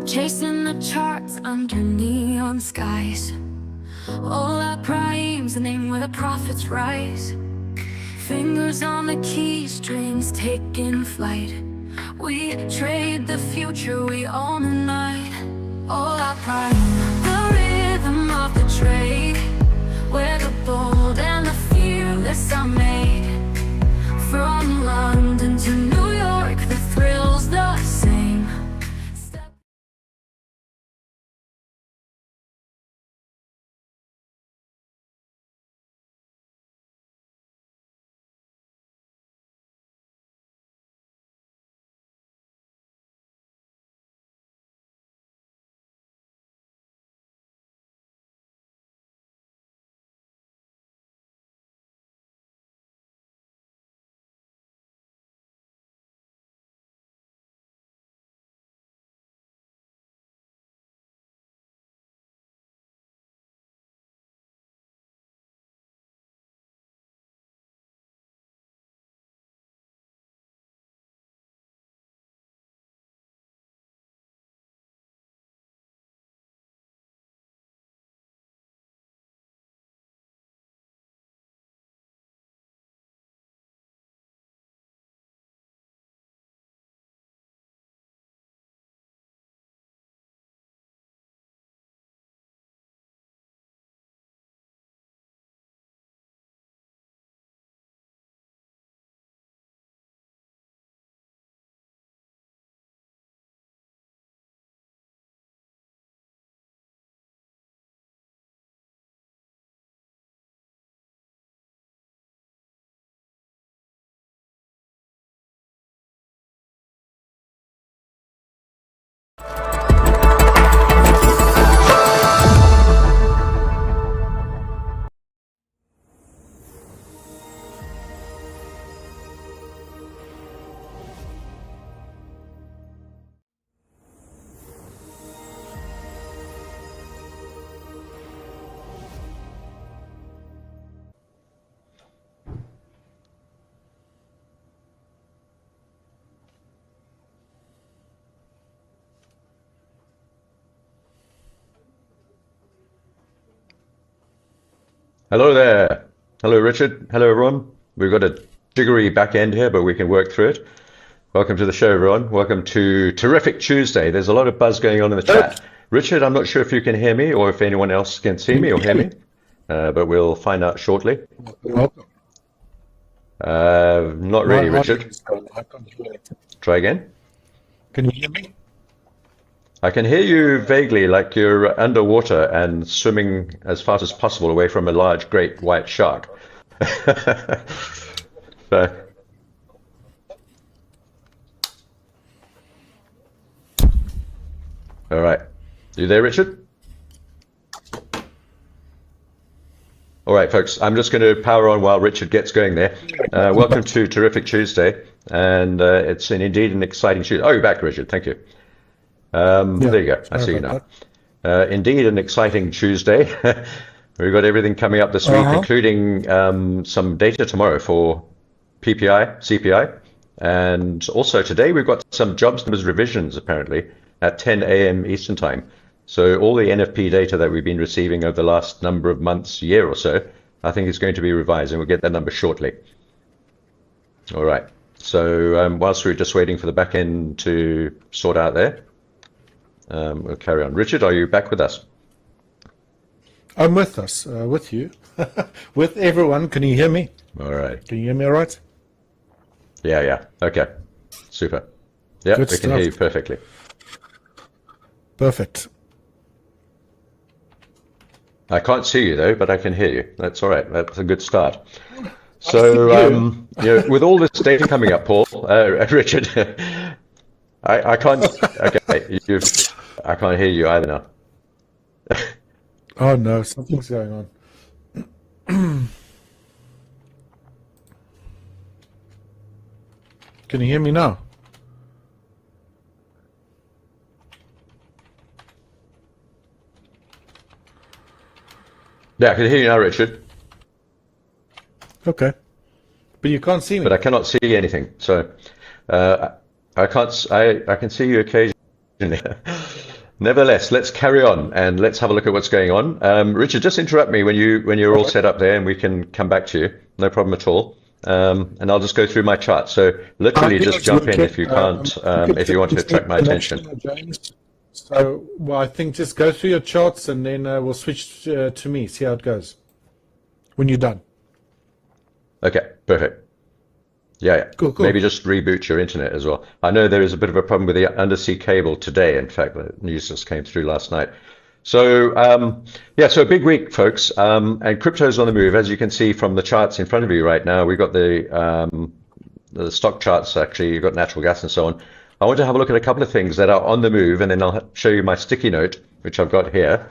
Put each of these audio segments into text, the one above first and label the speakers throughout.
Speaker 1: Chasing the charts under neon skies. All our primes, the name where the profits rise. Fingers on the key strings taking flight. We trade the future, we own the night. All our prime, the rhythm of the trade, where the bold and the fearless are made. From London to New York, the thrill's the same.
Speaker 2: Hello there. Hello, Richard. Hello, everyone. We've got a jiggery back end here, but we can work through it. Welcome to the show, everyone. Welcome to Terrific Tuesday. There's a lot of buzz going on in the chat. Richard, I'm not sure if you can hear me or if anyone else can see me or hear me, but we'll find out shortly.
Speaker 3: Welcome.
Speaker 2: Not really, Richard. Try again.
Speaker 3: Can you hear me?
Speaker 2: I can hear you vaguely, like you're underwater and swimming as fast as possible away from a large, great white shark. So, all right. You there, Richard? All right, folks, I'm just going to power on while Richard gets going there. Welcome to Terrific Tuesday, and it's indeed an exciting Tuesday. Oh, you're back, Richard. Thank you. There you go. I see you now. Indeed, an exciting Tuesday. We've got everything coming up this week, including some data tomorrow for PPI, CPI, and also today we've got some jobs numbers revisions apparently at 10 a.m. Eastern Time. So all the NFP data that we've been receiving over the last number of months, year or so, I think is going to be revised, and we'll get that number shortly. All right. So whilst we're just waiting for the back end to sort out there, we'll carry on. Richard, are you back with us?
Speaker 3: I'm with us, with you, with everyone. Can you hear me?
Speaker 2: All right.
Speaker 3: Can you hear me all right?
Speaker 2: Yeah. Okay. Super. Yeah,
Speaker 3: Good
Speaker 2: we can hear you
Speaker 3: stuff.
Speaker 2: perfectly.
Speaker 3: Perfect.
Speaker 2: I can't see you though, but I can hear you. That's all right. That's a good start.
Speaker 3: see
Speaker 2: So,
Speaker 3: you.
Speaker 2: with all this data coming up, Paul, Richard, I can't. Okay, I can't hear you either now.
Speaker 3: Oh no, something's going on. Can you hear me now?
Speaker 2: Yeah, I can hear you now, Richard,
Speaker 3: Okay. But you can't see me.
Speaker 2: but I cannot see anything. So, I can't. I can see you occasionally. Nevertheless, let's carry on and let's have a look at what's going on. Richard, just interrupt me when you're all set up there, and we can come back to you. No problem at all. And I'll just go through my chart. So literally, just jump in if you can't, if you want to attract my attention.
Speaker 3: James. So, well, I think just go through your charts, and then we'll switch to me. See how it goes when you're done.
Speaker 2: Okay, perfect. Yeah.
Speaker 3: Cool.
Speaker 2: Maybe just reboot your internet as well. I know there is a bit of a problem with the undersea cable today. In fact, the news just came through last night. So, so a big week, folks. And crypto's on the move, as you can see from the charts in front of you right now. We've got the stock charts, actually. You've got natural gas and so on. I want to have a look at a couple of things that are on the move, and then I'll show you my sticky note, which I've got here.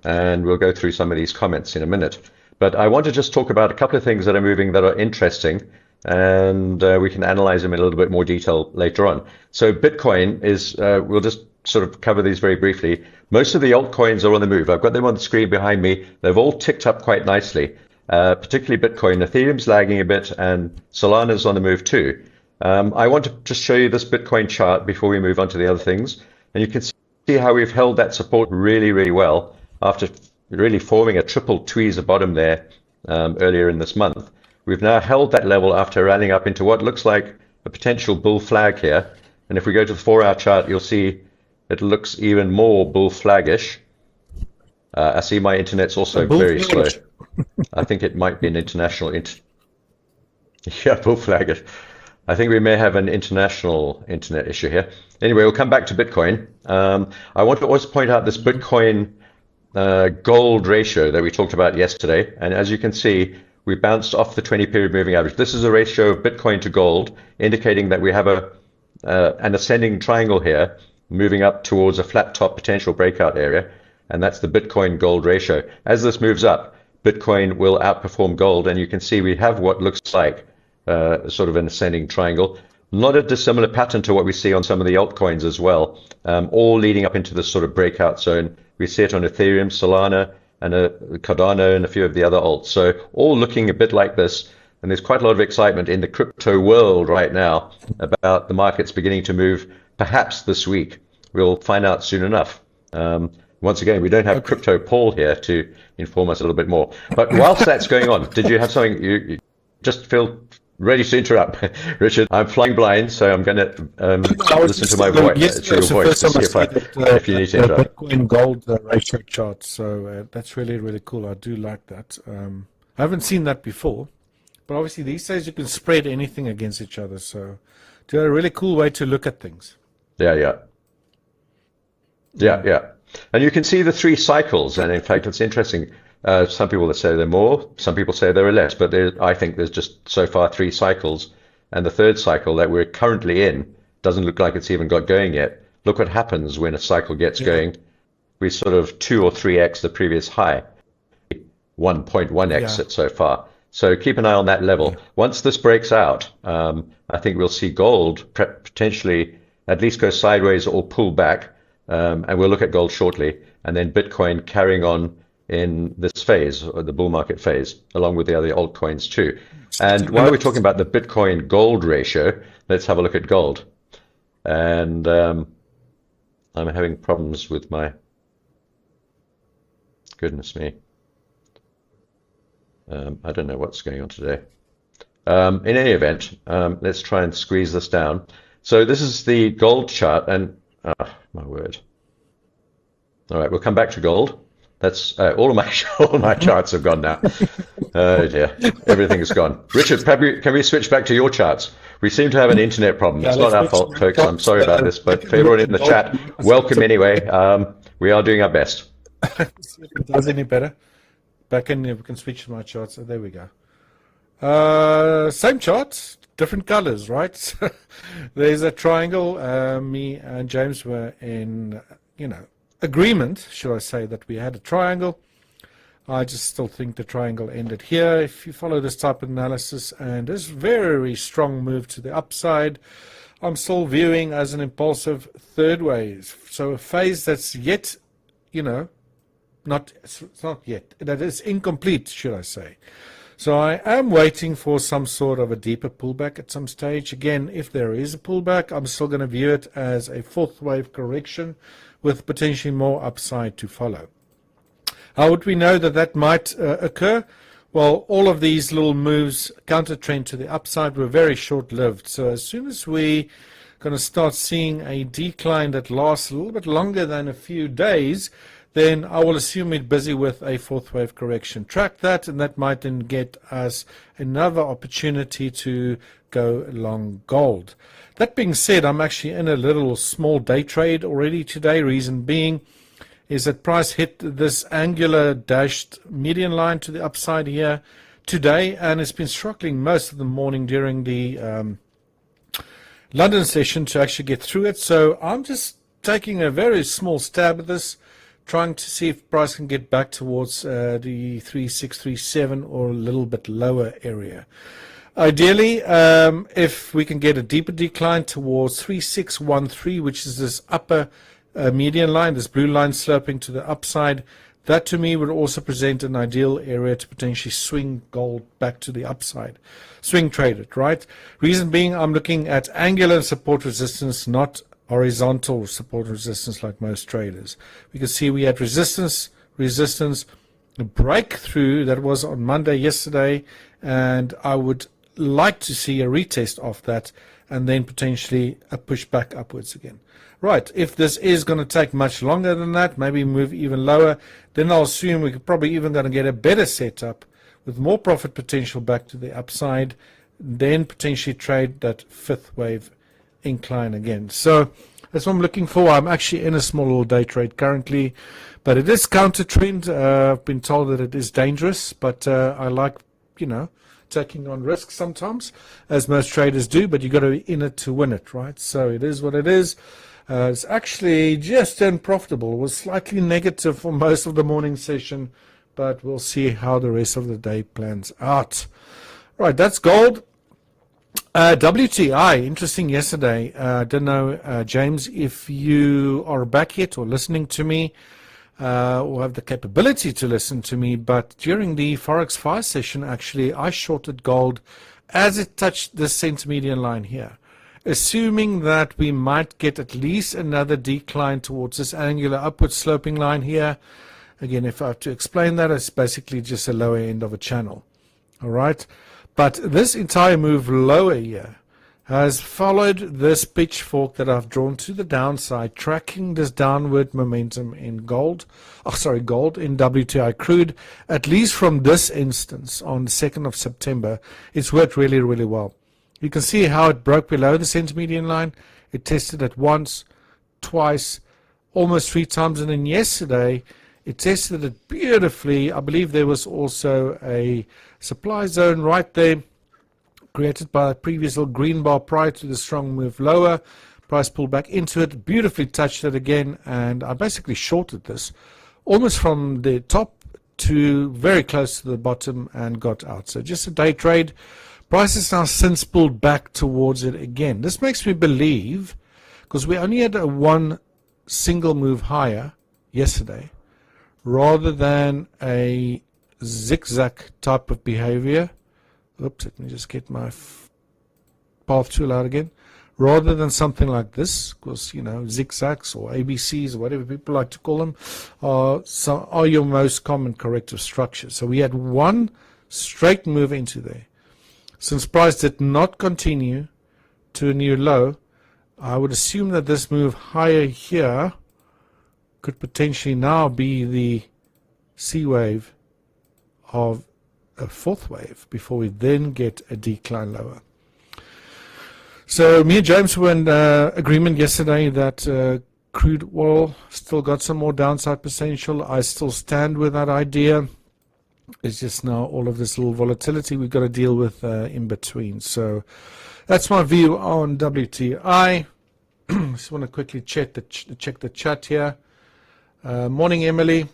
Speaker 2: And we'll go through some of these comments in a minute. But I want to just talk about a couple of things that are moving that are interesting, and we can analyze them in a little bit more detail later on. So Bitcoin is, we'll just sort of cover these very briefly. Most of the altcoins are on the move. I've got them on the screen behind me. They've all ticked up quite nicely, particularly Bitcoin. Ethereum's lagging a bit, and Solana's on the move too. I want to just show you this Bitcoin chart before we move on to the other things. And you can see how we've held that support really, really well after really forming a triple tweezer bottom there earlier in this month. We've now held that level after rallying up into what looks like a potential bull flag here. And if we go to the 4-hour chart, you'll see it looks even more bull flaggish. I see my internet's also very slow. I think it might be an international bull flaggish. I think we may have an international internet issue here. Anyway, we'll come back to Bitcoin. I want to also point out this Bitcoin gold ratio that we talked about yesterday. And as you can see, we bounced off the 20-period moving average. This is a ratio of Bitcoin to gold, indicating that we have an ascending triangle here, moving up towards a flat top potential breakout area. And that's the Bitcoin gold ratio. As this moves up, Bitcoin will outperform gold. And you can see we have what looks like sort of an ascending triangle. Not a dissimilar pattern to what we see on some of the altcoins as well, all leading up into this sort of breakout zone. We see it on Ethereum, Solana, and Cardano, and a few of the other alts. So all looking a bit like this. And there's quite a lot of excitement in the crypto world right now about the markets beginning to move perhaps this week. We'll find out soon enough. Once again, we don't have Crypto Paul here to inform us a little bit more. But whilst that's going on, did you have something you just feel ready to interrupt? Richard, I'm flying blind, so I'm going to listen to my voice, to your voice, to see if you need to interrupt.
Speaker 3: Bitcoin gold ratio chart, so that's really, really cool. I do like that. I haven't seen that before, but obviously these days you can spread anything against each other, so it's a really cool way to look at things.
Speaker 2: Yeah. And you can see the 3 cycles, and in fact, it's interesting. Some people say there are more, some people say there are less, but I think there's just so far 3 cycles, and the 3rd cycle that we're currently in doesn't look like it's even got going yet. Look what happens when a cycle gets going. We sort of 2 or 3x the previous high, 1.1x it so far. So keep an eye on that level. Once this breaks out, I think we'll see gold potentially at least go sideways or pull back, and we'll look at gold shortly, and then Bitcoin carrying on in this phase, or the bull market phase, along with the other altcoins too. And while we're talking about the Bitcoin gold ratio, let's have a look at gold. And I'm having problems with my, goodness me. I don't know what's going on today. In any event, let's try and squeeze this down. So this is the gold chart, and my word. All right, we'll come back to gold. That's all my charts have gone now. Oh dear, everything is gone. Richard, can we switch back to your charts? We seem to have an internet problem. It's not our fault, folks. I'm sorry about this, but for everyone in the chat, welcome anyway. We are doing our best.
Speaker 3: See if it does any better. Back in, we can switch to my charts. So there we go. Same charts, different colors, right? There's a triangle. Me and James were in, agreement, should I say, that we had a triangle. I just still think the triangle ended here. If you follow this type of analysis, and this very strong move to the upside, I'm still viewing as an impulsive third wave. So a phase that's yet, it's not yet, that is incomplete, should I say. So I am waiting for some sort of a deeper pullback at some stage. Again, if there is a pullback, I'm still going to view it as a fourth wave correction with potentially more upside to follow. How would we know that that might occur? Well, all of these little moves, counter trend to the upside, were very short-lived. So as soon as we going to start seeing a decline that lasts a little bit longer than a few days, then I will assume we're busy with a fourth wave correction. Track that, and that might then get us another opportunity to go long gold. That being said, I'm actually in a little small day trade already today. Reason being is that price hit this angular dashed median line to the upside here today, and it's been struggling most of the morning during the London session to actually get through it. So I'm just taking a very small stab at this, trying to see if price can get back towards the 3637 or a little bit lower area. Ideally, if we can get a deeper decline towards 3613, which is this upper median line, this blue line sloping to the upside, that to me would also present an ideal area to potentially swing gold back to the upside. Swing trade it, right? Reason being, I'm looking at angular support resistance, not horizontal support resistance like most traders. We can see we had resistance, a breakthrough that was on Monday yesterday, and I would like to see a retest of that and then potentially a push back upwards again. Right, if this is going to take much longer than that, maybe move even lower, then I'll assume we're probably even going to get a better setup with more profit potential back to the upside, then potentially trade that fifth wave incline again. So that's what I'm looking for. I'm actually in a small little day trade currently, but it is counter trend. I've been told that it is dangerous, but I like, taking on risks sometimes, as most traders do, but you've got to be in it to win it, right? So it is what it is. It's actually just unprofitable. It was slightly negative for most of the morning session, but we'll see how the rest of the day plans out. Right, that's gold. WTI, interesting yesterday. I don't know, James, if you are back yet or listening to me or have the capability to listen to me, but during the Forex 5 session, actually, I shorted gold as it touched the centimedian line here, assuming that we might get at least another decline towards this angular upward sloping line here. Again, if I have to explain that, it's basically just a lower end of a channel. All right. But this entire move lower here has followed this pitchfork that I've drawn to the downside, tracking this downward momentum in gold in WTI crude, at least from this instance on the 2nd of September. It's worked really, really well. You can see how it broke below the centimedian line. It tested it once, twice, almost 3 times, and then yesterday it tested it beautifully. I believe there was also a supply zone right there created by a previous little green bar prior to the strong move lower. Price pulled back into it, beautifully touched it again, and I basically shorted this almost from the top to very close to the bottom and got out. So just a day trade. Price has now since pulled back towards it again. This makes me believe, because we only had a one single move higher yesterday, rather than a zigzag type of behavior. Oops, let me just get my path tool out again. Rather than something like this, because, zigzags or ABCs or whatever people like to call them are your most common corrective structure. So we had one straight move into there. Since price did not continue to a new low, I would assume that this move higher here could potentially now be the C wave of a fourth wave before we then get a decline lower. So me and James were in agreement yesterday that crude oil still got some more downside potential. I still stand with that idea. It's just now all of this little volatility we've got to deal with in between. So that's my view on WTI. Just want to quickly check the chat here. Morning, Emily.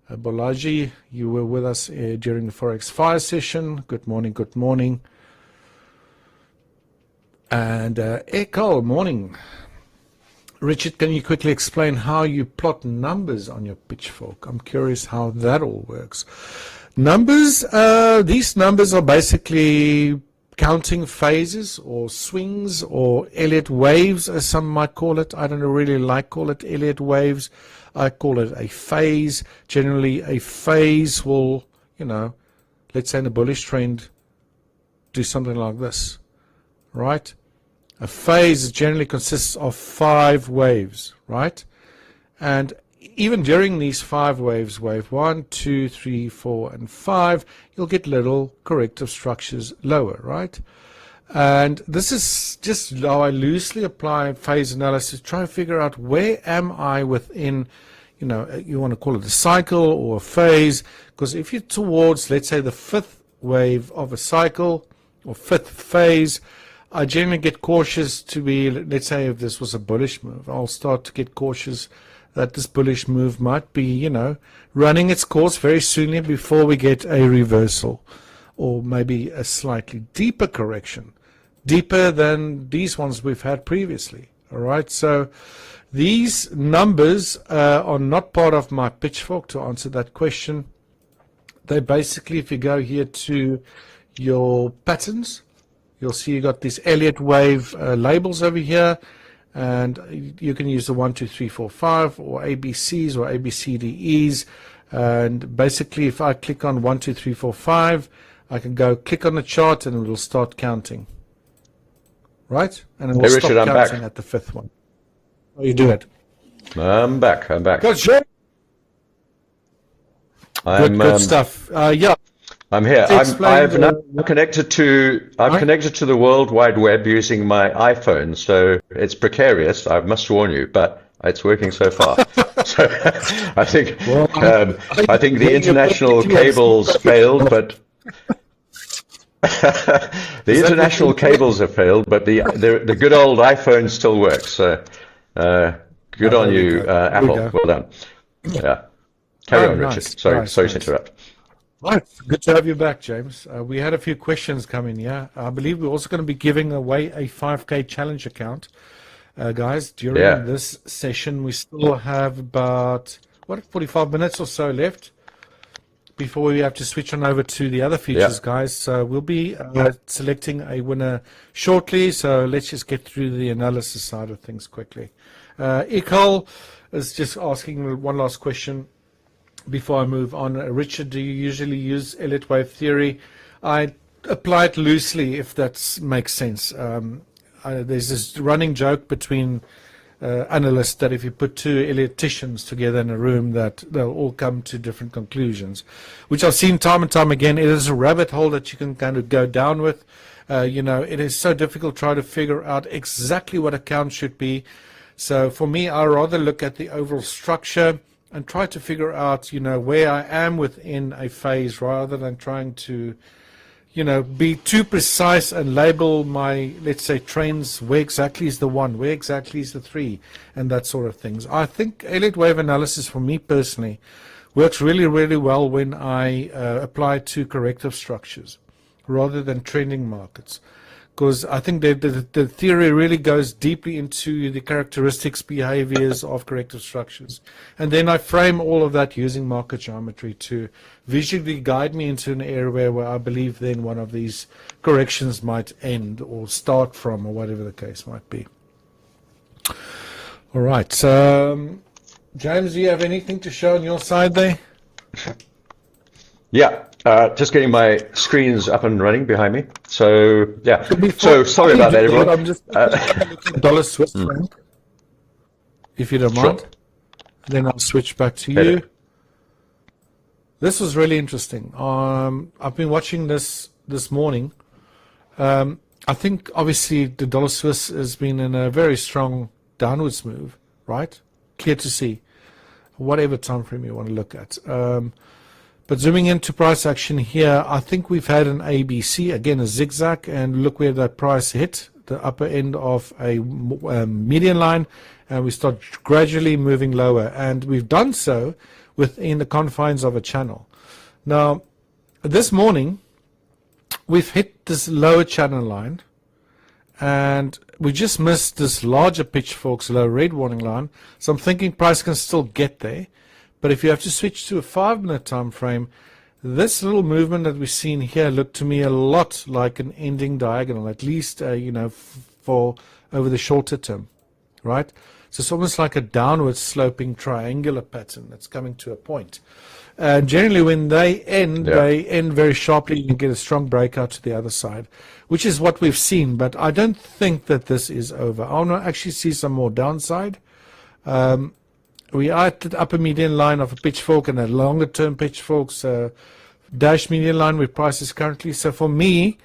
Speaker 3: Bolaji, you were with us during the Forex 5 session. Good morning, good morning. And Ekal, morning. Richard, can you quickly explain how you plot numbers on your pitchfork? I'm curious how that all works. Numbers, these numbers are basically counting phases or swings or Elliott waves, as some might call it. I don't really like call it Elliott waves. I call it a phase. Generally, a phase will, let's say in a bullish trend, do something like this, right? A phase generally consists of 5 waves, right? And even during these 5 waves, wave 1, 2, 3, 4, and 5, you'll get little corrective structures lower, right? And this is just how I loosely apply phase analysis, try to figure out where am I within, you want to call it a cycle or a phase, because if you're towards, let's say, the 5th wave of a cycle or 5th phase, I generally get cautious to be, let's say if this was a bullish move, I'll start to get cautious that this bullish move might be, running its course very soon before we get a reversal or maybe a slightly deeper correction, deeper than these ones we've had previously. All right, so these numbers are not part of my pitchfork to answer that question. They basically, if you go here to your patterns, you'll see you got these Elliott wave labels over here, and you can use the 1, 2, 3, 4, 5 or ABCs or ABCDEs. And basically, if I click on 1, 2, 3, 4, 5, I can go click on the chart and it will start counting. Right? And it will stop counting at the 5th one. Oh, you do it.
Speaker 2: I'm back.
Speaker 3: Good, sure. Good stuff. Yeah.
Speaker 2: I'm here. I've now connected to the World Wide Web using my iPhone, so it's precarious. I must warn you, but it's working so far. So I think the international cables failed, but the international cables have failed, but the good old iPhone still works. So good on you, Apple. Well done. Yeah. Carry on, Richard. Sorry to interrupt.
Speaker 3: Right, good to have you back, James. We had a few questions come in here. I believe we're also going to be giving away a 5K challenge account. Guys, during this session, we still have about, 45 minutes or so left before we have to switch on over to the other features, guys. So we'll be selecting a winner shortly. So let's just get through the analysis side of things quickly. Ikal is just asking one last question before I move on. Richard, do you usually use Elliott wave theory? I apply it loosely, if that makes sense. There's this running joke between analysts that if you put 2 Elliottians together in a room, that they'll all come to different conclusions, which I've seen time and time again. It is a rabbit hole that you can kind of go down with. It is so difficult to try to figure out exactly what a count should be. So for me, I rather look at the overall structure and try to figure out, where I am within a phase, rather than trying to, be too precise and label my, let's say, trends. Where exactly is the 1? Where exactly is the 3? And that sort of things. I think Elliott wave analysis, for me personally, works really, really well when I apply it to corrective structures rather than trending markets. Because I think the theory really goes deeply into the characteristics, behaviors of corrective structures. And then I frame all of that using market geometry to visually guide me into an area where I believe then one of these corrections might end or start from, or whatever the case might be. All right. James, do you have anything to show on your side there?
Speaker 2: Yeah. Just getting my screens up and running behind me. So, yeah. So, sorry about that, everyone.
Speaker 3: I'm just dollar Swiss franc, if you don't mind. Then I'll switch back to you. This was really interesting. I've been watching this morning. I think, obviously, the dollar Swiss has been in a very strong downwards move, right? Clear to see. Whatever time frame you want to look at. But zooming into price action here, I think we've had an ABC, again a zigzag, and look where that price hit, the upper end of a median line, and we start gradually moving lower. And we've done so within the confines of a channel. Now, this morning, we've hit this lower channel line, and we just missed this larger pitchfork's low red warning line. So I'm thinking price can still get there. But if you have to switch to a 5-minute time frame, This little movement that we've seen here looked to me a lot like an ending diagonal, at least, for over the shorter term, right? So it's almost like a downward sloping triangular pattern that's coming to a point. And generally when they end very sharply. You get a strong breakout to the other side, which is what we've seen. But I don't think that this is over. I want to actually see some more downside. We are at the upper median line of a pitchfork and a longer term pitchfork's dash median line where price is currently. So for me,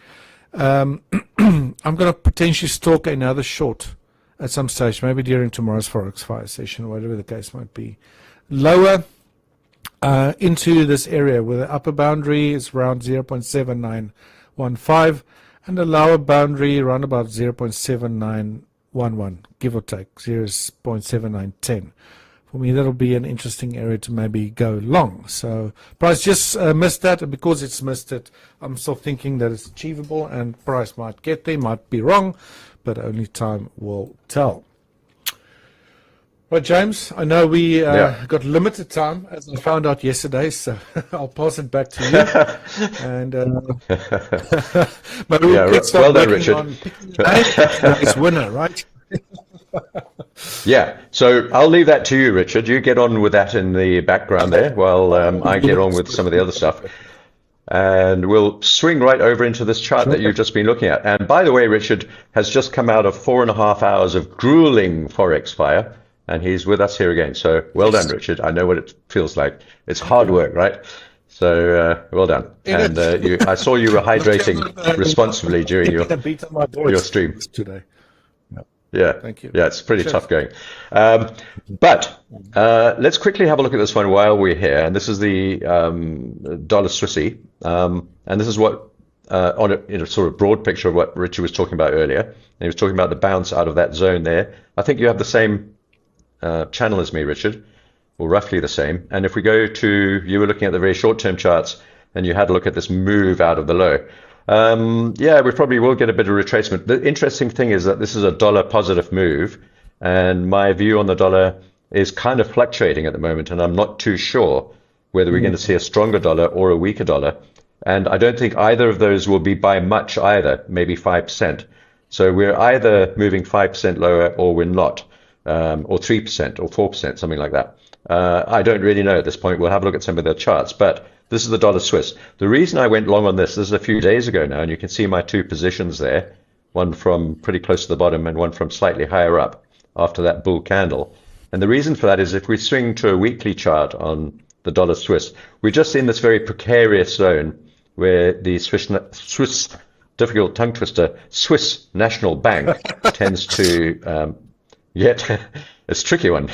Speaker 3: I'm going to potentially stalk another short at some stage, maybe during tomorrow's Forex Fire session, whatever the case might be. Lower into this area where the upper boundary is around 0.7915 and the lower boundary around about 0.7911, give or take 0.7910. For me, that'll be an interesting area to maybe go long. So price just missed that, and because it's missed it, I'm still thinking that it's achievable, and price might get there, might be wrong, but only time will tell. Right, James, I know we got limited time, as I found out yesterday, so I'll pass it back to you. And but we'll get
Speaker 2: well done, Richard.
Speaker 3: It's winner, right?
Speaker 2: Yeah, so I'll leave that to you, Richard. You get on with that in the background there while I get on with some of the other stuff. And we'll swing right over into this chart that you've just been looking at. And by the way, Richard has just come out of 4.5 hours of grueling Forex fire, and he's with us here again. So well done, Richard. I know what it feels like. It's hard work, right? So well done. And I saw you were hydrating responsibly during your stream
Speaker 3: today.
Speaker 2: Yeah,
Speaker 3: thank you.
Speaker 2: Yeah, it's pretty tough going. But let's quickly have a look at this one while we're here. And this is the dollar Swissy. And this is what, on a sort of broad picture of what Richard was talking about earlier. And he was talking about the bounce out of that zone there. I think you have the same channel as me, Richard, or roughly the same. And if we go to, you were looking at the very short-term charts, and you had a look at this move out of the low. Yeah, we probably will get a bit of retracement. The interesting thing is that this is a dollar positive move, and my view on the dollar is kind of fluctuating at the moment, and I'm not too sure whether we're going to see a stronger dollar or a weaker dollar. And I don't think either of those will be by much either, maybe 5%. So we're either moving 5% lower or we're not, or 3% or 4%, something like that. I don't really know at this point. We'll have a look at some of the charts, but this is the dollar Swiss. The reason I went long on this is a few days ago now, and you can see my two positions there, one from pretty close to the bottom and one from slightly higher up after that bull candle. And the reason for that is if we swing to a weekly chart on the dollar Swiss, we're just in this very precarious zone where the Swiss difficult tongue twister, Swiss National Bank tends to it's a tricky one.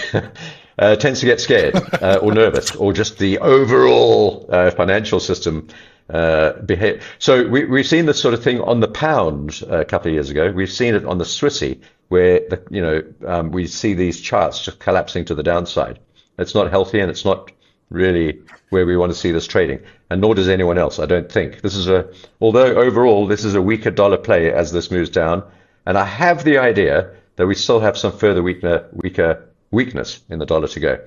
Speaker 2: Tends to get scared or nervous, or just the overall financial system behave. So we've seen this sort of thing on the pound a couple of years ago. We've seen it on the Swissy, where we see these charts just collapsing to the downside. It's not healthy, and it's not really where we want to see this trading, and nor does anyone else, I don't think. Although overall this is a weaker dollar play as this moves down, and I have the idea that we still have some further weakness in the dollar to go.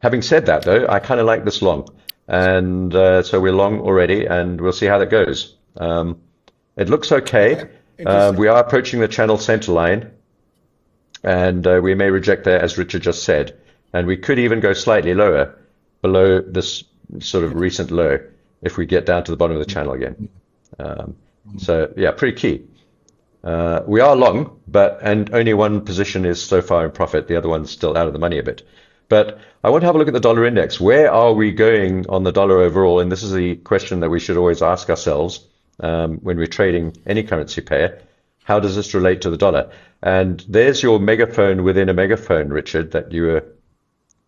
Speaker 2: Having said that, though, I kind of like this long, and so we're long already, and we'll see how that goes. It looks okay. We are approaching the channel center line, and we may reject there, as Richard just said, and we could even go slightly lower below this sort of recent low if we get down to the bottom of the channel again. So yeah, pretty key. We are long, and only one position is so far in profit. The other one's still out of the money a bit. But I want to have a look at the dollar index. Where are we going on the dollar overall? And this is the question that we should always ask ourselves when we're trading any currency pair. How does this relate to the dollar? And there's your megaphone within a megaphone, Richard, that you were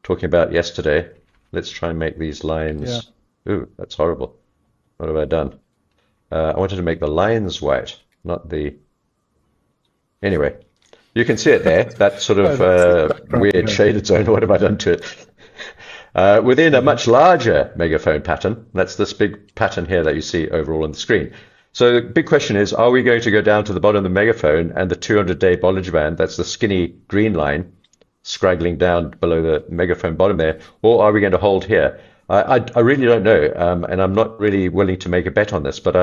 Speaker 2: talking about yesterday. Let's try and make these lines. Yeah. Ooh, that's horrible. What have I done? I wanted to make the lines white, not the... Anyway, you can see it there, that sort of weird shaded zone. What have I done to it? Within a much larger megaphone pattern, that's this big pattern here that you see overall on the screen. So the big question is, are we going to go down to the bottom of the megaphone and the 200-day Bollinger Band, that's the skinny green line, scraggling down below the megaphone bottom there, or are we going to hold here? I really don't know, and I'm not really willing to make a bet on this, but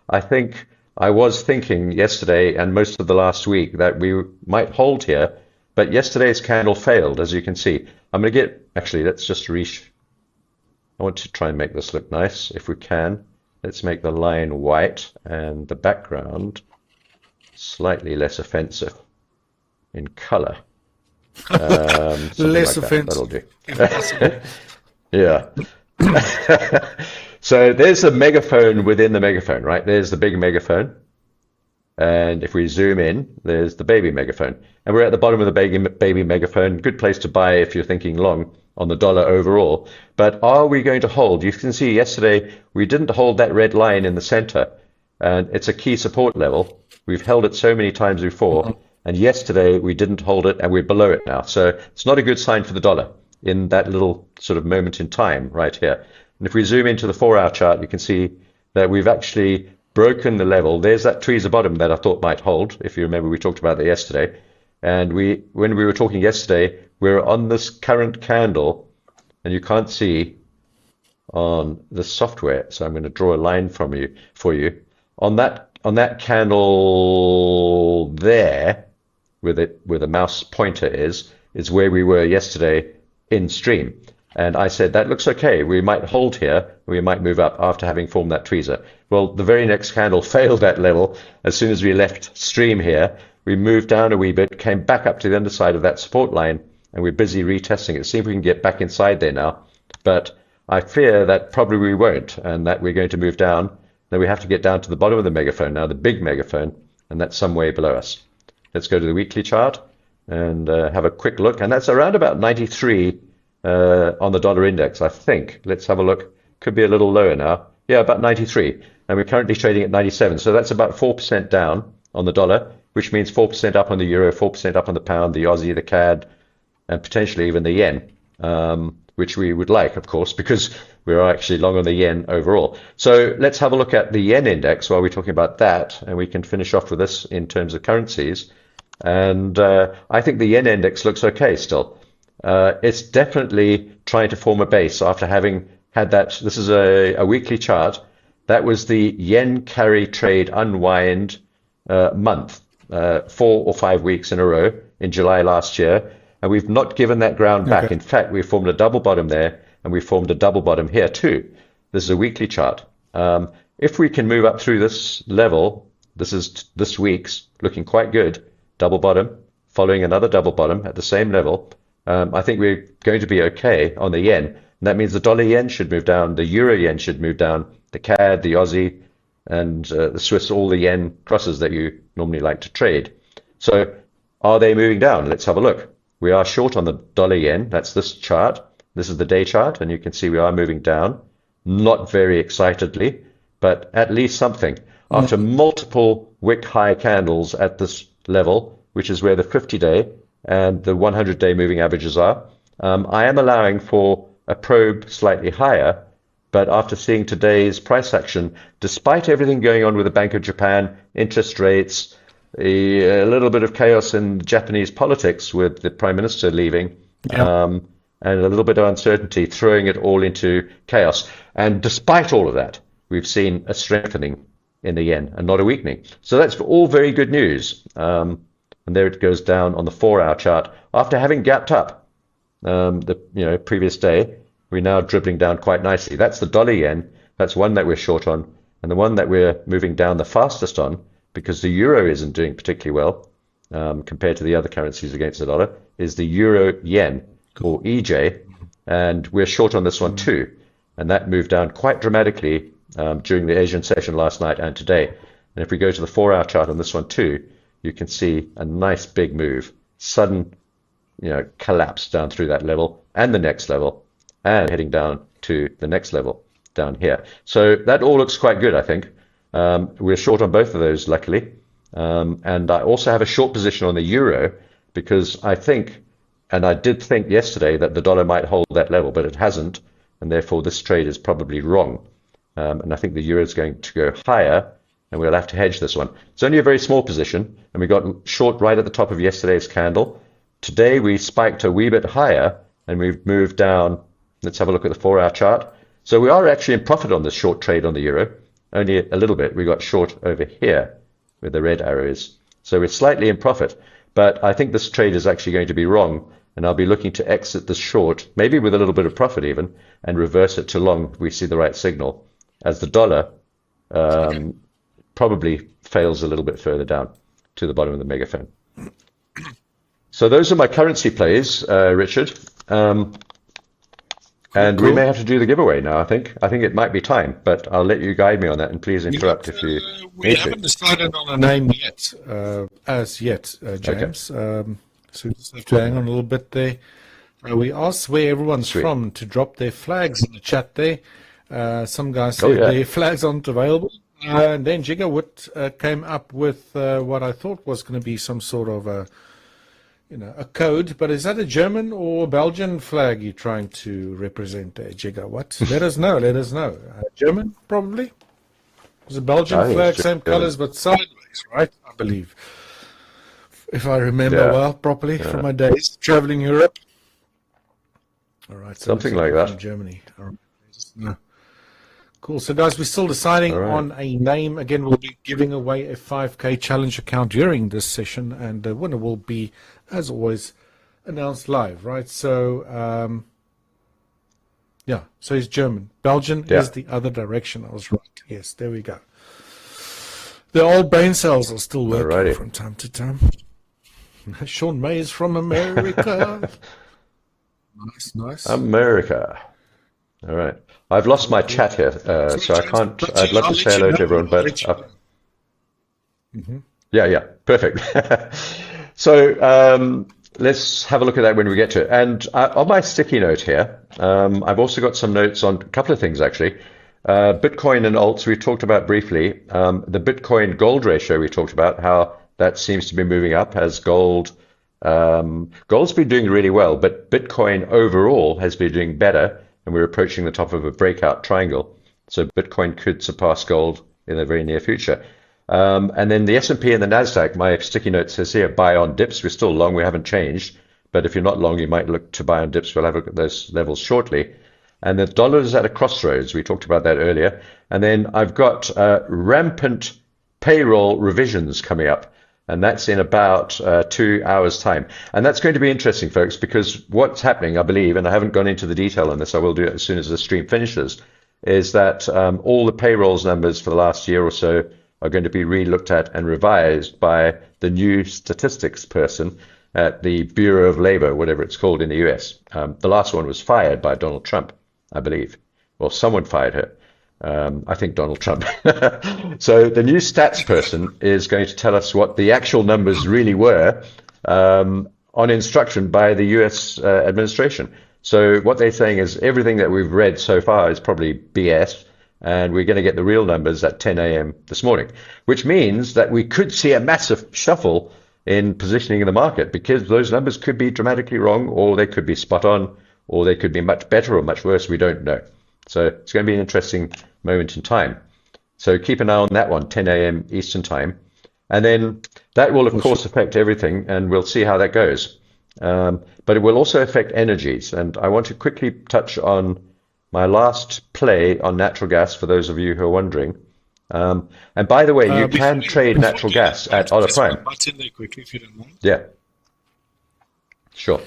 Speaker 2: I think I was thinking yesterday and most of the last week that we might hold here, but yesterday's candle failed, as you can see. I'm going to get, actually, let's just I want to try and make this look nice, if we can. Let's make the line white and the background slightly less offensive in color.
Speaker 3: Less
Speaker 2: like
Speaker 3: offensive.
Speaker 2: That'll do. Yeah. So there's the megaphone within the megaphone, right? There's the big megaphone. And if we zoom in, there's the baby megaphone. And we're at the bottom of the baby megaphone. Good place to buy if you're thinking long on the dollar overall. But are we going to hold? You can see yesterday we didn't hold that red line in the center. And it's a key support level. We've held it so many times before. And yesterday we didn't hold it and we're below it now. So it's not a good sign for the dollar in that little sort of moment in time right here. And if we zoom into the 4-hour chart, you can see that we've actually broken the level. There's that tweezer bottom that I thought might hold. If you remember, we talked about that yesterday. And when we were talking yesterday, we're on this current candle, and you can't see on the software. So I'm going to draw a line for you. On that candle there, where the mouse pointer is where we were yesterday in stream. And I said, that looks okay. We might hold here. We might move up after having formed that tweezer. Well, the very next candle failed that level. As soon as we left stream here, we moved down a wee bit, came back up to the underside of that support line, and we're busy retesting it. See if we can get back inside there now. But I fear that probably we won't, and that we're going to move down. Then we have to get down to the bottom of the megaphone now, the big megaphone, and that's some way below us. Let's go to the weekly chart and have a quick look. And that's around about 93 on the dollar index, I think. Let's have a look. Could be a little lower now. Yeah, about 93. And we're currently trading at 97. So that's about 4% down on the dollar, which means 4% up on the euro, 4% up on the pound, the Aussie, the CAD, and potentially even the yen, which we would like, of course, because we are actually long on the yen overall. So let's have a look at the yen index while we're talking about that, and we can finish off with this in terms of currencies. And I think the yen index looks okay still. It's definitely trying to form a base after having had that. This is a weekly chart. That was the yen carry trade unwind month, 4 or 5 weeks in a row in July last year. And we've not given that ground back.
Speaker 3: Okay.
Speaker 2: In fact, we formed a double bottom there, and we formed a double bottom here too. This is a weekly chart. If we can move up through this level, this is this week's looking quite good. Double bottom, following another double bottom at the same level. I think we're going to be okay on the yen. And that means the dollar yen should move down, the euro yen should move down, the CAD, the Aussie, and the Swiss, all the yen crosses that you normally like to trade. So are they moving down? Let's have a look. We are short on the dollar yen. That's this chart. This is the day chart, and you can see we are moving down. Not very excitedly, but at least something. After multiple wick high candles at this level, which is where the 50-day and the 100-day moving averages are, I am allowing for a probe slightly higher. But after seeing today's price action, despite everything going on with the Bank of Japan, interest rates, a little bit of chaos in Japanese politics with the Prime Minister leaving, and a little bit of uncertainty, throwing it all into chaos. And despite all of that, we've seen a strengthening in the yen and not a weakening. So that's all very good news. And there it goes down on the 4-hour chart. After having gapped up the previous day, we're now dribbling down quite nicely. That's the dollar yen. That's one that we're short on. And the one that we're moving down the fastest on, because the euro isn't doing particularly well compared to the other currencies against the dollar, is the euro yen, or EJ. And we're short on this one too. And that moved down quite dramatically during the Asian session last night and today. And if we go to the 4-hour chart on this one too, you can see a nice big move, sudden collapse down through that level and the next level, and heading down to the next level down here. So that all looks quite good, I think. We're short on both of those, luckily. And I also have a short position on the euro because I think, and I did think yesterday that the dollar might hold that level, but it hasn't. And therefore, this trade is probably wrong. And I think the euro is going to go higher, and we'll have to hedge this one. It's only a very small position, and we got short right at the top of yesterday's candle. Today, we spiked a wee bit higher, and we've moved down Let's have a look at the 4-hour chart. So we are actually in profit on this short trade on the euro, only a little bit. We got short over here where the red arrow is. So we're slightly in profit, but I think this trade is actually going to be wrong, and I'll be looking to exit the short, maybe with a little bit of profit even, and reverse it to long if we see the right signal, as the dollar probably fails a little bit further down to the bottom of the megaphone. So those are my currency plays, Richard. And we may have to do the giveaway now, I think. I think it might be time, but I'll let you guide me on that, and please interrupt if you
Speaker 3: We haven't decided on a name yet, James. So we just have to hang on a little bit there. We asked where everyone's from to drop their flags in the chat there. Some guys said their flags aren't available. And then Jiggerwood came up with what I thought was going to be some sort of a code, but is that a German or Belgian flag you're trying to represent there, Jigger? What? Let us know. German, probably? It's a Belgian flag, same colors, but sideways, right? I believe. If I remember properly from my days traveling Europe. All right. So
Speaker 2: something like that.
Speaker 3: Germany. All right. No. Cool. So, guys, we're still deciding on a name. Again, we'll be giving away a 5K challenge account during this session, and the winner will be, as always, announced live, right? So, so he's German. Belgian is the other direction. I was right. Yes, there we go. The old brain cells are still working from time to time. Sean May is from America. Nice.
Speaker 2: America. All right. I've lost my chat here, so I can't. I'd love to say hello to everyone, but perfect. So let's have a look at that when we get to it. And on my sticky note here, I've also got some notes on a couple of things actually. Bitcoin and alts we talked about briefly. The Bitcoin gold ratio we talked about, how that seems to be moving up as gold's been doing really well, but Bitcoin overall has been doing better. And we're approaching the top of a breakout triangle. So Bitcoin could surpass gold in the very near future. And then the S&P and the NASDAQ, my sticky note says here, buy on dips. We're still long, we haven't changed. But if you're not long, you might look to buy on dips. We'll have a look at those levels shortly. And the dollar is at a crossroads. We talked about that earlier. And then I've got rampant payroll revisions coming up. And that's in about 2 hours' time. And that's going to be interesting, folks, because what's happening, I believe, and I haven't gone into the detail on this, I will do it as soon as the stream finishes, is that all the payrolls numbers for the last year or so are going to be re-looked at and revised by the new statistics person at the Bureau of Labor, whatever it's called in the US. The last one was fired by Donald Trump, I believe. Well, someone fired her. I think Donald Trump. So the new stats person is going to tell us what the actual numbers really were on instruction by the US administration. So what they're saying is everything that we've read so far is probably BS, and we're going to get the real numbers at 10 a.m. this morning, which means that we could see a massive shuffle in positioning in the market, because those numbers could be dramatically wrong, or they could be spot on, or they could be much better or much worse. We don't know. So it's going to be an interesting moment in time. So keep an eye on that one, 10 a.m. Eastern time. And then that will, of course, affect everything, and we'll see how that goes. But it will also affect energies. And I want to quickly touch on my last play on natural gas, for those of you who are wondering. And by the way, you can trade natural gas at Hola Prime.
Speaker 3: Button there quickly, if you don't mind.
Speaker 2: Yeah. Sure.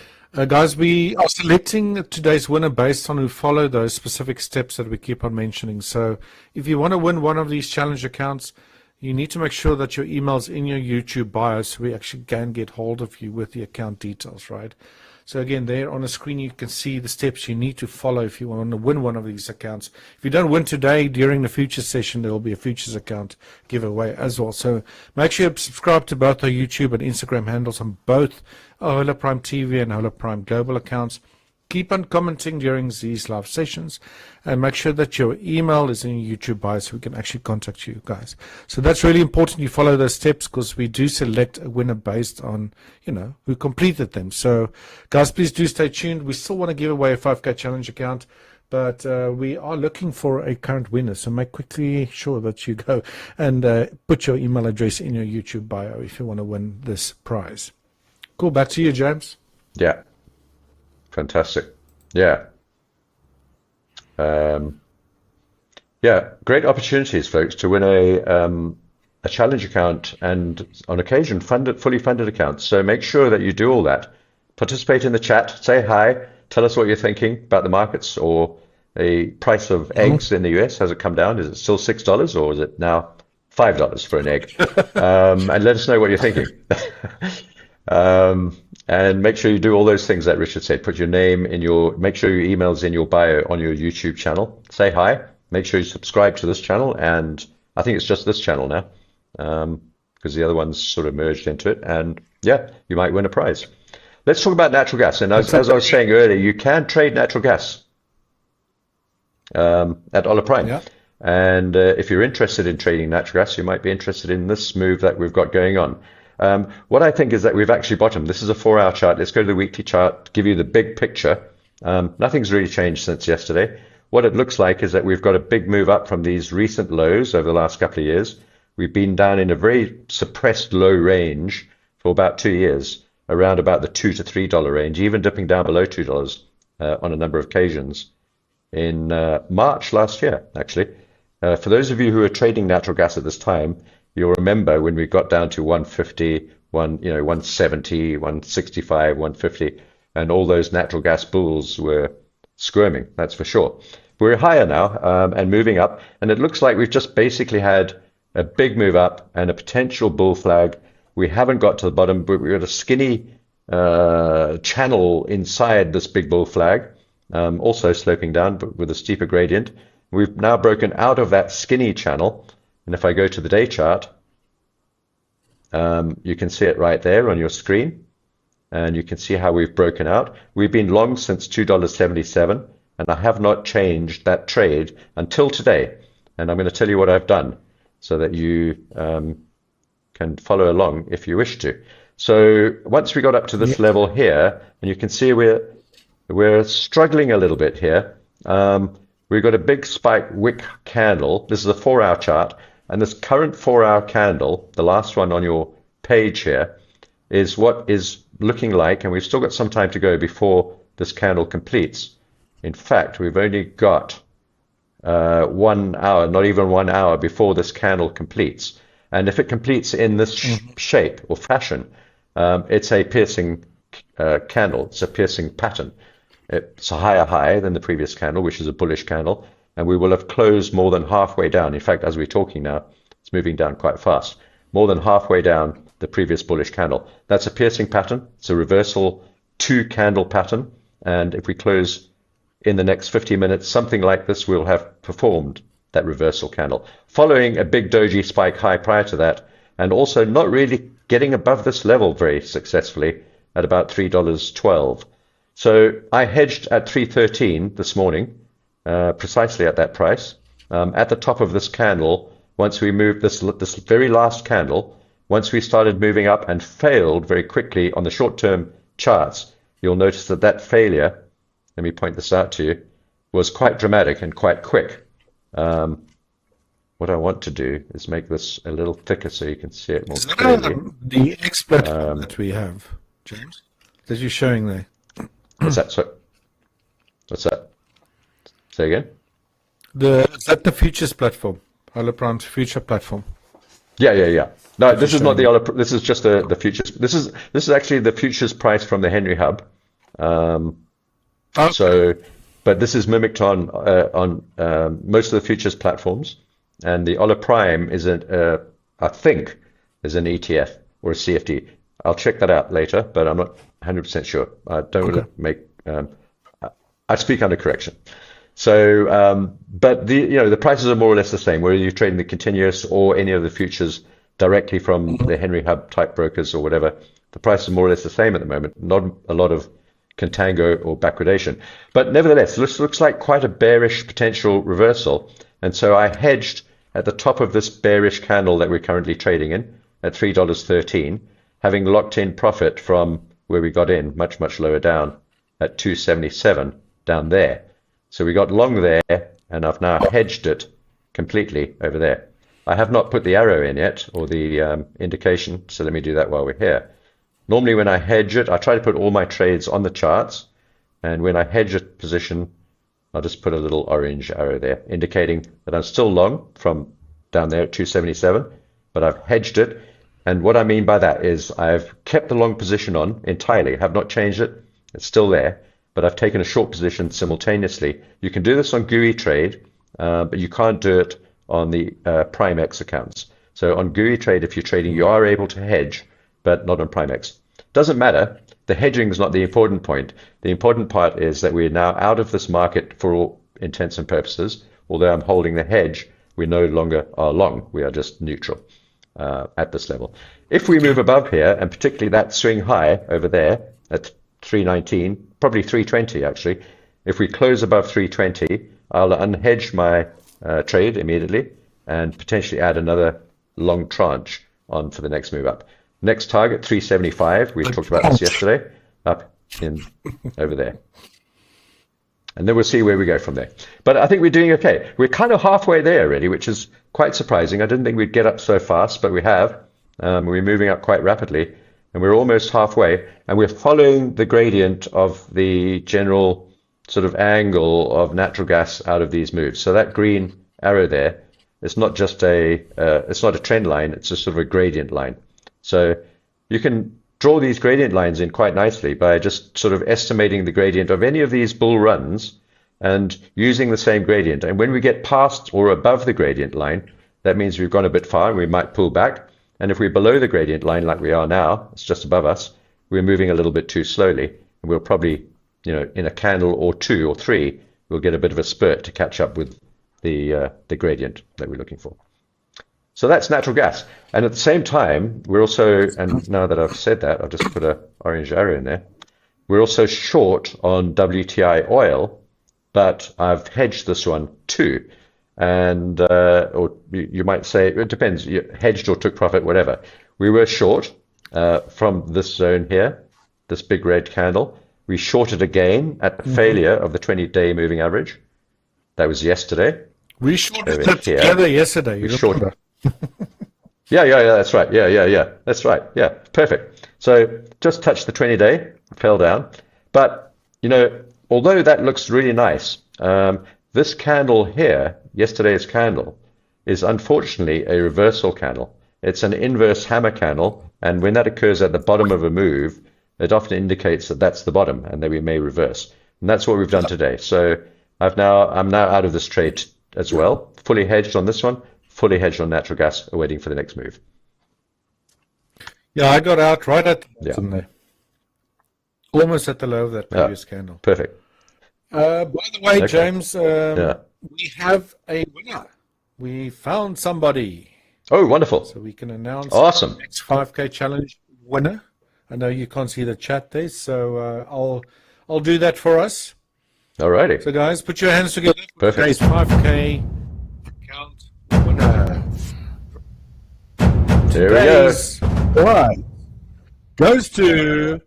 Speaker 3: Guys, we are selecting today's winner based on who follow those specific steps that we keep on mentioning. So if you want to win one of these challenge accounts, you need to make sure that your email's in your YouTube bio so we actually can get hold of you with the account details, right? So again, there on the screen, you can see the steps you need to follow if you want to win one of these accounts. If you don't win today, during the futures session, there will be a futures account giveaway as well. So make sure you subscribe to both our YouTube and Instagram handles on both our Hola Prime TV and Hola Prime Global accounts. Keep on commenting during these live sessions, and make sure that your email is in your YouTube bio so we can actually contact you guys. So that's really important. You follow those steps, because we do select a winner based on, who completed them. So guys, please do stay tuned. We still want to give away a 5K challenge account, but we are looking for a current winner. So make quickly sure that you go and put your email address in your YouTube bio if you want to win this prize. Cool. Back to you, James.
Speaker 2: Yeah. Fantastic. Yeah. Yeah, great opportunities, folks, to win a challenge account and on occasion fully funded accounts. So make sure that you do all that. Participate in the chat, say hi, tell us what you're thinking about the markets or the price of eggs in the US. Has it come down? Is it still $6 or is it now $5 for an egg? And let us know what you're thinking. And make sure you do all those things that Richard said. Put your name in make sure your email's in your bio on your YouTube channel. Say hi. Make sure you subscribe to this channel. And I think it's just this channel now, because the other ones sort of merged into it. And yeah, you might win a prize. Let's talk about natural gas. And as I was saying earlier, you can trade natural gas at Hola Prime.
Speaker 3: Yeah.
Speaker 2: And if you're interested in trading natural gas, you might be interested in this move that we've got going on. What I think is that we've actually bottomed. This is a 4-hour chart. Let's go to the weekly chart, give you the big picture. Nothing's really changed since yesterday. What it looks like is that we've got a big move up from these recent lows over the last couple of years. We've been down in a very suppressed low range for about 2 years, around about the $2 to $3 range, even dipping down below $2 on a number of occasions in March last year, actually. For those of you who are trading natural gas at this time, you'll remember when we got down to 150, 170, 165, 150, and all those natural gas bulls were squirming, that's for sure. We're higher now and moving up, and it looks like we've just basically had a big move up and a potential bull flag. We haven't got to the bottom, but we've got a skinny channel inside this big bull flag, also sloping down, but with a steeper gradient. We've now broken out of that skinny channel, and if I go to the day chart, you can see it right there on your screen. And you can see how we've broken out. We've been long since $2.77, and I have not changed that trade until today. And I'm going to tell you what I've done so that you can follow along if you wish to. So once we got up to this level here, and you can see we're struggling a little bit here. We've got a big spike wick candle. This is a 4-hour chart, and this current 4-hour candle, the last one on your page here, is what is looking like, and we've still got some time to go before this candle completes. In fact, we've only got 1 hour, not even 1 hour before this candle completes. And if it completes in this shape or fashion, it's a piercing candle. It's a piercing pattern. It's a higher high than the previous candle, which is a bullish candle, and we will have closed more than halfway down. In fact, as we're talking now, it's moving down quite fast. More than halfway down the previous bullish candle. That's a piercing pattern. It's a reversal 2-candle pattern. And if we close in the next 50 minutes, something like this, we'll have performed that reversal candle, following a big doji spike high prior to that, and also not really getting above this level very successfully at about $3.12. So I hedged at $3.13 this morning, precisely at that price. At the top of this candle, once we moved this very last candle, once we started moving up and failed very quickly on the short-term charts, you'll notice that that failure, let me point this out to you, was quite dramatic and quite quick. What I want to do is make this a little thicker so you can see it more clearly.
Speaker 3: The expert that we have, James, that you're showing there.
Speaker 2: What's that? So, what's that? Say again?
Speaker 3: Is that the futures platform? Hola Prime's future platform.
Speaker 2: Yeah. No, this is not the other. This is just the futures. This is actually the futures price from the Henry Hub.
Speaker 3: Okay.
Speaker 2: So, but this is mimicked on most of the futures platforms, and the Hola Prime is I think is an ETF or a CFD. I'll check that out later, but I'm not 100% sure. I don't want to make. I speak under correction. So, but the prices are more or less the same, whether you're trading the continuous or any of the futures directly from the Henry Hub type brokers or whatever. The prices are more or less the same at the moment. Not a lot of contango or backwardation, but nevertheless, this looks like quite a bearish potential reversal. And so I hedged at the top of this bearish candle that we're currently trading in at $3.13, having locked in profit from where we got in much, much lower down at 277 down there. So we got long there, and I've now hedged it completely over there. I have not put the arrow in yet, or the indication, so let me do that while we're here. Normally when I hedge it, I try to put all my trades on the charts, and when I hedge a position, I'll just put a little orange arrow there, indicating that I'm still long from down there at 277, but I've hedged it. And what I mean by that is I've kept the long position on entirely, have not changed it. It's still there, but I've taken a short position simultaneously. You can do this on GUI trade, but you can't do it on the Primex accounts. So on GUI trade, if you're trading, you are able to hedge, but not on Primex. Doesn't matter. The hedging is not the important point. The important part is that we're now out of this market for all intents and purposes. Although I'm holding the hedge, we no longer are long. We are just neutral at this level. If we move above here, and particularly that swing high over there at 319, probably 320 actually, if we close above 320, I'll unhedge my trade immediately and potentially add another long tranche on for the next move up. Next target, 375. We talked about this yesterday, up in over there. And then we'll see where we go from there. But I think we're doing okay. We're kind of halfway there already, which is quite surprising. I didn't think we'd get up so fast, but we have. We're moving up quite rapidly, and we're almost halfway. And we're following the gradient of the general sort of angle of natural gas out of these moves. So that green arrow there, it's not just it's not a trend line. It's just sort of a gradient line. So you can draw these gradient lines in quite nicely by just sort of estimating the gradient of any of these bull runs and using the same gradient. And when we get past or above the gradient line, that means we've gone a bit far and we might pull back. And if we're below the gradient line like we are now, it's just above us, we're moving a little bit too slowly. And we'll probably, in a candle or two or three, we'll get a bit of a spurt to catch up with the gradient that we're looking for. So that's natural gas. And at the same time, we're also, and now that I've said that, I'll just put an orange arrow in there. We're also short on WTI oil, but I've hedged this one too. And, or you might say, it depends, you hedged or took profit, whatever. We were short from this zone here, this big red candle. We shorted again at the failure of the 20-day moving average. That was yesterday.
Speaker 3: We shorted it together yesterday.
Speaker 2: We shorted. Yeah, that's right. Yeah, that's right. Yeah, perfect. So just touched the 20-day, fell down. But, although that looks really nice, this candle here, yesterday's candle, is unfortunately a reversal candle. It's an inverse hammer candle, and when that occurs at the bottom of a move, it often indicates that that's the bottom and that we may reverse. And that's what we've done today. So I'm now out of this trade as well, fully hedged on this one, fully hedged on natural gas, awaiting for the next move.
Speaker 3: Yeah, I got out right at the bottom there. Almost at the low of that previous candle.
Speaker 2: Perfect.
Speaker 3: By the way, okay. James, we have a winner. We found somebody.
Speaker 2: Oh, wonderful.
Speaker 3: So we can announce
Speaker 2: awesome.
Speaker 3: the next 5K challenge winner. I know you can't see the chat there, so I'll do that for us.
Speaker 2: Alrighty.
Speaker 3: So guys, put your hands together.
Speaker 2: Perfect.
Speaker 3: Today's 5K account winner.
Speaker 2: There we go.
Speaker 3: Prize goes to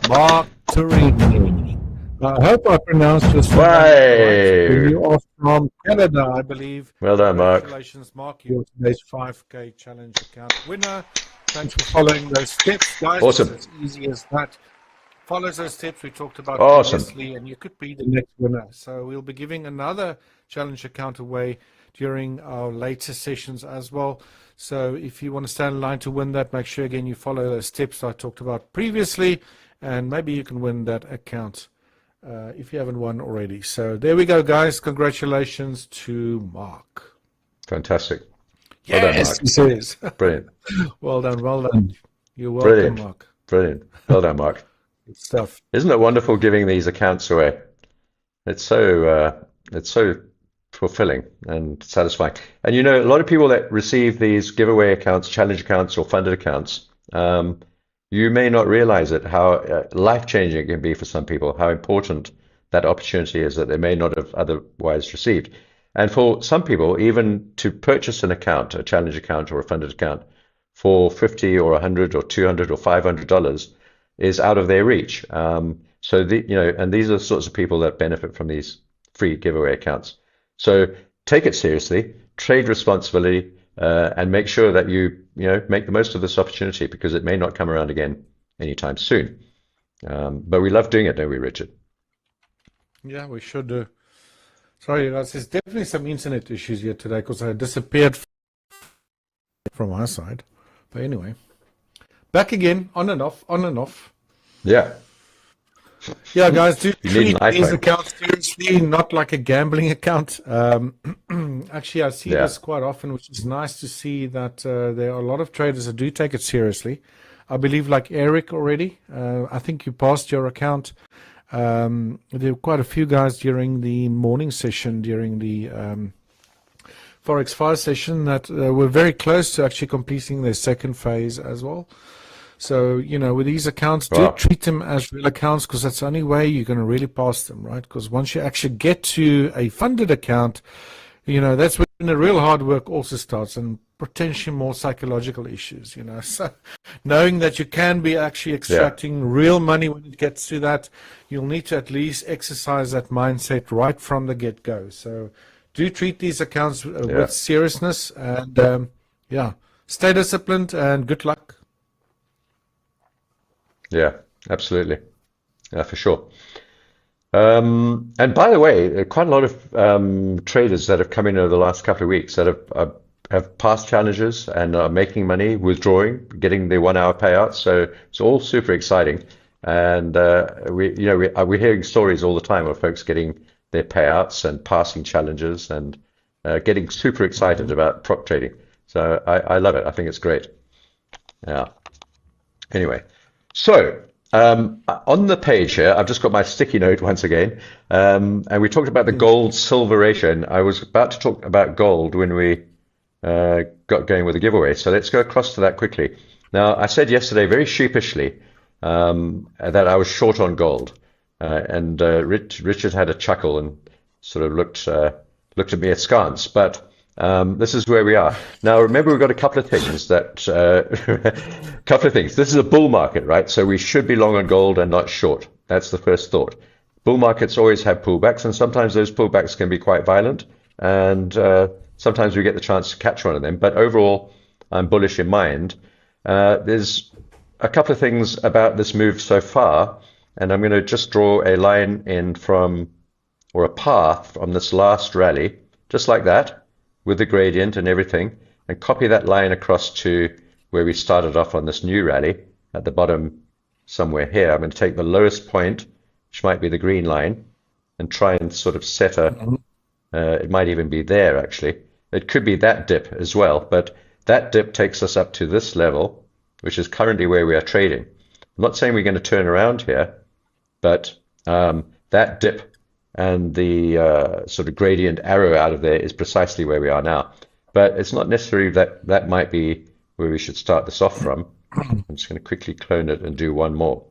Speaker 3: Mark Torini. I hope I pronounced this right. You are from Canada, I believe.
Speaker 2: Well done, Mark.
Speaker 3: Congratulations, Mark. You're today's 5K challenge account winner. Thanks for following those steps, guys.
Speaker 2: Awesome.
Speaker 3: It's as easy as that. Follow those steps we talked about
Speaker 2: previously,
Speaker 3: and you could be the next winner. So we'll be giving another challenge account away during our later sessions as well. So if you want to stand in line to win that, make sure again you follow those steps I talked about previously, and maybe you can win that account if you haven't won already. So there we go, guys. Congratulations to Mark.
Speaker 2: Fantastic.
Speaker 3: Yes, well done, Mark. He says.
Speaker 2: Brilliant.
Speaker 3: Well done. You're welcome, Mark.
Speaker 2: Brilliant. Well done, Mark.
Speaker 3: Good stuff.
Speaker 2: Isn't it wonderful giving these accounts away? It's so fulfilling and satisfying. And a lot of people that receive these giveaway accounts, challenge accounts, or funded accounts, you may not realize it, how life-changing it can be for some people, how important that opportunity is that they may not have otherwise received. And for some people, even to purchase an account, a challenge account or a funded account, for $50 or $100 or $200 or $500 is out of their reach. And these are the sorts of people that benefit from these free giveaway accounts. So take it seriously, trade responsibly, and make sure that you make the most of this opportunity, because it may not come around again anytime soon. But we love doing it, don't we, Richard?
Speaker 3: Yeah, we should do. Sorry, guys, there's definitely some internet issues here today because I disappeared from our side. But anyway, back again, on and off, on and off.
Speaker 2: Yeah.
Speaker 3: Yeah, guys, do
Speaker 2: You need an
Speaker 3: treat these
Speaker 2: iPhone.
Speaker 3: accounts seriously, not like a gambling account. Actually, I see
Speaker 2: Yeah.
Speaker 3: this quite often, which is nice to see that there are a lot of traders that do take it seriously. I believe, like Eric already, I think you passed your account. There were quite a few guys during the morning session, during the Forex 5 session, that were very close to actually completing their second phase as well. So, you know, with these accounts, do
Speaker 2: Wow.
Speaker 3: treat them as real accounts because that's the only way you're going to really pass them, right? Because once you actually get to a funded account, you know, that's when the real hard work also starts and potentially more psychological issues, you know. So knowing that you can be actually extracting real money when it gets to that, you'll need to at least exercise that mindset right from the get-go. So do treat these accounts with seriousness and, yeah, stay disciplined and good luck.
Speaker 2: Yeah, absolutely. Yeah, for sure. And by the way, quite a lot of traders that have come in over the last couple of weeks that have passed challenges and are making money, withdrawing, getting their 1 hour payouts. So it's all super exciting. And we're hearing stories all the time of folks getting their payouts and passing challenges and getting super excited about prop trading. So I love it. I think it's great. Yeah. Anyway. So, on the page here, I've just got my sticky note once again, and we talked about the gold-silver ratio, and I was about to talk about gold when we got going with the giveaway. So let's go across to that quickly. Now, I said yesterday very sheepishly that I was short on gold, and Richard had a chuckle and sort of looked at me askance, but this is where we are. Now, remember, we've got a couple of things This is a bull market, right? So we should be long on gold and not short. That's the first thought. Bull markets always have pullbacks, and sometimes those pullbacks can be quite violent, and sometimes we get the chance to catch one of them. But overall, I'm bullish in mind. There's a couple of things about this move so far, and I'm going to just draw a line in or a path from this last rally, just like that, with the gradient and everything, and copy that line across to where we started off on this new rally at the bottom somewhere here. I'm going to take the lowest point, which might be the green line, and try and sort of set it might even be there actually. It could be that dip as well, but that dip takes us up to this level, which is currently where we are trading. I'm not saying we're going to turn around here, but that dip and the sort of gradient arrow out of there is precisely where we are now. But it's not necessarily that might be where we should start this off from. I'm just going to quickly clone it and do one more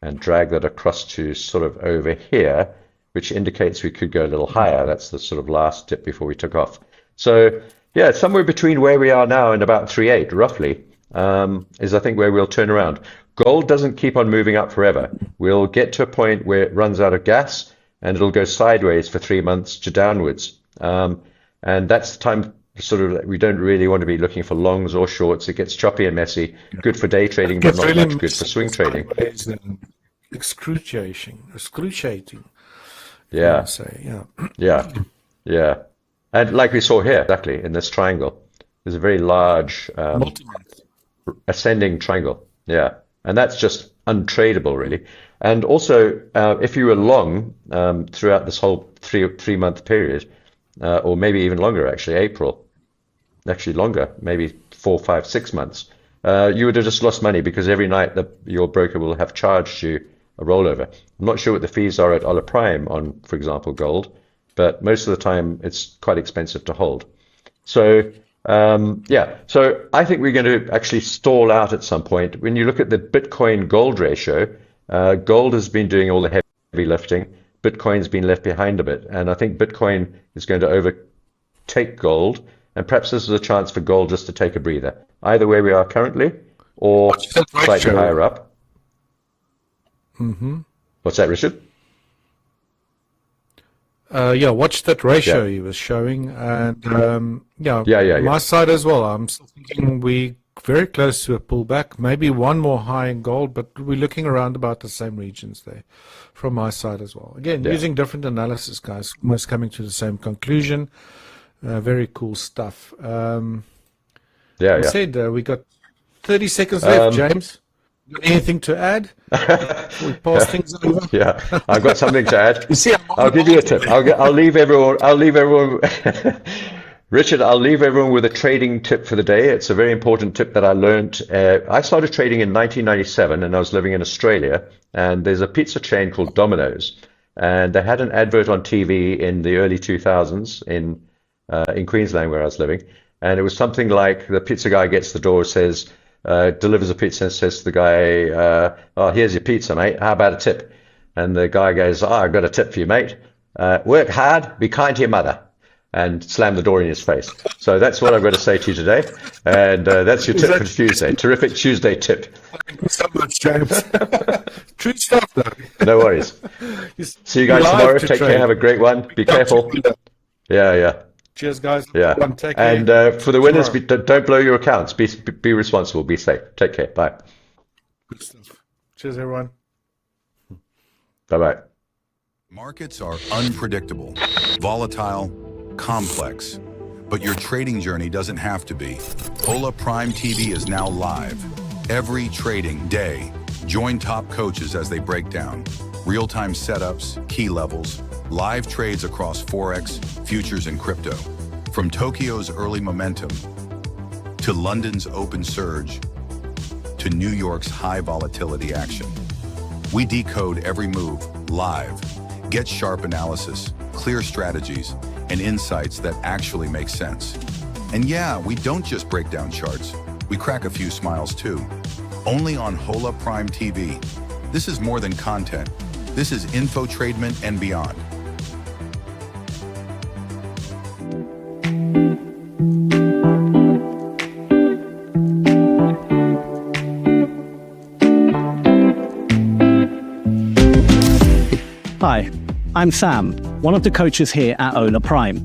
Speaker 2: and drag that across to sort of over here, which indicates we could go a little higher. That's the sort of last dip before we took off. So yeah, somewhere between where we are now and about 3.8 roughly is I think where we'll turn around. Gold doesn't keep on moving up forever. We'll get to a point where it runs out of gas and it'll go sideways for 3 months to downwards. And that's the time sort of we don't really want to be looking for longs or shorts. It gets choppy and messy. Good for day trading, but not much good for swing trading.
Speaker 3: Excruciating.
Speaker 2: Yeah.
Speaker 3: Yeah.
Speaker 2: Yeah. Yeah. And like we saw here, exactly, in this triangle, there's a very large ascending triangle. Yeah. And that's just untradeable, really. And also, if you were long throughout this whole three-month period, or maybe even longer, actually, actually longer, maybe 4, 5, 6 months, you would have just lost money because every night your broker will have charged you a rollover. I'm not sure what the fees are at Ola Prime on, for example, gold, but most of the time it's quite expensive to hold. So yeah, so I think we're going to actually stall out at some point. When you look at the Bitcoin gold ratio, gold has been doing all the heavy lifting. Bitcoin's been left behind a bit, and I think Bitcoin is going to overtake gold, and perhaps this is a chance for gold just to take a breather, either where we are currently or slightly higher up. What's that, Richard?
Speaker 3: Yeah, watch that ratio he was showing, and
Speaker 2: Yeah.
Speaker 3: my side as well. I'm still thinking we very close to a pullback, maybe one more high in gold, but we're looking around about the same regions there from my side as well. Again, using different analysis, guys, almost coming to the same conclusion. Very cool stuff. I said we got 30 seconds left, James. Got anything to add? Before we pass things over?
Speaker 2: Yeah, I've got something to add.
Speaker 3: You see,
Speaker 2: I'll give you a tip. I'll leave everyone. Richard, I'll leave everyone with a trading tip for the day. It's a very important tip that I learned. I started trading in 1997 and I was living in Australia. And there's a pizza chain called Domino's. And they had an advert on TV in the early 2000s in Queensland where I was living. And it was something like the pizza guy gets the door, says, delivers a pizza and says to the guy, oh, here's your pizza, mate. How about a tip? And the guy goes, oh, I've got a tip for you, mate. Work hard, be kind to your mother. And slam the door in his face. So that's what I've got to say to you today. And that's your tip for Tuesday. Terrific Tuesday tip.
Speaker 3: Thank you so much, James. True stuff, though.
Speaker 2: No worries. See you guys tomorrow. Take care. Have a great one. Be careful. Yeah.
Speaker 3: Cheers, guys.
Speaker 2: Yeah.
Speaker 3: Take care.
Speaker 2: And for the winners, don't blow your accounts. Be responsible. Be safe. Take care. Bye.
Speaker 3: Good stuff. Cheers, everyone.
Speaker 2: Bye-bye.
Speaker 4: Markets are unpredictable, volatile, complex, but your trading journey doesn't have to be. Hola Prime TV is now live. Every trading day, join top coaches as they break down real-time setups, key levels, live trades across Forex, futures, and crypto. From Tokyo's early momentum, to London's open surge, to New York's high volatility action. We decode every move live. Get sharp analysis, clear strategies, and insights that actually make sense. And yeah, we don't just break down charts. We crack a few smiles too. Only on Hola Prime TV. This is more than content. This is infotainment and beyond.
Speaker 5: Hi, I'm Sam, one of the coaches here at Hola Prime.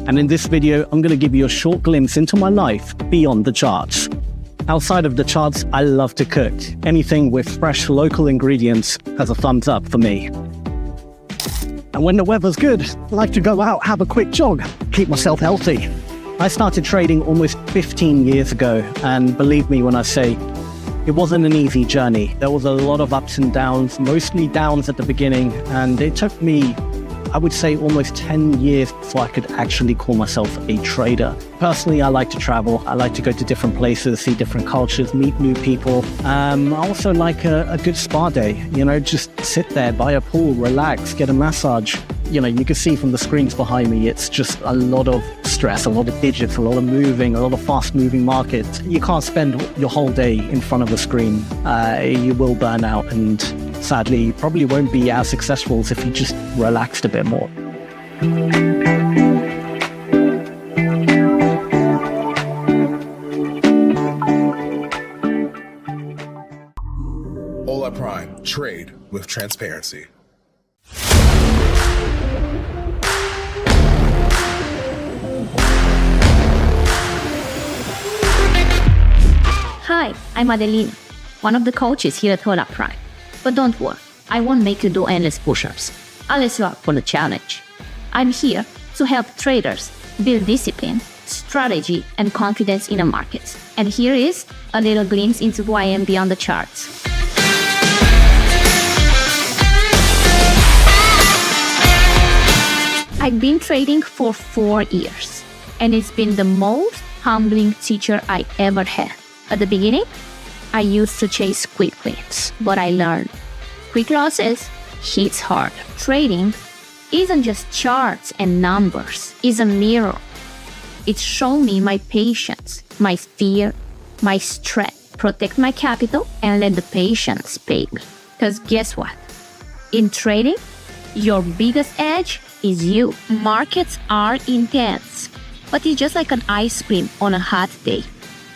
Speaker 5: And in this video, I'm going to give you a short glimpse into my life beyond the charts. Outside of the charts, I love to cook. Anything with fresh local ingredients has a thumbs up for me. And when the weather's good, I like to go out, have a quick jog, keep myself healthy. I started trading almost 15 years ago, and believe me when I say, it wasn't an easy journey. There was a lot of ups and downs, mostly downs at the beginning, and it took me, I would say, almost 10 years before I could actually call myself a trader. Personally, I like to travel. I like to go to different places, see different cultures, meet new people. I also like a good spa day, just sit there by a pool, relax, get a massage. You can see from the screens behind me, it's just a lot of stress, a lot of digits, a lot of moving, a lot of fast-moving markets. You can't spend your whole day in front of a screen. You will burn out, and sadly, you probably won't be as successful as if you just relaxed a bit more.
Speaker 6: Hola Prime. Trade with transparency.
Speaker 7: Hi, I'm Adeline, one of the coaches here at Hola Prime. But don't worry, I won't make you do endless push-ups, unless you are up for the challenge. I'm here to help traders build discipline, strategy, and confidence in the markets. And here is a little glimpse into who I am beyond the charts. I've been trading for 4 years, and it's been the most humbling teacher I ever had. At the beginning, I used to chase quick wins, but I learned quick losses hits hard. Trading isn't just charts and numbers, it's a mirror. It showed me my patience, my fear, my strength. Protect my capital and let the patience pay me. Because guess what? In trading, your biggest edge is you. Markets are intense, but it's just like an ice cream on a hot day.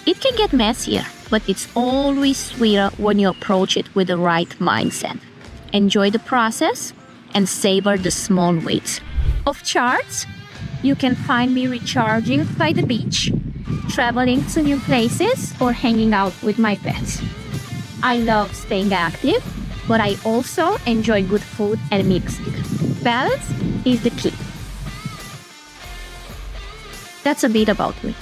Speaker 7: It can get messier, but it's always sweeter when you approach it with the right mindset. Enjoy the process and savor the small wins. Of charts, you can find me recharging by the beach, traveling to new places, or hanging out with my pets. I love staying active, but I also enjoy good food and music. Balance is the key. That's a bit about me.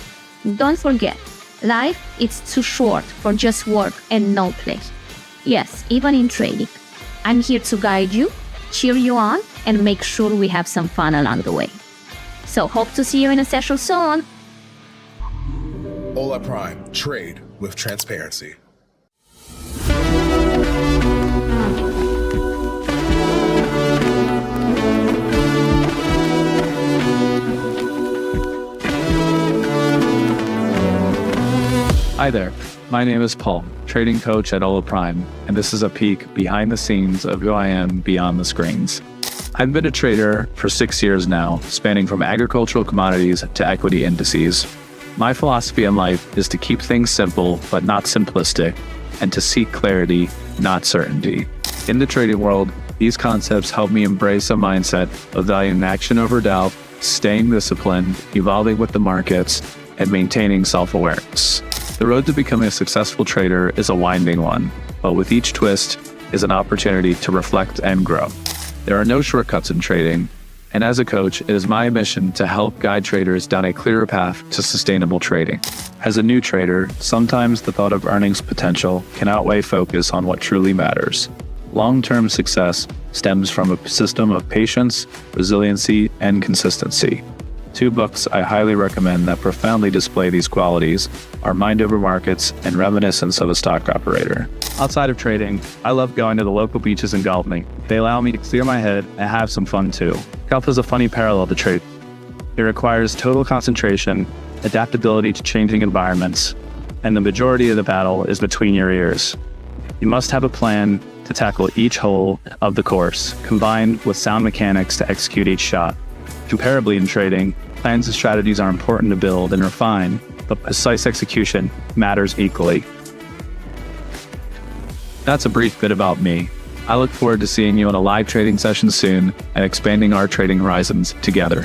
Speaker 7: Don't forget, life is too short for just work and no play. Yes, even in trading. I'm here to guide you, cheer you on, and make sure we have some fun along the way. So hope to see you in a session soon.
Speaker 6: Hola Prime. Trade with transparency.
Speaker 8: Hi there, my name is Paul, trading coach at Hola Prime, and this is a peek behind the scenes of who I am beyond the screens. I've been a trader for 6 years now, spanning from agricultural commodities to equity indices. My philosophy in life is to keep things simple but not simplistic, and to seek clarity, not certainty. In the trading world, these concepts help me embrace a mindset of valuing action over doubt, staying disciplined, evolving with the markets, and maintaining self-awareness. The road to becoming a successful trader is a winding one, but with each twist is an opportunity to reflect and grow. There are no shortcuts in trading, and as a coach, it is my mission to help guide traders down a clearer path to sustainable trading. As a new trader, sometimes the thought of earnings potential can outweigh focus on what truly matters. Long-term success stems from a system of patience, resiliency, and consistency. 2 books I highly recommend that profoundly display these qualities are Mind Over Markets and Reminiscence of a Stock Operator. Outside of trading, I love going to the local beaches and golfing. They allow me to clear my head and have some fun too. Golf is a funny parallel to trade. It requires total concentration, adaptability to changing environments, and the majority of the battle is between your ears. You must have a plan to tackle each hole of the course, combined with sound mechanics to execute each shot. Comparably in trading, plans and strategies are important to build and refine, but precise execution matters equally. That's a brief bit about me. I look forward to seeing you in a live trading session soon and expanding our trading horizons together.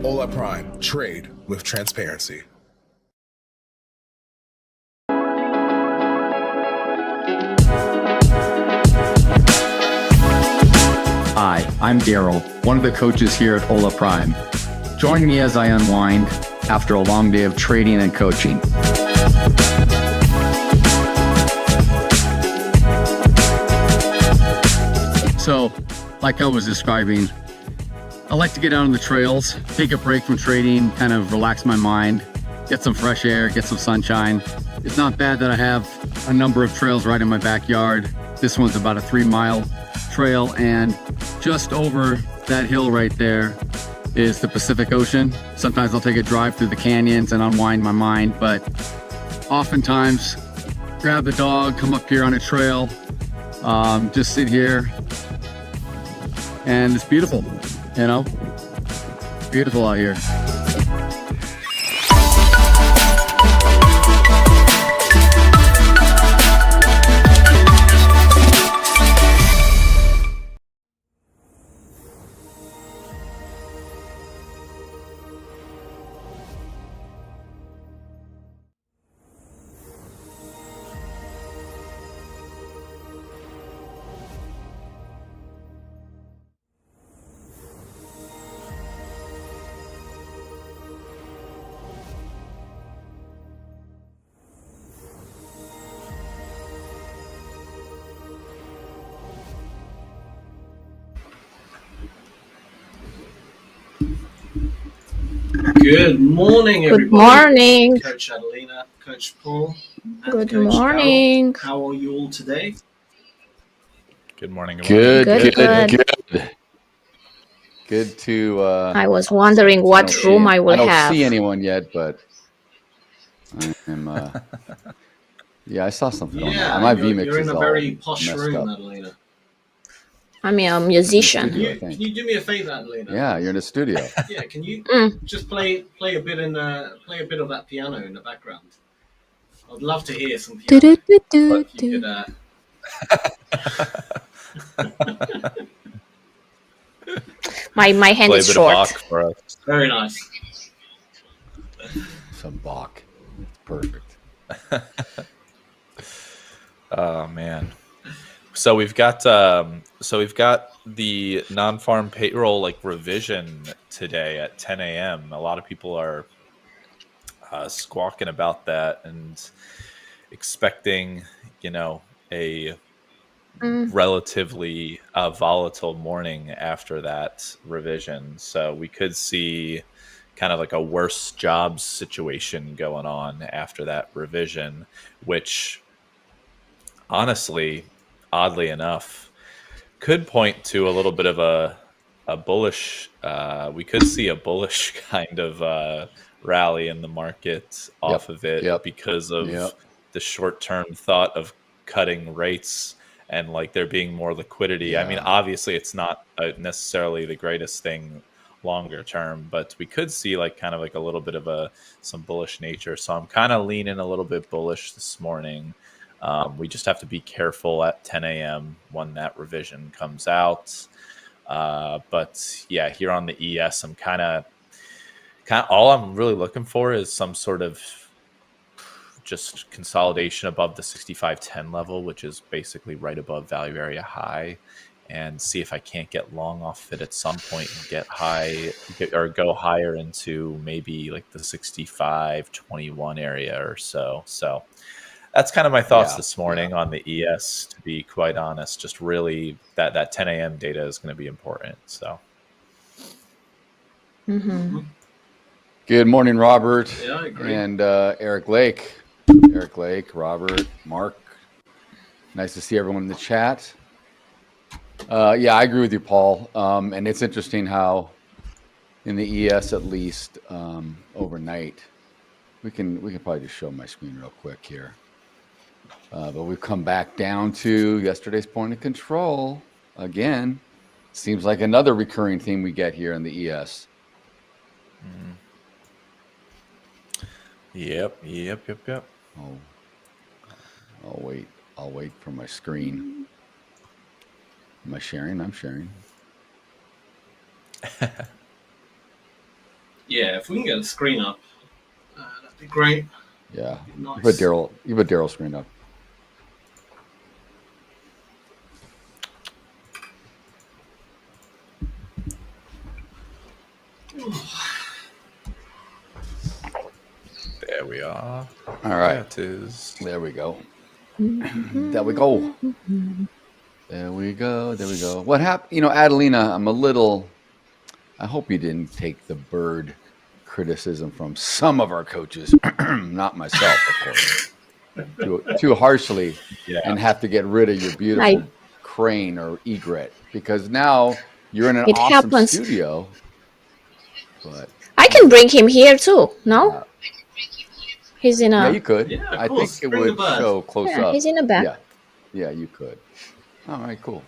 Speaker 6: Hola Prime. Trade with transparency.
Speaker 9: Hi, I'm Daryl, one of the coaches here at Hola Prime. Join me as I unwind after a long day of trading and coaching. So, like I was describing, I like to get out on the trails, take a break from trading, kind of relax my mind, get some fresh air, get some sunshine. It's not bad that I have a number of trails right in my backyard. This one's about a 3-mile trail, and just over that hill right there is the Pacific Ocean. Sometimes I'll take a drive through the canyons and unwind my mind, but oftentimes grab the dog, come up here on a trail, just sit here, and it's beautiful, you know, beautiful out here.
Speaker 10: Good morning, everybody.
Speaker 7: Good morning.
Speaker 10: Coach Adelina, Coach Paul, and
Speaker 7: Good
Speaker 10: Coach
Speaker 7: morning.
Speaker 10: Carol. How are you all today?
Speaker 11: Good morning.
Speaker 7: Good.
Speaker 9: Good to.
Speaker 7: I was wondering what room I will have.
Speaker 9: I don't see anyone yet, but I am. Yeah, I saw something.
Speaker 10: Yeah,
Speaker 9: my
Speaker 10: you're
Speaker 9: VMix
Speaker 10: in
Speaker 9: is
Speaker 10: a
Speaker 9: all
Speaker 10: very posh
Speaker 9: messed
Speaker 10: room,
Speaker 9: up.
Speaker 10: Adelina.
Speaker 7: I'm a musician.
Speaker 10: Can you do me a favor, Adelina?
Speaker 9: Yeah, you're in the studio.
Speaker 10: Yeah, can you just play a bit of that piano in the background? I'd love to hear some piano. If you could,
Speaker 7: My hand
Speaker 11: Play a
Speaker 7: is
Speaker 11: bit
Speaker 7: short.
Speaker 11: of Bach for us.
Speaker 10: Very nice.
Speaker 9: Some Bach. Perfect.
Speaker 11: Oh man. So we've got the non-farm payroll like revision today at 10 a.m. A lot of people are squawking about that and expecting, a relatively volatile morning after that revision. So we could see kind of like a worse jobs situation going on after that revision, which honestly, oddly enough, could point to a little bit of a bullish. We could see a bullish kind of rally in the market off of it because of the short-term thought of cutting rates and like there being more liquidity. I mean, obviously, it's not necessarily the greatest thing longer term, but we could see like kind of like a little bit of some bullish nature. So I'm kind of leaning a little bit bullish this morning. We just have to be careful at 10 a.m. when that revision comes out. But yeah, here on the ES, I'm kind of all I'm really looking for is some sort of just consolidation above the 65.10 level, which is basically right above value area high, and see if I can't get long off it at some point and go higher into maybe like the 65.21 area or so. So that's kind of my thoughts this morning on the ES, to be quite honest. Just really that 10 a.m. data is going to be important. So.
Speaker 9: Good morning, Robert.
Speaker 10: Yeah, I agree.
Speaker 9: And Eric Lake. Eric Lake, Robert, Mark. Nice to see everyone in the chat. Yeah, I agree with you, Paul. And it's interesting how in the ES, at least overnight, we can probably just show my screen real quick here. But we've come back down to yesterday's point of control again. Seems like another recurring theme we get here in the ES.
Speaker 11: Yep.
Speaker 9: Oh, I'll wait for my screen. Am I sharing? I'm sharing.
Speaker 10: Yeah, if we can get the screen up, that'd be great.
Speaker 9: Yeah.
Speaker 10: Nice.
Speaker 9: You put Daryl's screen up.
Speaker 11: There we are.
Speaker 9: All right. There we go. There we go. There we go. What happened? Adelina, I hope you didn't take the bird criticism from some of our coaches, not myself, of course, too harshly, and have to get rid of your beautiful crane or egret, because now you're in an awesome studio. But
Speaker 7: I can bring him here too, no? He's in a...
Speaker 9: Yeah, you could.
Speaker 10: Yeah,
Speaker 9: I think it would show close up.
Speaker 7: He's in the back.
Speaker 9: Yeah, you could. All right, cool.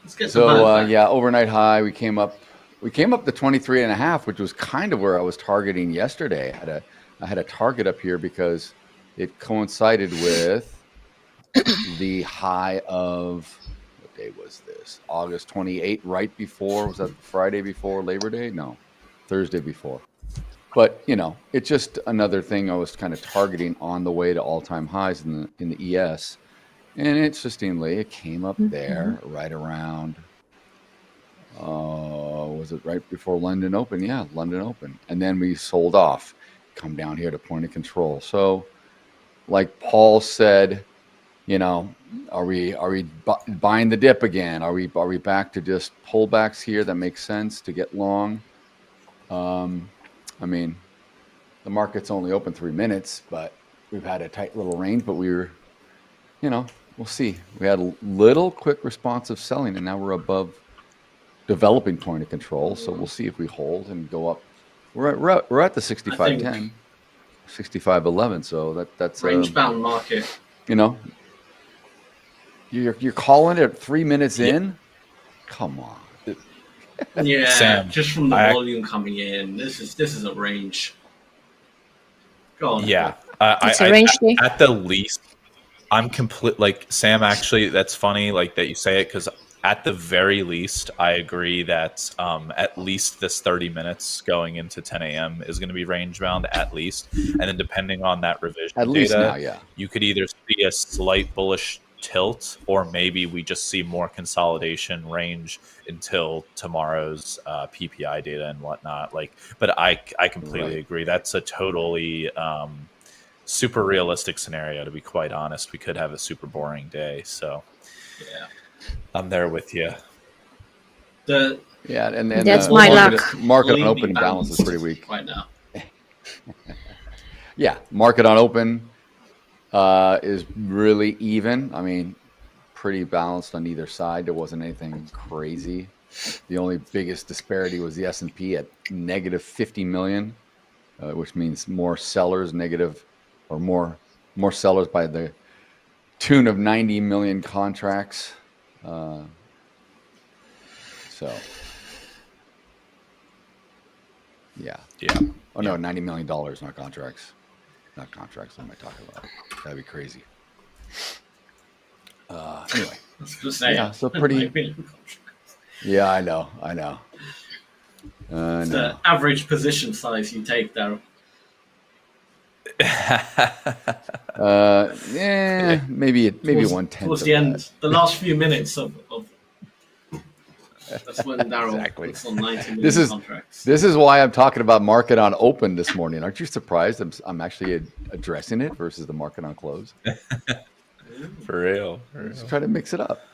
Speaker 10: Let's get
Speaker 9: So overnight high, we came up to 23.5, which was kind of where I was targeting yesterday. I had a target up here because it coincided with the high of, what day was this? August 28, right before, was that Friday before Labor Day? No, Thursday before. But, it's just another thing I was kind of targeting on the way to all-time highs in the ES. And interestingly, it came up there right around, was it right before London Open? Yeah, London Open. And then we sold off, come down here to point of control. So like Paul said, are we buying the dip again? Are we back to just pullbacks here that make sense to get long? I mean, the market's only open 3 minutes, but we've had a tight little range, but we were, we'll see. We had a little quick responsive selling, and now we're above developing point of control. So we'll see if we hold and go up. We're at the 65.10, 65.11. So that's
Speaker 10: range-bound market.
Speaker 9: You're calling it 3 minutes in? Come on.
Speaker 10: Yeah,
Speaker 11: Sam,
Speaker 10: just from the volume coming in, this is a range. Go on.
Speaker 11: Yeah,
Speaker 7: It's a range day.
Speaker 11: At the least, I'm complete. Like Sam, actually, that's funny. Like that you say it, because at the very least, I agree that at least this 30 minutes going into 10 a.m. is going to be range bound at least. And then depending on that revision
Speaker 12: At least
Speaker 11: data,
Speaker 12: now, yeah.
Speaker 11: you could either see a slight bullish tilt, or maybe we just see more consolidation range until tomorrow's PPI data and whatnot. But I completely agree. That's a totally super realistic scenario. To be quite honest, we could have a super boring day. So
Speaker 10: Yeah.
Speaker 11: I'm there with you.
Speaker 12: And
Speaker 7: That's my luck.
Speaker 12: Market on open balance is pretty weak
Speaker 10: right now.
Speaker 12: Yeah, market on open is really even. I mean, pretty balanced on either side. There wasn't anything crazy. The only biggest disparity was the S&P at negative 50 million, which means more sellers or more sellers by the tune of 90 million contracts. So, yeah. Oh no, $90 million, not contracts. Not contracts. What am I talking about? That'd be crazy. Anyway.
Speaker 10: I was gonna say,
Speaker 12: yeah, so pretty. Yeah, I know.
Speaker 10: The average position size you take, Daryl.
Speaker 12: Maybe 1/10.
Speaker 10: Towards the end, the last few minutes of that's when Daryl puts on 90 million contracts.
Speaker 12: This is why I'm talking about market on open this morning. Aren't you surprised? I'm actually addressing it versus the market on close.
Speaker 11: For real.
Speaker 12: Just try to mix it up.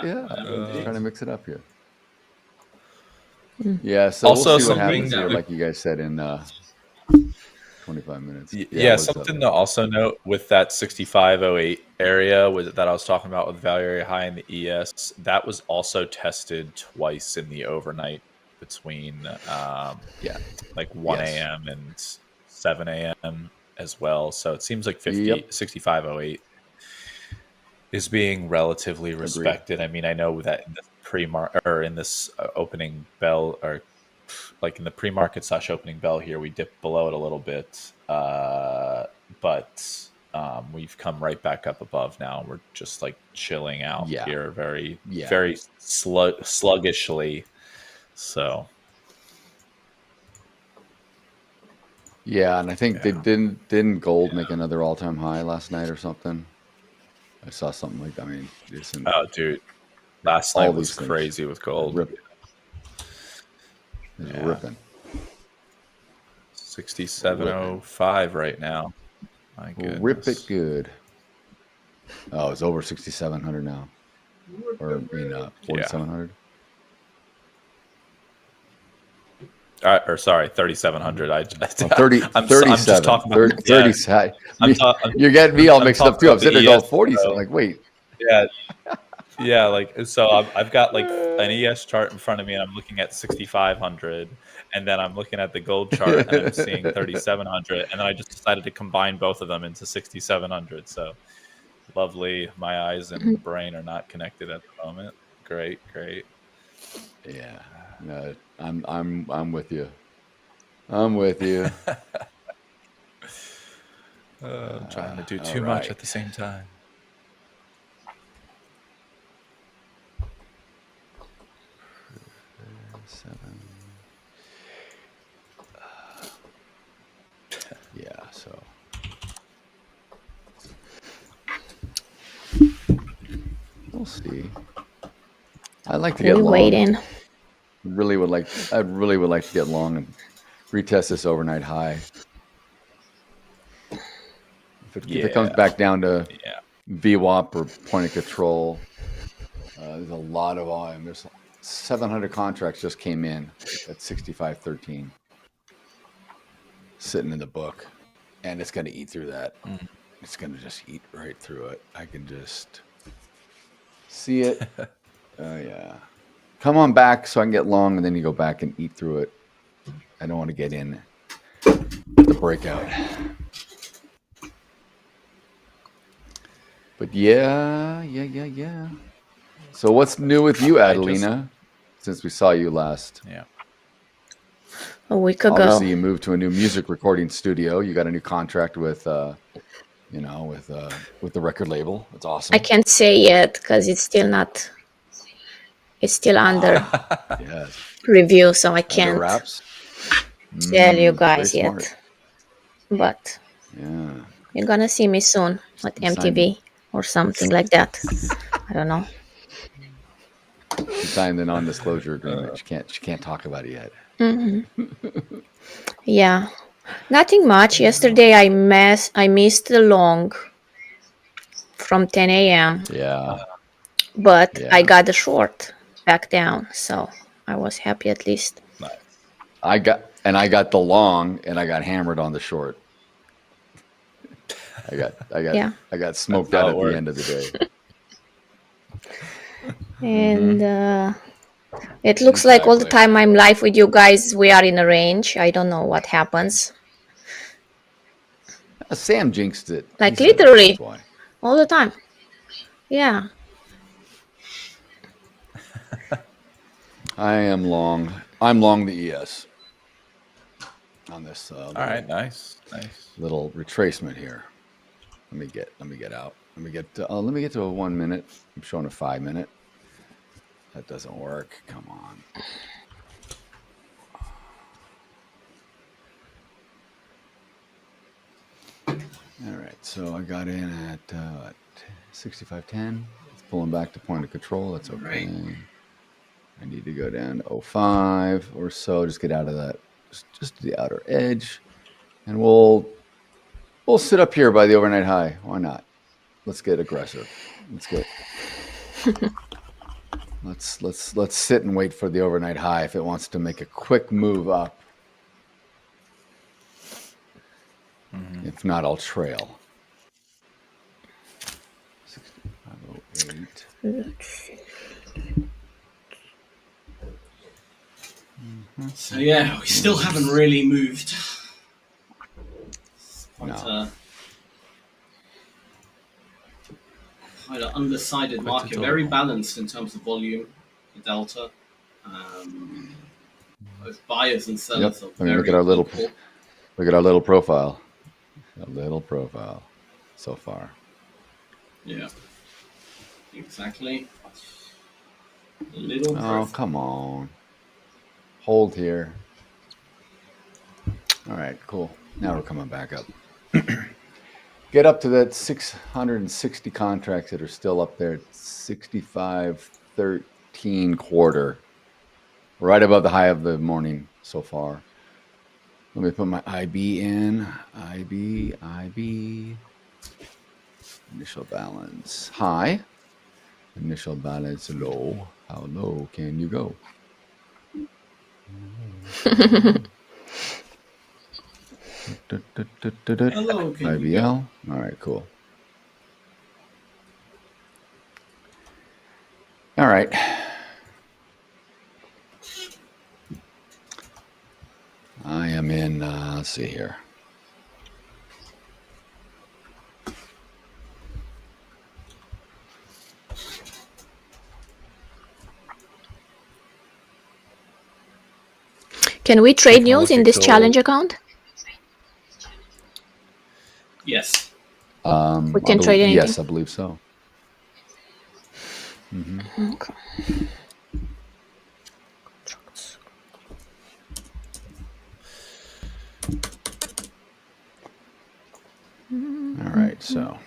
Speaker 10: Yeah.
Speaker 12: Trying to mix it up here. Yeah. So
Speaker 11: also,
Speaker 12: we'll see what happens here, like you guys said, in 25 minutes.
Speaker 11: Yeah, something to also note with that 6508 area that I was talking about with value area high in the ES, that was also tested twice in the overnight between like 1 a.m. and 7 a.m. as well. So it seems like 6508 is being relatively respected. I mean, I know that in the in this opening bell, or like in the pre-market / opening bell here, we dipped below it a little bit, but we've come right back up above now. We're just like chilling out here, very sluggishly. So
Speaker 12: yeah, and I think they didn't gold make another all-time high last night or something. I saw something like that. I mean,
Speaker 11: dude, last night was crazy with gold.
Speaker 12: Ripping.
Speaker 11: 6705 right now. My goodness.
Speaker 12: Rip it good. Oh, it's over 6,700 now. Or 4,700.
Speaker 11: Or sorry, 3,700. I'm just talking about
Speaker 12: 30. You're getting me all mixed up too. I'm sitting there going 40. So I'm like, wait.
Speaker 11: Yeah, like, so I've got like an ES chart in front of me, and I'm looking at 6,500, and then I'm looking at the gold chart, and I'm seeing 3,700, and then I just decided to combine both of them into 6,700. So lovely. My eyes and the brain are not connected at the moment. Great.
Speaker 12: Yeah. No, I'm with you. I'm with you.
Speaker 11: I'm trying to do too much at the same time.
Speaker 12: Yeah, so we'll see. I'd like to get long.
Speaker 7: Waiting.
Speaker 12: I really would like to get long and retest this overnight high. If it comes back down to VWAP or point of control, there's a lot of volume. There's 700 contracts just came in at 65.13, sitting in the book, and it's going to eat through that. It's going to just eat right through it. I can just see it. Yeah. Come on back so I can get long, and then you go back and eat through it. I don't want to get in the breakout. But yeah. So what's new with you, Adelina, since we saw you last?
Speaker 11: Yeah.
Speaker 7: A week ago.
Speaker 12: Obviously, you moved to a new music recording studio. You got a new contract with the record label. It's awesome.
Speaker 7: I can't say yet because it's still not It's still under
Speaker 12: Yes.
Speaker 7: review, so I
Speaker 12: Under
Speaker 7: can't
Speaker 12: wraps.
Speaker 7: tell you
Speaker 12: Very
Speaker 7: guys
Speaker 12: smart.
Speaker 7: yet. But
Speaker 12: Yeah.
Speaker 7: you're gonna see me soon at MTV or something like that. I don't know.
Speaker 12: She signed the non-disclosure agreement. She can't talk about it yet.
Speaker 7: Yeah, nothing much. Yesterday I missed the long from 10 a.m.
Speaker 12: Yeah.
Speaker 7: but
Speaker 12: Yeah.
Speaker 7: I got the short back down, so I was happy at least.
Speaker 12: I got the long, and I got hammered on the short.
Speaker 7: Yeah.
Speaker 12: I got smoked
Speaker 11: That's
Speaker 12: out
Speaker 11: how
Speaker 12: at
Speaker 11: it
Speaker 12: the
Speaker 11: works.
Speaker 12: end of the day.
Speaker 7: And it looks like all the
Speaker 12: Exactly.
Speaker 7: time I'm live with you guys, we are in a range. I don't know what happens.
Speaker 12: Sam jinxed it. He
Speaker 7: Like
Speaker 12: said it,
Speaker 7: literally
Speaker 12: that's why.
Speaker 7: all the time. Yeah.
Speaker 12: I'm long the ES on this.
Speaker 11: All right, nice.
Speaker 12: Little retracement here. Let me get out. Let me get to a 1 minute. I'm showing a 5 minute. That doesn't work. Come on. All right. So I got in at 65.10. It's pulling back to point of control. That's okay. I need to go down to 05 or so. Just get out of that. Just the outer edge, and we'll sit up here by the overnight high. Why not? Let's get aggressive. Let's sit and wait for the overnight high if it wants to make a quick move up. If not, I'll trail. 6508.
Speaker 10: So yeah, we still haven't really moved. Quite an undecided market, very balanced in terms of volume, the delta. Both buyers and sellers are very
Speaker 12: look at our little
Speaker 10: equal.
Speaker 12: look at our little profile. A little profile so far.
Speaker 10: Yeah, exactly. A little
Speaker 12: Oh, come on. Hold here. All right, cool. Now we're coming back up. Get up to that 660 contracts that are still up there at 65.13 quarter. Right above the high of the morning so far. Let me put my IB in. IB. Initial balance high. Initial balance low. How low can you go?
Speaker 10: Hello,
Speaker 12: IBL. All right, cool. All right. I am in, let's see here.
Speaker 7: Can we trade news in this challenge account?
Speaker 10: Yes.
Speaker 7: We can trade anything.
Speaker 12: Yes, I believe so.
Speaker 7: Okay.
Speaker 12: All right, so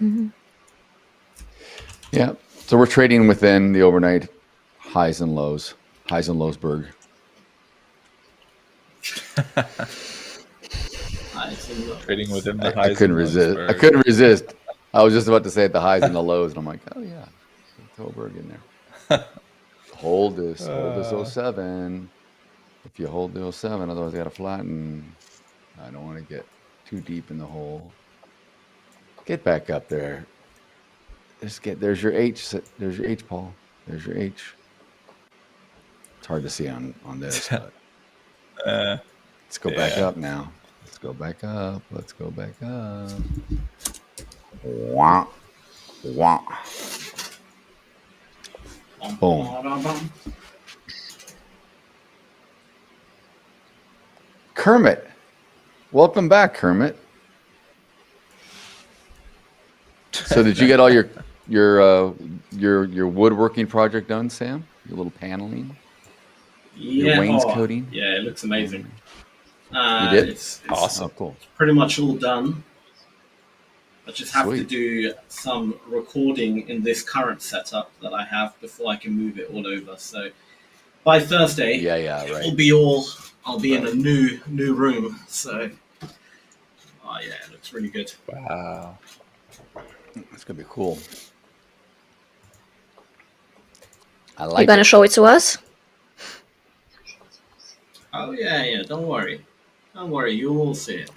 Speaker 12: yeah, so we're trading within the overnight highs and lows, Lowsburg.
Speaker 11: Trading within the
Speaker 12: I
Speaker 11: highs.
Speaker 12: couldn't resist. I was just about to say at the highs and the lows, and I'm like, oh yeah, Lowsburg in there. Hold this 07. If you hold the 07, otherwise I got to flatten. I don't want to get too deep in the hole. Get back up there. There's your H. There's your H, Paul. There's your H. It's hard to see on this, but let's go back up now. Let's go back up. Wah. Wah. Boom. Kermit. Welcome back, Kermit. So did you get all your woodworking project done, Sam? Your little paneling.
Speaker 10: Yeah,
Speaker 12: wainscoting?
Speaker 10: Yeah, it looks amazing.
Speaker 12: You did?
Speaker 10: It's
Speaker 11: Awesome.
Speaker 12: Oh, cool.
Speaker 10: pretty much all done. I just have to
Speaker 12: Sweet.
Speaker 10: do some recording in this current setup that I have before I can move it all over. So by Thursday,
Speaker 12: Yeah, right.
Speaker 10: I'll be in a new room. So, yeah, it looks really good.
Speaker 11: Wow.
Speaker 12: It's gonna be cool. I
Speaker 7: You're
Speaker 12: like
Speaker 7: gonna
Speaker 12: it.
Speaker 7: show it to us?
Speaker 10: Oh yeah. Don't worry, you will see it.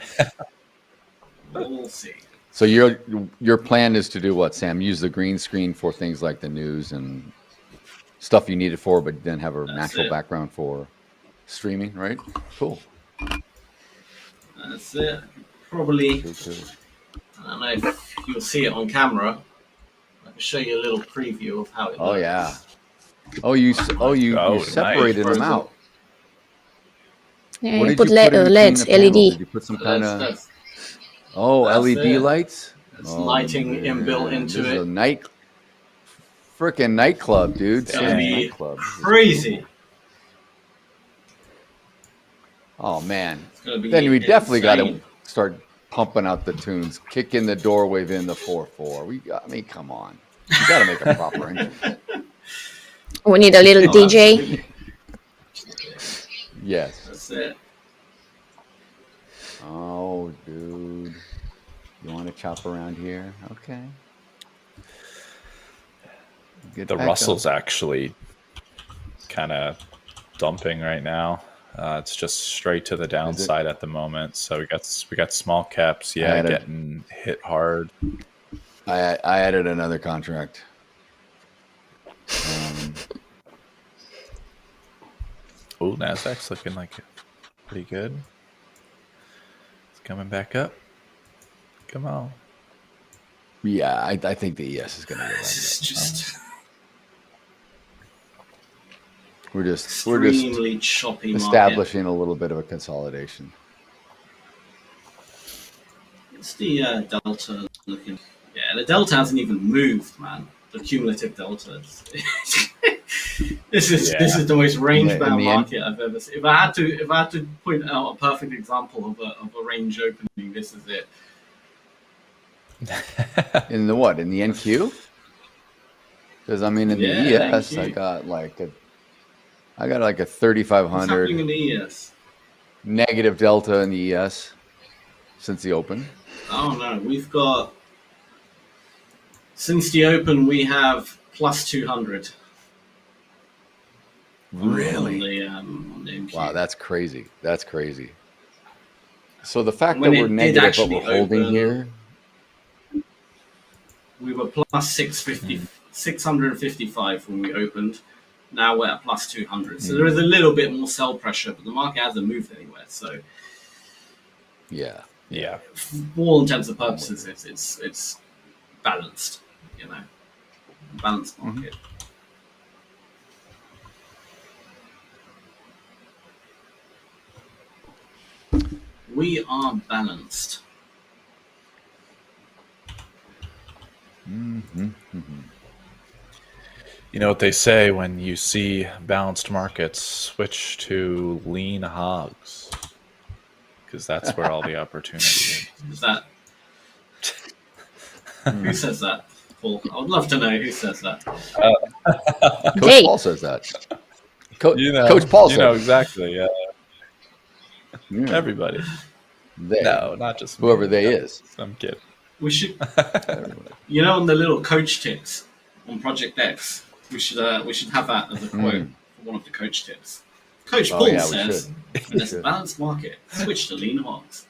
Speaker 10: We'll see.
Speaker 12: So your plan is to do what, Sam? Use the green screen for things like the news and stuff you need it for, but then have a natural background for streaming, right? Cool.
Speaker 10: That's it. Probably.
Speaker 12: Cool.
Speaker 10: I don't know if you'll see it on camera. I can show you a little preview of how it looks.
Speaker 12: Oh yeah. You separated them out.
Speaker 7: Yeah,
Speaker 12: What
Speaker 7: you
Speaker 12: did
Speaker 7: put
Speaker 12: you put in between
Speaker 7: LEDs,
Speaker 12: the panels?
Speaker 7: LED.
Speaker 12: Did you put some kind of
Speaker 10: That's
Speaker 12: LED
Speaker 10: it.
Speaker 12: lights?
Speaker 10: It's lighting inbuilt into
Speaker 12: this
Speaker 10: it.
Speaker 12: is a freaking nightclub, dude.
Speaker 10: It's gonna be
Speaker 12: Nightclub.
Speaker 10: crazy.
Speaker 12: Oh man.
Speaker 10: It's gonna be
Speaker 12: Then we definitely got to
Speaker 10: insane.
Speaker 12: start pumping out the tunes. Kick in the door, wave in the 4/4. Come on. You got to make a proper engine.
Speaker 7: We need a little DJ.
Speaker 12: Yes.
Speaker 10: That's it.
Speaker 12: Oh, dude. You want to chop around here? Okay. Good
Speaker 11: The
Speaker 12: backup.
Speaker 11: Russell's actually kind of dumping right now. It's just straight to the downside at the moment. So we got small caps, getting hit hard.
Speaker 12: I added another contract.
Speaker 11: Oh, NASDAQ's looking like pretty good. It's coming back up. Come on.
Speaker 12: Yeah, I think the ES is going to go
Speaker 10: It's just
Speaker 12: We're just
Speaker 10: extremely choppy market.
Speaker 12: establishing a little bit of a consolidation.
Speaker 10: It's the delta looking. Yeah, the delta hasn't even moved, man. The cumulative delta. This is the most range bound market I've ever seen. If I had to point out a perfect example of a range opening, this is it.
Speaker 12: In the what? In the NQ? Because I mean, in the ES,
Speaker 10: NQ.
Speaker 12: I got like a 3,500
Speaker 10: What's happening in the ES?
Speaker 12: negative delta in the ES since the open.
Speaker 10: Oh no, we've got since the open we have plus 200.
Speaker 12: Really?
Speaker 10: On the NQ.
Speaker 12: Wow, that's crazy. That's crazy. So the fact
Speaker 10: When
Speaker 12: that
Speaker 10: it
Speaker 12: we're
Speaker 10: did
Speaker 12: negative but
Speaker 10: actually
Speaker 12: we're holding
Speaker 10: open,
Speaker 12: here.
Speaker 10: We were plus 655 when we opened. Now we're at plus 200. So there is a little bit more sell pressure, but the market hasn't moved anywhere. So
Speaker 12: Yeah.
Speaker 10: for all intents and purposes, it's balanced. You know, balanced market. We are balanced.
Speaker 11: You know what they say when you see balanced markets, switch to lean hogs, because that's where all the opportunity is.
Speaker 10: Is that who says that, Paul? I would love to know who says that.
Speaker 12: Coach Paul says that. Coach Paul says
Speaker 11: you know exactly. Everybody.
Speaker 12: They.
Speaker 11: No, not just me.
Speaker 12: Whoever they is.
Speaker 11: I'm kidding.
Speaker 10: We should, on the little coach tips on Project X, we should have that as a quote for one of the coach tips. Coach Paul says, "When there's a balanced market, switch to lean hogs."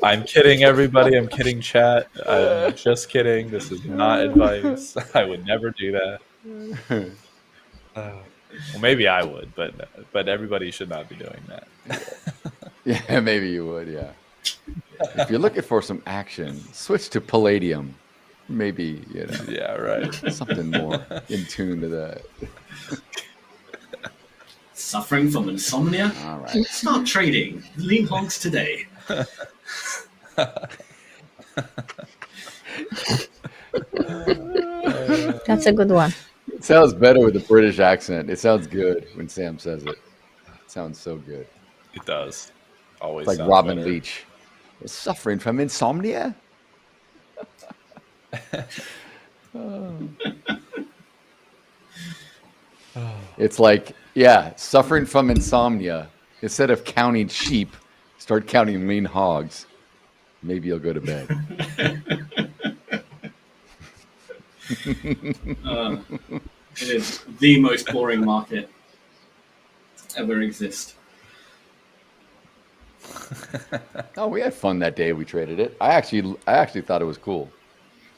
Speaker 11: I'm kidding, everybody. I'm kidding, chat. I'm just kidding. This is not advice. I would never do that. Well, maybe I would, but everybody should not be doing that.
Speaker 12: Yeah, maybe you would. Yeah. If you're looking for some action, switch to Palladium. Maybe
Speaker 11: Yeah, right.
Speaker 12: something more in tune to that.
Speaker 10: Suffering from insomnia?
Speaker 12: All right.
Speaker 10: Start trading lean hogs today.
Speaker 7: That's a good one.
Speaker 12: It sounds better with a British accent. It sounds good when Sam says it. It sounds so good.
Speaker 11: It does. Always
Speaker 12: It's like
Speaker 11: sounds
Speaker 12: Robin
Speaker 11: better.
Speaker 12: Leach. You're suffering from insomnia? It's like, yeah, suffering from insomnia. Instead of counting sheep, start counting lean hogs. Maybe you'll go to bed.
Speaker 10: It is the most boring market ever exist.
Speaker 12: Oh, we had fun that day we traded it. I actually thought it was cool.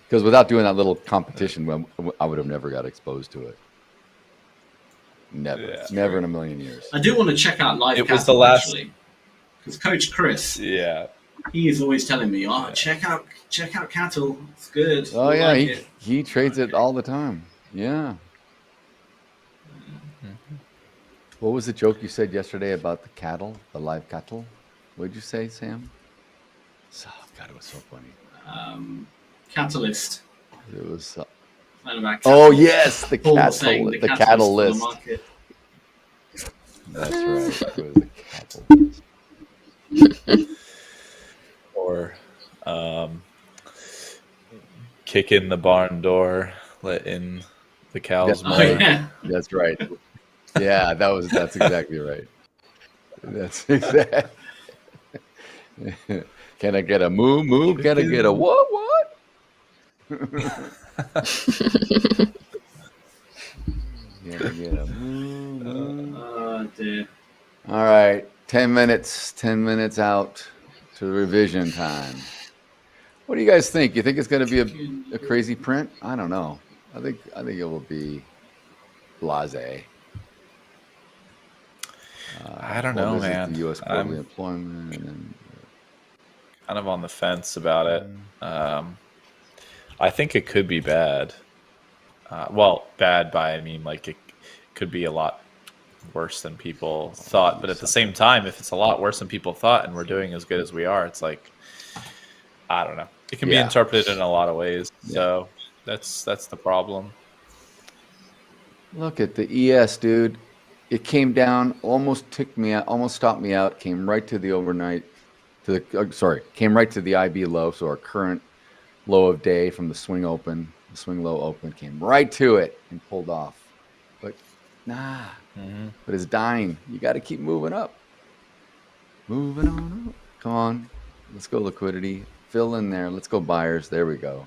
Speaker 12: Because without doing that little competition, I would have never got exposed to it. Never in a million years.
Speaker 10: I do want to check out live.
Speaker 11: It
Speaker 10: Cattle,
Speaker 11: was the last,
Speaker 10: actually, because Coach Chris,
Speaker 11: yeah,
Speaker 10: he is always telling me, "Oh, check out cattle. It's good."
Speaker 12: Oh
Speaker 10: You'll
Speaker 12: yeah,
Speaker 10: like
Speaker 12: he trades it all the time. Yeah. What was the joke you said yesterday about the cattle, the live cattle? What did you say, Sam? Oh, God, it was so funny.
Speaker 10: Catalyst.
Speaker 12: It was.
Speaker 10: Oh
Speaker 12: yes, the
Speaker 10: Paul
Speaker 12: cattle,
Speaker 10: saying
Speaker 12: the cattle list. That's right. It was the cattle.
Speaker 11: Or kick in the barn door, let in the cows.
Speaker 10: Yeah.
Speaker 12: That's right. Yeah, that's exactly right. That's exactly. Can I get a moo? Can I get a what? Can I get a moo?
Speaker 10: Oh dear.
Speaker 12: All right, 10 minutes out to revision time. What do you guys think? You think it's going to be a crazy print? I don't know. I think it will be blasé.
Speaker 11: I don't know, man.
Speaker 12: The U.S. quarterly employment. And
Speaker 11: kind of on the fence about it. I think it could be bad. Well, bad by I mean like it could be a lot worse than people thought. But at the same time, if it's a lot worse than people thought and we're doing as good as we are, it's like, I don't know. It can be interpreted in a lot of ways. So that's the problem.
Speaker 12: Look at the ES, dude. It came down, almost ticked me out, almost stopped me out, came right to the overnight, came right to the IB low, so our current low of day from the swing open, the swing low open, came right to it and pulled off. But nah, but it's dying. You got to keep moving up. Moving on up. Come on. Let's go liquidity. Fill in there. Let's go buyers. There we go.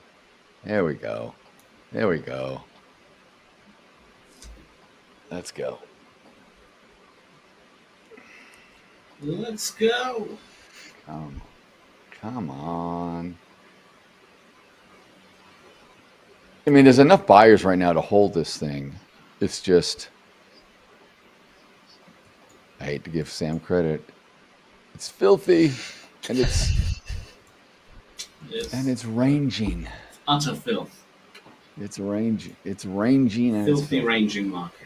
Speaker 12: There we go. There we go. Let's go.
Speaker 10: Let's go.
Speaker 12: Come on. I mean, there's enough buyers right now to hold this thing. It's just, I hate to give Sam credit. It's filthy, and it's ranging.
Speaker 10: Utter filth.
Speaker 12: It's ranging. It's ranging. And
Speaker 10: Filthy ranging market.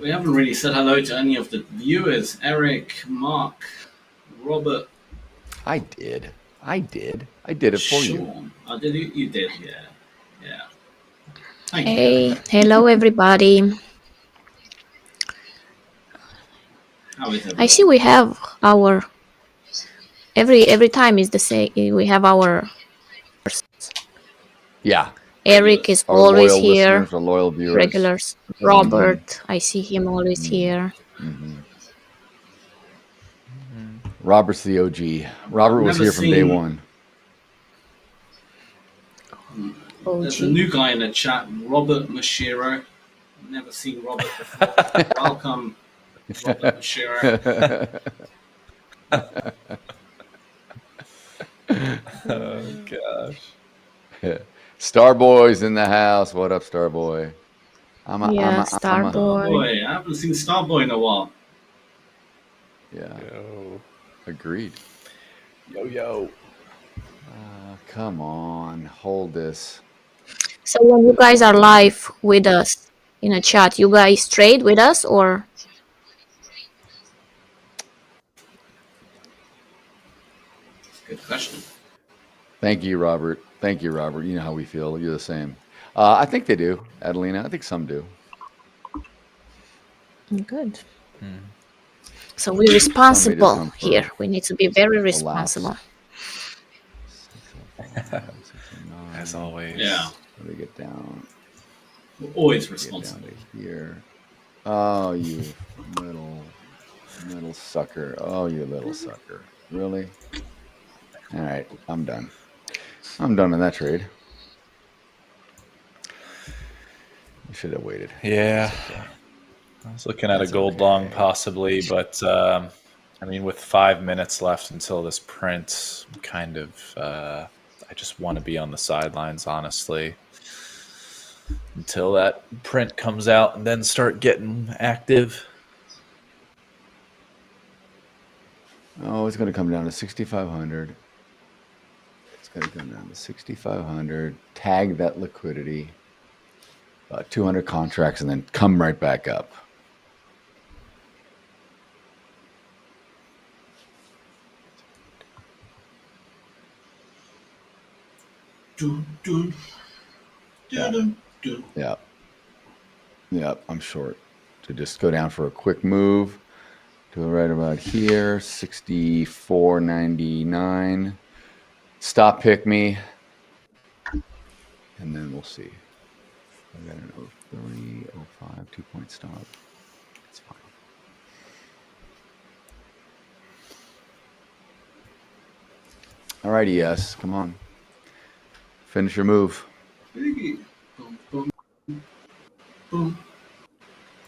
Speaker 10: We haven't really said hello to any of the viewers. Eric, Mark, Robert.
Speaker 12: I did it for you.
Speaker 10: Sean. I did it. You did, yeah. Thank
Speaker 7: Hey,
Speaker 10: you.
Speaker 7: hello everybody.
Speaker 10: How is everyone?
Speaker 7: I see we have our every time is the same. We have our Eric is
Speaker 12: Our
Speaker 7: always
Speaker 12: loyal
Speaker 7: here.
Speaker 12: listeners, our loyal viewers.
Speaker 7: Regulars. Robert, I see him always here.
Speaker 12: Robert's the OG. Robert was here from day one.
Speaker 10: There's a new guy in the chat, Robert Mashiro. Never seen Robert before. Welcome, Robert Mashiro.
Speaker 11: Oh gosh.
Speaker 12: Starboy's in the house. What up, Starboy?
Speaker 7: Starboy.
Speaker 10: Boy, I haven't seen Starboy in a while.
Speaker 12: Yeah.
Speaker 11: Yo.
Speaker 12: Agreed.
Speaker 11: Yo.
Speaker 12: Come on. Hold this.
Speaker 7: So when you guys are live with us in a chat, you guys trade with us or?
Speaker 10: Good question.
Speaker 12: Thank you, Robert. Thank you, Robert. You know how we feel. You're the same. I think they do, Adelina. I think some do.
Speaker 7: Good. So we're responsible
Speaker 12: come for
Speaker 7: here. We need to be very
Speaker 12: a lapse.
Speaker 7: responsible.
Speaker 12: 605, 609.
Speaker 11: As always.
Speaker 10: Yeah.
Speaker 12: Let me get down.
Speaker 10: We're always
Speaker 12: Get
Speaker 10: responsible.
Speaker 12: down to here. Oh, you little sucker. Oh, you little sucker. Really? All right, I'm done. I'm done in that trade. I should have waited.
Speaker 11: Yeah. I was looking at a gold long possibly, but I mean, with 5 minutes left until this print, kind of, I just want to be on the sidelines, honestly, until that print comes out and then start getting active.
Speaker 12: Oh, it's going to come down to 6,500. It's going to come down to 6,500. Tag that liquidity. 200 contracts and then come right back up. Yeah. Yeah, I'm short. To just go down for a quick move. Do it right about here. 64.99. Stop pick me. And then we'll see. I got an 03, 05, 2-point stop. It's fine. All right, ES. Come on. Finish your move.
Speaker 10: Boom, boom, boom.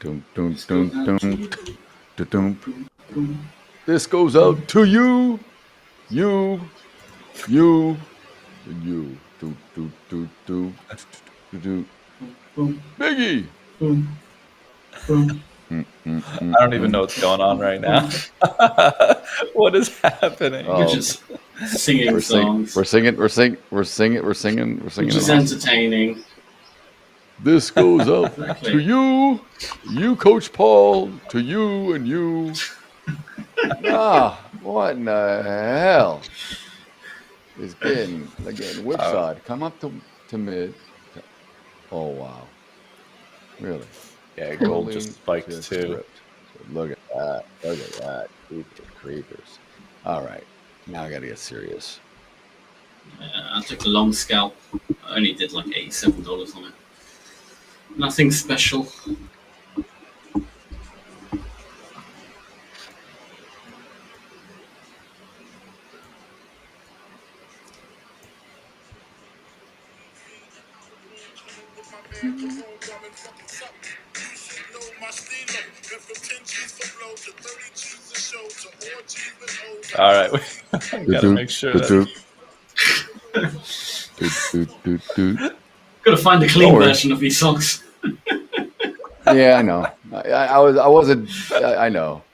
Speaker 12: Doom, doom, doom, doom, doom, doom. This goes out to you, and you. Do, do, do, do, do, do. Biggie.
Speaker 10: Boom, boom.
Speaker 11: I don't even know what's going on right now. What is happening?
Speaker 10: We're just singing songs.
Speaker 12: We're singing.
Speaker 10: Which is entertaining.
Speaker 12: This goes out to you, Coach Paul, to you and you. What in the hell is getting whipsawed? Come up to mid. Oh wow, really?
Speaker 11: Yeah, gold just spiked too.
Speaker 12: Ripped. Look at that. Look at that. Creepers. All right. Now I got to get serious.
Speaker 10: I took the long scalp. I only did like $87 on it. Nothing special.
Speaker 11: All right, we gotta make sure that...
Speaker 10: Gotta find a clean version of these songs.
Speaker 12: Yeah, I know. I wasn't. I know.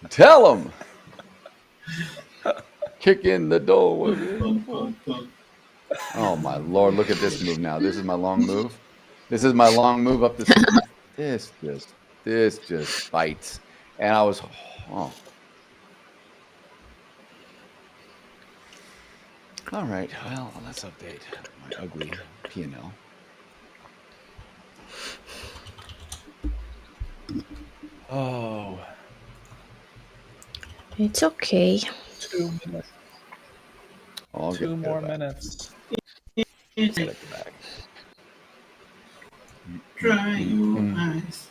Speaker 12: Tell him. Kick in the door. Oh my Lord! Look at this move now. This is my long move. This is my long move up this. This just bites. And I was. Oh. All right. Well, let's update my ugly P&L.
Speaker 11: Oh.
Speaker 7: It's okay.
Speaker 11: 2 minutes.
Speaker 12: I'll
Speaker 11: 2 more minutes.
Speaker 10: Dry your eyes.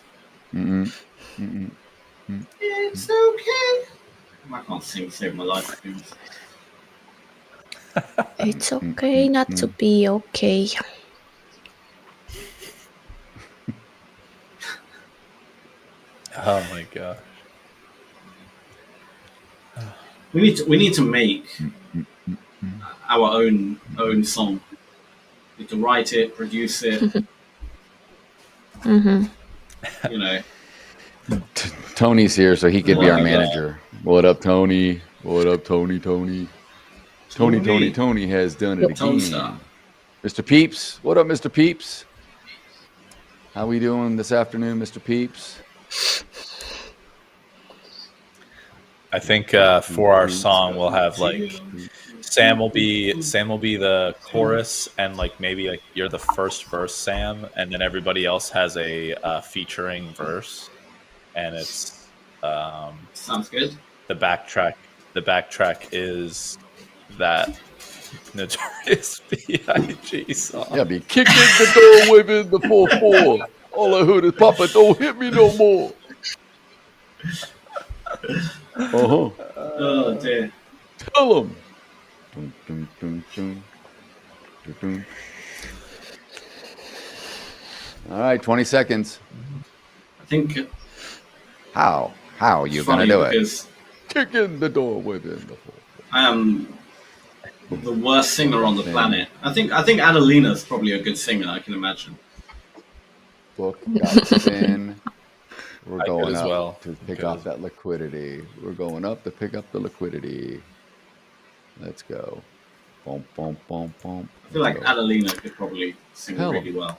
Speaker 10: It's okay. I can't sing Save My Life.
Speaker 7: It's okay not to be okay.
Speaker 11: Oh my gosh.
Speaker 10: We need to make our own song. We need to write it, produce it. You know.
Speaker 12: Tony's here, so he could be our manager. What up, Tony? What up, Tony? Tony has done it again. Mr. Peeps, what up, Mr. Peeps? How we doing this afternoon, Mr. Peeps?
Speaker 11: I think for our song we'll have like Sam will be the chorus, and like maybe like you're the first verse, Sam, and then everybody else has a featuring verse, and it's
Speaker 10: Sounds good.
Speaker 11: the backtrack. The backtrack is that Notorious B.I.G. song.
Speaker 12: Yeah, be kicking the door within the 4-4. All I heard is, Papa, don't hit me no more. Uh-huh.
Speaker 10: Oh dear.
Speaker 12: Tell him. Dun, dun, dun, dun. Dun, dun. All right, 20 seconds.
Speaker 10: I think
Speaker 12: How are you going to
Speaker 10: funny
Speaker 12: do it?
Speaker 10: because
Speaker 12: Kick in the door within the 4-4.
Speaker 10: I am the worst singer on the planet. I think Adelina's probably a good singer. I can imagine.
Speaker 12: Book got spin. We're
Speaker 11: I could
Speaker 12: going
Speaker 11: as
Speaker 12: up
Speaker 11: well.
Speaker 12: to pick up that liquidity. We're going up to pick up the liquidity. Let's go. Boom, boom, boom, boom.
Speaker 10: I feel like Adelina could probably sing really well.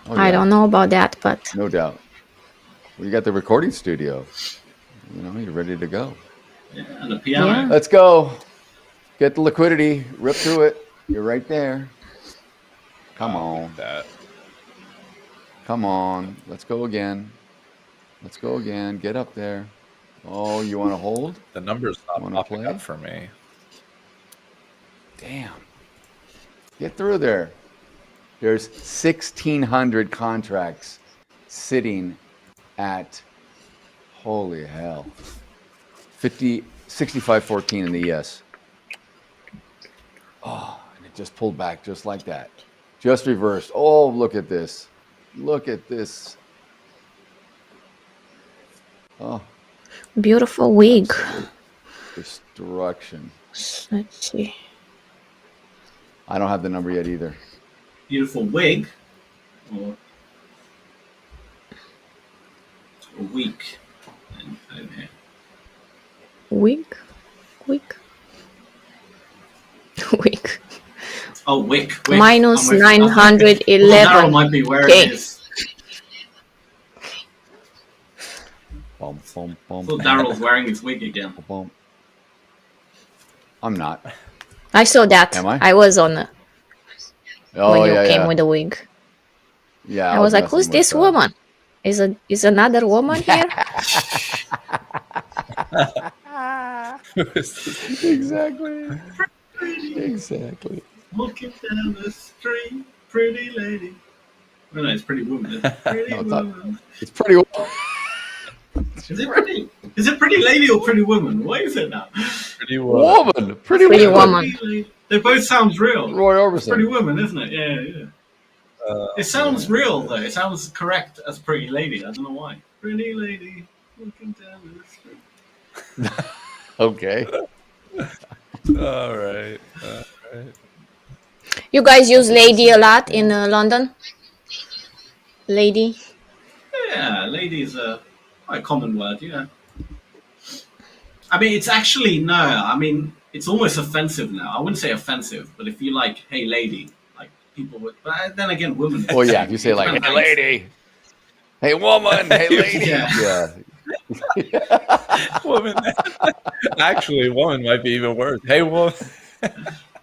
Speaker 12: Oh,
Speaker 7: I don't know about that, but
Speaker 12: no doubt. We got the recording studio. You know, you're ready to go.
Speaker 10: Yeah, and the piano.
Speaker 7: Yeah.
Speaker 12: Let's go. Get the liquidity. Rip through it. You're right there. Come on. Come on. Let's go again. Let's go again. Get up there. Oh, you want to hold?
Speaker 11: The number's not popping
Speaker 12: play?
Speaker 11: up for me.
Speaker 12: Damn. Get through there. There's 1,600 contracts sitting at, holy hell, 65.14 in the ES. Oh, and it just pulled back just like that. Just reversed. Oh, look at this. Look at this. Oh.
Speaker 7: beautiful wig.
Speaker 12: Destruction.
Speaker 7: Let's see.
Speaker 12: I don't have the number yet either.
Speaker 10: Beautiful wig. Or a week. Okay.
Speaker 7: Wig?
Speaker 10: Oh, wick.
Speaker 7: Minus
Speaker 10: I'm with-
Speaker 7: 911.
Speaker 10: Daryl might be wearing
Speaker 7: Okay.
Speaker 10: his.
Speaker 12: Bum, bum, bum.
Speaker 10: I thought Daryl's wearing his wig again.
Speaker 12: Bum. I'm not.
Speaker 7: I saw that.
Speaker 12: Am I?
Speaker 7: I was on the,
Speaker 12: Oh,
Speaker 7: when you
Speaker 12: yeah,
Speaker 7: came
Speaker 12: yeah.
Speaker 7: with the wig.
Speaker 12: Yeah.
Speaker 7: I was like, who's
Speaker 12: messing
Speaker 7: this
Speaker 12: with,
Speaker 7: woman? Is another woman here?
Speaker 12: Exactly. Exactly.
Speaker 10: Walking down the street, pretty lady. Oh, no, it's pretty woman. Pretty
Speaker 12: No,
Speaker 10: woman.
Speaker 12: It's pretty.
Speaker 10: Is it pretty? Is it pretty lady or pretty woman? What is it now?
Speaker 11: Pretty
Speaker 12: Woman. Pretty
Speaker 7: Pretty
Speaker 12: woman.
Speaker 7: woman.
Speaker 10: Lady. They both sound real.
Speaker 12: Roy
Speaker 10: It's pretty
Speaker 12: Orbison.
Speaker 10: woman, isn't it? Yeah, yeah. It sounds real though. It sounds correct as pretty lady. I don't know why. Pretty lady walking down the street.
Speaker 12: Okay.
Speaker 11: All right.
Speaker 7: You guys use lady a lot in London? Lady?
Speaker 10: Yeah, lady is a quite common word. Yeah. I mean, it's actually no. I mean, it's almost offensive now. I wouldn't say offensive, but if you like, hey, lady, like people would. But then again, women.
Speaker 12: Well, yeah. If you say like, hey, lady. Hey, woman. Hey, lady.
Speaker 10: Yeah.
Speaker 12: Yeah.
Speaker 11: Woman. Actually, woman might be even worse. Hey, woman.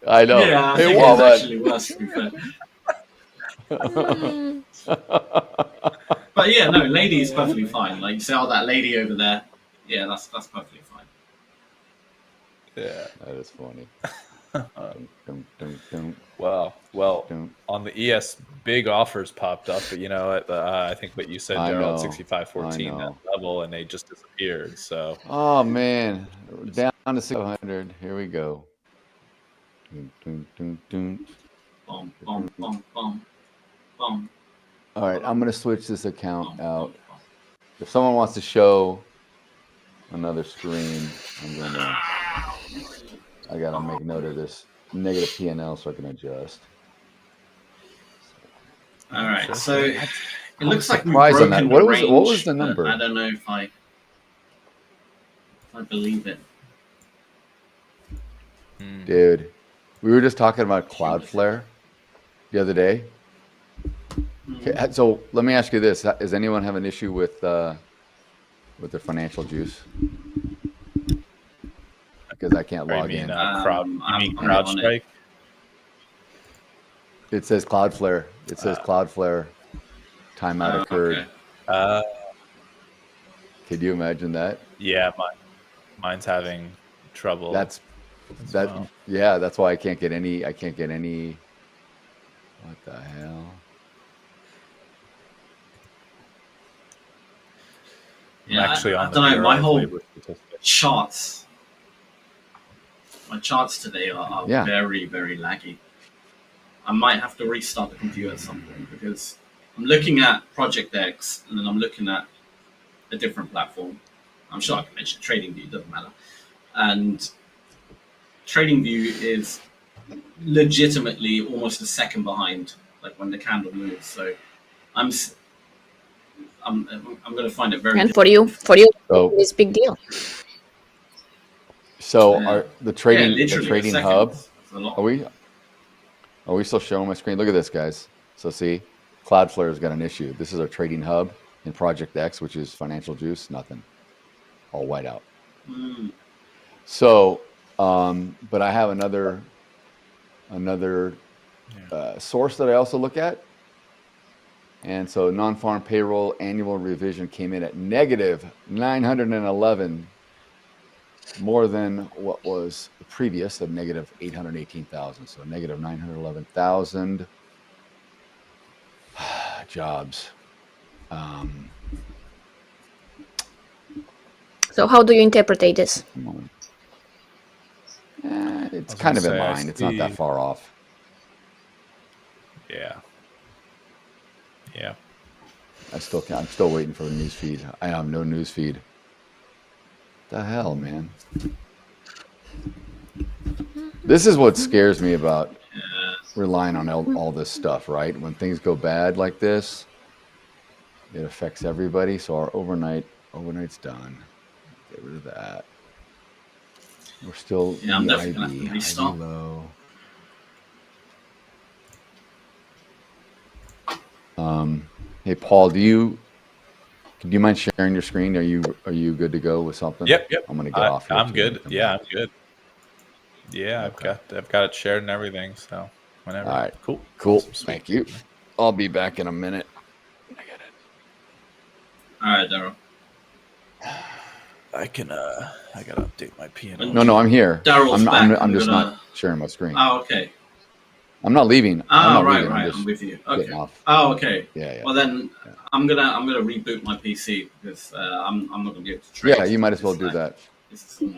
Speaker 12: I know.
Speaker 10: Yeah, I
Speaker 12: Hey,
Speaker 10: think it's
Speaker 12: woman.
Speaker 10: actually worse. To be fair. But yeah, no, lady is perfectly fine. Like you say, oh, that lady over there. Yeah, that's perfectly fine.
Speaker 11: Yeah.
Speaker 12: That is funny. Dun, dun, dun,
Speaker 11: Wow. Well,
Speaker 12: dun.
Speaker 11: on the ES, big offers popped up, but you know, I think what you said,
Speaker 12: I
Speaker 11: Daryl,
Speaker 12: know.
Speaker 11: at 65.14, that level, and they just disappeared. So
Speaker 12: Oh, man. Down to 600. Here we go. Dun, dun, dun, dun.
Speaker 10: Bum, bum, bum, bum, bum.
Speaker 12: All right. I'm going to switch this account out. If someone wants to show another screen, I got to make note of this negative P&L so I can adjust.
Speaker 10: All right, so it looks like we've
Speaker 12: surprised on
Speaker 10: broken
Speaker 12: that.
Speaker 10: the
Speaker 12: What
Speaker 10: range.
Speaker 12: was the
Speaker 10: but
Speaker 12: number?
Speaker 10: I don't know if I believe it.
Speaker 12: Dude, we were just talking about Cloudflare the other day. Okay, so let me ask you this. Does anyone have an issue with with their financial juice? Because I can't log in.
Speaker 11: You mean CrowdStrike?
Speaker 12: It says Cloudflare. It says Cloudflare. Timeout occurred.
Speaker 11: Okay.
Speaker 12: Could you imagine that?
Speaker 11: Yeah, mine's having trouble.
Speaker 12: That's yeah. That's why I can't get any. What the hell?
Speaker 10: Yeah,
Speaker 11: I'm actually on
Speaker 10: I don't know. My whole
Speaker 11: labor
Speaker 10: charts, my charts today are very, very laggy. I might have to restart the computer at some point because I'm looking at Project X and then I'm looking at a different platform. I'm sure I can mention TradingView, doesn't matter. And TradingView is legitimately almost a second behind, like when the candle moves. So I'm going to find it very.
Speaker 13: And for you, it's big deal.
Speaker 12: So are the trading hub? Are we still showing my screen? Look at this, guys. So see, Cloudflare has got an issue. This is our trading hub in Project X, which is financial juice. Nothing, all white out. So, but I have another source that I also look at. And so non-farm payroll annual revision came in at negative 911, more than what was the previous of negative 818,000. So negative 911,000 jobs.
Speaker 13: So how do you interpret this?
Speaker 12: It's kind of in line. It's not that far off.
Speaker 11: Yeah. Yeah.
Speaker 12: I'm still waiting for the news feed. I have no news feed. The hell, man. This is what scares me about relying on all this stuff, right? When things go bad like this, it affects everybody. So our overnight's done. Get rid of that. We're still
Speaker 10: I'm definitely going to have to restart.
Speaker 12: low. Hey Paul, do you mind sharing your screen? Are you good to go with something?
Speaker 11: Yep.
Speaker 12: I'm gonna get off here.
Speaker 11: I'm good. Yeah, I'm good. Yeah, okay. I've got it shared and everything. So whenever.
Speaker 12: All right.
Speaker 11: Cool.
Speaker 12: Awesome. Thank you. I'll be back in a minute. I get it.
Speaker 10: All right, Daryl.
Speaker 11: I gotta update my P&L.
Speaker 12: No, I'm here.
Speaker 10: Daryl's back.
Speaker 12: I'm just not sharing my screen.
Speaker 10: Oh, okay.
Speaker 12: I'm not leaving.
Speaker 10: Right.
Speaker 12: I'm
Speaker 10: with you. Okay.
Speaker 12: Off.
Speaker 10: Oh, okay.
Speaker 12: Yeah.
Speaker 10: Well, then I'm gonna reboot my PC because I'm not gonna be able to trade.
Speaker 12: Yeah, you might as well do that.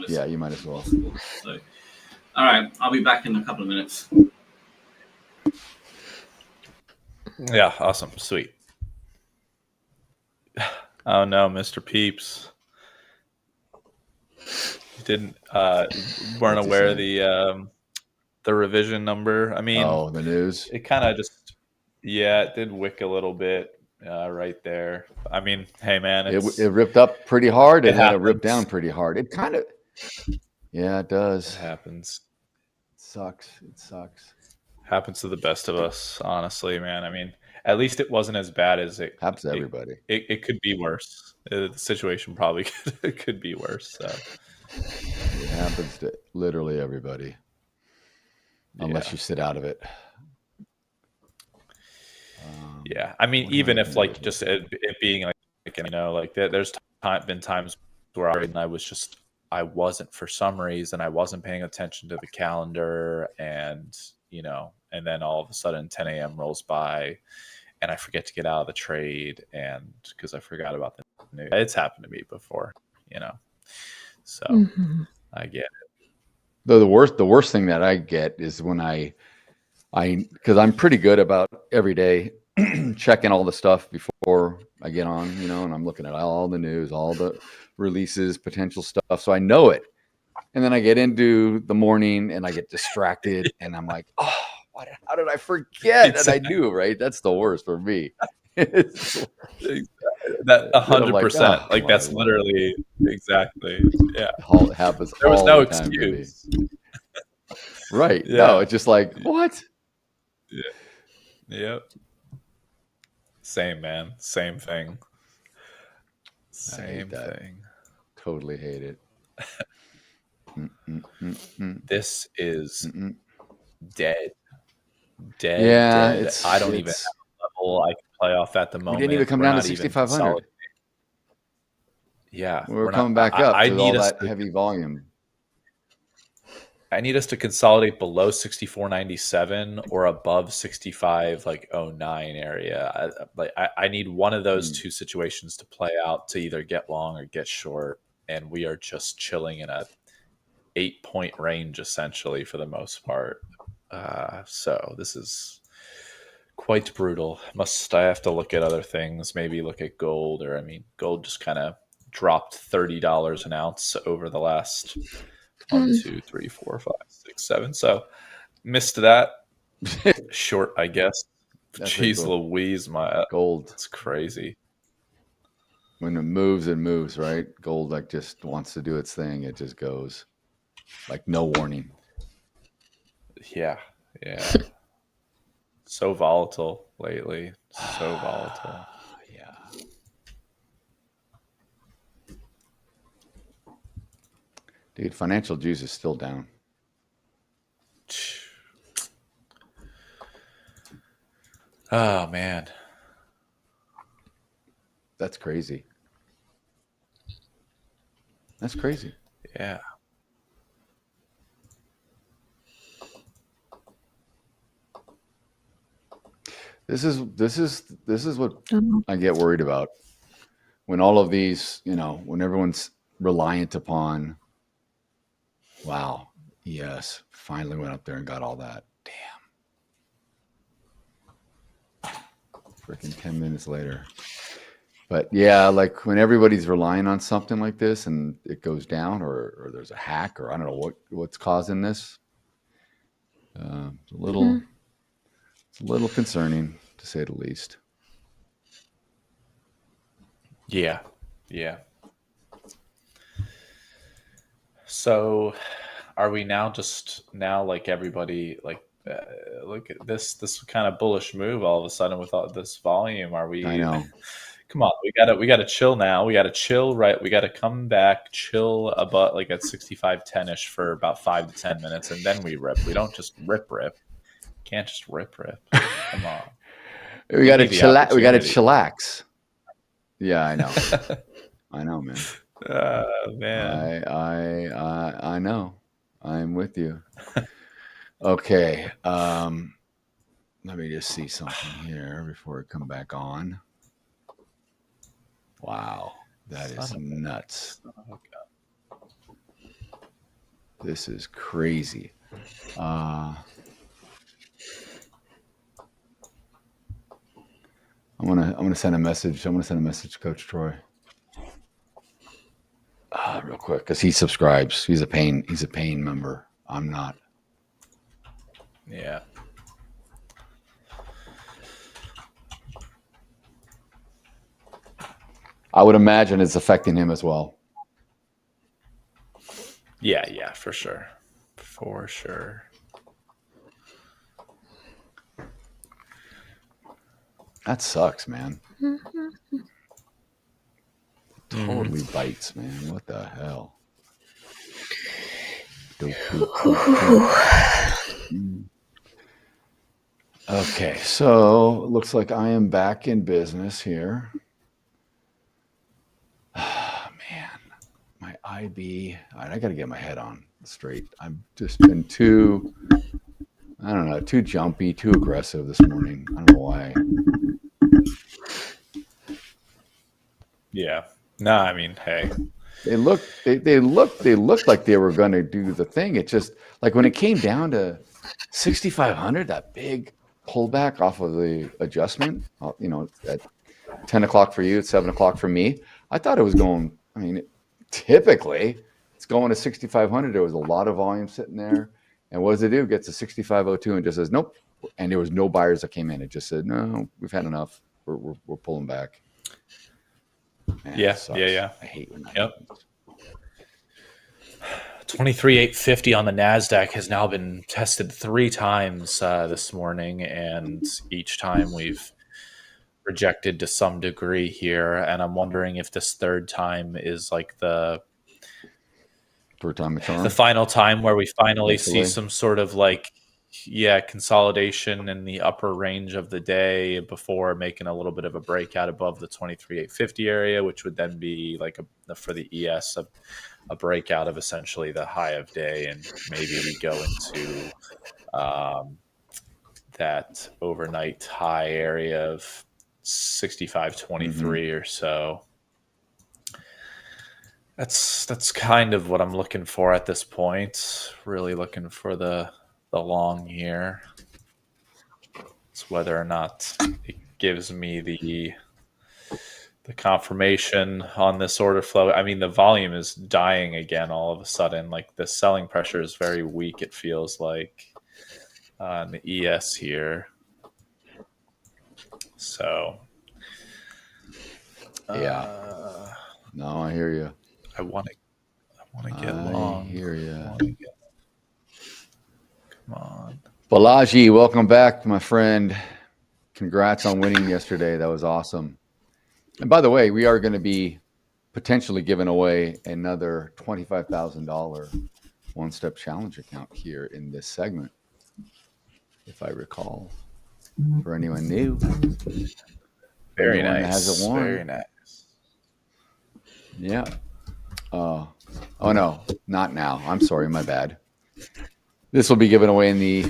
Speaker 12: Yeah, you might as well.
Speaker 10: So, all right, I'll be back in a couple of minutes.
Speaker 11: Yeah, awesome, sweet. Oh no, Mr. Peeps, you weren't aware of the revision number. I mean,
Speaker 12: the news.
Speaker 11: It kind of it did wick a little bit right there. I mean, hey man,
Speaker 12: it ripped up pretty hard and then it ripped down pretty hard. It kind of, it does.
Speaker 11: It happens.
Speaker 12: It sucks.
Speaker 11: Happens to the best of us, honestly, man. I mean, at least it wasn't as bad as it
Speaker 12: happens to everybody.
Speaker 11: It could be worse. The situation probably could be worse. So.
Speaker 12: It happens to literally everybody. Unless you sit out of it.
Speaker 11: Yeah, I mean, even if like just it being like there's been times where I wasn't for some reason I wasn't paying attention to the calendar, and and then all of a sudden 10 a.m. rolls by, and I forget to get out of the trade, and because I forgot about the news. It's happened to me before, so I get it.
Speaker 12: Though the worst thing that I get is when because I'm pretty good about every day checking all the stuff before I get on, and I'm looking at all the news, all the releases, potential stuff. So I know it. And then I get into the morning and I get distracted and I'm like, oh, how did I forget that I knew, right? That's the worst for me.
Speaker 11: That 100%. Like that's literally exactly. Yeah.
Speaker 12: It happens.
Speaker 11: There was no
Speaker 12: the time
Speaker 11: excuse.
Speaker 12: Right.
Speaker 11: Yeah.
Speaker 12: No, it's just like, what?
Speaker 11: Yeah. Yep. Same, man. Same thing. Same thing.
Speaker 12: Totally hate it.
Speaker 11: This is dead.
Speaker 12: Yeah,
Speaker 11: Dead. I don't even have a level I can play off at the moment.
Speaker 12: We didn't even come down to 6,500.
Speaker 11: Yeah,
Speaker 12: we're coming back up with all that heavy volume.
Speaker 11: I need us to consolidate below 64.97 or above 65 like 09 area. I need one of those two situations to play out to either get long or get short, and we are just chilling in a 8-point range essentially for the most part. So this is quite brutal. I have to look at other things, maybe look at gold, or gold just kind of dropped $30 an ounce over the last 1, 2, 3, 4, 5, 6, 7. So missed that. Short, I guess. Jeez Louise, my
Speaker 12: gold.
Speaker 11: It's crazy.
Speaker 12: When it moves, right? Gold just wants to do its thing. It just goes like no warning.
Speaker 11: Yeah. So volatile lately. So volatile.
Speaker 12: Yeah. Dude, financial juice is still down.
Speaker 11: Oh, man.
Speaker 12: That's crazy. That's crazy.
Speaker 11: Yeah.
Speaker 12: This is what I get worried about. When all of these, when everyone's reliant upon, wow, yes, finally went up there and got all that. Damn. Freaking 10 minutes later. But yeah, like when everybody's relying on something like this and it goes down or there's a hack or I don't know what's causing this. It's a little concerning to say the least.
Speaker 11: Yeah. So are we now like everybody look at this kind of bullish move all of a sudden with all this volume? Are we?
Speaker 12: I know.
Speaker 11: Come on, we gotta chill now. We gotta chill, right? We gotta come back, chill about like at 65.10ish for about 5 to 10 minutes, and then we rip. We don't just rip. Can't just rip. Come on.
Speaker 12: We gotta chillax. We gotta chillax. Yeah, I know. I know, man.
Speaker 11: Man.
Speaker 12: I know. I'm with you. Okay. Let me just see something here before I come back on. Wow, that is nuts. This is crazy. I'm gonna send a message. I'm gonna send a message to Coach Troy. Real quick, because he subscribes. He's a paying member. I'm not.
Speaker 11: Yeah.
Speaker 12: I would imagine it's affecting him as well.
Speaker 11: Yeah, for sure. For sure.
Speaker 12: That sucks, man. Totally bites, man. What the hell? Okay, so it looks like I am back in business here. Man, my IB. All right, I got to get my head on straight. I've just been too jumpy, too aggressive this morning. I don't know why.
Speaker 11: Yeah. No, I mean, hey.
Speaker 12: They looked like they were going to do the thing. It just like when it came down to 6,500, that big pullback off of the adjustment, at 10 o'clock for you, at 7 o'clock for me. I thought it was going, typically it's going to 6,500. There was a lot of volume sitting there. And what does it do? It gets to 6,502 and just says, nope. And there was no buyers that came in. It just said, no, we've had enough. We're pulling back. Man,
Speaker 11: yeah.
Speaker 12: I hate when that happens.
Speaker 11: 23,850 on the NASDAQ has now been tested 3 times this morning, and each time we've rejected to some degree here, and I'm wondering if this third time is like the
Speaker 12: third time a charm,
Speaker 11: the final time where we finally see
Speaker 12: Hopefully.
Speaker 11: some sort of like, yeah, consolidation in the upper range of the day before making a little bit of a breakout above the 23,850 area, which would then be like for the ES a breakout of essentially the high of day, and maybe we go into that overnight high area of 65.23 or so. That's kind of what I'm looking for at this point. Really looking for the long here. It's whether or not it gives me the confirmation on this order flow. I mean, the volume is dying again all of a sudden. Like the selling pressure is very weak, it feels like, on the ES here. So,
Speaker 12: yeah. No, I hear you.
Speaker 11: I want to get long.
Speaker 12: I hear you.
Speaker 11: Come on.
Speaker 12: Balaji, welcome back, my friend. Congrats on winning yesterday. That was awesome. And by the way, we are going to be potentially giving away another $25,000 one-step challenge account here in this segment, if I recall. For anyone new.
Speaker 11: Very
Speaker 12: anyone
Speaker 11: nice.
Speaker 12: That hasn't won.
Speaker 11: Very nice.
Speaker 12: Yeah. Oh no, not now. I'm sorry, my bad. This will be given away in the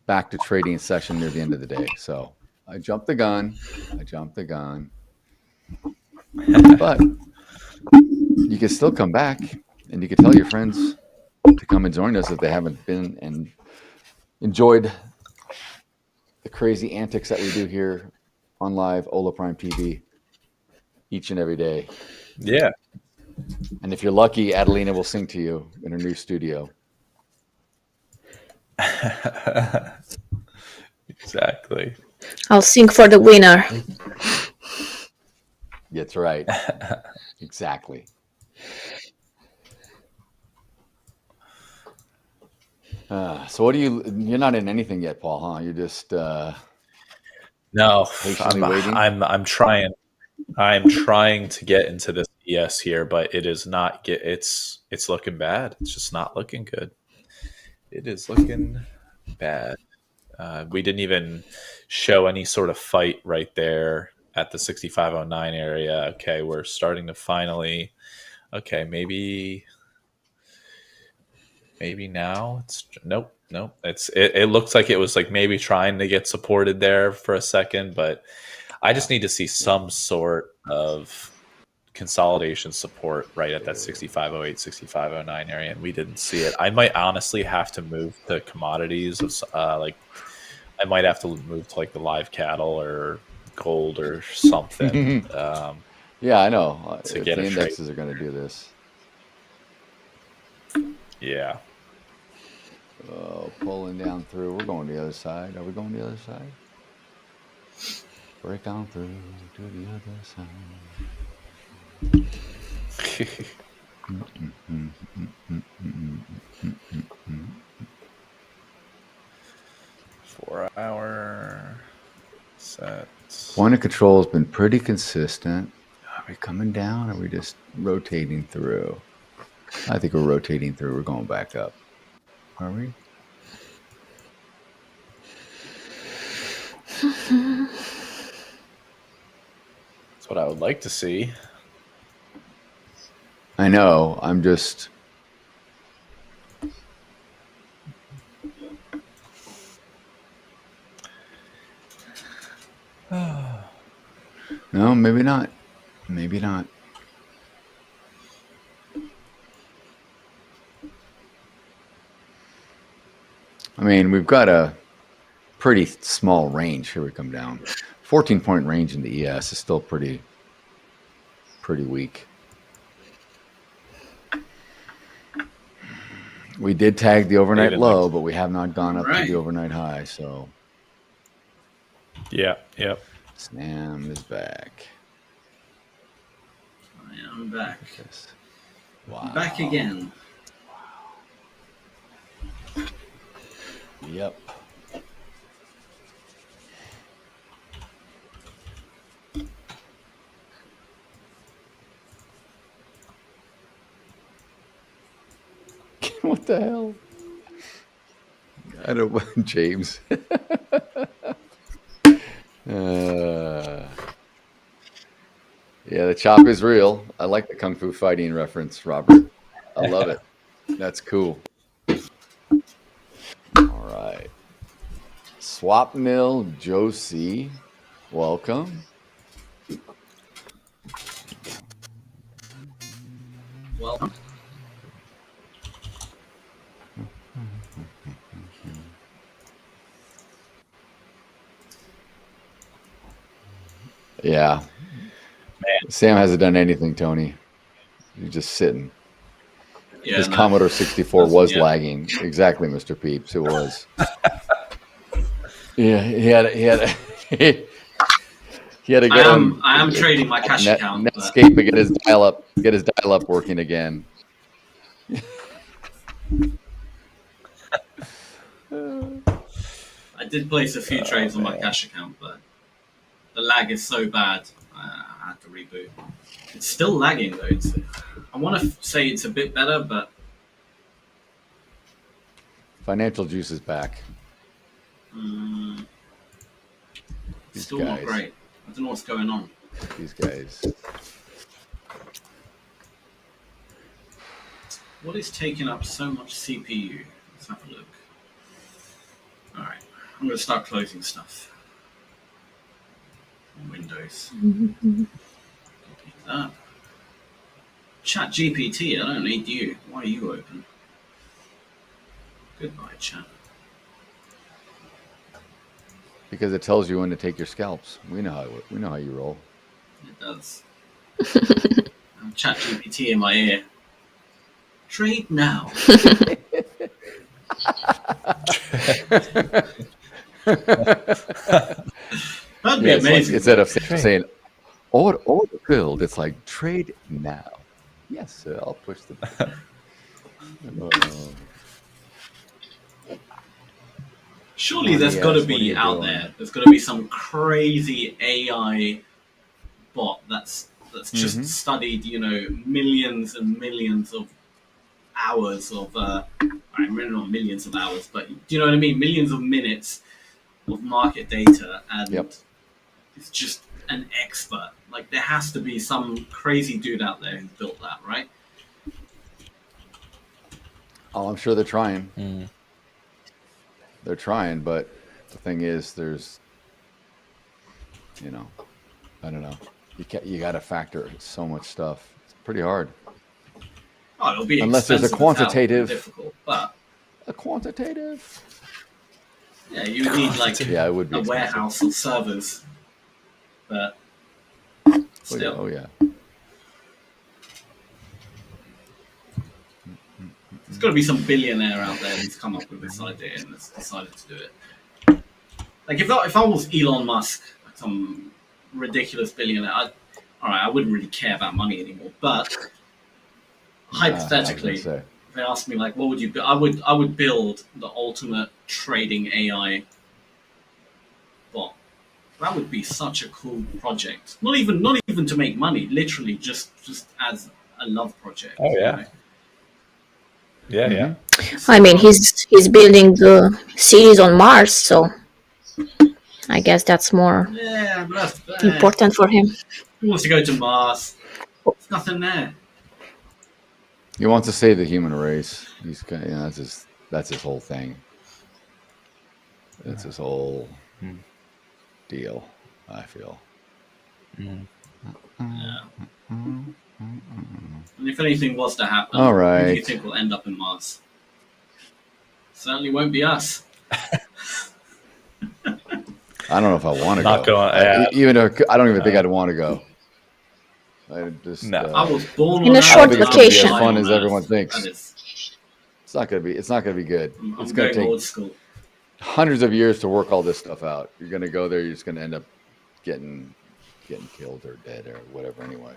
Speaker 12: back to trading session near the end of the day. So I jumped the gun. But you can still come back, and you can tell your friends to come and join us if they haven't been and enjoyed the crazy antics that we do here on live Hola Prime TV each and every day.
Speaker 11: Yeah.
Speaker 12: And if you're lucky, Adelina will sing to you in her new studio.
Speaker 11: Exactly.
Speaker 13: I'll sing for the winner.
Speaker 12: That's right. Exactly. So what you're not in anything yet, Paul, huh? You're just
Speaker 11: no,
Speaker 12: patiently waiting.
Speaker 11: I'm trying to get into this ES here, but it is not it's looking bad. It's just not looking good. It is looking bad. We didn't even show any sort of fight right there at the 6509 area. Okay, we're starting to finally. Okay, maybe now it's nope. It looks like it was like maybe trying to get supported there for a second, but I just need to see some sort of consolidation support right at that 6508, 6509 area, and we didn't see it. I might honestly have to move to commodities of like I might have to move to like the live cattle or gold or something.
Speaker 12: Yeah, I know.
Speaker 11: To
Speaker 12: if
Speaker 11: get
Speaker 12: the
Speaker 11: a
Speaker 12: indexes
Speaker 11: trade.
Speaker 12: are going to do this.
Speaker 11: Yeah.
Speaker 12: Pulling down through. We're going to the other side. Are we going to the other side? Break on through to the other side.
Speaker 11: 4 hour set.
Speaker 12: Point of control has been pretty consistent. Are we coming down? Or are we just rotating through? I think we're rotating through. We're going back up. Are we?
Speaker 11: That's what I would like to see.
Speaker 12: I know. I'm just. No, maybe not. Maybe not. I mean, we've got a pretty small range. Here we come down. 14-point range in the ES is still pretty weak. We did tag the overnight low, but we have not gone up to the overnight high. So,
Speaker 11: yeah, yep.
Speaker 12: Sam is back.
Speaker 10: I'm back.
Speaker 12: Wow.
Speaker 10: I'm back again.
Speaker 12: Wow. Yep. What the hell? I don't, James. Yeah, the chop is real. I like the kung fu fighting reference, Robert. I love it. That's cool. All right. Swap Mill Josie, welcome.
Speaker 10: Welcome.
Speaker 12: Yeah. Man. Sam hasn't done anything, Tony. He's just sitting.
Speaker 10: Yeah,
Speaker 12: his Commodore 64 was lagging. Exactly, Mr. Peeps. It was. Yeah, he had to go.
Speaker 10: I am trading my cash account.
Speaker 12: Netscape and get his dial up working again.
Speaker 10: I did place a few trades on my cash account, but the lag is so bad, I had to reboot. It's still lagging though. I want to say it's a bit better, but
Speaker 12: Financial Juice is back.
Speaker 10: Still not great. I don't know what's going on.
Speaker 12: These guys.
Speaker 10: What is taking up so much CPU? Let's have a look. All right, I'm going to start closing stuff. Windows. That. Chat GPT, I don't need you. Why are you open? Goodbye, chat.
Speaker 12: Because it tells you when to take your scalps. We know how you roll.
Speaker 10: It does. Chat GPT in my ear. Trade now. That'd be amazing.
Speaker 12: Like, instead of saying order filled, it's like trade now. Yes, sir. I'll push the button.
Speaker 10: Surely there's got to be out there. There's got to be some crazy AI bot that's just studied, millions and millions of hours of. I mean, not millions of hours, but do you know what I mean? Millions of minutes of market data, and it's just an expert. Like there has to be some crazy dude out there who built that, right?
Speaker 12: Oh, I'm sure they're trying. They're trying, but the thing is, there's, I don't know. You got to factor so much stuff. It's pretty hard.
Speaker 10: Oh, it'll be
Speaker 12: unless there's a quantitative.
Speaker 10: Difficult, but
Speaker 12: a quantitative.
Speaker 10: Yeah, you would need like
Speaker 12: it would be
Speaker 10: a warehouse of servers, but still.
Speaker 12: Oh yeah.
Speaker 10: There's got to be some billionaire out there who's come up with this idea and has decided to do it. Like if I was Elon Musk, like some ridiculous billionaire, I wouldn't really care about money anymore. But hypothetically, if they asked me like, what would you build? I would build the ultimate trading AI bot. That would be such a cool project. Not even to make money. Literally, just as a love project.
Speaker 11: Oh yeah. Yeah.
Speaker 13: I mean, he's building the cities on Mars, so I guess that's more important for him.
Speaker 10: He wants to go to Mars. There's nothing there.
Speaker 12: He wants to save the human race. He's that's his whole thing. That's his whole deal, I feel.
Speaker 10: Yeah. And if anything was to happen,
Speaker 12: all right,
Speaker 10: who do you think will end up in Mars? Certainly won't be us.
Speaker 12: I don't know if I want to go.
Speaker 11: Going,
Speaker 12: even though I don't even think I'd want to go. I just
Speaker 10: I was born
Speaker 13: in a short vacation.
Speaker 12: As fun as everyone thinks. It's not gonna be good. It's gonna take
Speaker 10: old school.
Speaker 12: Hundreds of years to work all this stuff out. You're gonna go there. You're just gonna end up getting killed or dead or whatever. Anyway,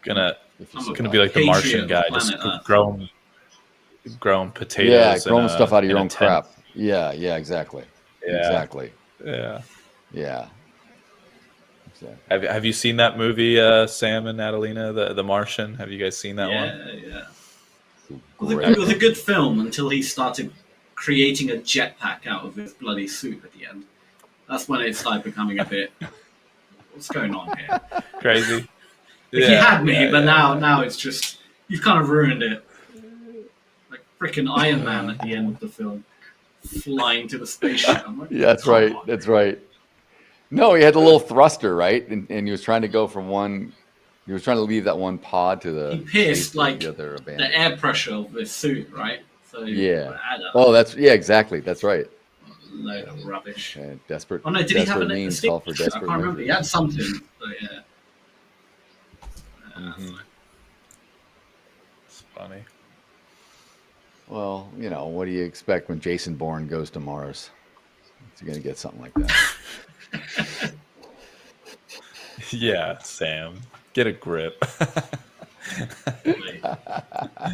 Speaker 11: it's gonna be like the Martian guy, just growing potatoes.
Speaker 12: Yeah, growing stuff out of your own crap. Yeah, exactly.
Speaker 11: Yeah.
Speaker 12: Exactly.
Speaker 11: Yeah.
Speaker 12: Exactly.
Speaker 11: Have you seen that movie, Sam and Natalina, the Martian? Have you guys seen that one?
Speaker 10: Yeah. It was a good film until he started creating a jetpack out of his bloody suit at the end. That's when it started becoming a bit. What's going on here?
Speaker 11: Crazy.
Speaker 10: He had me, but now it's just you've kind of ruined it. Like freaking Iron Man at the end of the film, flying to the spaceship. I'm like,
Speaker 12: Yeah, that's right.
Speaker 10: on.
Speaker 12: That's right. No, he had the little thruster, right? And he was trying to go from one. He was trying to leave that one pod to the.
Speaker 10: He pierced like
Speaker 12: the other
Speaker 10: the air pressure of his suit, right? So
Speaker 12: yeah. Oh, exactly. That's right.
Speaker 10: Load of rubbish.
Speaker 12: Desperate.
Speaker 10: Oh no, did he have
Speaker 12: means
Speaker 10: a
Speaker 12: call for
Speaker 10: I
Speaker 12: desperate
Speaker 10: can't remember. He had something, but yeah.
Speaker 11: It's funny.
Speaker 12: Well, what do you expect when Jason Bourne goes to Mars? You're going to get something like that.
Speaker 11: Yeah, Sam. Get a grip.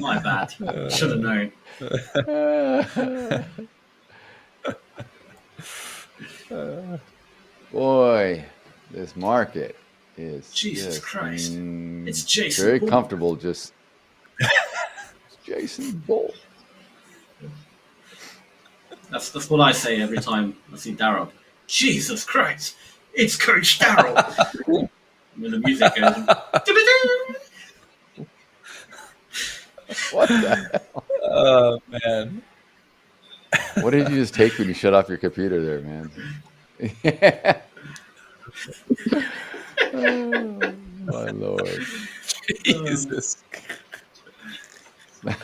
Speaker 10: My bad. Should have known.
Speaker 12: Boy, this market is
Speaker 10: Jesus Christ. It's Jason
Speaker 12: very
Speaker 10: Bourne.
Speaker 12: comfortable. Just it's Jason Bourne.
Speaker 10: That's what I say every time I see Darryl. Jesus Christ, it's Coach Darryl. When the music goes.
Speaker 12: What the hell?
Speaker 11: Oh man.
Speaker 12: What did you just take when you shut off your computer there, man? Oh, my Lord.
Speaker 11: Jesus.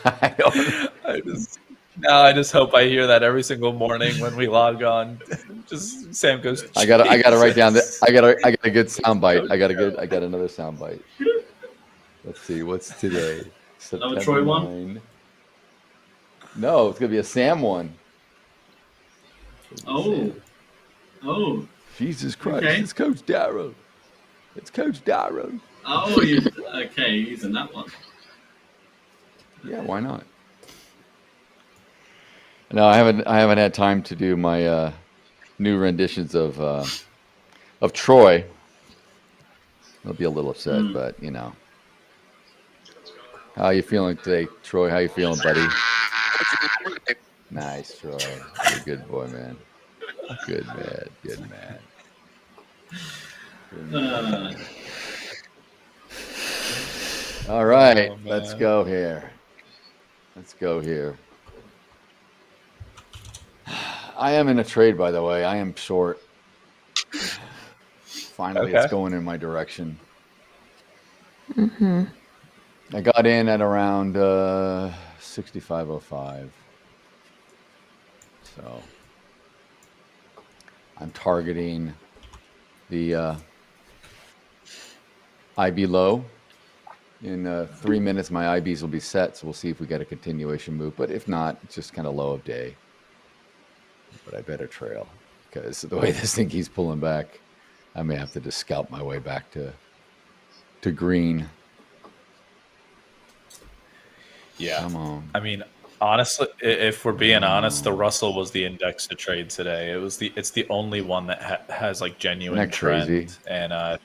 Speaker 12: I
Speaker 11: I just hope I hear that every single morning when we log on. Just Sam goes.
Speaker 12: I gotta write down that. I got a good soundbite. I got another soundbite. Let's see, what's today?
Speaker 10: Another Troy one?
Speaker 12: No, it's gonna be a Sam one.
Speaker 10: Oh.
Speaker 12: Jesus Christ!
Speaker 10: Okay.
Speaker 12: It's Coach Darrow. It's Coach Darrow.
Speaker 10: Oh, you're using that one.
Speaker 12: Yeah, why not? No, I haven't had time to do my new renditions of Troy. I'll be a little upset, but How you feeling today, Troy? How you feeling, buddy? Nice, Troy. You're a good boy, man. Good man. Good man. Good man. All right, let's go here. I am in a trade, by the way. I am short. Finally, It's going in my direction.
Speaker 13: Mm-hmm.
Speaker 12: I got in at around 65.05. So I'm targeting the IB low. In 3 minutes, my IBs will be set, so we'll see if we get a continuation move. But if not, it's just kind of low of day. But I better trail, because the way this thing keeps pulling back, I may have to just scalp my way back to green.
Speaker 11: Yeah.
Speaker 12: Come on.
Speaker 11: I mean, honestly, if we're being honest, the Russell was the index to trade today. It's the only one that has like genuine
Speaker 12: Isn't that
Speaker 11: trend.
Speaker 12: crazy?
Speaker 11: And if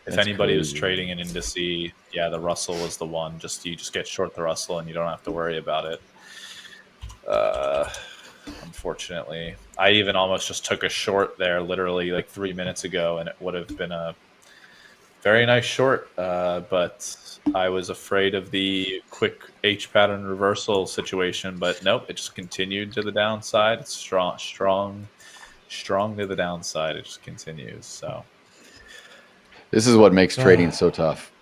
Speaker 12: That's
Speaker 11: anybody was
Speaker 12: crazy.
Speaker 11: trading an indice, yeah, the Russell was the one. You just get short the Russell and you don't have to worry about it. Unfortunately, I even almost just took a short there literally like 3 minutes ago, and it would have been a very nice short, but I was afraid of the quick H pattern reversal situation. But nope, it just continued to the downside. It's strong to the downside. It just continues. So
Speaker 12: This is what makes trading so tough,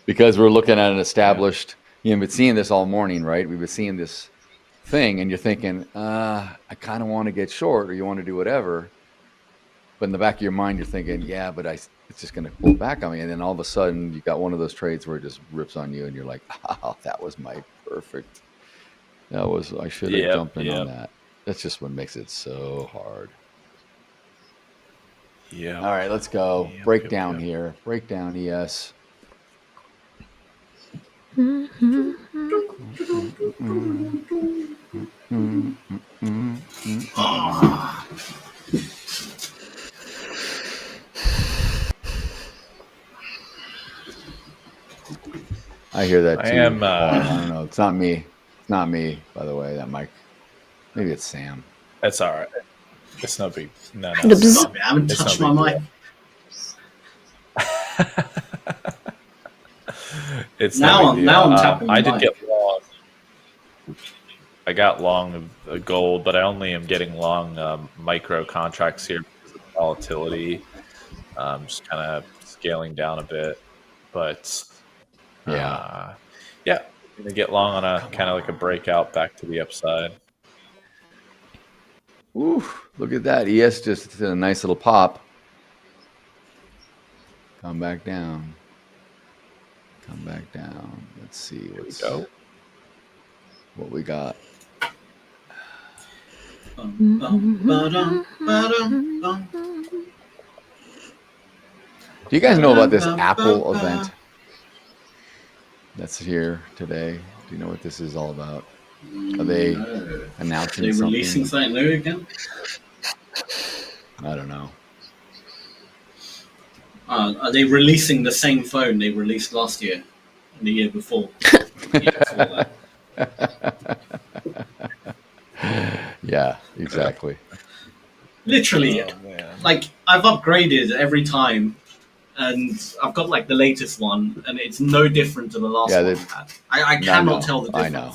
Speaker 12: because we're looking at an established. You've been seeing this all morning, right? We've been seeing this thing, and you're thinking, I kind of want to get short, or you want to do whatever. But in the back of your mind, you're thinking, yeah, but it's just going to pull back on me. And then all of a sudden, you got one of those trades where it just rips on you, and you're like, oh, that was my perfect. I should have jumped in on that. That's just what makes it so hard.
Speaker 11: Yeah.
Speaker 12: All right, let's go. Breakdown here. Breakdown ES. I hear that too.
Speaker 11: I am.
Speaker 12: I don't know. It's not me. Not me, by the way. That mic. Maybe it's Sam.
Speaker 11: That's all right. It's no big. No,
Speaker 13: The bzz.
Speaker 10: Stop it, I haven't
Speaker 11: It's no
Speaker 10: touched
Speaker 11: big
Speaker 10: my mic.
Speaker 11: It's
Speaker 10: Now
Speaker 11: no
Speaker 10: I'm-
Speaker 11: big
Speaker 10: now
Speaker 11: deal.
Speaker 10: I'm tapping
Speaker 11: I
Speaker 10: the
Speaker 11: did
Speaker 10: mic.
Speaker 11: get long. I got long of gold, but I only am getting long micro contracts here because of volatility. Just kind of scaling down a bit, but
Speaker 12: Yeah.
Speaker 11: yeah, I'm gonna get long on a kind of like a breakout back to the upside.
Speaker 12: Ooh, look at that. ES just did a nice little pop. Come back down. Come back down. Let's see what we got. Do you guys know about this Apple event that's here today? Do you know what this is all about? Are they announcing
Speaker 10: Are they
Speaker 12: something?
Speaker 10: releasing something new again?
Speaker 12: I don't know.
Speaker 10: Are they releasing the same phone they released last year and the year before? The year before that?
Speaker 12: Yeah, exactly.
Speaker 10: Literally, like I've upgraded every time, and I've got like the latest one, and it's no different to the last one I had. I cannot tell the difference.
Speaker 12: I know.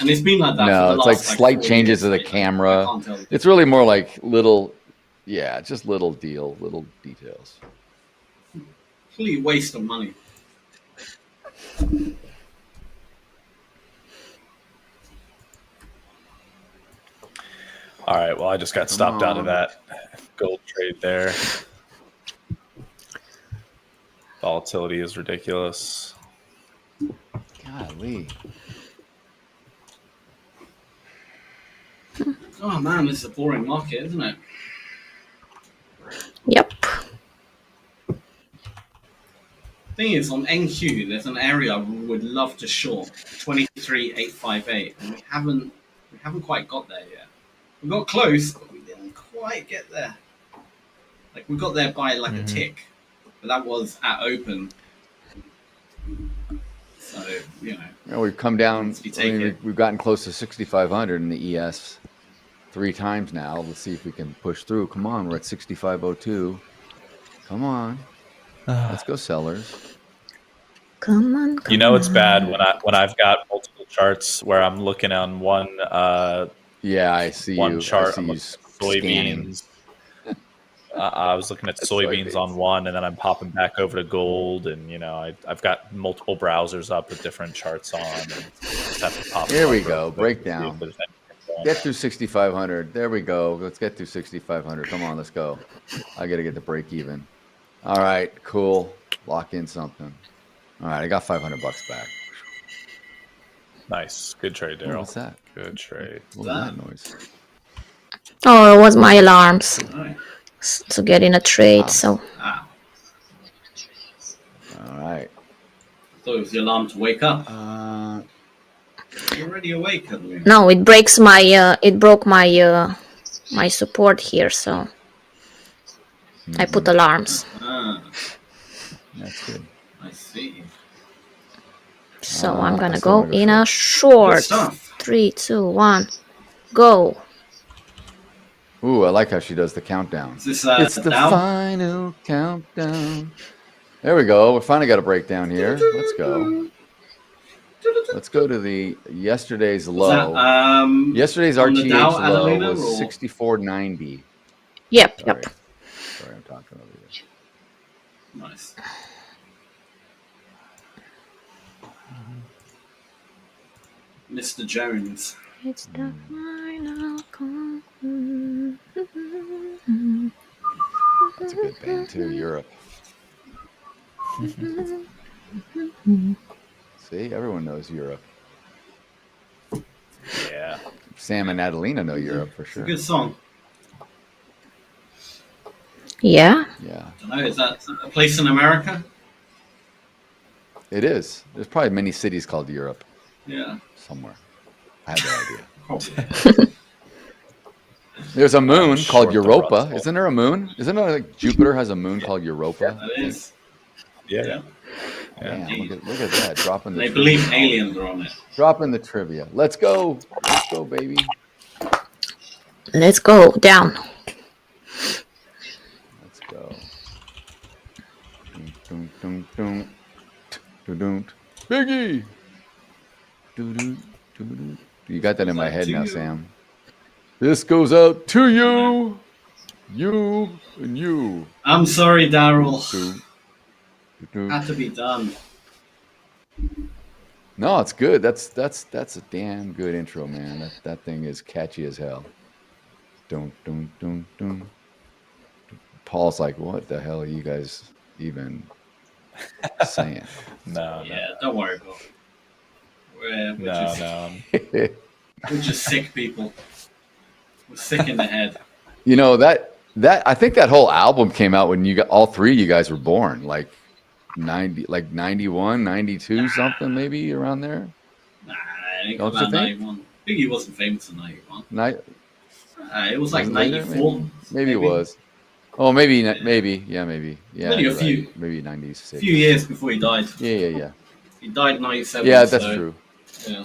Speaker 10: And it's been like that.
Speaker 12: No,
Speaker 10: for the
Speaker 12: it's
Speaker 10: last,
Speaker 12: like slight
Speaker 10: 4
Speaker 12: changes
Speaker 10: years.
Speaker 12: to the
Speaker 10: Like,
Speaker 12: camera.
Speaker 10: I can't tell the
Speaker 12: It's really more like little, yeah, just little details.
Speaker 10: complete waste of money.
Speaker 11: All right, well, I just got stopped out of that gold trade there. Volatility is ridiculous.
Speaker 12: Golly.
Speaker 10: Oh man, this is a boring market, isn't it?
Speaker 13: Yep.
Speaker 10: Thing is, on NQ, there's an area we would love to short 23,858, and we haven't quite got there yet. We got close, but we didn't quite get there. Like we got there by like a tick, but that was at open. So you know,
Speaker 12: We've come down.
Speaker 10: Be
Speaker 12: I mean,
Speaker 10: taken.
Speaker 12: we've gotten close to 6,500 in the ES 3 times now. Let's see if we can push through. Come on, we're at 6,502. Come on, let's go, sellers.
Speaker 13: Come on.
Speaker 11: You know it's bad when I've got multiple charts where I'm looking on one.
Speaker 12: Yeah, I see
Speaker 11: one
Speaker 12: you.
Speaker 11: chart.
Speaker 12: I see
Speaker 11: I'm
Speaker 12: you
Speaker 11: looking at soybeans. I was looking at soybeans on one, and then I'm popping back over to gold, and you know I've got multiple browsers up with different charts on. And just have to pop
Speaker 12: Here
Speaker 11: them
Speaker 12: we
Speaker 11: up
Speaker 12: go.
Speaker 11: real quick to see if
Speaker 12: Breakdown.
Speaker 11: there's anything going
Speaker 12: Get
Speaker 11: on.
Speaker 12: through 6,500. There we go. Let's get through 6,500. Come on, let's go. I got to get the break even. All right, cool. Lock in something. All right, I got $500 back.
Speaker 11: Nice, good trade,
Speaker 12: Oh,
Speaker 11: Daryl.
Speaker 12: what's that?
Speaker 11: Good trade.
Speaker 12: What was that noise?
Speaker 13: Oh, it was my alarms
Speaker 10: Alright.
Speaker 13: to get in a trade. So
Speaker 10: Ah,
Speaker 12: All right.
Speaker 10: thought it was the alarm to wake up. You're already awake, I believe.
Speaker 13: no, it breaks my. It broke my my support here. So I put alarms.
Speaker 10: Ah,
Speaker 12: That's good.
Speaker 10: I see.
Speaker 13: So I'm gonna
Speaker 12: that's
Speaker 13: go
Speaker 12: wonderful.
Speaker 13: in a short.
Speaker 10: Good stuff.
Speaker 13: 3, 2, 1, go.
Speaker 12: Ooh, I like how she does the countdown.
Speaker 10: Is this
Speaker 12: It's the
Speaker 10: Dow?
Speaker 12: final countdown. There we go. We finally got a breakdown here. Let's go. Let's go to the yesterday's low. Yesterday's
Speaker 10: on the
Speaker 12: RTH
Speaker 10: Dow,
Speaker 12: low
Speaker 10: Adelina,
Speaker 12: was
Speaker 10: or-
Speaker 12: 64.90.
Speaker 13: Yep,
Speaker 12: Sorry.
Speaker 13: yep.
Speaker 12: Sorry, I'm talking over you.
Speaker 10: Nice. Mr. Jones.
Speaker 13: It's the final countdown.
Speaker 12: That's a good band too, Europe. See, everyone knows Europe.
Speaker 11: Yeah.
Speaker 12: Sam and Adelina know Europe for
Speaker 10: It's a
Speaker 12: sure.
Speaker 10: good song.
Speaker 13: Yeah.
Speaker 12: Yeah,
Speaker 10: I don't know, is that a place in America?
Speaker 12: it is. There's probably many cities called Europe
Speaker 10: Yeah.
Speaker 12: somewhere. I have no idea.
Speaker 10: Probably.
Speaker 12: There's a moon
Speaker 11: short
Speaker 12: called
Speaker 11: the
Speaker 12: Europa.
Speaker 11: Russell.
Speaker 12: Isn't there a moon? Isn't it like Jupiter has a moon called Europa?
Speaker 10: That is.
Speaker 11: Yeah.
Speaker 12: Damn, look at that. Dropping the
Speaker 10: They
Speaker 12: trivia.
Speaker 10: believe aliens are on it.
Speaker 12: Dropping the trivia. Let's go. Let's go, baby.
Speaker 13: Let's go down.
Speaker 12: Let's go. Dun, dun, dun, dun, dun. Biggie. Dun, dun, dun, dun. You got that in my head now, Sam. This goes out to you. You and you.
Speaker 10: I'm sorry, Daryl. Had to be done.
Speaker 12: No, it's good. That's a damn good intro, man. That thing is catchy as hell. Dun, dun, dun, dun. Paul's like, what the hell are you guys even saying?
Speaker 11: No,
Speaker 10: yeah, don't worry about it. We're just sick people. We're sick in the head.
Speaker 12: You know, that I think that whole album came out when all three of you guys were born, like 91, 92, something maybe around there.
Speaker 10: Nah, I think
Speaker 12: Don't
Speaker 10: about
Speaker 12: you think?
Speaker 10: 91. Biggie wasn't famous in 91. It was like
Speaker 12: Was it later,
Speaker 10: 94.
Speaker 12: Maybe it was. Oh, maybe. Yeah, maybe. Yeah,
Speaker 10: Maybe
Speaker 12: you're
Speaker 10: a few.
Speaker 12: right. Maybe 96.
Speaker 10: A few years before he died.
Speaker 12: Yeah.
Speaker 10: He died in 97.
Speaker 12: Yeah, that's
Speaker 10: so,
Speaker 12: true.
Speaker 10: Yeah.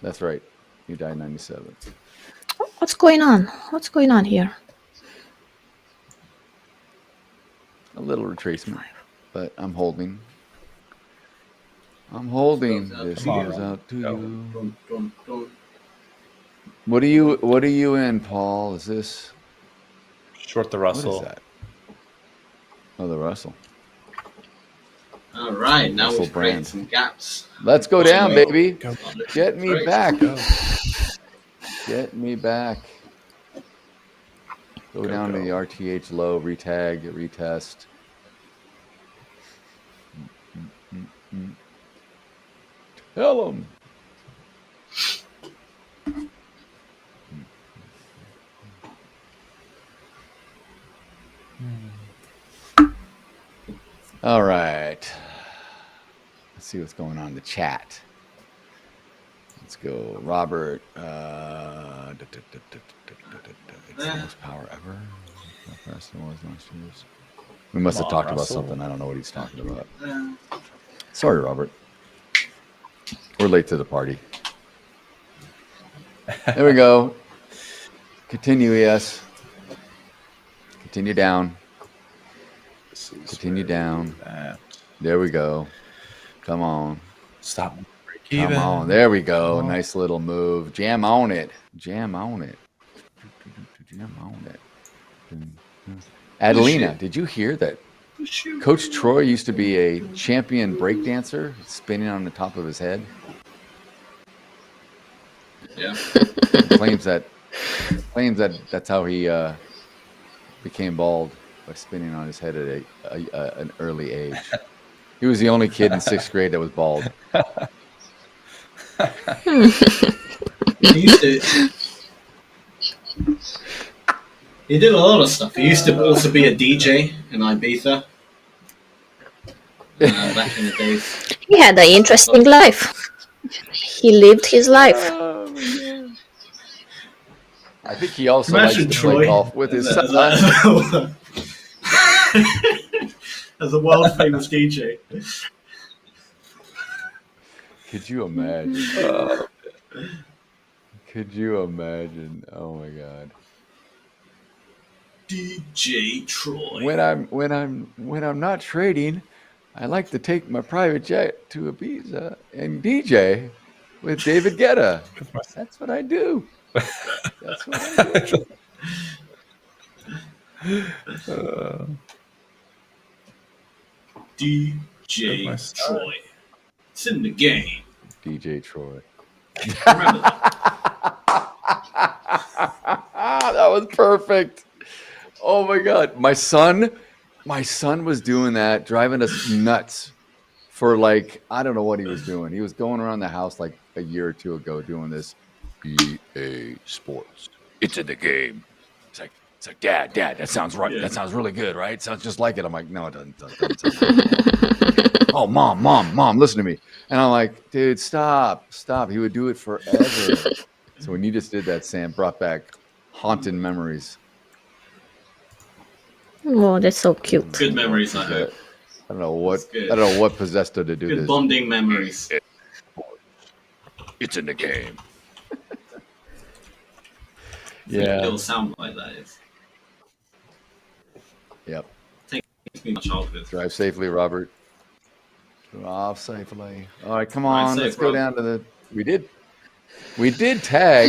Speaker 12: That's right. He died in 97.
Speaker 13: What's going on? What's going on here?
Speaker 12: A little retracement, but I'm holding. This goes out to you. What are you in, Paul? Is this
Speaker 11: short the Russell?
Speaker 12: What is that? Oh, the Russell.
Speaker 10: All right, now
Speaker 12: Russell
Speaker 10: we've created
Speaker 12: brand.
Speaker 10: some gaps.
Speaker 12: Let's go down, baby.
Speaker 10: Go.
Speaker 12: Get me
Speaker 10: Great.
Speaker 12: back. Get me back. Go down to the RTH low, retag, retest. Tell them. All right. Let's see what's going on in the chat. Let's go, Robert. It's the most power ever. How fast it was last year. We must have talked about something. I don't know what he's talking about. Sorry, Robert. We're late to the party. There we go. Continue, yes. Continue down. Continue down. There we go. Come on.
Speaker 11: Stop.
Speaker 12: Come on. There we go. Nice little move. Jam on it. Jam on it. Jam on it. Adelina, did you hear that Coach Troy used to be a champion breakdancer spinning on the top of his head?
Speaker 10: Yeah.
Speaker 12: claims that that's how he became bald, by spinning on his head at an early age. He was the only kid in 6th grade that was bald.
Speaker 10: He did a lot of stuff. He used to also be a DJ in Ibiza back in the days.
Speaker 13: He had an interesting life. He lived his life.
Speaker 12: I think he also likes to play golf with his son.
Speaker 10: As a world famous DJ.
Speaker 12: Could you imagine? Could you imagine? Oh my God.
Speaker 10: DJ Troy.
Speaker 12: When I'm not trading, I like to take my private jet to Ibiza and DJ with David Guetta. That's what I do. That's what I do.
Speaker 10: DJ Troy. It's in the game.
Speaker 12: DJ Troy.
Speaker 10: Remember that.
Speaker 12: That was perfect. Oh my God. My son was doing that, driving us nuts for like, I don't know what he was doing. He was going around the house like a year or two ago doing this. EA Sports. It's in the game. It's like, Dad, that sounds right. Yeah. That sounds really good, right? It sounds just like it. I'm like, no, it doesn't. Oh, mom, listen to me. And I'm like, dude, stop. He would do it forever. So when you just did that, Sam, brought back haunting memories.
Speaker 13: Oh, that's so cute.
Speaker 10: Good memories, I hope.
Speaker 12: don't know what
Speaker 10: That's good.
Speaker 12: I don't know what possessed her to do
Speaker 10: Good
Speaker 12: this.
Speaker 10: bonding memories.
Speaker 12: It's in the game.
Speaker 10: Yeah.
Speaker 12: Yeah.
Speaker 10: It'll sound like that. Is.
Speaker 12: Yep.
Speaker 10: Takes me my childhood.
Speaker 12: Drive safely, Robert. Drive safely. All right, come
Speaker 10: Drive
Speaker 12: on.
Speaker 10: safe,
Speaker 12: Let's go
Speaker 10: Rob.
Speaker 12: down to the. We did tag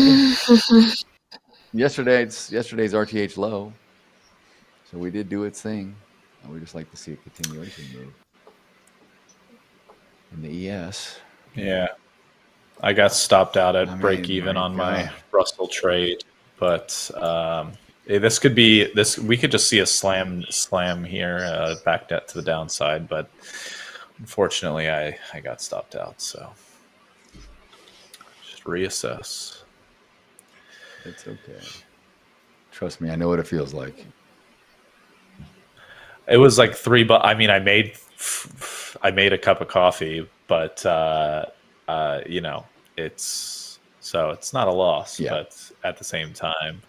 Speaker 12: yesterday's RTH low, so we did do its thing. We just like to see a continuation move in the ES.
Speaker 11: Yeah. I got stopped out at
Speaker 12: I mean,
Speaker 11: break even
Speaker 12: my
Speaker 11: on my
Speaker 12: God.
Speaker 11: Russell trade, but this could be this. We could just see a slam here, back to the downside, but unfortunately, I got stopped out. So just reassess.
Speaker 12: It's okay. Trust me, I know what it feels like.
Speaker 11: It was like $3. I mean, I made a cup of coffee, but you know, it's not a loss.
Speaker 12: Yeah.
Speaker 11: But at the same time,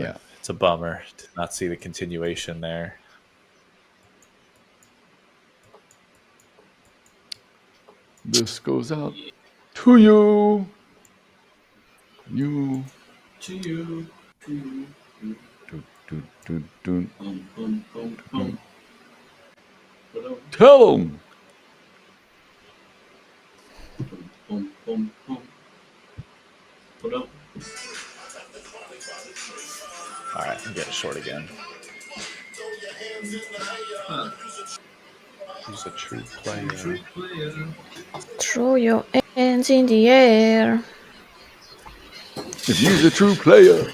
Speaker 12: Yeah.
Speaker 11: it's a bummer to not see the continuation there.
Speaker 12: This goes out to you. You.
Speaker 10: To you. To you.
Speaker 12: Dun, dun, dun.
Speaker 10: Boom, boom, boom, boom.
Speaker 12: Tell them.
Speaker 10: Boom, boom, boom. Put up.
Speaker 11: All right, I'm getting short again. Who's a true player?
Speaker 13: Throw your hands in the air.
Speaker 12: If you're a true player,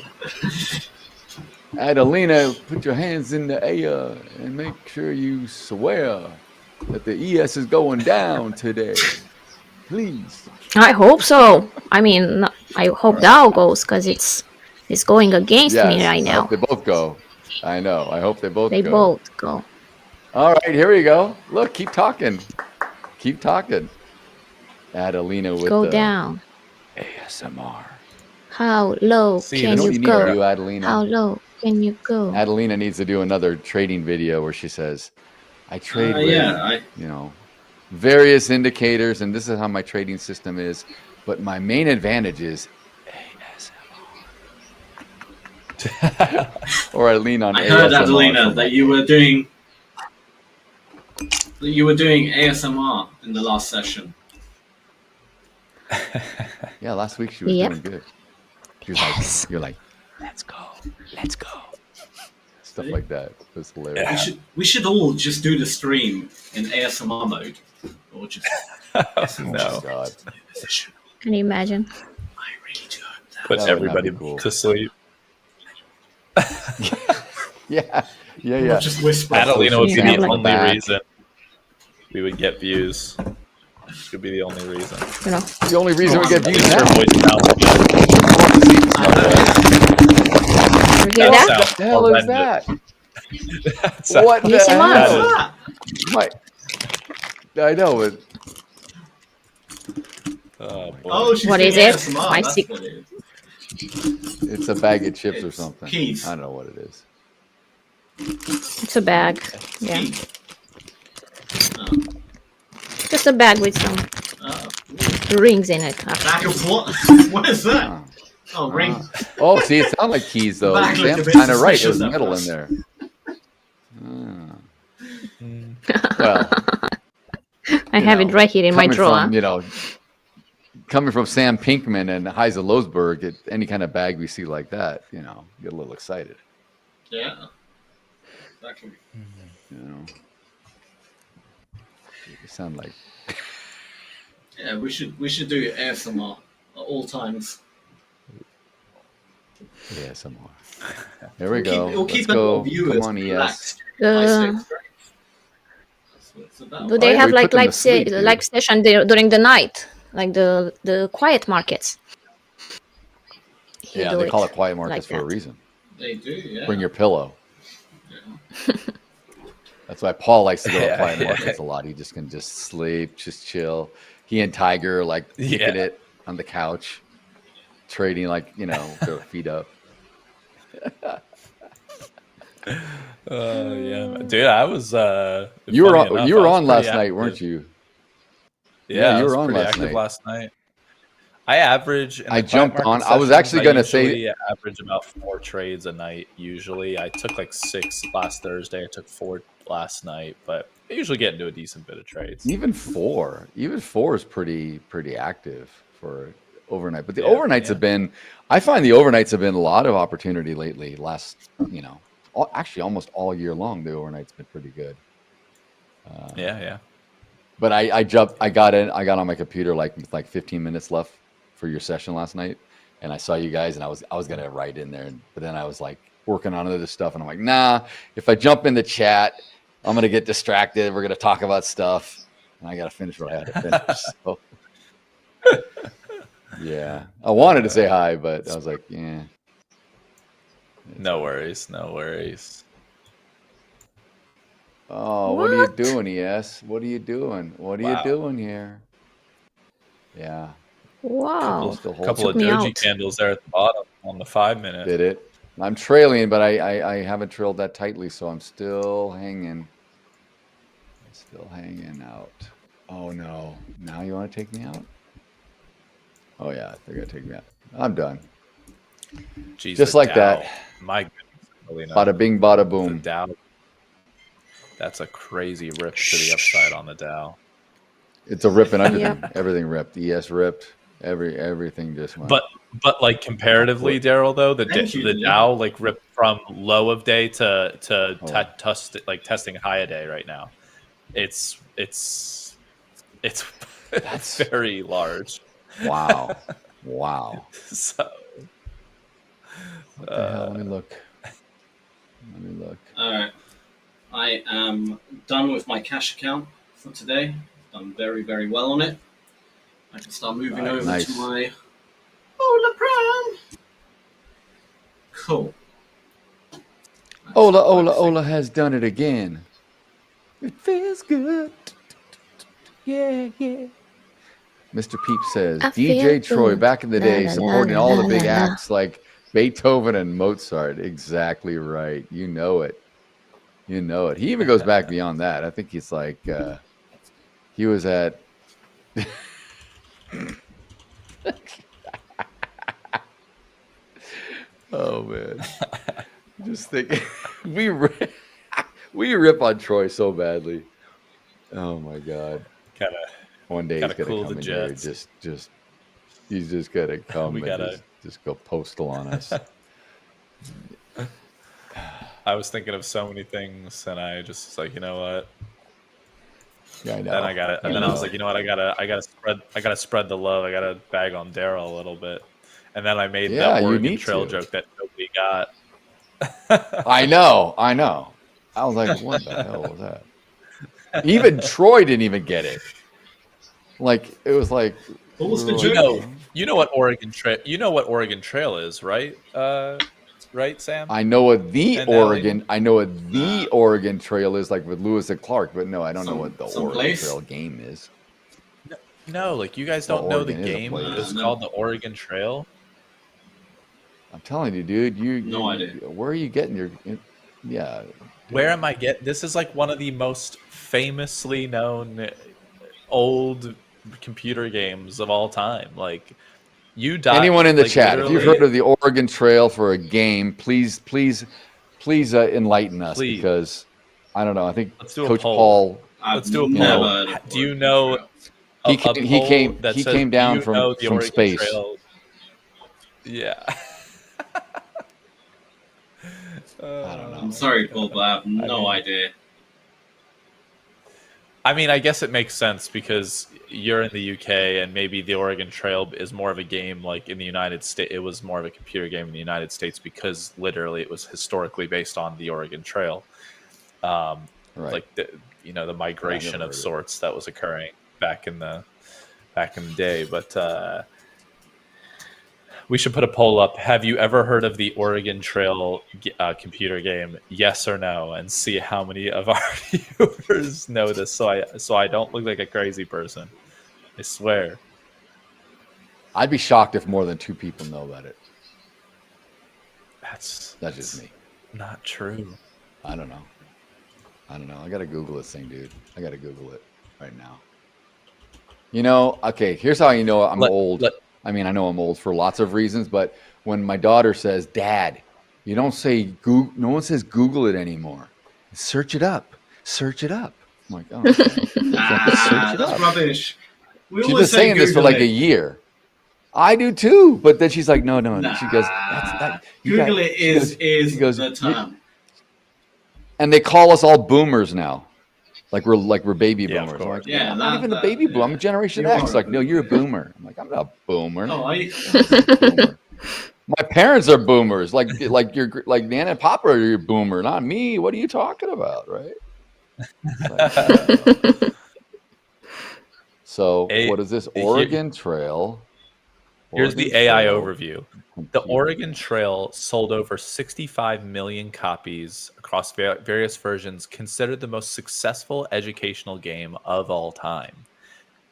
Speaker 12: Adelina, put your hands in the air and make sure you swear that the ES is going down today. Please.
Speaker 13: I hope so. I mean, I hope Dow goes because it's going against me right
Speaker 12: I
Speaker 13: now.
Speaker 12: hope they both go. I know. I hope they both
Speaker 13: They
Speaker 12: go.
Speaker 13: both go.
Speaker 12: All right, here we go. Look, keep talking. Keep talking. Adelina with
Speaker 13: Go
Speaker 12: the
Speaker 13: down.
Speaker 12: ASMR.
Speaker 13: How low
Speaker 12: See,
Speaker 13: can
Speaker 12: that's what
Speaker 13: you
Speaker 12: you need to do,
Speaker 13: go?
Speaker 12: Adelina.
Speaker 13: How low can you go?
Speaker 12: Adelina needs to do another trading video where she says, I trade with, you know, various indicators, and this is how my trading system is, but my main advantage is ASMR. Or I lean on
Speaker 10: I
Speaker 12: ASMR.
Speaker 10: heard, Adelina, that you were doing ASMR in the last session.
Speaker 12: Yeah, last week she was
Speaker 13: Yep.
Speaker 12: doing good. She was like, you're like, let's go. Stuff like that. It was hilarious.
Speaker 10: We should all just do the stream in ASMR mode, or just
Speaker 12: No. God.
Speaker 13: Can you imagine?
Speaker 11: Put
Speaker 12: That would not
Speaker 11: everybody
Speaker 12: be cool.
Speaker 11: to sleep.
Speaker 12: Yeah.
Speaker 10: Just whisper.
Speaker 11: Adelina would be
Speaker 13: Yeah,
Speaker 11: the
Speaker 13: like
Speaker 11: only
Speaker 12: that.
Speaker 11: reason we would get views. Could be the only reason.
Speaker 13: You know.
Speaker 12: The only reason we get
Speaker 11: At
Speaker 12: views
Speaker 11: least her
Speaker 12: now.
Speaker 11: voice sounds good.
Speaker 13: You hear that?
Speaker 12: What the hell is that? What the
Speaker 13: ASMR.
Speaker 12: hell? My, I know it.
Speaker 11: Oh, boy.
Speaker 10: Oh, she's
Speaker 13: What
Speaker 10: doing
Speaker 13: is it?
Speaker 10: ASMR.
Speaker 13: I
Speaker 10: That's
Speaker 13: see.
Speaker 10: what it is.
Speaker 12: It's a bag of chips or something.
Speaker 10: keys.
Speaker 12: I don't know what it is.
Speaker 13: It's a bag. Yeah.
Speaker 10: Keys.
Speaker 13: Just a bag with some rings in it.
Speaker 10: Back of what? What is that? Oh, ring.
Speaker 12: Oh, see, it sounds like keys though.
Speaker 10: Back looked a
Speaker 12: Sam's
Speaker 10: bit
Speaker 12: kind of right. There's
Speaker 10: suspicious at
Speaker 12: metal in
Speaker 10: first.
Speaker 12: there. Well,
Speaker 13: I have it right here in my
Speaker 12: coming
Speaker 13: drawer.
Speaker 12: from, you know, coming from Sam Pinkman and Heise Losberg, any kind of bag we see like that, you know, get a little excited.
Speaker 10: Yeah. Exactly.
Speaker 12: You know, you sound like
Speaker 10: Yeah, we should do ASMR at all times.
Speaker 12: ASMR. There we go.
Speaker 10: It'll
Speaker 12: Let's
Speaker 10: keep
Speaker 12: go.
Speaker 10: viewers
Speaker 12: Come on, ES.
Speaker 10: relaxed.
Speaker 13: Do they have
Speaker 12: we
Speaker 13: like
Speaker 12: put them to sleep, dude.
Speaker 13: live session during the night, like the quiet markets? You
Speaker 12: Yeah,
Speaker 13: do
Speaker 12: they call it quiet markets
Speaker 13: like
Speaker 12: for a
Speaker 13: that.
Speaker 12: reason.
Speaker 10: They do, yeah.
Speaker 12: Bring your pillow. That's why Paul likes to go to quiet markets a lot. He just can just sleep, just chill. He and Tiger like kicking it on the couch, trading like, you know, their feet up.
Speaker 11: Yeah, dude, I was.
Speaker 12: You were
Speaker 11: Funny
Speaker 12: on,
Speaker 11: enough,
Speaker 12: you
Speaker 11: I
Speaker 12: were
Speaker 11: was
Speaker 12: on
Speaker 11: pretty
Speaker 12: last night,
Speaker 11: active.
Speaker 12: weren't you? Yeah,
Speaker 11: Yeah, I
Speaker 12: you
Speaker 11: was
Speaker 12: were on
Speaker 11: pretty
Speaker 12: last
Speaker 11: active
Speaker 12: night.
Speaker 11: last night. I average in
Speaker 12: I
Speaker 11: the client
Speaker 12: jumped on.
Speaker 11: market
Speaker 12: I was
Speaker 11: sessions,
Speaker 12: actually going to say,
Speaker 11: usually average about 4 trades a night. Usually, I took like 6 last Thursday. I took 4 last night, but I usually get into a decent bit of trades.
Speaker 12: even 4 is pretty active for overnight. But the
Speaker 11: Yeah,
Speaker 12: overnights have been, I find the overnights have been a lot of opportunity lately. Actually almost all year long, the overnight's been pretty good.
Speaker 11: Yeah.
Speaker 12: But I got on my computer with 15 minutes left for your session last night, and I saw you guys, and I was gonna write in there, but then I was like working on other stuff, and I'm like, nah, if I jump in the chat, I'm gonna get distracted. We're gonna talk about stuff, and I gotta finish what I had to finish. So yeah, I wanted to say hi, but I was like, yeah.
Speaker 11: No worries, no worries.
Speaker 12: Oh, what are you doing, ES? What are you doing? What are you doing here? Yeah.
Speaker 13: Wow.
Speaker 11: Couple of doji candles there at the bottom on the 5-minute.
Speaker 12: Did it? I'm trailing, but I haven't trailed that tightly, so I'm still hanging. Still hanging out. Oh no! Now you want to take me out? Oh yeah, they're gonna take me out. I'm done.
Speaker 11: Jeez,
Speaker 12: just like
Speaker 11: Dow.
Speaker 12: that.
Speaker 11: My goodness,
Speaker 12: bada bing, bada boom.
Speaker 11: The Dow. That's a crazy rip to the upside on the Dow.
Speaker 12: It's a rip and everything. Everything ripped. ES ripped. Everything just went.
Speaker 11: But like comparatively, Daryl, though, the Dow like ripped from low of day to testing high a day right now. It's that's very large.
Speaker 12: Wow. Wow.
Speaker 11: So
Speaker 12: what the hell? Let me look.
Speaker 10: All right. I am done with my cash account for today. Done very, very well on it. I can start moving over to my Hola Prime. Cool.
Speaker 12: Ola has done it again. It feels good. Yeah. Mr. Peep says, DJ Troy back in the day supporting all the big acts like Beethoven and Mozart. Exactly right. You know it. You know it. He even goes back beyond that. I think he's like, he was at. Oh man, just thinking we rip on Troy so badly. Oh my god. One day he's gonna come in here. Just he's just gonna come and just go postal on us.
Speaker 11: I was thinking of so many things, and I just was like, you know what?
Speaker 12: Yeah, I know.
Speaker 11: Then I got it, and then I was like, you know what? I gotta spread the love. I gotta bag on Daryl a little bit, and then I made that Oregon Trail joke that nobody got.
Speaker 12: I know. I was like, what the hell was that? Even Troy didn't even get it. Like it was like,
Speaker 10: what was the joke?
Speaker 11: You know what Oregon Trail? You know what Oregon Trail is, right? Right, Sam?
Speaker 12: I know what the Oregon Trail is, like with Lewis and Clark, but no, I don't know what the Oregon Trail game is.
Speaker 11: No, like you guys don't know the game. It's called the Oregon Trail.
Speaker 12: I'm telling you, dude.
Speaker 10: No idea.
Speaker 12: Where are you getting your? Yeah.
Speaker 11: Where am I getting? This is like one of the most famously known old computer games of all time. Like
Speaker 12: anyone in the chat, if you've heard of the Oregon Trail for a game, please enlighten us, because I don't know. I think Coach Paul.
Speaker 11: Let's do a poll. Do you know?
Speaker 12: He came down from space.
Speaker 11: Trail? Yeah.
Speaker 12: I don't know.
Speaker 10: I'm sorry, Paul, but I have no idea.
Speaker 11: I mean, I guess it makes sense because you're in the UK, and maybe the Oregon Trail is more of a game like in the United States. It was more of a computer game in the United States because literally it was historically based on the Oregon Trail.
Speaker 12: Right.
Speaker 11: Like the migration of sorts that was occurring back in the day. But we should put a poll up. Have you ever heard of the Oregon Trail computer game? Yes or no, and see how many of our viewers know this. So I don't look like a crazy person. I swear.
Speaker 12: I'd be shocked if more than 2 people know about it.
Speaker 11: That's
Speaker 12: just me.
Speaker 11: Not true.
Speaker 12: I don't know. I got to Google this thing, dude. I got to Google it right now. You know, okay, here's how you know I'm old. I mean, I know I'm old for lots of reasons, but when my daughter says, Dad, you don't say Google, no one says Google it anymore. Search it up. Search it up. I'm like, oh, okay. Search it
Speaker 10: that's
Speaker 12: up.
Speaker 10: rubbish.
Speaker 12: She's been saying this for like a year. I do too, but then she's like, no.
Speaker 10: Nah,
Speaker 12: she goes, that's
Speaker 10: Google it is the term.
Speaker 12: And they call us all boomers now. Like we're baby boomers. I'm like,
Speaker 10: yeah,
Speaker 12: I'm not even a baby boomer. I'm a Generation X. Like, no, you're a boomer. I'm like, I'm not a boomer.
Speaker 10: Oh, are you?
Speaker 12: Boomer. My parents are boomers. Like Nana and Papa are your boomer, not me. What are you talking about, right? So what is this? Oregon Trail.
Speaker 11: Here's the AI overview. The Oregon Trail sold over 65 million copies across various versions, considered the most successful educational game of all time.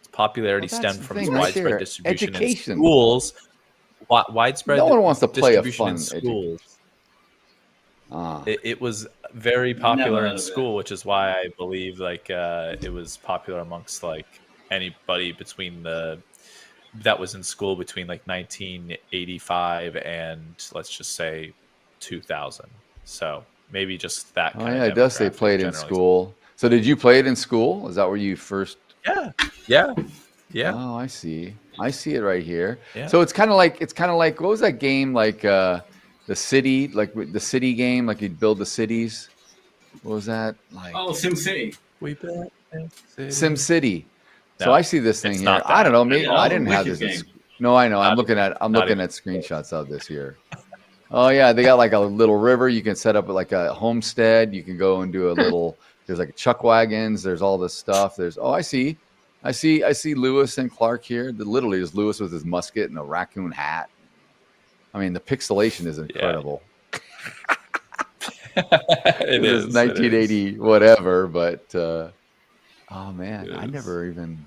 Speaker 11: Its popularity stemmed from its widespread distribution in schools. Widespread
Speaker 12: no one wants to play a
Speaker 11: distribution
Speaker 12: fun
Speaker 11: in schools. It was very popular in school, which is why I believe it was popular amongst anybody that was in school between 1985 and let's just say 2000. So maybe just that kind of
Speaker 12: it does say played in school. So did you play it in school? Is that where you first?
Speaker 11: Yeah.
Speaker 12: Oh, I see it right here.
Speaker 11: Yeah.
Speaker 12: So it's kind of like what was that game the city game, like you'd build the cities. What was that like?
Speaker 10: Oh, SimCity.
Speaker 11: We built
Speaker 12: SimCity. So
Speaker 11: No,
Speaker 12: I see this thing
Speaker 11: it's
Speaker 12: here.
Speaker 11: not that.
Speaker 12: I don't know. Maybe
Speaker 10: Yeah,
Speaker 12: I
Speaker 10: it's a
Speaker 12: didn't have
Speaker 10: wicked
Speaker 12: this.
Speaker 10: game.
Speaker 12: No, I know. I'm looking at screenshots of this here. Oh yeah, they got like a little river. You can set up like a homestead. You can go and do a little. There's like chuck wagons. There's all this stuff. I see Lewis and Clark here. Literally, is Lewis with his musket and a raccoon hat. I mean, the pixelation is incredible.
Speaker 11: It is
Speaker 12: 1980 whatever, but oh man, I never even.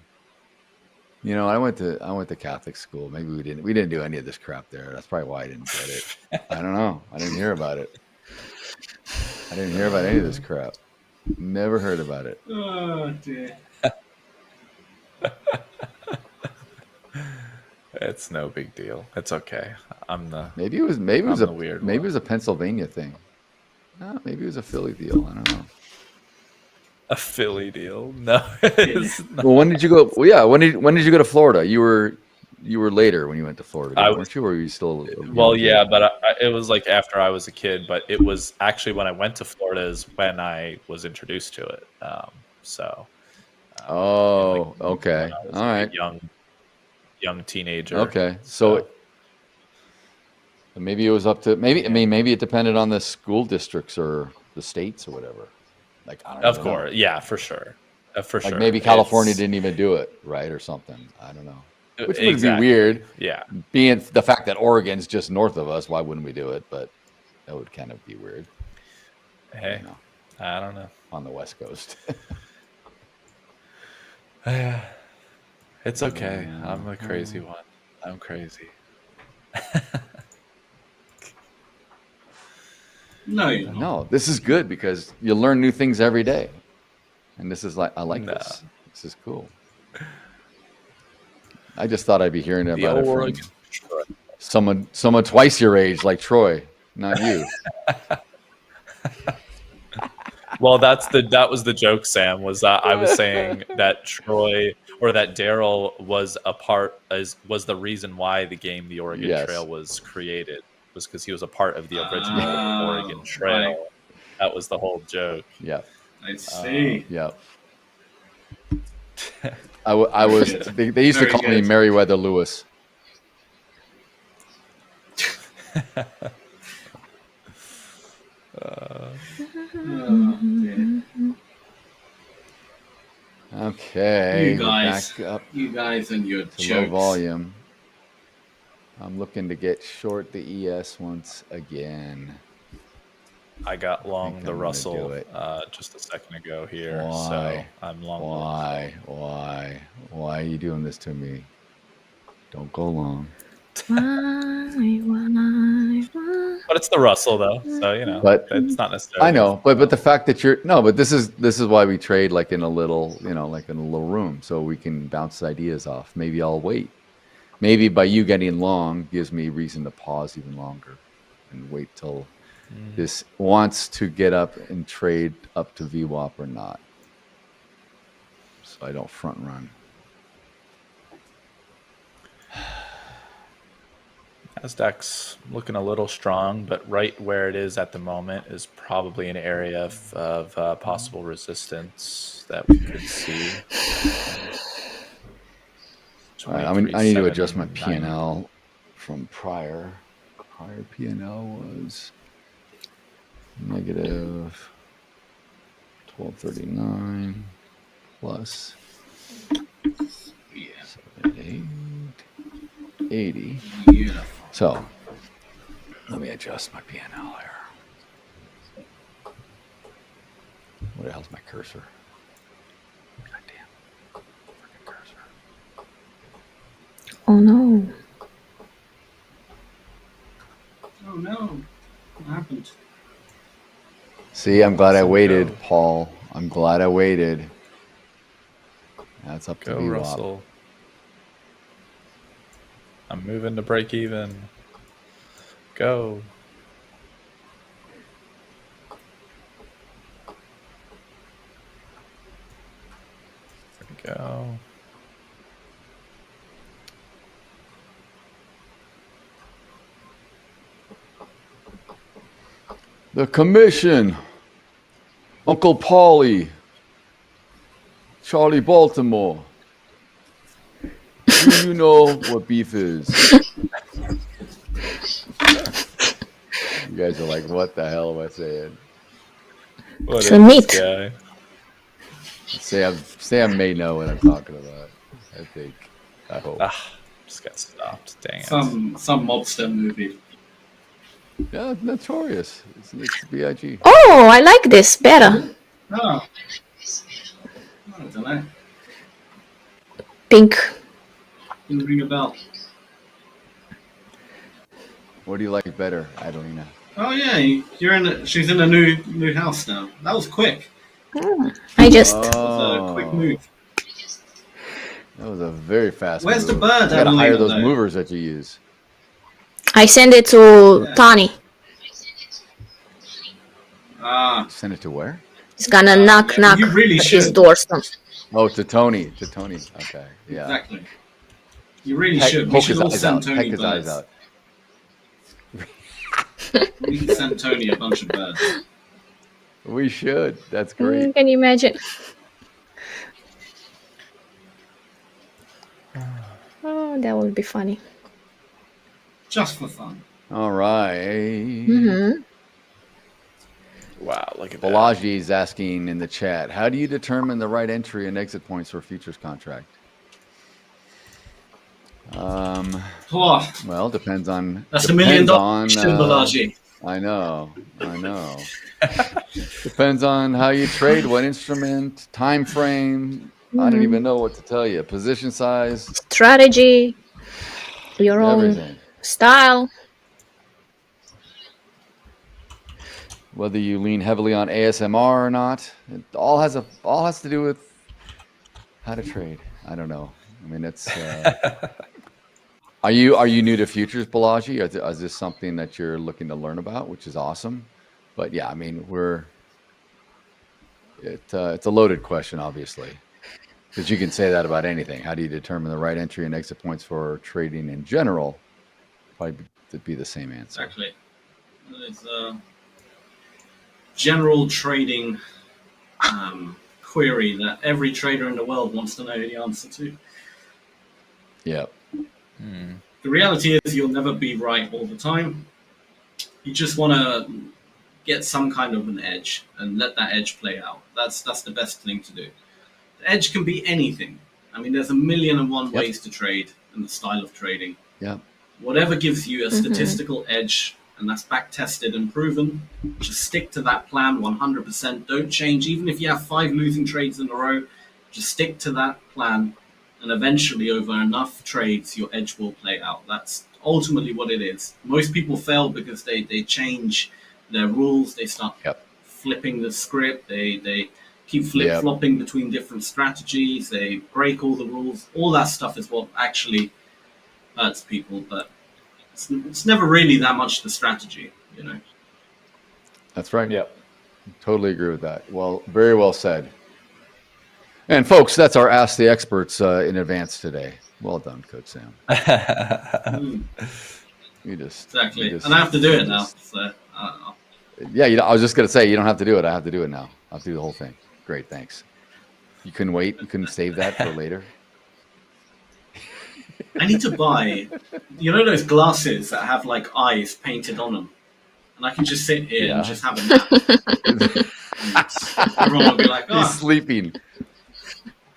Speaker 12: You know, I went to Catholic school. Maybe we didn't do any of this crap there. That's probably why I didn't get it. I don't know. I didn't hear about it. I didn't hear about any of this crap. Never heard about it.
Speaker 10: Oh dear.
Speaker 11: It's no big deal. It's okay.
Speaker 12: Maybe it was
Speaker 11: the weird
Speaker 12: maybe
Speaker 11: one.
Speaker 12: it was a Pennsylvania thing. No, maybe it was a Philly deal. I don't know.
Speaker 11: A Philly deal? No. It's not.
Speaker 12: Well, when did you go? Well, yeah. When did you go to Florida? You were later when you went to Florida, weren't you? Or were you still?
Speaker 11: Well, yeah, but it was like after I was a kid. But it was actually when I went to Florida is when I was introduced to it.
Speaker 12: Oh, okay. All right.
Speaker 11: Young teenager.
Speaker 12: Okay, so maybe it was up to maybe it depended on the school districts or the states or whatever. Like I don't
Speaker 11: Of
Speaker 12: know.
Speaker 11: course, yeah, for sure, for
Speaker 12: Like
Speaker 11: sure.
Speaker 12: maybe California didn't even do it, right, or something. I don't know. Which would be weird.
Speaker 11: Yeah.
Speaker 12: Being the fact that Oregon's just north of us, why wouldn't we do it? But that would kind of be weird.
Speaker 11: Hey, I don't know.
Speaker 12: On the West Coast.
Speaker 11: It's okay. I'm a crazy one. I'm crazy.
Speaker 12: No, this is good because you learn new things every day. And this is I like this. This is cool. I just thought I'd be hearing about it from someone twice your age like Troy, not you.
Speaker 11: Well, that was the joke, Sam, was that I was saying that Troy or that Daryl was was the reason why the game The Oregon Trail was created, was because he was a part of the original Oregon Trail. Right. That was the whole joke.
Speaker 12: Yeah.
Speaker 10: I see.
Speaker 12: Yeah. I was. They used to call me Meriwether Lewis. Okay.
Speaker 10: You guys and your jokes.
Speaker 12: Low volume. I'm looking to get short the ES once again.
Speaker 11: I got long the Russell just a second ago here.
Speaker 12: Why?
Speaker 11: So I'm long.
Speaker 12: Why are you doing this to me? Don't go long.
Speaker 13: Why?
Speaker 11: But it's the Russell though, so you know.
Speaker 12: But
Speaker 11: it's not necessarily.
Speaker 12: I know, but the fact that but this is why we trade like in a little, like in a little room, so we can bounce ideas off. Maybe I'll wait. Maybe by you getting long gives me reason to pause even longer and wait till this wants to get up and trade up to VWAP or not, so I don't front run.
Speaker 11: NASDAQ's looking a little strong, but right where it is at the moment is probably an area of possible resistance that we could see.
Speaker 12: All right, I need to adjust my P&L from prior. Prior P&L was negative 1239 plus 80. So let me adjust my P&L here. Where the hell's my cursor? Goddamn. Freaking cursor.
Speaker 13: Oh no.
Speaker 10: Oh no. What happened?
Speaker 12: See, I'm glad I waited, Paul. I'm glad I waited. That's up to VWAP.
Speaker 11: Russell. I'm moving to break even. Go. There we go.
Speaker 12: The commission. Uncle Paulie. Charlie Baltimore. Do you know what beef is? You guys are like, what the hell am I saying?
Speaker 11: What
Speaker 13: It's a meat.
Speaker 11: Guy?
Speaker 12: Sam may know what I'm talking about. I think. I hope.
Speaker 11: Just got stopped. Dang it.
Speaker 10: Some mobster movie.
Speaker 12: Yeah, notorious. It's B.I.G.
Speaker 13: Oh, I like this better.
Speaker 10: Oh. I don't know.
Speaker 13: Pink.
Speaker 10: Didn't ring a bell.
Speaker 12: What do you like better, Adelina?
Speaker 10: Oh yeah, she's in a new house now. That was quick.
Speaker 13: I just.
Speaker 10: That was a quick move.
Speaker 12: That was a very fast
Speaker 10: Where's
Speaker 12: move.
Speaker 10: the bird,
Speaker 12: You gotta hire those
Speaker 10: Adelina, though?
Speaker 12: movers that you use.
Speaker 13: I send it to Tony.
Speaker 12: Send it to where?
Speaker 13: He's gonna knock
Speaker 10: you really
Speaker 13: at his
Speaker 10: should.
Speaker 13: doorstep.
Speaker 12: Oh, to Tony. To Tony. Okay. Yeah.
Speaker 10: Exactly. You really
Speaker 12: Heck,
Speaker 10: should. We
Speaker 12: poke
Speaker 10: should
Speaker 12: his
Speaker 10: all
Speaker 12: eyes
Speaker 10: send
Speaker 12: out.
Speaker 10: Tony
Speaker 12: Heck his eyes
Speaker 10: birds.
Speaker 12: out.
Speaker 10: We can send Tony a bunch of birds.
Speaker 12: We should. That's great.
Speaker 13: Can you imagine? Oh, that would be funny.
Speaker 10: Just for fun.
Speaker 12: All right.
Speaker 13: Mm-hmm.
Speaker 11: Wow, look at that.
Speaker 12: Balaji is asking in the chat, how do you determine the right entry and exit points for a futures contract? Well, depends on.
Speaker 10: That's $1 million question, Balaji.
Speaker 12: I know. Depends on how you trade, what instrument, time frame. I don't even know what to tell you. Position size,
Speaker 13: Strategy, your
Speaker 12: everything.
Speaker 13: own style.
Speaker 12: Whether you lean heavily on ASMR or not, it all has to do with how to trade. I don't know. I mean, it's. Are you new to futures, Balaji? Is this something that you're looking to learn about, which is awesome? But yeah, I mean, it's a loaded question, obviously, because you can say that about anything. How do you determine the right entry and exit points for trading in general? Probably be the same answer.
Speaker 10: Exactly. It's a general trading query that every trader in the world wants to know the answer to.
Speaker 12: Yeah.
Speaker 10: The reality is you'll never be right all the time. You just want to get some kind of an edge and let that edge play out. That's the best thing to do. The edge can be anything. I mean, there's 1,000,001 ways to trade and the style of trading.
Speaker 12: Yeah.
Speaker 10: Whatever gives you a statistical edge, and that's back tested and proven, just stick to that plan 100%. Don't change. Even if you have 5 losing trades in a row, just stick to that plan. And eventually, over enough trades, your edge will play out. That's ultimately what it is. Most people fail because they change their rules. They start flipping the script. They keep flip-flopping between different strategies. They break all the rules. All that stuff is what actually hurts people. But it's never really that much the strategy, you know.
Speaker 12: That's right. Yep. Totally agree with that. Well, very well said. And folks, that's our Ask the Experts in advance today. Well done, Coach Sam. You just
Speaker 10: exactly, and I have to do it now. So
Speaker 12: yeah, I was just gonna say you don't have to do it. I have to do it now. I'll do the whole thing. Great, thanks. You couldn't wait. You couldn't save that for later.
Speaker 10: I need to buy, you know, those glasses that have like eyes painted on them, and I can just sit here and just have a nap. Everyone will be like, "Oh,
Speaker 12: he's sleeping."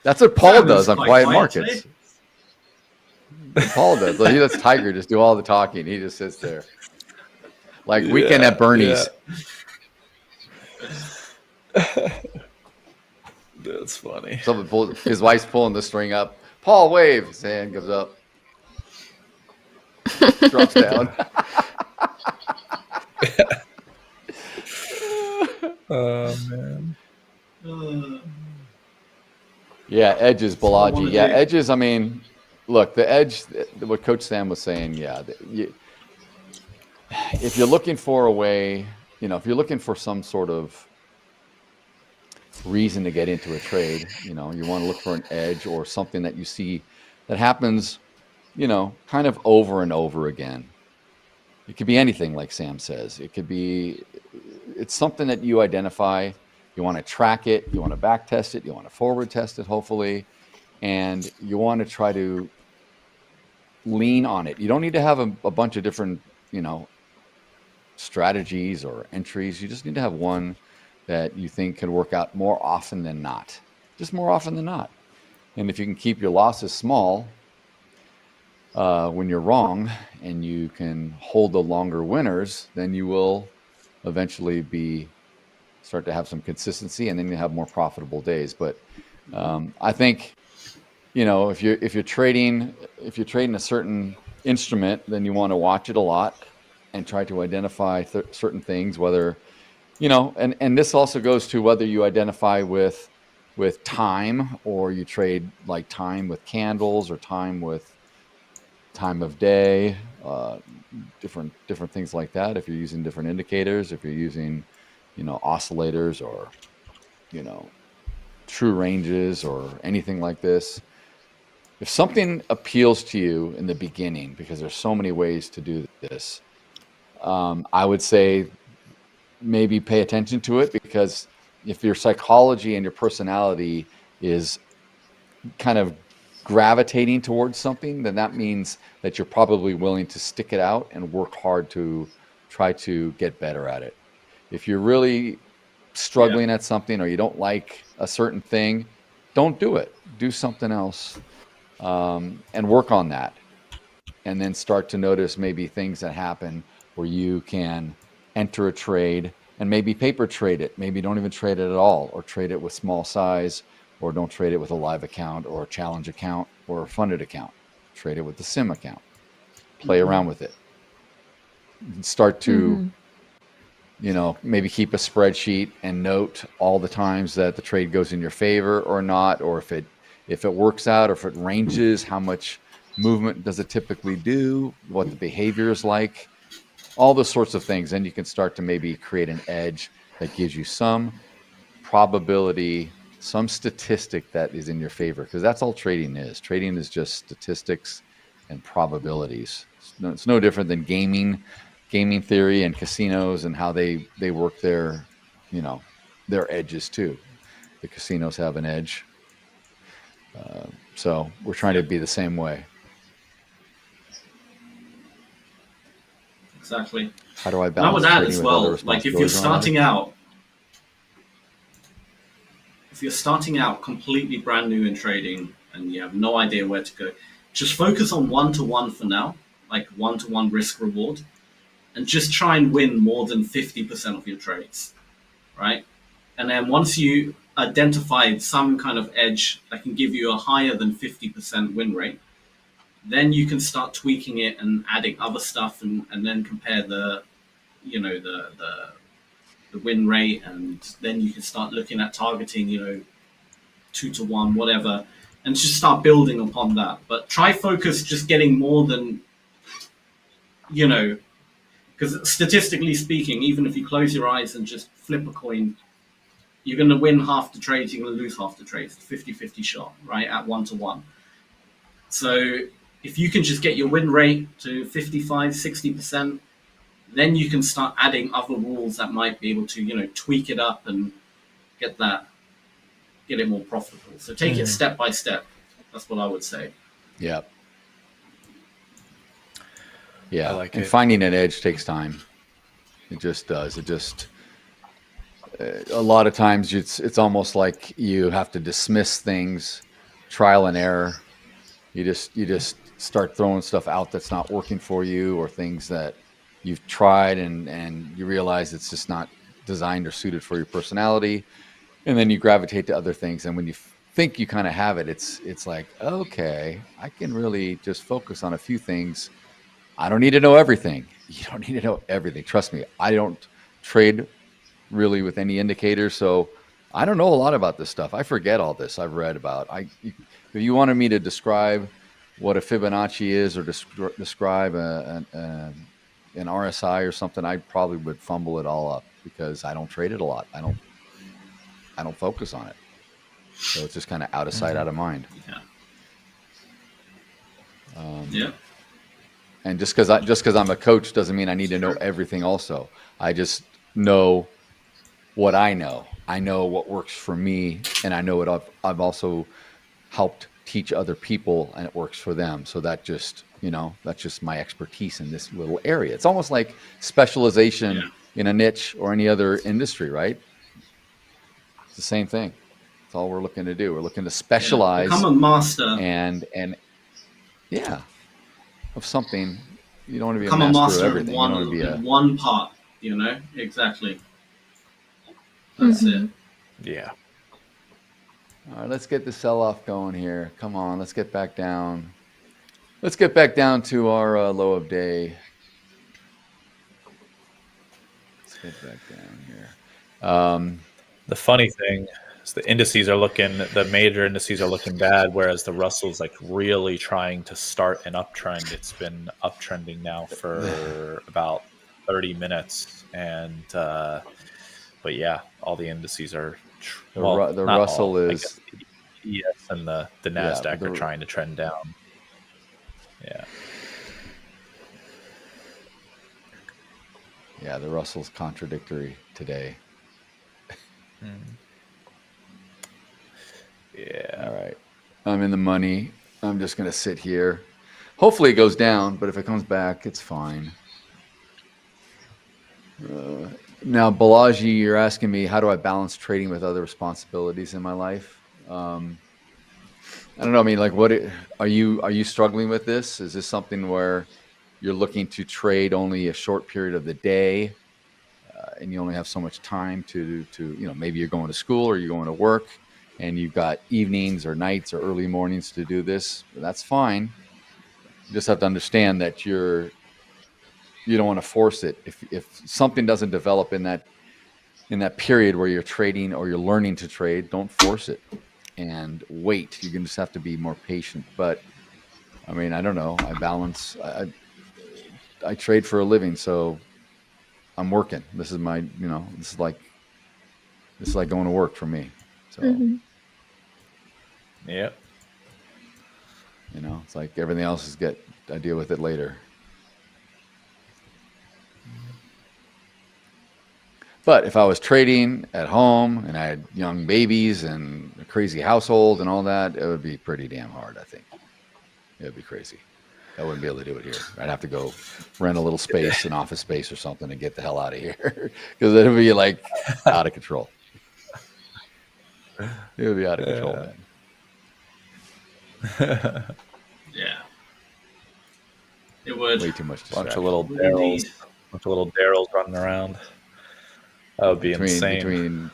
Speaker 12: That's what Paul does on quiet markets. Paul does. He lets Tiger just do all the talking. He just sits there. Like Weekend at Bernie's.
Speaker 11: That's funny.
Speaker 12: His wife's pulling the string up. Paul, wave. His hand goes up. Drops down.
Speaker 8: Oh, man.
Speaker 12: Yeah, edges, Balaji. Yeah, edges, I mean, look, the edge, what Coach Sam was saying, if you're looking for a way, you know, if you're looking for some sort of reason to get into a trade, you know, you want to look for an edge or something that you see that happens, you know, kind of over and over again. It could be anything, like Sam says. It could be, it's something that you identify. You want to track it, you want to back test it, you want to forward test it, hopefully, and you want to try to lean on it. You don't need to have a bunch of different, you know, strategies or entries. You just need to have one that you think could work out more often than not. Just more often than not. And if you can keep your losses small when you're wrong, and you can hold the longer winners, then you will eventually start to have some consistency, and then you have more profitable days. But I think, you know, if you're trading a certain instrument, then you want to watch it a lot and try to identify certain things, whether, you know, and this also goes to whether you identify with time, or you trade like time with candles, or time with time of day, different things like that. If you're using different indicators, if you're using, you know, oscillators, or, you know, true ranges, or anything like this. If something appeals to you in the beginning, because there's so many ways to do this, I would say maybe pay attention to it, because if your psychology and your personality is kind of gravitating towards something, then that means that you're probably willing to stick it out and work hard to try to get better at it. If you're really struggling at something, or you don't like a certain thing, don't do it. Do something else, and work on that. And then start to notice maybe things that happen where you can enter a trade and maybe paper trade it. Maybe don't even trade it at all, or trade it with small size, or don't trade it with a live account, or a challenge account, or a funded account. Trade it with the sim account. Play around with it. Start to, you know, maybe keep a spreadsheet and note all the times that the trade goes in your favor or not, or if it works out, or if it ranges, how much movement does it typically do, what the behavior is like, all those sorts of things. Then you can start to maybe create an edge that gives you some probability, some statistic that is in your favor, because that's all trading is. Trading is just statistics and probabilities. It's no different than gaming theory and casinos, and how they work their, you know, their edges too. The casinos have an edge. So we're trying to be the same way.
Speaker 10: Exactly.
Speaker 12: How do I
Speaker 10: And I
Speaker 12: balance
Speaker 10: would add
Speaker 12: trading
Speaker 10: as
Speaker 12: with
Speaker 10: well,
Speaker 12: other
Speaker 10: like if you're
Speaker 12: responsibilities?
Speaker 10: starting out completely brand new in trading and you have no idea where to go, just focus on one-to-one for now, like one-to-one risk reward, and just try and win more than 50% of your trades, right? And then once you identified some kind of edge that can give you a higher than 50% win rate, then you can start tweaking it and adding other stuff, and then compare the win rate, and then you can start looking at targeting 2-to-1, whatever, and just start building upon that. But try focus just getting more than because statistically speaking, even if you close your eyes and just flip a coin, you're going to win half the trades, you're going to lose half the trades. 50-50 shot, right, at 1-to-1. So if you can just get your win rate to 55-60%, then you can start adding other rules that might be able to tweak it up and get it more profitable. So take it step by step. That's what I would say.
Speaker 12: Yeah. Yeah,
Speaker 11: I like
Speaker 12: and
Speaker 11: it.
Speaker 12: finding an edge takes time. It just does. It just a lot of times it's almost like you have to dismiss things, trial and error. You just start throwing stuff out that's not working for you, or things that you've tried and you realize it's just not designed or suited for your personality, and then you gravitate to other things. And when you think you kind of have it, it's like, okay, I can really just focus on a few things. I don't need to know everything. You don't need to know everything. Trust me, I don't trade really with any indicators, so I don't know a lot about this stuff. I forget all this I've read about. If you wanted me to describe what a Fibonacci is, or describe an RSI or something, I probably would fumble it all up, because I don't trade it a lot. I don't focus on it, so it's just kind of out of sight, out of mind.
Speaker 10: Yeah.
Speaker 12: And just because I'm a coach doesn't mean I need to know everything also. I just know what I know. I know what works for me, and I know what I've also helped teach other people, and it works for them. So that just, that's just my expertise in this little area. It's almost like specialization in a niche or any other industry, right? It's the same thing. That's all we're looking to do. We're looking to specialize.
Speaker 10: Become a master.
Speaker 12: And of something. You don't want to be
Speaker 10: Become
Speaker 12: a master of
Speaker 10: of
Speaker 12: everything. You don't want to be
Speaker 10: one part, exactly. That's it.
Speaker 11: Yeah.
Speaker 12: All right, let's get the sell-off going here. Come on, let's get back down. Let's get back down to our low of day. Let's get back down here.
Speaker 11: The funny thing is the major indices are looking bad, whereas the Russell's like really trying to start an uptrend. It's been uptrending now for about 30 minutes. And, but yeah, all the indices are,
Speaker 12: the Russell
Speaker 11: all.
Speaker 12: is,
Speaker 11: the ES and the NASDAQ are trying to trend down. Yeah.
Speaker 12: Yeah, the Russell's contradictory today.
Speaker 11: Yeah.
Speaker 12: All right. I'm in the money. I'm just going to sit here. Hopefully it goes down, but if it comes back, it's fine. Now, Balaji, you're asking me, how do I balance trading with other responsibilities in my life? I don't know. I mean, like, are you struggling with this? Is this something where you're looking to trade only a short period of the day, and you only have so much time to maybe you're going to school or you're going to work, and you've got evenings or nights or early mornings to do this? That's fine. You just have to understand that you don't want to force it. If something doesn't develop in that period where you're trading or you're learning to trade, don't force it and wait. You can just have to be more patient. But I mean, I don't know. I trade for a living, so I'm working. This is my, this is like going to work for me. So,
Speaker 11: Yep.
Speaker 12: It's like everything else I deal with it later. But if I was trading at home and I had young babies and a crazy household and all that, it would be pretty damn hard, I think. It would be crazy. I wouldn't be able to do it here. I'd have to go rent a little space, an office space or something, and get the hell out of here, because it would be like out of control. It would be out of control, man.
Speaker 10: Yeah. It would.
Speaker 12: Way too much
Speaker 11: Bunch
Speaker 12: distraction.
Speaker 11: of little Daryls running around. That would be insane.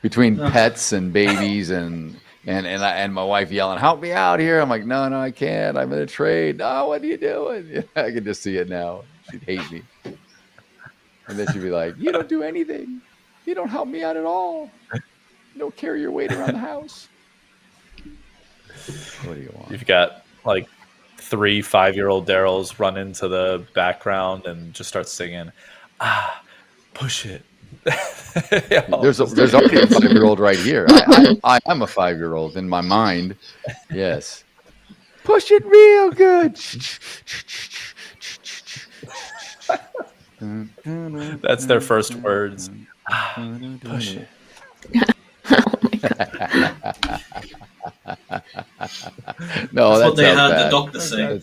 Speaker 12: Between pets and babies and and my wife yelling, "Help me out here!" I'm like, "No, I can't. I'm in a trade. No, what are you doing?" Yeah, I can just see it now. She'd hate me, and then she'd be like, "You don't do anything. You don't help me out at all. You don't carry your weight around the house." What do you want?
Speaker 11: You've got like 3 5-year-old Daryls run into the background and just start singing, push it.
Speaker 12: There's already a 5-year-old right here. I am a 5-year-old in my mind. Yes. Push it real good.
Speaker 11: That's their first words. Push it.
Speaker 12: No,
Speaker 10: that's what they heard
Speaker 12: bad.
Speaker 10: the doctor say.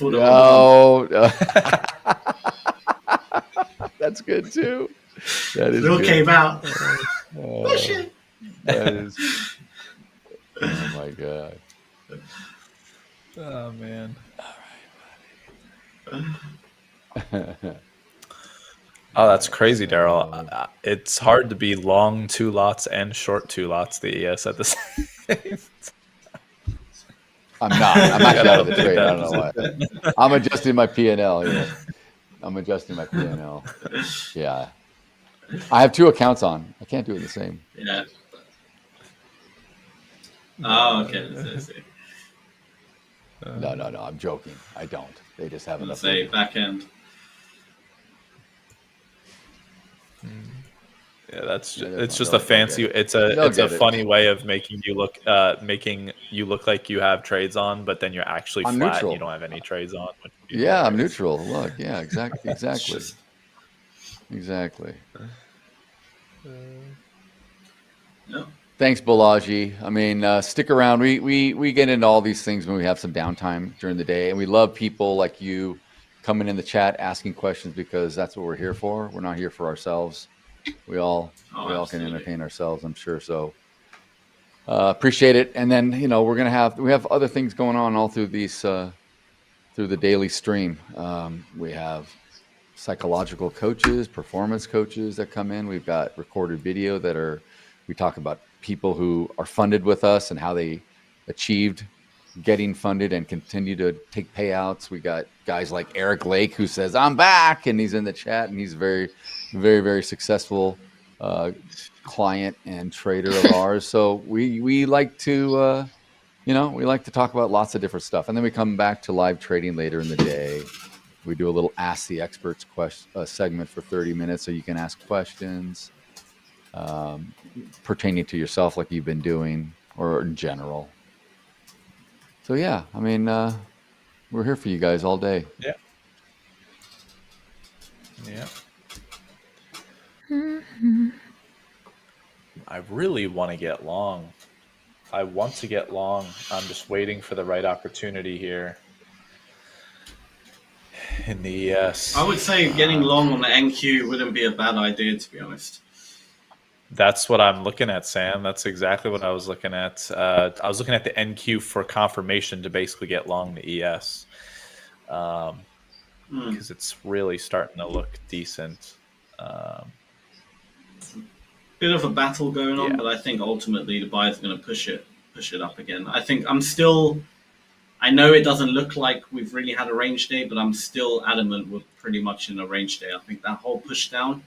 Speaker 12: No. That's good too. That is
Speaker 10: Still
Speaker 12: good.
Speaker 10: came out.
Speaker 12: Push it. That is. Oh my god.
Speaker 11: Oh man. Oh, that's crazy, Daryl. It's hard to be long 2 lots and short 2 lots, the ES at the same time.
Speaker 12: I'm not. I'm actually out of the trade. I don't know why. I'm adjusting my P&L. Yeah. I'm adjusting my P&L. Yeah. I have 2 accounts on. I can't do it the same.
Speaker 10: Yeah. Oh, okay.
Speaker 12: No. I'm joking. I don't. They just have enough.
Speaker 10: Say back end.
Speaker 11: Yeah, it's just a fancy. It's a funny way of making you look like you have trades on, but then you're actually flat.
Speaker 12: Neutral.
Speaker 11: And you don't have any trades on.
Speaker 12: Yeah, I'm neutral. Look, yeah, exactly.
Speaker 10: No.
Speaker 12: Thanks, Balaji. I mean, stick around. We get into all these things when we have some downtime during the day, and we love people like you coming in the chat asking questions because that's what we're here for. We're not here for ourselves. We all can entertain ourselves, I'm sure. So appreciate it. And then we have other things going on all through these through the daily stream. We have psychological coaches, performance coaches that come in. We've got recorded video we talk about people who are funded with us and how they achieved getting funded and continue to take payouts. We got guys like Eric Lake who says, "I'm back," and he's in the chat, and he's very, very, very successful client and trader of ours. So we like to we like to talk about lots of different stuff, and then we come back to live trading later in the day. We do a little Ask the Experts segment for 30 minutes, so you can ask questions pertaining to yourself, like you've been doing, or in general. So yeah, I mean, we're here for you guys all day.
Speaker 11: Yeah. I really want to get long. I'm just waiting for the right opportunity here in the ES.
Speaker 10: I would say getting long on the NQ wouldn't be a bad idea, to be honest.
Speaker 11: That's what I'm looking at, Sam. That's exactly what I was looking at. I was looking at the NQ for confirmation to basically get long the ES because it's really starting to look decent.
Speaker 10: Bit of a battle going on, but I think ultimately the buyer's going to push it up again. I know it doesn't look like we've really had a range day, but I'm still adamant we're pretty much in a range day. I think that whole push down.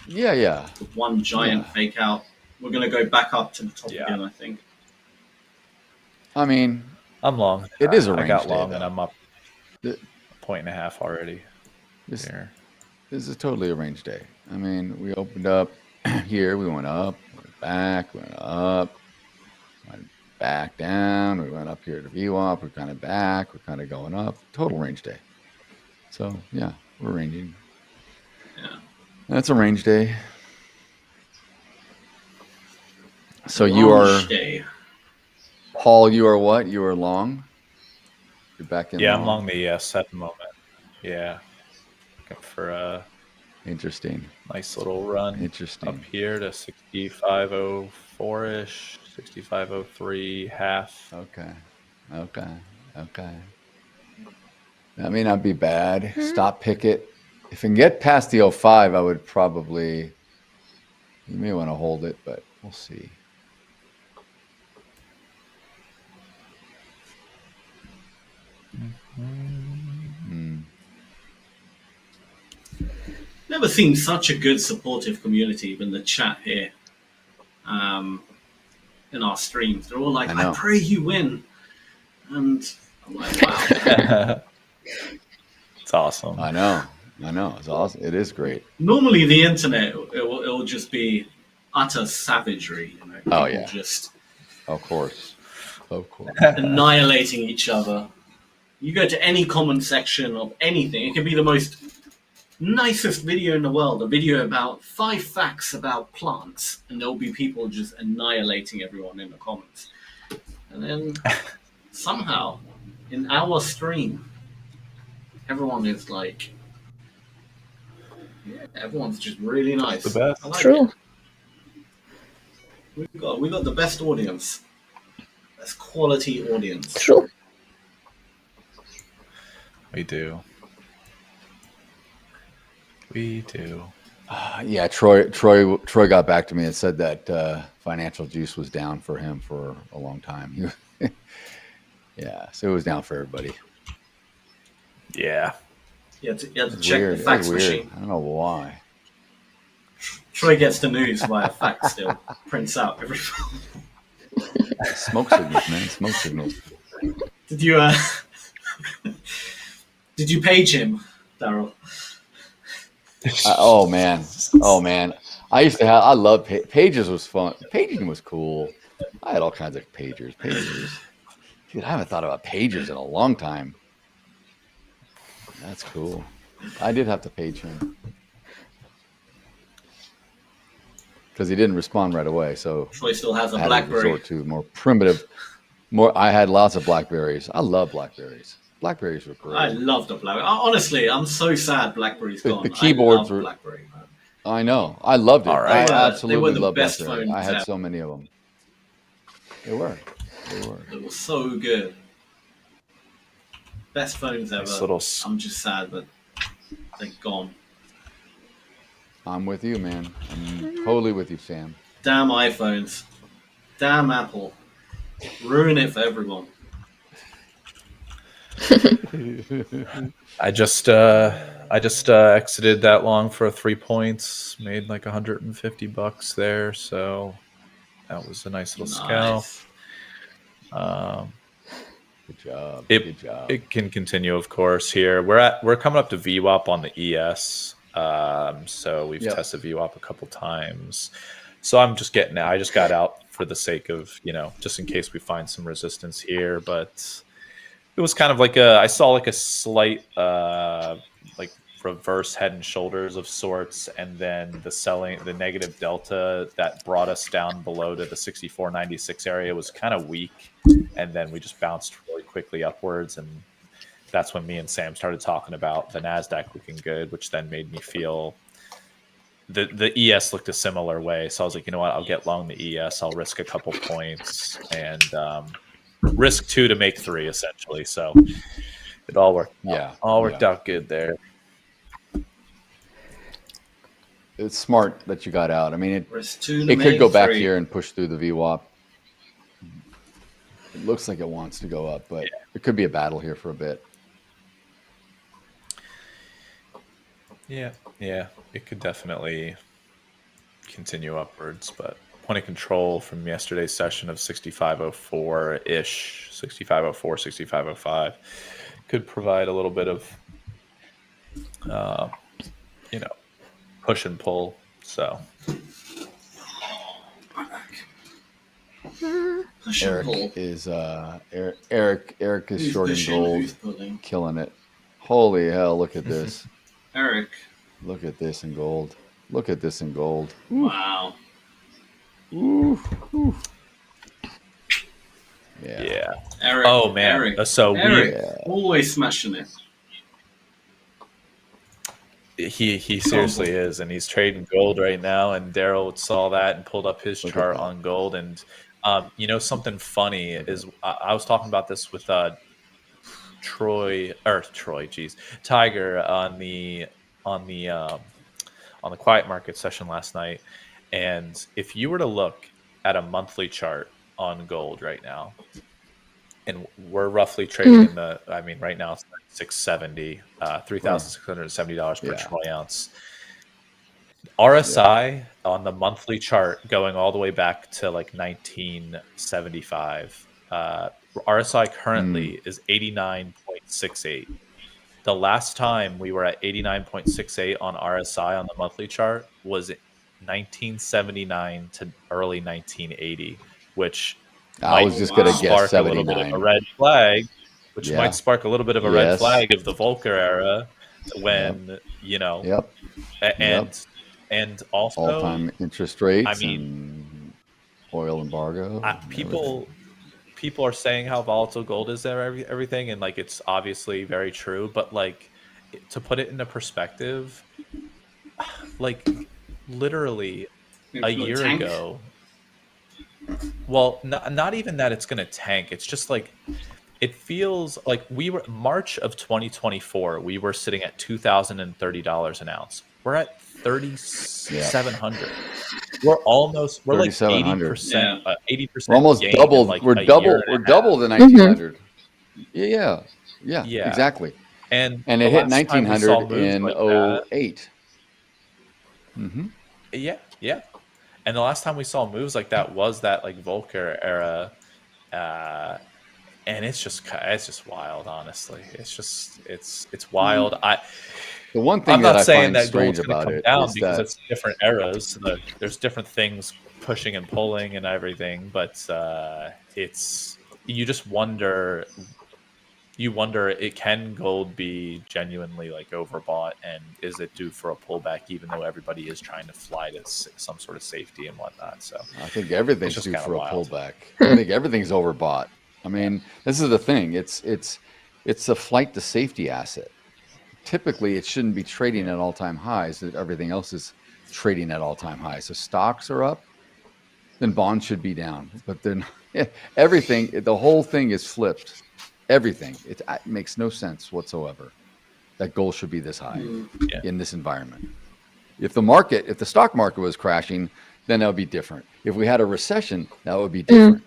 Speaker 12: Yeah.
Speaker 10: With one giant fake out. We're going to go back up to the top again, I think.
Speaker 12: I mean,
Speaker 11: I'm long.
Speaker 12: It is a range
Speaker 11: I got
Speaker 12: day,
Speaker 11: long,
Speaker 12: though.
Speaker 11: and I'm up a 1.5 already.
Speaker 12: This is totally a range day. I mean, we opened up here. We went up, went back, went up, went back down. We went up here to VWAP. We're kind of back. We're kind of going up. Total range day. So, yeah, we're ranging.
Speaker 10: Yeah.
Speaker 12: That's a range day. So you are, Paul, you are what? You are long? You're back in long?
Speaker 11: I'm long the ES at the moment. Yeah. Looking for a
Speaker 12: interesting,
Speaker 11: nice little run.
Speaker 12: Interesting.
Speaker 11: Up here to 6504-ish, 6503 half.
Speaker 12: Okay. That may not be bad. Stop picket. If I can get past the 05, I would probably, you may want to hold it, but we'll see.
Speaker 10: Never seen such a good supportive community, even the chat here in our streams. They're all like, I pray you win. And I'm like, wow.
Speaker 11: It's awesome.
Speaker 12: I know. It's awesome. It is great.
Speaker 10: Normally, the internet, it will just be utter savagery. You know?
Speaker 12: Oh,
Speaker 10: People
Speaker 12: yeah.
Speaker 10: just
Speaker 12: Of course.
Speaker 10: annihilating each other. You go to any comment section of anything, it can be the most nicest video in the world, a video about 5 facts about plants, and there'll be people just annihilating everyone in the comments. And then somehow, in our stream, everyone is like, yeah, everyone's just really nice.
Speaker 11: The best.
Speaker 10: I like
Speaker 13: True.
Speaker 10: it. We got the best audience, best quality audience.
Speaker 13: True.
Speaker 11: We do. We do.
Speaker 12: Yeah, Troy got back to me and said that financial juice was down for him for a long time. Yeah, so it was down for everybody.
Speaker 11: Yeah.
Speaker 10: You had to check
Speaker 12: Weird.
Speaker 10: the fax
Speaker 12: It was weird.
Speaker 10: machine.
Speaker 12: I don't know why.
Speaker 10: Troy gets the news via fax still. Prints out every.
Speaker 12: Smoke signals, man. Smoke signals.
Speaker 10: Did you did you page him, Daryl?
Speaker 12: Oh man. I used to have. I love pages. Was fun. Paging was cool. I had all kinds of pagers. Dude, I haven't thought about pagers in a long time. That's cool. I did have to page him because he didn't respond right away. So
Speaker 10: Troy still has a
Speaker 12: I had to
Speaker 10: BlackBerry.
Speaker 12: resort to more primitive. I had lots of Blackberries. I love Blackberries. Blackberries were great.
Speaker 10: I love the BlackBerry. Honestly, I'm so sad BlackBerry's gone.
Speaker 12: The keyboards
Speaker 10: I love
Speaker 12: were.
Speaker 10: BlackBerry, man.
Speaker 12: I know. I loved it.
Speaker 11: All right.
Speaker 12: I absolutely
Speaker 10: They were the
Speaker 12: loved
Speaker 10: best
Speaker 12: BlackBerry.
Speaker 10: phones
Speaker 12: I had
Speaker 10: ever.
Speaker 12: so many of them. They were.
Speaker 10: It was so good. Best phones ever.
Speaker 11: Nice little
Speaker 10: I'm just sad that they're gone.
Speaker 12: I'm with you, man. I'm totally with you, Sam.
Speaker 10: Damn iPhones. Damn Apple. Ruin it for everyone.
Speaker 11: I just exited that long for 3 points, made like $150 there, so that was a nice little scalp.
Speaker 12: Good job.
Speaker 11: Good job. It can continue, of course. Here we're coming up to VWAP on the ES, so we've tested VWAP a couple times. So I just got out for the sake of just in case we find some resistance here, but it was kind of like I saw like a slight like reverse head and shoulders of sorts, and then the negative delta that brought us down below to the 64.96 area was kind of weak, and then we just bounced really quickly upwards, and that's when me and Sam started talking about the NASDAQ looking good, which then made me feel the ES looked a similar way. So I was like, you know what, I'll get long the ES, I'll risk a couple points, and risk 2 to make 3 essentially. So it all worked. All worked out good there.
Speaker 12: It's smart that you got out. I mean, it
Speaker 10: could
Speaker 12: could go back here and push through the VWAP. It looks like it wants to go up, but it could be a battle here for a bit.
Speaker 11: Yeah, it could definitely continue upwards, but point of control from yesterday's session of 6504-ish, 6504, 6505 could provide a little bit of, push and pull. So
Speaker 12: Eric is shorting gold, killing it. Holy hell! Look at this.
Speaker 10: Eric.
Speaker 12: Look at this in gold. Look at this in gold.
Speaker 10: Wow.
Speaker 12: Ooh.
Speaker 11: Yeah.
Speaker 10: Eric.
Speaker 11: Oh man.
Speaker 10: Eric.
Speaker 11: Eric,
Speaker 10: always smashing it.
Speaker 11: He seriously is, and he's trading gold right now. And Daryl saw that and pulled up his chart on gold. And something funny is I was talking about this with Tiger on the quiet market session last night. And if you were to look at a monthly chart on gold right now, and we're roughly trading in the, I mean, right now it's like 670, $3,670 per troy ounce. RSI on the monthly chart going all the way back to like 1975. RSI currently is 89.68. The last time we were at 89.68 on RSI on the monthly chart was 1979 to early 1980, which
Speaker 12: I was just going to guess
Speaker 11: spark a little bit of
Speaker 12: 79.
Speaker 11: a red flag, which
Speaker 12: Yeah.
Speaker 11: might spark a little bit of a red flag of the Volcker era when, you know, and also
Speaker 12: all-time interest rates,
Speaker 11: I mean,
Speaker 12: and oil embargo.
Speaker 11: People are saying how volatile gold is there, everything, and like it's obviously very true. But like to put it into perspective, like literally a year ago. Well, not even that it's going to tank. It's just like it feels like we were March of 2024. We were sitting at $2,030 an ounce. We're at 3,700. We're like 80%. 80%.
Speaker 12: We're almost doubled.
Speaker 11: Like
Speaker 12: we're double the 1900. Yeah, exactly.
Speaker 11: And
Speaker 12: it hit 1900 in
Speaker 11: like
Speaker 12: 08.
Speaker 11: Yeah. And the last time we saw moves like that was that like Volcker era, and it's just wild. Honestly, it's wild.
Speaker 12: The one thing
Speaker 11: I'm not
Speaker 12: that
Speaker 11: saying
Speaker 12: I find
Speaker 11: that
Speaker 12: strange
Speaker 11: gold's going
Speaker 12: about
Speaker 11: to come
Speaker 12: it
Speaker 11: down
Speaker 12: is
Speaker 11: because
Speaker 12: that
Speaker 11: it's different eras. So there's different things pushing and pulling and everything, but it's you just wonder. You wonder, can gold be genuinely like overbought, and is it due for a pullback? Even though everybody is trying to fly to some sort of safety and whatnot. So
Speaker 12: I think everything's due for a pullback. I think everything's overbought. I mean, this is the thing. It's a flight to safety asset. Typically, it shouldn't be trading at all-time highs. That everything else is trading at all-time highs. So stocks are up, then bonds should be down. But then everything, the whole thing is flipped. Everything. It makes no sense whatsoever that gold should be this high in this environment. If the stock market was crashing, then that would be different. If we had a recession, that would be different.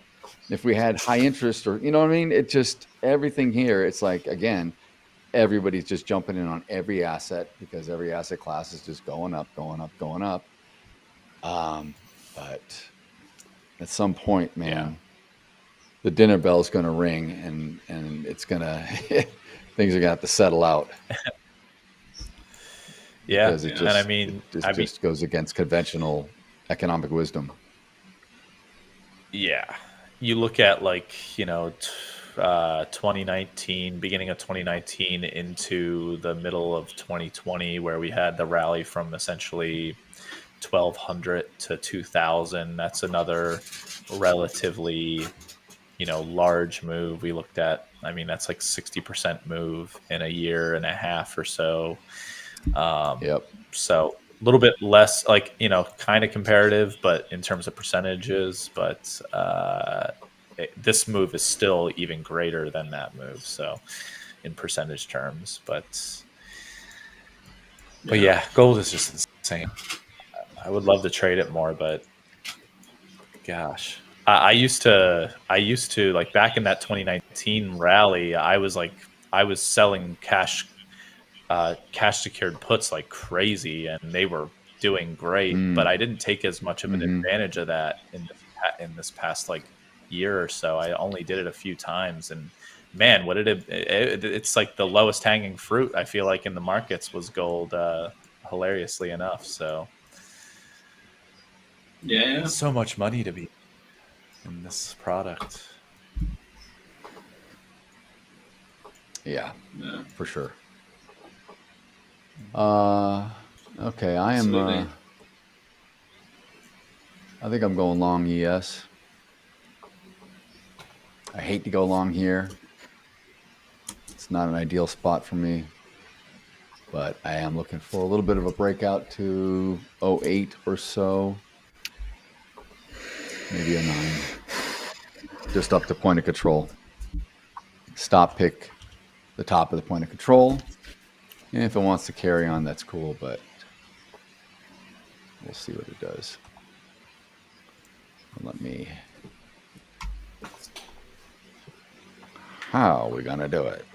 Speaker 12: If we had high interest, or you know what I mean, it just everything here. It's like, again, everybody's just jumping in on every asset because every asset class is just going up. But at some point, man. The dinner bell's going to ring, and it's going to things are going to have to settle out. Because it just,
Speaker 11: and I mean,
Speaker 12: just goes against conventional economic wisdom.
Speaker 11: Yeah, you look at 2019, beginning of 2019 into the middle of 2020, where we had the rally from essentially 1,200 to 2,000. That's another relatively large move we looked at. I mean, that's like 60% move in a year and a half or so. So a little bit less, kind of comparative, but in terms of percentages. But this move is still even greater than that move. So in percentage terms, but yeah, gold is just insane. I would love to trade it more, but gosh. I used to like back in that 2019 rally, I was selling cash secured puts like crazy, and they were doing great, but I didn't take as much of an advantage of that in this past year or so. I only did it a few times, and man, it's like the lowest hanging fruit I feel like in the markets was gold, hilariously enough. So so much money to be in this product.
Speaker 12: Yeah, for sure. Okay, I think I'm going long ES. I hate to go long here. It's not an ideal spot for me, but I am looking for a little bit of a breakout to 08 or so. Maybe a 9. Just up to point of control. Stop pick the top of the point of control. And if it wants to carry on, that's cool, but we'll see what it does. Let me How are we gonna do it?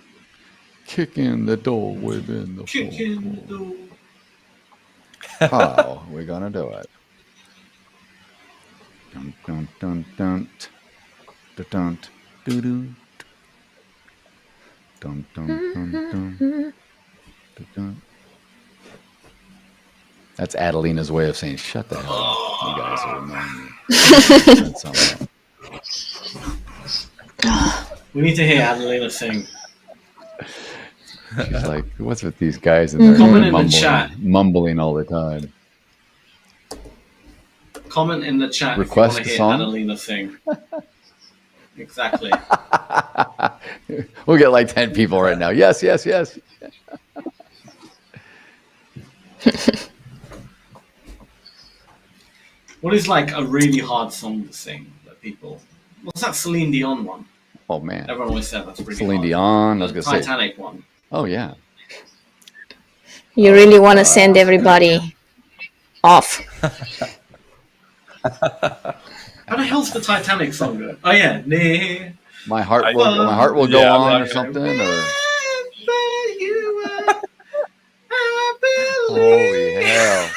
Speaker 12: Kick in the door within the
Speaker 10: Kick in the door.
Speaker 12: How are we gonna do it? Dun dun dun dun dun dun doo doo. Dun dun dun dun dun dun. That's Adelina's way of saying, "Shut the hell up! You guys are annoying me."
Speaker 10: We need to hear Adelina sing.
Speaker 12: She's like, "What's with these guys?" And they're
Speaker 10: Comment in the chat.
Speaker 12: mumbling all the time.
Speaker 10: Comment in the chat
Speaker 12: Request
Speaker 10: if
Speaker 12: a
Speaker 10: you
Speaker 12: song?
Speaker 10: want to hear Adelina sing. Exactly.
Speaker 12: We'll get like 10 people right now. Yes, yes, yes.
Speaker 10: What is like a really hard song to sing that people? What's that Celine Dion one?
Speaker 12: Oh man,
Speaker 10: Everyone always said that's really
Speaker 12: Celine
Speaker 10: hard.
Speaker 12: Dion. I was
Speaker 10: The
Speaker 12: gonna say.
Speaker 10: Titanic one.
Speaker 12: Oh yeah.
Speaker 13: You really want to send everybody off.
Speaker 10: How the hell's the Titanic song go? Oh yeah, near.
Speaker 12: My heart will go on or something. Or holy hell!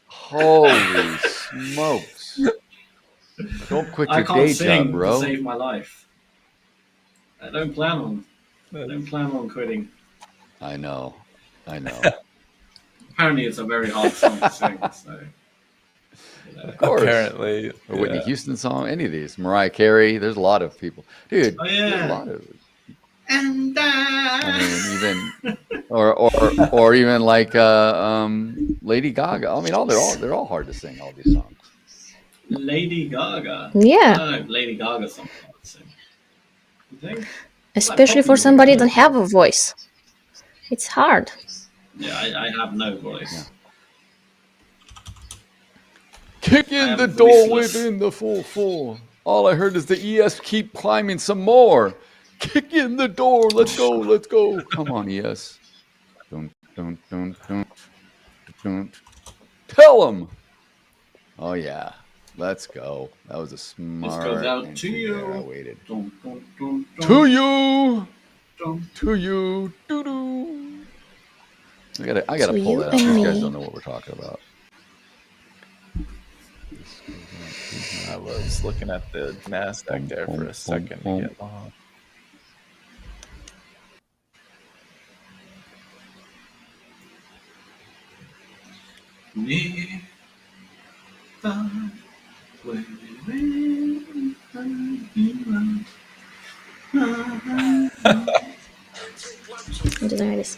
Speaker 12: Holy smokes! Don't quit your
Speaker 10: I can't
Speaker 12: day
Speaker 10: sing
Speaker 12: job, bro.
Speaker 10: to save my life. I don't plan on quitting.
Speaker 12: I know.
Speaker 10: Apparently, it's a very hard song to sing. So,
Speaker 12: Of course.
Speaker 11: Apparently,
Speaker 12: a Whitney Houston song, any of these, Mariah Carey. There's a lot of people, dude.
Speaker 10: Oh, yeah.
Speaker 12: There's a lot of.
Speaker 10: And
Speaker 12: I mean, even or even like Lady Gaga. I mean, they're all hard to sing. All these songs.
Speaker 10: Lady Gaga.
Speaker 13: Yeah.
Speaker 10: I don't know if Lady Gaga song hard to sing. You think?
Speaker 13: Especially for somebody that don't have a voice. It's hard.
Speaker 10: Yeah, I have no voice.
Speaker 12: Kick in the door within the full. All I heard is the ES keep climbing some more. Kick in the door. Let's go. Come on, ES. Don't. Tell him. Oh yeah. Let's go. That was a smart.
Speaker 10: This goes out to you.
Speaker 12: I waited.
Speaker 10: Dun, dun, dun, dun.
Speaker 12: To you.
Speaker 10: Dun.
Speaker 12: To you. Doo-doo. I gotta
Speaker 13: To
Speaker 12: pull
Speaker 13: you
Speaker 12: that out.
Speaker 13: and
Speaker 12: These
Speaker 13: me.
Speaker 12: guys don't know what we're talking about.
Speaker 11: I was looking at the NASDAQ there for a second to get long.
Speaker 10: Near by where
Speaker 13: I don't know how this.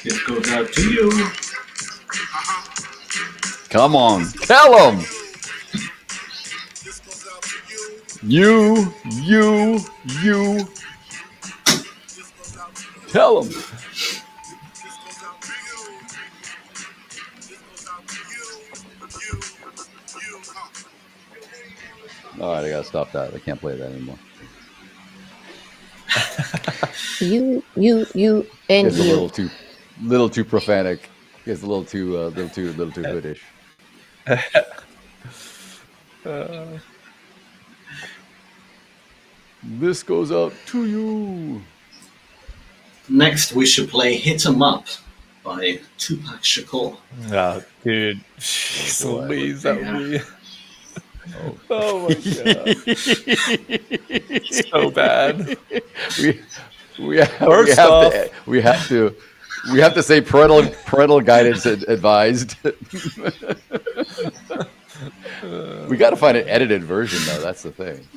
Speaker 10: This goes out to you.
Speaker 12: Come on, tell him. You. Tell him. All right, I gotta stop that. I can't play that anymore.
Speaker 13: You, and
Speaker 12: It's a
Speaker 13: you.
Speaker 12: little too profanic. It's a little too hoodish. This goes out to you.
Speaker 10: Next, we should play "Hit 'Em Up" by Tupac Shakur.
Speaker 11: Oh, dude. Jeez Louise, that would be... Oh my god. So bad.
Speaker 12: We have to say parental guidance advised. We got to find an edited version though. That's the thing.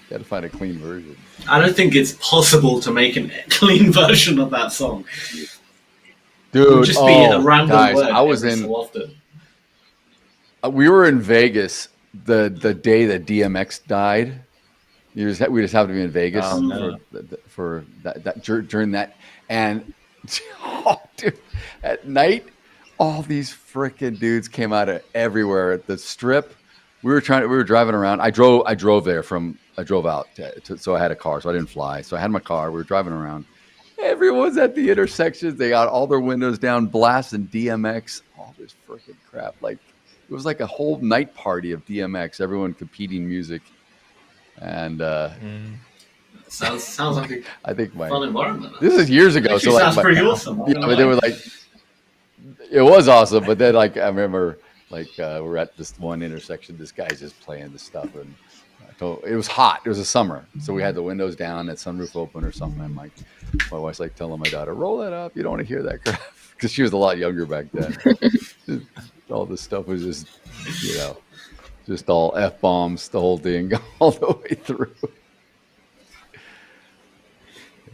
Speaker 12: Got to find a clean version.
Speaker 10: I don't think it's possible to make a clean version of that song.
Speaker 12: Dude,
Speaker 10: it would just be a random
Speaker 12: guys,
Speaker 10: word
Speaker 12: I was
Speaker 10: every
Speaker 12: in.
Speaker 10: so often.
Speaker 12: We were in Vegas the day that DMX died. We just happened to be in Vegas for that during that, and dude, at night, all these freaking dudes came out of everywhere at the strip. We were driving around. I drove out, so I had a car, so I didn't fly. So I had my car. We were driving around. everyone's at the intersections. They got all their windows down, blasting DMX, all this freaking crap. Like it was like a whole night party of DMX. Everyone competing music, and
Speaker 10: sounds like a
Speaker 12: I think
Speaker 10: fun environment.
Speaker 12: This is years ago,
Speaker 10: Actually,
Speaker 12: so like
Speaker 10: sounds pretty awesome.
Speaker 12: Yeah, but they were like, it was awesome. But then like I remember like we're at this one intersection. This guy's just playing this stuff and. It was hot. It was a summer, so we had the windows down, that sunroof open or something. I'm like, my wife's like telling my daughter, "Roll that up. You don't want to hear that crap," because she was a lot younger back then. All this stuff was just, just all F-bombs, the whole thing, all the way through.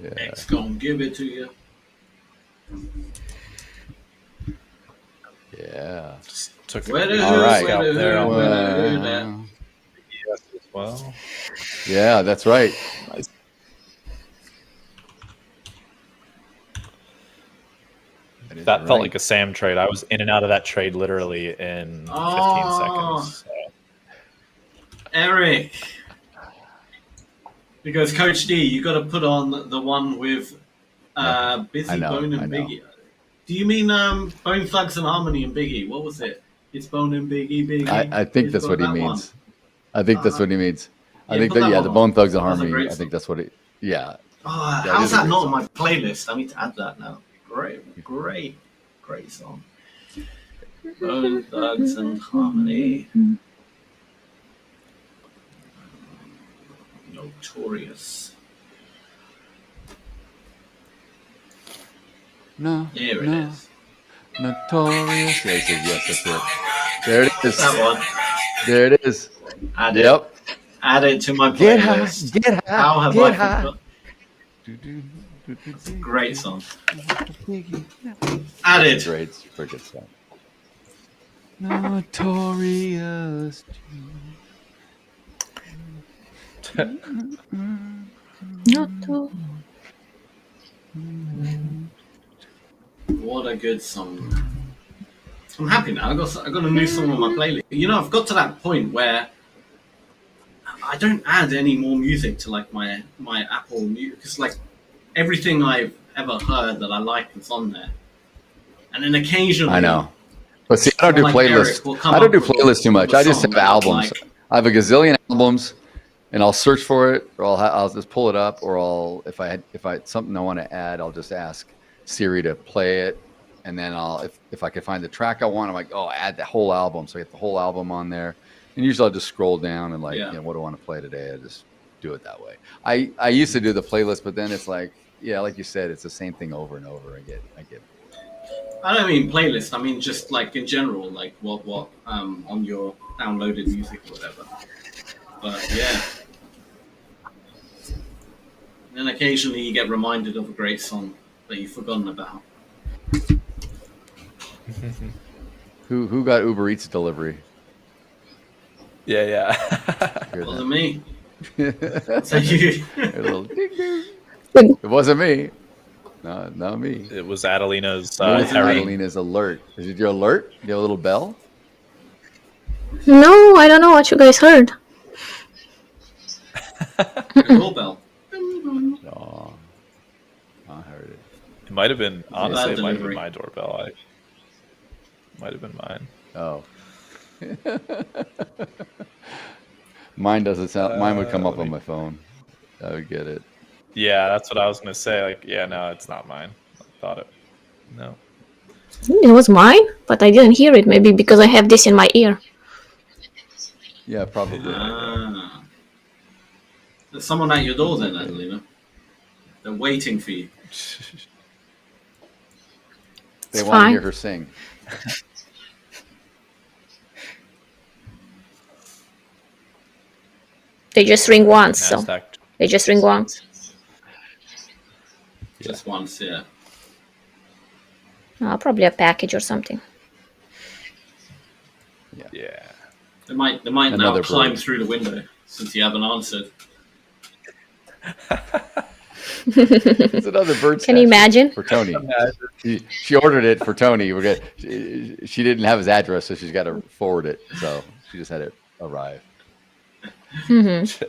Speaker 12: Yeah.
Speaker 10: X gonna give it to you.
Speaker 12: Yeah.
Speaker 11: Just took
Speaker 12: all right.
Speaker 11: Well,
Speaker 12: yeah, that's right.
Speaker 11: That felt like a Sam trade. I was in and out of that trade literally in 15 seconds. So.
Speaker 10: Eric, because Coach D, you got to put on the one with Busy Bone and Biggie. Do you mean Bone Thugs and Harmony and Biggie? What was it? It's Bone and Biggie.
Speaker 12: I think that's what he means. I think that's what he means. I think that the Bone Thugs and Harmony. I think that's what it. Yeah.
Speaker 10: Oh, how's that not on my playlist? I need to add that now. Great song. Bone Thugs and Harmony. Notorious. Here it is.
Speaker 12: Notorious. Yes, that's it. There it is.
Speaker 10: That one.
Speaker 12: There it is.
Speaker 10: Add it. Add it to my playlist.
Speaker 12: Get high.
Speaker 10: How have I forgotten?
Speaker 12: It's
Speaker 10: a great song. Added.
Speaker 12: Great freaking song. Notorious.
Speaker 10: What a good song. I'm happy now. I got a new song on my playlist. I've got to that point where I don't add any more music to like my Apple Music, because like everything I've ever heard that I like is on there, and then occasionally
Speaker 12: I know, but see, I don't do playlists. I don't do playlists too much. I just have albums. I have a gazillion albums, and I'll search for it, or I'll just pull it up, or if I something I want to add, I'll just ask Siri to play it, and then if I can find the track I want, I'm like, add the whole album, so I get the whole album on there. And usually I'll just scroll down and what do I want to play today? I just do it that way. I used to do the playlist, but then it's like, like you said, it's the same thing over and over. I get bored.
Speaker 10: I don't mean playlist. I mean just like in general, like what on your downloaded music or whatever. But yeah. And then occasionally you get reminded of a great song that you've forgotten about.
Speaker 12: Who got Uber Eats delivery?
Speaker 11: Yeah.
Speaker 10: It wasn't me.
Speaker 12: So it wasn't me. No, not me.
Speaker 11: It was Adelina's
Speaker 12: Adelina's alert. Is it your alert? You have a little bell?
Speaker 13: No, I don't know what you guys heard.
Speaker 10: Doorbell.
Speaker 12: No, I heard it.
Speaker 11: It might have been, honestly, it might have been my doorbell. Might have been mine.
Speaker 12: Oh. Mine doesn't sound. Mine would come up on my phone. I would get it.
Speaker 11: Yeah, that's what I was gonna say. Like, no, it's not mine. I thought it. No.
Speaker 13: It was mine, but I didn't hear it. Maybe because I have this in my ear.
Speaker 12: Yeah, probably.
Speaker 10: There's someone at your door then, Adelina. They're waiting for you.
Speaker 12: They want to hear her sing.
Speaker 13: They just ring once,
Speaker 11: NASDAQ.
Speaker 13: so they just ring once.
Speaker 10: Just once, yeah.
Speaker 13: Probably a package or something.
Speaker 12: Yeah.
Speaker 10: They might now climb through the window since you haven't answered.
Speaker 12: It's another bird.
Speaker 13: Can you imagine?
Speaker 12: For Tony. She ordered it for Tony. She didn't have his address, so she's got to forward it. So she just had it arrive.
Speaker 13: Mm-hmm.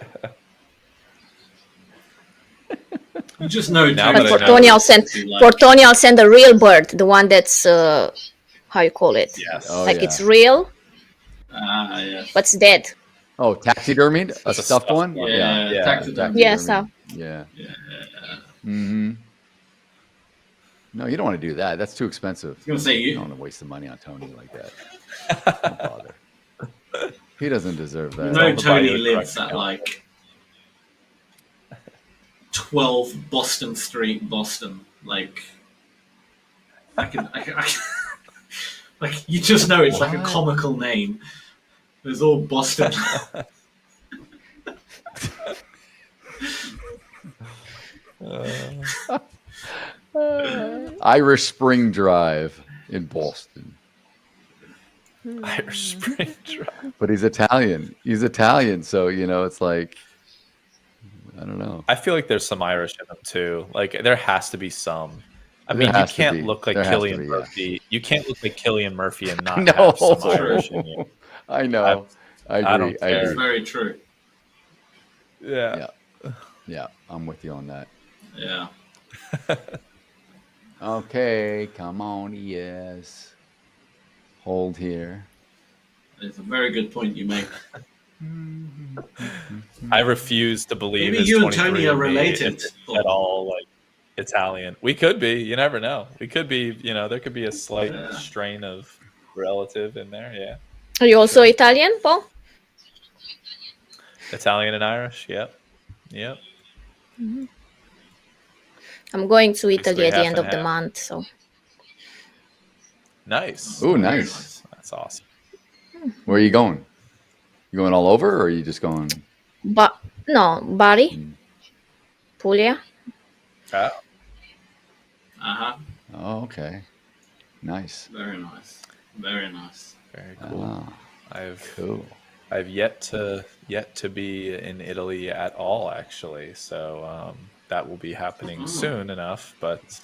Speaker 10: You just know.
Speaker 11: Now
Speaker 13: But
Speaker 11: that I
Speaker 13: for
Speaker 11: know,
Speaker 13: Tony, I'll send the real bird, the one that's how you call it?
Speaker 11: Yes.
Speaker 12: Oh,
Speaker 13: Like
Speaker 12: yeah.
Speaker 13: it's real,
Speaker 10: Yeah.
Speaker 13: but it's dead.
Speaker 12: Oh, taxidermied? A
Speaker 11: It's a
Speaker 12: stuffed
Speaker 11: stuffed
Speaker 12: one?
Speaker 11: one.
Speaker 10: Yeah, taxidermy.
Speaker 13: Yes,
Speaker 12: Yeah. Mm-hmm. No, you don't want to do that. That's too expensive.
Speaker 10: I was gonna say
Speaker 12: You
Speaker 10: you.
Speaker 12: don't want to waste the money on Tony like that. Don't bother. He doesn't deserve that.
Speaker 10: You know,
Speaker 11: the body
Speaker 10: Tony
Speaker 11: of the
Speaker 10: lives
Speaker 11: correct
Speaker 10: at
Speaker 11: account.
Speaker 10: like 12 Boston Street, Boston. Like, I can like you just know it's like a comical name. There's all Boston.
Speaker 12: Irish Spring Drive in Boston.
Speaker 11: Irish Spring Drive.
Speaker 12: But he's Italian. He's Italian, so it's like I don't know.
Speaker 11: I feel like there's some Irish in them too. Like there has to be some. I
Speaker 12: There
Speaker 11: mean, you
Speaker 12: has to
Speaker 11: can't
Speaker 12: be.
Speaker 11: look like
Speaker 12: There has to
Speaker 11: Killian
Speaker 12: be, yeah.
Speaker 11: Murphy. You can't look like Killian Murphy and not
Speaker 12: No.
Speaker 11: have some Irish in you.
Speaker 12: I know. I agree.
Speaker 11: don't
Speaker 12: I
Speaker 11: care.
Speaker 12: agree.
Speaker 10: Very true.
Speaker 11: Yeah.
Speaker 12: Yeah, I'm with you on that.
Speaker 10: Yeah.
Speaker 12: Okay, come on, yes. Hold here.
Speaker 10: It's a very good point you make.
Speaker 11: I refuse to believe
Speaker 10: Maybe
Speaker 11: his
Speaker 10: you and Tony
Speaker 11: 23
Speaker 10: are
Speaker 11: and me
Speaker 10: related.
Speaker 11: is at all like Italian. We could be. You never know. We could be. There could be a slight strain of relative in there. Yeah.
Speaker 13: Are you also Italian, Paul?
Speaker 11: Italian and Irish. Yep. Yep.
Speaker 13: I'm going to Italy at the
Speaker 11: half
Speaker 13: end
Speaker 11: and
Speaker 13: of the
Speaker 11: half.
Speaker 13: month, so
Speaker 11: Nice.
Speaker 12: Ooh, nice.
Speaker 11: That's awesome.
Speaker 12: Where are you going? You going all over, or are you just going?
Speaker 13: but no, Bari, Puglia.
Speaker 11: Oh.
Speaker 10: Uh-huh.
Speaker 12: Oh, okay. Nice.
Speaker 10: Very nice. Very nice.
Speaker 11: Very cool.
Speaker 12: Ah, cool.
Speaker 11: I've yet to be in Italy at all, actually. So that will be happening soon enough. But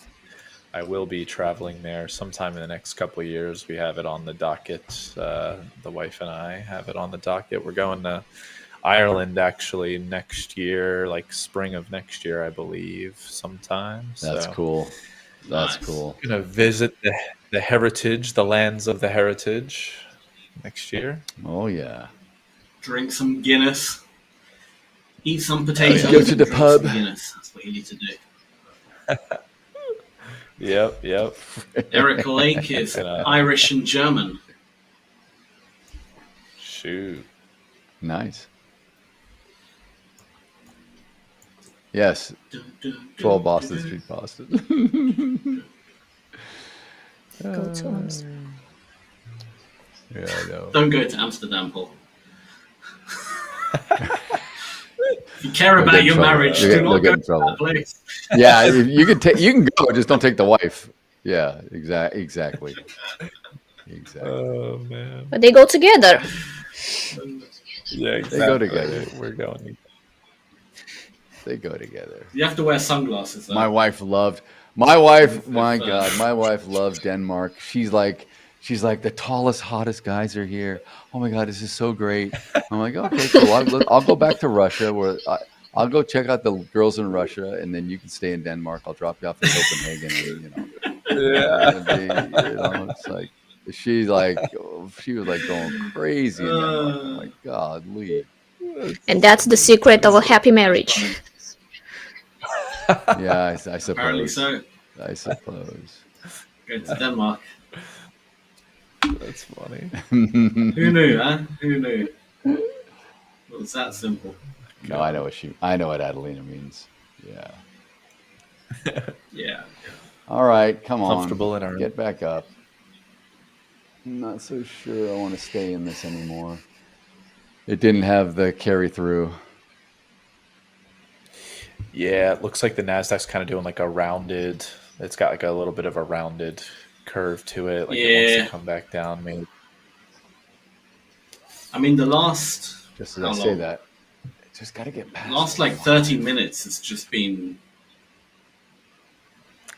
Speaker 11: I will be traveling there sometime in the next couple of years. We have it on the docket. The wife and I have it on the docket. We're going to Ireland actually next year, like spring of next year, I believe, sometime.
Speaker 12: That's
Speaker 11: So
Speaker 12: cool. That's cool.
Speaker 11: gonna visit the heritage, the lands of the heritage, next year.
Speaker 12: Oh yeah.
Speaker 10: Drink some Guinness. Eat some potatoes.
Speaker 12: Go to
Speaker 10: and
Speaker 12: the
Speaker 10: drink
Speaker 12: pub.
Speaker 10: some Guinness. That's what you need to do.
Speaker 11: Yep.
Speaker 10: Eric Lake is Irish and German.
Speaker 11: Shoot.
Speaker 12: Nice. Yes. 12 Boston Street, Boston.
Speaker 13: Go to Amsterdam.
Speaker 12: Yeah, I know.
Speaker 10: Don't go to Amsterdam, Paul. If you care about your marriage, do not go to that place.
Speaker 12: Yeah, you can go, just don't take the wife. Yeah, exactly.
Speaker 11: Oh man.
Speaker 13: But they go together.
Speaker 11: Yeah, exactly.
Speaker 12: They go together.
Speaker 11: We're going.
Speaker 12: They go together.
Speaker 10: You have to wear sunglasses, though.
Speaker 12: My wife, my God, my wife loves Denmark. She's like the tallest, hottest guys are here. Oh my God, this is so great. I'm like, okay, cool. I'll go back to Russia where I'll go check out the girls in Russia, and then you can stay in Denmark. I'll drop you off in Copenhagen. And, it's like she was like going crazy in Denmark. I'm like, God, leave.
Speaker 13: And that's the secret of a happy marriage.
Speaker 12: Yeah, I suppose.
Speaker 10: Apparently so.
Speaker 12: I suppose.
Speaker 10: Go to Denmark.
Speaker 11: That's funny.
Speaker 10: Who knew, huh? Who knew? Well, it's that simple.
Speaker 12: No, I know what Adelina means. Yeah.
Speaker 10: Yeah.
Speaker 12: All right, come on.
Speaker 11: Comfortable in our
Speaker 12: Get back up. I'm not so sure I want to stay in this anymore. It didn't have the carry through.
Speaker 11: Yeah, it looks like the NASDAQ's kind of doing like a rounded. It's got like a little bit of a rounded curve to it. Like it wants to come back down, maybe.
Speaker 10: I mean, the last...
Speaker 12: Just as I say that, it's just got to get past.
Speaker 10: Last like 30 minutes has just been...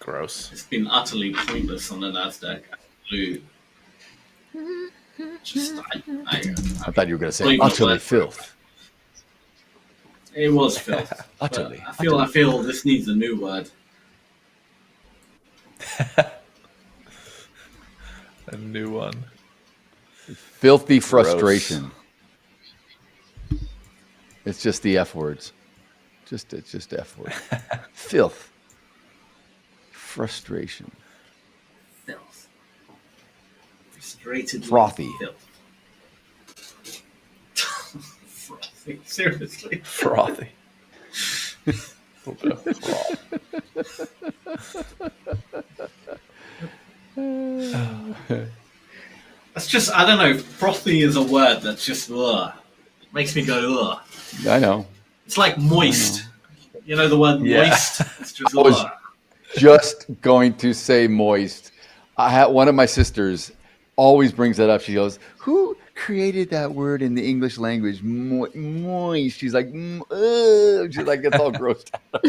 Speaker 11: Gross.
Speaker 10: It's been utterly pointless on the NASDAQ. Absolute... Just,
Speaker 12: I thought you were going to say utterly filth.
Speaker 10: It was filth.
Speaker 12: Utterly.
Speaker 10: I feel this needs a new word.
Speaker 11: A new one.
Speaker 12: Filthy frustration. It's just the F words. It's just F words. Filth. Frustration.
Speaker 10: Filth. Frustrated.
Speaker 12: Frothy.
Speaker 10: Filth. Frothy. Seriously.
Speaker 11: Frothy. A little bit of froth.
Speaker 10: That's just, I don't know, frothy is a word that's just, ugh. Makes me go, ugh.
Speaker 12: I know.
Speaker 10: It's like moist. You know the word moist? It's just,
Speaker 12: I was
Speaker 10: ugh.
Speaker 12: just going to say moist. I had one of my sisters always brings that up. She goes, "Who created that word in the English language? Moist." She's like, she's like, it's all grossed out.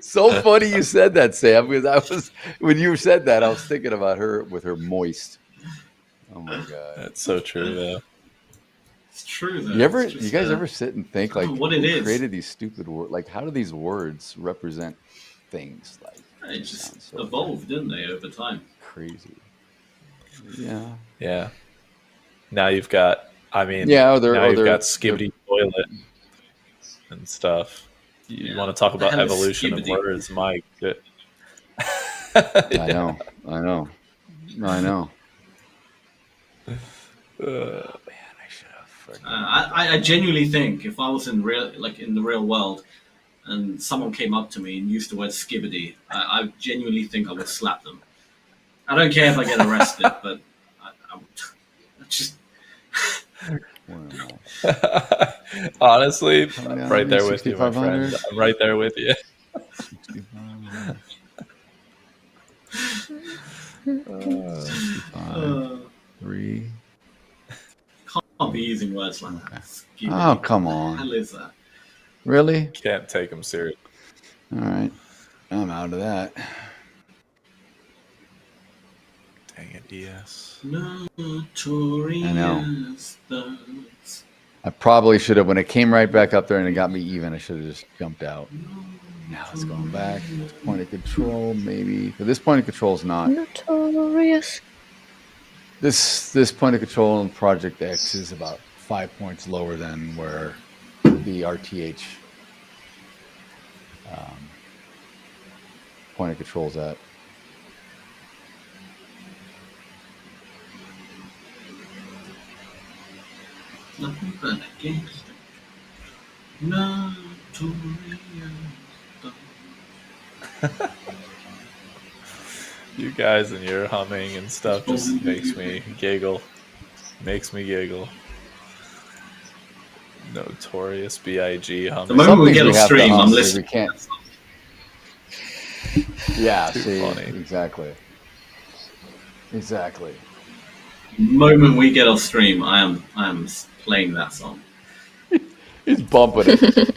Speaker 12: So funny you said that, Sam, because when you said that, I was thinking about her with her moist. Oh my god,
Speaker 11: that's so true though.
Speaker 10: It's true though.
Speaker 12: You guys ever sit and think like,
Speaker 10: what
Speaker 12: who
Speaker 10: it is.
Speaker 12: created these stupid words? Like, how do these words represent things? Like,
Speaker 10: It just evolved, didn't they, over time?
Speaker 12: Crazy. Yeah.
Speaker 11: Yeah. Now you've got, now you've got skibbity toilet and stuff. You want to talk about evolution of words, Mike?
Speaker 12: I know.
Speaker 10: I genuinely think if I was in the real world and someone came up to me and used the word skibbity, I genuinely think I would slap them. I don't care if I get arrested, but I just...
Speaker 11: Honestly, I'm right there with you, my friend. I'm right there with you.
Speaker 12: 3.
Speaker 10: Can't be using words like that.
Speaker 12: Oh, come on.
Speaker 10: What the hell is that?
Speaker 12: Really?
Speaker 11: Can't take them serious.
Speaker 12: All right. I'm out of that.
Speaker 11: Dang it, yes.
Speaker 10: Notorious.
Speaker 12: I know. I probably should have, when it came right back up there and it got me even, I should have just jumped out. Now it's going back. Point of control, maybe. But this point of control is not.
Speaker 13: Notorious.
Speaker 12: This point of control in Project X is about 5 points lower than where the RTH point of control is at.
Speaker 10: Nothing but a gangster. Notorious.
Speaker 11: You guys and your humming and stuff just makes me giggle. Makes me giggle. Notorious B.I.G. humming.
Speaker 10: The moment we get off stream, I'm listening.
Speaker 12: Yeah,
Speaker 11: Too
Speaker 12: see,
Speaker 11: funny.
Speaker 12: Exactly.
Speaker 10: The moment we get off stream, I am playing that song.
Speaker 12: He's bumping it.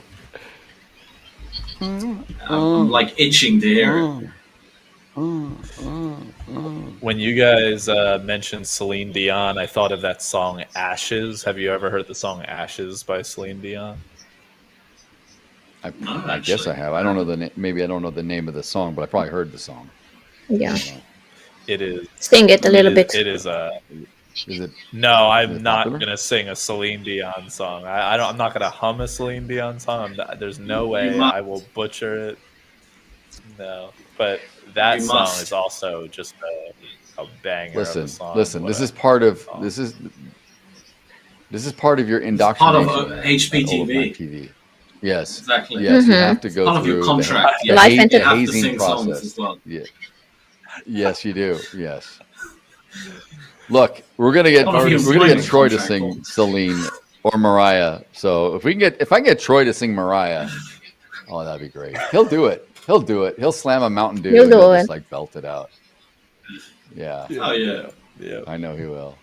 Speaker 10: I'm like itching to hear it.
Speaker 11: When you guys mentioned Celine Dion, I thought of that song Ashes. Have you ever heard the song Ashes by Celine Dion?
Speaker 12: I guess I have. I don't know the name. Maybe I don't know the name of the song, but I probably heard the song.
Speaker 13: Yeah.
Speaker 11: It is.
Speaker 13: Sing it a little bit.
Speaker 11: It is
Speaker 12: Is it?
Speaker 11: No, I'm not
Speaker 12: popular?
Speaker 11: gonna sing a Celine Dion song. I'm not gonna hum a Celine Dion song. There's no way I will butcher it. No, but that
Speaker 10: You
Speaker 11: song
Speaker 10: must.
Speaker 11: is also just a banger.
Speaker 12: Listen,
Speaker 11: of a song.
Speaker 12: listen.
Speaker 11: What
Speaker 12: This
Speaker 11: a-
Speaker 12: is part of this is part of your indoctrination.
Speaker 10: Part of
Speaker 12: at
Speaker 10: HBTV.
Speaker 12: Overtime TV. Yes,
Speaker 10: Exactly.
Speaker 12: Yes, you
Speaker 13: Mhm.
Speaker 12: have to go
Speaker 10: Part of
Speaker 12: through
Speaker 10: your contract.
Speaker 12: the,
Speaker 10: Yeah.
Speaker 13: Life
Speaker 12: the
Speaker 13: and
Speaker 10: You have to
Speaker 12: hazing
Speaker 10: sing songs
Speaker 12: process.
Speaker 10: as well.
Speaker 12: Yeah. Yes, you do. Yes. Look, we're gonna get
Speaker 10: Part of your
Speaker 12: Troy to
Speaker 10: contract,
Speaker 12: sing
Speaker 10: Paul.
Speaker 12: Celine or Mariah. So if I can get Troy to sing Mariah, oh, that'd be great. He'll do it. He'll slam a Mountain Dew
Speaker 13: He'll
Speaker 12: and
Speaker 13: do
Speaker 12: he'll
Speaker 13: it.
Speaker 12: just like belt it out. Yeah,
Speaker 10: Oh yeah.
Speaker 11: Yeah.
Speaker 12: I know he will.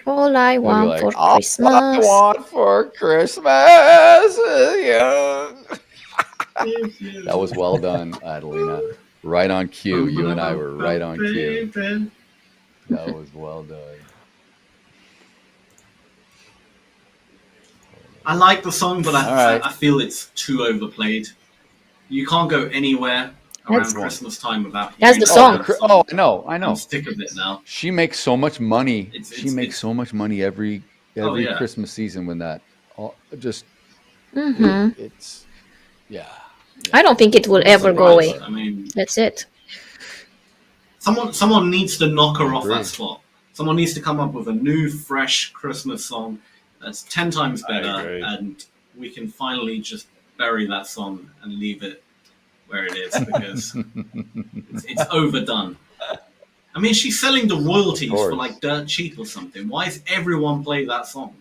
Speaker 13: All I
Speaker 12: He'll be
Speaker 13: want
Speaker 12: like,
Speaker 13: for
Speaker 12: "All I
Speaker 13: Christmas.
Speaker 12: want for Christmas is you." That was well done, Adelina. Right on cue. You and I were right on cue. That was well done.
Speaker 10: I like the song, but
Speaker 12: right.
Speaker 10: I feel it's too overplayed. You can't go anywhere around Christmas time without
Speaker 13: That's the song.
Speaker 12: Oh, I know.
Speaker 10: I'm sick of it now.
Speaker 12: She makes so much money.
Speaker 10: It's-
Speaker 12: She makes so much money every
Speaker 10: Oh, yeah.
Speaker 12: Christmas season when that. Just it's yeah.
Speaker 13: I don't think it will ever go away.
Speaker 10: I mean,
Speaker 13: That's it.
Speaker 10: someone needs to knock her off
Speaker 12: agree.
Speaker 10: that spot. Someone needs to come up with a new, fresh Christmas song that's 10 times better, and we can finally just bury that song and leave it where it is, because it's overdone. I mean, she's selling the royalties for like dirt cheap or something. Why is everyone play that song?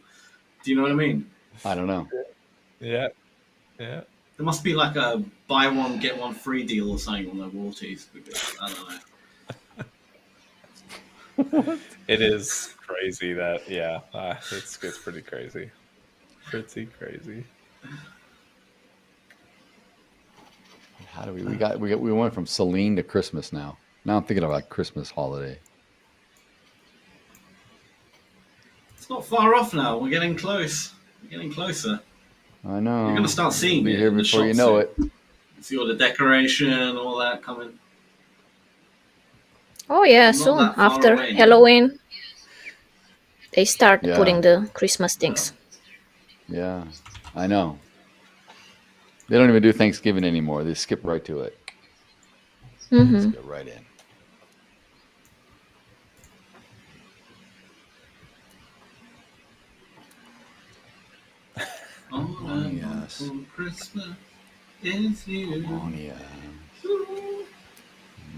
Speaker 10: Do you know what I mean?
Speaker 12: I don't know.
Speaker 11: Yeah. Yeah.
Speaker 10: There must be like a buy one get one free deal or something on the royalties. Because, I don't know.
Speaker 11: It is crazy that it's pretty crazy. Pretty crazy.
Speaker 12: How do we went from Celine to Christmas now. Now I'm thinking about Christmas holiday.
Speaker 10: It's not far off now. We're getting close. We're getting closer.
Speaker 12: I know.
Speaker 10: You're going to start seeing
Speaker 12: Be
Speaker 10: it
Speaker 12: here
Speaker 10: in the
Speaker 12: before you
Speaker 10: shops
Speaker 12: know
Speaker 10: soon.
Speaker 12: it.
Speaker 10: See all the decoration, all that coming.
Speaker 13: Oh yeah,
Speaker 10: Not
Speaker 13: soon
Speaker 10: that far
Speaker 13: after
Speaker 10: away,
Speaker 13: Halloween, they start
Speaker 12: Yeah.
Speaker 13: putting the Christmas things.
Speaker 12: Yeah, I know. They don't even do Thanksgiving anymore. They skip right to it. Let's go right in.
Speaker 10: Oh,
Speaker 12: yes.
Speaker 10: for Christmas is you.
Speaker 12: Oh yes. Let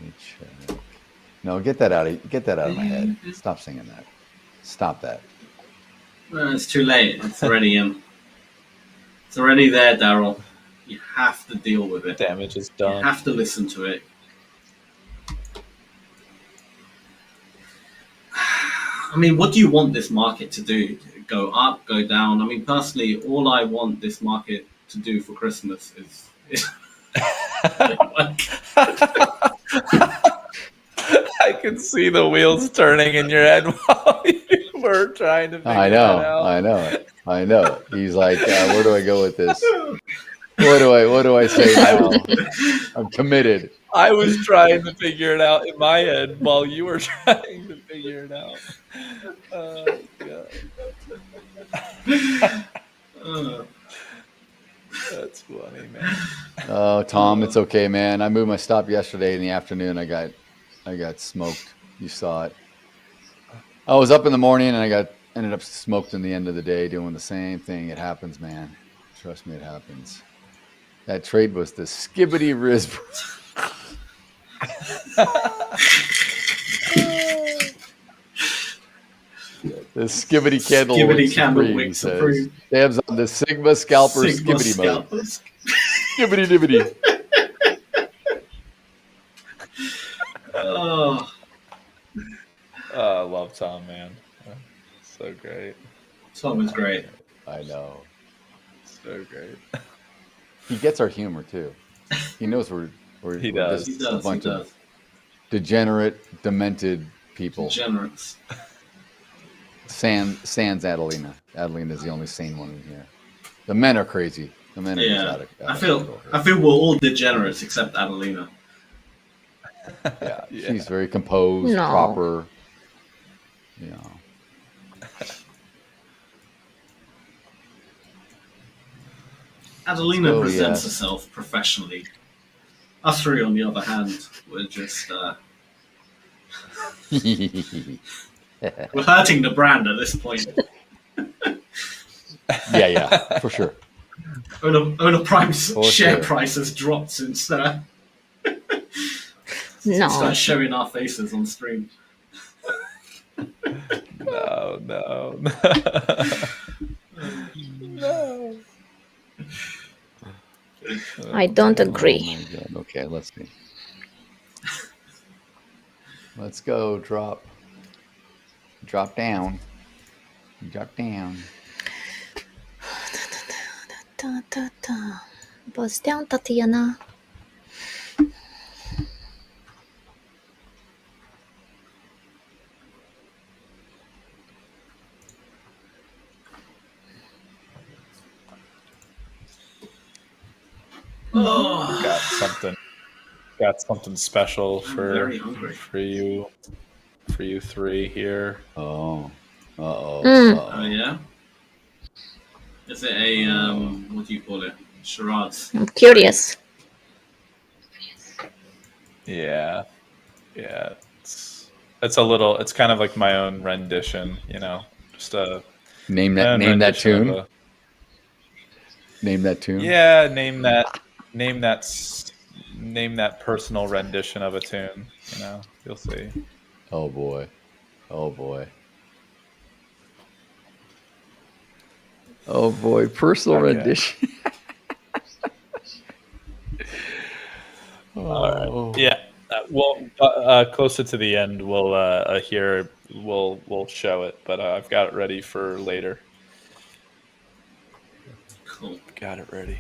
Speaker 12: me check. No, get that out of my head. Stop singing that. Stop that.
Speaker 10: No, it's too late. It's already in. It's already there, Daryl. You have to deal with it.
Speaker 11: Damage is done.
Speaker 10: You have to listen to it. I mean, what do you want this market to do? Go up, go down? I mean, personally, all I want this market to do for Christmas is
Speaker 11: I can see the wheels turning in your head while you were trying to figure that out.
Speaker 12: I know. He's like, where do I go with this? What do I say now? I'm committed.
Speaker 11: I was trying to figure it out in my head while you were trying to figure it out. Oh, God. That's funny, man.
Speaker 12: Oh, Tom, it's okay, man. I moved my stop yesterday in the afternoon. I got smoked. You saw it. I was up in the morning and I ended up smoked in the end of the day doing the same thing. It happens, man. Trust me, it happens. That trade was the skibbity riz. The skibbity candle.
Speaker 10: Skibbity candle wick supreme.
Speaker 12: Dabs on the Sigma scalper skibbity mode. Skibbity dibbity.
Speaker 10: Oh.
Speaker 11: I love Tom, man. So great.
Speaker 10: Tom is great.
Speaker 12: I know.
Speaker 11: So great.
Speaker 12: He gets our humor too. He knows we're
Speaker 11: He does.
Speaker 12: just a bunch of degenerate, demented people.
Speaker 10: Degenerates.
Speaker 12: Sans Adelina. Adelina is the only sane one in here. The men are crazy. The men are just out of
Speaker 10: I feel we're all degenerates except Adelina.
Speaker 12: Yeah, she's very composed,
Speaker 13: No.
Speaker 12: proper. You know.
Speaker 10: Adelina
Speaker 12: Oh,
Speaker 10: presents
Speaker 12: yes.
Speaker 10: herself professionally. Us three, on the other hand, we're just we're hurting the brand at this point.
Speaker 12: Yeah, for sure.
Speaker 10: Ola Prime's
Speaker 12: For
Speaker 10: share
Speaker 12: sure.
Speaker 10: price has dropped since
Speaker 13: No.
Speaker 10: started showing our faces on stream.
Speaker 11: No. No.
Speaker 13: I don't
Speaker 12: Oh
Speaker 13: agree.
Speaker 12: my God. Okay, let's see. Let's go. Drop down. Drop down.
Speaker 13: Buzz down, Tatiana.
Speaker 11: Got something special
Speaker 10: I'm
Speaker 11: for
Speaker 10: very hungry.
Speaker 11: you three here.
Speaker 12: Oh. Uh-oh.
Speaker 10: Oh, yeah? Is it a, what do you call it? Charades.
Speaker 13: I'm curious.
Speaker 11: Yeah. It's a little. It's kind of like my own rendition, you know. Just a
Speaker 12: Name that tune. Name that tune.
Speaker 11: Yeah, name that personal rendition of a tune. You know, you'll see.
Speaker 12: Oh boy. Oh boy, personal rendition.
Speaker 11: All right. Yeah. Closer to the end, we'll show it, but I've got it ready for later.
Speaker 10: Cool.
Speaker 11: Got it ready.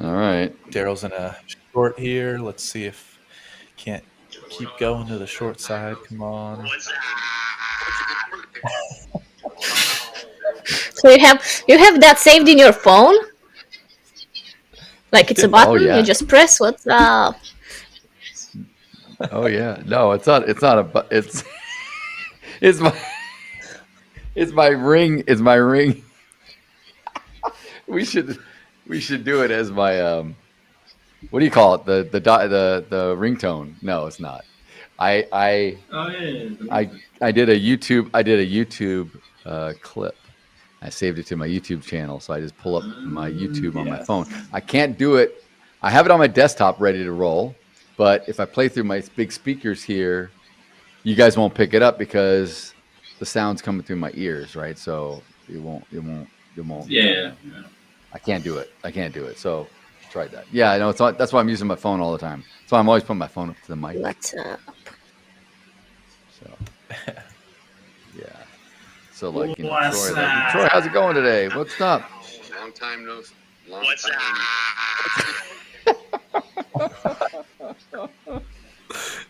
Speaker 12: All right.
Speaker 11: Daryl's in a short here. Let's see if can't keep going to the short side. Come on.
Speaker 13: So you have that saved in your phone? Like it's a button, you just press what's up.
Speaker 12: Oh yeah. No, it's not it's my ring. It's my ring. We should do it as my what do you call it? The ringtone. No, it's not. I did a YouTube clip. I saved it to my YouTube channel, so I just pull up my YouTube on my phone. I can't do it. I have it on my desktop ready to roll, but if I play through my big speakers here, you guys won't pick it up because the sound's coming through my ears, right? So it won't.
Speaker 10: Yeah.
Speaker 12: I can't do it. So tried that. Yeah, I know. That's why I'm using my phone all the time. So I'm always putting my phone up to the mic.
Speaker 13: What's up?
Speaker 12: So yeah. So like, you know, Troy, Troy, how's it going today? What's up?
Speaker 14: Long time no.
Speaker 12: What's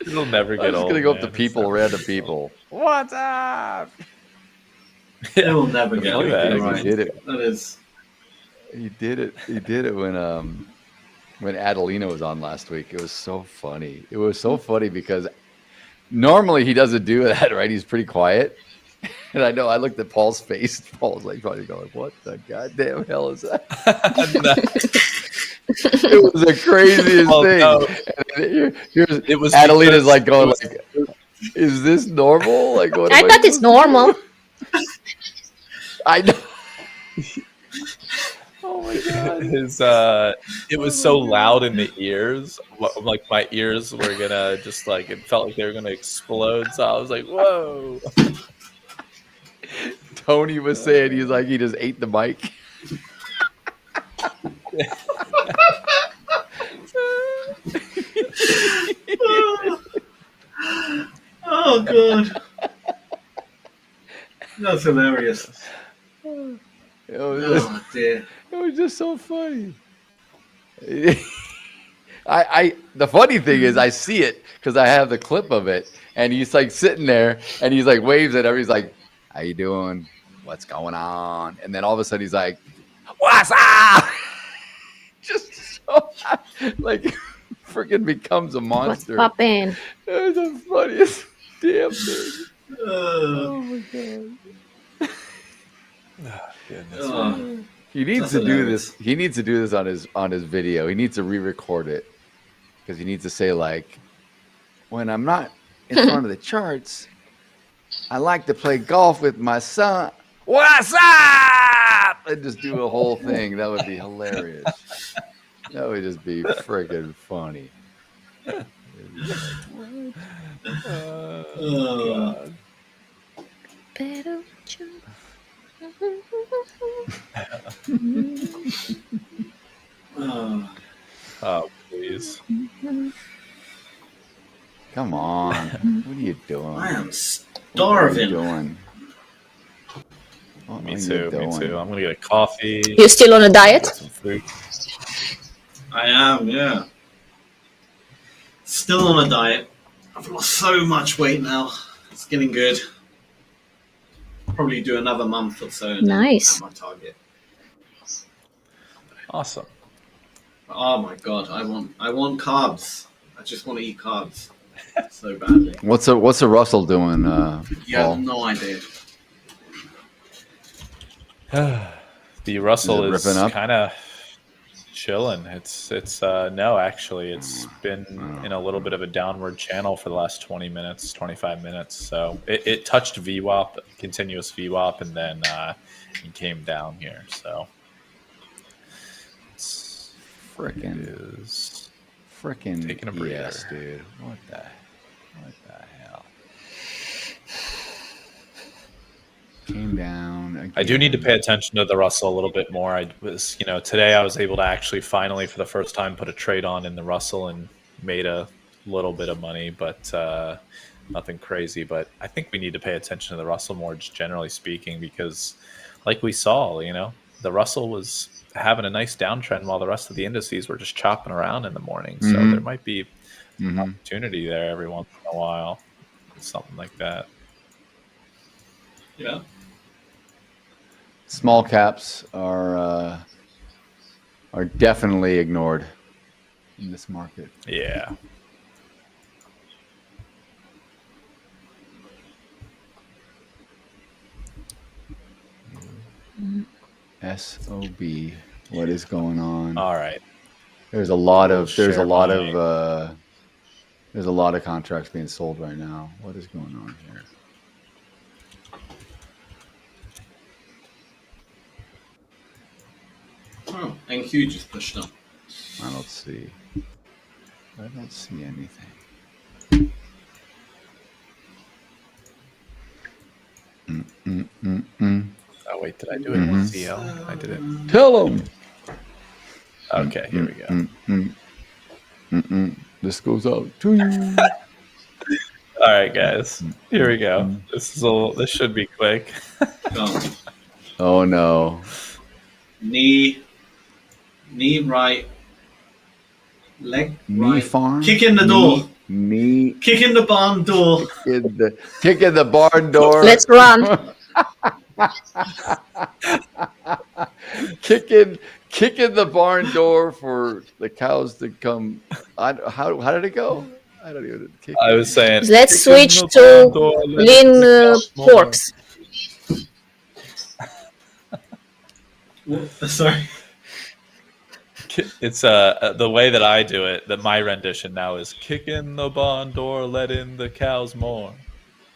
Speaker 11: It'll never get old.
Speaker 12: I'm just gonna go up to people, random people. What's up?
Speaker 10: It will never get old.
Speaker 12: Right. He did it.
Speaker 10: That is.
Speaker 12: He did it. He did it when Adelina was on last week. It was so funny. It was so funny because normally he doesn't do that, right? He's pretty quiet. And I know I looked at Paul's face. Paul's like probably going, "What the goddamn hell is that?" It was the craziest thing.
Speaker 11: No.
Speaker 12: It was Adelina's like going like, "Is this normal?" Like, what
Speaker 13: I thought it's normal.
Speaker 12: I know.
Speaker 11: Oh my god! It was so loud in the ears. Like my ears were gonna just like it felt like they were gonna explode. So I was like, "Whoa!"
Speaker 12: Tony was saying he's like he just ate the mic.
Speaker 10: Oh god, that's hilarious. Oh dear.
Speaker 12: It was just so funny. The funny thing is I see it because I have the clip of it, and he's like sitting there, and he's like waves at everybody. He's like, "How you doing? What's going on?" And then all of a sudden he's like, "What's up?" Just so like freaking becomes a monster.
Speaker 13: What's poppin'?
Speaker 12: It was the funniest damn thing. Oh my god.
Speaker 11: Goodness.
Speaker 12: He needs to do this. He needs to do this on his video. He needs to re-record it because he needs to say like, "When I'm not in front of the charts, I like to play golf with my son. What's up?" And just do a whole thing. That would be hilarious. That would just be freaking funny.
Speaker 11: God. Oh, please.
Speaker 12: Come on. What are you doing?
Speaker 10: I am starving.
Speaker 11: Me too. I'm gonna get a coffee.
Speaker 13: You still on a diet?
Speaker 11: Some food.
Speaker 10: I am, yeah. Still on a diet. I've lost so much weight now. It's getting good. Probably do another month or so. And
Speaker 13: nice.
Speaker 10: then have my target.
Speaker 11: Awesome.
Speaker 10: Oh my god, I want carbs. I just want to eat carbs so badly.
Speaker 12: What's a Russell doing?
Speaker 10: You
Speaker 12: Paul?
Speaker 10: have no idea.
Speaker 11: The Russell
Speaker 12: Is it
Speaker 11: is
Speaker 12: ripping up?
Speaker 11: kind of chilling. It's no, actually, it's been in a little bit of a downward channel for the last 20 minutes, 25 minutes. So it touched VWAP, continuous VWAP, and then it came down here. So it's
Speaker 12: Frickin'
Speaker 11: taking a breather.
Speaker 12: yes, dude. What the hell? Came down again.
Speaker 11: I do need to pay attention to the Russell a little bit more. I was, today I was able to actually finally, for the first time, put a trade on in the Russell and made a little bit of money, but nothing crazy. But I think we need to pay attention to the Russell more, just generally speaking, because like we saw, the Russell was having a nice downtrend while the rest of the indices were just chopping around in the morning. So there might be an opportunity there every once in a while, something like that.
Speaker 10: Yeah.
Speaker 12: Small caps are definitely ignored in this market.
Speaker 11: Yeah.
Speaker 12: SOB. What is going on?
Speaker 11: All right.
Speaker 12: There's a lot of contracts being sold right now. What is going on here?
Speaker 10: Oh, NQ just pushed up.
Speaker 12: I don't see anything.
Speaker 11: Oh wait, did I do it in CL? I did it.
Speaker 12: Tell them.
Speaker 11: Okay, here we go.
Speaker 12: This goes out to you.
Speaker 11: All right, guys. Here we go. This should be quick.
Speaker 12: Oh no.
Speaker 10: Knee right. Leg right.
Speaker 12: Farm.
Speaker 10: Kick in the door.
Speaker 12: Knee.
Speaker 10: Kick in the barn door.
Speaker 12: Kick in the barn door.
Speaker 13: Let's run.
Speaker 12: Kick in the barn door for the cows to come. How did it go? I don't even.
Speaker 11: I was saying.
Speaker 13: Let's switch to lean porks.
Speaker 10: Sorry.
Speaker 11: It's the way that I do it. That my rendition now is kick in the barn door, let in the cows more.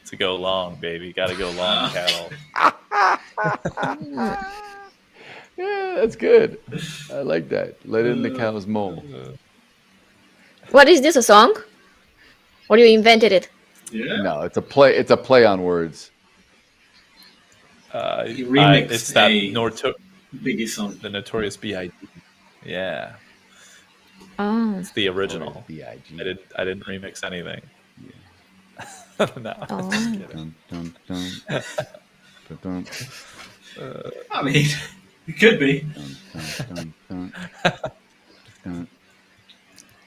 Speaker 11: To go long, baby. Got to go long, cattle.
Speaker 12: Yeah, that's good. I like that. Let in the cows more.
Speaker 13: What is this, a song? Or you invented it?
Speaker 10: Yeah.
Speaker 12: No, it's a play. It's a play on words.
Speaker 10: He remixed
Speaker 11: it's that
Speaker 10: Biggie song.
Speaker 11: The Notorious B.I.G. Yeah.
Speaker 13: Oh.
Speaker 11: It's the original.
Speaker 12: B.I.G.
Speaker 11: I didn't remix anything.
Speaker 12: Yeah.
Speaker 11: No.
Speaker 13: Oh.
Speaker 10: I mean, it could be.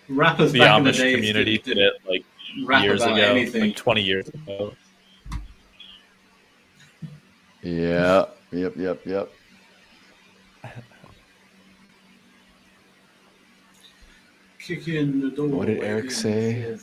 Speaker 10: Rappers
Speaker 11: The
Speaker 10: back in the
Speaker 11: Amish
Speaker 10: days
Speaker 11: community did it like
Speaker 10: rap
Speaker 11: years
Speaker 10: about
Speaker 11: ago,
Speaker 10: anything.
Speaker 11: like 20 years ago.
Speaker 12: Yeah. Yep.
Speaker 10: Kick in the door.
Speaker 12: What did Eric say?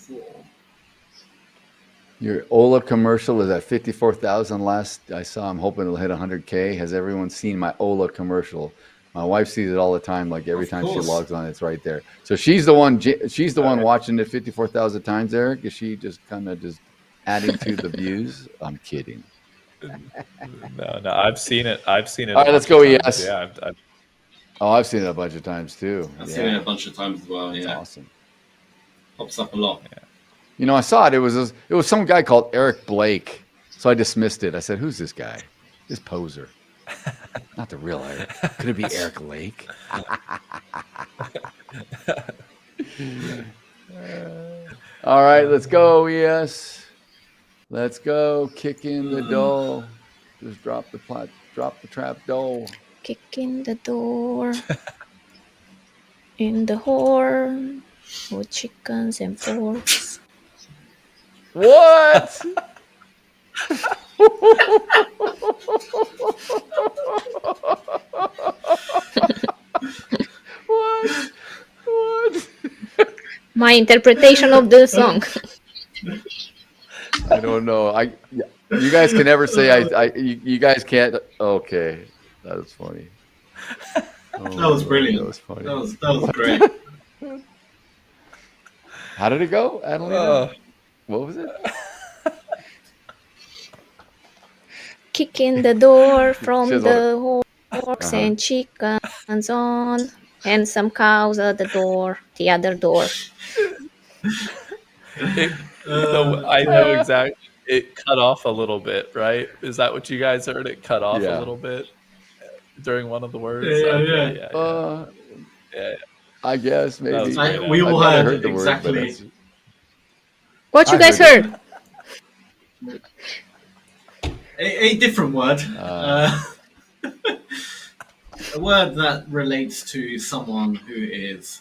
Speaker 12: Your Ola commercial is at 54,000 last I saw. I'm hoping it'll hit 100K. Has everyone seen my Ola commercial? My wife sees it all the time. Like every time she logs on, it's right there. So she's the one. She's the one watching it 54,000 times. Eric, is she just kind of just adding to the views? I'm kidding.
Speaker 11: No, I've seen it. All
Speaker 12: right, let's go. Yes.
Speaker 11: Yeah.
Speaker 12: I've seen it a bunch of times too.
Speaker 10: I've seen it a bunch of times as well. Yeah.
Speaker 12: That's awesome.
Speaker 10: Pops up a lot.
Speaker 12: Yeah. I saw it. It was some guy called Eric Blake. So I dismissed it. I said, "Who's this guy? This poser." Not the real Eric. Could it be Eric Lake? All right, let's go. Yes, let's go. Kick in the door. Just drop the trap door.
Speaker 13: Kick in the door. In the horn with chickens and forks.
Speaker 12: What? What?
Speaker 13: my interpretation of the song.
Speaker 12: I don't know. You guys can never say you guys can't. Okay, that was funny.
Speaker 10: That was brilliant.
Speaker 12: That was funny.
Speaker 10: That was great.
Speaker 12: How did it go, Adelina? What was it?
Speaker 13: Kicking the door from the horse and chickens on, and some cows at the door, the other door.
Speaker 11: I know exactly. It cut off a little bit, right? Is that what you guys heard? It cut off a little bit during one of the words.
Speaker 12: Yeah. I guess maybe.
Speaker 10: We all heard exactly.
Speaker 12: Word,
Speaker 13: what you guys heard?
Speaker 10: A different word. A word that relates to someone who is.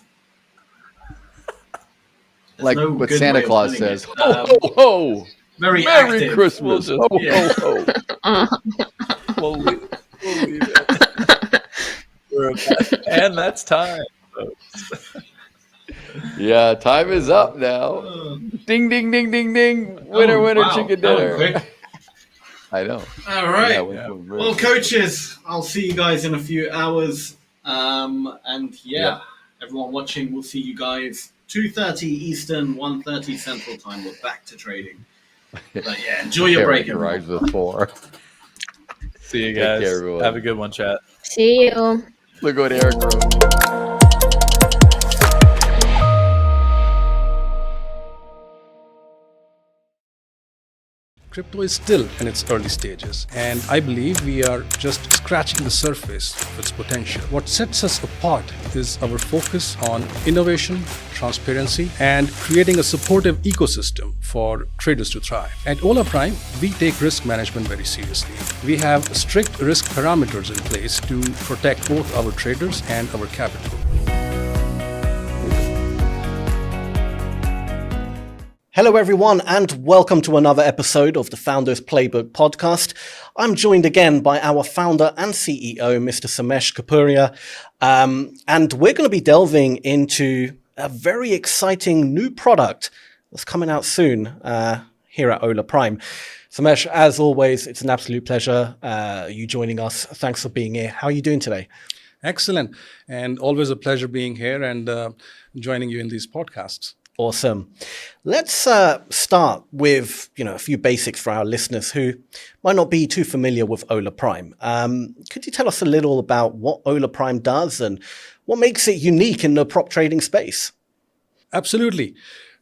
Speaker 12: Like what Santa Claus says. Ho, ho, ho!
Speaker 10: Very
Speaker 12: Merry
Speaker 10: active.
Speaker 12: Christmas. Ho, ho, ho.
Speaker 11: We'll leave it. And that's time, folks.
Speaker 12: Yeah, time is up now. Ding, ding, ding, ding, ding. Winner, winner, chicken dinner. I know.
Speaker 10: All right. Well, coaches, I'll see you guys in a few hours. Everyone watching, we'll see you guys 2:30 Eastern, 1:30 Central Time. We're back to trading. But yeah, enjoy your break.
Speaker 12: Rise with 4.
Speaker 11: See you guys. Have a good one, chat.
Speaker 13: See you.
Speaker 12: Look what Eric wrote.
Speaker 3: Crypto is still in its early stages, and I believe we are just scratching the surface of its potential. What sets us apart is our focus on innovation, transparency, and creating a supportive ecosystem for traders to thrive. At Hola Prime, we take risk management very seriously. We have strict risk parameters in place to protect both our traders and our capital.
Speaker 5: Hello, everyone, and welcome to another episode of the Founders Playbook podcast. I'm joined again by our founder and CEO, Mr. Samesh Kapuria, and we're going to be delving into a very exciting new product that's coming out soon here at Hola Prime. Samesh, as always, it's an absolute pleasure you joining us. Thanks for being here. How are you doing today?
Speaker 3: Excellent, and always a pleasure being here and joining you in these podcasts.
Speaker 5: Awesome. Let's start with a few basics for our listeners who might not be too familiar with Hola Prime. Could you tell us a little about what Hola Prime does and what makes it unique in the prop trading space?
Speaker 3: Absolutely.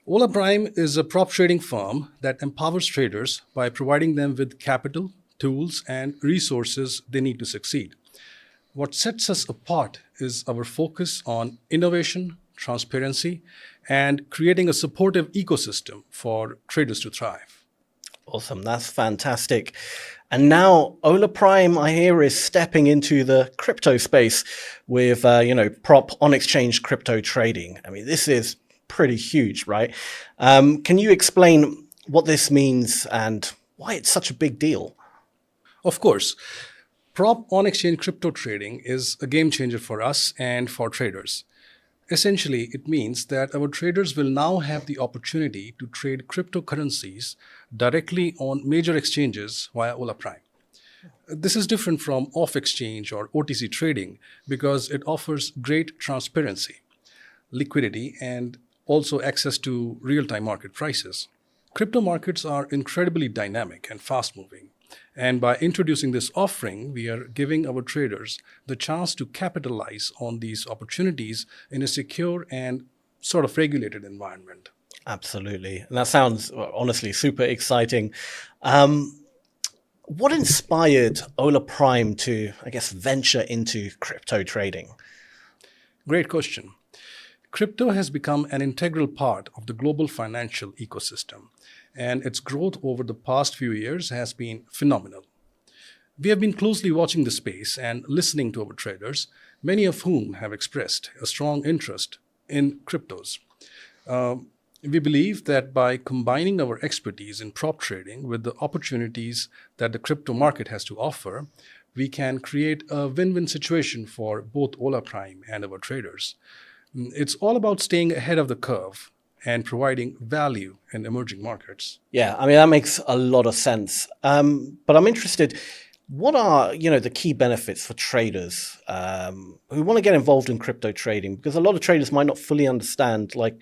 Speaker 3: Hola Prime is a prop trading firm that empowers traders by providing them with capital, tools, and resources they need to succeed. What sets us apart is our focus on innovation, transparency, and creating a supportive ecosystem for traders to thrive.
Speaker 5: Awesome. That's fantastic. And now Hola Prime, I hear, is stepping into the crypto space with, prop on-exchange crypto trading. I mean, this is pretty huge, right? Can you explain what this means and why it's such a big deal?
Speaker 3: Of course. Prop on-exchange crypto trading is a game changer for us and for traders. Essentially, it means that our traders will now have the opportunity to trade cryptocurrencies directly on major exchanges via Hola Prime. This is different from off-exchange or OTC trading because it offers great transparency, liquidity, and also access to real-time market prices. Crypto markets are incredibly dynamic and fast-moving. And by introducing this offering, we are giving our traders the chance to capitalize on these opportunities in a secure and sort of regulated environment.
Speaker 5: Absolutely. And that sounds honestly super exciting. What inspired Hola Prime to, venture into crypto trading?
Speaker 3: Great question. Crypto has become an integral part of the global financial ecosystem, and its growth over the past few years has been phenomenal. We have been closely watching the space and listening to our traders, many of whom have expressed a strong interest in cryptos. We believe that by combining our expertise in prop trading with the opportunities that the crypto market has to offer, we can create a win-win situation for both Hola Prime and our traders. It's all about staying ahead of the curve
Speaker 14: and providing value in emerging markets.
Speaker 5: Yeah, I mean, that makes a lot of sense. But I'm interested, what are, the key benefits for traders who want to get involved in crypto trading? Because a lot of traders might not fully understand, like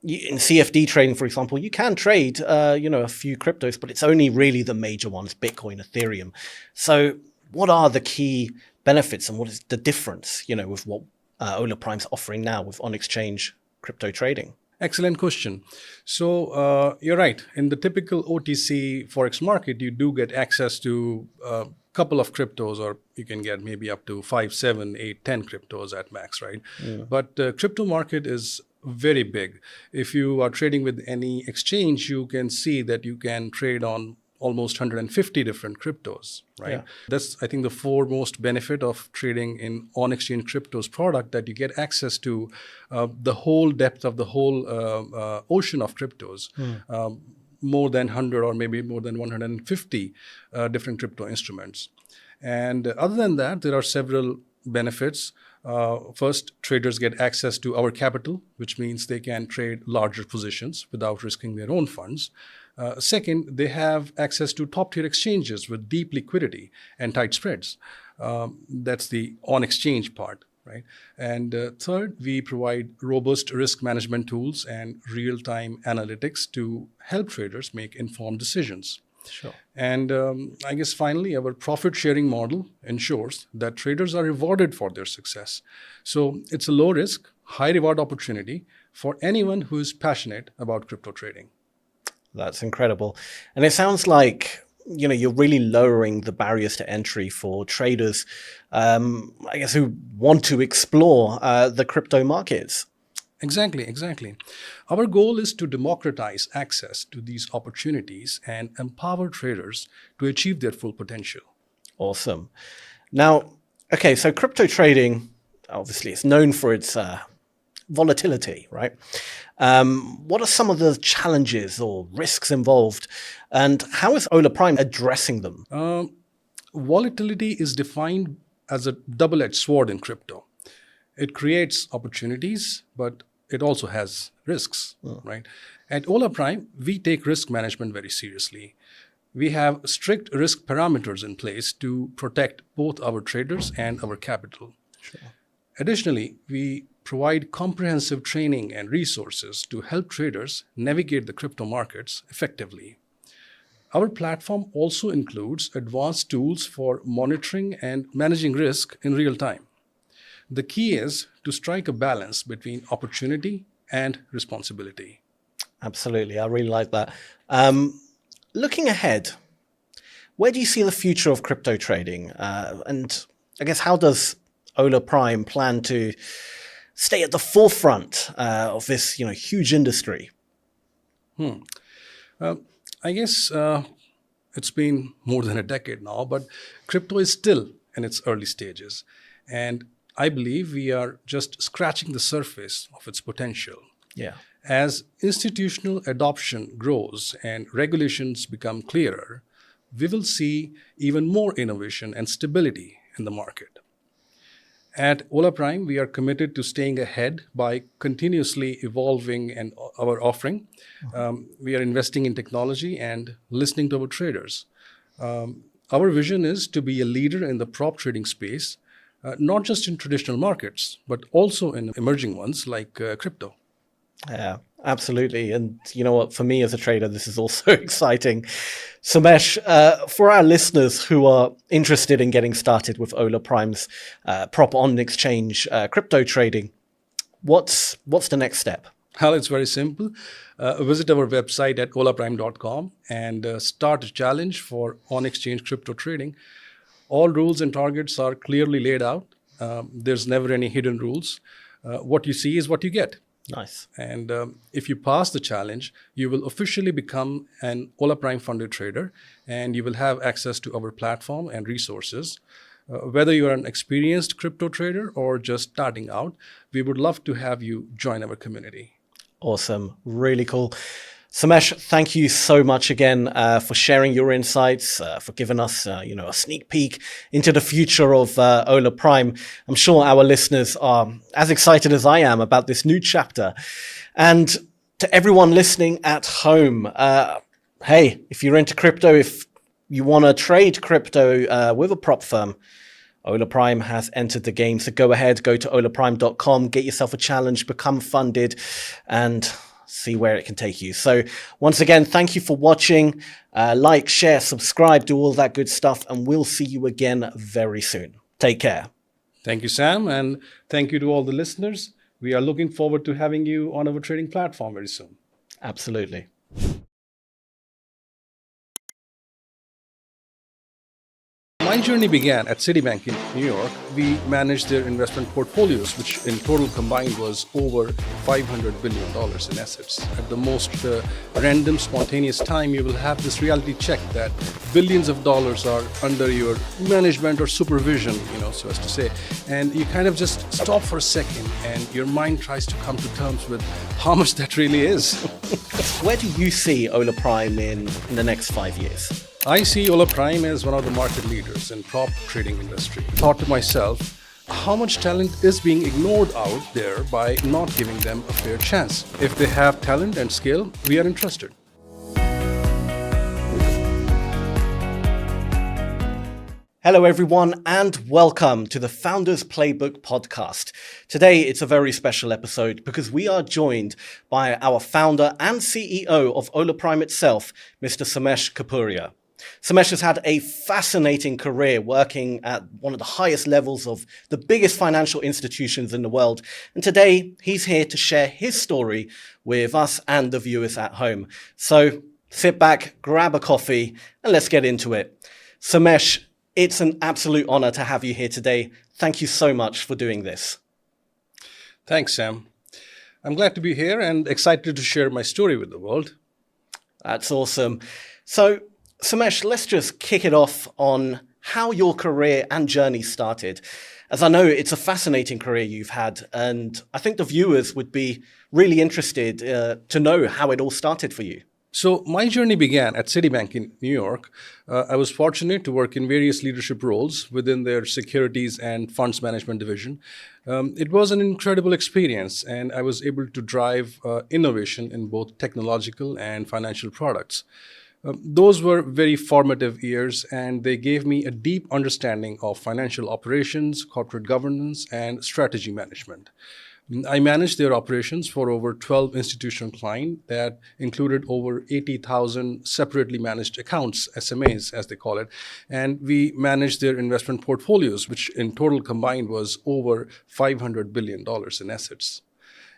Speaker 5: in CFD trading, for example, you can trade, a few cryptos, but it's only really the major ones, Bitcoin, Ethereum. So what are the key benefits and what is the difference, with what Hola Prime's offering now with on-exchange crypto trading?
Speaker 14: Excellent question. So you're right. In the typical OTC Forex market, you do get access to a couple of cryptos, or you can get maybe up to 5, 7, 8, 10 cryptos at max, right? Yeah. But the crypto market is very big. If you are trading with any exchange, you can see that you can trade on almost 150 different cryptos, right? Yeah. That's, I think, the foremost benefit of trading in on-exchange cryptos product, that you get access to the whole depth of the whole ocean of cryptos, more than 100 or maybe more than 150 different crypto instruments. And other than that, there are several benefits. First, traders get access to our capital, which means they can trade larger positions without risking their own funds. Second, they have access to top-tier exchanges with deep liquidity and tight spreads. That's the on-exchange part, right? And third, we provide robust risk management tools and real-time analytics to help traders make informed decisions.
Speaker 5: Sure.
Speaker 14: And I guess finally, our profit-sharing model ensures that traders are rewarded for their success. So it's a low-risk, high-reward opportunity for anyone who is passionate about crypto trading.
Speaker 5: That's incredible. And it sounds like, you're really lowering the barriers to entry for traders, I guess, who want to explore the crypto markets.
Speaker 14: Exactly. Our goal is to democratize access to these opportunities and empower traders to achieve their full potential.
Speaker 5: Awesome. Now, okay, so crypto trading, obviously, it's known for its volatility, right? What are some of the challenges or risks involved, and how is Hola Prime addressing them?
Speaker 14: Volatility is defined as a double-edged sword in crypto. It creates opportunities, but it also has risks, right? At Hola Prime, we take risk management very seriously. We have strict risk parameters in place to protect both our traders and our capital.
Speaker 5: Sure.
Speaker 14: Additionally, we provide comprehensive training and resources to help traders navigate the crypto markets effectively. Our platform also includes advanced tools for monitoring and managing risk in real time. The key is to strike a balance between opportunity and responsibility.
Speaker 5: Absolutely. I really like that. Looking ahead, where do you see the future of crypto trading? And I guess, how does Hola Prime plan to stay at the forefront of this, huge industry?
Speaker 14: I guess it's been more than a decade now, but crypto is still in its early stages. And I believe we are just scratching the surface of its potential.
Speaker 5: Yeah.
Speaker 14: As institutional adoption grows and regulations become clearer, we will see even more innovation and stability in the market. At Hola Prime, we are committed to staying ahead by continuously evolving our offering. We are investing in technology and listening to our traders. Our vision is to be a leader in the prop trading space, not just in traditional markets, but also in emerging ones like crypto.
Speaker 5: Yeah, absolutely. And you know what, for me as a trader, this is also exciting. Somesh, for our listeners who are interested in getting started with Hola Prime's prop on exchange crypto trading, what's the next step?
Speaker 14: Well, it's very simple. Visit our website at holaprime.com and start a challenge for on-exchange crypto trading. All rules and targets are clearly laid out. There's never any hidden rules. What you see is what you get.
Speaker 5: Nice.
Speaker 14: And if you pass the challenge, you will officially become an Hola Prime funded trader, and you will have access to our platform and resources. Whether you're an experienced crypto trader or just starting out, we would love to have you join our community.
Speaker 5: Awesome. Really cool. Somesh, thank you so much again for sharing your insights, for giving us a sneak peek into the future of Hola Prime. I'm sure our listeners are as excited as I am about this new chapter. And To everyone listening at home, hey, if you're into crypto, if you want to trade crypto with a prop firm, Hola Prime has entered the game. So go ahead, go to holaprime.com, get yourself a challenge, become funded, and see where it can take you. So once again, thank you for watching. Like, share, subscribe, do all that good stuff, and we'll see you again very soon. Take care.
Speaker 14: Thank you, Sam, and thank you to all the listeners. We are looking forward to having you on our trading platform very soon.
Speaker 5: Absolutely.
Speaker 14: My journey began at Citibank in New York. We managed their investment portfolios, which in total combined was over $500 billion in assets. At the most random, spontaneous time, you will have this reality check that billions of dollars are under your management or supervision, so as to say. And you kind of just stop for a second and your mind tries to come to terms with how much that really is.
Speaker 5: Where do you see Hola Prime in the next 5 years?
Speaker 14: I see Hola Prime as one of the market leaders in prop trading industry. I thought to myself, how much talent is being ignored out there by not giving them a fair chance? If they have talent and skill, we are interested.
Speaker 5: Hello, everyone, and welcome to the Founders Playbook podcast. Today, it's a very special episode because we are joined by our founder and CEO of Hola Prime itself, Mr. Samesh Kapuria. Samesh has had a fascinating career working at one of the highest levels of the biggest financial institutions in the world. And today, he's here to share his story with us and the viewers at home. So sit back, grab a coffee, and let's get into it. Samesh, it's an absolute honor to have you here today. Thank you so much for doing this.
Speaker 14: Thanks, Sam. I'm glad to be here and excited to share my story with the world.
Speaker 5: That's awesome. So, Samesh, let's just kick it off on how your career and journey started. As I know, it's a fascinating career you've had, and I think the viewers would be really interested to know how it all started for you.
Speaker 14: So my journey began at Citibank in New York. I was fortunate to work in various leadership roles within their securities and funds management division. It was an incredible experience, and I was able to drive innovation in both technological and financial products. Those were very formative years, and they gave me a deep understanding of financial operations, corporate governance, and strategy management. I managed their operations for over 12 institutional clients that included over 80,000 separately managed accounts, SMAs as they call it, and we managed their investment portfolios, which in total combined was over $500 billion in assets.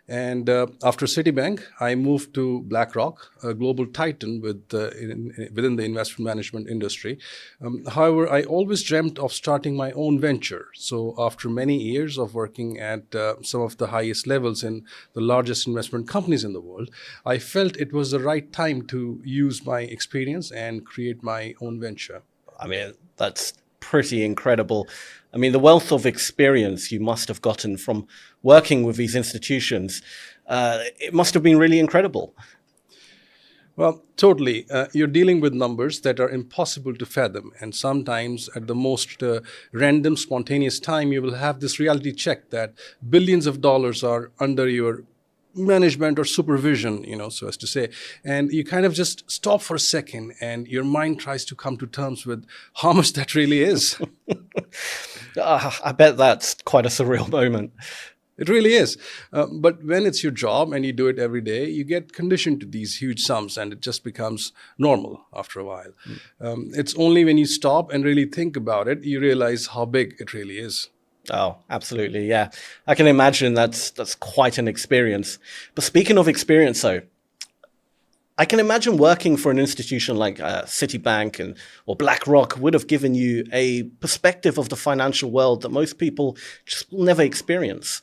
Speaker 14: And after Citibank, I moved to BlackRock, a global titan within the investment management industry. However, I always dreamt of starting my own venture. So after many years of working at some of the highest levels in the largest investment companies in the world, I felt it was the right time to use my experience and create my own venture.
Speaker 5: I mean, that's pretty incredible. I mean, the wealth of experience you must have gotten from working with these institutions, it must have been really incredible.
Speaker 14: Well, totally. You're dealing with numbers that are impossible to fathom. And sometimes at the most random, spontaneous time, you will have this reality check that billions of dollars are under your management or supervision, so as to say. And you kind of just stop for a second and your mind tries to come to terms with how much that really is.
Speaker 5: I bet that's quite a surreal moment.
Speaker 14: It really is. But when it's your job and you do it every day, you get conditioned to these huge sums and it just becomes normal after a while. It's only when you stop and really think about it, you realize how big it really is.
Speaker 5: Oh, absolutely. Yeah. I can imagine that's quite an experience. But speaking of experience, though, I can imagine working for an institution like Citibank or BlackRock would have given you a perspective of the financial world that most people just will never experience.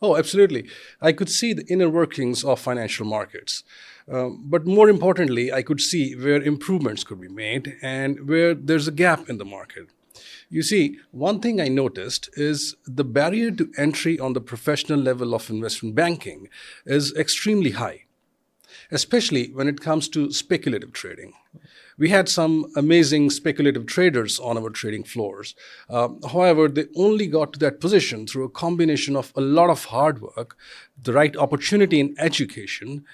Speaker 14: Oh, absolutely. I could see the inner workings of financial markets. But more importantly, I could see where improvements could be made and where there's a gap in the market. You see, one thing I noticed is the barrier to entry on the professional level of investment banking is extremely high. especially when it comes to speculative trading. We had some amazing speculative traders on our trading floors. However, they only got to that position through a combination of a lot of hard work, the right opportunity in education,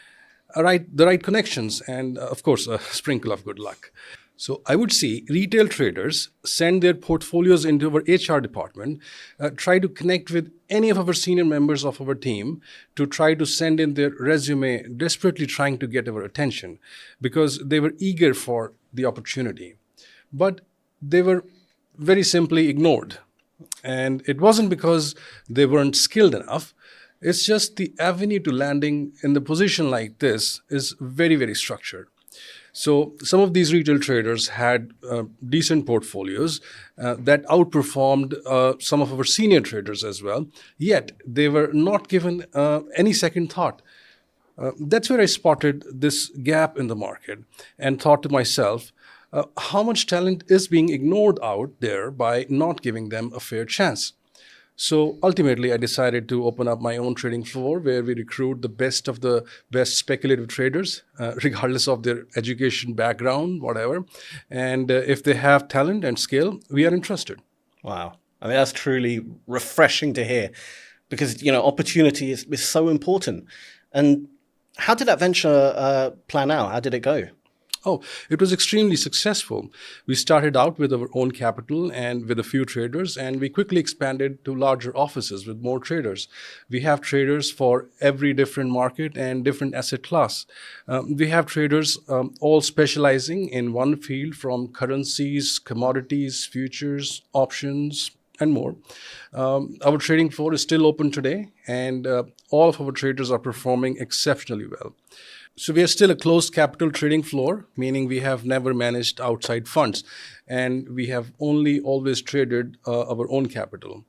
Speaker 14: the right connections, and of course, a sprinkle of good luck. So I would see retail traders send their portfolios into our HR department, try to connect with any of our senior members of our team to try to send in their resume, desperately trying to get our attention because they were eager for the opportunity. But they were very simply ignored. And it wasn't because they weren't skilled enough. It's just the avenue to landing in the position like this is very, very structured. So some of these retail traders had decent portfolios that outperformed some of our senior traders as well, yet they were not given any second thought. That's where I spotted this gap in the market and thought to myself, how much talent is being ignored out there by not giving them a fair chance? So ultimately, I decided to open up my own trading floor where we recruit the best of the best speculative traders, regardless of their education background, whatever. And if they have talent and skill, we are interested.
Speaker 5: Wow. I mean, that's truly refreshing to hear because, opportunity is so important. And how did that venture plan out? How did it go?
Speaker 14: Oh, it was extremely successful. We started out with our own capital and with a few traders, and we quickly expanded to larger offices with more traders. We have traders for every different market and different asset class. We have traders all specializing in one field from currencies, commodities, futures, options, and more. Our trading floor is still open today, and all of our traders are performing exceptionally well. So we are still a closed capital trading floor, meaning we have never managed outside funds, and we have only always traded our own capital.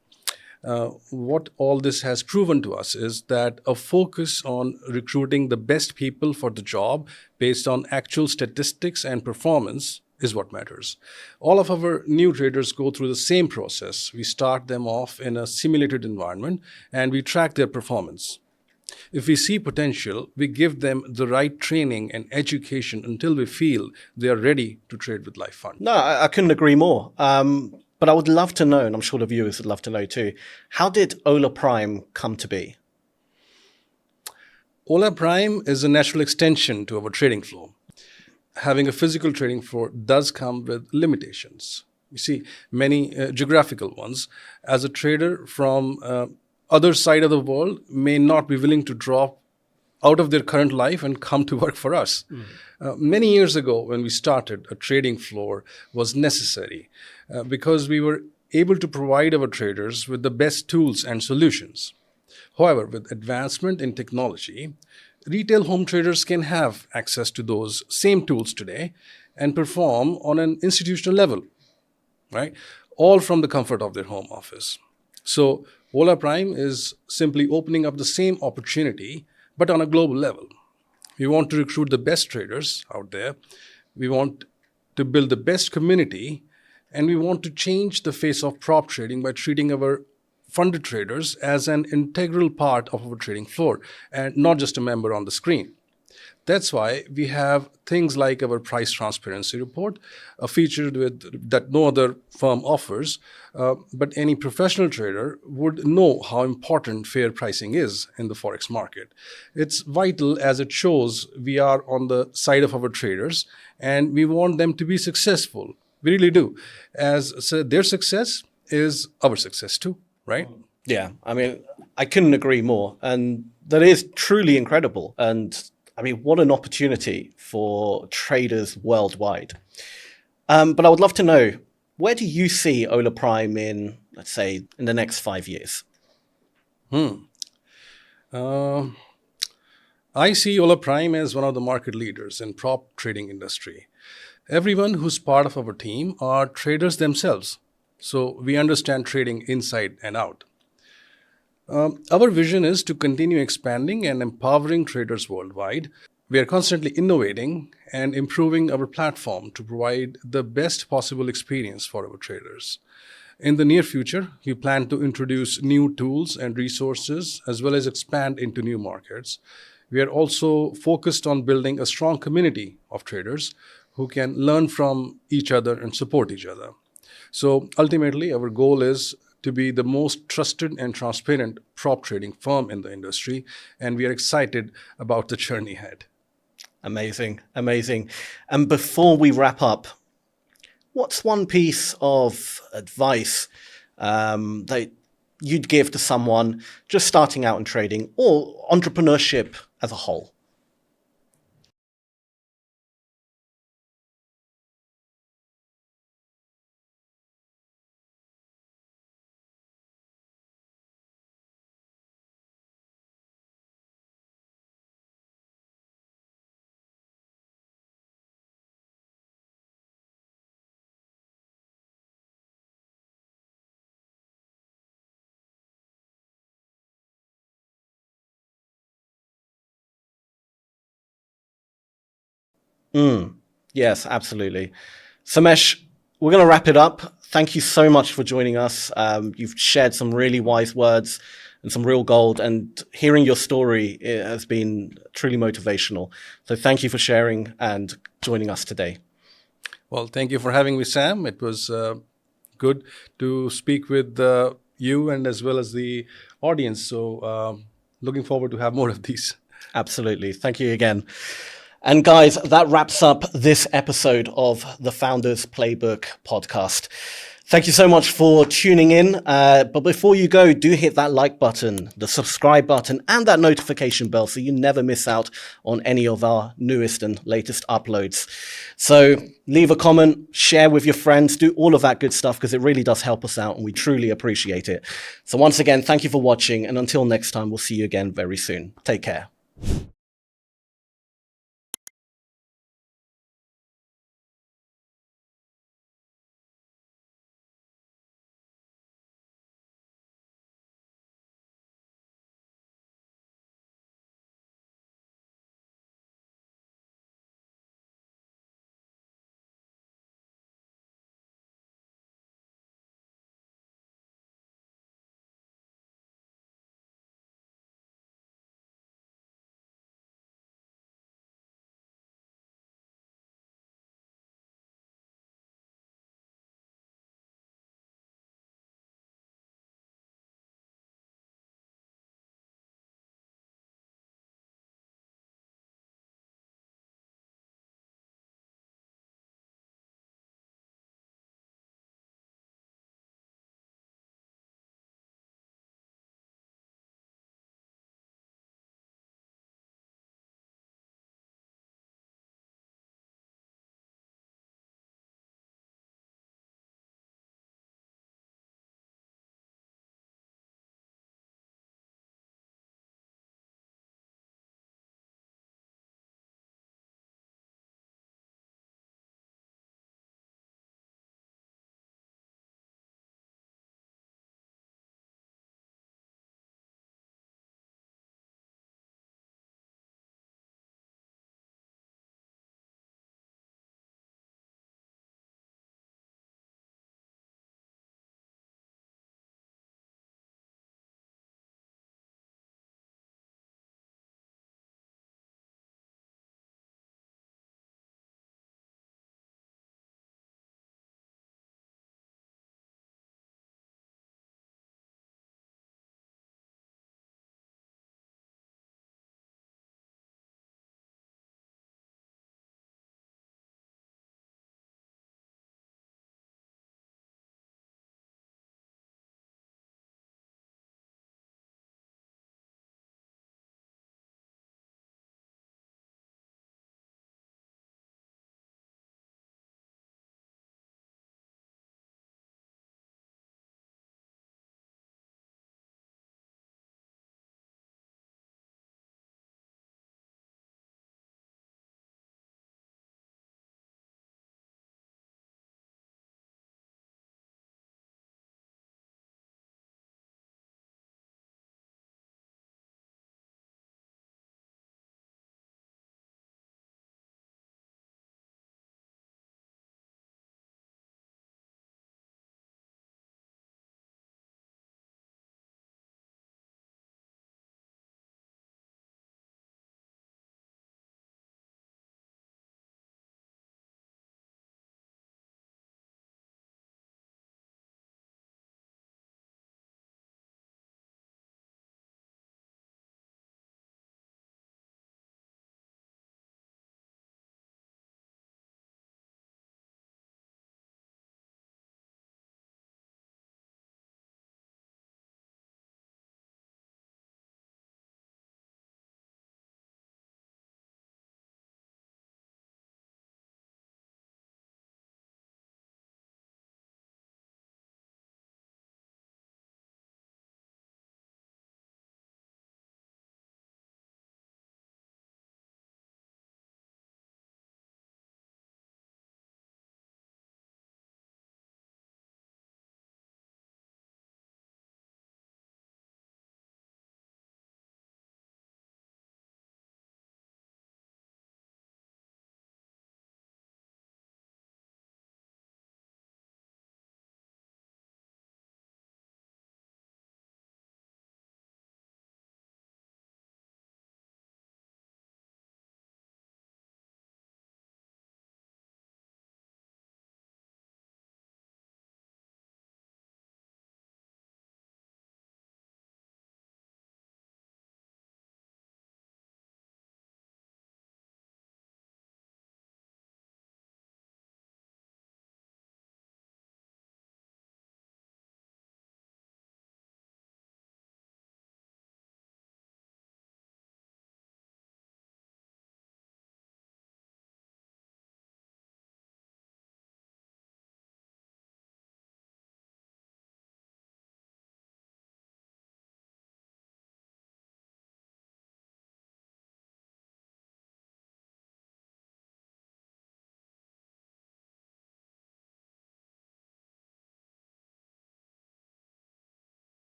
Speaker 14: What all this has proven to us is that a focus on recruiting the best people for the job based on actual statistics and performance is what matters. All of our new traders go through the same process. We start them off in a simulated environment, and we track their performance. If we see potential, we give them the right training and education until we feel they are ready to trade with live funds.
Speaker 5: No, I couldn't agree more. But I would love to know, and I'm sure the viewers would love to know too, how did Hola Prime come to be?
Speaker 14: Hola Prime is a natural extension to our trading floor. Having a physical trading floor does come with limitations. You see, many geographical ones. As a trader from other side of the world may not be willing to drop out of their current life and come to work for us. Many years ago, when we started, a trading floor was necessary because we were able to provide our traders with the best tools and solutions. However, with advancement in technology, retail home traders can have access to those same tools today and perform on an institutional level, right? All from the comfort of their home office. So Hola Prime is simply opening up the same opportunity, but on a global level. We want to recruit the best traders out there. We want to build the best community, and we want to change the face of prop trading by treating our funded traders as an integral part of our trading floor and not just a member on the screen. That's why we have things like our price transparency report, a feature that no other firm offers, but any professional trader would know how important fair pricing is in the Forex market. It's vital as it shows we are on the side of our traders and we want them to be successful. We really do. So their success is our success too, right?
Speaker 5: Yeah, I mean, I couldn't agree more. And that is truly incredible. And I mean, what an opportunity for traders worldwide. But I would love to know, where do you see Hola Prime in, let's say, in the next 5 years?
Speaker 14: I see Hola Prime as one of the market leaders in prop trading industry. Everyone who's part of our team are traders themselves. So we understand trading inside and out. Our vision is to continue expanding and empowering traders worldwide. We are constantly innovating and improving our platform to provide the best possible experience for our traders. In the near future, we plan to introduce new tools and resources as well as expand into new markets. We are also focused on building a strong community of traders who can learn from each other and support each other. So ultimately, our goal is to be the most trusted and transparent prop trading firm in the industry, and we are excited about the journey ahead.
Speaker 5: Amazing, amazing. And before we wrap up, what's one piece of advice that you'd give to someone just starting out in trading or entrepreneurship as a whole? Yes, absolutely. Samesh, we're going to wrap it up. Thank you so much for joining us. You've shared some really wise words and some real gold, and hearing your story has been truly motivational. So thank you for sharing and joining us today.
Speaker 14: Well, thank you for having me, Sam. It was good to speak with you and as well as the audience. So looking forward to have more of these.
Speaker 5: Absolutely. Thank you again. And guys, that wraps up this episode of the Founders Playbook podcast. Thank you so much for tuning in. But before you go, do hit that like button, the subscribe button, and that notification bell so you never miss out on any of our newest and latest uploads. So leave a comment, share with your friends, do all of that good stuff because it really does help us out and we truly appreciate it. So once again, thank you for watching. And until next time, we'll see you again very soon. Take care.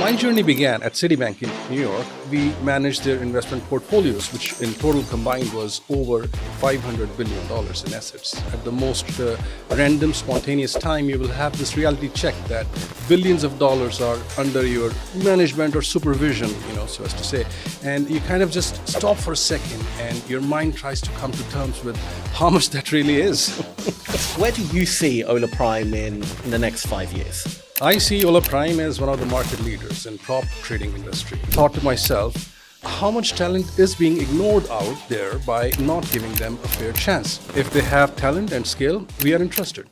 Speaker 14: my journey began at Citibank in New York. We managed their investment portfolios, which in total combined was over $500 billion in assets. At the most random, spontaneous time, you will have this reality check that billions of dollars are under your management or supervision, so as to say. And you kind of just stop for a second and your mind tries to come to terms with how much that really is.
Speaker 5: Where do you see Ola Prime in the next 5 years?
Speaker 14: I see Ola Prime as one of the market leaders in prop trading industry. I thought to myself, how much talent is being ignored out there by not giving them a fair chance? If they have talent and skill, we are interested.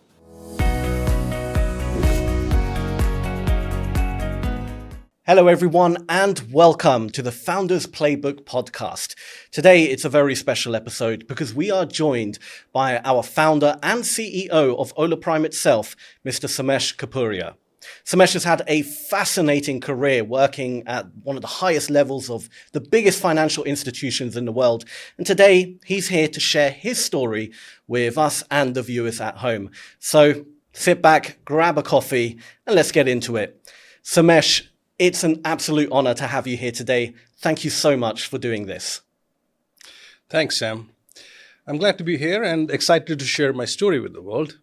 Speaker 5: Hello, everyone, and welcome to the Founders Playbook podcast. Today, it's a very special episode because we are joined by our founder and CEO of Ola Prime itself, Mr. Samesh Kapuria. Samesh has had a fascinating career working at one of the highest levels of the biggest financial institutions in the world. And today, he's here to share his story with us and the viewers at home. So sit back, grab a coffee, and let's get into it. Samesh, it's an absolute honor to have you here today. Thank you so much for doing this.
Speaker 14: Thanks, Sam. I'm glad to be here and excited to share my story with the world.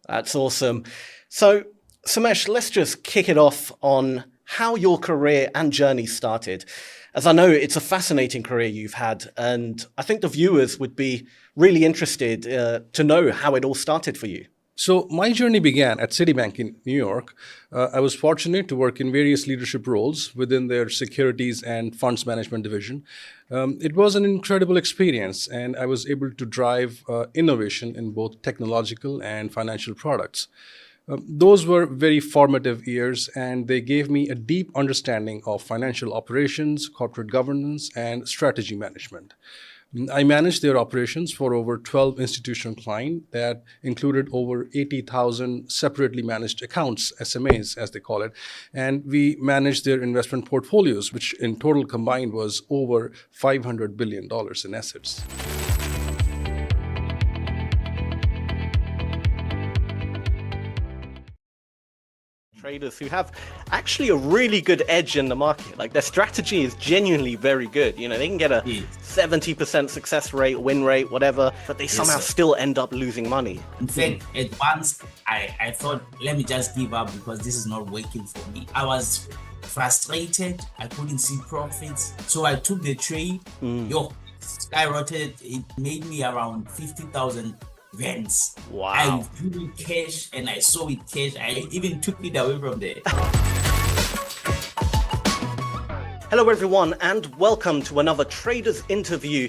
Speaker 5: That's awesome. So, Samesh, let's just kick it off on how your career and journey started. As I know, it's a fascinating career you've had, and I think the viewers would be really interested to know how it all started for you.
Speaker 14: So my journey began at Citibank in New York. I was fortunate to work in various leadership roles within their securities and funds management division. It was an incredible experience, and I was able to drive innovation in both technological and financial products. Those were very formative years, and they gave me a deep understanding of financial operations, corporate governance, and strategy management. I managed their operations for over 12 institutional clients that included over 80,000 separately managed accounts, SMAs as they call it, and we managed their investment portfolios, which in total combined was over $500 billion in assets.
Speaker 5: Traders who have actually a really good edge in the market. Like, their strategy is genuinely very good. They can get a 70% success rate, win rate, whatever, but they somehow still end up losing money.
Speaker 15: In fact, at once I thought, let me just give up because this is not working for me. I was frustrated. I couldn't see profits. So I took the trade. Skyrocketed. It made me around 50,000 Vents.
Speaker 5: Wow.
Speaker 15: I drew cash and I saw it cash. I even took it away from there.
Speaker 5: Hello everyone, and welcome to another Traders Interview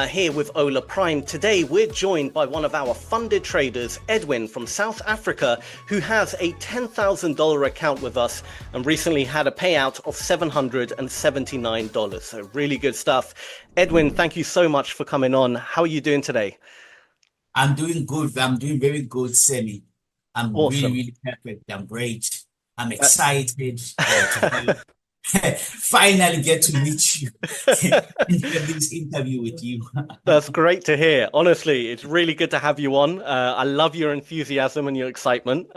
Speaker 5: here with Ola Prime. Today we're joined by one of our funded traders, Edwin from South Africa, who has a $10,000 account with us and recently had a payout of $779. So really good stuff. Edwin, thank you so much for coming on. How are you doing today?
Speaker 15: I'm doing good. I'm doing very good, Sammy. I'm
Speaker 5: awesome.
Speaker 15: Really perfect. I'm great. I'm excited to finally get to meet you and have this interview with you.
Speaker 5: That's great to hear. Honestly, it's really good to have you on. I love your enthusiasm and your excitement.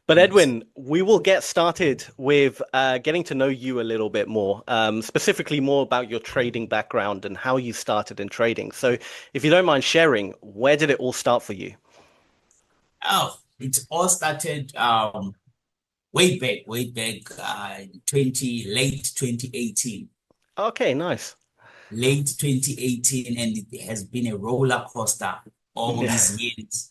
Speaker 5: But Edwin, we will get started with getting to know you a little bit more, specifically more about your trading background and how you started in trading. So if you don't mind sharing, where did it all start for you?
Speaker 15: Oh, it all started way back, late 2018.
Speaker 5: Okay, nice.
Speaker 15: Late 2018, and it has been a roller coaster all these years,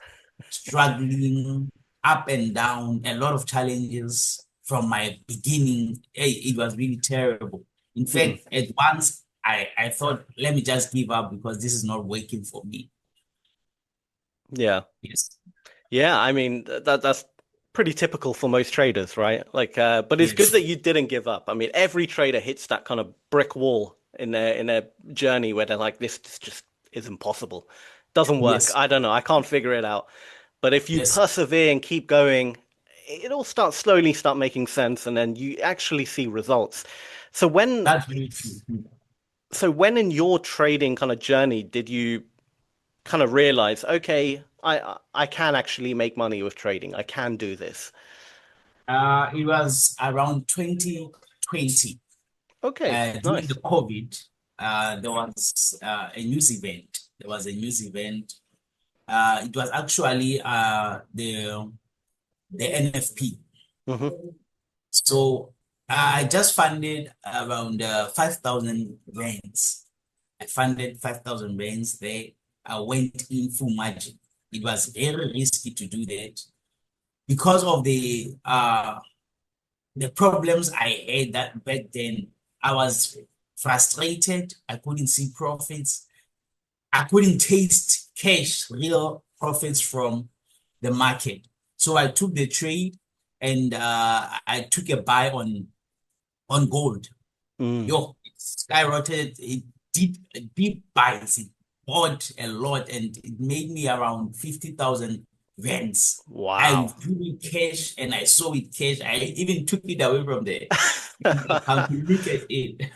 Speaker 15: struggling up and down, a lot of challenges from my beginning. It was really terrible. In fact, at once I thought, let me just give up because this is not working for me.
Speaker 5: Yeah.
Speaker 15: Yes.
Speaker 5: Yeah, I mean, that's pretty typical for most traders, right? Like, but it's good that you didn't give up. I mean, every trader hits that kind of brick wall in their journey where they're like, this just is impossible. Doesn't work. I don't know. I can't figure it out. But if you persevere and keep going, it'll slowly start making sense, and then you actually see results. So when in your trading kind of journey did you kind of realize, okay, I can actually make money with trading. I can do this?
Speaker 15: It was around 2020.
Speaker 5: Okay,
Speaker 15: During
Speaker 5: nice.
Speaker 15: the COVID, there was a news event. There was a news event. It was actually the NFP. So I just funded around 5,000 rands. I funded 5,000 rands there. I went in full margin. It was very risky to do that because of the problems I had that back then. I was frustrated. I couldn't see profits. I couldn't taste cash, real profits from the market. So I took the trade and I took a buy on gold. Yo, it skyrocketed. It deep buys. It bought a lot and it made me around 50,000 rands.
Speaker 5: Wow.
Speaker 15: I drew it cash and I saw it cash. I even took it away from the account to look at it.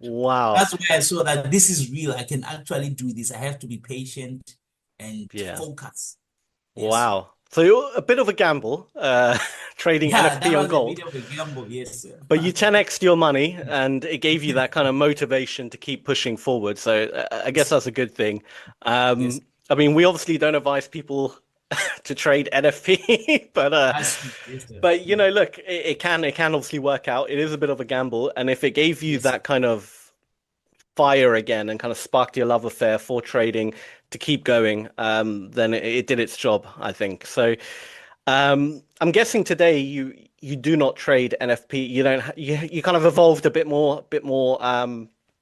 Speaker 5: Wow.
Speaker 15: That's why I saw that this is real. I can actually do this. I have to be patient and focus. Yes.
Speaker 5: Wow. So you're a bit of a gamble, trading NFP on gold.
Speaker 15: That was a bit of a gamble, yes, sir.
Speaker 5: But you 10x'd your money and it gave you that kind of motivation to keep pushing forward. So I guess that's a good thing.
Speaker 15: Yes.
Speaker 5: I mean, we obviously don't advise people to trade NFP, but you know, look, it can obviously work out. It is a bit of a gamble, and if it gave you that kind of fire again and kind of sparked your love affair for trading to keep going, then it did its job, I think. So I'm guessing today you do not trade NFP. You don't. You kind of evolved a bit more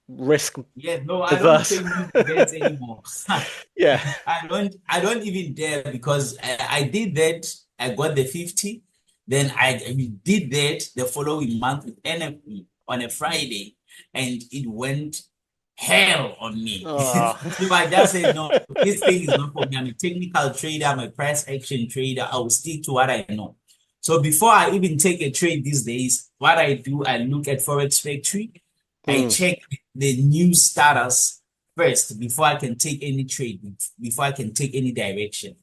Speaker 5: risk.
Speaker 15: Yeah, no,
Speaker 5: diverse.
Speaker 15: I don't trade bets anymore.
Speaker 5: Yeah,
Speaker 15: I don't even dare because I did that. I got the 50. Then I did that the following month with NFP on a Friday, and it went hell on me. So I just said, no, this thing is not for me. I'm a technical trader. I'm a price action trader. I will stick to what I know. So before I even take a trade these days, what I do, I look at Forex Factory. I check the new status first before I can take any trade, before I can take any direction.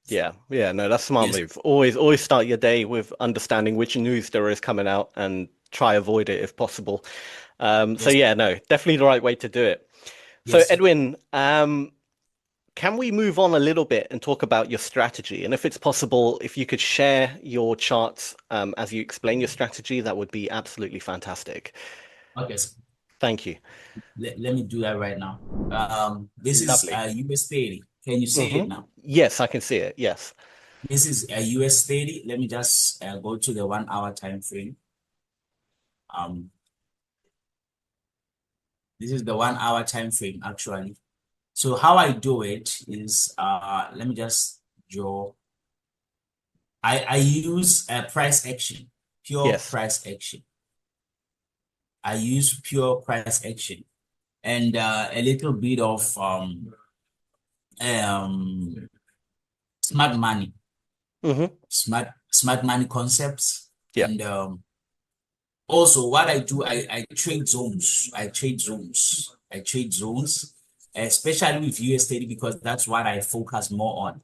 Speaker 5: Yeah, no, that's a smart move. Always start your day with understanding which news there is coming out and try avoid it if possible. So yeah, no, definitely the right way to do it. So Edwin, can we move on a little bit and talk about your strategy? And if it's possible, if you could share your charts as you explain your strategy, that would be absolutely fantastic.
Speaker 15: Okay.
Speaker 5: Thank you.
Speaker 15: Let me do that right now. This is US 30. Can you see it now?
Speaker 5: Yes, I can see it. Yes.
Speaker 15: This is a US 30. Let me just go to the 1 hour time frame. This is the 1 hour time frame actually. So how I do it is let me just draw. I use a price action, pure price action. I use pure price action and a little bit of smart money, smart money concepts. And also what I do, I trade zones. I trade zones, especially with US 30 because that's what I focus more on.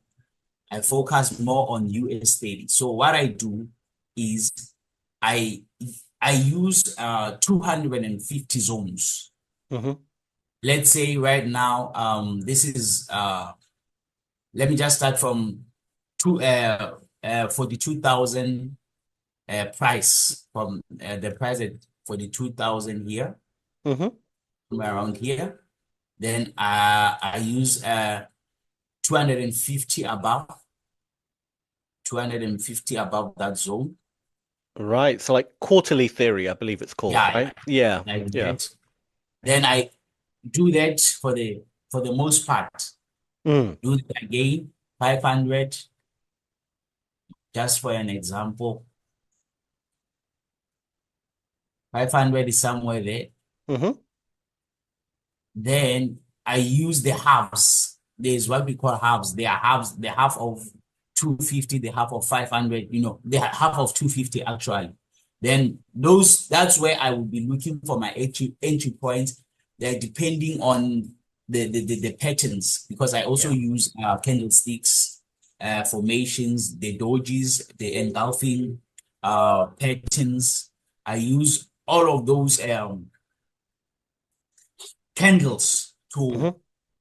Speaker 15: I focus more on US 30. So what I do is I use 250 zones. Let's say right now, this is let me just start from 42,000 price, from the price at 42,000 here, around here. Then I use 250 above that zone.
Speaker 5: Right. So like quarterly theory, I believe it's called, right? Yeah.
Speaker 15: That. Then I do that for the most part. Do it again, 500, just for an example. 500 is somewhere there. Then I use the halves. There's what we call halves. They are halves, the half of 250, the half of 500, you know, the half of 250 actually. Then that's where I will be looking for my entry points. They're depending on the patterns, because I also use candlesticks, formations, the dojis, the engulfing, patterns. I use all of those candles to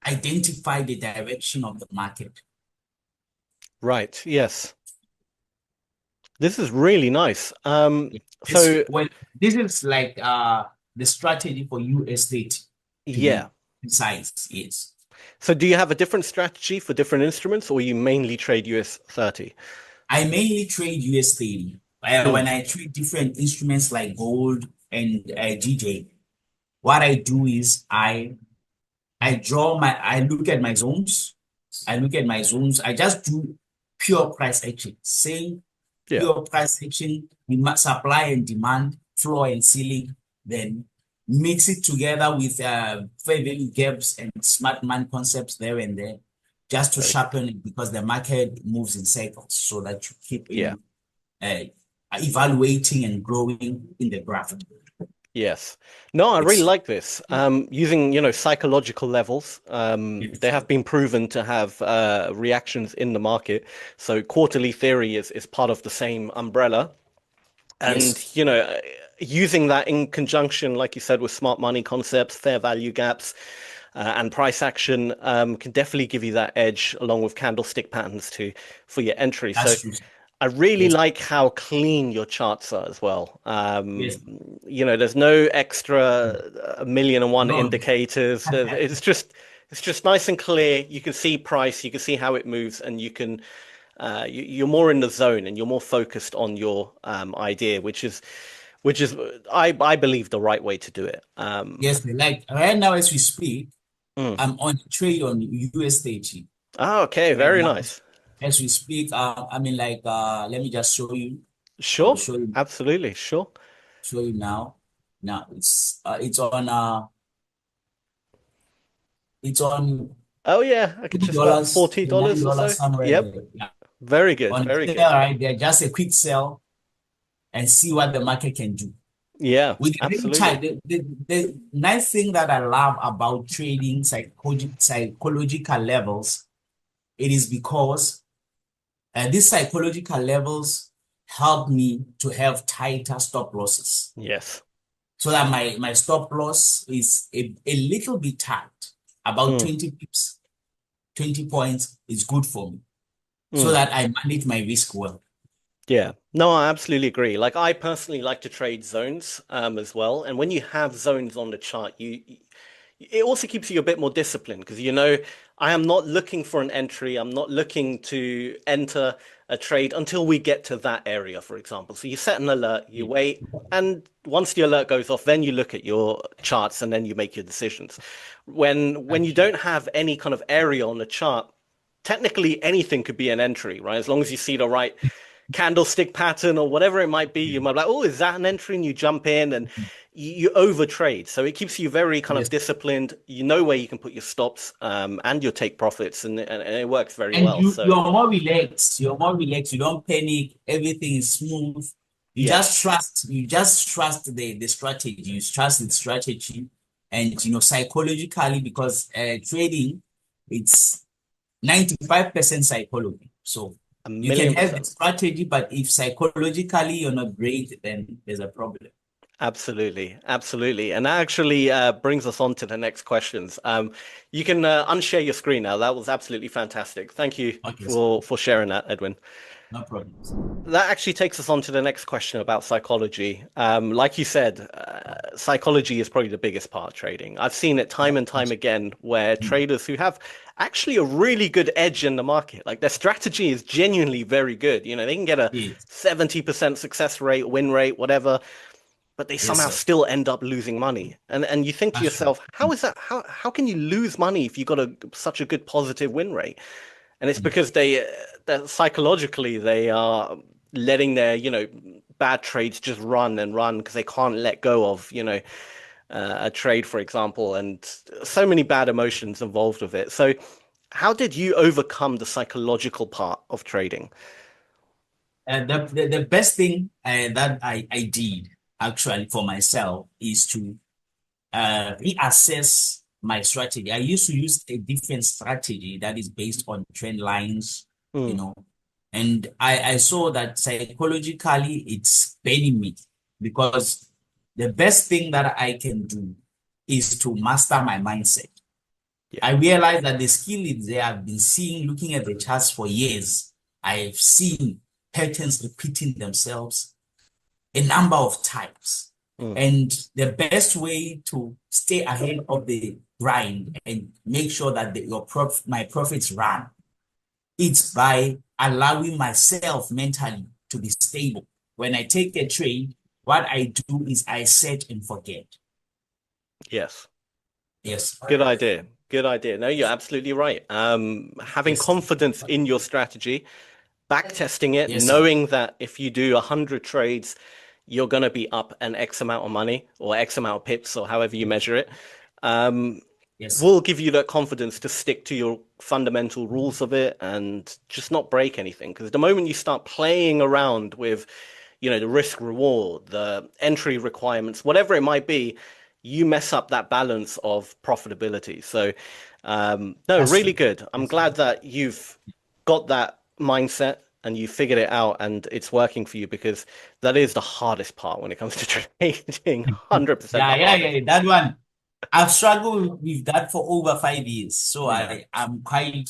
Speaker 15: identify the direction of the market.
Speaker 5: Right. Yes. This is really nice.
Speaker 15: This is like the strategy for USD.
Speaker 5: Yeah.
Speaker 15: Precise, yes.
Speaker 5: So do you have a different strategy for different instruments, or you mainly trade US 30?
Speaker 15: I mainly trade USD. When I trade different instruments like gold and GJ, what I do is I look at my zones. I just do pure price action. Pure price action, supply and demand, floor and ceiling, then mix it together with fair value gaps and smart money concepts there and there, just to sharpen it, because the market moves in cycles, so that you keep evaluating and growing in the graph.
Speaker 5: Yes. No, I really like this. Using, psychological levels. They have been proven to have reactions in the market. So quarterly theory is part of the same umbrella. And, using that in conjunction, like you said, with smart money concepts, fair value gaps, and price action can definitely give you that edge, along with candlestick patterns for your entry.
Speaker 15: That's
Speaker 5: so
Speaker 15: true.
Speaker 5: I really like how clean your charts are as well. There's no extra 1,000,001 indicators. It's just nice and clear. You can see price, you can see how it moves, and you can you're more in the zone and you're more focused on your idea, which is I believe the right way to do it.
Speaker 15: Yes, like right now as we speak, I'm on trade on US30.
Speaker 5: Oh, okay, very nice.
Speaker 15: As we speak, let me just show you.
Speaker 5: Sure, absolutely, sure.
Speaker 15: Show you now. Now it's on.
Speaker 5: Oh yeah, I could just about $40 or so.
Speaker 15: Somewhere.
Speaker 5: Yep.
Speaker 15: Yeah.
Speaker 5: Very good. Very good.
Speaker 15: Right there, just a quick sell, and see what the market can do.
Speaker 5: Yeah,
Speaker 15: with
Speaker 5: absolutely.
Speaker 15: The nice thing that I love about trading psychological levels, it is because these psychological levels help me to have tighter stop losses.
Speaker 5: Yes.
Speaker 15: So that my stop loss is a little bit tight, about 20 pips, 20 points is good for me, so that I manage my risk well.
Speaker 5: Yeah, no, I absolutely agree. Like, I personally like to trade zones as well. And when you have zones on the chart, it also keeps you a bit more disciplined, because I am not looking for an entry. I'm not looking to enter a trade until we get to that area, for example. So you set an alert, you wait, and once the alert goes off, then you look at your charts and then you make your decisions. When you don't have any kind of area on the chart, technically anything could be an entry, right? As long as you see the right candlestick pattern or whatever it might be, you might be like, oh, is that an entry? And you jump in and you overtrade. So it keeps you very kind of disciplined. You know where you can put your stops and your take profits, and it works very well.
Speaker 15: You're more relaxed. You're more relaxed. You don't panic. Everything is smooth. You just trust. You just trust the strategy. You trust the strategy, and psychologically, because trading, it's 95% psychology. So you can have the strategy, but if psychologically you're not great, then there's a problem.
Speaker 5: Absolutely, absolutely. And that actually brings us on to the next questions. You can unshare your screen now. That was absolutely fantastic. Thank you for sharing that, Edwin.
Speaker 15: No problem.
Speaker 5: That actually takes us on to the next question about psychology. Like you said, psychology is probably the biggest part of trading. I've seen it time and time again where traders who have actually a really good edge in the market, like their strategy is genuinely very good. They can get a 70% success rate, win rate, whatever, but they somehow still end up losing money. And you think to yourself, how is that? How can you lose money if you've got such a good positive win rate? And it's because that psychologically they are letting their bad trades just run and run, because they can't let go of a trade, for example, and so many bad emotions involved with it. So how did you overcome the psychological part of trading?
Speaker 15: And the best thing that I did actually for myself is to reassess my strategy. I used to use a different strategy that is based on trend lines, and And I saw that psychologically it's paining me because the best thing that I can do is to master my mindset. I realized that the skill is there. I've been seeing, looking at the charts for years. I've seen patterns repeating themselves a number of times. And the best way to stay ahead of the grind and make sure that my profits run, it's by allowing myself mentally to be stable. When I take a trade, what I do is I set and forget.
Speaker 16: Yes.
Speaker 15: Yes.
Speaker 16: Good idea. Good idea. No, you're absolutely right. Having confidence in your strategy, back testing it, knowing that if you do 100 trades, you're going to be up an X amount of money or X amount of pips or however you measure it, will give you that confidence to stick to your fundamental rules of it and just not break anything. Because the moment you start playing around with, you know, the risk reward, the entry requirements, whatever it might be, you mess up that balance of profitability. So, no, really good. I'm glad that you've got that mindset and you figured it out and it's working for you, because that is the hardest part when it comes to trading. 100%.
Speaker 15: Yeah, that one. I've struggled with that for over 5 years. So I'm quite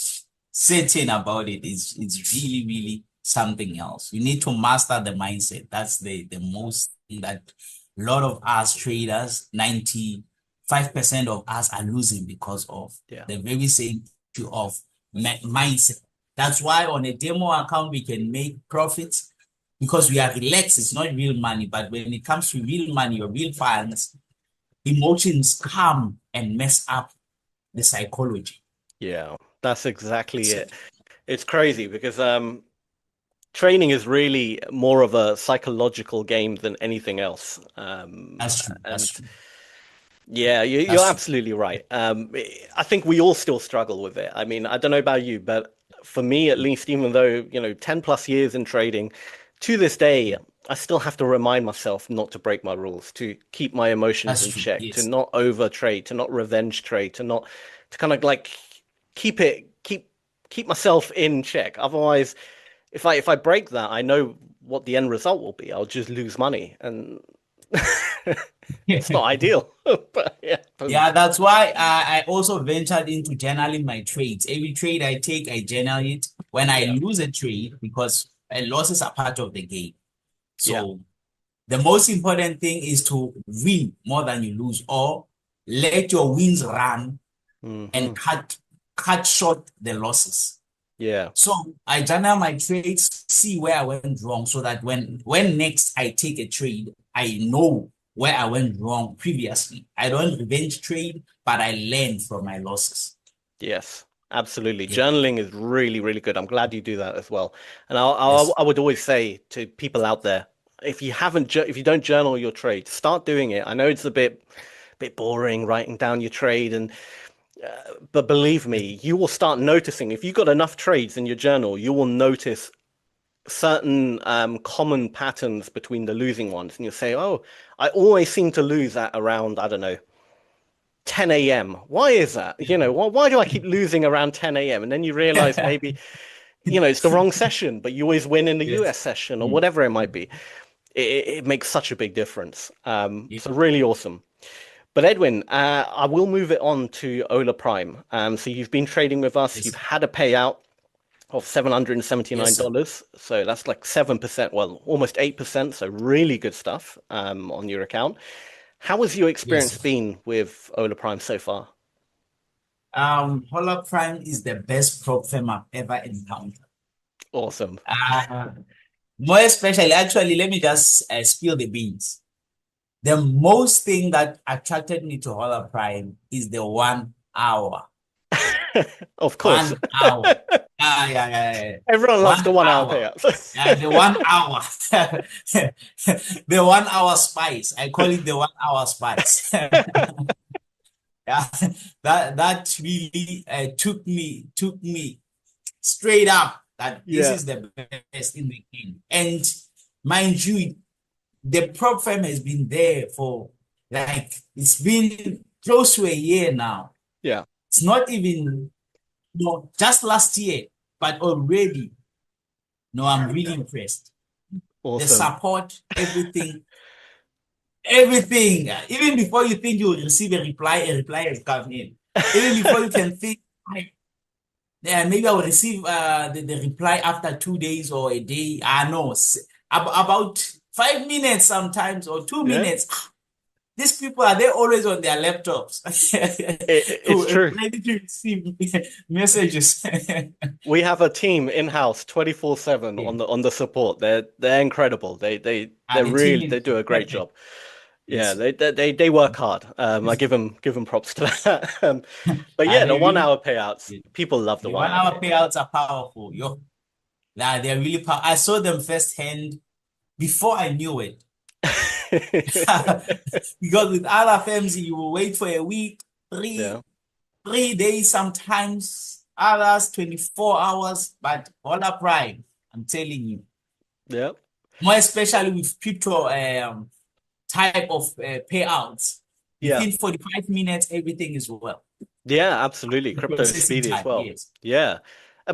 Speaker 15: certain about it. It's really, really something else. You need to master the mindset. That's the most thing that a lot of us traders, 95% of us are losing because of the very same issue of mindset. That's why on a demo account, we can make profits because we are relaxed. It's not real money, but when it comes to real money or real funds, emotions come and mess up the psychology.
Speaker 16: Yeah, that's exactly it. It's crazy because training is really more of a psychological game than anything else.
Speaker 15: That's true. That's true.
Speaker 16: Yeah, you're absolutely right. I think we all still struggle with it. I mean, I don't know about you, but for me at least, even though, you know, 10 plus years in trading, to this day, I still have to remind myself not to break my rules, to keep my emotions in check, to not over trade, to not revenge trade, to kind of like keep myself in check. Otherwise, if I break that, I know what the end result will be. I'll just lose money, and it's not ideal. But
Speaker 15: yeah, that's why I also ventured into journaling my trades. Every trade I take, I journal it. When I lose a trade, because losses are part of the game. So the most important thing is to win more than you lose, or let your wins run and cut short the losses.
Speaker 16: Yeah.
Speaker 15: So I journal my trades, see where I went wrong, so that when next I take a trade, I know where I went wrong previously. I don't revenge trade, but I learn from my losses.
Speaker 16: Yes, absolutely. Journaling is really, really good. I'm glad you do that as well. And I would always say to people out there, if you don't journal your trade, start doing it. I know it's a bit boring writing down your trade, but believe me, you will start noticing, if you've got enough trades in your journal, you will notice certain common patterns between the losing ones, and you'll say, oh, I always seem to lose at around, I don't know, 10 a.m. Why is that? You know, why do I keep losing around 10 a.m.? And then you realize maybe, you know, it's the wrong session, but you always win in the US session or whatever it might be. It makes such a big difference. So really awesome. But Edwin, I will move it on to Hola Prime. So you've been trading with us. You've had a payout of $779. So that's like 7%, well, almost 8%. So really good stuff on your account. How has your experience been with Hola Prime so far?
Speaker 15: Hola Prime is the best prop firm I've ever encountered.
Speaker 16: Awesome.
Speaker 15: More especially, actually, let me just spill the beans. The most thing that attracted me to Hola Prime is the 1 hour.
Speaker 16: Of course.
Speaker 15: 1 hour. Yeah.
Speaker 16: Everyone loves the 1 hour payout.
Speaker 15: Yeah, the 1 hour. The 1 hour spice. I call it the 1 hour spice. Yeah, that really took me straight up that this is the best in the game. And mind you, the prop firm has been there for like, it's been close to a year now.
Speaker 16: Yeah.
Speaker 15: It's not even just last year, but already No, I'm really impressed.
Speaker 16: Awesome.
Speaker 15: The support, everything. Everything. Even before you think you will receive a reply has come in. Even before you can think, maybe I will receive the reply after 2 days or a day. No, about 5 minutes sometimes or 2 minutes. These people are they always on their laptops.
Speaker 16: It's true.
Speaker 15: Ready to receive messages.
Speaker 16: We have a team in-house 24/7 on the support. They're incredible. They do a great job. Yeah, they work hard. I give them props to that. But yeah, the 1 hour payouts, people love the 1 hour
Speaker 15: payouts are powerful. They're really powerful. I saw them firsthand before I knew it. Because with other firms, you will wait for a week, 3 days sometimes, others 24 hours. But Hola Prime, I'm telling you.
Speaker 16: Yeah.
Speaker 15: More especially with crypto type of payouts. Within 45 minutes, everything is well.
Speaker 16: Yeah, absolutely. Crypto is speedy as well.
Speaker 15: Yes.
Speaker 16: Yeah.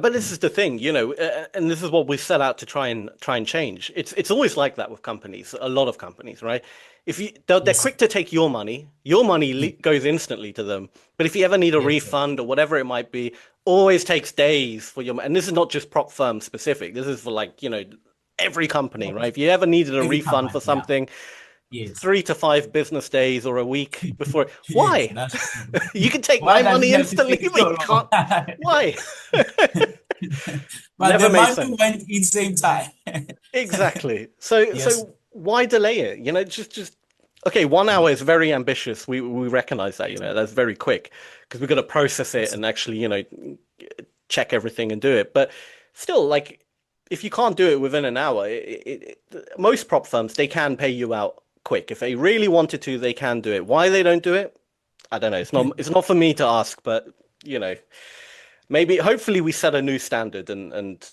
Speaker 16: But this is the thing, and this is what we set out to try and change. It's always like that with companies, a lot of companies, right? If they're quick to take your money goes instantly to them. But if you ever need a refund or whatever it might be, always takes days for your. And this is not just prop firm specific. This is for every company, right? If you ever needed a refund for something. 3 to 5 business days or a week before. Why? You can take my money instantly, but you can't. Why?
Speaker 15: But the money went in same time.
Speaker 16: Exactly. So why delay it? Just okay. 1 hour is very ambitious. We recognize that. That's very quick because we've got to process it and actually check everything and do it. But still, if you can't do it within an hour, most prop firms they can pay you out quick. If they really wanted to, they can do it. Why they don't do it, I don't know. It's not for me to ask, but maybe hopefully we set a new standard and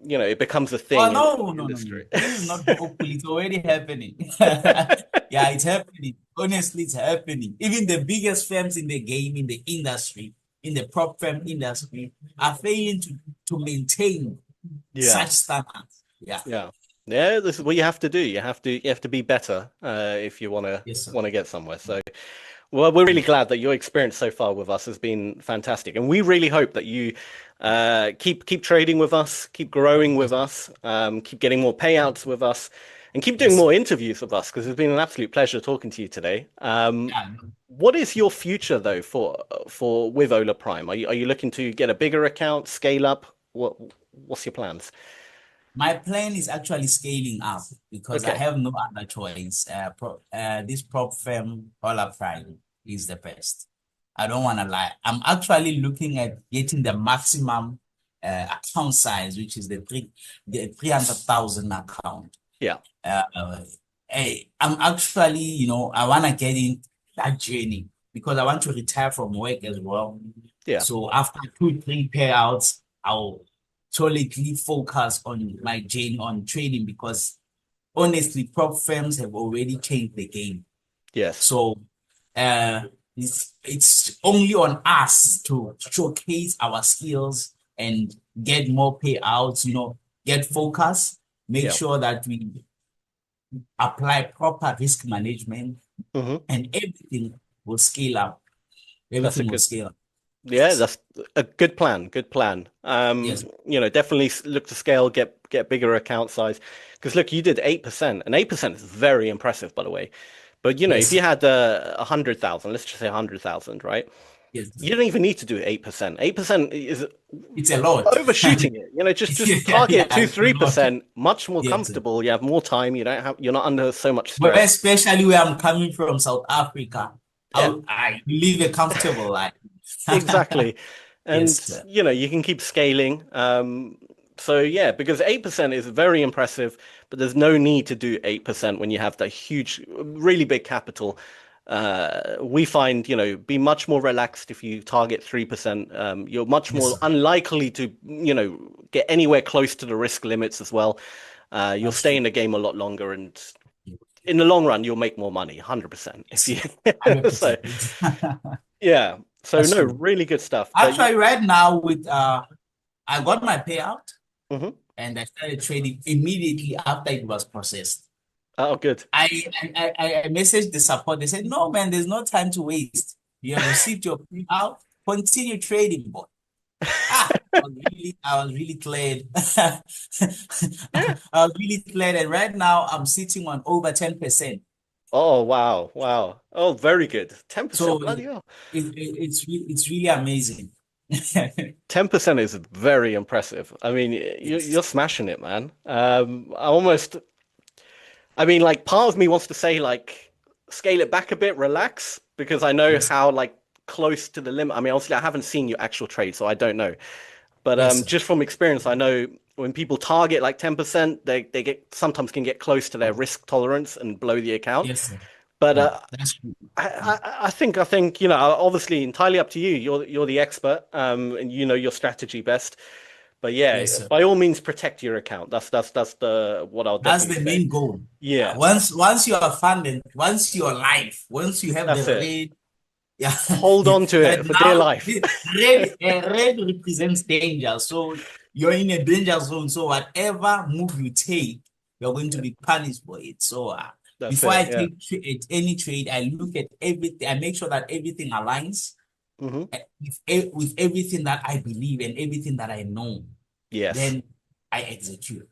Speaker 16: it becomes a thing.
Speaker 15: No. This is not hopefully, it's already happening. Yeah, it's happening. Honestly, it's happening. Even the biggest firms in the game, in the industry, in the prop firm industry, are failing to maintain such standards.
Speaker 16: Yeah, this is what you have to do. You have to be better if you want to get somewhere. So, well, we're really glad that your experience so far with us has been fantastic, and we really hope that you keep trading with us, keep growing with us, keep getting more payouts with us, and keep doing more interviews with us because it's been an absolute pleasure talking to you today. What is your future though for with Hola Prime? Are you looking to get a bigger account, scale up? What's your plans?
Speaker 15: My plan is actually scaling up because I have no other choice. This prop firm, Hola Prime, is the best. I don't want to lie. I'm actually looking at getting the maximum account size, which is the 300,000 account.
Speaker 16: Yeah.
Speaker 15: I'm actually, I want to get in that journey because I want to retire from work as well.
Speaker 16: Yeah.
Speaker 15: So after 2-3 payouts, I'll solidly focus on my journey on trading because honestly, prop firms have already changed the game.
Speaker 16: Yes.
Speaker 15: So it's only on us to showcase our skills and get more payouts, get focus, make sure that we apply proper risk management and everything will scale up. Everything will scale up.
Speaker 16: Yeah, that's a good plan. Good plan. Definitely look to scale, get bigger account size. Because look, you did 8%, and 8% is very impressive, by the way. But if you had 100,000, let's just say 100,000, right?
Speaker 15: Yes.
Speaker 16: You don't even need to do 8%. 8%
Speaker 15: it's a lot.
Speaker 16: Overshooting it. Just target 2-3%. Much more comfortable. You have more time. You're not under so much stress.
Speaker 15: But especially where I'm coming from, South Africa, I live a comfortable life.
Speaker 16: Exactly. And you can keep scaling. Because 8% is very impressive, but there's no need to do 8% when you have that huge, really big capital. We find, be much more relaxed if you target 3%. You're much more unlikely to, get anywhere close to the risk limits as well. You'll stay in the game a lot longer, and in the long run, you'll make more money, 100%. If you, So really good stuff.
Speaker 15: Actually, right now I got my payout. and I started trading immediately after it was processed.
Speaker 16: Oh, good.
Speaker 15: I messaged the support. They said, "No, man, there's no time to waste. You have received your payout. Continue trading, boy." I was really glad. I was really glad, and right now I'm sitting on over 10%.
Speaker 16: Oh, wow. Wow. Oh, very good. 10%.
Speaker 15: So
Speaker 16: Bloody hell.
Speaker 15: it's really amazing.
Speaker 16: 10% is very impressive. I mean, you're smashing it, man. I mean, like, part of me wants to say, like, scale it back a bit, relax, because I know how, like, close to the limit. I mean, honestly, I haven't seen your actual trade, so I don't know. But just from experience, I know when people target like 10%, they sometimes can get close to their risk tolerance and blow the account.
Speaker 15: Yes, sir.
Speaker 16: But
Speaker 15: That's true.
Speaker 16: I think you know, obviously entirely up to you. You're the expert, and you know your strategy best. But yeah,
Speaker 15: Yes, sir.
Speaker 16: by all means, protect your account. That's the what I'll
Speaker 15: That's
Speaker 16: definitely
Speaker 15: the
Speaker 16: say.
Speaker 15: main goal.
Speaker 16: Yeah.
Speaker 15: Once you are funded, once you're live, once you have
Speaker 16: That's
Speaker 15: the
Speaker 16: it.
Speaker 15: red, yeah,
Speaker 16: Hold on to it for dear life.
Speaker 15: red represents danger. So you're in a danger zone. So whatever move you take, you're going to be punished for it. So before I take any trade, I look at everything. I make sure that everything aligns with everything that I believe and everything that I know.
Speaker 16: Yes.
Speaker 15: Then I execute.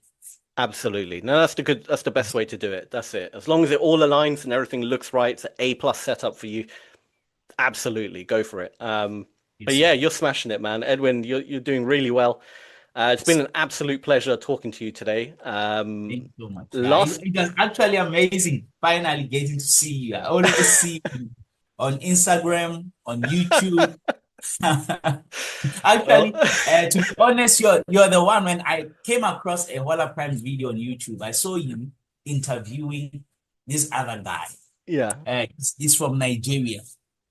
Speaker 16: Absolutely. No, that's the best way to do it. That's it. As long as it all aligns and everything looks right, it's an A+ setup for you. Absolutely, go for it. But yeah, you're smashing it, man. Edwin, you're doing really well. It's been an absolute pleasure talking to you today.
Speaker 15: Thank you so much. It was actually amazing finally getting to see you. I always see you on Instagram, on YouTube. Actually, to be honest, you're the one. When I came across a Hola Prime video on YouTube, I saw you interviewing this other guy.
Speaker 16: Yeah.
Speaker 15: He's from Nigeria.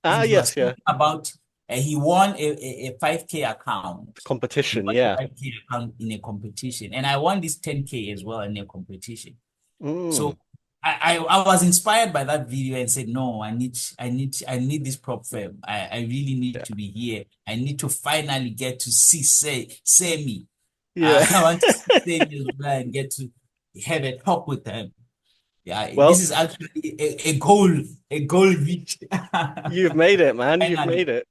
Speaker 16: And
Speaker 15: he was talking about he won a 5K account.
Speaker 16: Competition,
Speaker 15: A
Speaker 16: yeah.
Speaker 15: 5K account in a competition. And I won this 10K as well in a competition. So I was inspired by that video and said, no, I need this prop firm. I really need to be here. I need to finally get to see Sammy.
Speaker 16: Yeah.
Speaker 15: I want to see Sammy and get to have a talk with them. Yeah,
Speaker 16: well,
Speaker 15: this is actually a goal reached.
Speaker 16: You've made it, man. You've made it.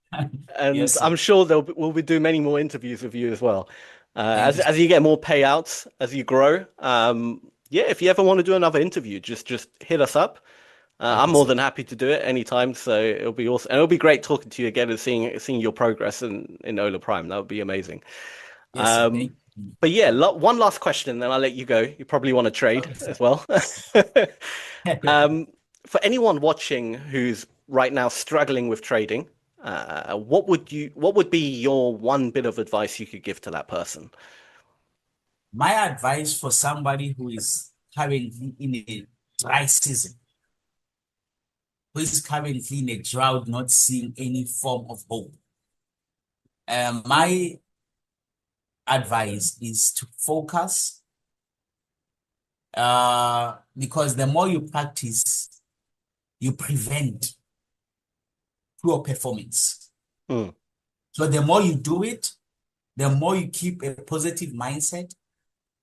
Speaker 16: And
Speaker 15: yes,
Speaker 16: I'm sure we'll be doing many more interviews with you as well. As you get more payouts, as you grow. Yeah, if you ever want to do another interview, just hit us up. I'm more than happy to do it anytime. So it'll be awesome. And it'll be great talking to you again and seeing your progress in Hola Prime. That would be amazing.
Speaker 15: Yes,
Speaker 16: but yeah, one last question, and then I'll let you go. You probably want to trade as well. For anyone watching who's right now struggling with trading, what would be your one bit of advice you could give to that person?
Speaker 15: My advice for somebody who is currently in a dry season, who is currently in a drought, not seeing any form of hope. My advice is to focus, because the more you practice, you prevent poor performance. So the more you do it, the more you keep a positive mindset,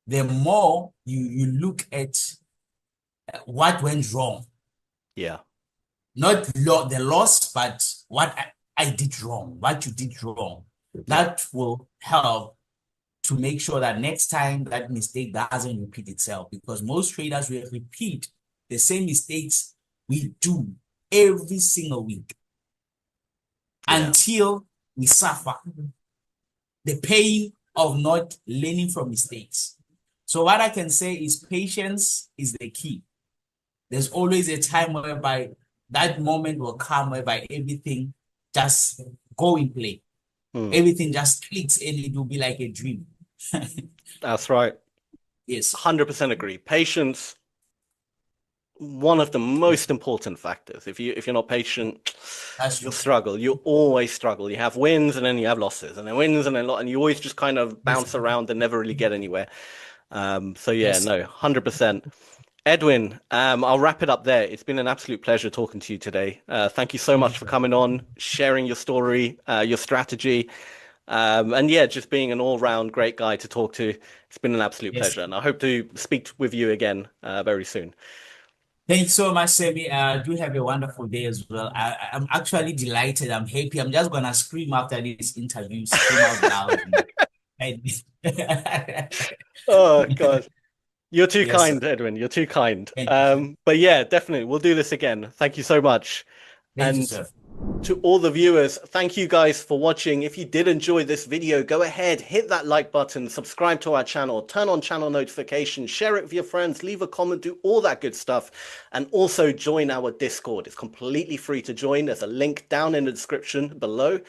Speaker 15: the more you look at what went wrong.
Speaker 16: Yeah.
Speaker 15: Not the loss, but what I did wrong, what you did wrong. That will help to make sure that next time that mistake doesn't repeat itself, because most traders will repeat the same mistakes we do every single week until we suffer the pain of not learning from mistakes. So what I can say is patience is the key. There's always a time whereby that moment will come whereby everything just go in play. Everything just clicks and it will be like a dream.
Speaker 16: That's right.
Speaker 15: Yes.
Speaker 16: 100% agree. Patience, one of the most important factors. If you're not patient, you'll struggle. You always struggle. You have wins and then you have losses, and then wins and then and you always just kind of bounce around and never really get anywhere. So yeah, no, 100%. Edwin, I'll wrap it up there. It's been an absolute pleasure talking to you today. Thank you so much for coming on, sharing your story, your strategy. And yeah, just being an all-round great guy to talk to. It's been an absolute
Speaker 15: Yes.
Speaker 16: pleasure, and I hope to speak with you again very soon.
Speaker 15: Thanks so much, Semi. Do have a wonderful day as well. I'm actually delighted. I'm happy. I'm just gonna scream after this interview, scream out loud.
Speaker 16: Oh God, you're too
Speaker 15: Yes,
Speaker 16: kind,
Speaker 15: sir.
Speaker 16: Edwin. You're too kind.
Speaker 15: Thank you.
Speaker 16: But yeah, definitely, we'll do this again. Thank you so much.
Speaker 15: Thank you,
Speaker 16: And
Speaker 15: sir.
Speaker 16: to all the viewers, thank you guys for watching. If you did enjoy this video, go ahead, hit that like button, subscribe to our channel, turn on channel notifications, share it with your friends, leave a comment, do all that good stuff. And also join our Discord. It's completely free to join. There's a link down in the description below.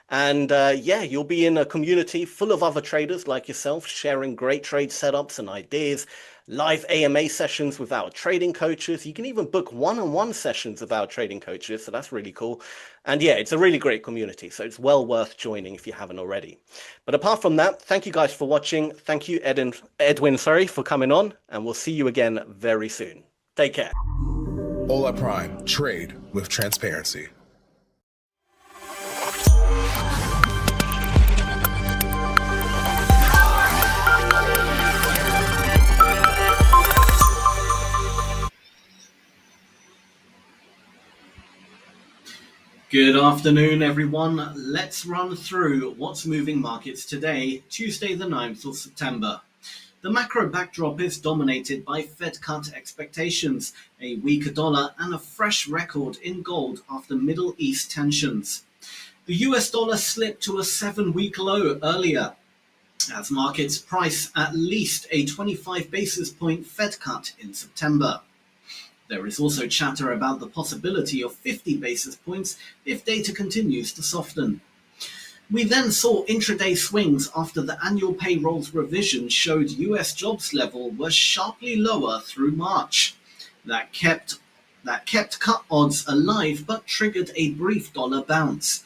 Speaker 16: And yeah, you'll be in a community full of other traders like yourself, sharing great trade setups and ideas, live AMA sessions with our trading coaches. You can even book one-on-one sessions with our trading coaches, so that's really cool. And yeah, it's a really great community, so it's well worth joining if you haven't already. But apart from that, thank you guys for watching. Thank you, Edwin, for coming on, and we'll see you again very soon. Take care.
Speaker 6: Hola Prime. Trade with transparency.
Speaker 10: Good afternoon, everyone. Let's run through what's moving markets today, Tuesday the 9th of September. The macro backdrop is dominated by Fed cut expectations, a weaker dollar, and a fresh record in gold after Middle East tensions. The US dollar slipped to a 7-week low earlier, as markets price at least a 25 basis point Fed cut in September. There is also chatter about the possibility of 50 basis points if data continues to soften. We then saw intraday swings after the annual payrolls revision showed US jobs level was sharply lower through March. That kept cut odds alive but triggered a brief dollar bounce.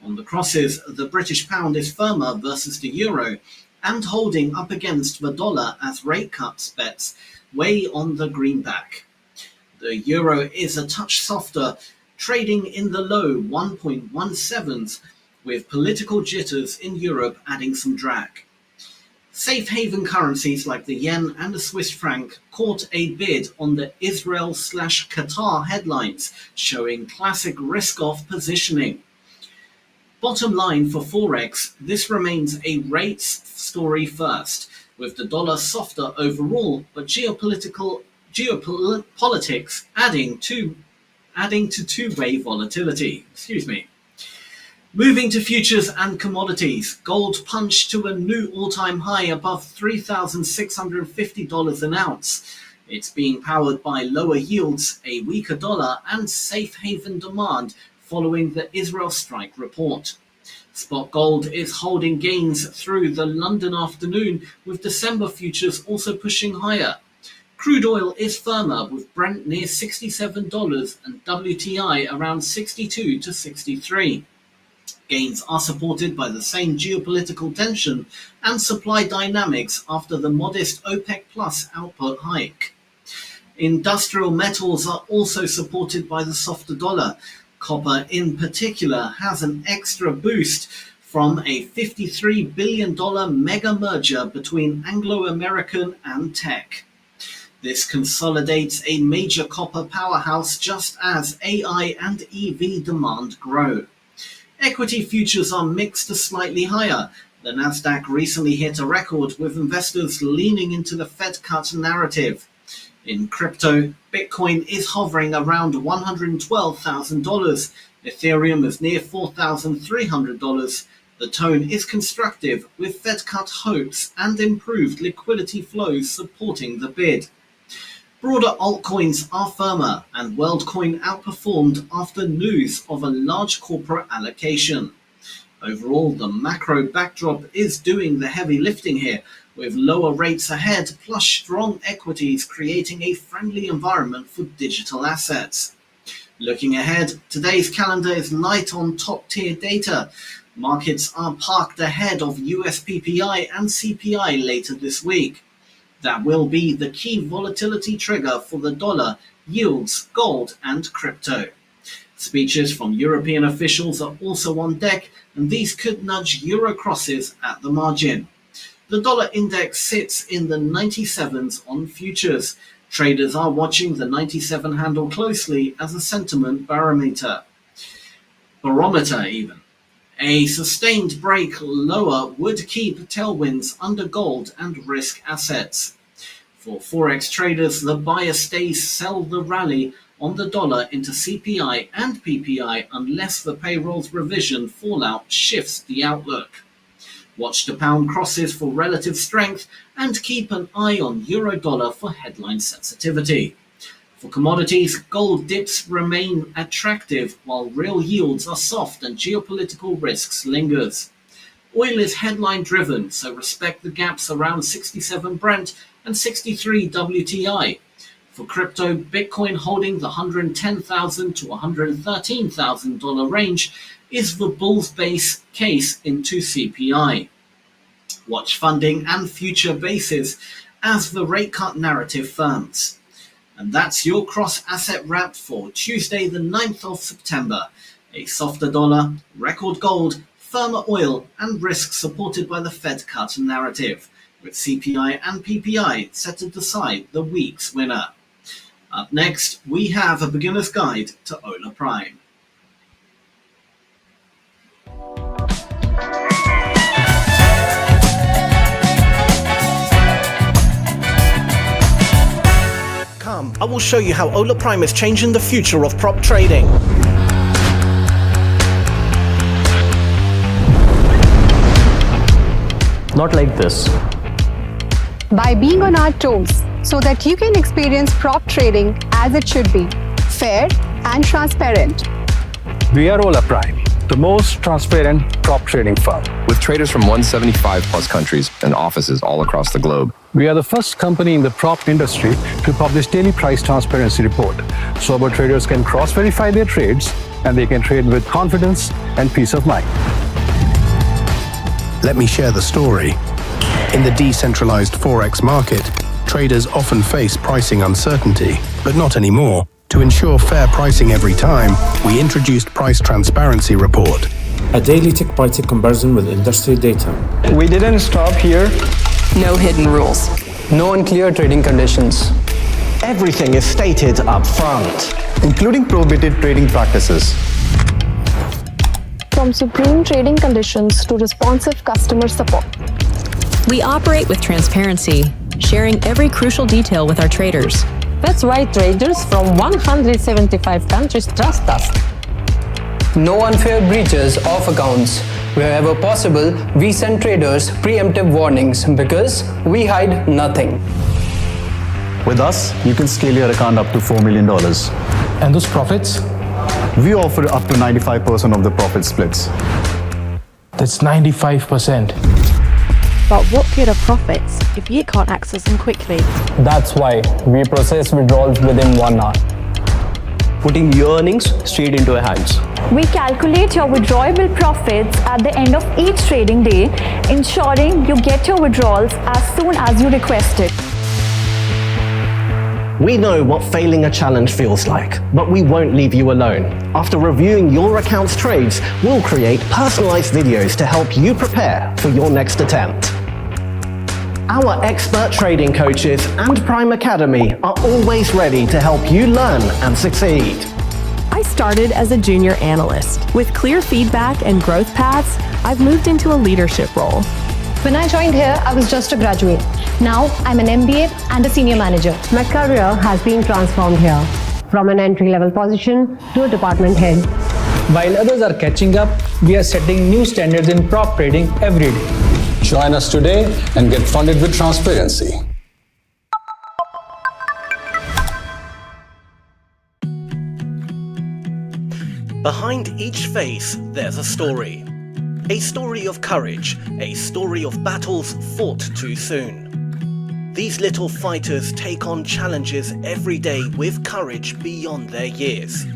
Speaker 10: On the crosses, the British pound is firmer versus the euro and holding up against the dollar as rate cuts bets weigh on the greenback. The euro is a touch softer, trading in the low 1.17s, with political jitters in Europe adding some drag. Safe haven currencies like the yen and the Swiss franc caught a bid on the Israel/Qatar headlines, showing classic risk-off positioning. Bottom line for Forex, this remains a rates story first, with the dollar softer overall, but geopolitics adding to two-way volatility. Moving to futures and commodities, gold punched to a new all-time high above $3,650 an ounce. It's being powered by lower yields, a weaker dollar, and safe haven demand following the Israel strike report. Spot gold is holding gains through the London afternoon, with December futures also pushing higher. Crude oil is firmer, with Brent near $67 and WTI around 62 to 63. Gains are supported by the same geopolitical tension and supply dynamics after the modest OPEC Plus output hike. Industrial metals are also supported by the softer dollar. Copper in particular has an extra boost from a $53 billion mega merger between Anglo American and Teck. This consolidates a major copper powerhouse just as AI and EV demand grow. Equity futures are mixed to slightly higher. The NASDAQ recently hit a record, with investors leaning into the Fed cut narrative. In crypto, Bitcoin is hovering around $112,000. Ethereum is near $4,300. The tone is constructive, with Fed cut hopes and improved liquidity flows supporting the bid. Broader altcoins are firmer, and WorldCoin outperformed after news of a large corporate allocation. Overall, the macro backdrop is doing the heavy lifting here, with lower rates ahead plus strong equities creating a friendly environment for digital assets. Looking ahead, today's calendar is light on top-tier data. Markets are parked ahead of US PPI and CPI later this week. That will be the key volatility trigger for the dollar, yields, gold, and crypto. Speeches from European officials are also on deck, and these could nudge euro crosses at the margin. The dollar index sits in the 97s on futures. Traders are watching the 97 handle closely as a sentiment barometer even. A sustained break lower would keep tailwinds under gold and risk assets. For Forex traders, the buyer stays sell the rally on the dollar into CPI and PPI unless the payrolls revision fallout shifts the outlook. Watch the pound crosses for relative strength and keep an eye on euro-dollar for headline sensitivity. For commodities, gold dips remain attractive while real yields are soft and geopolitical risks lingers. Oil is headline driven, so respect the gaps around 67 Brent and 63 WTI. For crypto, Bitcoin holding the $110,000 to $113,000 range is the bull's base case into CPI. Watch funding and future bases as the rate cut narrative firms. And that's your cross-asset wrap for Tuesday the 9th of September. A softer dollar, record gold, firmer oil, and risk supported by the Fed cut narrative, with CPI and PPI set to decide the week's winner. Up next, we have a beginner's guide to Hola Prime.
Speaker 16: Come, I will show you how Hola Prime is changing the future of prop trading.
Speaker 17: Not like this.
Speaker 18: By being on our toes, so that you can experience prop trading as it should be, fair and transparent.
Speaker 19: We are Hola Prime, the most transparent prop trading firm.
Speaker 20: With traders from 175 plus countries and offices all across the globe.
Speaker 19: We are the first company in the prop industry to publish daily price transparency report, so our traders can cross-verify their trades and they can trade with confidence and peace of mind.
Speaker 21: Let me share the story. In the decentralized Forex market, traders often face pricing uncertainty, but not anymore. To ensure fair pricing every time, we introduced Price Transparency Report.
Speaker 22: A daily tick-by-tick comparison with industry data.
Speaker 23: We didn't stop here.
Speaker 24: No hidden rules.
Speaker 23: No unclear trading conditions.
Speaker 24: Everything is stated up front,
Speaker 23: including prohibited trading practices.
Speaker 18: From supreme trading conditions to responsive customer support.
Speaker 24: We operate with transparency, sharing every crucial detail with our traders.
Speaker 25: That's why traders from 175 countries trust us.
Speaker 23: No unfair breaches of accounts. Wherever possible, we send traders preemptive warnings because we hide nothing.
Speaker 17: With us, you can scale your account up to $4 million.
Speaker 22: And those profits?
Speaker 17: We offer up to 95% of the profit splits.
Speaker 22: That's 95%.
Speaker 26: But what good are profits if you can't access them quickly?
Speaker 23: That's why we process withdrawals within 1 hour.
Speaker 17: Putting your earnings straight into your hands.
Speaker 27: We calculate your withdrawable profits at the end of each trading day, ensuring you get your withdrawals as soon as you request it.
Speaker 24: We know what failing a challenge feels like, but we won't leave you alone. After reviewing your account's trades, we'll create personalized videos to help you prepare for your next attempt. Our expert trading coaches and Prime Academy are always ready to help you learn and succeed.
Speaker 26: I started as a junior analyst. With clear feedback and growth paths, I've moved into a leadership role.
Speaker 18: When I joined here, I was just a graduate. Now, I'm an MBA and a senior manager.
Speaker 28: My career has been transformed here, from an entry-level position to a department head.
Speaker 23: While others are catching up, we are setting new standards in prop trading every day.
Speaker 19: Join us today and get funded with transparency.
Speaker 16: Behind each face, there's a story. A story of courage, a story of battles fought too soon. These little fighters take on challenges every day with courage beyond their years.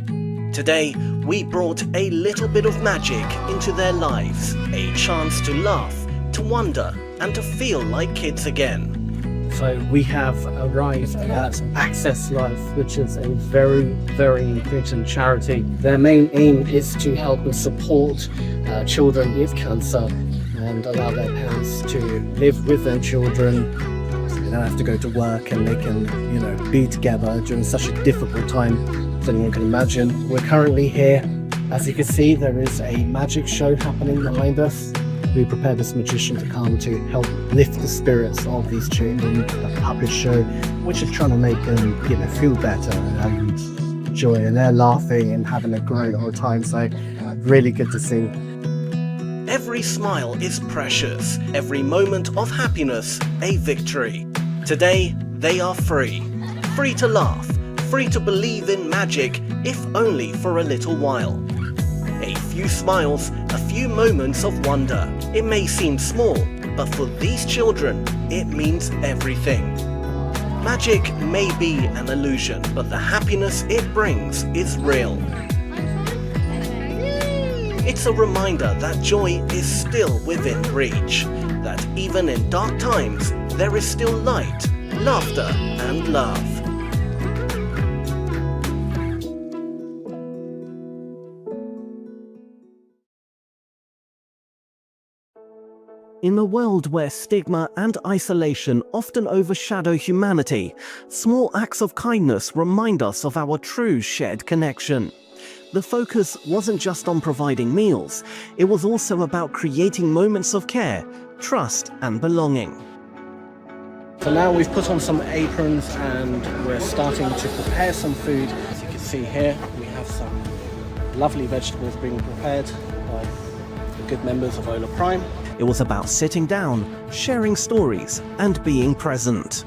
Speaker 16: Today, we brought a little bit of magic into their lives, a chance to laugh, to wonder, and to feel like kids again.
Speaker 5: So we have arrived at Access Life, which is a very, very important charity. Their main aim is to help and support children with cancer and allow their parents to live with their children. So they don't have to go to work and they can, be together during such a difficult time as anyone can imagine. We're currently here. As you can see, there is a magic show happening behind us. We prepared this magician to come to help lift the spirits of these children. A puppet show, which is trying to make them, feel better and enjoy. And they're laughing and having a great old time. So really good to see.
Speaker 1: Every smile is precious. Every moment of happiness, a victory. Today, they are free. Free to laugh. Free to believe in magic, if only for a little while. A few smiles, a few moments of wonder. It may seem small, but for these children, it means everything. Magic may be an illusion, but the happiness it brings is real. It's a reminder that joy is still within reach, that even in dark times, there is still light, laughter, and love.
Speaker 5: In a world where stigma and isolation often overshadow humanity, small acts of kindness remind us of our true shared connection. The focus wasn't just on providing meals, it was also about creating moments of care, trust, and belonging. So now we've put on some aprons and we're starting to prepare some food. As you can see here, we have some lovely vegetables being prepared by the good members of Hola Prime. It was about sitting down, sharing stories, and being present.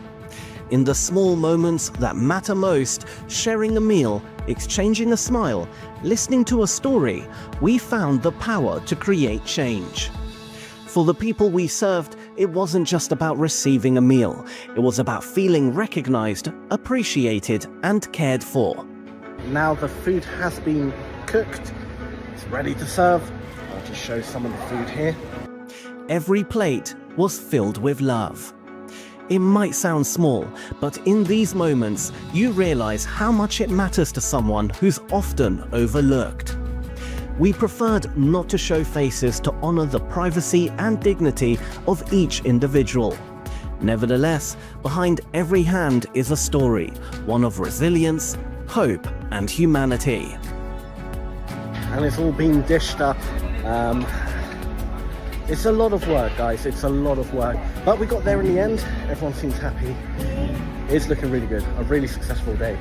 Speaker 5: In the small moments that matter most, sharing a meal, exchanging a smile, listening to a story, we found the power to create change. For the people we served, it wasn't just about receiving a meal. It was about feeling recognized, appreciated, and cared for. Now the food has been cooked. It's ready to serve. I'll just show some of the food here. Every plate was filled with love. It might sound small, but in these moments, you realize how much it matters to someone who's often overlooked. We preferred not to show faces to honor the privacy and dignity of each individual. Nevertheless, behind every hand is a story, one of resilience, hope, and humanity. And it's all been dished up. It's a lot of work, guys, it's a lot of work. But we got there in the end, everyone seems happy. It's looking really good, a really successful day.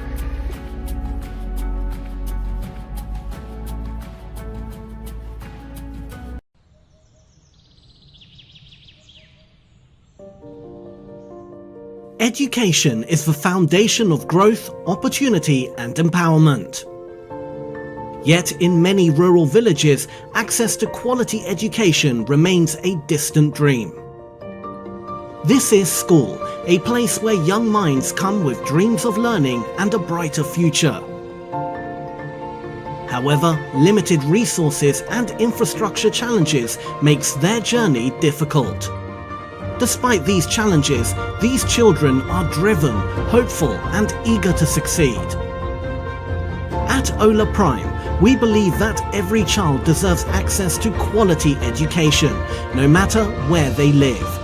Speaker 5: Education is the foundation of growth, opportunity, and empowerment. Yet in many rural villages, access to quality education remains a distant dream. This is school, a place where young minds come with dreams of learning and a brighter future. However, limited resources and infrastructure challenges makes their journey difficult. Despite these challenges, these children are driven, hopeful, and eager to succeed. At Hola Prime, we believe that every child deserves access to quality education, no matter where they live.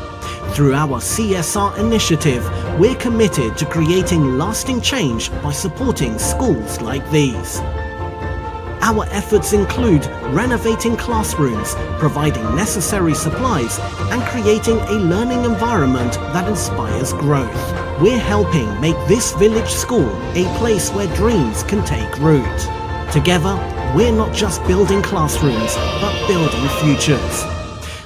Speaker 5: Through our CSR initiative, we're committed to creating lasting change by supporting schools like these. Our efforts include renovating classrooms, providing necessary supplies, and creating a learning environment that inspires growth. We're helping make this village school a place where dreams can take root. Together, we're not just building classrooms, but building futures.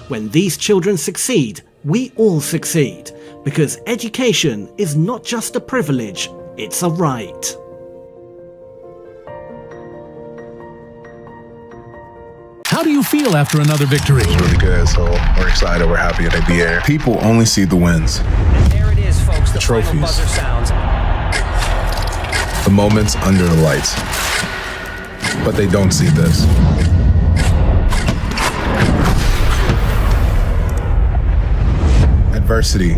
Speaker 5: When these children succeed, we all succeed, because education is not just a privilege, it's a right.
Speaker 2: How do you feel after another victory?
Speaker 6: It's really good, so we're excited, we're happy to be here. People only see the wins.
Speaker 4: And there it is, folks, the
Speaker 6: trophies.
Speaker 4: final buzzer sounds.
Speaker 6: The moments under the lights. But they don't see this. At Adversity.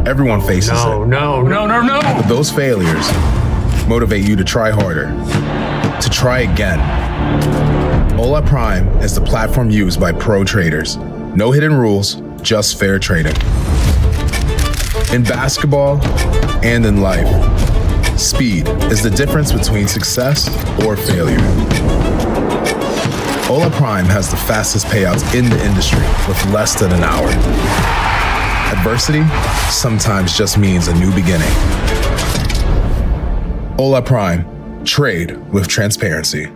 Speaker 6: Everyone faces it. But those failures motivate you to try harder, to try again. Hola Prime is the platform used by pro traders. No hidden rules, just fair trading. In basketball and in life, speed is the difference between success or failure. Hola Prime has the fastest payouts in the industry with less than an hour. Adversity sometimes just means a new beginning. Hola Prime, trade with transparency.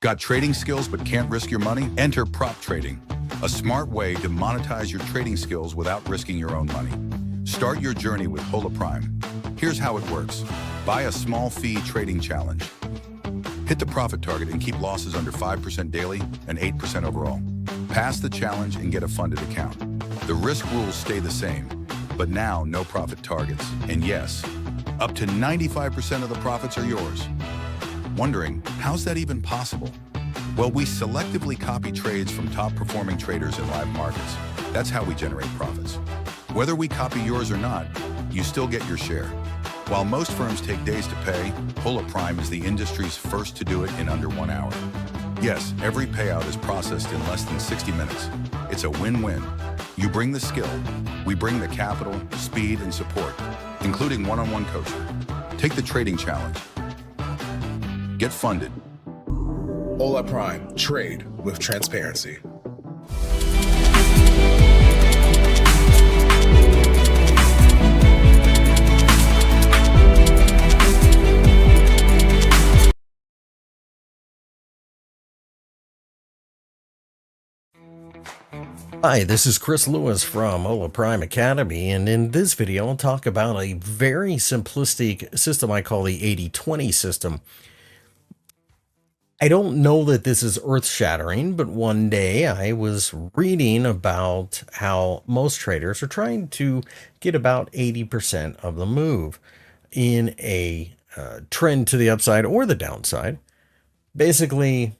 Speaker 3: Got trading skills but can't risk your money? Enter prop trading, a smart way to monetize your trading skills without risking your own money. Start your journey with Hola Prime. Here's how it works. Buy a small fee trading challenge. Hit the profit target and keep losses under 5% daily and 8% overall. Pass the challenge and get a funded account. The risk rules stay the same, but now no profit targets. And yes, up to 95% of the profits are yours. Wondering, how's that even possible? Well, we selectively copy trades from top performing traders in live markets. That's how we generate profits. Whether we copy yours or not, you still get your share. While most firms take days to pay, Hola Prime is the industry's first to do it in under 1 hour. Yes, every payout is processed in less than 60 minutes. It's a win-win. You bring the skill, we bring the capital, speed, and support, including one-on-one coaching. Take the trading challenge. Get funded.
Speaker 6: Hola Prime, trade with transparency.
Speaker 7: Hi, this is Chris Lewis from Hola Prime Academy, and in this video I'll talk about a very simplistic system I call the 80-20 system. I don't know that this is earth-shattering, but one day I was reading about how most traders are trying to get about 80% of the move in a trend to the upside or the downside. Basically,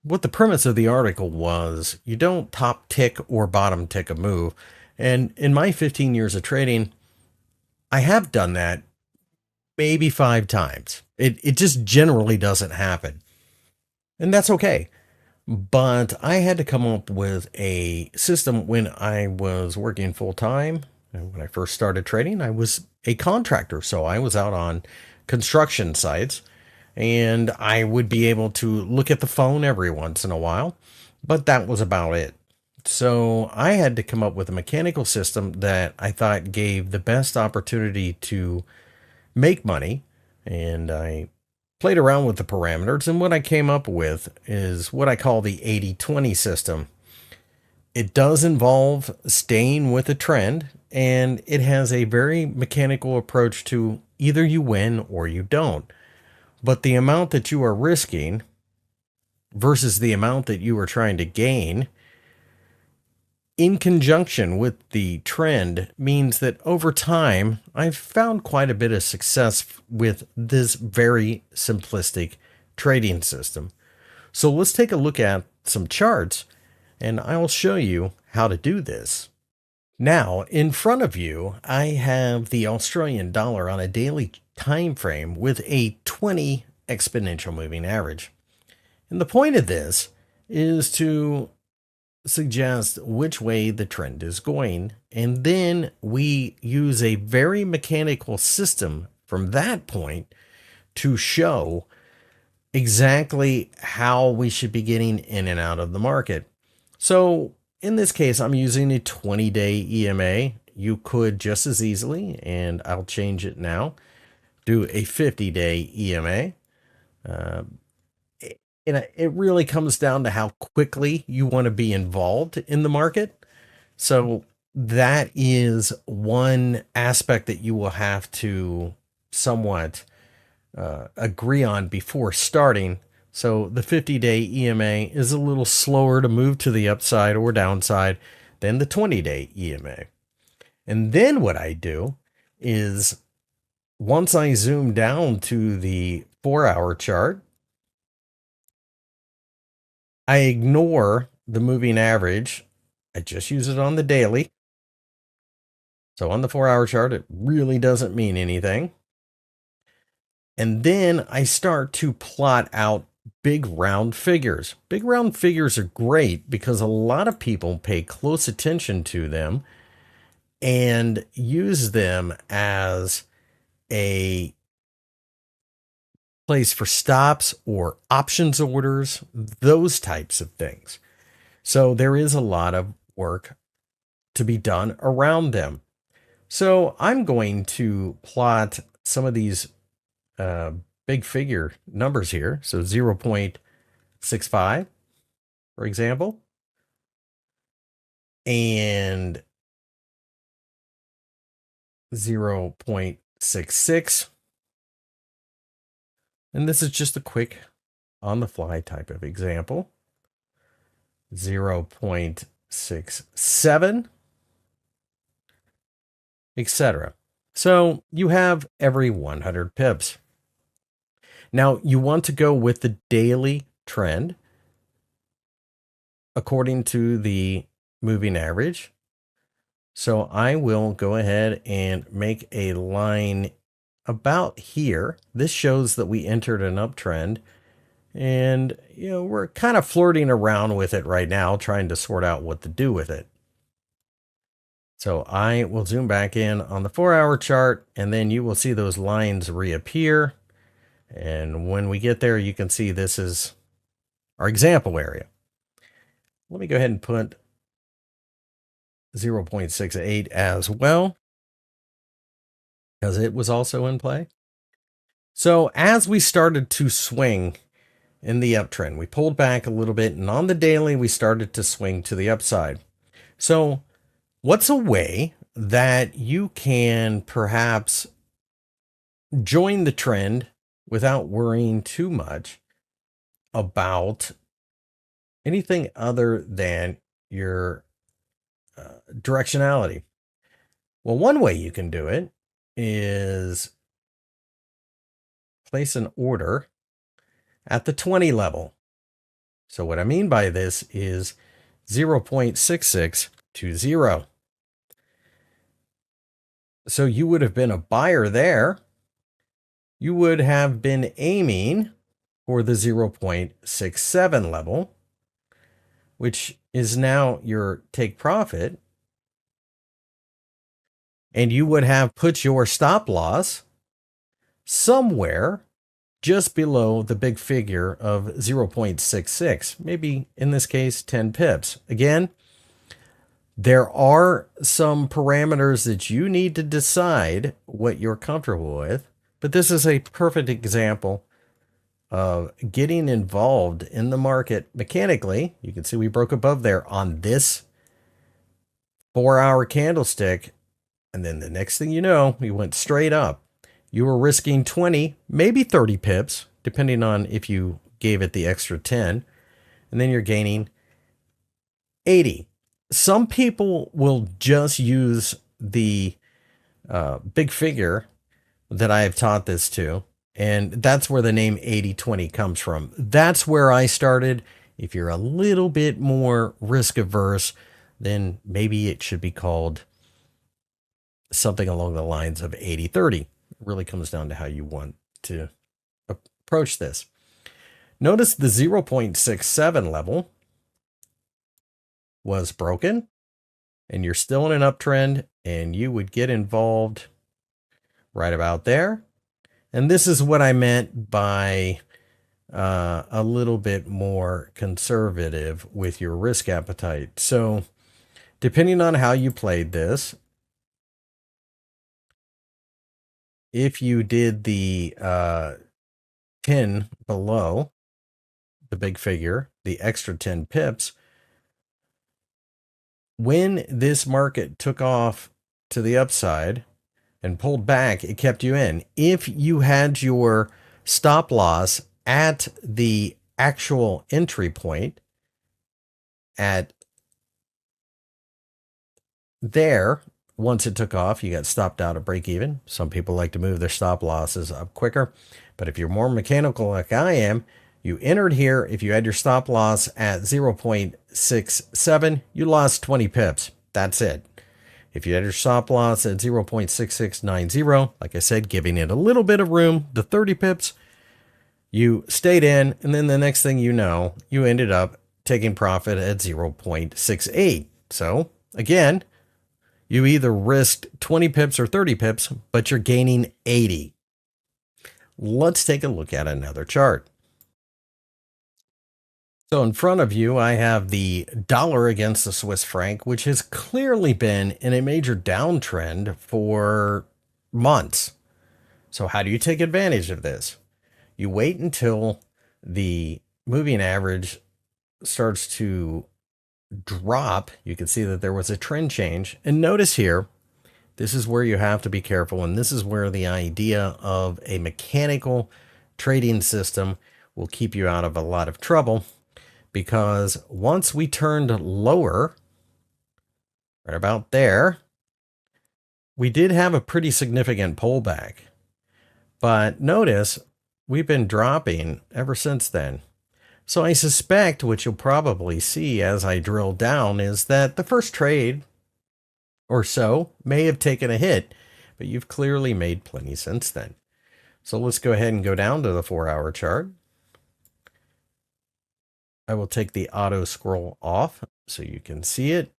Speaker 7: what the premise of the article was, you don't top tick or bottom tick a move. And in my 15 years of trading, I have done that maybe 5 times. It just generally doesn't happen. And that's okay. But I had to come up with a system when I was working full time. And when I first started trading, I was a contractor. So I was out on construction sites. And I would be able to look at the phone every once in a while, but that was about it. So I had to come up with a mechanical system that I thought gave the best opportunity to make money. And I played around with the parameters, and what I came up with is what I call the 80-20 system. It does involve staying with a trend, and it has a very mechanical approach to either you win or you don't. But the amount that you are risking versus the amount that you are trying to gain in conjunction with the trend means that over time, I've found quite a bit of success with this very simplistic trading system. So let's take a look at some charts and I'll show you how to do this. Now, in front of you, I have the Australian dollar on a daily time frame with a 20 exponential moving average. And the point of this is to suggest which way the trend is going, and then we use a very mechanical system from that point to show exactly how we should be getting in and out of the market. So in this case, I'm using a 20-day EMA. You could just as easily, and I'll change it now, do a 50-day EMA. It really comes down to how quickly you want to be involved in the market. So that is one aspect that you will have to somewhat agree on before starting. So the 50-day EMA is a little slower to move to the upside or downside than the 20-day EMA. And then what I do is once I zoom down to the 4-hour chart, I ignore the moving average I just use it on the daily. So on the 4-hour chart, it really doesn't mean anything. And then I start to plot out big round figures. Big round figures are great because a lot of people pay close attention to them and use them as a place for stops or options orders, those types of things. So there is a lot of work to be done around them. So I'm going to plot some of these big figure numbers here. So 0.65, for example, and 0.66. And this is just a quick on the fly type of example. 0.67, etc. So you have every 100 pips. Now you want to go with the daily trend according to the moving average. So I will go ahead and make a line about here. This shows that we entered an uptrend, and we're kind of flirting around with it right now, trying to sort out what to do with it. So I will zoom back in on the 4-hour chart, and then you will see those lines reappear. And when we get there, you can see this is our example area. Let me go ahead and put 0.68 as well, because it was also in play. So as we started to swing in the uptrend, we pulled back a little bit, and on the daily, we started to swing to the upside. So what's a way that you can perhaps join the trend without worrying too much about anything other than your directionality? Well, one way you can do it is place an order at the 20 level. So what I mean by this is 0.6620. So you would have been a buyer there. You would have been aiming for the 0.67 level, which is now your take profit. And you would have put your stop loss somewhere just below the big figure of 0.66, maybe in this case 10 pips. Again, there are some parameters that you need to decide what you're comfortable with, but this is a perfect example of getting involved in the market mechanically. You can see we broke above there on this 4-hour candlestick, and then the next thing you know, we went straight up. You were risking 20, maybe 30 pips, depending on if you gave it the extra 10, and then you're gaining 80. Some people will just use the big figure that I have taught this to, and that's where the name 80-20 comes from. That's where I started. If you're a little bit more risk averse, then maybe it should be called something along the lines of 80-30. It really comes down to how you want to approach this. Notice the 0.67 level was broken, and you're still in an uptrend, and you would get involved right about there. And this is what I meant by a little bit more conservative with your risk appetite. So depending on how you played this, if you did the 10 below the big figure, the extra 10 pips, when this market took off to the upside and pulled back, it kept you in. If you had your stop loss at the actual entry point at there, once it took off, you got stopped out at break even. Some people like to move their stop losses up quicker, but if you're more mechanical like I am, You entered here. If you had your stop loss at 0.67, you lost 20 pips. That's it. If you had your stop loss at 0.6690, like I said, giving it a little bit of room, the 30 pips, you stayed in, and then the next thing you know, you ended up taking profit at 0.68. So again, you either risked 20 pips or 30 pips, but you're gaining 80. Let's take a look at another chart. So in front of you, I have the dollar against the Swiss franc, which has clearly been in a major downtrend for months. So how do you take advantage of this? You wait until the moving average starts to drop. You can see that there was a trend change. And notice here, this is where you have to be careful. And this is where the idea of a mechanical trading system will keep you out of a lot of trouble. Because once we turned lower, right about there, we did have a pretty significant pullback. But notice we've been dropping ever since then. So I suspect what you'll probably see as I drill down is that the first trade or so may have taken a hit, but you've clearly made plenty since then. So let's go ahead and go down to the 4-hour chart. I will take the auto scroll off so you can see it.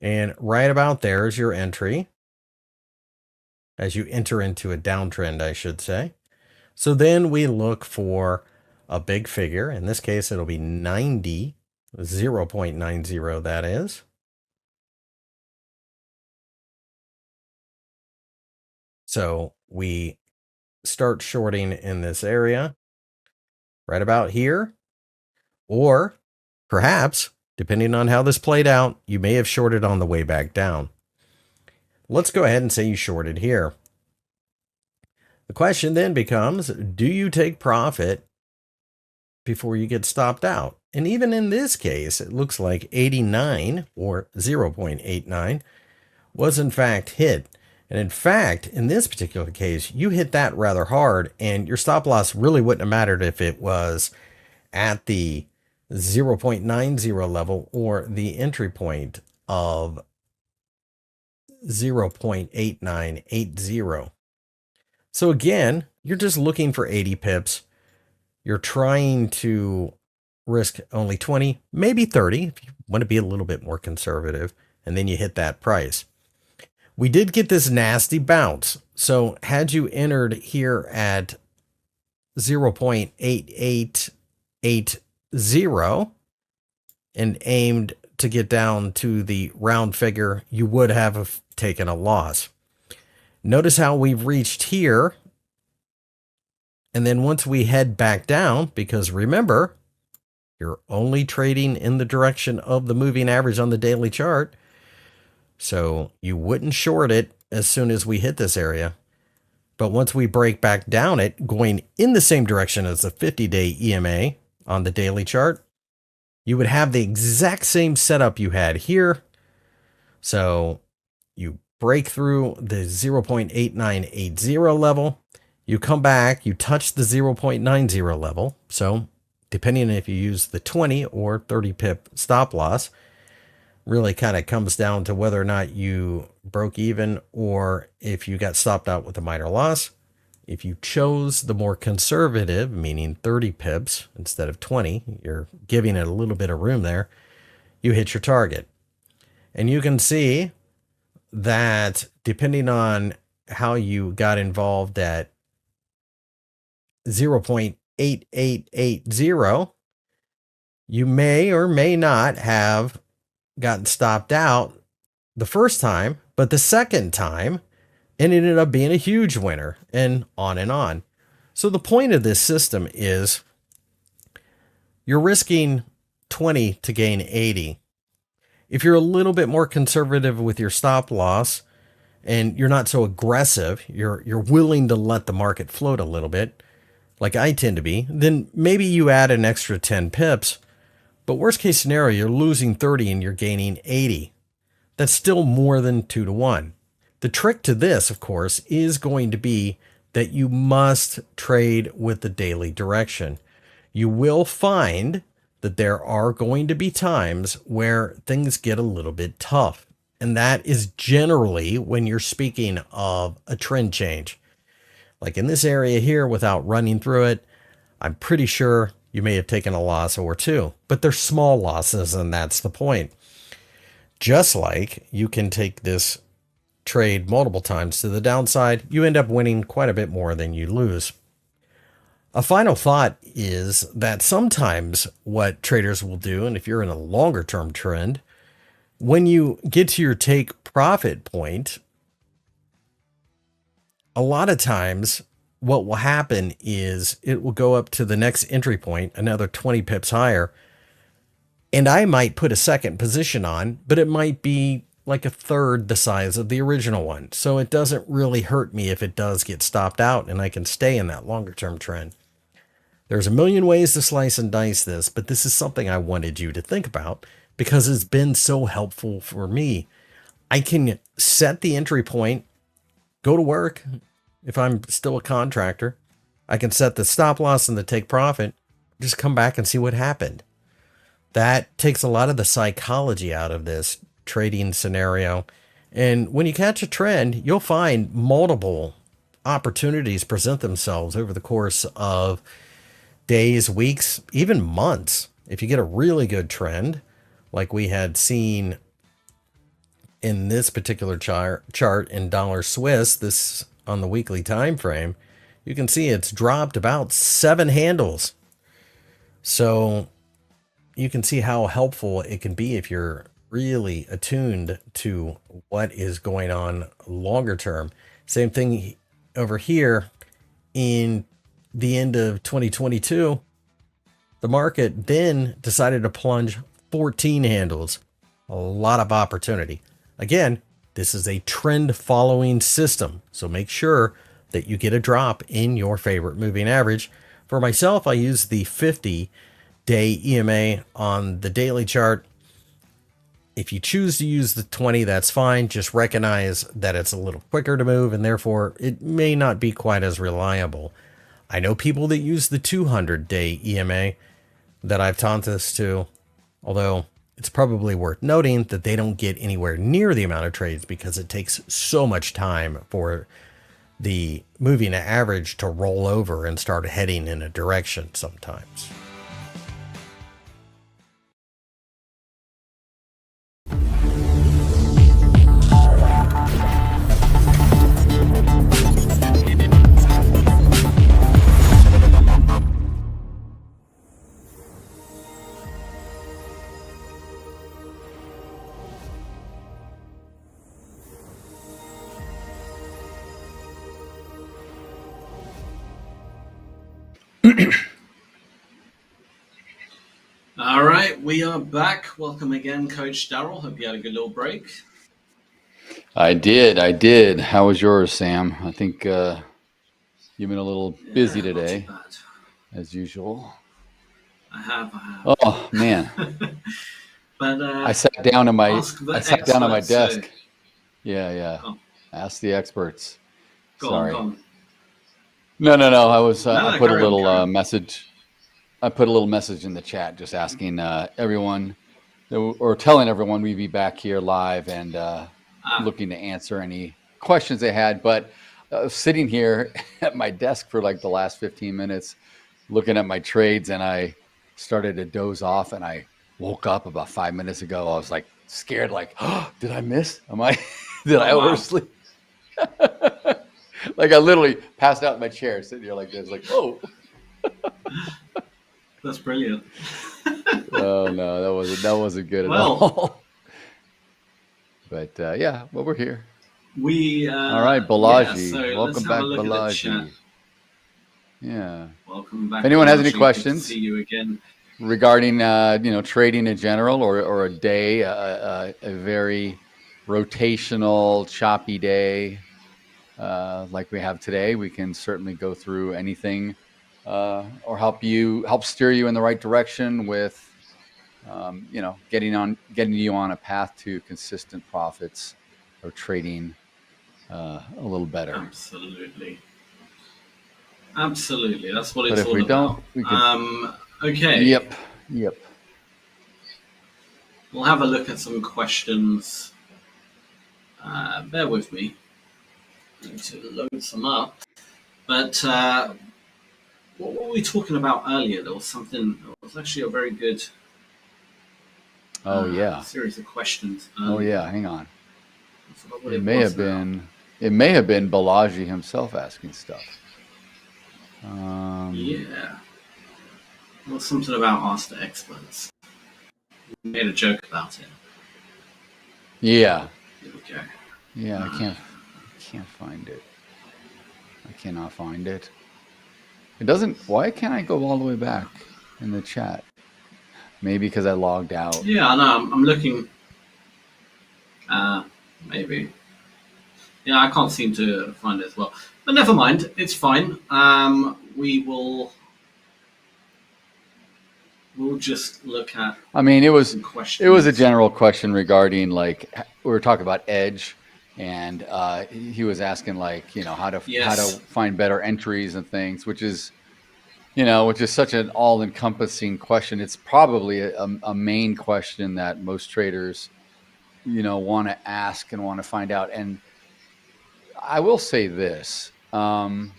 Speaker 7: And right about there is your entry. As you enter into a downtrend, I should say. So then we look for a big figure. In this case, it'll be 90, 0.90 that is. So we start shorting in this area right about here. Or perhaps, depending on how this played out, you may have shorted on the way back down. Let's go ahead and say you shorted here. The question then becomes, do you take profit before you get stopped out? And even in this case, it looks like 89 or 0.89 was in fact hit. And in fact, in this particular case, you hit that rather hard, and your stop loss really wouldn't have mattered if it was at the 0.90 level or the entry point of 0.8980. So again, you're just looking for 80 pips. You're trying to risk only 20, maybe 30 if you want to be a little bit more conservative, and then you hit that price. We did get this nasty bounce. So had you entered here at 0.8880 and aimed to get down to the round figure, you would have taken a loss. Notice how we've reached here. And then once we head back down, because remember, you're only trading in the direction of the moving average on the daily chart. So you wouldn't short it as soon as we hit this area. But once we break back down it, going in the same direction as the 50-day EMA on the daily chart, you would have the exact same setup you had here. So you break through the 0.8980 level, you come back, you touch the 0.90 level. So depending on if you use the 20 or 30 pip stop loss, really kind of comes down to whether or not you broke even or if you got stopped out with a minor loss. If you chose the more conservative, meaning 30 pips instead of 20, you're giving it a little bit of room there, you hit your target. And you can see that depending on how you got involved at 0.8880, you may or may not have gotten stopped out the first time, but the second time, and it ended up being a huge winner, and on and on. So the point of this system is you're risking 20 to gain 80. If you're a little bit more conservative with your stop loss and you're not so aggressive, you're willing to let the market float a little bit, like I tend to be, then maybe you add an extra 10 pips. But worst case scenario, you're losing 30 and you're gaining 80. That's still more than 2 to 1. The trick to this, of course, is going to be that you must trade with the daily direction. You will find that there are going to be times where things get a little bit tough. And that is generally when you're speaking of a trend change. Like in this area here, without running through it, I'm pretty sure you may have taken a loss or two, but they're small losses, and that's the point. Just like you can take this trade multiple times to the downside, you end up winning quite a bit more than you lose. A final thought is that sometimes what traders will do, and if you're in a longer term trend, when you get to your take profit point, a lot of times what will happen is it will go up to the next entry point, another 20 pips higher, and I might put a second position on, but it might be like a third the size of the original one. So it doesn't really hurt me if it does get stopped out and I can stay in that longer term trend. There's a million ways to slice and dice this, but this is something I wanted you to think about because it's been so helpful for me. I can set the entry point, go to work. If I'm still a contractor, I can set the stop loss and the take profit, just come back and see what happened. That takes a lot of the psychology out of this trading scenario. And when you catch a trend, you'll find multiple opportunities present themselves over the course of days, weeks, even months. If you get a really good trend, like we had seen in this particular chart in dollar Swiss, this on the weekly time frame, you can see it's dropped about 7 handles. So you can see how helpful it can be if you're really attuned to what is going on longer term. Same thing over here in the end of 2022. The market then decided to plunge 14 handles. A lot of opportunity. Again, this is a trend following system, so make sure that you get a drop in your favorite moving average. For myself, I use the 50-day EMA on the daily chart. If you choose to use the 20, that's fine. Just recognize that it's a little quicker to move, and therefore it may not be quite as reliable. I know people that use the 200-day EMA that I've taught this to, although it's probably worth noting that they don't get anywhere near the amount of trades because it takes so much time for the moving average to roll over and start heading in a direction sometimes.
Speaker 8: All right, we are back. Welcome again, Coach Darrell. Hope you had a good little break.
Speaker 9: I did. How was yours, Sam? I think you've been a little busy today, as usual.
Speaker 8: I have.
Speaker 9: Oh man!
Speaker 8: But
Speaker 9: I sat down on my desk.
Speaker 8: So...
Speaker 9: Yeah. Oh. Ask the experts.
Speaker 8: Go
Speaker 9: Sorry.
Speaker 8: On.
Speaker 9: No. I was. I put a little message. I put a little message in the chat, just asking everyone, or telling everyone we'd be back here live and looking to answer any questions they had. But sitting here at my desk for like the last 15 minutes, looking at my trades, and I started to doze off, and I woke up about 5 minutes ago. I was like scared, like, oh, did I miss? Did I oversleep? Like I literally passed out in my chair, sitting here like this, like, oh.
Speaker 8: That's brilliant.
Speaker 9: Oh no, that wasn't good at all. But yeah, well, we're here.
Speaker 8: All
Speaker 9: right, Balaji.
Speaker 8: So
Speaker 9: welcome back, Balaji. Yeah.
Speaker 8: Welcome back.
Speaker 9: If anyone has any
Speaker 8: Good
Speaker 9: questions,
Speaker 8: to see you again.
Speaker 9: Regarding trading in general, or a day, a very rotational, choppy day like we have today, we can certainly go through anything. Or help steer you in the right direction with, getting you on a path to consistent profits or trading a little better.
Speaker 8: Absolutely. Absolutely, that's what
Speaker 9: But
Speaker 8: it's
Speaker 9: if
Speaker 8: all
Speaker 9: we
Speaker 8: about.
Speaker 9: don't, we can.
Speaker 8: Okay.
Speaker 9: Yep.
Speaker 8: We'll have a look at some questions. Bear with me. I need to load some up. But what were we talking about earlier? There was something. It was actually a very good. Series of questions.
Speaker 9: Oh yeah, hang on.
Speaker 8: I forgot what
Speaker 9: It may have been Balaji himself asking stuff.
Speaker 8: Yeah. It was something about Ask the Experts. We made a joke about it.
Speaker 9: Yeah.
Speaker 8: Here we go.
Speaker 9: Yeah, I can't find it. I cannot find it. It doesn't. Why can't I go all the way back in the chat? Maybe because I logged out.
Speaker 8: Yeah, I know. I'm looking. Maybe. Yeah, I can't seem to find it as well. But never mind. It's fine. We'll just look at.
Speaker 9: I mean, it was
Speaker 8: questions.
Speaker 9: a general question regarding, like, we were talking about edge, and he was asking, like, how to find better entries and things, which is such an all-encompassing question. It's probably a main question that most traders want to ask and want to find out. And I will say this, when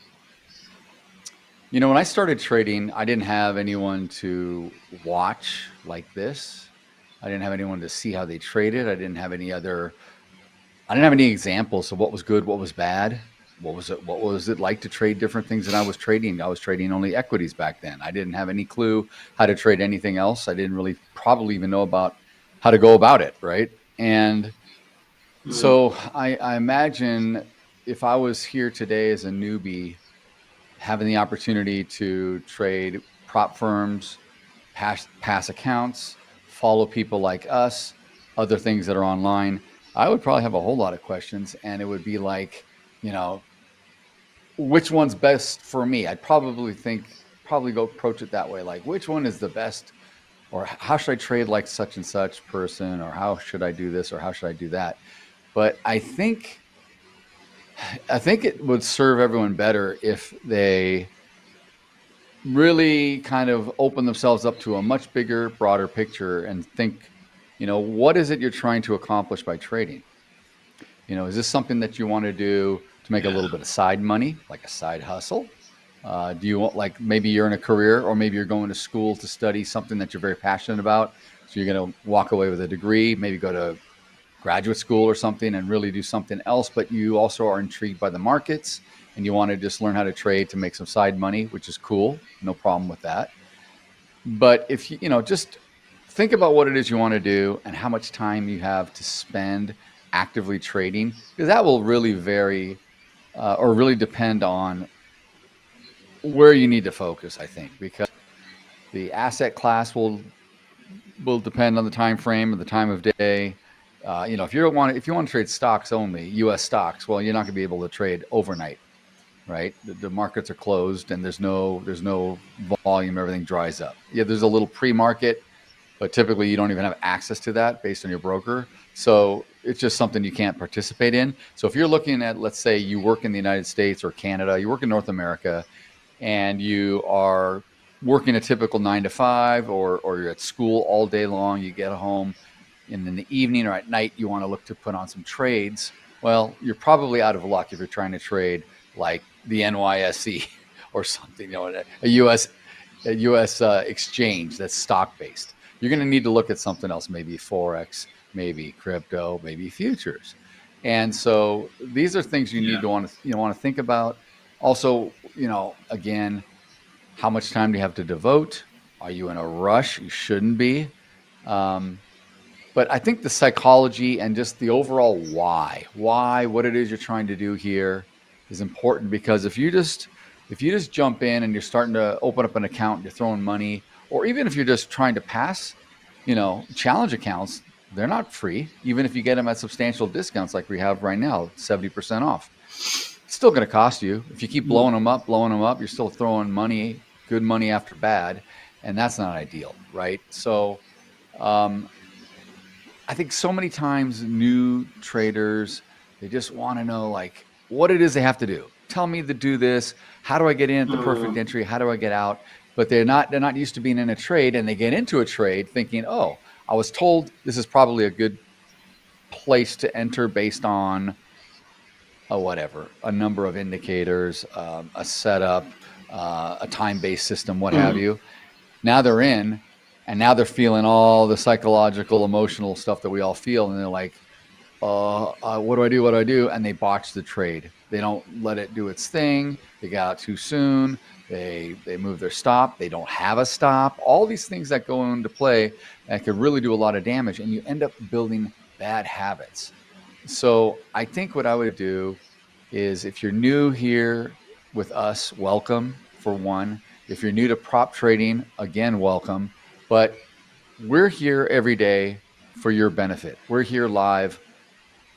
Speaker 9: I started trading, I didn't have anyone to watch like this. I didn't have anyone to see how they traded. I didn't have any examples of what was good, what was bad. What was it like to trade different things than I was trading? I was trading only equities back then. I didn't have any clue how to trade anything else. I didn't really probably even know about how to go about it, right? And so I imagine if I was here today as a newbie, having the opportunity to trade prop firms, pass accounts, follow people like us, other things that are online, I would probably have a whole lot of questions, and it would be like, which one's best for me? I'd probably go approach it that way. Like, which one is the best, or how should I trade like such and such person, or how should I do this, or how should I do that? But I think it would serve everyone better if they really kind of open themselves up to a much bigger, broader picture and think, what is it you're trying to accomplish by trading? Is this something that you want to do to make a little bit of side money, like a side hustle? Do you want, like, maybe you're in a career, or maybe you're going to school to study something that you're very passionate about, so you're going to walk away with a degree, maybe go to graduate school or something and really do something else, but you also are intrigued by the markets and you want to just learn how to trade to make some side money, which is cool. No problem with that. But if just think about what it is you want to do and how much time you have to spend actively trading, because that will really vary or really depend on where you need to focus, I think, because the asset class will depend on the time frame and the time of day. If you want to trade stocks only, U.S. stocks, well, you're not going to be able to trade overnight, right? The markets are closed and there's no volume. Everything dries up. Yeah, there's a little pre-market, but typically you don't even have access to that based on your broker. So it's just something you can't participate in. So if you're looking at, let's say you work in the United States or Canada, you work in North America, and you are working a typical 9 to 5, or you're at school all day long, you get home, and in the evening or at night you want to look to put on some trades, well, you're probably out of luck if you're trying to trade like the NYSE or something, a U.S. Exchange that's stock based. You're going to need to look at something else, maybe Forex, maybe crypto, maybe futures. And so these are things you need to want to think about. Also, again, how much time do you have to devote? Are you in a rush? You shouldn't be. But I think the psychology and just the overall why, what it is you're trying to do here is important, because if you just jump in and you're starting to open up an account, you're throwing money, or even if you're just trying to pass, challenge accounts, they're not free. Even if you get them at substantial discounts like we have right now, 70% off, it's still going to cost you. If you keep blowing them up, you're still throwing money, good money after bad, and that's not ideal, right? So I think so many times new traders, they just want to know, like, what it is they have to do. Tell me to do this. How do I get in at the perfect entry? How do I get out? But they're not used to being in a trade, and they get into a trade thinking, oh, I was told this is probably a good place to enter based on a number of indicators, a setup, a time-based system, what have you. Now they're in, and now they're feeling all the psychological, emotional stuff that we all feel, and they're like, what do I do? What do I do? And they botch the trade. They don't let it do its thing. They got out too soon. They move their stop. They don't have a stop. All these things that go into play that could really do a lot of damage, and you end up building bad habits. So I think what I would do is, if you're new here with us, welcome, for one. If you're new to prop trading, again, welcome. But we're here every day for your benefit. We're here live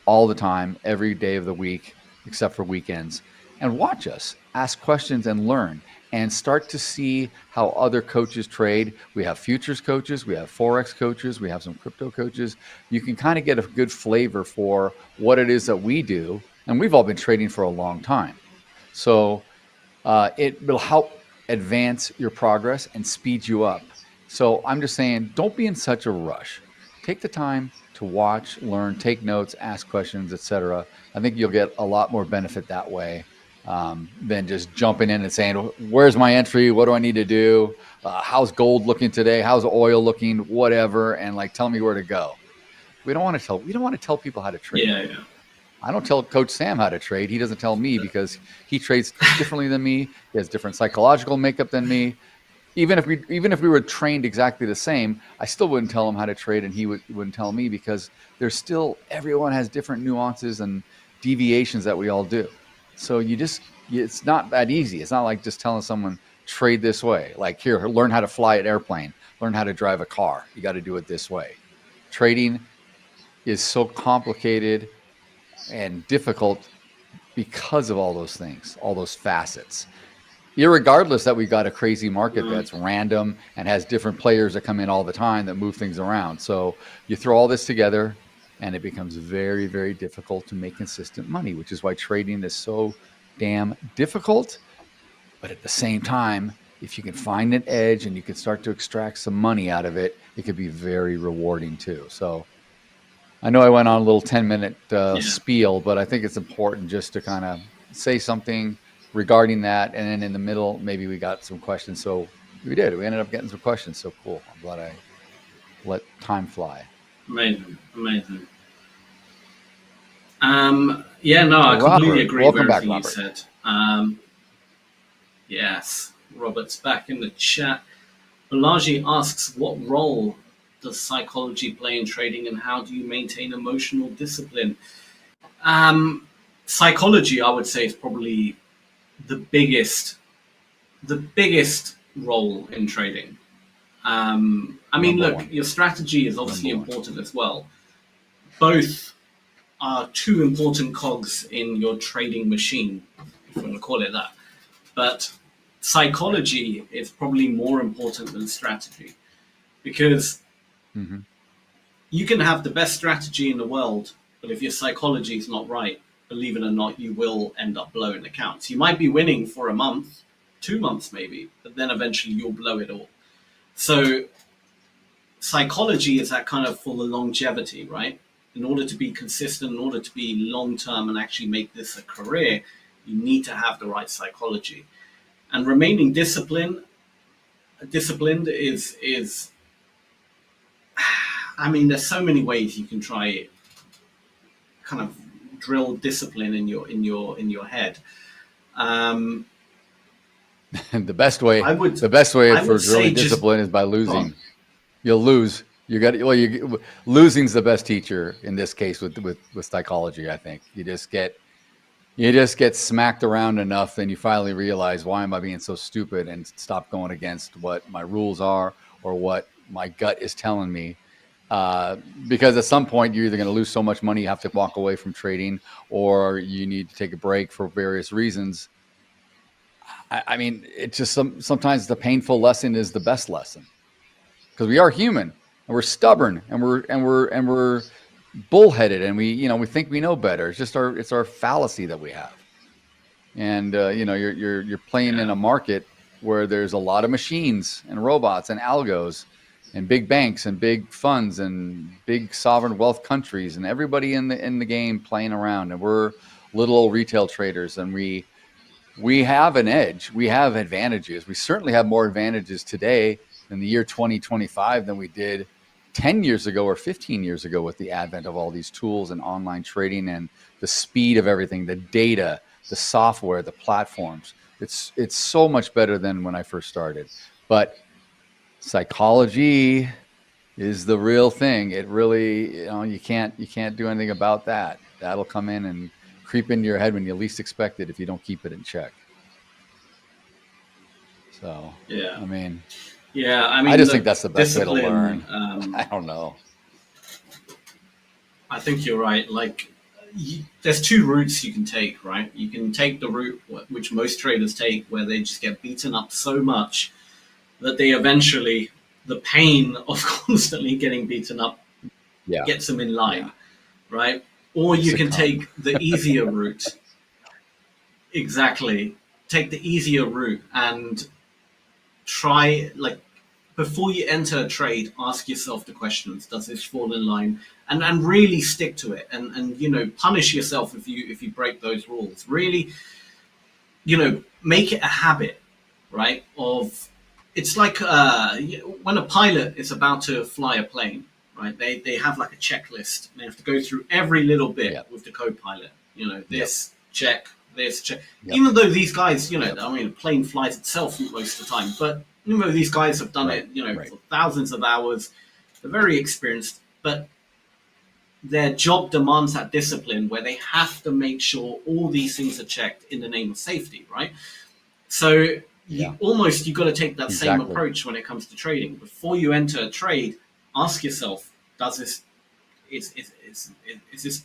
Speaker 9: all the time, every day of the week, except for weekends. And watch us, ask questions, and learn, and start to see how other coaches trade. We have futures coaches, we have Forex coaches, we have some crypto coaches. You can kind of get a good flavor for what it is that we do. And we've all been trading for a long time. So it will help advance your progress and speed you up. So I'm just saying, don't be in such a rush. Take the time to watch, learn, take notes, ask questions, etc. I think you'll get a lot more benefit that way than just jumping in and saying, where's my entry? What do I need to do? How's gold looking today? How's oil looking? Whatever. And like, tell me where to go. We don't want to tell people how to trade.
Speaker 8: Yeah.
Speaker 9: I don't tell Coach Sam how to trade. He doesn't tell me because he trades differently than me. He has different psychological makeup than me. Even if we were trained exactly the same, I still wouldn't tell him how to trade, and he wouldn't tell me, because everyone has different nuances and deviations that we all do. So it's not that easy. It's not like just telling someone trade this way. Like, here, learn how to fly an airplane, learn how to drive a car. You got to do it this way. Trading is so complicated and difficult because of all those things, all those facets. Irregardless that we got a crazy market that's random and has different players that come in all the time that move things around. So you throw all this together and it becomes very, very difficult to make consistent money, which is why trading is so damn difficult. But at the same time, if you can find an edge and you can start to extract some money out of it, it could be very rewarding too. So I know I went on a little 10-minute spiel, but I think it's important just to kind of say something regarding that. And then in the middle, maybe we got some questions. So we did. We ended up getting some questions. So cool. I'm glad I let time fly.
Speaker 8: Amazing. I completely agree with everything you said. Yes, Robert's back in the chat. Balaji asks, what role does psychology play in trading, and how do you maintain emotional discipline? Psychology, I would say, is probably the biggest role in trading. Look, your strategy is obviously important as well. Both are two important cogs in your trading machine, if you want to call it that. But psychology is probably more important than strategy, because you can have the best strategy in the world, but if your psychology is not right, believe it or not, you will end up blowing accounts. You might be winning for a month, 2 months maybe, but then eventually you'll blow it all. So psychology is that kind of for the longevity, right? In order to be consistent, in order to be long-term and actually make this a career, you need to have the right psychology. And remaining disciplined is there's so many ways you can try it, kind of drill discipline in your head.
Speaker 9: The best way for drilling discipline is by losing. You'll lose. Losing's the best teacher in this case with psychology. I think you just get smacked around enough, then you finally realize, why am I being so stupid, and stop going against what my rules are or what my gut is telling me. Because at some point you're either going to lose so much money you have to walk away from trading, or you need to take a break for various reasons. It's just sometimes the painful lesson is the best lesson, because we are human and we're stubborn and we're bullheaded, and we think we know better. It's our fallacy that we have. And you're playing in a market where there's a lot of machines and robots and algos and big banks and big funds and big sovereign wealth countries and everybody in the game playing around, and we're little old retail traders, and we have an edge. We have advantages. We certainly have more advantages today in the year 2025 than we did 10 years ago or 15 years ago with the advent of all these tools and online trading and the speed of everything, the data, the software, the platforms. It's so much better than when I first started. But psychology is the real thing. It really, you can't do anything about that. That'll come in and creep into your head when you least expect it if you don't keep it in check. So,
Speaker 8: yeah,
Speaker 9: I just think that's the best way to learn. I don't know.
Speaker 8: I think you're right. Like, there's two routes you can take, right? You can take the route which most traders take, where they just get beaten up so much that they eventually, the pain of constantly getting beaten up gets them in line, right? Or you can take the easier route. Exactly. Take the easier route and try, like, before you enter a trade, ask yourself the questions: does this fall in line? And really stick to it, and punish yourself if you break those rules. Really, make it a habit, right? It's like when a pilot is about to fly a plane, right? They have like a checklist. They have to go through every little bit with the co-pilot. This check, this check. Even though these guys, a plane flies itself most of the time, but these guys have done it, for thousands of hours. They're very experienced, but their job demands that discipline where they have to make sure all these things are checked in the name of safety, right? So you've got to take that same approach when it comes to trading. Before you enter a trade, ask yourself: does this is this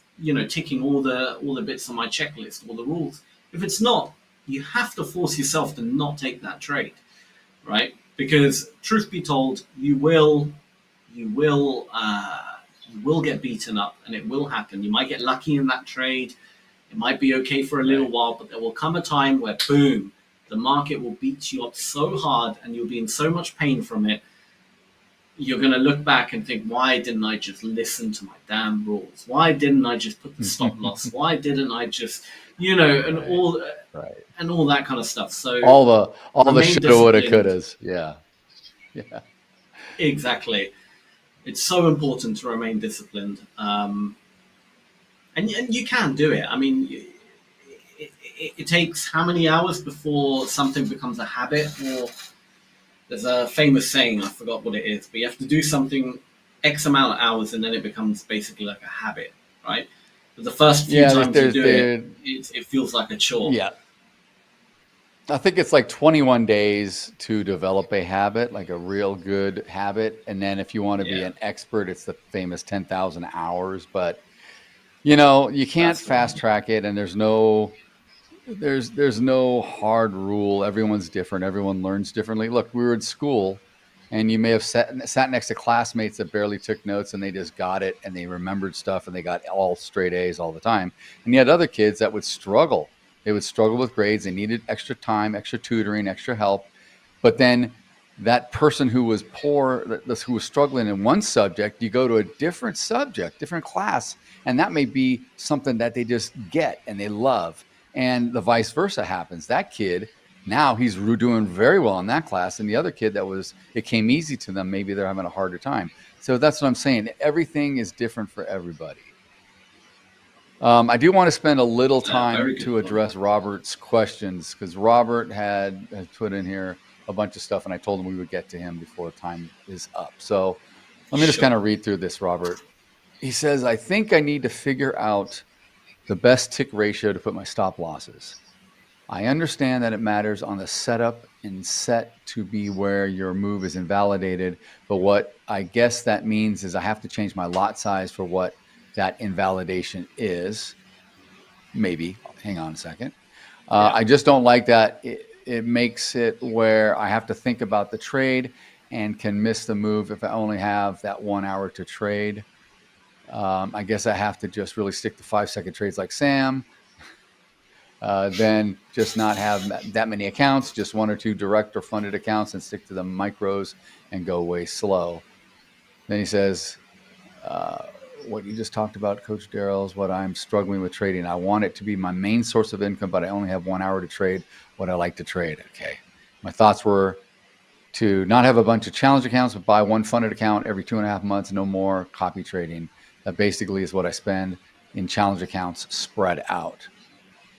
Speaker 8: ticking all the bits on my checklist, all the rules? If it's not, you have to force yourself to not take that trade, right? Because truth be told, you will get beaten up, and it will happen. You might get lucky in that trade. It might be okay for a little while, but there will come a time where, boom, the market will beat you up so hard and you'll be in so much pain from it. You're going to look back and think, why didn't I just listen to my damn rules? Why didn't I just put the stop loss? Why didn't I just, all that kind of stuff. So
Speaker 9: all the shoulda, woulda, couldas. Yeah.
Speaker 8: Exactly. It's so important to remain disciplined, and you can do it. I mean, it takes how many hours before something becomes a habit? Or there's a famous saying, I forgot what it is, but you have to do something X amount of hours, and then it becomes basically like a habit, right? But the first few times you do it feels like a chore.
Speaker 9: Yeah. I think it's like 21 days to develop a habit, like a real good habit. And then if you want to be an expert, it's the famous 10,000 hours. But, you can't fast track it, and there's no hard rule. Everyone's different. Everyone learns differently. Look, we were in school, and you may have sat next to classmates that barely took notes, and they just got it, and they remembered stuff, and they got all straight A's all the time. And you had other kids that would struggle. They would struggle with grades. They needed extra time, extra tutoring, extra help. But then that person who was poor, who was struggling in one subject, you go to a different subject, different class, and that may be something that they just get and they love. And the vice versa happens. That kid, now he's doing very well in that class, and the other kid it came easy to them, maybe they're having a harder time. So that's what I'm saying. Everything is different for everybody. I do want to spend a little time to address Robert's questions, because Robert had put in here a bunch of stuff, and I told him we would get to him before time is up. So let me just kind of read through this, Robert. He says, I think I need to figure out the best tick ratio to put my stop losses. I understand that it matters on the setup and set to be where your move is invalidated, but what I guess that means is I have to change my lot size for what that invalidation is. Maybe. Hang on a second. I just don't like that. It makes it where I have to think about the trade and can miss the move if I only have that 1 hour to trade. I guess I have to just really stick to 5-second trades like Sam. Then just not have that many accounts, just 1 or 2 direct or funded accounts, and stick to the micros and go way slow. Then he says, what you just talked about, Coach Darrell, is what I'm struggling with trading. I want it to be my main source of income, but I only have 1 hour to trade what I like to trade. Okay. My thoughts were to not have a bunch of challenge accounts, but buy 1 funded account every 2.5 months, no more copy trading. That basically is what I spend in challenge accounts spread out.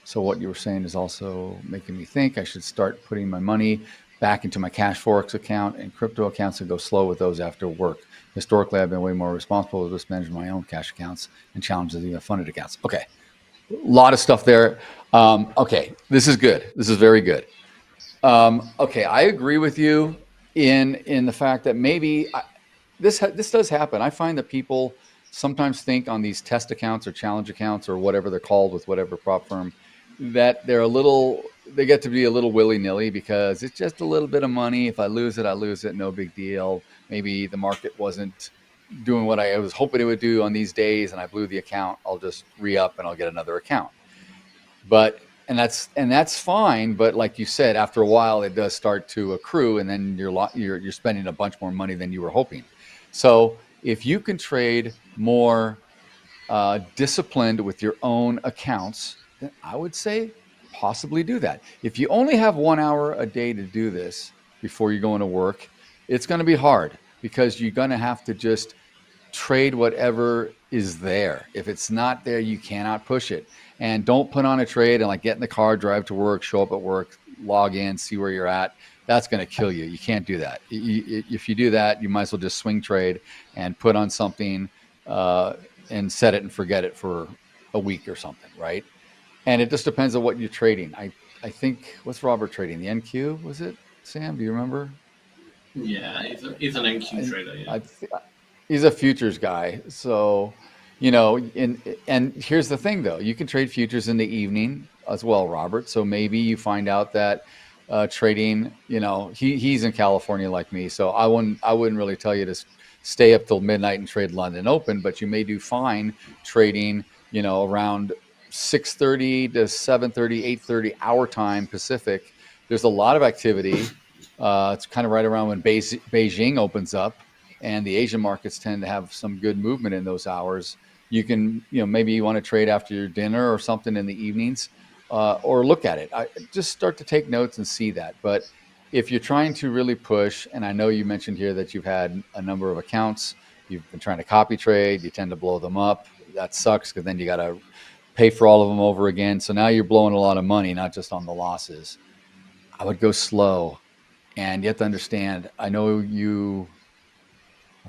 Speaker 9: So what you were saying is also making me think I should start putting my money back into my cash Forex account and crypto accounts and go slow with those after work. Historically, I've been way more responsible with risk managing my own cash accounts and challenges even funded accounts. Okay, a lot of stuff there. Okay, this is good. This is very good. Okay, I agree with you in the fact that maybe this does happen. I find that people sometimes think on these test accounts or challenge accounts or whatever they're called with whatever prop firm, that they get to be a little willy-nilly because it's just a little bit of money. If I lose it, I lose it. No big deal. Maybe the market wasn't doing what I was hoping it would do on these days and I blew the account. I'll just re-up and I'll get another account. And that's fine. But like you said, after a while, it does start to accrue and then you're spending a bunch more money than you were hoping. So if you can trade more disciplined with your own accounts, then I would say possibly do that. If you only have 1 hour a day to do this before you go into work, it's going to be hard because you're going to have to just trade whatever is there. If it's not there, you cannot push it. And don't put on a trade and like get in the car, drive to work, show up at work, log in, see where you're at. That's going to kill you. You can't do that. If you do that, you might as well just swing trade and put on something and set it and forget it for a week or something, right? And it just depends on what you're trading. I think, what's Robert trading? The NQ, was it, Sam? Do you remember?
Speaker 8: Yeah, he's an NQ trader. Yeah.
Speaker 9: He's a futures guy. So, and here's the thing, though. You can trade futures in the evening as well, Robert. So maybe you find out that trading, he's in California like me. So I wouldn't really tell you to stay up till midnight and trade London Open, but you may do fine trading, around 6:30 to 7:30, 8:30 our time Pacific. There's a lot of activity. It's kind of right around when Beijing opens up, and the Asian markets tend to have some good movement in those hours. You can, maybe you want to trade after your dinner or something in the evenings, or look at it. Just start to take notes and see that. But if you're trying to really push, and I know you mentioned here that you've had a number of accounts, you've been trying to copy trade, you tend to blow them up. That sucks because then you got to pay for all of them over again. So now you're blowing a lot of money, not just on the losses. I would go slow. And you have to understand, I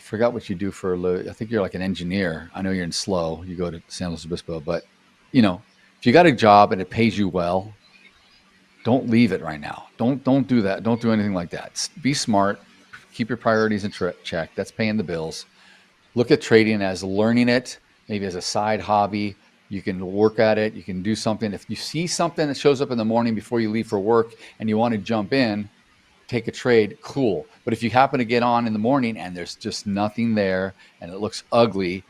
Speaker 9: forgot what you do for a living. I think you're like an engineer. I know you're in slow. You go to San Luis Obispo. But, if you got a job and it pays you well, don't leave it right now. Don't do that. Don't do anything like that. Be smart. Keep your priorities in check. That's paying the bills. Look at trading as learning it, maybe as a side hobby. You can work at it. You can do something. If you see something that shows up in the morning before you leave for work and you want to jump in, take a trade, cool. But if you happen to get on in the morning and there's just nothing there and it looks ugly,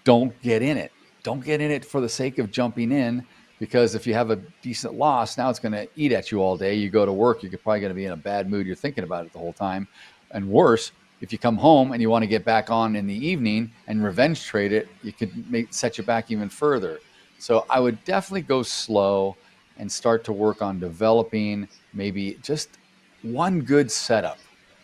Speaker 9: don't get in it. Don't get in it for the sake of jumping in, because if you have a decent loss, now it's going to eat at you all day. You go to work, you're probably going to be in a bad mood. You're thinking about it the whole time. And worse, if you come home and you want to get back on in the evening and revenge trade it, you could set you back even further. So I would definitely go slow and start to work on developing maybe just one good setup,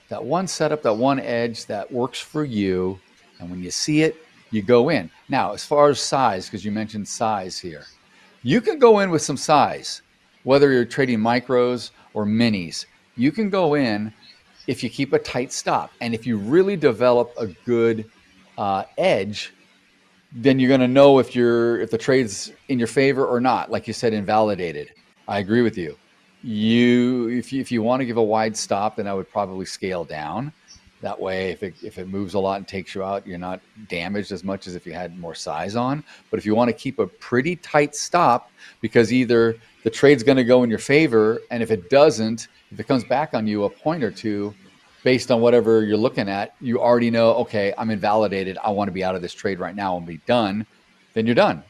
Speaker 9: that one edge that works for you. And when you see it, you go in. Now, as far as size, because you mentioned size here, you can go in with some size, whether you're trading micros or minis. You can go in if you keep a tight stop. And if you really develop a good edge, then you're going to know if the trade's in your favor or not. Like you said, invalidated. I agree with you. If you want to give a wide stop, then I would probably scale down. That way, if it moves a lot and takes you out, you're not damaged as much as if you had more size on. But if you want to keep a pretty tight stop, because either the trade's going to go in your favor, and if it doesn't, if it comes back on you a point or two, based on whatever you're looking at, you already know, okay, I'm invalidated. I want to be out of this trade right now and be done. Then you're done.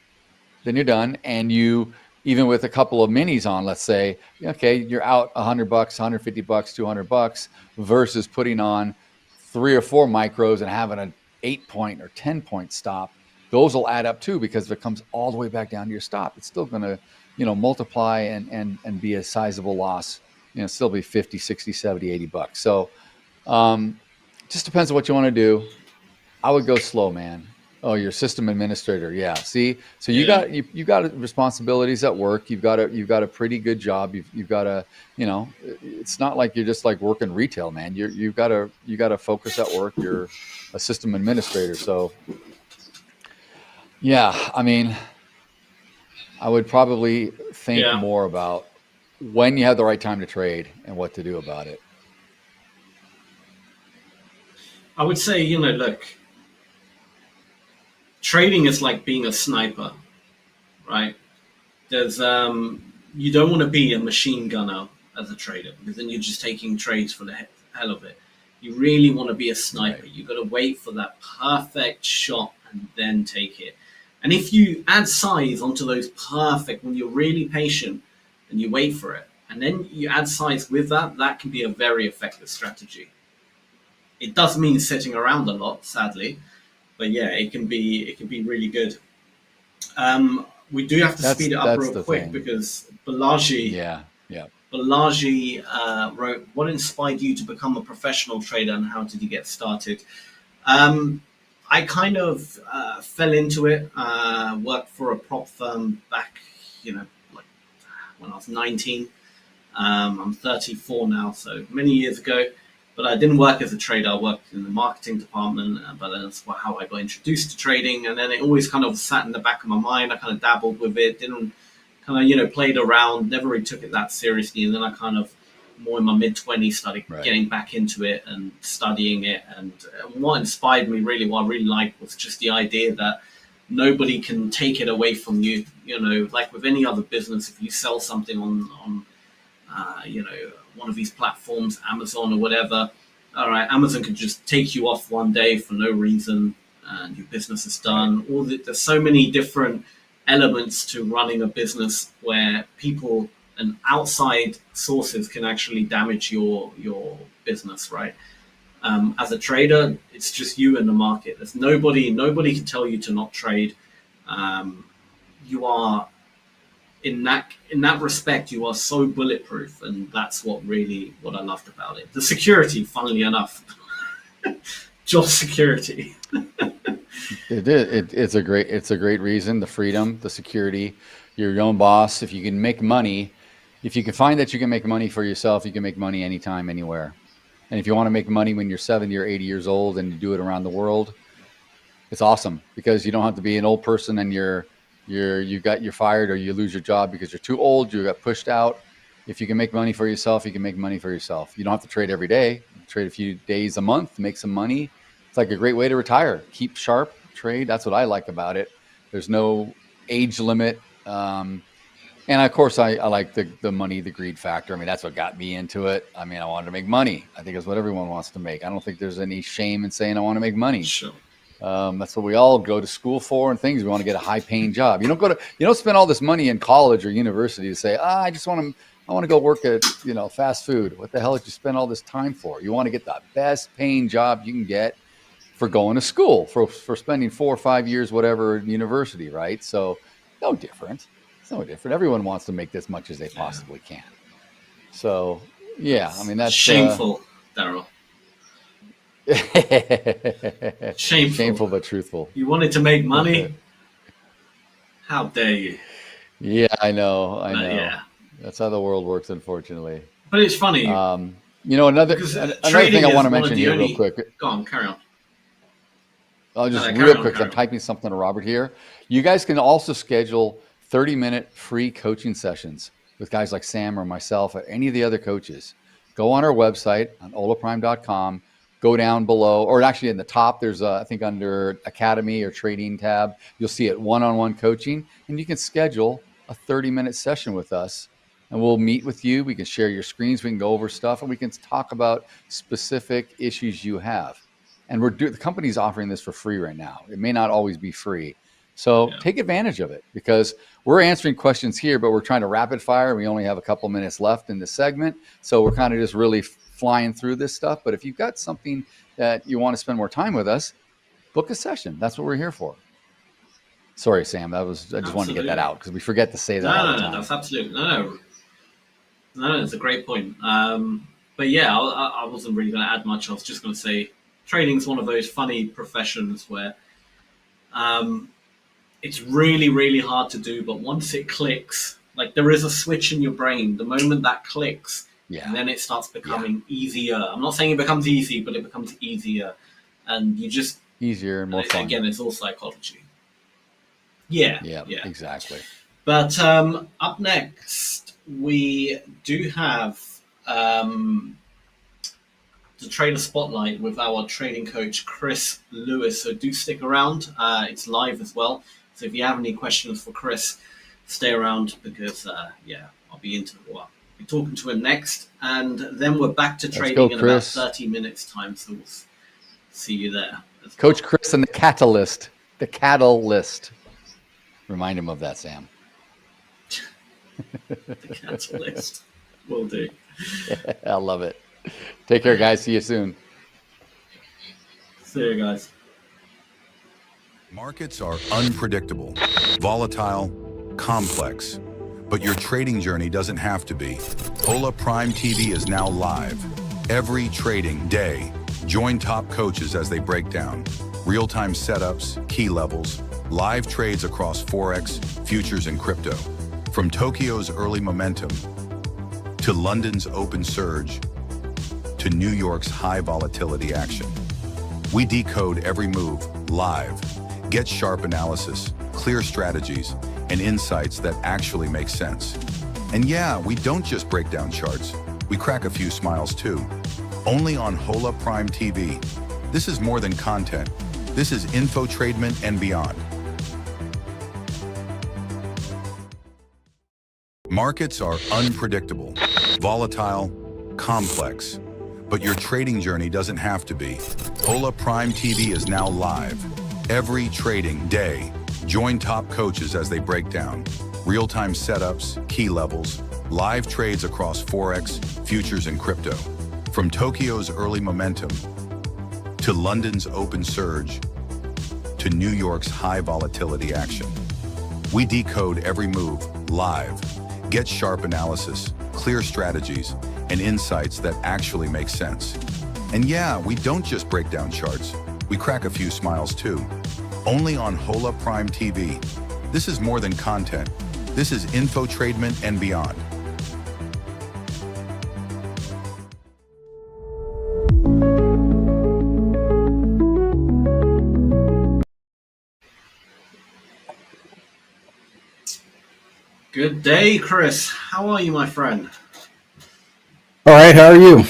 Speaker 9: And you, even with a couple of minis on, let's say, okay, you're out $100, $150, $200 versus putting on 3 or 4 micros and having an 8-point or 10-point stop. Those will add up too, because if it comes all the way back down to your stop, it's still going to, multiply and be a sizable loss, still be 50, 60, 70, $80. So, just depends on what you want to do. I would go slow, man. Oh, you're system administrator. Yeah. See, so you got responsibilities at work. You've got a pretty good job. You've got a, it's not like you're just like working retail, man. You've got to focus at work. You're a system administrator. So yeah, I mean, I would probably think more about when you have the right time to trade and what to do about it.
Speaker 8: I would say, look, trading is like being a sniper, right? There's you don't want to be a machine gunner as a trader, because then you're just taking trades for the hell of it. You really want to be a sniper. Right. You've got to wait for that perfect shot and then take it. And if you add size onto those perfect, when you're really patient and you wait for it, and then you add size with that, that can be a very effective strategy. It does mean sitting around a lot, sadly, but yeah, it can be really good. We do have to speed it up real quick because Balaji, Balaji wrote, "What inspired you to become a professional trader, and how did you get started?" I kind of fell into it. Worked for a prop firm back, like when I was 19. I'm 34 now, so many years ago. But I didn't work as a trader. I worked in the marketing department, but that's how I got introduced to trading. And then it always kind of sat in the back of my mind. I kind of dabbled with it, didn't kind of, played around, never really took it that seriously. And then I kind of, more in my mid-20s, started getting back into it and studying it. And what inspired me, really, what I really liked, was just the idea that nobody can take it away from you. Like with any other business, if you sell something on one of these platforms, Amazon or whatever, all right, Amazon could just take you off one day for no reason and your business is done. There's so many different elements to running a business where people and outside sources can actually damage your business, right? As a trader, it's just you and the market. There's nobody can tell you to not trade. You are, in that respect, you are so bulletproof, and that's what I loved about it. The security, funnily enough, job security.
Speaker 9: It's a great reason. The freedom, the security, you're your own boss. If you can make money, if you can find that you can make money for yourself, you can make money anytime, anywhere. And if you want to make money when you're 70 or 80 years old and you do it around the world, it's awesome, because you don't have to be an old person and you're fired or you lose your job because you're too old, you got pushed out. If you can make money for yourself, you can make money for yourself. You don't have to trade every day. You can trade a few days a month, make some money. It's like a great way to retire. Keep sharp, trade. That's what I like about it. There's no age limit. And of course, I like the money, the greed factor. I mean, that's what got me into it. I mean, I wanted to make money. I think it's what everyone wants to make. I don't think there's any shame in saying I want to make money. Sure. That's what we all go to school for and things. We want to get a high-paying job. You don't spend all this money in college or university to say, I want to go work at, fast food. What the hell did you spend all this time for? You want to get the best paying job you can get for going to school, for spending 4 or 5 years, whatever, in university, right? So no different. It's no different. Everyone wants to make as much as they possibly can. So yeah, I mean, that's
Speaker 8: shameful, Daryl.
Speaker 9: Shameful but truthful.
Speaker 8: You wanted to make money? Okay. How dare you?
Speaker 9: Yeah, I know.
Speaker 8: Yeah.
Speaker 9: That's how the world works, unfortunately.
Speaker 8: But it's funny.
Speaker 9: Another thing I want to mention here real quick.
Speaker 8: Go on, carry on.
Speaker 9: I'll just real quick. I'm typing something to Robert here. You guys can also schedule 30-minute free coaching sessions with guys like Sam or myself or any of the other coaches. Go on our website on olaprime.com. Go down below, or actually in the top, there's I think under Academy or Trading tab, you'll see it, one-on-one coaching, and you can schedule a 30-minute session with us and we'll meet with you. We can share your screens. We can go over stuff, and we can talk about specific issues you have. And the company's offering this for free right now. It may not always be free. So take advantage of it, because we're answering questions here, but we're trying to rapid fire. We only have a couple minutes left in the segment. So we're kind of just really flying through this stuff. But if you've got something that you want to spend more time with us, book a session. That's what we're here for. Sorry, Sam. I just wanted to get that out because we forget to say that all the time.
Speaker 8: No, that's absolutely no. It's a great point. But yeah, I wasn't really going to add much. I was just going to say trading's one of those funny professions where it's really, really hard to do. But once it clicks, like there is a switch in your brain. The moment that clicks, and then it starts becoming easier. I'm not saying it becomes easy, but it becomes easier, and you just
Speaker 9: easier and more fun.
Speaker 8: Again, it's all psychology. Yeah,
Speaker 9: exactly.
Speaker 8: But up next, we do have the Trader Spotlight with our trading coach, Chris Lewis. So do stick around. It's live as well. So if you have any questions for Chris, stay around because, I'll be talking to him next. And then we're back to trading in about 30 minutes time. So we'll see you there.
Speaker 9: Coach Chris and the Catalyst. The Catalyst. Remind him of that, Sam.
Speaker 8: The Catalyst. Will do.
Speaker 9: I love it. Take care, guys. See you soon.
Speaker 8: See you, guys.
Speaker 3: Markets are unpredictable, volatile, complex, but your trading journey doesn't have to be. Hola Prime TV is now live. Every trading day, join top coaches as they break down real-time setups, key levels, live trades across Forex, futures, and crypto. From Tokyo's early momentum to London's open surge to New York's high volatility action. We decode every move live. Get sharp analysis, clear strategies, and insights that actually make sense. And yeah, we don't just break down charts. We crack a few smiles too. Only on Hola Prime TV. This is more than content. This is infotainment and beyond. Markets are unpredictable, volatile, complex, but your trading journey doesn't have to be. Hola Prime TV is now live. Every trading day, join top coaches as they break down real-time setups, key levels, live trades across Forex, futures, and crypto. From Tokyo's early momentum to London's open surge to New York's high volatility action. We decode every move live. Get sharp analysis, clear strategies, and insights that actually make sense. And yeah, we don't just break down charts. We crack a few smiles too. Only on Hola Prime TV. This is more than content. This is infotainment and beyond.
Speaker 8: Good day, Chris. How are you, my friend?
Speaker 7: All right, how are you?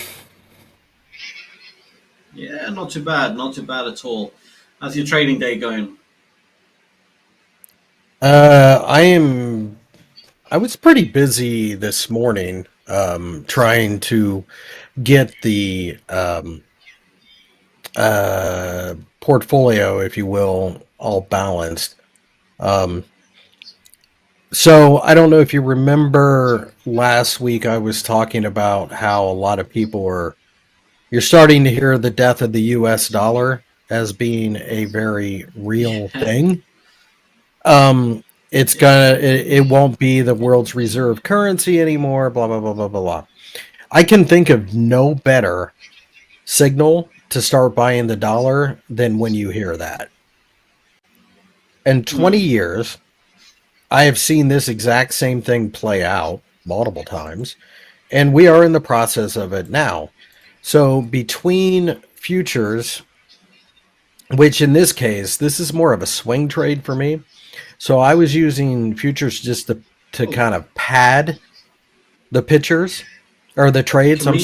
Speaker 8: Yeah, not too bad. Not too bad at all. How's your trading day going?
Speaker 7: I was pretty busy this morning trying to get the portfolio, if you will, all balanced. So I don't know if you remember last week I was talking about how a lot of people you're starting to hear the death of the US dollar as being a very real thing. It won't be the world's reserve currency anymore, blah, blah, blah, blah, blah, blah. I can think of no better signal to start buying the dollar than when you hear that. In 20 years, I have seen this exact same thing play out multiple times, and we are in the process of it now. So between futures, which in this case, this is more of a swing trade for me. So I was using futures just to kind of pad the pictures or the trades. Can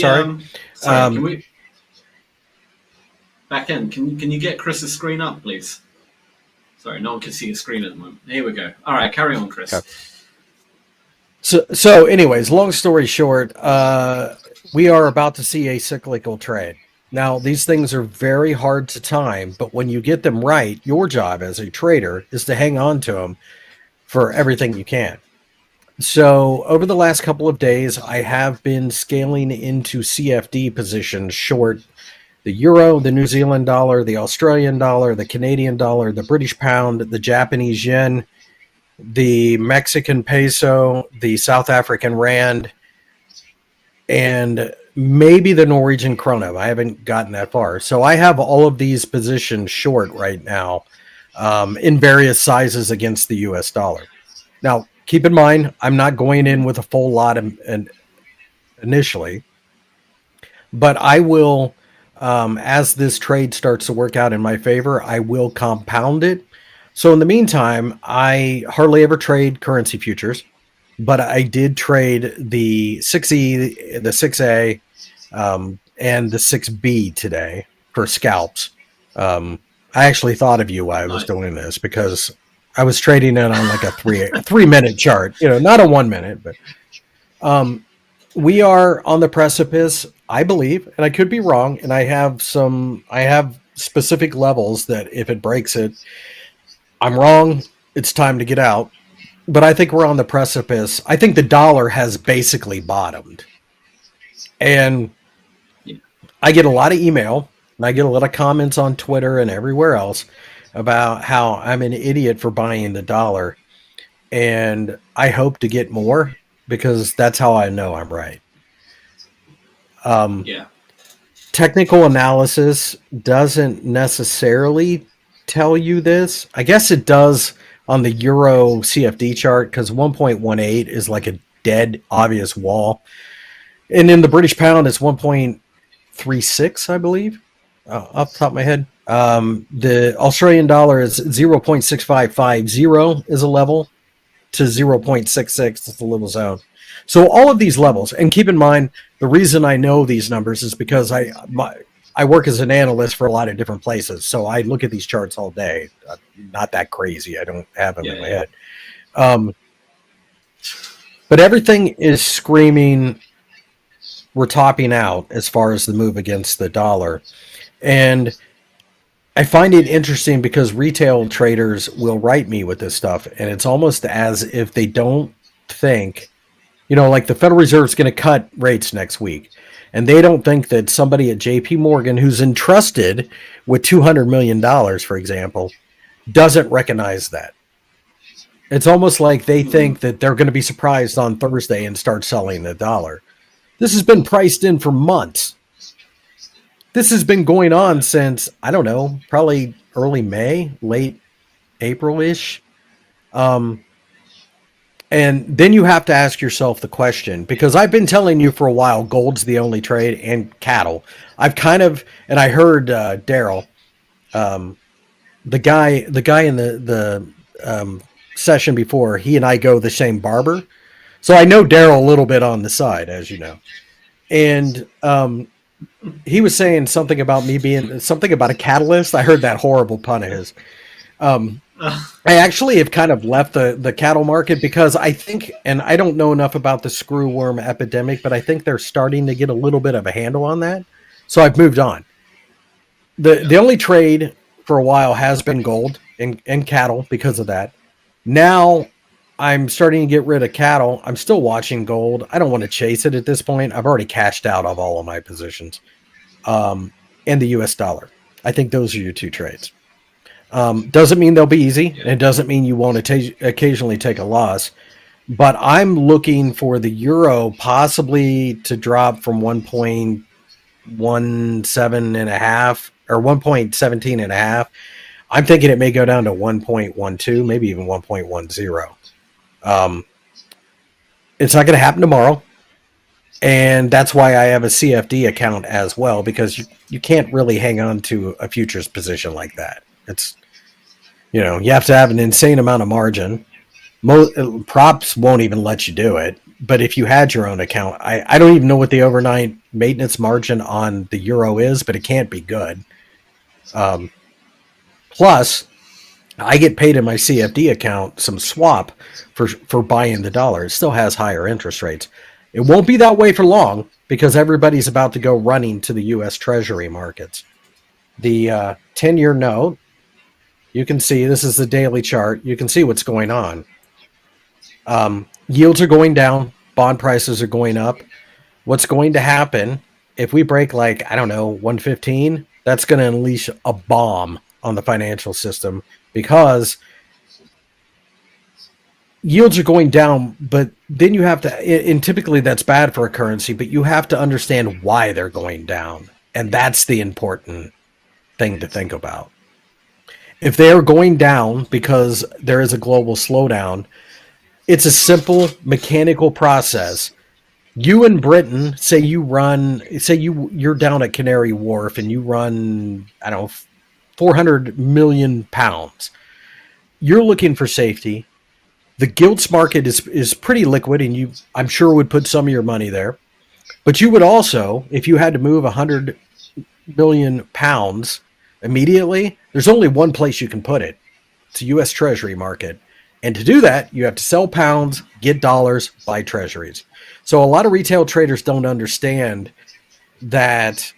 Speaker 7: we
Speaker 8: back end? Can you get Chris's screen up, please? Sorry, no one can see his screen at the moment. Here we go. All right, carry on, Chris.
Speaker 7: Okay. So anyways, long story short, we are about to see a cyclical trade. Now, these things are very hard to time, but when you get them right, your job as a trader is to hang on to them for everything you can. So over the last couple of days, I have been scaling into CFD positions short the euro, the New Zealand dollar, the Australian dollar, the Canadian dollar, the British pound, the Japanese yen, the Mexican peso, the South African rand, and maybe the Norwegian krona. I haven't gotten that far. So I have all of these positions short right now in various sizes against the US dollar. Now, keep in mind, I'm not going in with a full lot initially, but I will, as this trade starts to work out in my favor, I will compound it. So in the meantime, I hardly ever trade currency futures, but I did trade the 6E, the 6A, and the 6B today for scalps. I actually thought of you while I was doing this because I was trading it on like a 3-minute chart, not a 1 minute, but we are on the precipice, I believe, and I could be wrong. And I have specific levels that if it breaks it, I'm wrong. It's time to get out. But I think we're on the precipice. I think the dollar has basically bottomed. And I get a lot of email and I get a lot of comments on Twitter and everywhere else about how I'm an idiot for buying the dollar. And I hope to get more because that's how I know I'm right. Technical analysis doesn't necessarily tell you this. I guess it does on the Euro CFD chart because 1.18 is like a dead obvious wall. And in the British pound, it's 1.36, I believe, off the top of my head. The Australian dollar is 0.6550 is a level to 0.66 is the little zone. So all of these levels, and keep in mind, the reason I know these numbers is because I work as an analyst for a lot of different places. So I look at these charts all day. Not that crazy. I don't have them in my head. But everything is screaming, we're topping out as far as the move against the dollar. And I find it interesting because retail traders will write me with this stuff. And it's almost as if they don't think, like the Federal Reserve is going to cut rates next week. And they don't think that somebody at JP Morgan who's entrusted with $200 million, for example, doesn't recognize that. It's almost like they think that they're going to be surprised on Thursday and start selling the dollar. This has been priced in for months. This has been going on since, I don't know, probably early May, late April-ish. And then you have to ask yourself the question, because I've been telling you for a while, gold's the only trade and cattle. I've and I heard Daryl, the guy in the session before, he and I go the same barber. So I know Daryl a little bit on the side, as you know. And he was saying something about me being something about a catalyst. I heard that horrible pun of his. I actually have kind of left the cattle market because I think, and I don't know enough about the screwworm epidemic, but I think they're starting to get a little bit of a handle on that. So I've moved on. The only trade for a while has been gold and cattle because of that. Now I'm starting to get rid of cattle. I'm still watching gold. I don't want to chase it at this point. I've already cashed out of all of my positions. And the US dollar. I think those are your two trades. Doesn't mean they'll be easy. Yeah. It doesn't mean you won't occasionally take a loss. But I'm looking for the euro possibly to drop from 1.17.5 or 1.17.5. I'm thinking it may go down to 1.12, maybe even 1.10. It's not going to happen tomorrow. And that's why I have a CFD account as well, because you can't really hang on to a futures position like that. It's, you have to have an insane amount of margin. Props won't even let you do it. But if you had your own account, I don't even know what the overnight maintenance margin on the euro is, but it can't be good. Plus, I get paid in my CFD account some swap for buying the dollar. It still has higher interest rates. It won't be that way for long because everybody's about to go running to the U.S. Treasury markets. The 10-year note, you can see, this is the daily chart. You can see what's going on. Yields are going down. Bond prices are going up. What's going to happen if we break, like, I don't know, 115, that's going to unleash a bomb on the financial system because yields are going down, but then you have to, and typically that's bad for a currency, but you have to understand why they're going down. And that's the important thing to think about. If they're going down because there is a global slowdown, it's a simple mechanical process. You in Britain, say you're down at Canary Wharf and you run, I don't know, 400 million pounds. You're looking for safety. The gilts market is pretty liquid, and I'm sure would put some of your money there. But you would also, if you had to move 100 million pounds immediately, there's only one place you can put it. It's a U.S. Treasury market. And to do that, you have to sell pounds, get dollars, buy treasuries. So a lot of retail traders don't understand that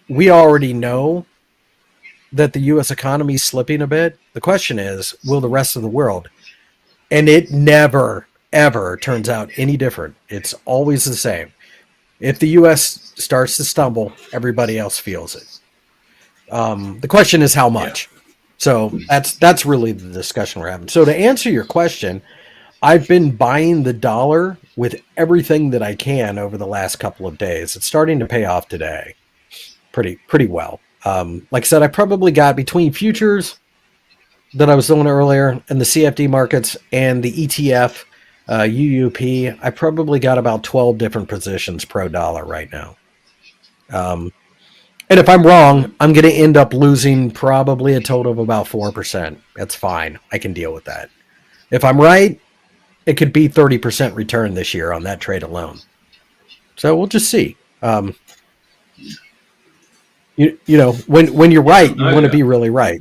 Speaker 7: we already know that the U.S. economy is slipping a bit. The question is, will the rest of the world? And it never, ever turns out any different. It's always the same. If the U.S. starts to stumble, everybody else feels it. The question is how much. Yeah. So that's really the discussion we're having. So to answer your question, I've been buying the dollar with everything that I can over the last couple of days. It's starting to pay off today pretty well. Like I said, I probably got between futures that I was doing earlier and the CFD markets and the ETF, UUP, I probably got about 12 different positions pro dollar right now. And if I'm wrong, I'm going to end up losing probably a total of about 4%. That's fine. I can deal with that. If I'm right, it could be 30% return this year on that trade alone. So we'll just see. You know, when you're right, you want to be really right.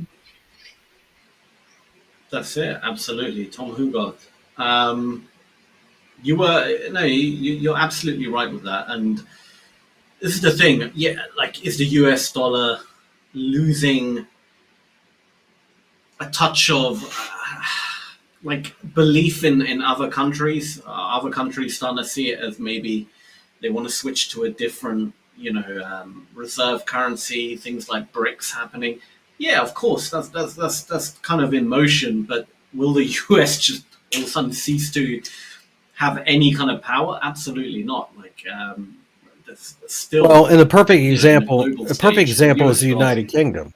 Speaker 8: That's it. Absolutely. Tom Hugard. You're absolutely right with that. And this is the thing. Yeah, like, is the US dollar losing a touch of like belief in other countries? Other countries starting to see it as maybe they want to switch to a different, reserve currency, things like BRICS happening. Yeah, of course, that's kind of in motion, but will the US just all of a sudden cease to have any kind of power? Absolutely not. Like, there's still,
Speaker 7: well, and the perfect example is the United Kingdom.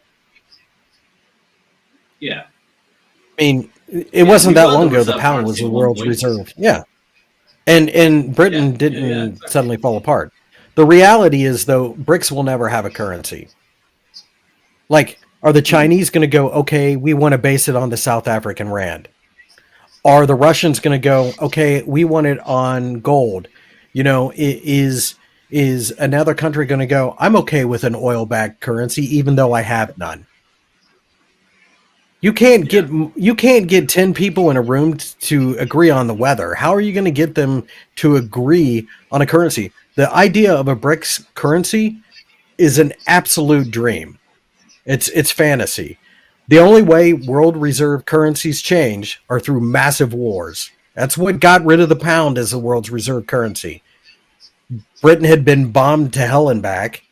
Speaker 8: Yeah.
Speaker 7: I mean, it wasn't that long ago the pound was the world's reserve. Yeah. And Britain didn't suddenly fall apart. The reality is, though, BRICS will never have a currency. Like, are the Chinese going to go, okay, we want to base it on the South African rand? Are the Russians going to go, okay, we want it on gold? You know, is another country going to go, I'm okay with an oil-backed currency, even though I have none? You can't get 10 people in a room to agree on the weather. How are you going to get them to agree on a currency? The idea of a BRICS currency is an absolute dream. It's fantasy. The only way world reserve currencies change are through massive wars. That's what got rid of the pound as the world's reserve currency. Britain had been bombed to hell and back,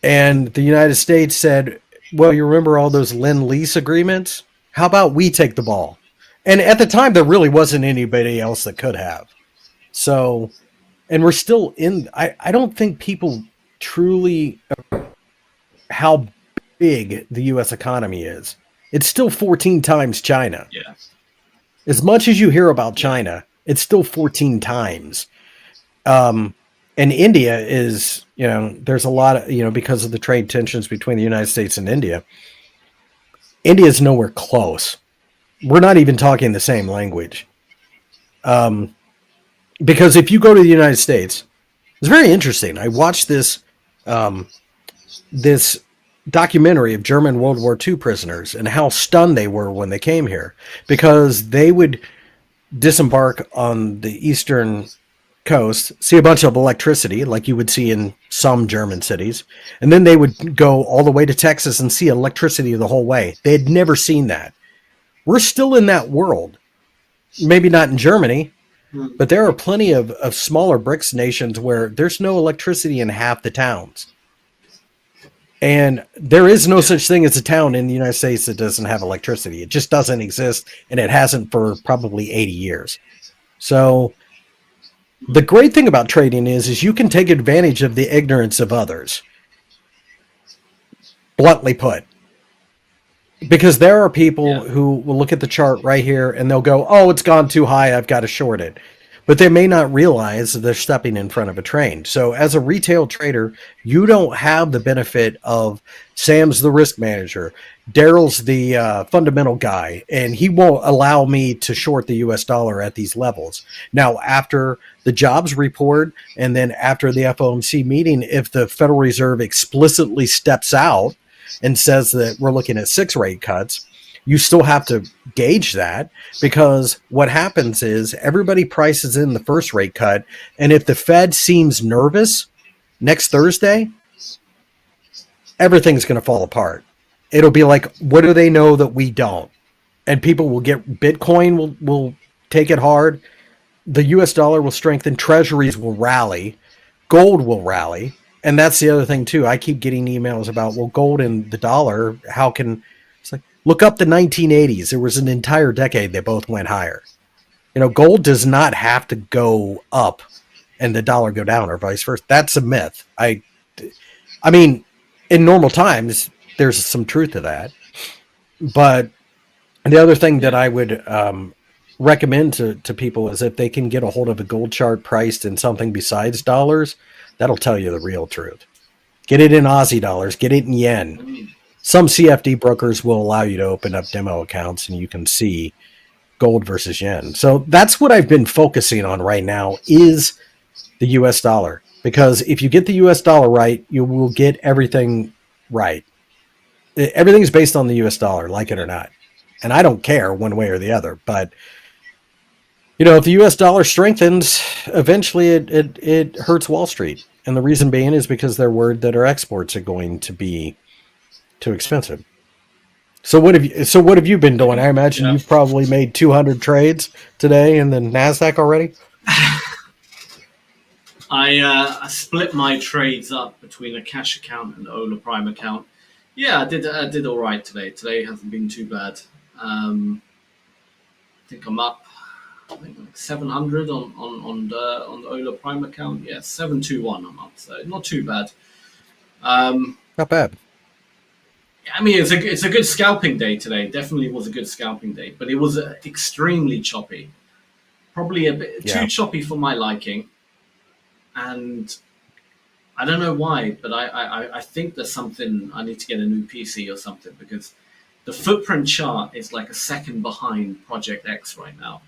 Speaker 7: and the United States said, well, you remember all those Lend-Lease agreements? How about we take the ball? And at the time, there really wasn't anybody else that could have. So, and we're still in, I don't think people truly how big the U.S. economy is. It's still 14 times China.
Speaker 8: Yeah.
Speaker 7: As much as you hear about China, it's still 14 times. And India is, there's a lot of, because of the trade tensions between the United States and India, India is nowhere close. We're not even talking the same language. Because if you go to the United States, it's very interesting. I watched this documentary of German World War II prisoners and how stunned they were when they came here, because they would disembark on the eastern coast, see a bunch of electricity like you would see in some German cities, and then they would go all the way to Texas and see electricity the whole way. They had never seen that. We're still in that world. Maybe not in Germany, but there are plenty of smaller BRICS nations where there's no electricity in half the towns. And there is no such thing as a town in the United States that doesn't have electricity. It just doesn't exist, and it hasn't for probably 80 years. So the great thing about trading is you can take advantage of the ignorance of others. Bluntly put. Because there are people who will look at the chart right here and they'll go, oh, it's gone too high, I've got to short it. But they may not realize that they're stepping in front of a train. So as a retail trader, you don't have the benefit of Sam's the risk manager, Daryl's the fundamental guy, and he won't allow me to short the US dollar at these levels. Now, after the jobs report and then after the FOMC meeting, if the Federal Reserve explicitly steps out and says that we're looking at 6 rate cuts, you still have to gauge that, because what happens is everybody prices in the first rate cut, and if the Fed seems nervous next Thursday, everything's going to fall apart. It'll be like, what do they know that we don't? And people will get, Bitcoin will take it hard, the US dollar will strengthen, treasuries will rally, gold will rally. And that's the other thing too. I keep getting emails about, well, gold and the dollar, how can, it's like, look up the 1980s. There was an entire decade they both went higher. You know, gold does not have to go up and the dollar go down or vice versa. That's a myth. I mean, in normal times, there's some truth to that. But the other thing that I would recommend to people is if they can get a hold of a gold chart priced in something besides dollars, that'll tell you the real truth. Get it in Aussie dollars, get it in yen. Some CFD brokers will allow you to open up demo accounts and you can see gold versus yen. So that's what I've been focusing on right now is the US dollar. Because if you get the US dollar right, you will get everything right. Everything is based on the US dollar, like it or not. And I don't care one way or the other. But, you know, if the US dollar strengthens, eventually it hurts Wall Street. And the reason being is because they're worried that our exports are going to be too expensive. So what have you been doing? I imagine you've probably made 200 trades today in the NASDAQ already.
Speaker 8: I split my trades up between a cash account and Ola Prime account. Yeah, I did all right today. Today hasn't been too bad. I think I'm up. I think like 700 on the Ola Prime account. Yeah, 721 I'm up. So not too bad.
Speaker 7: Not bad.
Speaker 8: I mean, it's a good scalping day today. Definitely was a good scalping day, but it was extremely choppy. Probably a bit too choppy for my liking. And I don't know why, but I think there's something, I need to get a new PC or something, because the footprint chart is like a second behind Project X right now.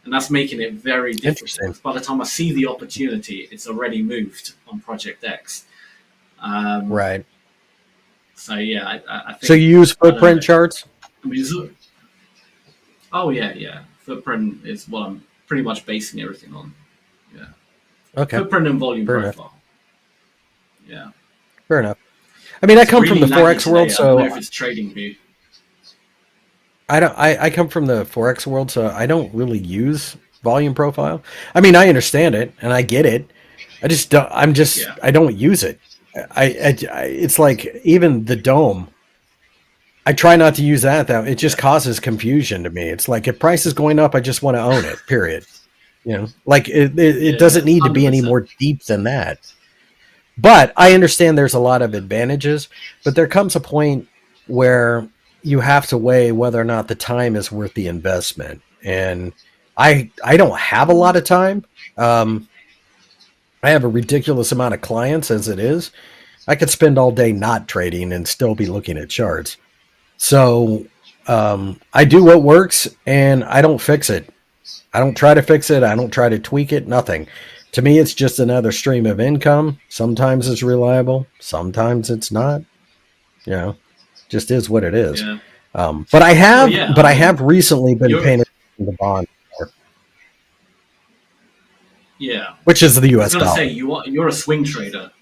Speaker 8: And that's making it very difficult. By the time I see the opportunity, it's already moved on Project X.
Speaker 7: Right.
Speaker 8: So yeah, I think.
Speaker 7: So you use footprint charts?
Speaker 8: I mean, yeah. Footprint is what I'm pretty much basing everything on. Yeah.
Speaker 7: Okay.
Speaker 8: Footprint and volume
Speaker 7: Fair
Speaker 8: profile.
Speaker 7: Enough.
Speaker 8: Yeah.
Speaker 7: Fair enough. I mean, I come
Speaker 8: really
Speaker 7: from the Forex world,
Speaker 8: I
Speaker 7: so
Speaker 8: don't know if it's trading view.
Speaker 7: I come from the Forex world, so I don't really use volume profile. I mean, I understand it and I get it. I just don't. I don't use it. It's like even the dome. I try not to use that though. It just causes confusion to me. It's like if price is going up, I just want to own it. Period. You know, like it doesn't need to be any more deep than that. But I understand there's a lot of advantages, but there comes a point where you have to weigh whether or not the time is worth the investment. And I don't have a lot of time. I have a ridiculous amount of clients as it is. I could spend all day not trading and still be looking at charts. So I do what works and I don't fix it. I don't try to fix it. I don't try to tweak it. Nothing. To me, it's just another stream of income. Sometimes it's reliable. Sometimes it's not. You know, just is what it is.
Speaker 8: Yeah.
Speaker 7: But I have recently been paying attention to the bond,
Speaker 8: yeah,
Speaker 7: which is the U.S.
Speaker 8: I was
Speaker 7: dollar.
Speaker 8: going to say you're a swing trader.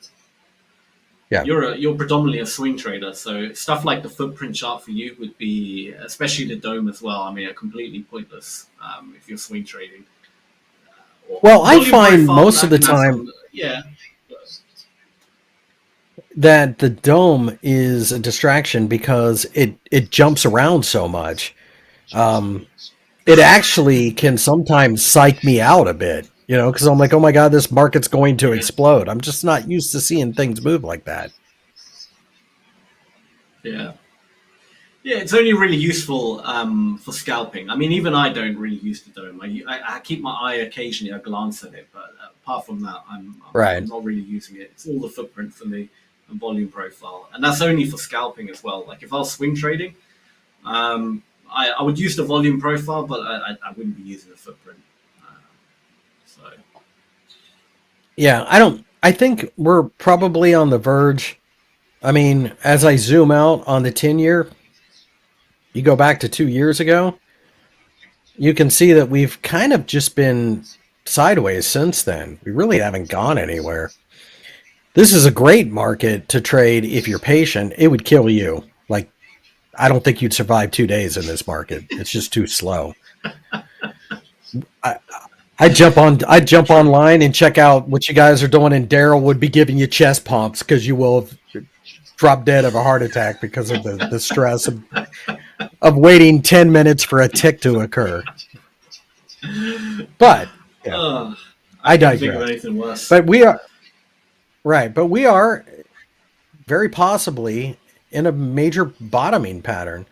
Speaker 7: Yeah,
Speaker 8: you're predominantly a swing trader, so stuff like the footprint chart for you would be, especially the dome as well. I mean, completely pointless if you're swing trading.
Speaker 7: Well, I find most of the time, that the dome is a distraction because it jumps around so much. It actually can sometimes psych me out a bit, you know, because I'm like, oh my God, this market's going to explode. I'm just not used to seeing things move like that.
Speaker 8: Yeah. Yeah, it's only really useful for scalping. I mean, even I don't really use the dome. I keep my eye occasionally, I glance at it, but apart from that, I'm not really using it. It's all the footprint for me and volume profile. And that's only for scalping as well. Like if I was swing trading, I would use the volume profile, but I wouldn't be using the footprint.
Speaker 7: Yeah, I think we're probably on the verge. I mean, as I zoom out on the 10-year, you go back to 2 years ago, you can see that we've kind of just been sideways since then. We really haven't gone anywhere. This is a great market to trade if you're patient. It would kill you. Like, I don't think you'd survive 2 days in this market. It's just too slow. I'd jump online and check out what you guys are doing, and Daryl would be giving you chest pumps because you will have dropped dead of a heart attack because of the stress of waiting 10 minutes for a tick to occur. But yeah, I digress.
Speaker 8: Think of anything worse.
Speaker 7: But we are very possibly in a major bottoming pattern.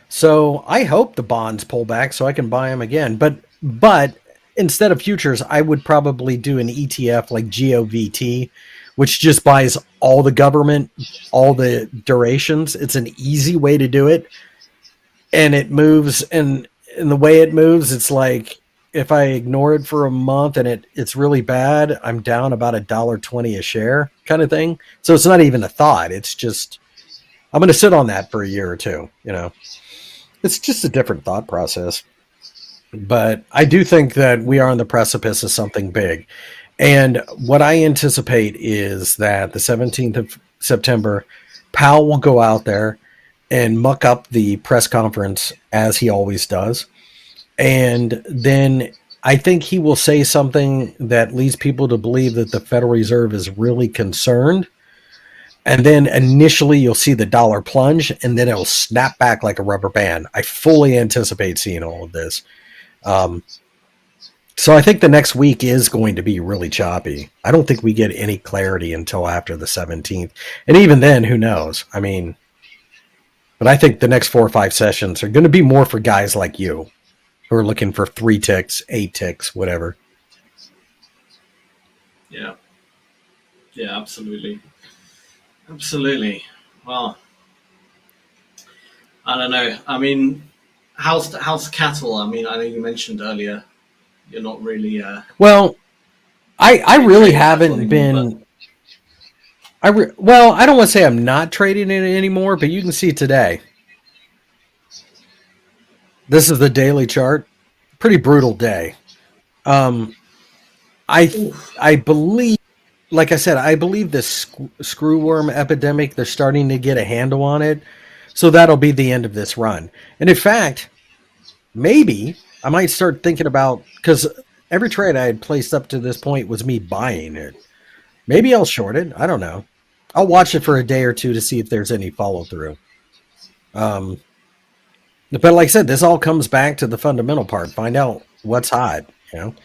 Speaker 7: So I hope the bonds pull back so I can buy them again. But instead of futures, I would probably do an ETF like GOVT, which just buys all the government, all the durations. It's an easy way to do it. And it moves, and the way it moves, it's like if I ignore it for a month and it's really bad, I'm down about $1.20 a share kind of thing. So it's not even a thought. It's just, I'm going to sit on that for a year or two, you know. It's just a different thought process. But I do think that we are on the precipice of something big. And what I anticipate is that the 17th of September, Powell will go out there and muck up the press conference as he always does. And then I think he will say something that leads people to believe that the Federal Reserve is really concerned. And then initially you'll see the dollar plunge, and then it'll snap back like a rubber band. I fully anticipate seeing all of this. So I think the next week is going to be really choppy. I don't think we get any clarity until after the 17th. And even then, who knows? I mean, but I think the next 4 or 5 sessions are going to be more for guys like you who are looking for 3 ticks, 8 ticks, whatever.
Speaker 8: Yeah. Yeah, absolutely. Absolutely. Well, I don't know. I mean, how's cattle? I mean, I know you mentioned earlier you're not really.
Speaker 7: Well, I really haven't been. Well, I don't want to say I'm not trading it anymore, but you can see today. This is the daily chart. Pretty brutal day. I believe, like I said, I believe this screwworm epidemic, they're starting to get a handle on it. So that'll be the end of this run. And in fact, maybe I might start thinking about, because every trade I had placed up to this point was me buying it. Maybe I'll short it. I don't know. I'll watch it for a day or two to see if there's any follow through. But like I said, this all comes back to the fundamental part. Find out what's hot, you know,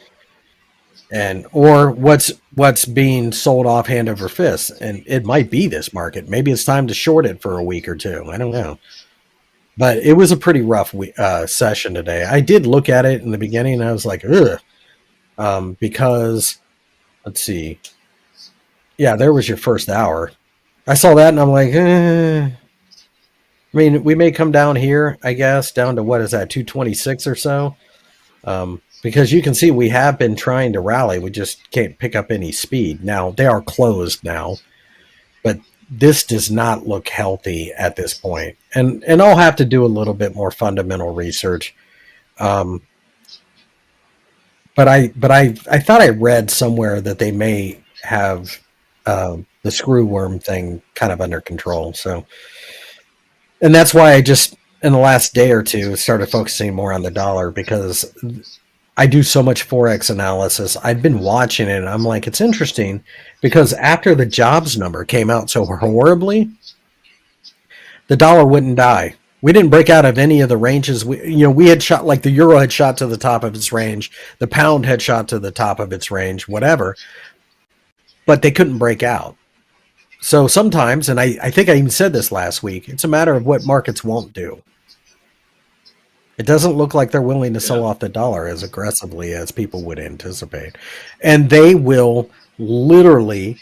Speaker 7: and or what's being sold off hand over fist. And it might be this market. Maybe it's time to short it for a week or two. I don't know. But it was a pretty rough session today. I did look at it in the beginning, and I was like, ugh, because let's see. Yeah, there was your first hour. I saw that, and I'm like, I mean, we may come down here, I guess, down to what is that, 226 or so? Because you can see we have been trying to rally. We just can't pick up any speed. Now, they are closed now. But this does not look healthy at this point. And I'll have to do a little bit more fundamental research. But I thought I read somewhere that they may have the screw worm thing kind of under control. So, and that's why I just in the last day or two started focusing more on the dollar, because I do so much Forex analysis. I've been watching it and I'm like, it's interesting because after the jobs number came out so horribly, the dollar wouldn't die. We didn't break out of any of the ranges. We had shot, like the euro had shot to the top of its range. The pound had shot to the top of its range, whatever, but they couldn't break out. So sometimes, and I think I even said this last week, it's a matter of what markets won't do. It doesn't look like they're willing to sell off the dollar as aggressively as people would anticipate. And they will literally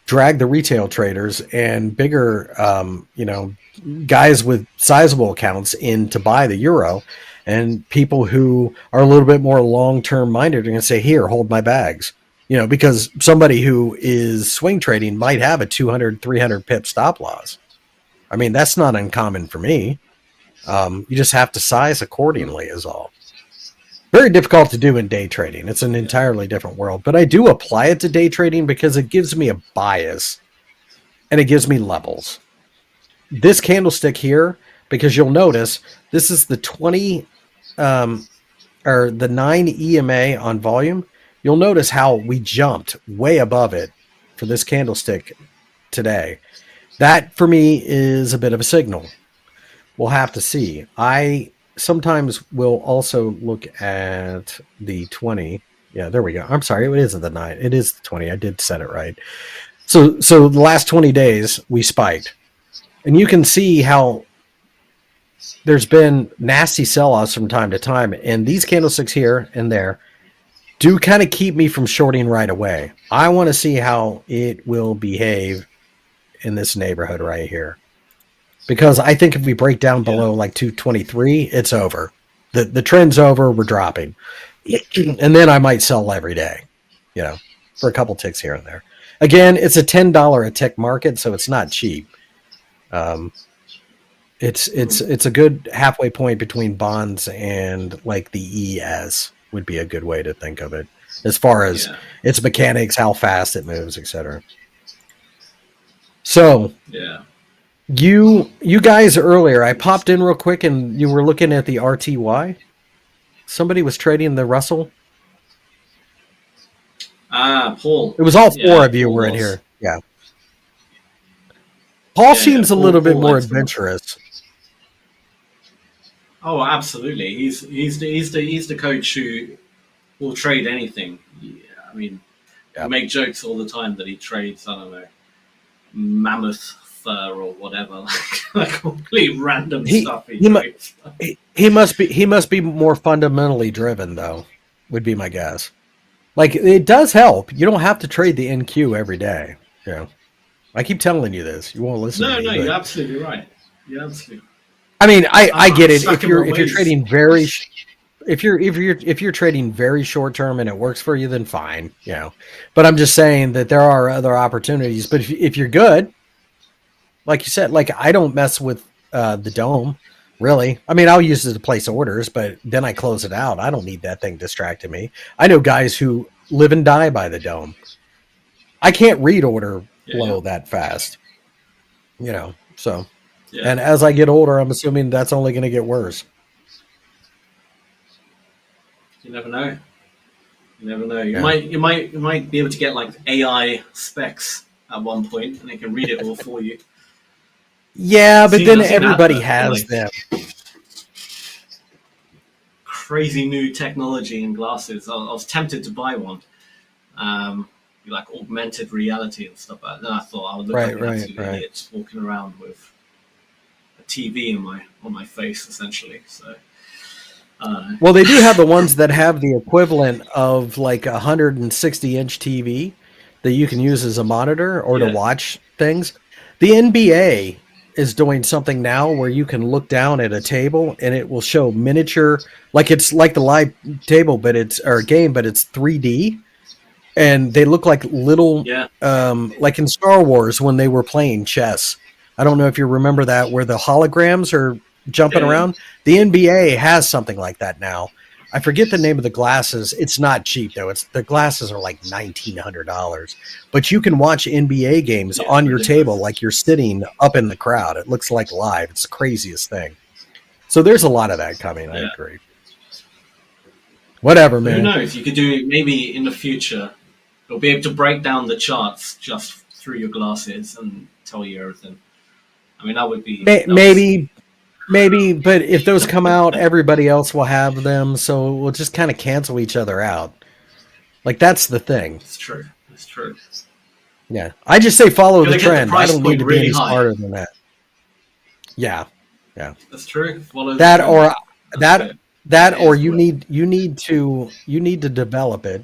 Speaker 7: drag the retail traders and bigger, guys with sizable accounts in to buy the euro. And people who are a little bit more long-term minded are going to say, here, hold my bags. Because somebody who is swing trading might have a 200, 300 pip stop loss. I mean, that's not uncommon for me. You just have to size accordingly is all. Very difficult to do in day trading. It's an entirely different world, but I do apply it to day trading because it gives me a bias and it gives me levels. This candlestick here, because you'll notice this is the 20 or the 9 EMA on volume. You'll notice how we jumped way above it for this candlestick today. That for me is a bit of a signal. We'll have to see. I sometimes will also look at the 20. Yeah, there we go. I'm sorry, it isn't the 9. It is the 20. I did set it right. So the last 20 days we spiked. And you can see how there's been nasty sell-offs from time to time. And these candlesticks here and there do kind of keep me from shorting right away. I want to see how it will behave in this neighborhood right here. Because I think if we break down below like 223, it's over. The trend's over. We're dropping. And then I might sell every day, for a couple ticks here and there. Again, it's a $10 a tick market, so it's not cheap. It's a good halfway point between bonds and like the ES would be a good way to think of it, as far as its mechanics, how fast it moves, etc. So you guys earlier, I popped in real quick and you were looking at the RTY. Somebody was trading the Russell.
Speaker 8: Paul.
Speaker 7: It was all four of you were in here. Yeah. Paul seems a little bit more adventurous.
Speaker 8: Oh, absolutely. He's the coach who will trade anything. I mean, we make jokes all the time that he trades, I don't know, mammoth fur or whatever, like complete random stuff.
Speaker 7: He must be more fundamentally driven, though, would be my guess. Like, it does help. You don't have to trade the NQ every day. I keep telling you this. You won't listen to me.
Speaker 8: No, you're absolutely right. You're absolutely.
Speaker 7: I mean, I get it. If you're trading very, if you're trading very short term and it works for you, then fine. But I'm just saying that there are other opportunities. But if you're good, like you said, like I don't mess with the dome. Really, I mean, I'll use it to place orders, but then I close it out. I don't need that thing distracting me. I know guys who live and die by the dome. I can't read order flow that fast, so. Yeah. And as I get older, I'm assuming that's only going to get worse.
Speaker 8: You never know. You might be able to get like AI specs at one point, and they can read it all for you.
Speaker 7: Yeah, but then everybody has them.
Speaker 8: Crazy new technology in glasses. I was tempted to buy one. Like augmented reality and stuff like that. Then I thought I would look like an absolute idiot walking around with a TV on my face, essentially. So,
Speaker 7: well, they do have the ones that have the equivalent of like 160-inch TV that you can use as a monitor or to watch things. The NBA is doing something now where you can look down at a table and it will show miniature, like it's like the live table, but it's 3D. and they look like little, like in Star Wars when they were playing chess. I don't know if you remember that, where the holograms are jumping around. The NBA has something like that now. I forget the name of the glasses. It's not cheap though. The glasses are like $1,900, but you can watch NBA games on your table like you're sitting up in the crowd. It looks like live. It's the craziest thing. So there's a lot of that coming. I agree. Whatever, man.
Speaker 8: Who knows? You could do maybe in the future. You'll be able to break down the charts just through your glasses and tell you everything. I mean, that would be
Speaker 7: maybe, but if those come out, everybody else will have them, so we'll just kind of cancel each other out. Like, that's the thing.
Speaker 8: It's true. It's true.
Speaker 7: Yeah, I just say follow the trend. I don't need to be any
Speaker 8: high.
Speaker 7: smarter than that. Yeah.
Speaker 8: That's true. Follow
Speaker 7: that
Speaker 8: the
Speaker 7: or you need to develop it,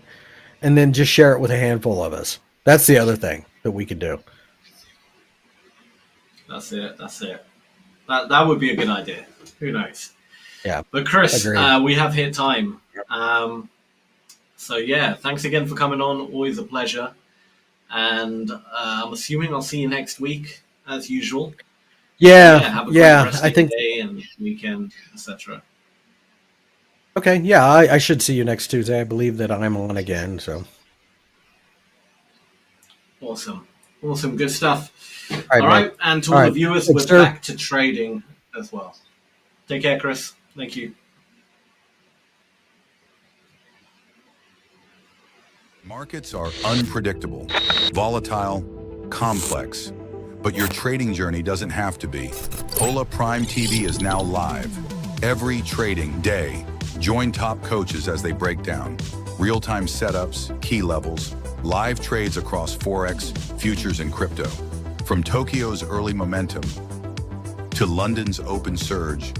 Speaker 7: and then just share it with a handful of us. That's the other thing that we could do.
Speaker 8: That's it. That would be a good idea. Who knows?
Speaker 7: Yeah.
Speaker 8: But Chris,
Speaker 7: agreed.
Speaker 8: we have hit time. So yeah, thanks again for coming on. Always a pleasure. And I'm assuming I'll see you next week as usual. Have a great rest of your day and weekend, etc.
Speaker 7: Okay. Yeah, I should see you next Tuesday. I believe that I'm on again. So.
Speaker 8: Awesome. Good stuff.
Speaker 7: All
Speaker 8: right. And to all the viewers, we're back to trading as well. Take care, Chris. Thank you.
Speaker 3: Markets are unpredictable, volatile, complex, but your trading journey doesn't have to be. Hola Prime TV is now live. Every trading day, join top coaches as they break down real-time setups, key levels, live trades across Forex, futures, and crypto. From Tokyo's early momentum, to London's open surge,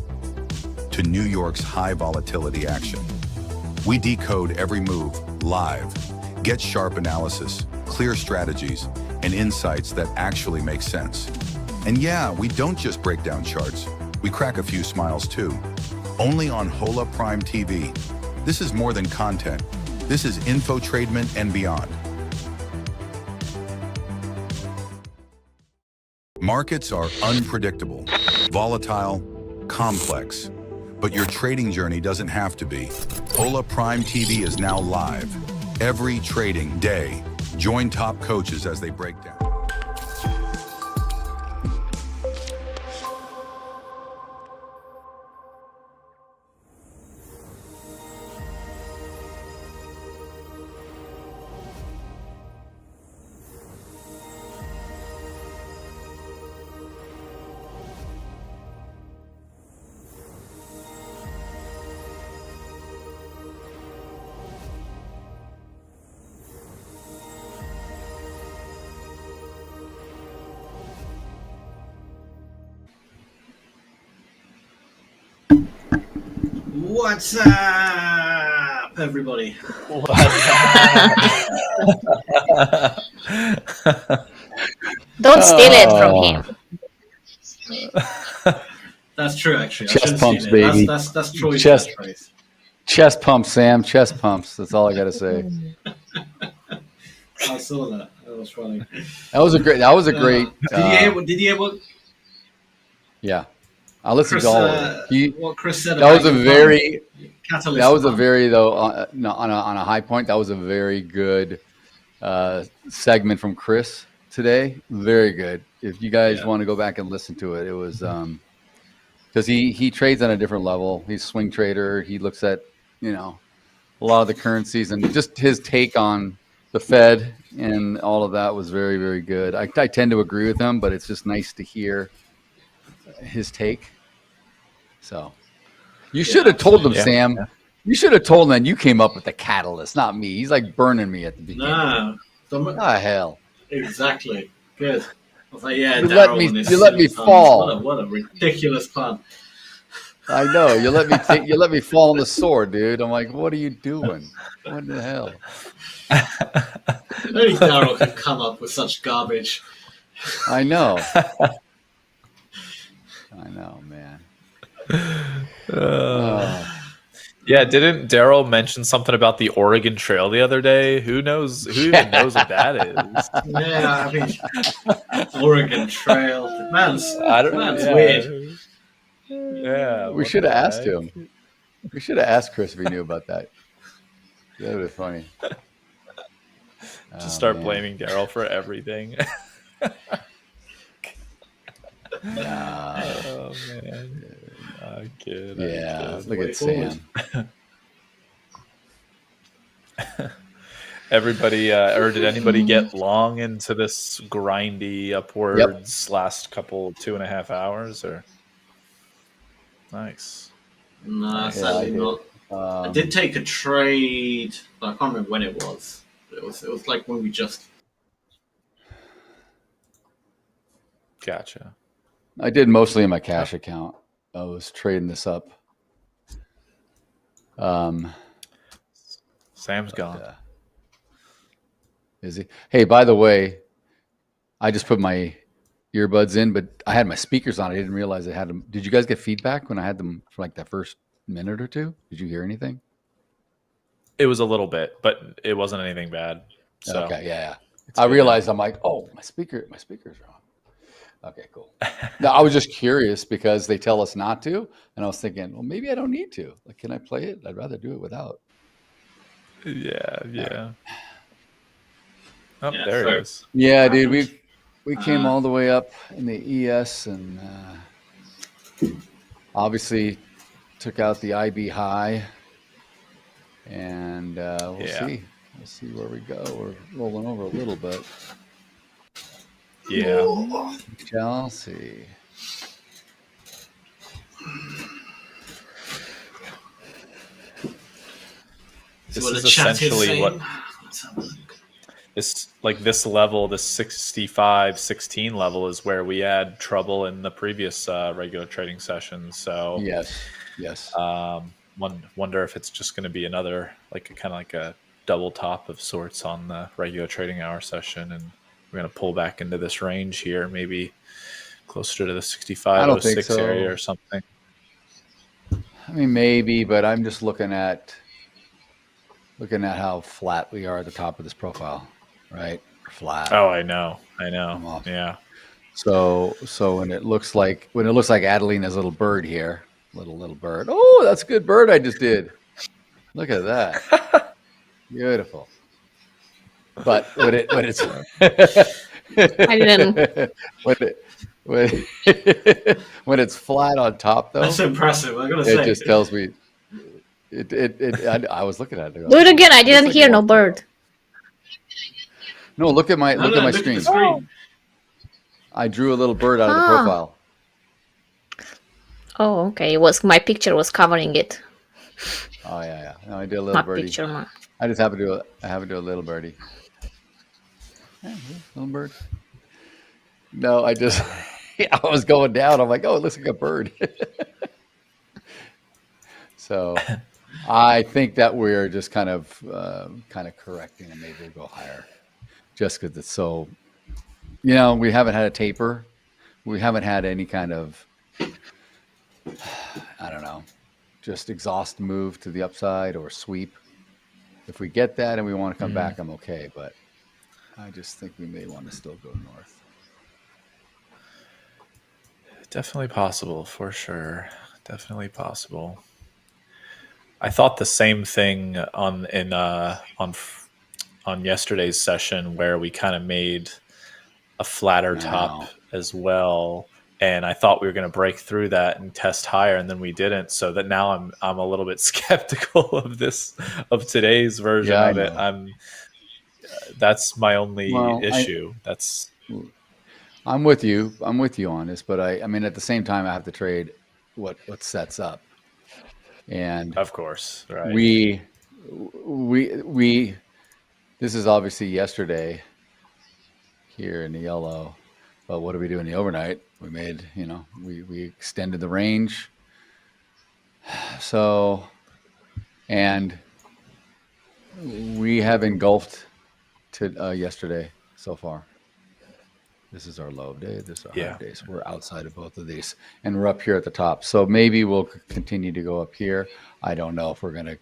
Speaker 3: to New York's high volatility action. We decode every move live. Get sharp analysis, clear strategies, and insights that actually make sense. And yeah, we don't just break down charts. We crack a few smiles too. Only on Hola Prime TV. This is more than content. This is infotainment and beyond. Markets are unpredictable, volatile, complex, but your trading journey doesn't have to be. Hola Prime TV is now live. Every trading day, join top coaches as they break down.
Speaker 8: What's up, everybody?
Speaker 10: Don't steal it from him.
Speaker 8: That's true, actually.
Speaker 9: Chest pumps, baby.
Speaker 8: That's Troy's catchphrase.
Speaker 9: Chest pumps, Sam. Chest pumps. That's all I got to say.
Speaker 8: I saw that. That was funny.
Speaker 9: That was a great.
Speaker 8: Did he able?
Speaker 9: Yeah, I listened to all of it.
Speaker 8: What Chris said.
Speaker 9: That was a very.
Speaker 8: Catalyst.
Speaker 9: That was a very though on a high point. That was a very good segment from Chris today. Very good. If you guys want to go back and listen to it, it was because he trades on a different level. He's a swing trader. He looks at a lot of the currencies and just his take on the Fed and all of that was very, very good. I tend to agree with him, but it's just nice to hear his take. So you should have told him, Sam. Yeah. You should have told him that you came up with the catalyst, not me. He's like burning me at the beginning.
Speaker 8: Nah.
Speaker 9: What the hell?
Speaker 8: Exactly. Good. I was like, yeah,
Speaker 9: you let me fall.
Speaker 8: What a ridiculous pun.
Speaker 9: I know. You let me fall on the sword, dude. I'm like, what are you doing? What the hell?
Speaker 8: Only Daryl could come up with such garbage.
Speaker 9: I know. I know, man.
Speaker 11: Yeah, didn't Daryl mention something about the Oregon Trail the other day? Who knows? Who even knows what that is?
Speaker 8: Yeah, I mean, Oregon Trail. Man's
Speaker 11: yeah.
Speaker 8: weird.
Speaker 11: Yeah,
Speaker 9: We should have asked him. We should have asked Chris if he knew about that. That would be funny.
Speaker 11: Just start blaming Daryl for everything. Oh man. I'm kidding.
Speaker 9: Yeah, look at Sam.
Speaker 11: Everybody, or did anybody get long into this grindy upwards last couple 2.5 hours? Or nice.
Speaker 8: No, sadly not. I did take a trade, but I can't remember when it was. It was like when we just.
Speaker 11: Gotcha.
Speaker 9: I did mostly in my cash account. I was trading this up.
Speaker 11: Sam's gone.
Speaker 9: Is he? Hey, by the way, I just put my earbuds in, but I had my speakers on. I didn't realize I had them. Did you guys get feedback when I had them for like that first minute or two? Did you hear anything?
Speaker 11: It was a little bit, but it wasn't anything bad. So.
Speaker 9: Okay, yeah. I realized I'm like, oh, my speakers are on. Okay, cool. No, I was just curious because they tell us not to, and I was thinking, well, maybe I don't need to. Like, can I play it? I'd rather do it without.
Speaker 11: Yeah. Oh, there it is.
Speaker 9: Yeah, dude, we came all the way up in the ES and obviously took out the IB high, and we'll see. We'll see where we go. We're rolling over a little bit.
Speaker 11: Yeah.
Speaker 9: Shall see.
Speaker 11: This is essentially what this level, this 65-16 level is where we had trouble in the previous regular trading session. So
Speaker 9: yes.
Speaker 11: Wonder if it's just going to be another kind of like a double top of sorts on the regular trading hour session, and we're going to pull back into this range here, maybe closer to the 65-06 area or something.
Speaker 9: I mean, maybe, but I'm just looking at how flat we are at the top of this profile, right? Flat.
Speaker 11: Oh, I know. Yeah.
Speaker 9: So when it looks like Adelina's little bird here, little bird. Oh, that's a good bird I just did. Look at that. Beautiful. But when it's
Speaker 10: I didn't.
Speaker 9: when it's flat on top, though,
Speaker 8: that's impressive. I gotta say,
Speaker 9: it just tells me. I was looking at it.
Speaker 10: Do it again. I didn't hear no bird.
Speaker 9: No, look at my screen.
Speaker 8: Oh.
Speaker 9: I drew a little bird out of the profile.
Speaker 10: Oh, okay. My picture was covering it.
Speaker 9: Oh yeah. No, I did a little birdie.
Speaker 10: Picture, man.
Speaker 9: I just have to do a little birdie. Yeah, little bird. No, I was going down. I'm like, oh, it looks like a bird. So I think that we're just kind of correcting, and maybe we'll go higher, just because it's so. We haven't had a taper. We haven't had any kind of, I don't know, just exhaust move to the upside or sweep. If we get that and we want to come back, I'm okay. But I just think we may want to still go north.
Speaker 11: Definitely possible, for sure. Definitely possible. I thought the same thing on yesterday's session, where we kind of made a flatter top as well, and I thought we were going to break through that and test higher, and then we didn't. So that now I'm a little bit skeptical of today's version of it. That's my only issue.
Speaker 9: I'm with you on this, but I mean, at the same time, I have to trade what sets up. And
Speaker 11: of course, right.
Speaker 9: We this is obviously yesterday here in the yellow, but what did we do in the overnight? We made, we extended the range. So, and we have engulfed to yesterday so far. This is our low day. This is our high day. So we're outside of both of these, and we're up here at the top. So maybe we'll continue to go up here. I don't know if we're gonna,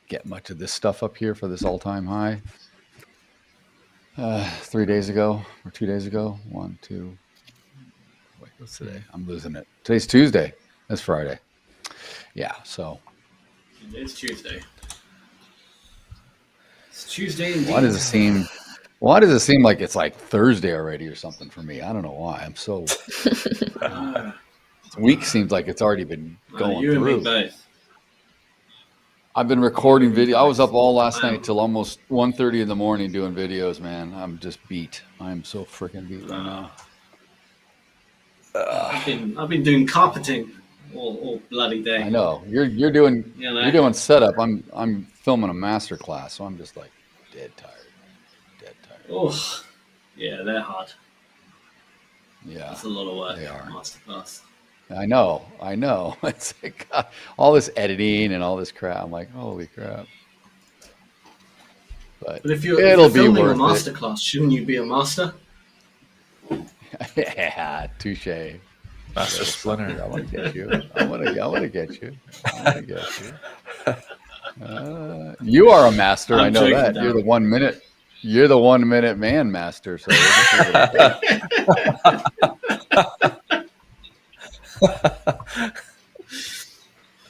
Speaker 9: get much of this stuff up here for this all-time high. 3 days ago or 2 days ago. 1, 2. Wait, what's today? I'm losing it. Today's Tuesday. That's Friday. Yeah. So.
Speaker 8: It's Tuesday. It's Tuesday indeed.
Speaker 9: Why does it seem like it's like Thursday already or something for me? I don't know why. I'm so week seems like it's already been going
Speaker 8: you
Speaker 9: through.
Speaker 8: And me both.
Speaker 9: I've been recording video. I was up all last night till almost 1:30 in the morning doing videos, man. I'm just beat. I'm so freaking beat right now.
Speaker 8: I've been doing carpeting all bloody day.
Speaker 9: I know. You're doing setup. I'm filming a master class, so I'm just like dead tired.
Speaker 8: Oh, yeah, they're hard.
Speaker 9: Yeah,
Speaker 8: that's a lot of work.
Speaker 9: They are.
Speaker 8: Masterclass.
Speaker 9: I know. It's like all this editing and all this crap. I'm like, holy crap! But
Speaker 8: if you're filming a masterclass, shouldn't you be a master?
Speaker 9: Yeah, touche.
Speaker 11: Master Splinter.
Speaker 9: I want to get you. I want to get you. You are a master. I know that. You're the 1 minute. You're the 1 minute man master. So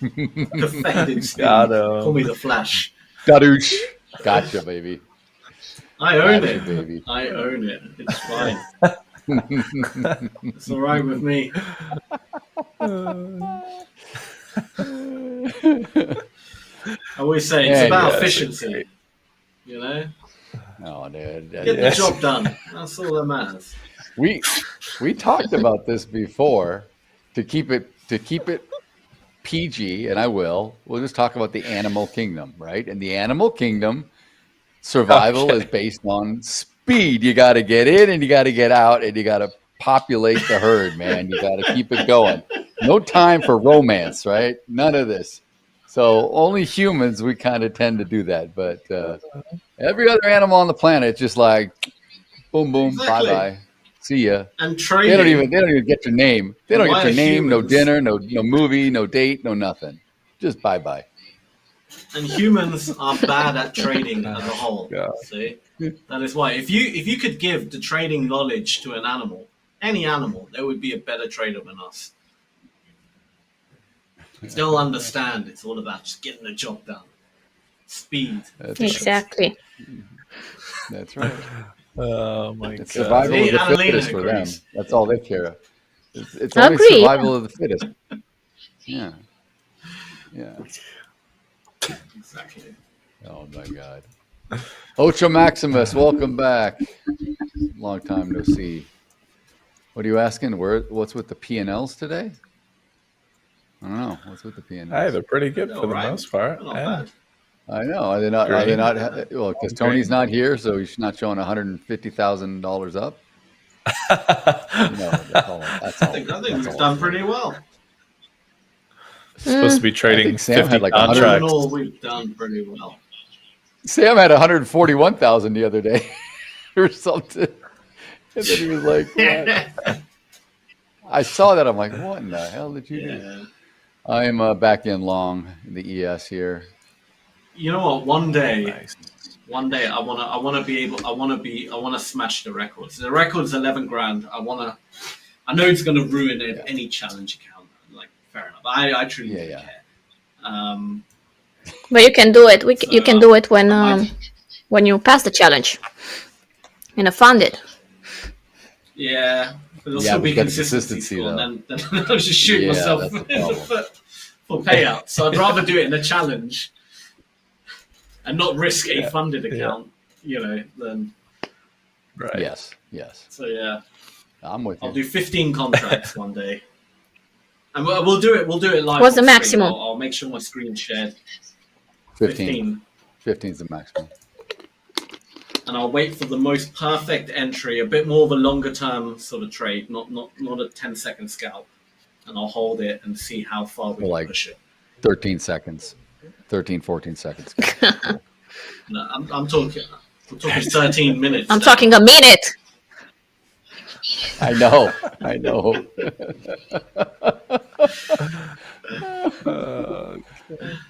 Speaker 8: Perfected spin. Call me the Flash.
Speaker 9: Gadoosh. Gotcha, baby.
Speaker 8: I own it, baby. I own it. It's fine. It's all right with me. I always say it's about efficiency. You know?
Speaker 9: No, dude.
Speaker 8: Get the job done. That's all that matters.
Speaker 9: We talked about this before. To keep it PG, and we'll just talk about the animal kingdom, right? In the animal kingdom, survival is based on speed. You got to get in and you got to get out and you got to populate the herd, man. You got to keep it going. No time for romance, right? None of this. So only humans, we kind of tend to do that. But every other animal on the planet, just like boom, boom, bye-bye. See ya.
Speaker 8: And trading.
Speaker 9: They don't even get your name. They don't get your name, no dinner, no movie, no date, no nothing. Just bye-bye.
Speaker 8: And humans are bad at trading as a whole. Yeah. See? That is why. If you could give the trading knowledge to an animal, any animal, they would be a better trader than us. They'll understand it's all about just getting the job done. Speed.
Speaker 10: Exactly.
Speaker 9: That's right.
Speaker 11: Oh my God.
Speaker 9: Survival of the fittest for them. That's all they care. It's only survival of the fittest. Yeah.
Speaker 8: Exactly.
Speaker 9: Oh my God. Ocho Maximus, welcome back. Long time no see. What are you asking? What's with the P&Ls today? I don't know. What's with the P&Ls?
Speaker 11: Hey, they're pretty good for the most part. Yeah.
Speaker 9: I know. Are they not? Well, because Tony's not here, so he's not showing $150,000 up.
Speaker 8: I think we've done pretty well.
Speaker 11: Supposed to be trading
Speaker 9: Sam
Speaker 11: 50
Speaker 9: had like
Speaker 11: contracts.
Speaker 8: We've done pretty well.
Speaker 9: Sam had 141,000 the other day, or something, and then he was like, "What?" I saw that. I'm like, "What in the hell did you do?" I'm back in long in the ES here.
Speaker 8: You know what? One day, I want to smash the records. The record's 11 grand. I know it's going to ruin any challenge account. Like, fair enough. I truly don't care.
Speaker 10: But you can do it. You can do it when you pass the challenge and fund it.
Speaker 8: Yeah, but there'll still be consistency though. And then I'll just shoot myself in the foot for payout. So I'd rather do it in a challenge and not risk a funded account, than...
Speaker 9: Right. Yes.
Speaker 8: So, yeah.
Speaker 9: I'm with you.
Speaker 8: I'll do 15 contracts one day. And we'll do it live.
Speaker 10: What's the maximum?
Speaker 8: I'll make sure my screen's shared.
Speaker 9: 15. 15 is the maximum.
Speaker 8: And I'll wait for the most perfect entry, a bit more of a longer term sort of trade, not a 10-second scalp. And I'll hold it and see how far we can push it.
Speaker 9: 13 seconds. 13, 14 seconds.
Speaker 8: No, I'm talking 13 minutes.
Speaker 10: I'm talking a minute.
Speaker 9: I know. I know.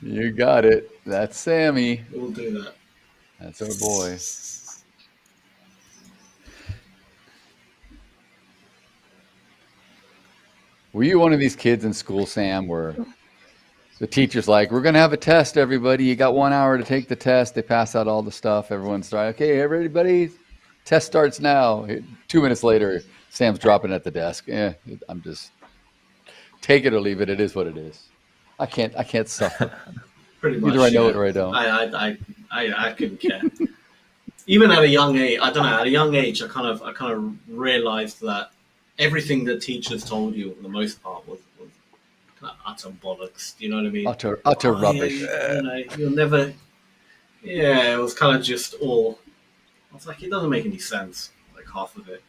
Speaker 9: You got it. That's Sammy.
Speaker 8: We'll do that.
Speaker 9: That's our boy. Were you one of these kids in school, Sam, where the teacher's like, we're going to have a test, everybody. You got 1 hour to take the test. They pass out all the stuff. Everyone's like, okay, everybody, test starts now. 2 minutes later, Sam's dropping at the desk. I'm just, take it or leave it. It is what it is. I can't suffer.
Speaker 8: Pretty much.
Speaker 9: Either I know it or I don't.
Speaker 8: I couldn't care. Even at a young age, I don't know. At a young age, I kind of realized that everything that teachers told you, for the most part, was kind of utter bollocks. Do you know what I mean?
Speaker 9: Utter rubbish.
Speaker 8: You'll never. Yeah, it was kind of just all. I was like, it doesn't make any sense. Like half of it,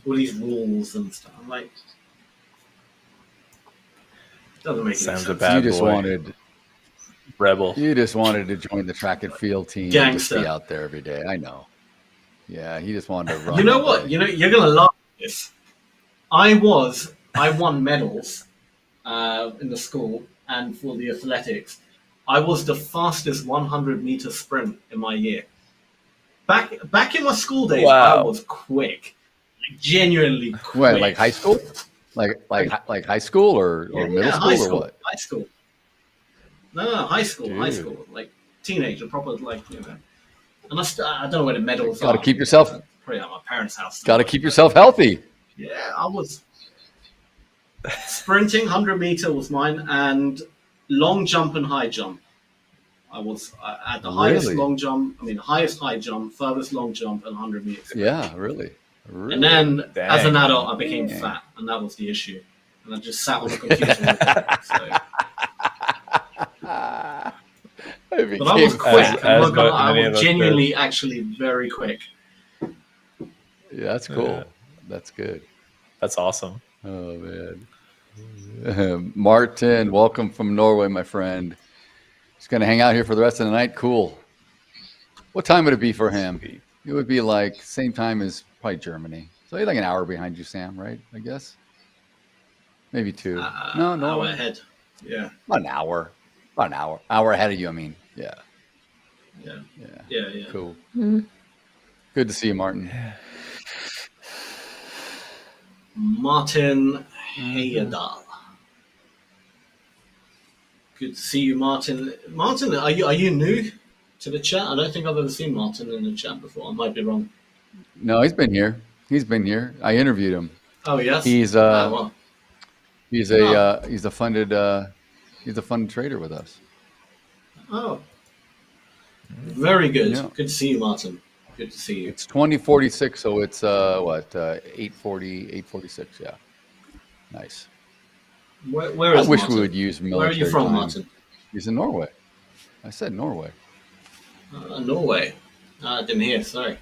Speaker 8: all these rules and stuff. I'm like, it doesn't make any sense.
Speaker 11: A bad
Speaker 9: you just
Speaker 11: boy.
Speaker 9: Wanted
Speaker 11: rebel.
Speaker 9: You just wanted to join the track and field team.
Speaker 8: Gangster.
Speaker 9: And just be out there every day. I know. Yeah, he just wanted to run.
Speaker 8: You know what? You know, you're gonna laugh at this. I won medals in the school and for the athletics. I was the fastest 100-meter sprint in my year. Back in my school days, I was quick, genuinely quick.
Speaker 9: What, like high school? Like high school or middle school or what?
Speaker 8: High school. No, high school. Dude. High school, like teenager, proper, like, you know. And I don't know where the medals are.
Speaker 9: Got to keep yourself.
Speaker 8: Probably at my parents' house.
Speaker 9: Got to keep yourself healthy.
Speaker 8: Yeah, I was sprinting. 100-meter was mine, and long jump and high jump. I was at the highest long jump. I mean, highest high jump, furthest long jump, and 100 meters.
Speaker 9: Yeah, really.
Speaker 8: And then, as an adult, I became fat, and that was the issue. And I just sat on the computer. But I was quick. I was genuinely, actually, very quick.
Speaker 9: Yeah, that's cool. Yeah. That's good.
Speaker 11: That's awesome.
Speaker 9: Oh man, Martin, welcome from Norway, my friend. He's going to hang out here for the rest of the night. Cool. What time would it be for him? It would be like same time as probably Germany. So he's like an hour behind you, Sam, right? I guess. Maybe 2. No,
Speaker 8: hour ahead. Yeah.
Speaker 9: About an hour. About an hour. Hour ahead of you, I mean. Yeah.
Speaker 8: Yeah.
Speaker 9: Cool.
Speaker 10: Mm-hmm.
Speaker 9: Good to see you, Martin.
Speaker 8: Martin Heyerdahl. Good to see you, Martin. Martin, are you new to the chat? I don't think I've ever seen Martin in the chat before. I might be wrong.
Speaker 9: No, he's been here. I interviewed him.
Speaker 8: Oh yes.
Speaker 9: He's a funded trader with us.
Speaker 8: Oh, very good. Yeah. Good to see you, Martin. Good to see you.
Speaker 9: It's 2046, so it's 840, 846. Yeah, nice.
Speaker 8: Where is
Speaker 9: I wish
Speaker 8: Martin?
Speaker 9: we would use military.
Speaker 8: Where are you from,
Speaker 9: time.
Speaker 8: Martin?
Speaker 9: He's in Norway. I said Norway.
Speaker 8: Norway. I didn't hear. Sorry.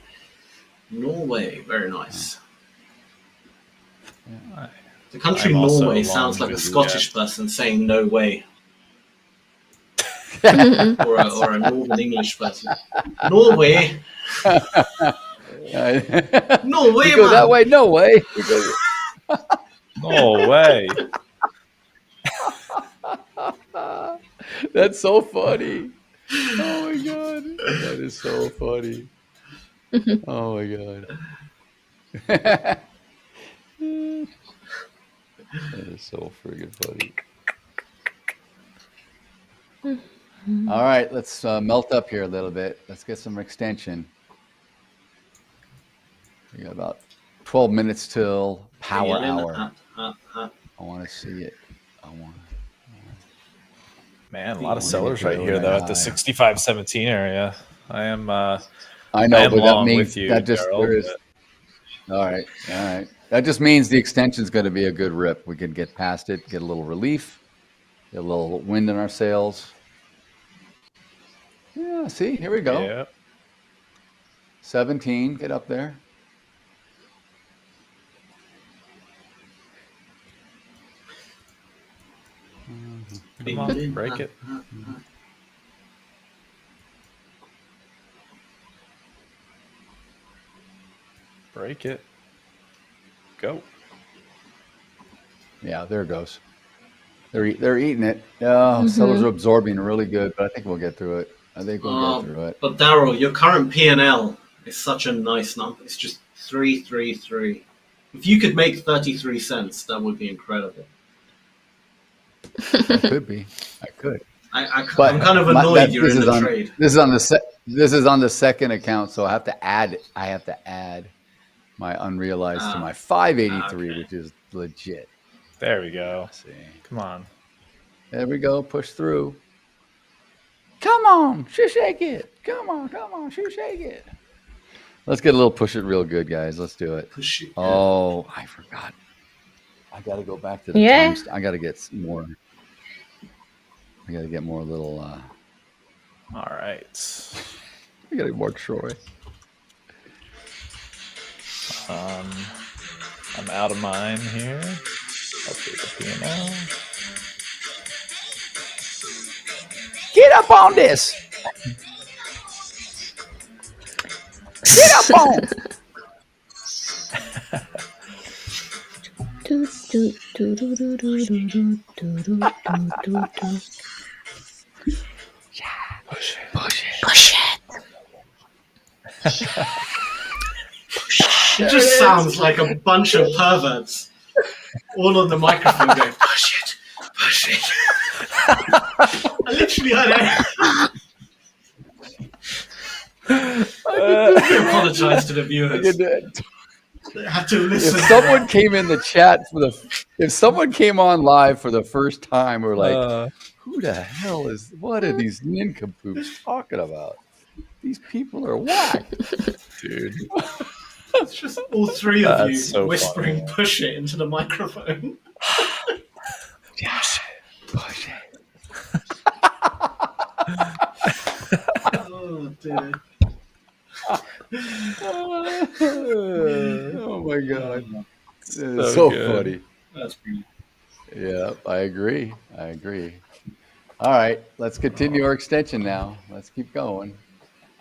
Speaker 8: Norway. Very nice.
Speaker 9: Yeah.
Speaker 8: The country Norway sounds like a Scottish person saying "no way," or a Northern English person. Norway. No way,
Speaker 9: you go
Speaker 8: man.
Speaker 9: That way, no way.
Speaker 11: No way.
Speaker 9: That's so funny. Oh my god, that is so funny. Oh my god. That is so friggin' funny. All right, let's melt up here a little bit. Let's get some extension. We got about 12 minutes till power hour. I want to see it.
Speaker 11: Man, a lot of sellers right here, though, at the 65.17 area. I know,
Speaker 9: but that means that just
Speaker 11: Darryl,
Speaker 9: there is. All right. That just means the extension's going to be a good rip. We can get past it, get a little relief, get a little wind in our sails. Yeah, see, here we go.
Speaker 11: Yep.
Speaker 9: 17, get up there.
Speaker 11: Come on, break it. Break it. Go.
Speaker 9: Yeah, there it goes. They're eating it. Oh, sellers are absorbing really good, but I think we'll get through it. I think we'll get through it.
Speaker 8: But Daryl, your current P&L is such a nice number. It's just 333. If you could make 33 cents, that would be incredible.
Speaker 9: I could be. I could.
Speaker 8: I'm kind of annoyed you're in the trade.
Speaker 9: This is on the second account, so I have to add my unrealized to my 583, which is legit.
Speaker 11: There we go.
Speaker 9: Let's see.
Speaker 11: Come on.
Speaker 9: There we go. Push through. Come on, shake it. Come on, shake it. Let's get a little push it real good, guys. Let's do it.
Speaker 8: Push it.
Speaker 9: Oh, I forgot. I got to go back to the times. I got to get more. I got to get more little.
Speaker 11: All right.
Speaker 9: I got to get more Troy.
Speaker 11: I'm out of mine here. Update the P&L.
Speaker 9: Get up on this. Get up on.
Speaker 10: Push it.
Speaker 8: It just sounds like a bunch of perverts all on the microphone going, push it. I literally heard it. I apologize to the viewers. They have to listen.
Speaker 9: If someone came in the chat if someone came on live for the first time, we're like, who the hell what are these nincompoops talking about? These people are whack.
Speaker 11: Dude.
Speaker 8: It's just all three of you
Speaker 11: so
Speaker 8: whispering
Speaker 11: funny.
Speaker 8: push it into the microphone.
Speaker 9: Yes. Push it.
Speaker 8: Oh, dear.
Speaker 9: Oh my god.
Speaker 11: So
Speaker 9: So
Speaker 11: good.
Speaker 9: funny.
Speaker 8: That's brilliant.
Speaker 9: Yeah, I agree. All right, let's continue our extension now. Let's keep going.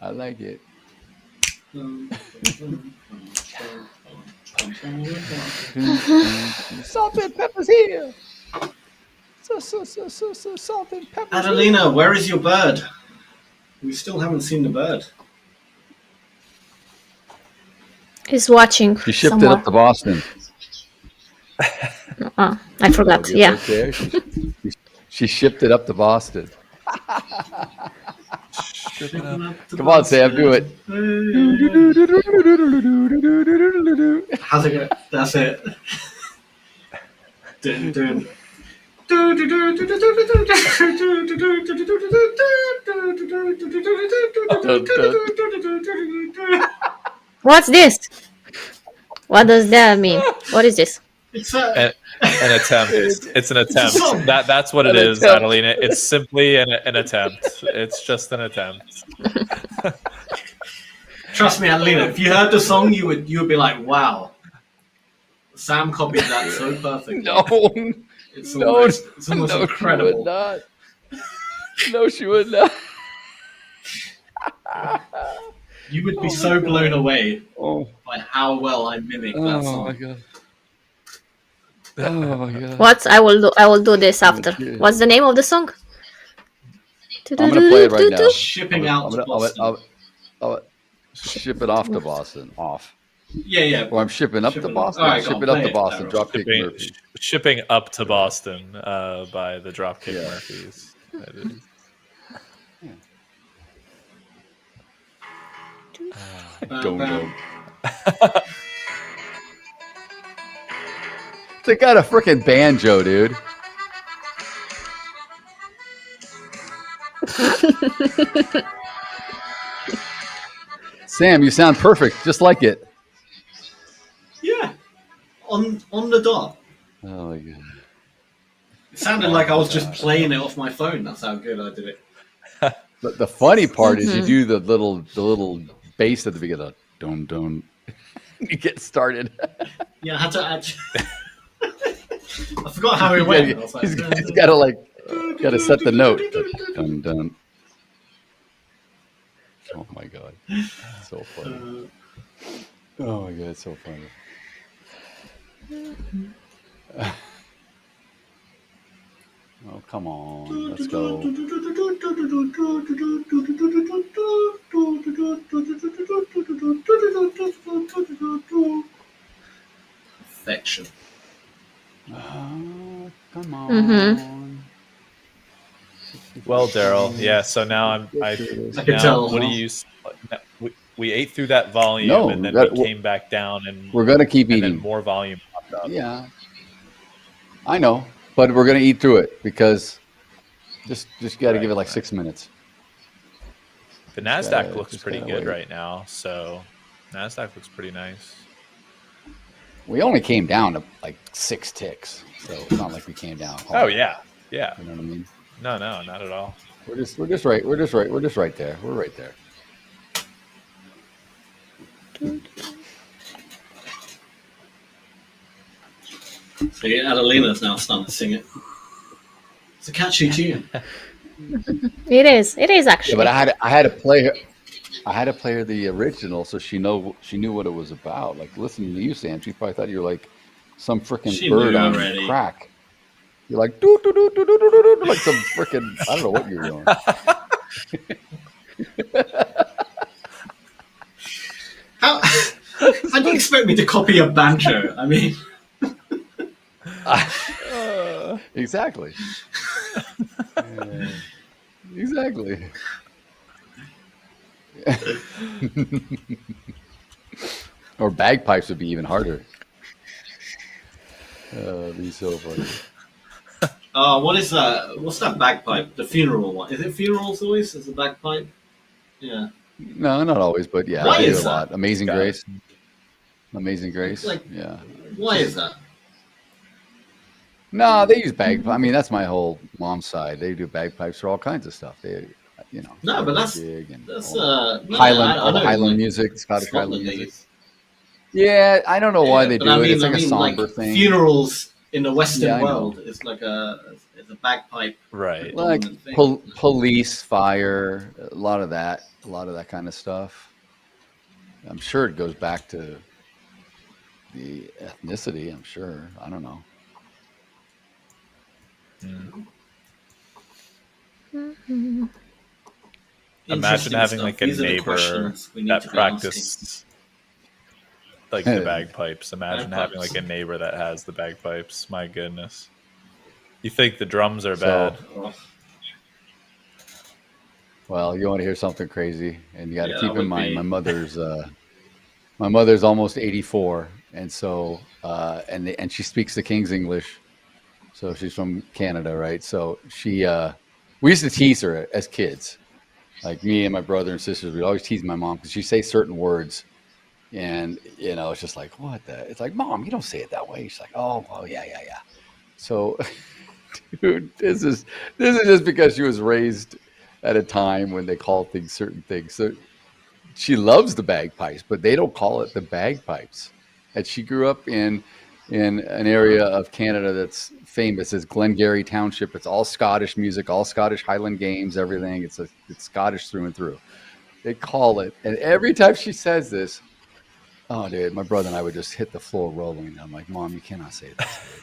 Speaker 9: I like it. Salt and pepper's here. So salt and pepper.
Speaker 8: Adelina, where is your bird? We still haven't seen the bird.
Speaker 10: He's watching.
Speaker 9: She shipped
Speaker 10: somewhere.
Speaker 9: it up to Boston.
Speaker 10: I forgot.
Speaker 9: Oh,
Speaker 10: Yeah.
Speaker 9: right there. She shipped it up to Boston. Come on, Sam, do it.
Speaker 8: How's it go? That's it. Dun, dun.
Speaker 10: What's this? What does that mean? What is this?
Speaker 8: It's
Speaker 11: an attempt. It's an attempt.
Speaker 8: song.
Speaker 11: That's what it is, Adelina. It's simply an attempt. It's just an attempt.
Speaker 8: Trust me, Adelina. If you heard the song, you would be like, "Wow, Sam copied that so perfectly."
Speaker 9: No,
Speaker 8: it's almost incredible.
Speaker 9: She would not. No, she would not.
Speaker 8: You would be so blown away by how well I mimic that song.
Speaker 9: Oh my god. Oh my god.
Speaker 10: What? I will do this after. What's the name of the song?
Speaker 9: I'm gonna play it right now.
Speaker 8: Shipping out to Boston.
Speaker 9: I'll ship it off to Boston. Off.
Speaker 8: Yeah.
Speaker 9: Or I'm shipping up to Boston.
Speaker 8: All right,
Speaker 9: Ship it up to Boston. Dropkick Murphy.
Speaker 11: Shipping up to Boston by the Dropkick Murphys. That is.
Speaker 9: I don't know. They got a freaking banjo, dude. Sam, you sound perfect, just like it.
Speaker 8: Yeah, on the dot.
Speaker 9: Oh my god!
Speaker 8: It sounded like I was just playing it off my phone. That's how good I did it.
Speaker 9: But the funny part is you do the little bass at the beginning. Don't. You get started.
Speaker 8: Yeah, I had to add. I forgot how it went. I was like,
Speaker 9: He's got to set the note. Dun. Oh my god, so funny. Oh my god, it's so funny. Oh, come on. Let's go.
Speaker 8: Perfection.
Speaker 9: Come on.
Speaker 10: Mm-hmm.
Speaker 11: Well, Daryl, yeah. So now
Speaker 8: I can tell.
Speaker 11: What do you? We ate through that volume,
Speaker 9: No,
Speaker 11: and then we came back down, and
Speaker 9: we're gonna keep eating.
Speaker 11: And then more volume popped up.
Speaker 9: Yeah, I know, but we're gonna eat through it because just got to give it like 6 minutes.
Speaker 11: The NASDAQ looks pretty good right now, so NASDAQ looks pretty nice.
Speaker 9: We only came down to like 6 ticks, so it's not like we came down.
Speaker 11: Oh yeah. You know
Speaker 9: what I mean?
Speaker 11: No, not at all.
Speaker 9: We're just right. We're just right there. We're right there.
Speaker 8: So Adelina's now starting to sing it. It's a catchy tune.
Speaker 10: It is actually.
Speaker 9: Yeah, but I had to play her the original, so she knew what it was about. Like listening to you, Sam, she probably thought you were like some freaking bird on crack. You're like doo doo doo doo doo doo doo, like some freaking I don't know what you're doing.
Speaker 8: How do you expect me to copy a banjo? I mean,
Speaker 9: exactly. Exactly. Or bagpipes would be even harder. It'd be so funny.
Speaker 8: What is that? What's that bagpipe? The funeral one? Is it funerals always? Is a bagpipe? Yeah.
Speaker 9: No, not always, but yeah,
Speaker 8: Why
Speaker 9: I do
Speaker 8: is
Speaker 9: a lot. Amazing Grace. Amazing Grace.
Speaker 8: Like,
Speaker 9: yeah.
Speaker 8: Why is that?
Speaker 9: No, they use bagpipes. I mean, that's my whole mom's side. They do bagpipes for all kinds of stuff. They,
Speaker 8: No, but that's
Speaker 9: Highland music, Scottish Highland music. Yeah, I don't know why they do it. It's like a somber thing.
Speaker 8: Funerals in the Western world is like a bagpipe,
Speaker 11: right?
Speaker 9: Like police, fire, a lot of that kind of stuff. I'm sure it goes back to the ethnicity. I'm sure. I don't know.
Speaker 10: Mm-hmm.
Speaker 11: Imagine having like a neighbor that practiced like the bagpipes. Imagine having like a neighbor that has the bagpipes. My goodness. You think the drums are bad?
Speaker 9: Well, you want to hear something crazy, and you got to keep in mind my mother's almost 84, and so and she speaks the King's English, so she's from Canada, right? So we used to tease her as kids, like me and my brother and sisters. We'd always tease my mom because she'd say certain words, and it's just like, what the? It's like, Mom, you don't say it that way. She's like, oh yeah. So, dude, this is just because she was raised at a time when they call things certain things. So she loves the bagpipes, but they don't call it the bagpipes. And she grew up in an area of Canada that's famous as Glengarry Township. It's all Scottish music, all Scottish Highland games, everything. It's Scottish through and through. They call it, and every time she says this, oh, dude, my brother and I would just hit the floor rolling. I'm like, Mom, you cannot say this.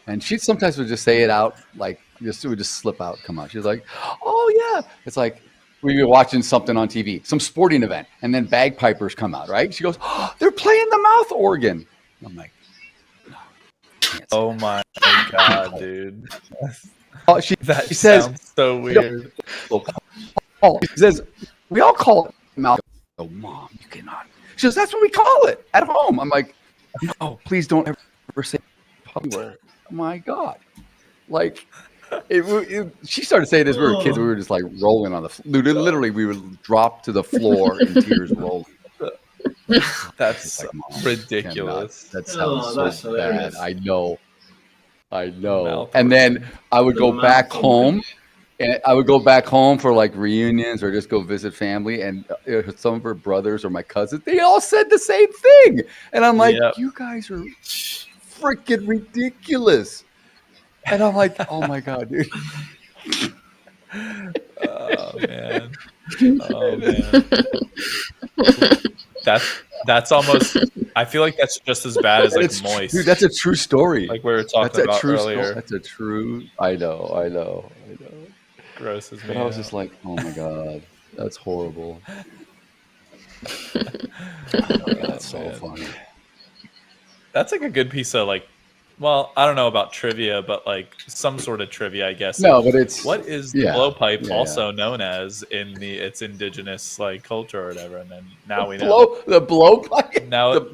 Speaker 9: And she sometimes would just say it out, like it would just slip out, come out. She's like, oh yeah. It's like we'd be watching something on TV, some sporting event, and then bagpipers come out, right? She goes, oh, they're playing the mouth organ. I'm like, no.
Speaker 11: Oh my God, dude.
Speaker 9: She says,
Speaker 11: sounds so weird.
Speaker 9: She says, we all call it mouth. Oh, Mom, you cannot. She goes, that's what we call it at home. I'm like, no, please don't ever say public. Oh my God. Like, she started saying this when we were kids. We were just like rolling on the floor. Literally, we would drop to the floor in tears rolling.
Speaker 11: That's
Speaker 9: like,
Speaker 11: ridiculous.
Speaker 9: That sounds so bad. I know. And then I would go back home. And I would go back home for like reunions or just go visit family. And some of her brothers or my cousins, they all said the same thing. And I'm like, you guys are freaking ridiculous. And I'm like, oh my God, dude.
Speaker 11: Oh man. That's almost, I feel like that's just as bad as like moist.
Speaker 9: Dude, that's a true story.
Speaker 11: Like we were talking about earlier.
Speaker 9: That's a true. I know.
Speaker 11: Gross as me.
Speaker 9: But I was just like, oh my god, that's horrible. That's so funny.
Speaker 11: That's like a good piece of like, well, I don't know about trivia, but like some sort of trivia, I guess.
Speaker 9: No, but it's
Speaker 11: what is the blowpipe also known as in its indigenous like culture or whatever, and then now we know
Speaker 9: the blowpipe.
Speaker 11: Now,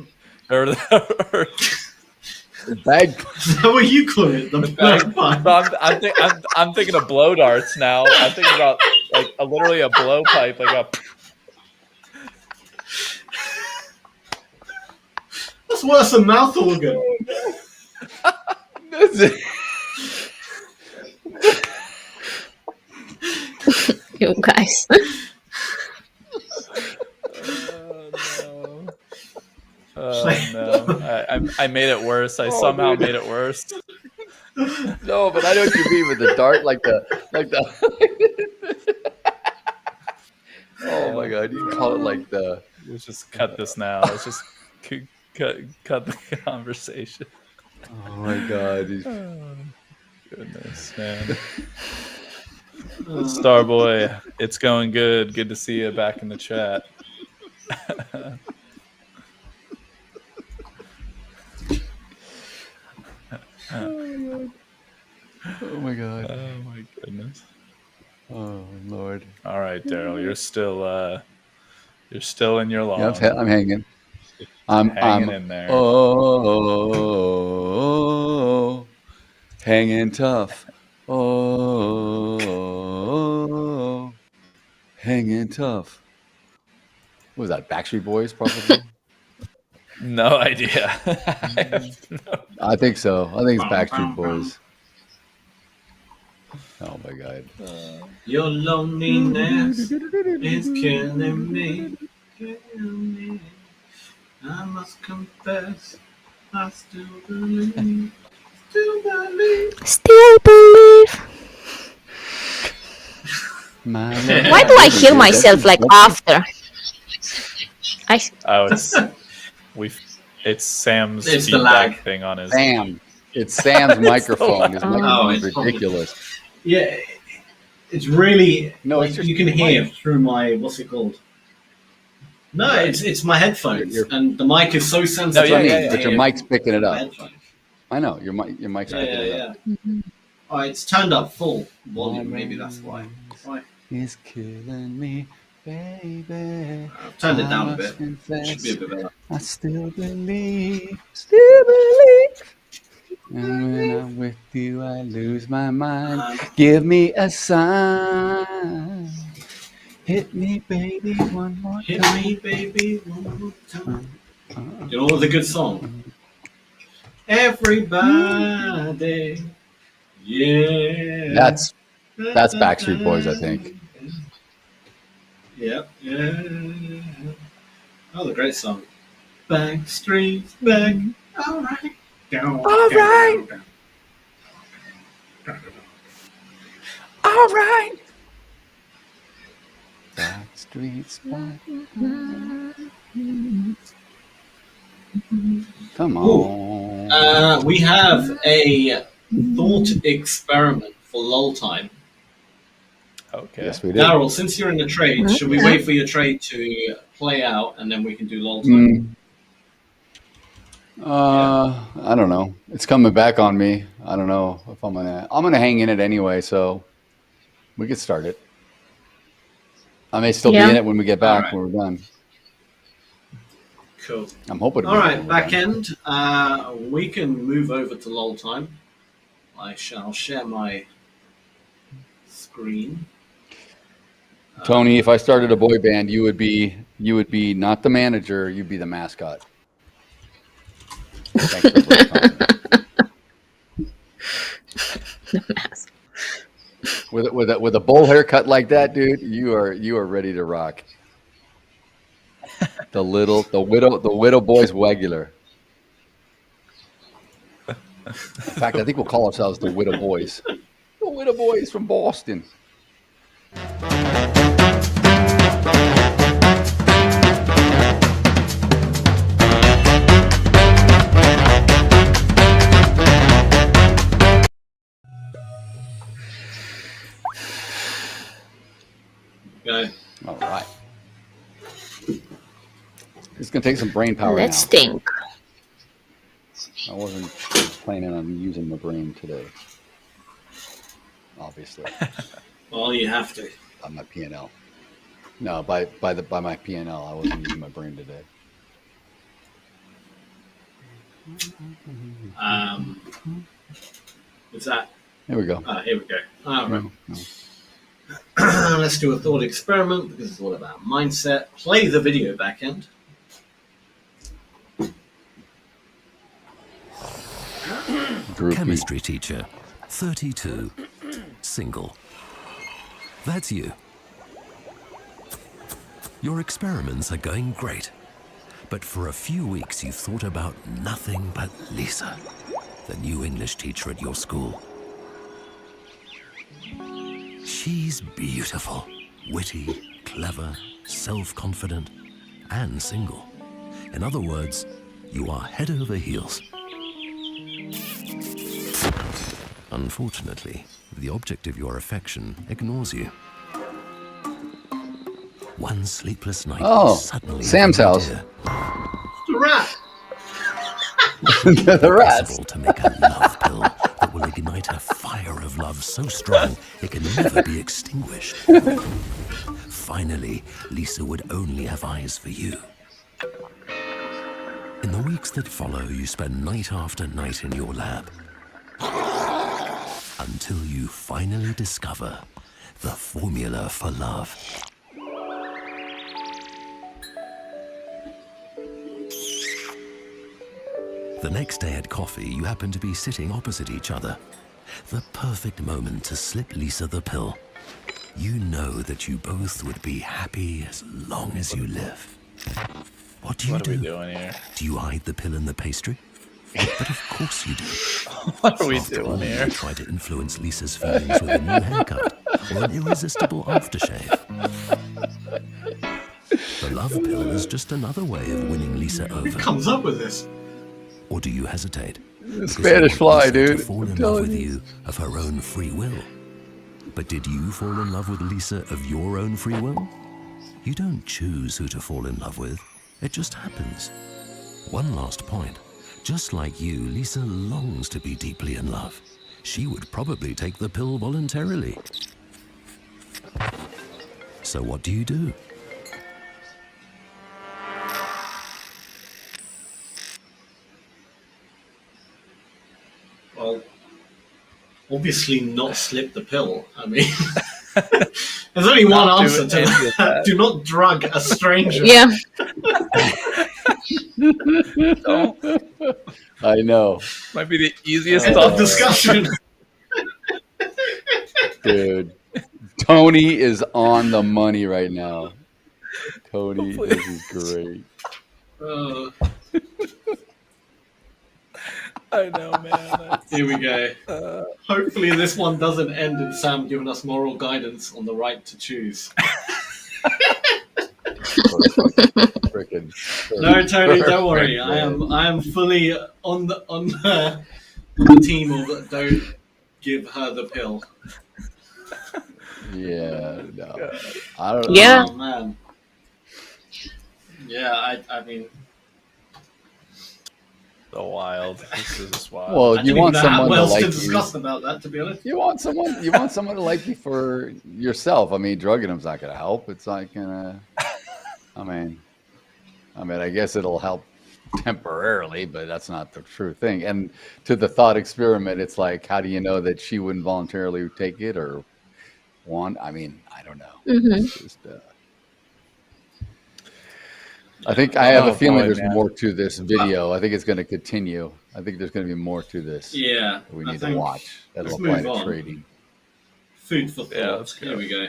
Speaker 11: or
Speaker 9: the bag.
Speaker 8: Is that what you call it? The bagpipe.
Speaker 11: I'm thinking of blow darts now. I'm thinking about like literally a blowpipe, like a.
Speaker 8: That's worse than mouth organ.
Speaker 10: You guys.
Speaker 11: Oh no! I made it worse. I somehow made it worse.
Speaker 9: No, but I know what you mean with the dart, like the. Oh my god! You call it like the.
Speaker 11: Let's just cut this now. Let's just cut the conversation.
Speaker 9: Oh my god!
Speaker 11: Goodness, man. Starboy, it's going good. Good to see you back in the chat.
Speaker 9: Oh my god.
Speaker 11: Oh my goodness.
Speaker 9: Oh Lord.
Speaker 11: All right, Daryl, you're still in your log.
Speaker 9: Yeah, I'm hanging. I'm
Speaker 11: hanging in there.
Speaker 9: Oh, hanging tough. Oh, hanging tough. What was that? Backstreet Boys, probably.
Speaker 11: No idea.
Speaker 9: I think so. I think it's Backstreet Boys. Oh my god.
Speaker 8: Your loneliness is killing me. I must confess, I still believe.
Speaker 10: Still believe. Why do I hear myself like after?
Speaker 11: It's Sam's
Speaker 8: it's
Speaker 11: feedback thing on his.
Speaker 9: Sam. It's Sam's microphone. His microphone is ridiculous.
Speaker 8: Yeah, it's really
Speaker 9: no.
Speaker 8: Like,
Speaker 9: It's just
Speaker 8: you can hear through my what's it called? No, it's my headphones, and the mic is so sensitive.
Speaker 9: But your mic's picking it up. I know your mic's picking it up.
Speaker 8: Oh, it's turned up full volume. Maybe that's why.
Speaker 9: It's killing me, baby.
Speaker 8: I've turned it down a bit. Should be a bit better.
Speaker 9: I still believe. And when I'm with you, I lose my mind. Give me a sign. Hit me, baby, one more time.
Speaker 8: Hit me, baby, one more time. You know what's a good song? Everybody. Yeah.
Speaker 9: That's Backstreet Boys, I think.
Speaker 8: Yep. Yeah. Oh, the great song. Backstreet's back. All right.
Speaker 9: All right. All right. Backstreet's back. Come on.
Speaker 8: We have a thought experiment for lull time.
Speaker 11: Okay.
Speaker 9: Yes, we do.
Speaker 8: Daryl, since you're in the trade, should we wait for your trade to play out and then we can do lull time?
Speaker 9: I don't know. It's coming back on me. I don't know if I'm gonna hang in it anyway, so we could start it. I may still be in it when we get back when we're done.
Speaker 8: Cool.
Speaker 9: I'm hoping.
Speaker 8: All right, back end. We can move over to lull time. I shall share my screen.
Speaker 9: Tony, if I started a boy band, you would be not the manager, you'd be the mascot. Thanks for the mask. With a bowl haircut like that, dude, you are ready to rock. The widow boys regular. In fact, I think we'll call ourselves the Widow Boys. The Widow Boys from Boston. take some brain power
Speaker 10: Let's
Speaker 9: now.
Speaker 10: think.
Speaker 9: I wasn't planning on using my brain today. Obviously.
Speaker 8: Well, you have to.
Speaker 9: On my P&L. No, by my P&L, I wasn't using my brain today.
Speaker 8: Is that?
Speaker 9: Here we go.
Speaker 8: Here we go. All right. Let's do a thought experiment because it's all about mindset. Play the video back end.
Speaker 12: Chemistry teacher, 32, single. That's you. Your experiments are going great, but for a few weeks you've thought about nothing but Lisa, the new English teacher at your school. She's beautiful, witty, clever, self-confident, and single. In other words, you are head over heels. Unfortunately, the object of your affection ignores you. One sleepless night, suddenly
Speaker 9: Sam's house.
Speaker 8: The rat.
Speaker 9: The rats.
Speaker 12: To make a love pill that will ignite a fire of love so strong it can never be extinguished. Finally, Lisa would only have eyes for you. In the weeks that follow, you spend night after night in your lab until you finally discover the formula for love. The next day at coffee, you happen to be sitting opposite each other. The perfect moment to slip Lisa the pill. You know that you both would be happy as long as you live. What do you do?
Speaker 11: What are we doing here?
Speaker 12: Do you hide the pill in the pastry? But of course you do.
Speaker 11: What are we
Speaker 12: After
Speaker 11: doing
Speaker 12: all,
Speaker 11: here?
Speaker 12: You try to influence Lisa's feelings with a new haircut or an irresistible aftershave. The love pill is just another way of winning Lisa over.
Speaker 8: Who comes up with this?
Speaker 12: Or do you hesitate?
Speaker 9: Spanish fly, dude.
Speaker 12: To fall in love with you of her own free will. But did you fall in love with Lisa of your own free will? You don't choose who to fall in love with. It just happens. One last point. Just like you, Lisa longs to be deeply in love. She would probably take the pill voluntarily. So what do you do?
Speaker 8: Well, obviously not slip the pill. I mean, there's only one answer to that. Do not drug a stranger.
Speaker 10: Yeah.
Speaker 9: I know.
Speaker 11: Might be the easiest
Speaker 8: End of discussion.
Speaker 9: Dude, Tony is on the money right now. Tony, this is great.
Speaker 11: I know, man.
Speaker 8: Here we go. Hopefully this one doesn't end in Sam giving us moral guidance on the right to choose. No, Tony, don't worry. I am fully on the team of don't give her the pill.
Speaker 9: Yeah, no. I don't know.
Speaker 10: Yeah.
Speaker 8: Oh, man. Yeah, I mean,
Speaker 11: So wild. This is wild.
Speaker 9: Well, you want someone to like
Speaker 8: to
Speaker 9: you.
Speaker 8: discuss about that, to be honest.
Speaker 9: You want someone to like you for yourself. I mean, drugging them's not going to help. It's not going to. I mean, I guess it'll help temporarily, but that's not the true thing. And to the thought experiment, it's like, how do you know that she wouldn't voluntarily take it or want? I mean, I don't know.
Speaker 10: Mm-hmm.
Speaker 9: It's just, I think I have a feeling
Speaker 11: boy,
Speaker 9: there's
Speaker 11: man.
Speaker 9: more to this video. I think it's going to continue. I think there's going to be more to this.
Speaker 8: Yeah,
Speaker 9: that we
Speaker 8: I
Speaker 9: need to
Speaker 8: think
Speaker 9: watch. That'll
Speaker 8: let's
Speaker 9: apply
Speaker 8: move
Speaker 9: to
Speaker 8: on.
Speaker 9: trading.
Speaker 8: Food for thought.
Speaker 11: Yeah, let's go.
Speaker 8: Here we go.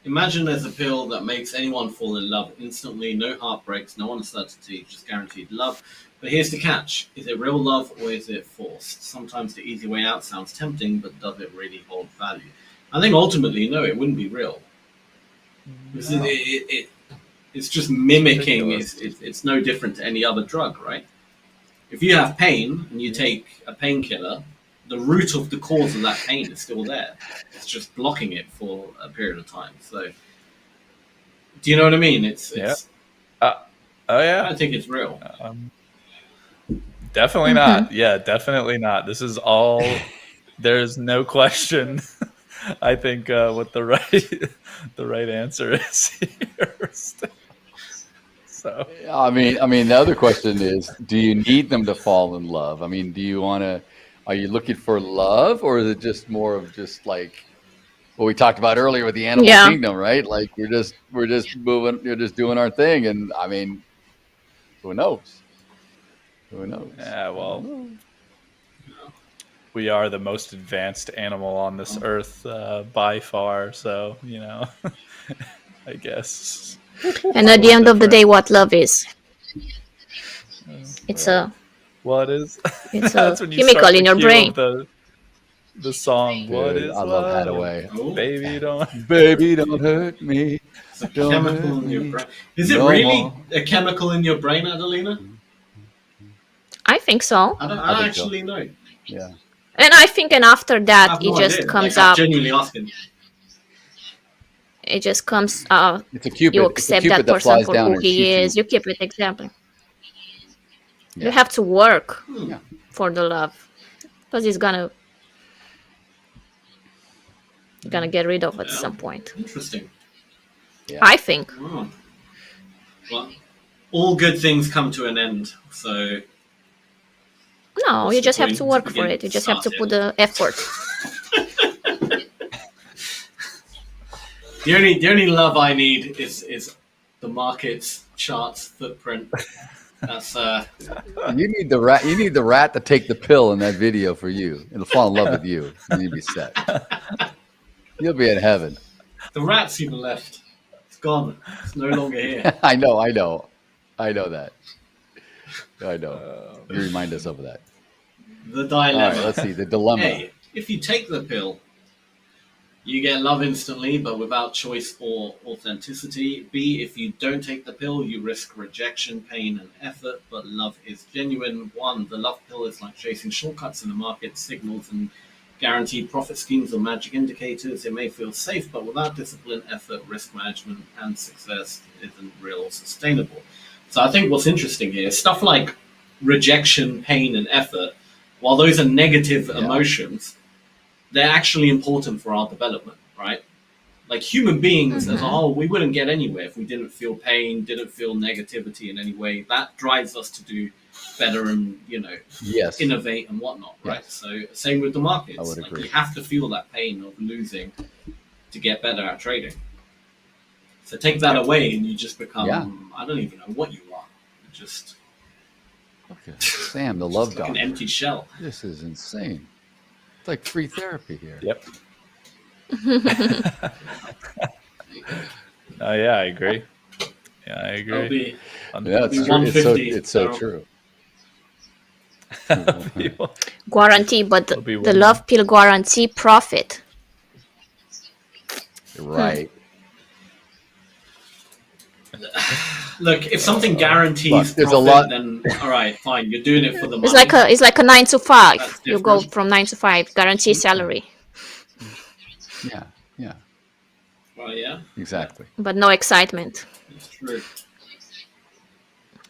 Speaker 8: Imagine there's a pill that makes anyone fall in love instantly, no heartbreaks, no uncertainty, just guaranteed love. But here's the catch. Is it real love or is it forced? Sometimes the easy way out sounds tempting, but does it really hold value? I think ultimately, no, it wouldn't be real. Because it's just mimicking. It's no different to any other drug, right? If you have pain and you take a painkiller, the root of the cause of that pain is still there. It's just blocking it for a period of time. So, do you know what I mean?
Speaker 11: Oh yeah,
Speaker 8: I think it's real.
Speaker 11: Definitely not. Yeah, definitely not. This is all. There's no question. I think what the right answer is here. So
Speaker 9: I mean, the other question is, do you need them to fall in love? I mean, are you looking for love, or is it just more of just like what we talked about earlier with the animal kingdom, right? Like we're just moving, you're just doing our thing, and I mean, who knows? Who knows?
Speaker 11: Yeah, well, we are the most advanced animal on this earth by far. So I guess.
Speaker 10: And at the end of the day, what love is? It's a.
Speaker 11: Well, it is.
Speaker 10: It's
Speaker 11: That's
Speaker 10: a
Speaker 11: when you
Speaker 10: chemical
Speaker 11: start
Speaker 10: in
Speaker 11: the
Speaker 10: your
Speaker 11: cue
Speaker 10: brain.
Speaker 11: of the song.
Speaker 9: Dude,
Speaker 11: What is
Speaker 9: I
Speaker 11: love?
Speaker 9: love Hadaway.
Speaker 11: Baby, don't.
Speaker 9: Baby, don't hurt me.
Speaker 8: It's a chemical in your brain. Is it really a chemical in your brain, Adelina?
Speaker 10: I think so.
Speaker 8: I don't actually know.
Speaker 9: Yeah.
Speaker 10: And I think, and after that, it just comes up.
Speaker 8: I'm genuinely asking.
Speaker 10: It just comes out.
Speaker 9: It's a cupid.
Speaker 10: You accept that person for who he is. You keep it example.
Speaker 9: Yeah.
Speaker 10: You have to work for the love, because you're gonna get rid of it at some point.
Speaker 8: Interesting.
Speaker 9: Yeah.
Speaker 10: I think.
Speaker 8: Oh. Well, all good things come to an end. So.
Speaker 10: No, you just have to work for it. You just have to put the effort.
Speaker 8: The only love I need is the market's charts footprint. That's
Speaker 9: You need the rat. You need the rat to take the pill in that video for you. It'll fall in love with you. You need to be set. You'll be in heaven.
Speaker 8: The rat's even left. It's gone. It's no longer here.
Speaker 9: I know that. I know. You remind us of that.
Speaker 8: The dilemma.
Speaker 9: All right, let's see the dilemma.
Speaker 8: A, if you take the pill, you get love instantly, but without choice or authenticity. B, if you don't take the pill, you risk rejection, pain, and effort, but love is genuine. 1, the love pill is like chasing shortcuts in the market, signals, and guaranteed profit schemes or magic indicators. It may feel safe, but without discipline, effort, risk management, and success isn't real or sustainable. So I think what's interesting here is stuff like rejection, pain, and effort. While those are negative emotions, they're actually important for our development, right? Like human beings as a whole, we wouldn't get anywhere if we didn't feel pain, didn't feel negativity in any way. That drives us to do better and, innovate and whatnot, right? So same with the markets.
Speaker 9: I would agree.
Speaker 8: You have to feel that pain of losing to get better at trading. So take that away and you just become, I don't even know what you are. You're just...
Speaker 9: Okay. Sam, the love dog.
Speaker 8: An empty shell.
Speaker 9: This is insane. It's like free therapy here.
Speaker 11: Yep. Oh yeah, I agree. Yeah, I agree.
Speaker 9: It's true. It's so true.
Speaker 10: Guarantee, but the love pill guarantee profit.
Speaker 9: Right.
Speaker 8: Look, if something guarantees
Speaker 9: there's
Speaker 8: profit, then all right, fine. You're doing it for the money.
Speaker 10: It's like a 9 to 5. You go from 9 to 5, guarantee salary.
Speaker 9: Yeah.
Speaker 8: Well, yeah.
Speaker 9: Exactly.
Speaker 10: But no excitement.
Speaker 8: It's true.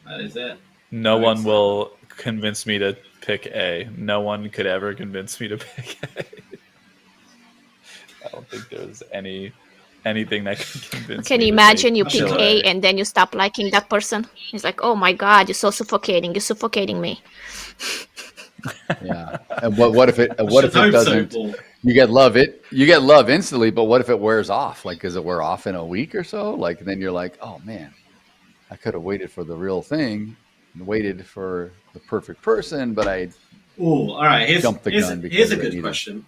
Speaker 8: That is it.
Speaker 11: No one will convince me to pick A. No one could ever convince me to pick A. I don't think there's anything that can convince
Speaker 10: Can
Speaker 11: me.
Speaker 10: you imagine you pick A and then you stop liking that person? It's like, oh my God, you're so suffocating. You're suffocating me.
Speaker 9: Yeah. And what if it doesn't? You get love instantly, but what if it wears off? Like, does it wear off in a week or so? Like, then you're like, oh man, I could have waited for the real thing and waited for the perfect person, but I
Speaker 8: all right.
Speaker 9: jumped the gun.
Speaker 8: Here's a good question.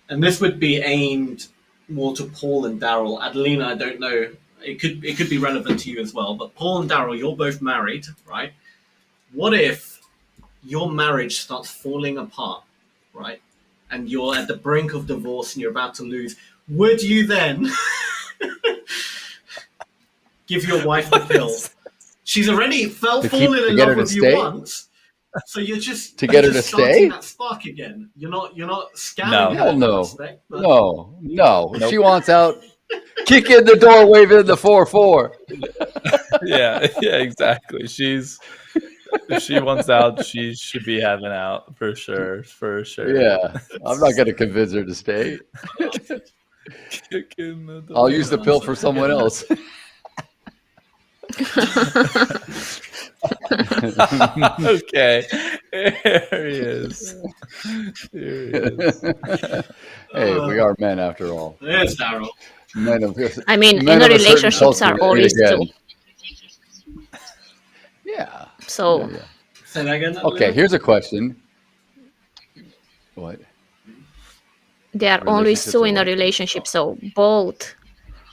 Speaker 8: And this would be aimed more to Paul and Daryl. Adelina, I don't know. It could be relevant to you as well. But Paul and Daryl, you're both married, right? What if your marriage starts falling apart, right? And you're at the brink of divorce and you're about to lose. Would you then give your wife the pill? She's already fallen in love with you once. So you're just
Speaker 9: to get her to stay.
Speaker 8: That spark again. You're not scamming.
Speaker 9: No. If she wants out, kick in the door, wave in the 4-4.
Speaker 11: Yeah, exactly. If she wants out, she should be having out for sure.
Speaker 9: Yeah, I'm not going to convince her to stay. I'll use the pill for someone else.
Speaker 11: Okay, there he is.
Speaker 9: Hey, we are men after all.
Speaker 8: There's Daryl.
Speaker 9: Men of,
Speaker 10: I mean,
Speaker 9: men
Speaker 10: in
Speaker 9: of
Speaker 10: a
Speaker 9: a certain
Speaker 10: relationships
Speaker 9: culture
Speaker 10: are all
Speaker 9: meet
Speaker 10: risk too.
Speaker 9: again. Yeah.
Speaker 10: So
Speaker 9: Yeah.
Speaker 8: Say that again.
Speaker 9: Okay, here's a question. What?
Speaker 10: they are only
Speaker 9: Relationships
Speaker 10: two
Speaker 9: are
Speaker 10: in a
Speaker 9: what?
Speaker 10: relationship, so both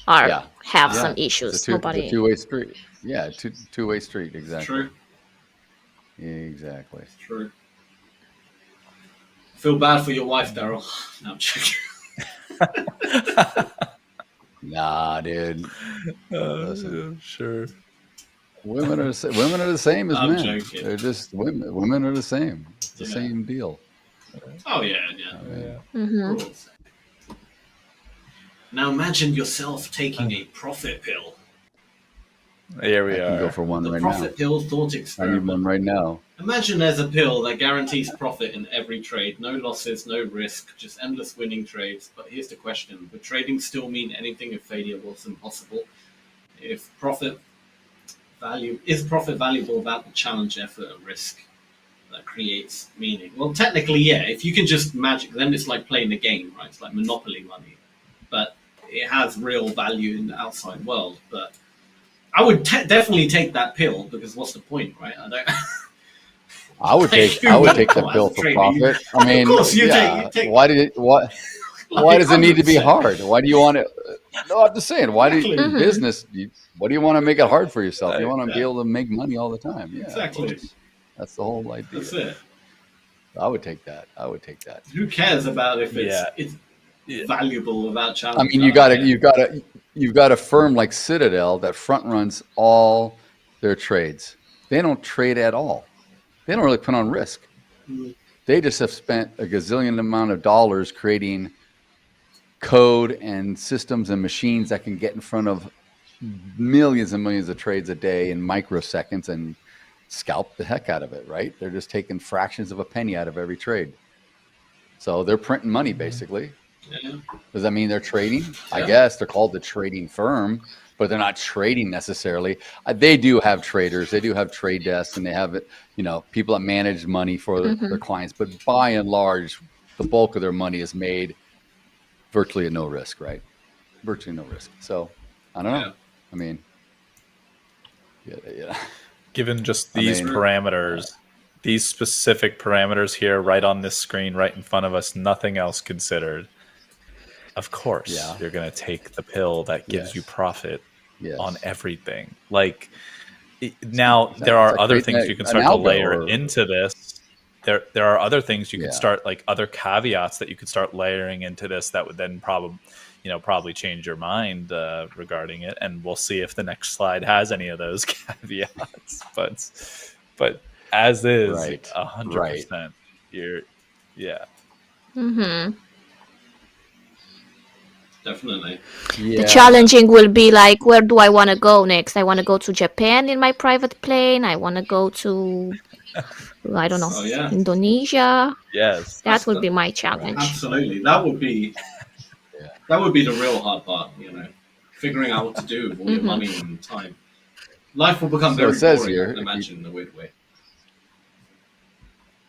Speaker 10: are
Speaker 9: Yeah.
Speaker 10: have
Speaker 9: Yeah.
Speaker 10: some
Speaker 9: It's
Speaker 10: issues.
Speaker 9: a
Speaker 10: Nobody.
Speaker 9: two-way street. Yeah, two-way street. Exactly.
Speaker 8: True.
Speaker 9: Exactly.
Speaker 8: True. Feel bad for your wife, Daryl. No, I'm joking.
Speaker 9: Nah, dude. Listen,
Speaker 11: Sure.
Speaker 9: women are the same as
Speaker 8: I'm
Speaker 9: men.
Speaker 8: joking.
Speaker 9: They're just women. Women are the same. It's the same deal.
Speaker 8: Oh yeah.
Speaker 10: Mhm.
Speaker 8: Rules. Now imagine yourself taking a profit pill.
Speaker 11: Here we
Speaker 9: I can
Speaker 11: are.
Speaker 9: go for one
Speaker 8: The
Speaker 9: right now.
Speaker 8: profit pill thought
Speaker 9: I need
Speaker 8: experiment.
Speaker 9: one right now.
Speaker 8: Imagine there's a pill that guarantees profit in every trade. No losses, no risk, just endless winning trades. But here's the question. Would trading still mean anything if failure was impossible? Is profit valuable without the challenge, effort, and risk that creates meaning? Well, technically, yeah. If you can just magic, then it's like playing a game, right? It's like Monopoly money. But it has real value in the outside world. But I would definitely take that pill because what's the point, right?
Speaker 9: I would take the pill for profit. I mean,
Speaker 8: of course you
Speaker 9: yeah.
Speaker 8: take.
Speaker 9: Why does it need to be hard? Why do you want it? No, I'm just saying. Why do you,
Speaker 8: Exactly.
Speaker 9: business? What do you want to make it hard for yourself? You want to be able to make money all the time. Yeah,
Speaker 8: Exactly.
Speaker 9: That's the whole idea.
Speaker 8: That's it.
Speaker 9: I would take that.
Speaker 8: Who cares about if it's valuable without challenge?
Speaker 9: I mean, you've got a firm like Citadel that front runs all their trades. They don't trade at all. They don't really put on risk. They just have spent a gazillion amount of dollars creating code and systems and machines that can get in front of millions and millions of trades a day in microseconds and scalp the heck out of it, right? They're just taking fractions of a penny out of every trade. So they're printing money, basically.
Speaker 8: Yeah.
Speaker 9: Does that mean they're trading? I guess they're called the trading firm, but they're not trading necessarily. They do have traders. They do have trade desks, and they have people that manage money for their clients. But by and large, the bulk of their money is made virtually at no risk, right? Virtually no risk. So I don't know. I mean, yeah.
Speaker 11: Given just these parameters, these specific parameters here, right on this screen, right in front of us, nothing else considered. Of course, you're going to take the pill that gives you profit on everything. Like now, there are other things you can start to layer into this. There are other things you can start, like other caveats that you could start layering into this that would then probably change your mind regarding it. And we'll see if the next slide has any of those caveats. But as is, 100%.
Speaker 10: Mhm.
Speaker 8: Definitely.
Speaker 10: The challenging will be like, where do I want to go next? I want to go to Japan in my private plane. I want to go to, I don't know, Indonesia.
Speaker 11: Yes.
Speaker 10: That would be my challenge.
Speaker 8: Absolutely. That would be the real hard part, figuring out what to do with all your money and time. Life will become very boring, I imagine, in a weird way.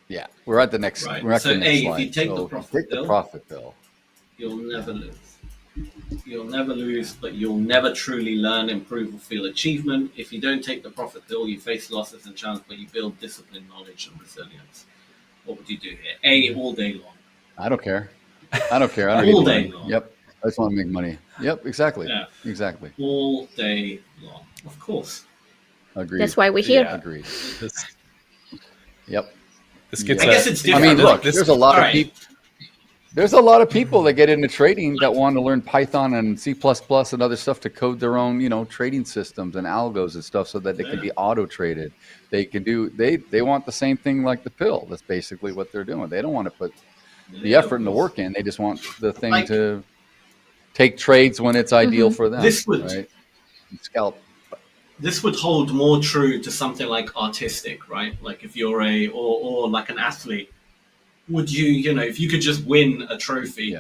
Speaker 9: Yeah, we're at the next.
Speaker 8: Right.
Speaker 9: We're at the next
Speaker 8: if
Speaker 9: slide.
Speaker 8: you take
Speaker 9: So
Speaker 8: the
Speaker 9: if
Speaker 8: profit
Speaker 9: pill,
Speaker 8: you'll never lose. You'll never lose, but you'll never truly learn, improve, or feel achievement. If you don't take the profit pill, you face losses and challenges, but you build discipline, knowledge, and resilience. What would you do here? All day long.
Speaker 9: I don't care. I don't care. I don't
Speaker 8: All
Speaker 9: need
Speaker 8: day
Speaker 9: money.
Speaker 8: long.
Speaker 9: Yep. I just want to make money. Yep. Exactly.
Speaker 8: Yeah.
Speaker 9: Exactly.
Speaker 8: All day long. Of course.
Speaker 9: Agreed.
Speaker 10: That's why we're here.
Speaker 9: Yeah, agreed. Yep.
Speaker 11: This gets.
Speaker 8: I guess it's different.
Speaker 9: I mean, look. There's a lot of
Speaker 8: right.
Speaker 9: people. There's a lot of people that get into trading that want to learn Python and C++ and other stuff to code their own, trading systems and algos and stuff so that they can be auto traded. They can do. They want the same thing like the pill. That's basically what they're doing. They don't want to put the effort and the work in. They just want the thing to take trades when it's ideal for them.
Speaker 8: This would
Speaker 9: right? And scalp.
Speaker 8: this would hold more true to something like artistic, right? Like if you're or like an athlete, would you know, if you could just win a trophy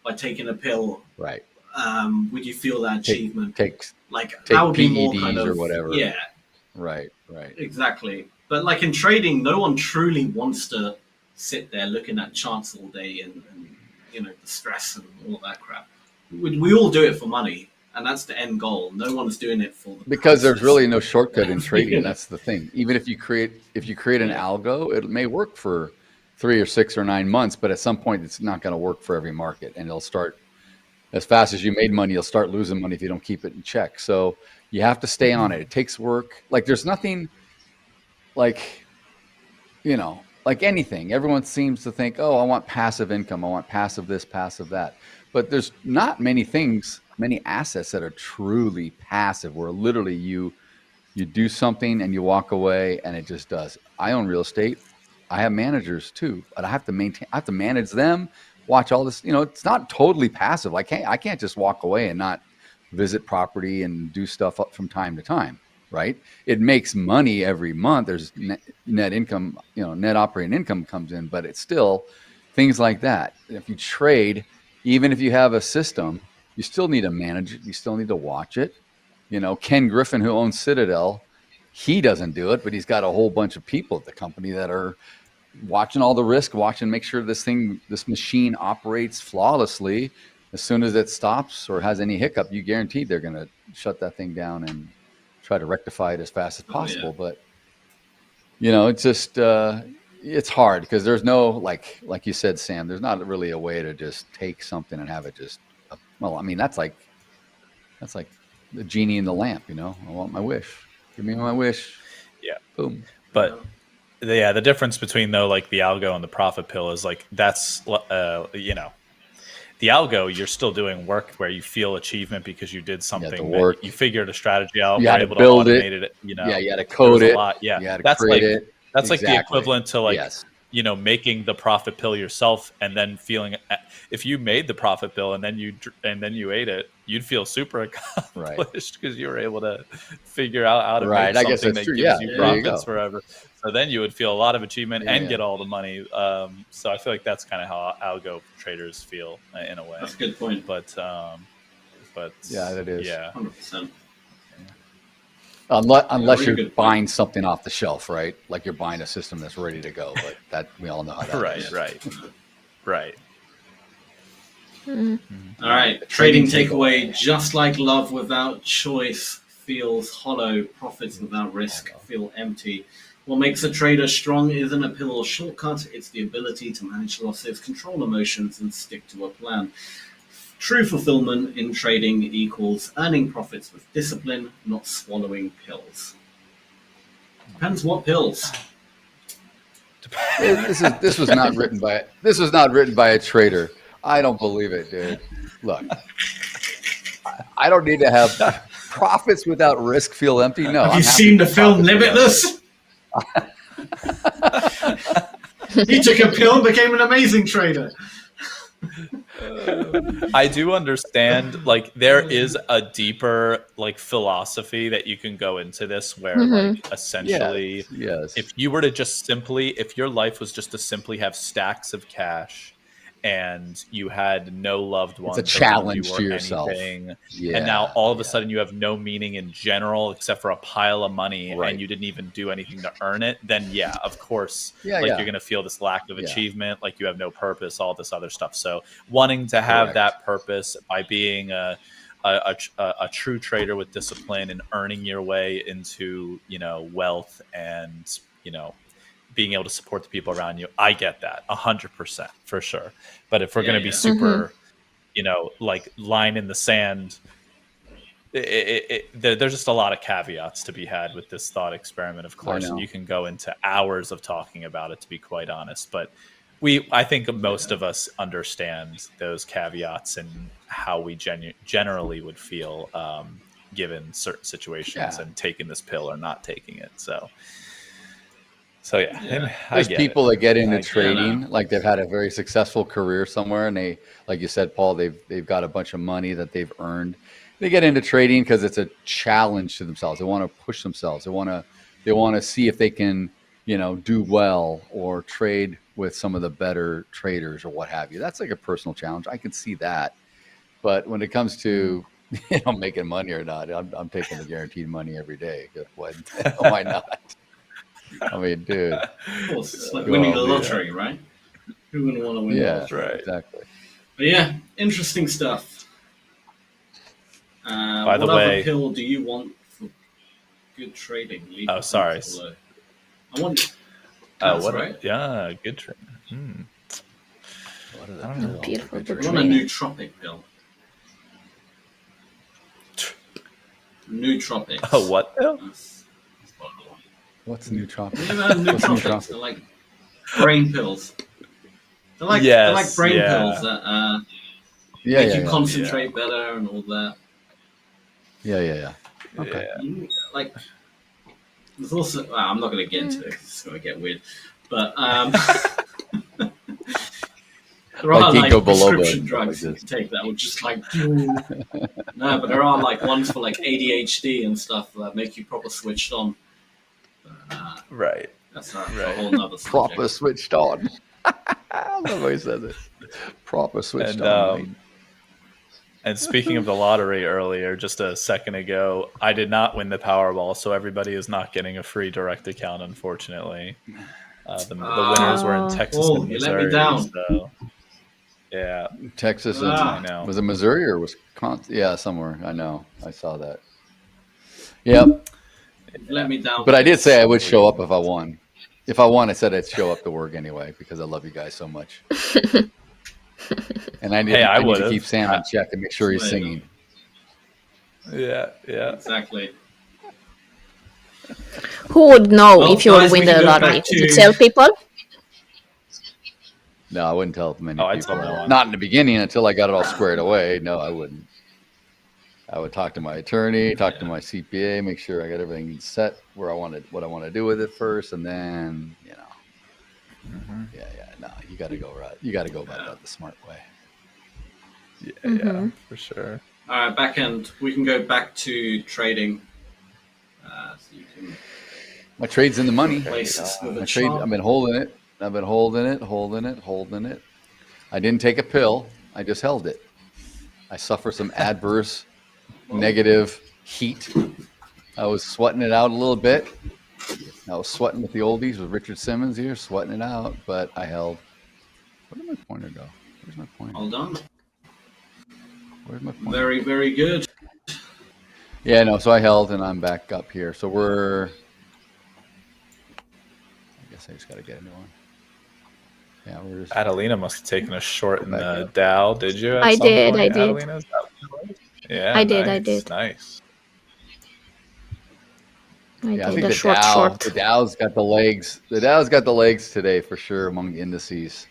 Speaker 8: by taking a pill,
Speaker 9: right?
Speaker 8: Would you feel that achievement?
Speaker 9: Take
Speaker 8: that would be
Speaker 9: PEDs
Speaker 8: more kind of,
Speaker 9: or whatever.
Speaker 8: Yeah,
Speaker 9: right.
Speaker 8: Exactly. But like in trading, no one truly wants to sit there looking at charts all day and you know, the stress and all that crap. We all do it for money, and that's the end goal. No one's doing it for the
Speaker 9: because there's really no shortcut in trading. That's the thing. Even if you create an algo, it may work for 3 or 6 or 9 months, but at some point it's not going to work for every market, and it'll start as fast as you made money, you'll start losing money if you don't keep it in check. So you have to stay on it. It takes work. Like there's nothing like, you know, like anything. Everyone seems to think, oh, I want passive income. I want passive this, passive that. But there's not many assets that are truly passive, where literally you do something and you walk away and it just does. I own real estate. I have managers too, but I have to manage them, watch all this. You know, it's not totally passive. I can't just walk away and not visit property and do stuff up from time to time. Right? It makes money every month. There's net income, you know, net operating income comes in, but it's still things like that. If you trade, even if you have a system, you still need to manage it. You still need to watch it. You know, Ken Griffin, who owns Citadel, he doesn't do it, but he's got a whole bunch of people at the company that are watching all the risk, watching, make sure this machine operates flawlessly. As soon as it stops or has any hiccup, you guaranteed they're going to shut that thing down and try to rectify it as fast as possible. But you know, it's just it's hard because there's no like you said, Sam, there's not really a way to just take something and have it just well, I mean, that's like the genie in the lamp, you know. I want my wish. Give me my wish.
Speaker 11: Yeah.
Speaker 9: Boom.
Speaker 11: But the difference between though like the algo and the profit pill is like that's you know, the algo, you're still doing work where you feel achievement because you did something. You figured a strategy out.
Speaker 9: You had
Speaker 11: able
Speaker 9: to build
Speaker 11: to automate it. You know,
Speaker 9: you had to code it.
Speaker 11: Yeah,
Speaker 9: you had to
Speaker 11: that's
Speaker 9: create
Speaker 11: like
Speaker 9: it.
Speaker 11: that's like the
Speaker 9: Exactly.
Speaker 11: equivalent to like you know, making the profit pill yourself and then feeling. If you made the profit pill and then you ate it, you'd feel super accomplished because you were able to figure out how to make
Speaker 9: I guess
Speaker 11: something
Speaker 9: that's
Speaker 11: that
Speaker 9: true.
Speaker 11: gives
Speaker 9: Yeah,
Speaker 11: you
Speaker 9: there you
Speaker 11: profits
Speaker 9: go.
Speaker 11: forever. So then you would feel a lot of achievement and
Speaker 9: Yeah.
Speaker 11: get all the money. So I feel like that's kind of how algo traders feel in a way.
Speaker 8: That's a good point.
Speaker 11: But
Speaker 9: Yeah, it is.
Speaker 11: Yeah,
Speaker 8: 100%.
Speaker 9: Unless
Speaker 8: really
Speaker 9: you're buying something off the shelf, right? Like you're buying a system that's ready to go, but that we all know how that is.
Speaker 11: Right.
Speaker 8: All right, trading takeaway. Just like love without choice feels hollow, profits without risk feel empty. What makes a trader strong isn't a pill or shortcut, it's the ability to manage losses, control emotions, and stick to a plan. True fulfillment in trading equals earning profits with discipline, not swallowing pills. Depends what pills.
Speaker 9: This was not written by a trader. I don't believe it, dude. Look, I don't need to have profits without risk feel empty. No.
Speaker 8: Have you seen the film Limitless? He took a pill and became an amazing trader.
Speaker 11: I do understand, like, there is a deeper, like, philosophy that you can go into this where, like, essentially, if you were to just simply, if your life was just to simply have stacks of cash and you had no loved ones,
Speaker 9: it's a challenge
Speaker 11: or
Speaker 9: to yourself.
Speaker 11: anything, and now all of a sudden you have no meaning in general except for a pile of money, and you didn't even do anything to earn it, then yeah, of course, you're going to feel this lack of achievement, like you have no purpose, all this other stuff. So wanting to have that purpose by being a true trader with discipline and earning your way into, you know, wealth and, you know, being able to support the people around you. I get that 100% for sure. But if we're going to be super, you know, like line in the sand, there's just a lot of caveats to be had with this thought experiment, of course, and you can go into hours of talking about it, to be quite honest. But I think most of us understand those caveats and how we generally would feel given certain situations and taking this pill or not taking it. So yeah.
Speaker 9: There's people that get into trading, like they've had a very successful career somewhere, and they, like you said, Paul, they've got a bunch of money that they've earned. they get into trading because it's a challenge to themselves. They want to push themselves. They want to see if they can, do well or trade with some of the better traders or what have you. That's like a personal challenge. I can see that. But when it comes to making money or not, I'm taking the guaranteed money every day. Why not? I mean, dude.
Speaker 8: Of course, it's like winning the lottery, right? Who wouldn't want to win the lottery?
Speaker 9: Yeah, exactly.
Speaker 8: But yeah, interesting stuff.
Speaker 11: By the
Speaker 8: what
Speaker 11: way,
Speaker 8: other pill do you want for good trading?
Speaker 11: Sorry.
Speaker 8: I want.
Speaker 11: What?
Speaker 8: Right?
Speaker 11: Yeah, good trading.
Speaker 8: I want a nootropic pill. Nootropics.
Speaker 11: Oh, what pill?
Speaker 9: What's nootropics?
Speaker 8: You know, nootropics. They're like brain pills. They're like brain pills that make you concentrate better and all that.
Speaker 9: Yeah. Okay.
Speaker 8: Like, there's also. Well, I'm not going to get into it. It's going to get weird. But there are like prescription drugs you can take that will just like. No, but there are like ones for like ADHD and stuff that make you proper switched on.
Speaker 11: Right.
Speaker 8: That's a whole nother subject.
Speaker 9: Proper switched on. I love how he says it. Proper switched on.
Speaker 11: And speaking of the lottery earlier, just a second ago, I did not win the Powerball, so everybody is not getting a free direct account, unfortunately. The winners were in Texas and Missouri.
Speaker 8: You let me down.
Speaker 11: So, yeah.
Speaker 9: Texas and
Speaker 11: I know.
Speaker 9: Was it Missouri or Wisconsin? Yeah, somewhere. I know. I saw that. Yep.
Speaker 8: Let me down.
Speaker 9: But I did say I would show up if I won. If I won, I said I'd show up to work anyway because I love you guys so much. And I need to keep Sam in check and make sure he's singing.
Speaker 11: Yeah.
Speaker 8: Exactly.
Speaker 10: Who would know if you would win the lottery? Would you tell people?
Speaker 9: No, I wouldn't tell many
Speaker 11: I'd
Speaker 9: people.
Speaker 11: tell no one.
Speaker 9: Not in the beginning until I got it all squared away. No, I wouldn't. I would talk to my attorney, talk to my CPA, make sure I got everything set what I want to do with it first, and then no, you got to go right. You got to go about that the smart way.
Speaker 11: Yeah, for sure.
Speaker 8: All right, back end. We can go back to trading. So you can
Speaker 9: my trade's in the money.
Speaker 8: My
Speaker 9: trade. I've been holding it. I didn't take a pill. I just held it. I suffer some adverse negative heat. I was sweating it out a little bit. I was sweating with the oldies with Richard Simmons here, sweating it out, but I held. Where did my pointer go? Where's my pointer?
Speaker 8: Hold on.
Speaker 9: Where's my pointer?
Speaker 8: Very, very good.
Speaker 9: Yeah, no, so I held and I'm back up here. So I guess I just got to get a new one. Yeah, we're just.
Speaker 11: Adelina must have taken a short in the Dow. Did you?
Speaker 10: I did.
Speaker 11: Adelina? Yeah,
Speaker 10: I did.
Speaker 11: Nice.
Speaker 9: I think the Dow's got the legs. The Dow's got the legs today for sure among the indices,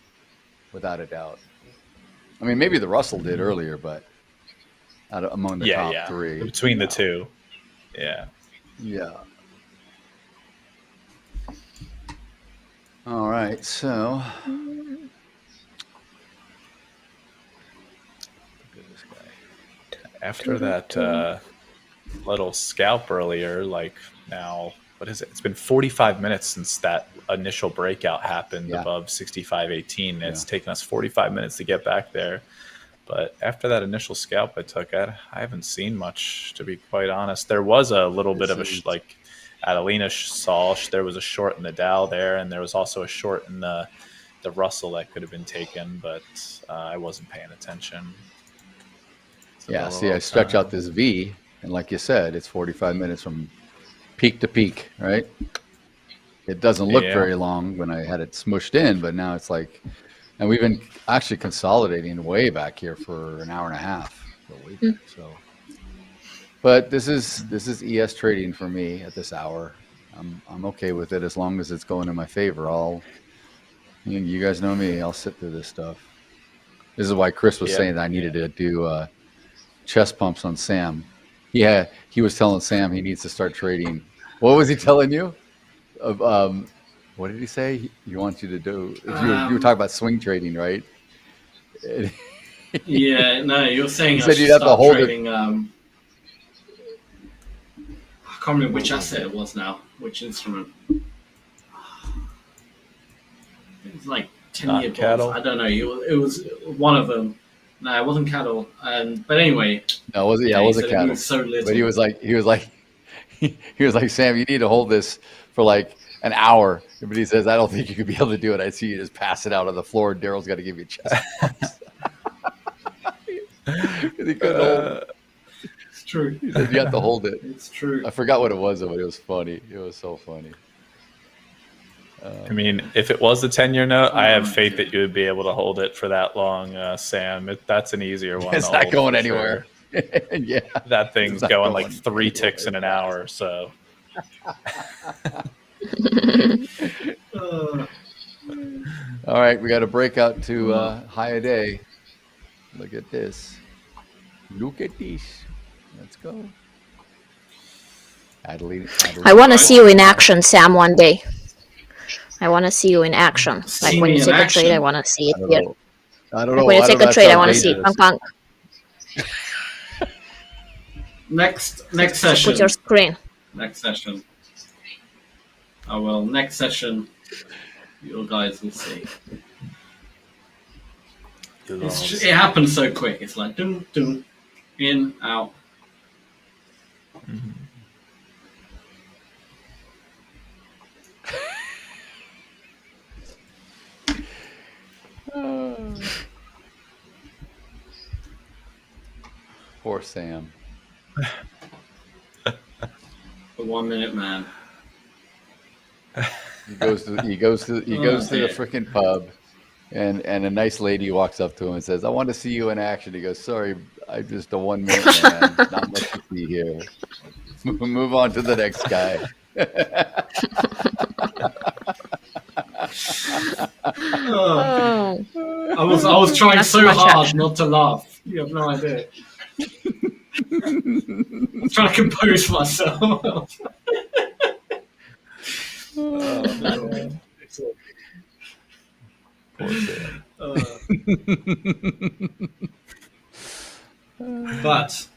Speaker 9: without a doubt. I mean, maybe the Russell did earlier, but among the top three.
Speaker 11: Between the two. Yeah.
Speaker 9: Yeah. All right, so.
Speaker 11: After that little scalp earlier, like now, what is it? It's been 45 minutes since that initial breakout happened above 65.18. It's taken us 45 minutes to get back there. But after that initial scalp I took, I haven't seen much, to be quite honest. There was a little bit of a, like Adelina saw, there was a short in the Dow there, and there was also a short in the Russell that could have been taken, but I wasn't paying attention.
Speaker 9: Yeah, see, I stretch out this V, and like you said, it's 45 minutes from peak to peak, right? It doesn't look very long when I had it smushed in, but now it's like, and we've been actually consolidating way back here for an hour and a half. So, but this is ES trading for me at this hour. I'm okay with it as long as it's going in my favor. You guys know me. I'll sit through this stuff. This is why Chris was saying that I needed to do chest pumps on Sam. He was telling Sam he needs to start trading. What was he telling you? What did he say? He wants you to do. You were talking about swing trading, right?
Speaker 8: Yeah, no, you're saying
Speaker 9: he said you'd have to hold trading,
Speaker 8: can't remember which asset it was now. Which instrument? It was like 10-year bonds.
Speaker 11: Cattle.
Speaker 8: I don't know. It was one of them. No, it wasn't cattle. But anyway.
Speaker 9: No, it wasn't. Yeah, it wasn't cattle.
Speaker 8: It was so little.
Speaker 9: But he was like, Sam, you need to hold this for like an hour. But he says, I don't think you could be able to do it. I see you just pass it out on the floor, and Daryl's got to give you a chest. He couldn't hold it.
Speaker 8: It's true.
Speaker 9: He said, you have to hold it.
Speaker 8: It's true.
Speaker 9: I forgot what it was, but it was funny. It was so funny.
Speaker 11: I mean, if it was a 10-year note, I have faith that you would be able to hold it for that long, Sam. That's an easier one.
Speaker 9: It's not going anywhere. Yeah,
Speaker 11: that thing's going like 3 ticks in an hour. So,
Speaker 9: all right, we got a breakout to high a day. Look at this. Look at this. Let's go. Adelaide.
Speaker 10: I want to see you in action, Sam, one day. I want to see you in action. Like when you take a trade, I want to see it here.
Speaker 9: I don't know.
Speaker 10: When you take a trade, I want to see it. Punk, punk.
Speaker 8: Next session.
Speaker 10: Put your screen.
Speaker 8: Next session. Oh well, next session, you guys will see. It happens so quick. It's like dun dun, in out.
Speaker 9: Poor Sam.
Speaker 8: The 1 minute man.
Speaker 9: He goes to the freaking pub, and a nice lady walks up to him and says, "I want to see you in action." He goes, "Sorry, I'm just a 1 minute man. Not much to see here. Move on to the next guy."
Speaker 8: I was trying so hard not to laugh. You have no idea. I'm trying to compose myself. But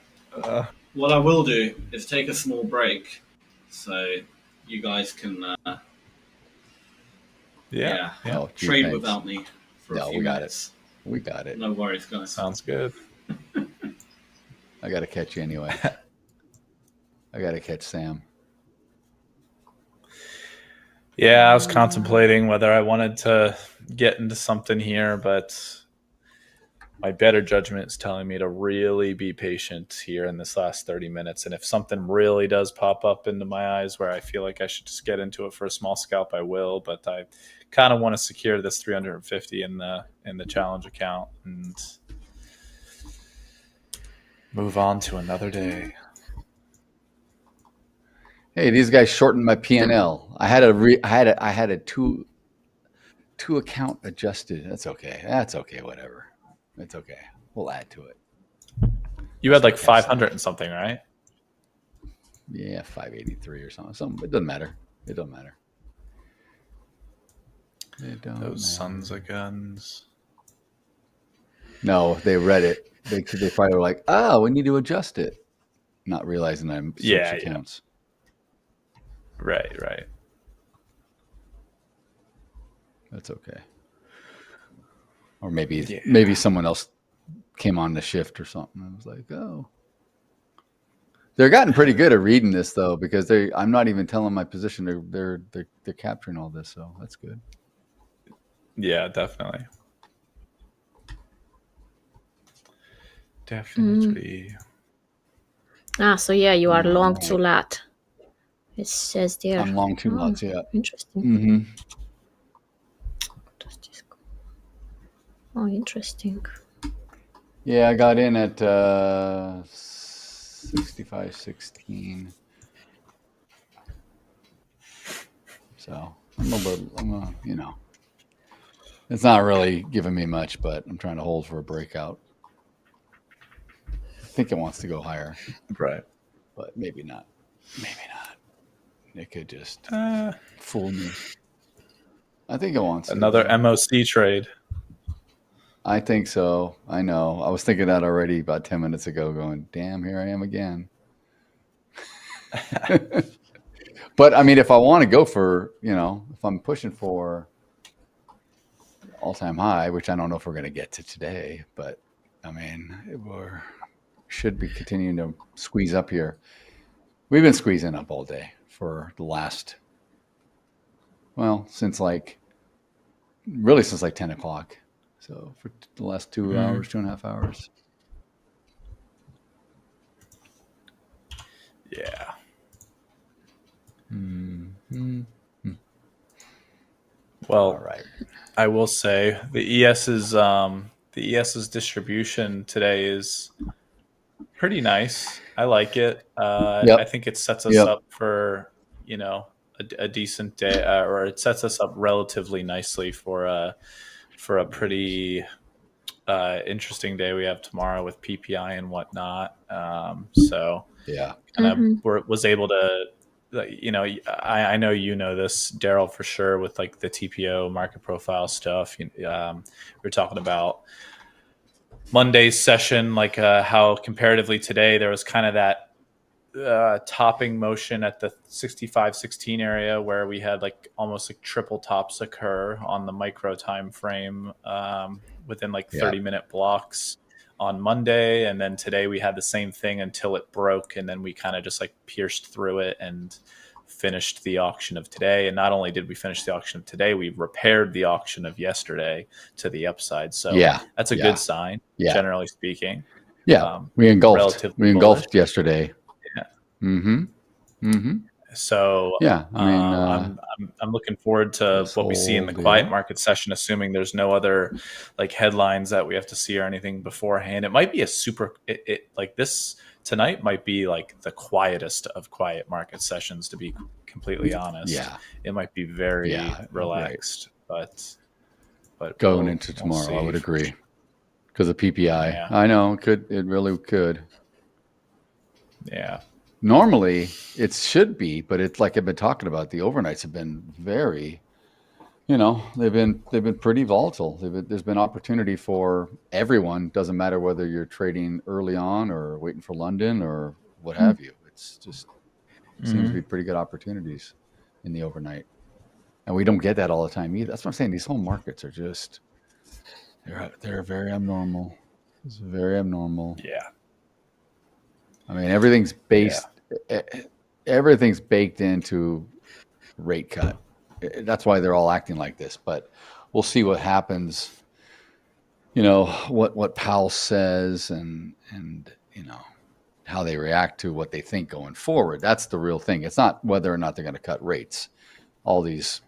Speaker 8: what I will do is take a small break so you guys can trade without me for a few minutes.
Speaker 9: We got it.
Speaker 8: No worries, guys.
Speaker 11: Sounds good.
Speaker 9: I got to catch you anyway. I got to catch Sam.
Speaker 11: Yeah, I was contemplating whether I wanted to get into something here, but my better judgment is telling me to really be patient here in this last 30 minutes. And if something really does pop up into my eyes where I feel like I should just get into it for a small scalp, I will. But I kind of want to secure this 350 in the challenge account and move on to another day.
Speaker 9: Hey, these guys shortened my P&L. I had a two account adjusted. That's okay. Whatever. It's okay. We'll add to it.
Speaker 11: You had like 500 and something, right?
Speaker 9: Yeah, 583 or something. It doesn't matter.
Speaker 11: Those sons of guns.
Speaker 9: No, they read it. They probably were like, "Oh, we need to adjust it," not realizing I'm switched accounts.
Speaker 11: Right.
Speaker 9: That's okay. Or maybe someone else came on the shift or something. I was like, "Oh." They're gotten pretty good at reading this though, because I'm not even telling my position. They're capturing all this, so that's good.
Speaker 11: Yeah, definitely. Definitely.
Speaker 10: So yeah, you are long to lot. It says there.
Speaker 9: I'm long 2 lots, yeah.
Speaker 10: Interesting.
Speaker 9: Mm-hmm.
Speaker 10: Oh, interesting.
Speaker 9: Yeah, I got in at 65.16. So it's not really giving me much, but I'm trying to hold for a breakout. I think it wants to go higher.
Speaker 11: Right.
Speaker 9: But maybe not. It could just fool me. I think it wants
Speaker 11: another MOC trade.
Speaker 9: I think so. I know. I was thinking that already about 10 minutes ago, going, damn, here I am again. But I mean, if I want to go for, if I'm pushing for all-time high, which I don't know if we're going to get to today, but I mean, should be continuing to squeeze up here. We've been squeezing up all day for the last, since like 10 o'clock. So for the last 2 hours, 2.5 hours.
Speaker 11: Yeah. Well, all right. I will say the ES's distribution today is pretty nice. I like it. I think it sets us up for a decent day, or it sets us up relatively nicely for a pretty interesting day we have tomorrow with PPI and whatnot. So and I was able to. I know this, Daryl, for sure, with like the TPO market profile stuff. We're talking about Monday's session, like how comparatively today there was kind of that topping motion at the 65-16 area where we had like almost like triple tops occur on the micro time frame within like 30-minute blocks on Monday, and then today we had the same thing until it broke, and then we kind of just like pierced through it and finished the auction of today. And not only did we finish the auction of today, we repaired the auction of yesterday to the upside. So that's a good sign, generally speaking.
Speaker 9: We engulfed yesterday.
Speaker 11: So I'm looking forward to what we see in the quiet market session, assuming there's no other like headlines that we have to see or anything beforehand. It might be like this tonight might be like the quietest of quiet market sessions, to be completely honest. It might be very relaxed, but
Speaker 9: going into tomorrow, I would agree, because of PPI. I know it really could. Normally it should be, but it's like I've been talking about, the overnights have been very, they've been pretty volatile. There's been opportunity for everyone. Doesn't matter whether you're trading early on or waiting for London or what have you. It's just seems to be pretty good opportunities in the overnight, and we don't get that all the time either. That's what I'm saying. These whole markets are just they're very abnormal. It's very abnormal. I mean, everything's baked into rate cut. That's why they're all acting like this. But we'll see what happens. What Powell says and how they react to what they think going forward. That's the real thing. It's not whether or not they're going to cut rates. All these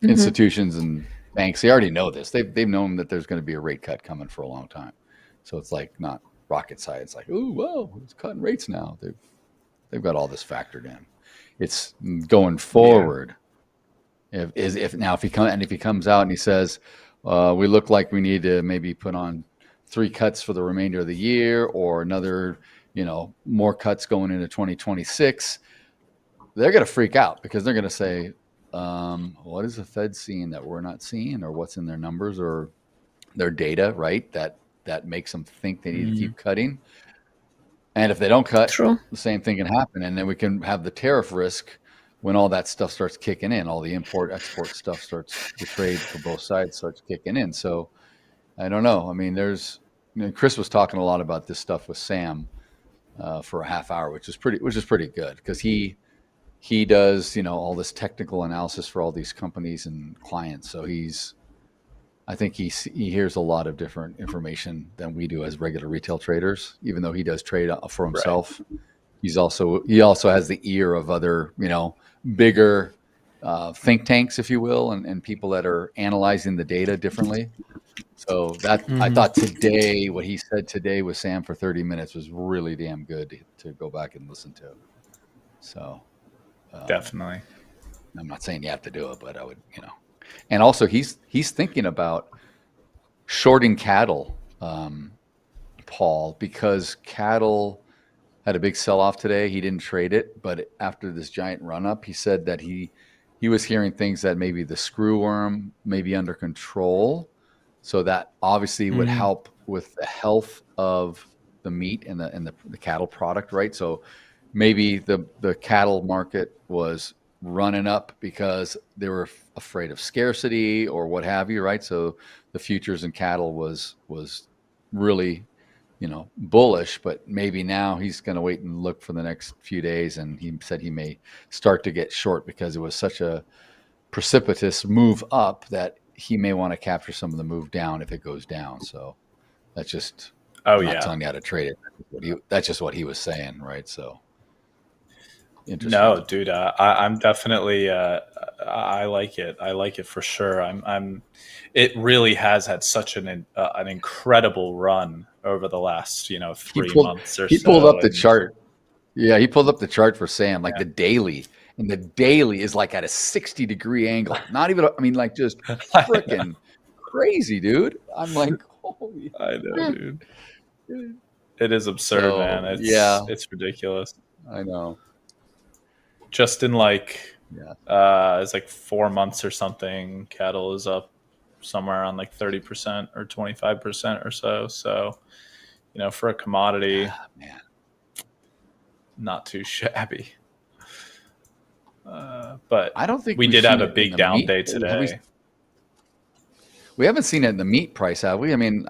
Speaker 9: institutions and banks, they already know this. They've known that there's going to be a rate cut coming for a long time. So it's like not rocket science. Like, oh, well, it's cutting rates now. They've got all this factored in. It's going forward. If he comes out and he says, we look like we need to maybe put on 3 cuts for the remainder of the year, or another, more cuts going into 2026, they're going to freak out, because they're going to say, what is the Fed seeing that we're not seeing, or what's in their numbers or their data, right? That makes them think they need to keep cutting. And if they don't cut, the same thing can happen. And then we can have the tariff risk when all that stuff starts kicking in, all the import-export stuff starts, the trade for both sides starts kicking in. So I don't know. I mean, Chris was talking a lot about this stuff with Sam for a half hour, which is pretty good, because he does, all this technical analysis for all these companies and clients. So I think he hears a lot of different information than we do as regular retail traders, even though he does trade for himself. He also has the ear of other, bigger think tanks, if you will, and people that are analyzing the data differently. So I thought today, what he said today with Sam for 30 minutes was really damn good to go back and listen to. So
Speaker 11: definitely.
Speaker 9: I'm not saying you have to do it, but I would, And also, he's thinking about shorting cattle, Paul, because cattle had a big sell-off today. He didn't trade it, but after this giant run-up, he said that he was hearing things that maybe the screw worm may be under control. So that obviously would help with the health of the meat and the cattle product, right? So maybe the cattle market was running up because they were afraid of scarcity or what have you, right? So the futures and cattle was really, bullish, but maybe now he's going to wait and look for the next few days. And he said he may start to get short because it was such a precipitous move up that he may want to capture some of the move down if it goes down. So that's just, I'm not telling you how to trade it. That's just what he was saying, right? So.
Speaker 11: No, dude, I'm definitely, I like it. I like it for sure. It really has had such an incredible run over the last, 3 months or so.
Speaker 9: He pulled up the chart. Yeah, he pulled up the chart for Sam, like the daily, and the daily is like at a 60-degree angle. Not even, like just freaking crazy, dude. I'm like, holy.
Speaker 11: I know, dude. It is absurd, man. It's ridiculous.
Speaker 9: I know.
Speaker 11: Just in it's like 4 months or something, cattle is up somewhere around like 30% or 25% or so. So, for a commodity, not too shabby. But
Speaker 9: I don't think
Speaker 11: we did have a big down day today.
Speaker 9: We haven't seen it in the meat price, have we? I mean,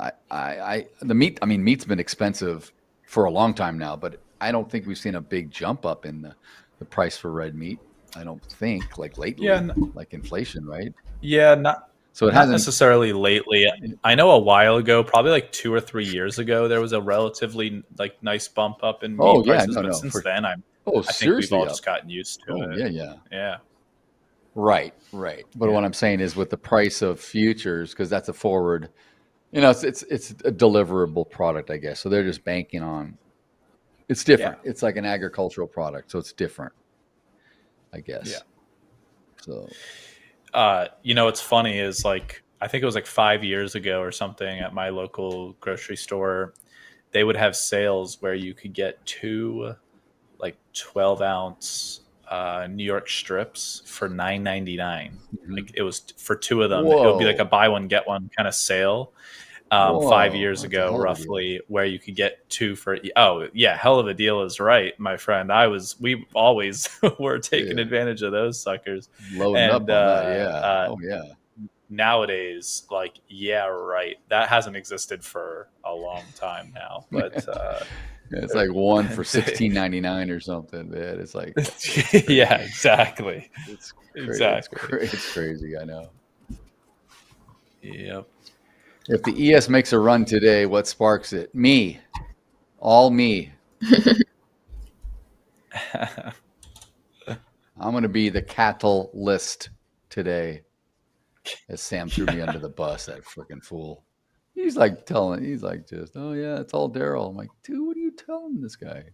Speaker 9: meat's been expensive for a long time now, but I don't think we've seen a big jump up in the price for red meat. I don't think like lately, like inflation, right?
Speaker 11: Yeah, not
Speaker 9: hasn't
Speaker 11: necessarily lately. I know a while ago, probably like 2 or 3 years ago, there was a relatively nice bump up in meat prices. But since then, I think we've all just gotten used to it. Yeah.
Speaker 9: Right. But what I'm saying is with the price of futures, because that's a forward, it's a deliverable product, I guess. So they're just banking on. It's different. Yeah. It's like an agricultural product, so it's different, I guess.
Speaker 11: Yeah.
Speaker 9: So,
Speaker 11: what's funny is I think it was 5 years ago or something at my local grocery store, they would have sales where you could get 2 12-ounce New York strips for $9.99. Mm-hmm. It was for 2 of them. Whoa. It would be like a buy one get one kind of sale. 5 years ago, roughly, where you could get 2 for hell of a deal is right, my friend. We always were taking advantage of those suckers.
Speaker 9: Loading up on that, yeah.
Speaker 11: Nowadays, right. That hasn't existed for a long time now, but
Speaker 9: it's like 1 for $16.99 or something, man. It's like
Speaker 11: yeah, exactly.
Speaker 9: It's crazy.
Speaker 11: Exactly.
Speaker 9: It's crazy. I know.
Speaker 11: Yep.
Speaker 9: If the ES makes a run today, what sparks it? Me. All me. I'm going to be the catalyst today. As Sam threw me under the bus, that freaking fool. He's like, oh yeah, it's all Daryl. I'm like, dude, what are you telling this guy?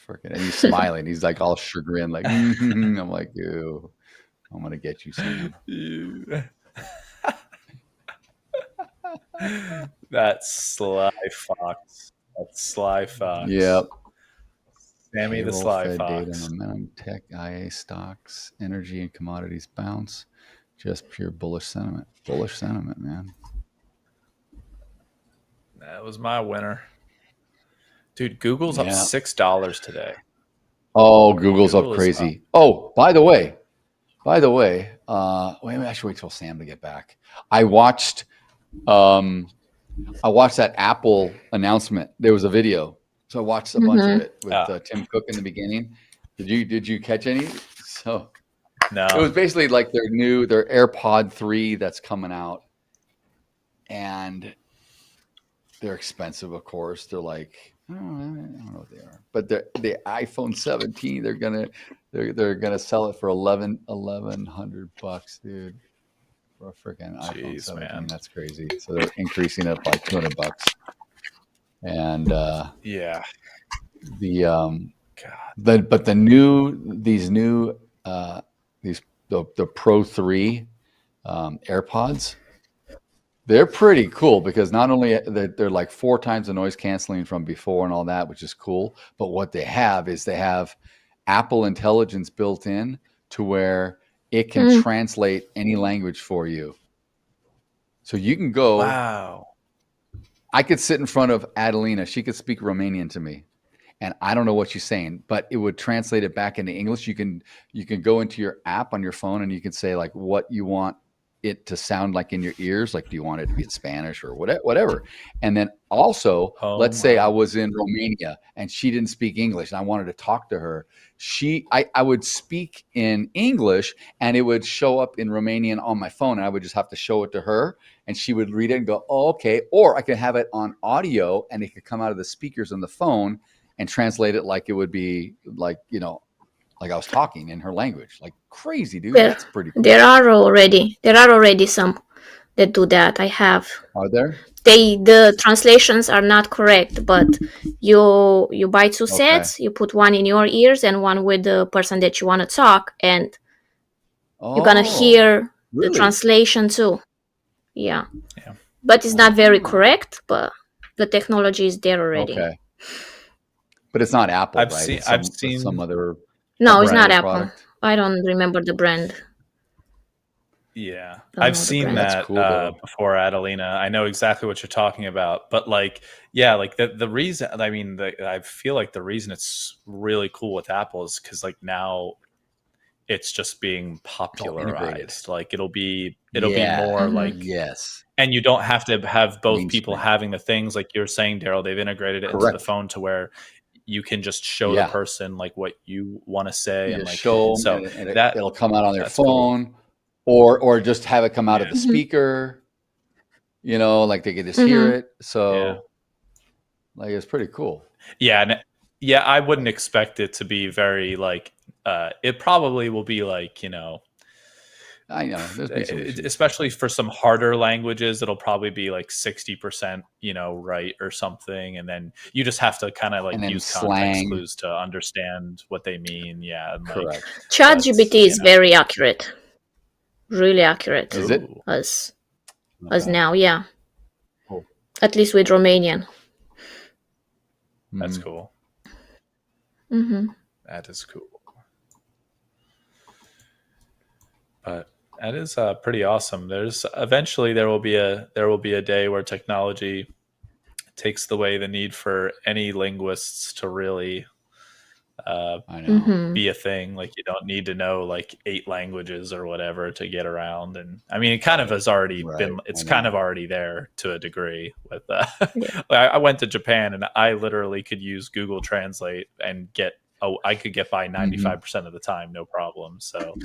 Speaker 9: Freaking, and he's smiling. He's like all chagrined, like, I'm like, ew, I'm going to get you, Sam.
Speaker 11: That's Sly Fox.
Speaker 9: Yep.
Speaker 11: Sammy the Sly Fox.
Speaker 9: Data, momentum, tech, IA stocks, energy, and commodities bounce. Just pure bullish sentiment. Bullish sentiment, man.
Speaker 11: That was my winner. Dude, Google's up $6 today.
Speaker 9: Oh, Google's up crazy. Oh, by the way, wait, I should wait till Sam to get back. I watched that Apple announcement. There was a video, so I watched a bunch of it with Tim Cook in the beginning. Did you catch any? So
Speaker 11: no,
Speaker 9: it was basically like their AirPod 3 that's coming out, and they're expensive, of course. They're like, I don't know what they are, but the iPhone 17. They're gonna sell it for $1,100, dude. For a freaking iPhone 17, man. That's crazy. So they're increasing it by $200. And the Pro 3 AirPods, they're pretty cool because not only they're like 4 times the noise canceling from before and all that, which is cool, but what they have Apple Intelligence built in to where it can translate any language for you. So you can go.
Speaker 11: Wow.
Speaker 9: I could sit in front of Adelina. She could speak Romanian to me. and I don't know what she's saying, but it would translate it back into English. You can go into your app on your phone and you can say like what you want it to sound like in your ears. Like, do you want it to be in Spanish or whatever? And then also, let's say I was in Romania and she didn't speak English and I wanted to talk to her. I would speak in English and it would show up in Romanian on my phone, and I would just have to show it to her and she would read it and go, oh, okay. Or I could have it on audio and it could come out of the speakers on the phone and translate it like it would be like, like I was talking in her language. Like crazy, dude.
Speaker 10: Well,
Speaker 9: that's pretty cool.
Speaker 10: There are already some that do that. I have.
Speaker 9: Are there?
Speaker 10: The translations are not correct, but you buy two sets, you put one in your ears and one with the person that you want to talk, and you're gonna hear the translation too. Yeah. But it's not very correct, but the technology is there already.
Speaker 9: Okay. But it's not Apple,
Speaker 11: I've
Speaker 9: right?
Speaker 11: seen
Speaker 9: some other.
Speaker 10: No, it's not Apple.
Speaker 9: Product.
Speaker 10: I don't remember the brand.
Speaker 11: Yeah, I've seen that before, Adelina. I know exactly what you're talking about. But like, yeah, like the reason, I mean, I feel like the reason it's really cool with Apple is because like now it's just being popularized. Like it'll be more like,
Speaker 9: yes.
Speaker 11: And you don't have to have both people having the things like you're saying, Daryl. They've integrated it into the phone to where you can just show the person like what you want to say, and like
Speaker 9: show
Speaker 11: so
Speaker 9: them and
Speaker 11: that
Speaker 9: it'll come out on their phone. Cool. Or just have it come out of the speaker, like they could just hear it. So, like, it's pretty cool.
Speaker 11: Yeah, I wouldn't expect it to be very like. It probably will be like
Speaker 9: I know,
Speaker 11: especially for some harder languages, it'll probably be like 60%, right or something, and then you just have to kind of like use context clues to understand what they mean. Yeah, and
Speaker 9: correct.
Speaker 10: ChatGPT is very accurate. Really accurate.
Speaker 9: Is it?
Speaker 10: As now, yeah. Cool. At least with Romanian.
Speaker 11: That's cool.
Speaker 10: Mm-hmm.
Speaker 11: That is cool. But that is pretty awesome. Eventually there will be a day where technology takes away the need for any linguists to really be a thing. Like you don't need to know like 8 languages or whatever to get around. And I mean, it kind of has already been. It's kind of already there to a degree. With I went to Japan and I literally could use Google Translate and I could get by 95% of the time, no problem. So,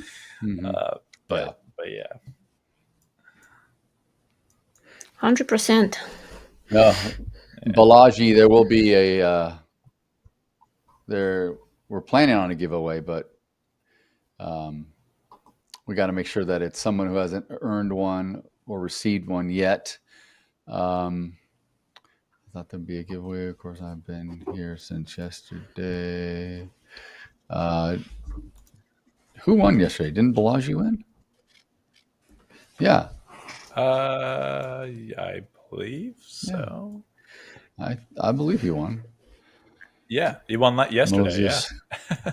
Speaker 11: but yeah.
Speaker 10: 100%.
Speaker 9: No, Balaji, there will be a. We're planning on a giveaway, but we got to make sure that it's someone who hasn't earned one or received one yet. I thought there'd be a giveaway. Of course, I've been here since yesterday. Who won yesterday? Didn't Balaji win? Yeah.
Speaker 11: I believe so.
Speaker 9: Yeah. I believe he won.
Speaker 11: Yeah, you won that yesterday.
Speaker 9: Moses.
Speaker 11: Yeah.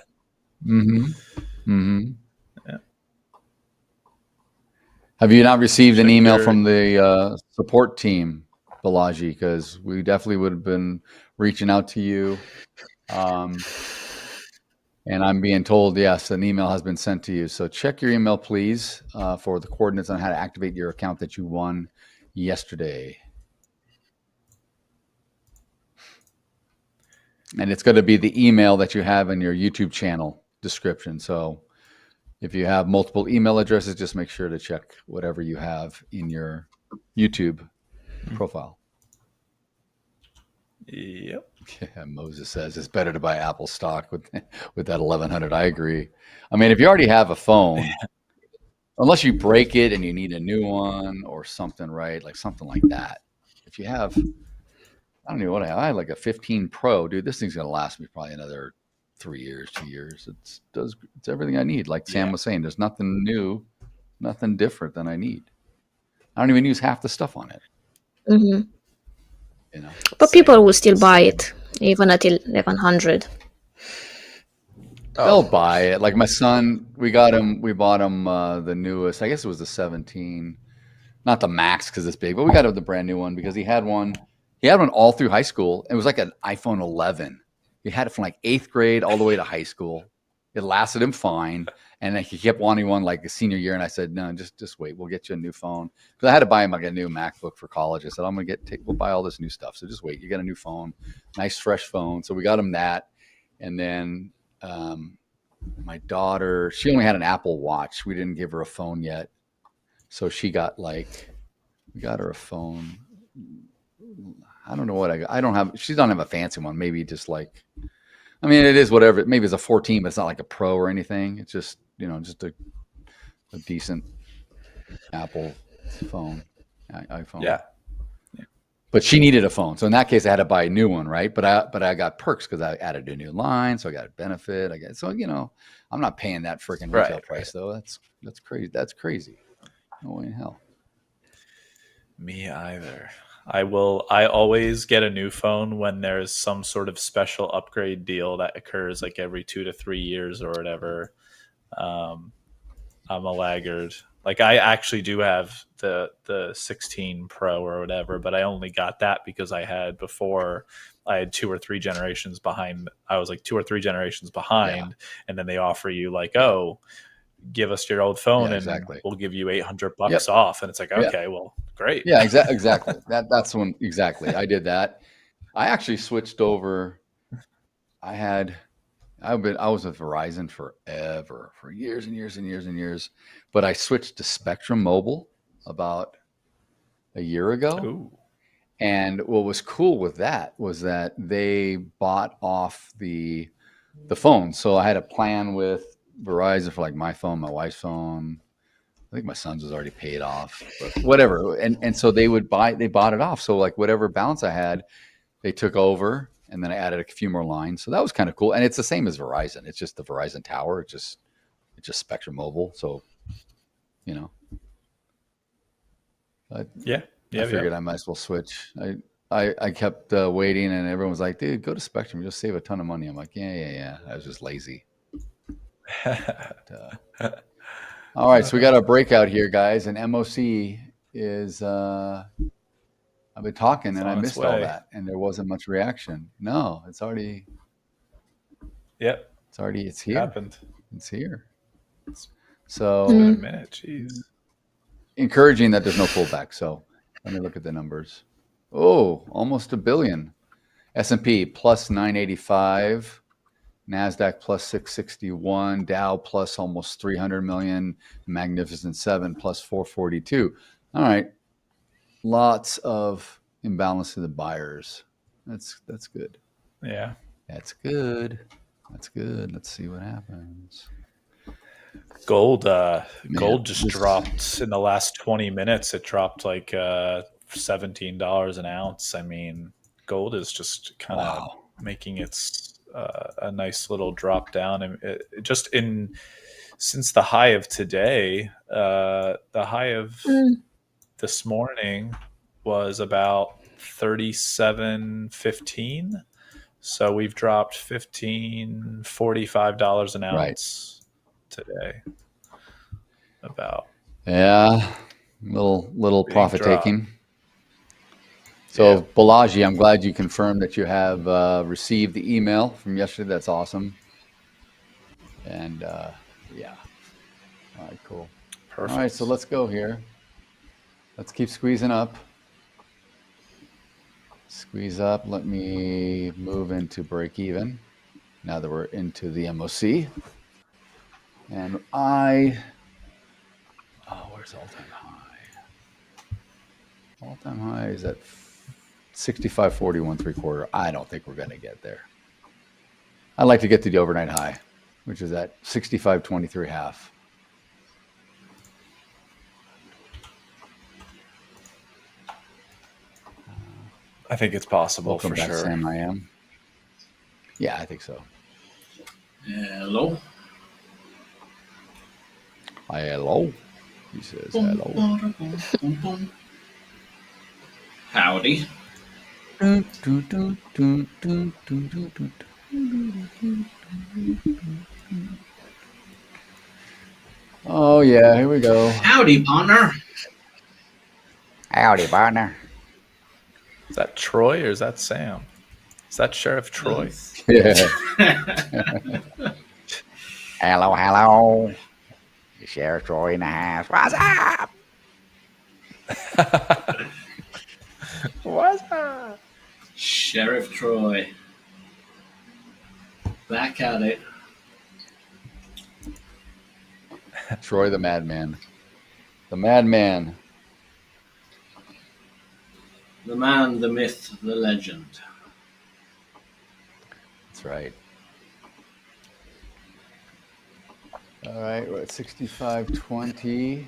Speaker 11: Yeah.
Speaker 9: Have you not received an email from the support team, Balaji? Because we definitely would have been reaching out to you. And I'm being told, yes, an email has been sent to you. So check your email, please, for the coordinates on how to activate your account that you won yesterday. And it's going to be the email that you have in your YouTube channel description. So if you have multiple email addresses, just make sure to check whatever you have in your YouTube profile.
Speaker 11: Yep.
Speaker 9: Yeah, Moses says it's better to buy Apple stock with that 1100. I agree. I mean, if you already have a phone, unless you break it and you need a new one or something, right? Like something like that. If you have, I don't know what I had like a 15 Pro, dude. This thing's gonna last me probably another 3 years, 2 years. It's everything I need. Like Sam was saying, there's nothing new, nothing different than I need. I don't even use half the stuff on it.
Speaker 10: Mm-hmm. But people will still buy it, even at 1100.
Speaker 9: They'll buy it. Like my son, we bought him the newest. I guess it was the 17, not the Max because it's big, but we got him the brand new one because he had one all through high school. It was like an iPhone 11. He had it from like 8th grade all the way to high school. It lasted him fine. And then he kept wanting one like a senior year. And I said, no, just wait. We'll get you a new phone. Because I had to buy him like a new MacBook for college. I said, we'll buy all this new stuff. So just wait. You get a new phone, nice fresh phone. So we got him that. And then my daughter, she only had an Apple Watch. We didn't give her a phone yet. So she got we got her a phone. I don't know what she doesn't have a fancy one. Maybe just it is whatever. Maybe it's a 14, but it's not like a Pro or anything. It's just, just a decent Apple phone, iPhone.
Speaker 11: Yeah.
Speaker 9: But she needed a phone. So in that case, I had to buy a new one, right? But I got perks because I added a new line. So I got a benefit. I'm not paying that freaking retail price though. That's crazy. That's crazy. No way in hell.
Speaker 11: Me either. I always get a new phone when there's some sort of special upgrade deal that occurs like every 2 to 3 years or whatever. I'm a laggard. Like I actually do have the 16 Pro or whatever, but I only got that because I had 2 or 3 generations behind. I was like 2 or 3 generations behind, and then they offer you give us your old phone and we'll give you $800 off. And it's like, okay, well, great.
Speaker 9: Yeah, exactly. That's when exactly I did that. I actually switched over. I was with Verizon forever, for years and years and years and years. But I switched to Spectrum Mobile about a year ago.
Speaker 11: Ooh.
Speaker 9: And what was cool with that was that they bought off the phone. So I had a plan with Verizon for my phone, my wife's phone. I think my son's was already paid off, but whatever. And so they bought it off. So whatever balance I had, they took over, and then I added a few more lines. So that was kind of cool. And it's the same as Verizon. It's just the Verizon tower. It's just Spectrum Mobile. So, I figured I might as well switch. I kept waiting, and everyone was like, dude, go to Spectrum. You'll save a ton of money. I'm like, yeah. I was just lazy. All right, so we got our breakout here, guys, and MOC is I've been talking and I missed all that, and there wasn't much reaction. No, it's already it's here.
Speaker 11: Happened.
Speaker 9: It's here. So
Speaker 11: it's been a minute. Jeez.
Speaker 9: Encouraging that there's no pullback. So let me look at the numbers. Oh, almost $1 billion. S&P plus 985. NASDAQ plus 661, Dow plus almost 300 million, Magnificent 7 plus 442. All right. Lots of imbalance to the buyers. That's good.
Speaker 11: Yeah.
Speaker 9: That's good. Let's see what happens.
Speaker 11: Gold just dropped in the last 20 minutes. It dropped like $17 an ounce. I mean, gold is just kind of making its a nice little drop down, and since the high of today, the high of this morning was about 37.15. So we've dropped $45 an ounce today. About
Speaker 9: little profit taking. So Balaji, I'm glad you confirmed that you have received the email from yesterday. That's awesome. And all right, cool.
Speaker 11: Perfect.
Speaker 9: All right, so let's go here. Let's keep squeezing up. Squeeze up. Let me move into break even. Now that we're into the MOC. And where's all-time high? All-time high is at 65.41 3/4. I don't think we're going to get there. I'd like to get to the overnight high, which is at 65.23 half.
Speaker 11: I think it's possible.
Speaker 9: Welcome
Speaker 11: for
Speaker 9: back,
Speaker 11: sure.
Speaker 9: Sam. I am. Yeah, I think so.
Speaker 8: Hello.
Speaker 9: Hello. He says hello.
Speaker 8: Howdy.
Speaker 9: Oh yeah, here we go.
Speaker 8: Howdy, partner.
Speaker 9: Howdy, partner.
Speaker 11: Is that Troy or is that Sam? Is that Sheriff Troy?
Speaker 9: Yeah. Hello, hello. Sheriff Troy in the house. What's up?
Speaker 11: What's up?
Speaker 8: Sheriff Troy. Back at it.
Speaker 9: Troy the Madman. The Madman.
Speaker 8: The man, the myth, the legend.
Speaker 9: That's right. All right, we're at 65.20.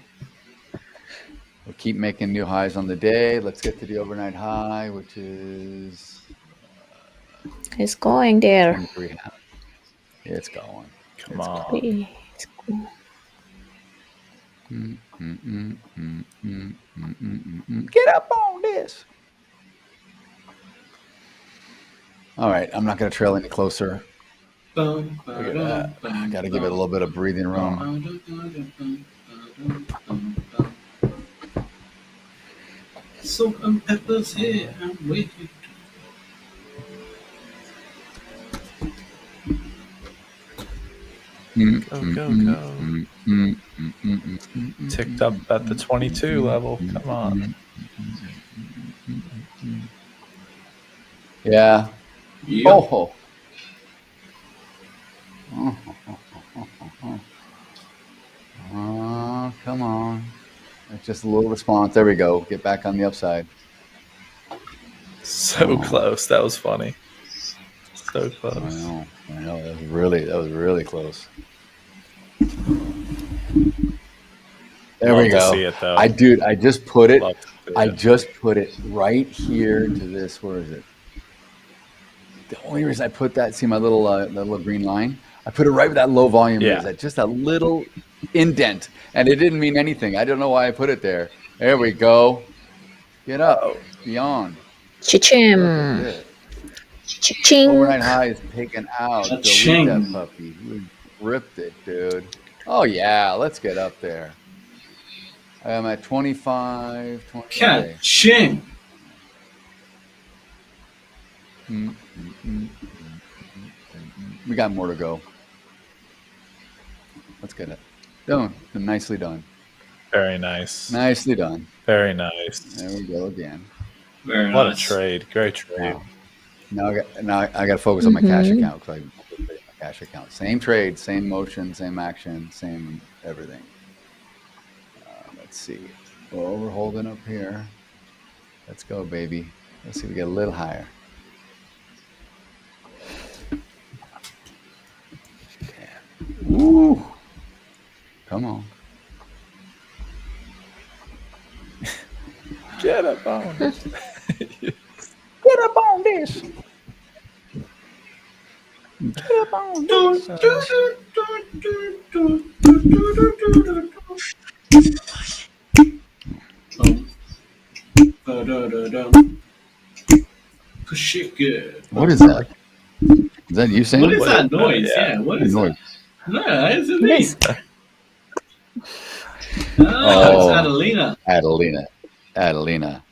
Speaker 9: We'll keep making new highs on the day. Let's get to the overnight high, which is...
Speaker 10: It's going there.
Speaker 9: It's going.
Speaker 11: Come on.
Speaker 10: It's going.
Speaker 9: Get up on this. All right, I'm not going to trail any closer. Look at that. I got to give it a little bit of breathing room.
Speaker 8: Salt and peppers here and waiting.
Speaker 11: Go. Ticked up at the 22 level. Come on.
Speaker 9: Yeah. Oh. Oh, come on. It's just a little response. There we go. Get back on the upside.
Speaker 11: So close. That was funny. So close.
Speaker 9: I know. That was really close. There we go.
Speaker 11: See it, though.
Speaker 9: I just put it. I just put it right here to this. Where is it? The only reason I put that, see my little that little green line? I put it right where that low volume is. That just a little indent, and it didn't mean anything. I don't know why I put it there. There we go. Get up, beyond.
Speaker 10: Cha-chim. Cha-ching.
Speaker 9: Overnight high is taken out. Delete that puppy. We ripped it, dude. Oh yeah, let's get up there. I am at 25.
Speaker 8: Cha-ching.
Speaker 9: We got more to go. Let's get it done. Nicely done.
Speaker 11: Very nice.
Speaker 9: Nicely done.
Speaker 11: Very nice.
Speaker 9: There we go again.
Speaker 8: Very
Speaker 11: what
Speaker 8: nice.
Speaker 11: A trade. Great trade.
Speaker 9: Now I got to focus on my cash account because my cash account. Same trade, same motion, same action, same everything. Let's see. Well, we're holding up here. Let's go, baby. Let's see if we get a little higher. Ooh. Come on.
Speaker 11: Get up on this.
Speaker 9: Get up on this. Get up on this.
Speaker 8: Push it good.
Speaker 9: What is that? Is that you saying?
Speaker 8: What is that noise? Yeah, what is
Speaker 9: noise?
Speaker 8: that? No, it's a me.
Speaker 9: Oh,
Speaker 8: it's Adelina.
Speaker 9: Adelina.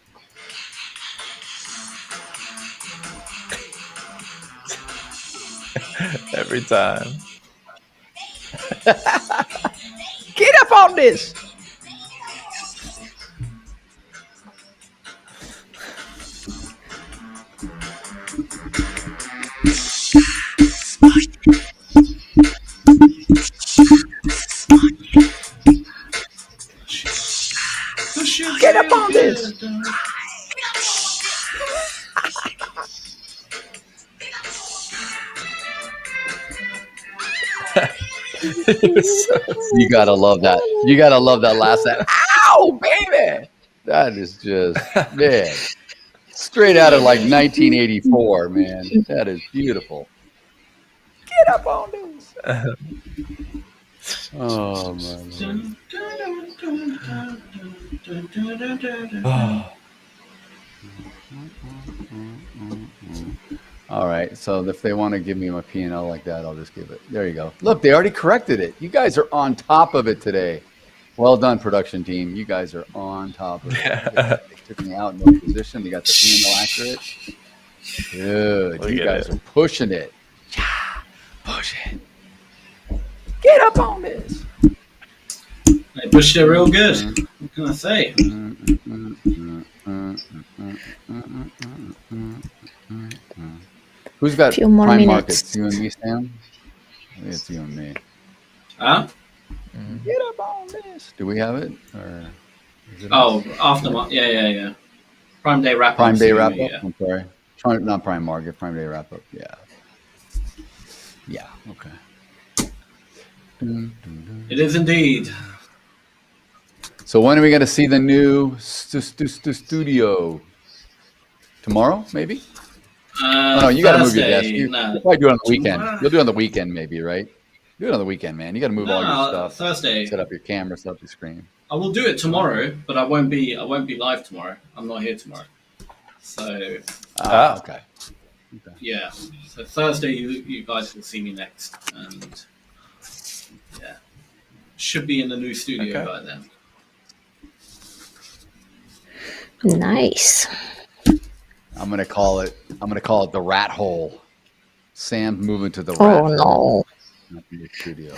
Speaker 11: Every time.
Speaker 9: Get up on this. Get up on this. You gotta love that. You gotta love that last set. Ow, baby! That is just, man, straight out of like 1984, man. That is beautiful. Get up on this. Oh, man. All right, so if they want to give me my P&L like that, I'll just give it. There you go. Look, they already corrected it. You guys are on top of it today. Well done, production team. You guys are on top of it. They took me out in no position. They got the P&L accurate. Dude,
Speaker 11: Look
Speaker 9: you
Speaker 11: at
Speaker 9: guys
Speaker 11: it.
Speaker 9: are pushing it. Yeah, push it. Get up on this.
Speaker 8: They pushed it real good. What can I say?
Speaker 9: Who's got
Speaker 10: Few more
Speaker 9: prime
Speaker 10: minutes.
Speaker 9: markets? You and me, Sam? I think it's you and me.
Speaker 8: Huh?
Speaker 9: Get up on this. Do we have it? Or is it
Speaker 8: Oh,
Speaker 9: us?
Speaker 8: after yeah. Prime day wrap up.
Speaker 9: Prime day wrap up.
Speaker 8: Yeah.
Speaker 9: I'm sorry. Not prime market. Prime day wrap up. Yeah. Yeah. Okay.
Speaker 8: It is indeed.
Speaker 9: So when are we going to see the new studio? Tomorrow, maybe? Oh no, you got to move your desk.
Speaker 8: Thursday.
Speaker 9: You'll
Speaker 8: No.
Speaker 9: probably do it on the weekend. You'll do it on the weekend, maybe, right? Do it on the weekend, man. You got to move all your
Speaker 8: No,
Speaker 9: stuff.
Speaker 8: Thursday.
Speaker 9: Set up your camera, set up your screen.
Speaker 8: I will do it tomorrow, but I won't be live tomorrow. I'm not here tomorrow. So
Speaker 9: Okay.
Speaker 8: yeah. So Thursday you guys will see me next. And yeah. Should be in the new studio by then.
Speaker 10: Nice.
Speaker 9: I'm gonna call it the rat hole. Sam moving to the rat
Speaker 10: Oh
Speaker 9: hole. Not the studio.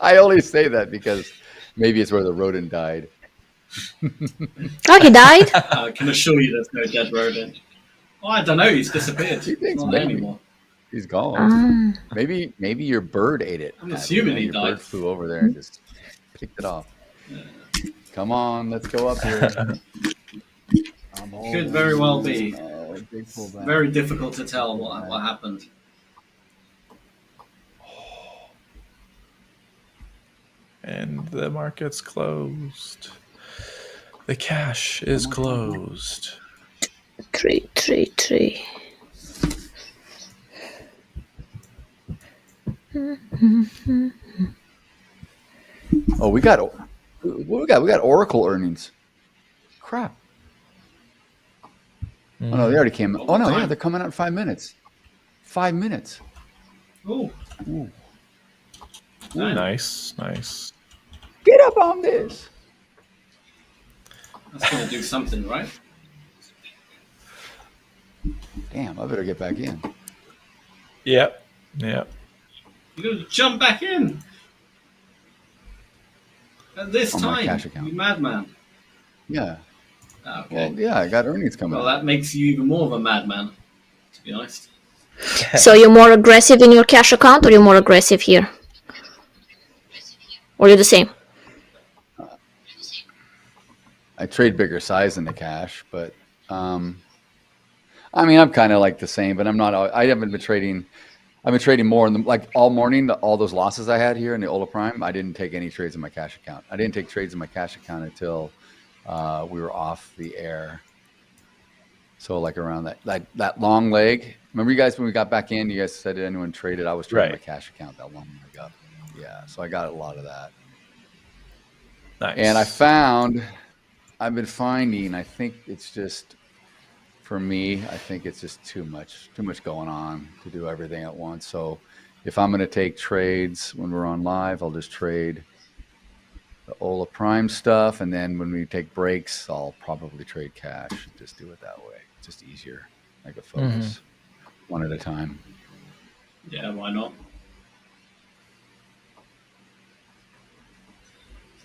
Speaker 9: I only say that because maybe it's where the rodent died.
Speaker 10: Oh, he died?
Speaker 8: I can assure you there's no dead rodent. Oh, I don't know. He's disappeared.
Speaker 9: He thinks
Speaker 8: Not there
Speaker 9: maybe.
Speaker 8: anymore.
Speaker 9: He's gone.
Speaker 10: Ah.
Speaker 9: Maybe your bird ate it.
Speaker 8: I'm assuming
Speaker 9: Maybe
Speaker 8: he
Speaker 9: your
Speaker 8: died.
Speaker 9: bird flew over there and just picked it off. Come on, let's go up here.
Speaker 8: Could very well be.
Speaker 9: Big pullback.
Speaker 8: Very difficult to tell what happened.
Speaker 11: And the market's closed. The cash is closed.
Speaker 10: Trade.
Speaker 9: Oh, we got Oracle earnings. Crap. Oh no, they already came. Oh no, yeah, they're coming out in 5 minutes. 5 minutes.
Speaker 8: Ooh.
Speaker 11: Nice.
Speaker 9: Get up on this.
Speaker 8: That's going to do something, right?
Speaker 9: Damn, I better get back in.
Speaker 11: Yep.
Speaker 8: You're going to jump back in. At this
Speaker 9: On my
Speaker 8: time,
Speaker 9: cash account.
Speaker 8: you madman.
Speaker 9: Yeah.
Speaker 8: Okay.
Speaker 9: Well, yeah, I got earnings coming
Speaker 8: Well,
Speaker 9: out.
Speaker 8: that makes you even more of a madman, to be honest.
Speaker 10: So you're more aggressive in your cash account, or you're more aggressive here? Or you're the same?
Speaker 9: I trade bigger size in the cash, but I mean, I'm kind of like the same, but I'm not. I haven't been trading. I've been trading more in the, like all morning. All those losses I had here in the Hola Prime, I didn't take any trades in my cash account. I didn't take trades in my cash account until we were off the air. So like around that long leg. Remember you guys when we got back in? You guys said did anyone traded? I was trading my cash account that long leg up. Yeah, so I got a lot of that.
Speaker 11: Nice.
Speaker 9: And I've been finding. I think it's just. For me, I think it's just too much going on to do everything at once. So if I'm going to take trades when we're on live, I'll just trade the Hola Prime stuff. And then when we take breaks, I'll probably trade cash and just do it that way. It's just easier. I can focus one at a time.
Speaker 8: Yeah, why not?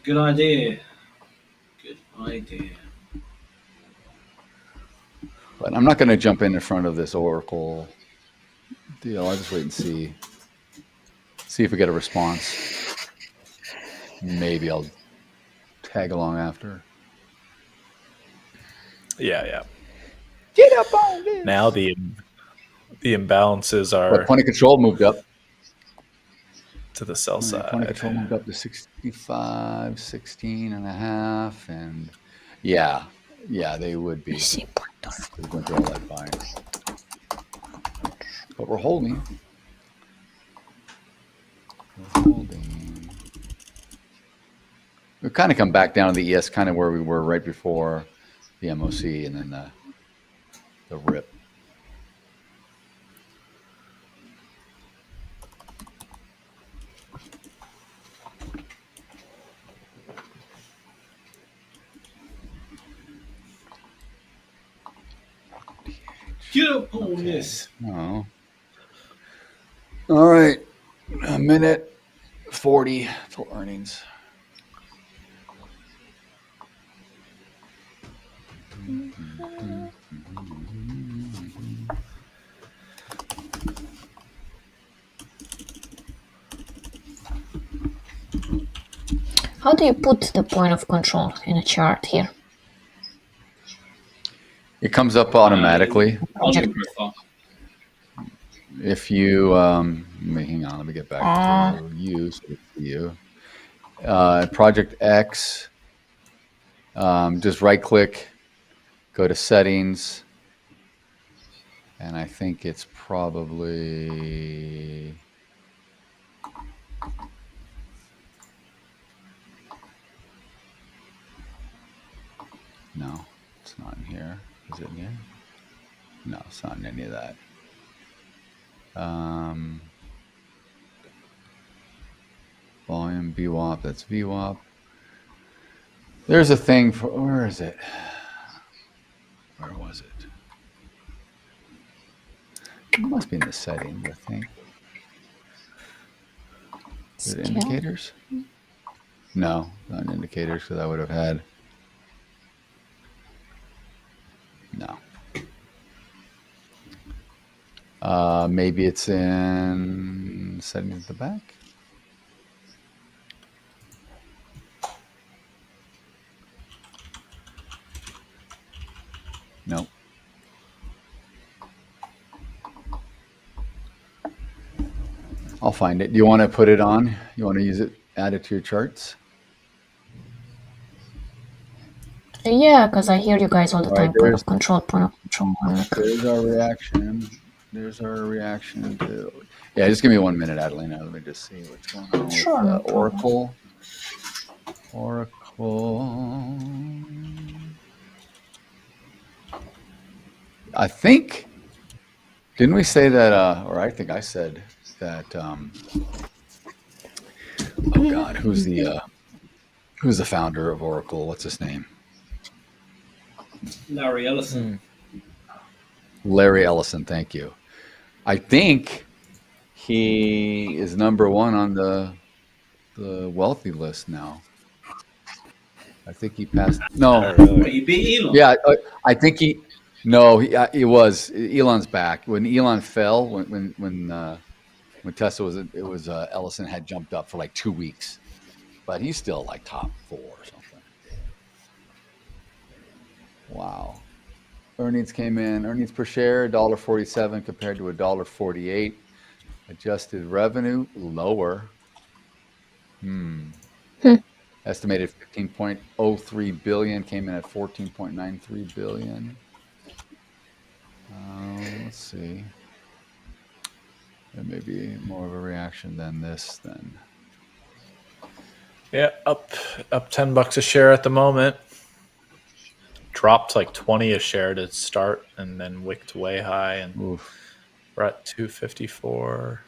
Speaker 8: Good idea.
Speaker 9: But I'm not going to jump in front of this Oracle deal. I'll just wait and see if we get a response. Maybe I'll tag along after.
Speaker 11: Yeah.
Speaker 9: Get up on this.
Speaker 11: Now the imbalances are.
Speaker 9: Point of control moved up
Speaker 11: to the sell side.
Speaker 9: Point of control moved up to 65, 16 and a half, and yeah, they would be. We went through all that buying, but we're holding. We've kind of come back down to the ES, kind of where we were right before the MOC, and then the rip.
Speaker 8: Get up on this.
Speaker 9: Oh. All right. A minute 40 till earnings.
Speaker 10: How do you put the point of control in a chart here?
Speaker 9: It comes up automatically. If you, hang on, let me get back to you. So it's you. Project X, just right click, go to settings, and I think it's probably, no, it's not in here. Is it in here? No, it's not in any of that. Volume, VWAP, that's VWAP. There's a thing for, where is it? Where was it? It must be in the settings, I think. Is it indicators? No, not in indicators, because I would have had. No. Maybe it's in settings at the back. No. I'll find it. Do you want to put it on? You want to use it, add it to your charts?
Speaker 10: Yeah, because I hear you guys all the time. Point of control, point of control.
Speaker 9: There's our reaction. There's our reaction to. Yeah, just give me 1 minute, Adelina. Let me just see what's going on with Oracle. Oracle. I think. Didn't we say that? Or I think I said that. Oh God, who's the founder of Oracle? What's his name?
Speaker 8: Larry Ellison.
Speaker 9: Larry Ellison, thank you. I think he is number one on the wealthy list now. I think he passed. No,
Speaker 8: He beat Elon.
Speaker 9: yeah, I think he. No, he was. Elon's back. When Elon fell, when Tesla was Ellison had jumped up for like 2 weeks, but he's still like top 4 or something. Wow. Earnings came in. Earnings per share $1.47 compared to $1.48. Adjusted revenue lower. Estimated 15.03 billion came in at 14.93 billion. Let's see. There may be more of a reaction than this then.
Speaker 11: Yeah, up $10 a share at the moment. Dropped like 20 a share to start and then wicked way high, and we're at 254.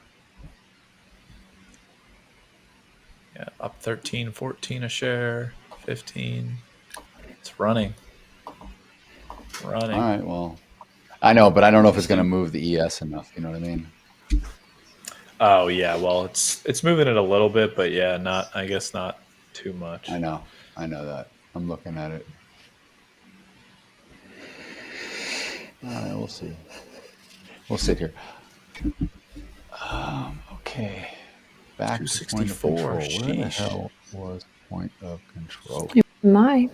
Speaker 11: Yeah, up 13, 14 a share, 15. It's running.
Speaker 9: All right, well, I know, but I don't know if it's going to move the ES enough. You know what I mean?
Speaker 11: Oh yeah, well, it's moving it a little bit, but yeah, I guess not too much.
Speaker 9: I know that. I'm looking at it. All right, we'll see. We'll sit here. Okay. Back to point of control. Where the hell was point of control?
Speaker 10: My.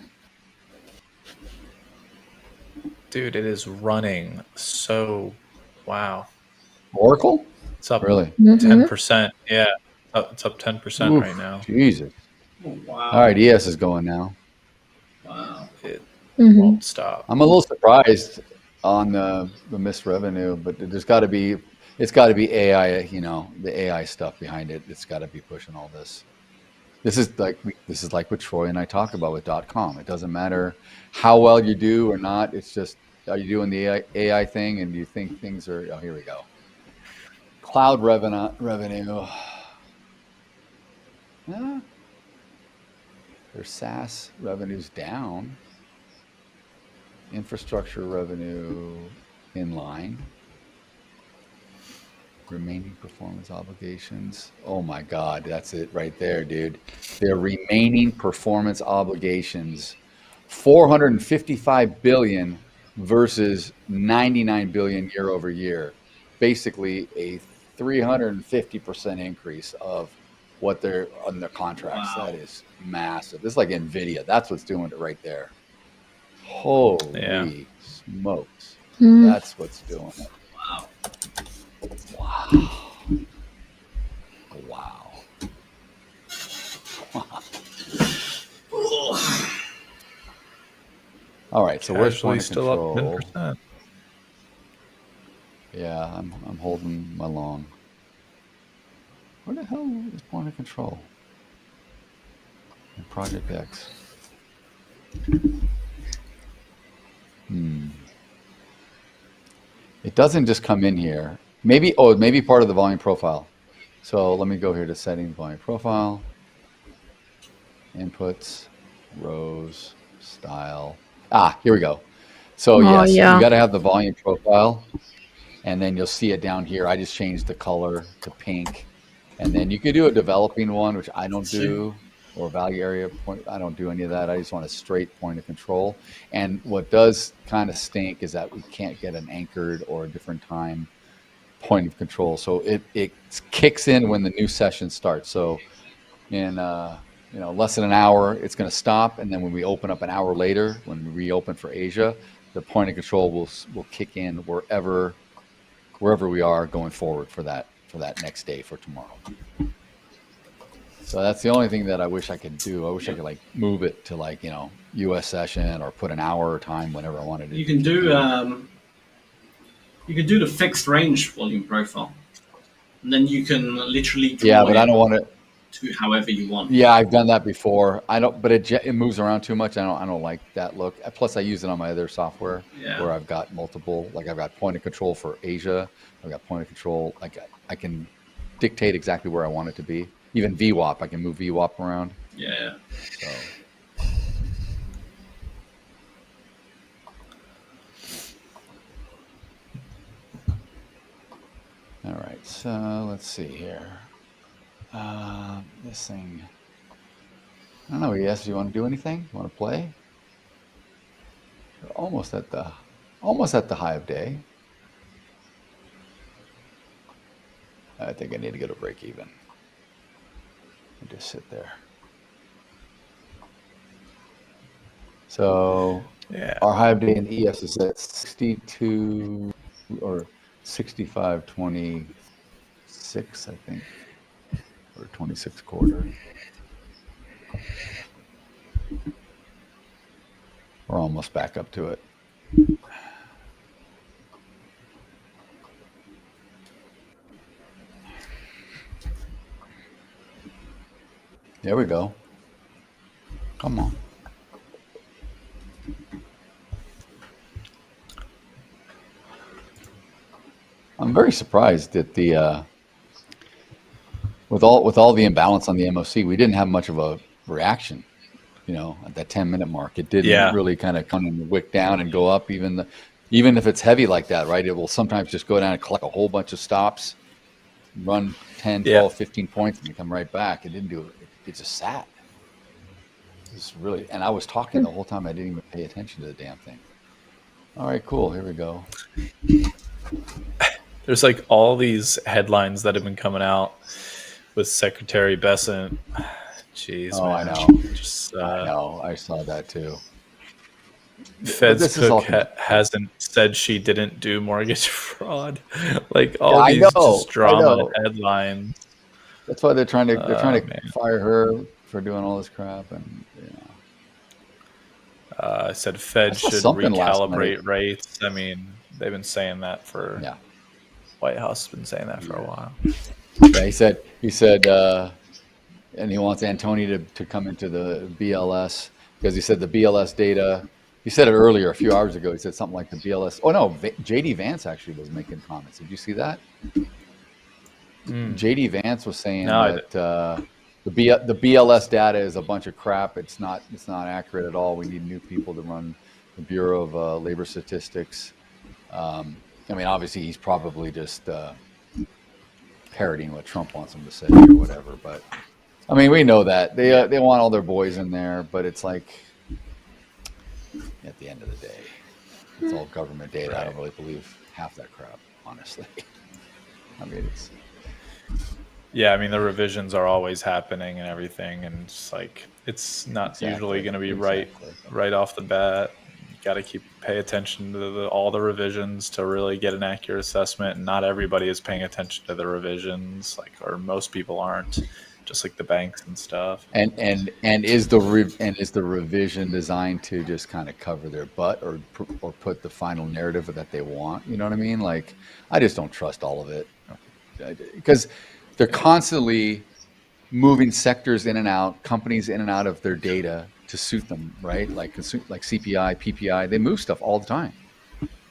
Speaker 11: Dude, it is running so. Wow.
Speaker 9: Oracle?
Speaker 11: It's up
Speaker 9: really
Speaker 11: 10%. Yeah, it's up 10% right now.
Speaker 9: Jesus.
Speaker 8: Oh, wow.
Speaker 9: All right, ES is going now.
Speaker 8: Wow.
Speaker 11: It won't stop.
Speaker 9: I'm a little surprised on the missed revenue, but it's got to be AI, the AI stuff behind it. It's got to be pushing all this. This is like what Troy and I talk about with .com. It doesn't matter how well you do or not. It's just, are you doing the AI thing, and do you think things are? Oh, here we go. Cloud revenue. Yeah. Their SaaS revenue's down. Infrastructure revenue in line. Remaining performance obligations. Oh my God, that's it right there, dude. Their remaining performance obligations, 455 billion versus 99 billion year over year. Basically a 350% increase of what they're on their contracts.
Speaker 8: Wow.
Speaker 9: That is massive. This is like NVIDIA. That's what's doing it right there. Holy smokes. That's what's doing it.
Speaker 8: Wow.
Speaker 9: Wow. All right, so where's point of
Speaker 11: still
Speaker 9: control?
Speaker 11: up 10%.
Speaker 9: Yeah, I'm holding my long. Where the hell is point of control? In Project X. It doesn't just come in here. Maybe part of the volume profile. So let me go here to settings, volume profile, inputs, rows, style. Here we go. So yes, you got to have the volume profile, and then you'll see it down here. I just changed the color to pink, and then you could do a developing one, which I don't do, or value area point. I don't do any of that. I just want a straight point of control. And what does kind of stink is that we can't get an anchored or a different time point of control. So it kicks in when the new session starts. So in less than an hour, it's going to stop, and then when we open up an hour later, when we reopen for Asia, the point of control will kick in wherever we are going forward for that next day, for tomorrow. So that's the only thing that I wish I could do. I wish I could like move it to like US session, or put an hour time whenever I wanted to.
Speaker 8: You can do the fixed range volume profile, and then you can literally draw
Speaker 9: but I don't want it
Speaker 8: to however you want.
Speaker 9: Yeah, I've done that before. I don't, but it moves around too much. I don't like that look. Plus, I use it on my other software where I've got multiple. Like I've got point of control for Asia. I've got point of control. Like I can dictate exactly where I want it to be. Even VWAP, I can move VWAP around.
Speaker 8: Yeah.
Speaker 9: So. All right, so let's see here. This thing, I don't know, ES, you want to do anything? You want to play? We're almost at the high of day. I think I need to go to break even. And just sit there. So our high of day in ES is at 62 or 65.26, I think, or 26 quarter. We're almost back up to it. There we go. Come on. I'm very surprised that the with all the imbalance on the MOC, we didn't have much of a reaction. At that 10-minute mark, it didn't really kind of come and wick down and go up. Even if it's heavy like that, right? It will sometimes just go down and collect a whole bunch of stops, run 10, 12, 15 points, and come right back. It didn't do it. It just sat. It's really, and I was talking the whole time. I didn't even pay attention to the damn thing. All right, cool. Here we go.
Speaker 11: There's like all these headlines that have been coming out with Secretary Bessent. Jeez,
Speaker 9: man. I know. I know. I saw that too.
Speaker 11: Fed's cook hasn't said she didn't do mortgage fraud. Like all these just drama headlines.
Speaker 9: That's why they're trying to fire her for doing all this crap. And
Speaker 11: I said Fed should recalibrate rates. I mean, they've been saying that for White House has been saying that for a while.
Speaker 9: Yeah, he said, and he wants Antony to come into the BLS because he said the BLS data. He said it earlier, a few hours ago. He said something like the BLS. Oh no, JD Vance actually was making comments. Did you see that? JD Vance was saying that the BLS data is a bunch of crap. It's not accurate at all. We need new people to run the Bureau of Labor Statistics. I mean, obviously he's probably just parroting what Trump wants him to say or whatever. But I mean, we know that they want all their boys in there, but it's like at the end of the day, it's all government data. Right. I don't really believe half that crap, honestly. I mean, it's.
Speaker 11: Yeah, I mean, the revisions are always happening and everything, and it's like it's not usually going to be right off the bat. You got to pay attention to all the revisions to really get an accurate assessment. And not everybody is paying attention to the revisions, or most people aren't, just like the banks and stuff.
Speaker 9: And is the revision designed to just kind of cover their butt or put the final narrative that they want? You know what I mean? Like, I just don't trust all of it because they're constantly moving sectors in and out, companies in and out of their data to suit them, right? Like CPI, PPI, they move stuff all the time.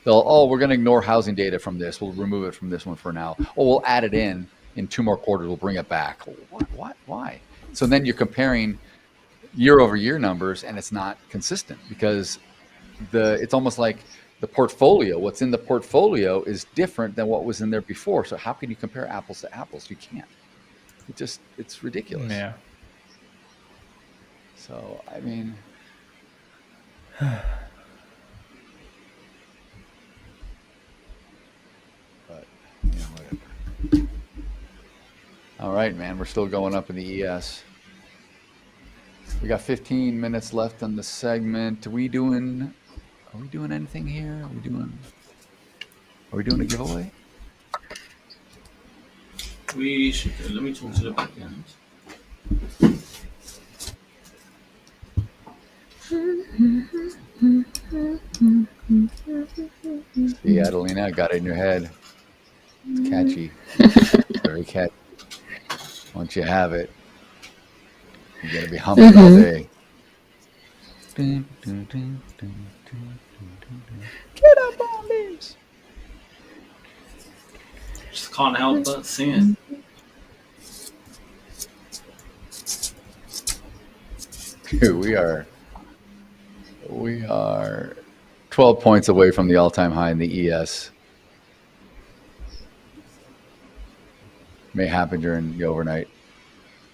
Speaker 9: We're going to ignore housing data from this. We'll remove it from this one for now. Oh, we'll add it in 2 more quarters. We'll bring it back. What? Why? So then you're comparing year over year numbers and it's not consistent because it's almost like the portfolio, what's in the portfolio is different than what was in there before. So how can you compare apples to apples? You can't. It's ridiculous.
Speaker 11: Yeah.
Speaker 9: So, I mean, but, whatever. All right, man, we're still going up in the ES. We got 15 minutes left on the segment. Are we doing anything here? Are we doing a giveaway?
Speaker 8: We should do. Let me talk to the back end.
Speaker 9: See, Adelina, I got it in your head. It's catchy. Very catchy. Once you have it, you're going to be humming all day. Get up on this.
Speaker 8: Just can't help but sing it.
Speaker 9: Dude, we are 12 points away from the all-time high in the ES. May happen during the overnight.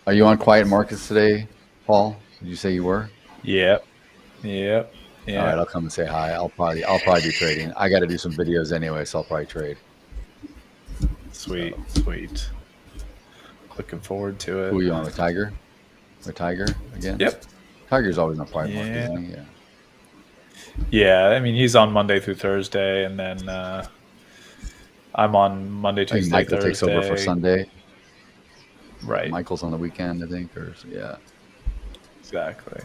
Speaker 9: Are you on quiet markets today, Paul? Did you say you were?
Speaker 11: Yep.
Speaker 9: All right, I'll come and say hi. I'll probably do trading. I got to do some videos anyway, so I'll probably trade.
Speaker 11: Sweet. Looking forward to it.
Speaker 9: Who are you on, with Tiger? With Tiger again?
Speaker 11: Yep.
Speaker 9: Tiger's always on quiet market, isn't he?
Speaker 11: Yeah, I mean, he's on Monday through Thursday, and then I'm on Monday, Tuesday,
Speaker 9: Michael
Speaker 11: Thursday.
Speaker 9: takes over for Sunday.
Speaker 11: Right.
Speaker 9: Michael's on the weekend, I think,
Speaker 11: Exactly.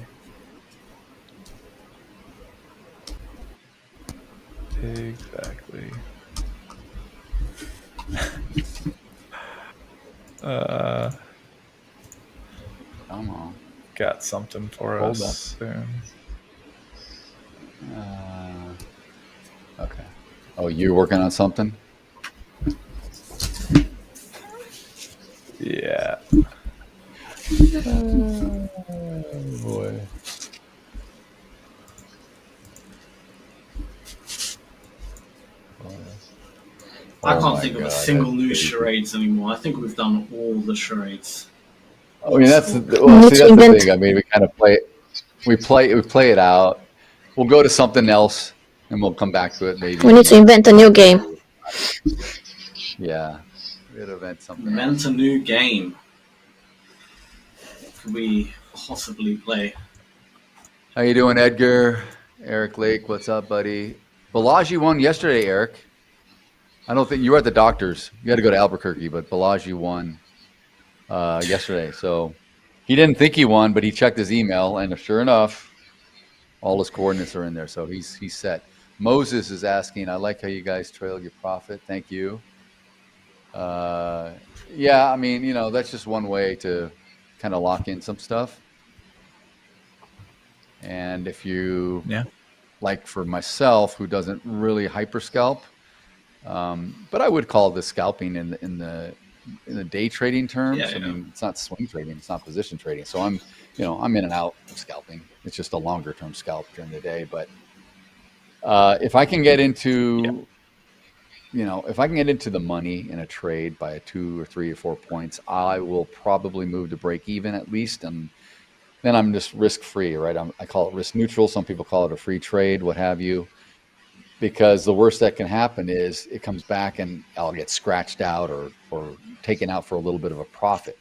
Speaker 9: Come on.
Speaker 11: Got something for
Speaker 9: Hold
Speaker 11: us soon.
Speaker 9: Okay. Oh, you're working on something?
Speaker 11: Yeah.
Speaker 9: Oh, boy.
Speaker 8: I can't think of a single new charades anymore. I think we've done all the charades.
Speaker 9: I mean, that's the thing. I mean, we kind of play it. We play it out. We'll go to something else, and we'll come back to it maybe.
Speaker 10: We need to invent a new game.
Speaker 9: Yeah, we gotta invent something.
Speaker 8: Invent a new game. What could we possibly play?
Speaker 9: How you doing, Edgar? Eric Lake, what's up, buddy? Balaji won yesterday, Eric. I don't think you were at the doctor's. You had to go to Albuquerque, but Balaji won yesterday. So he didn't think he won, but he checked his email, and sure enough, all his coordinates are in there. So he's set. Moses is asking, I like how you guys trail your profit. Thank you. Yeah, I mean, that's just one way to kind of lock in some stuff. And if you, like for myself, who doesn't really hyper scalp, but I would call this scalping in the day trading terms. I mean, it's not swing trading, it's not position trading. So I'm in and out of scalping. It's just a longer term scalp during the day. But if I can get into if I can get into the money in a trade by 2 or 3 or 4 points, I will probably move to break even at least, and then I'm just risk free, right? I call it risk neutral. Some people call it a free trade, what have you, because the worst that can happen is it comes back and I'll get scratched out or taken out for a little bit of a profit.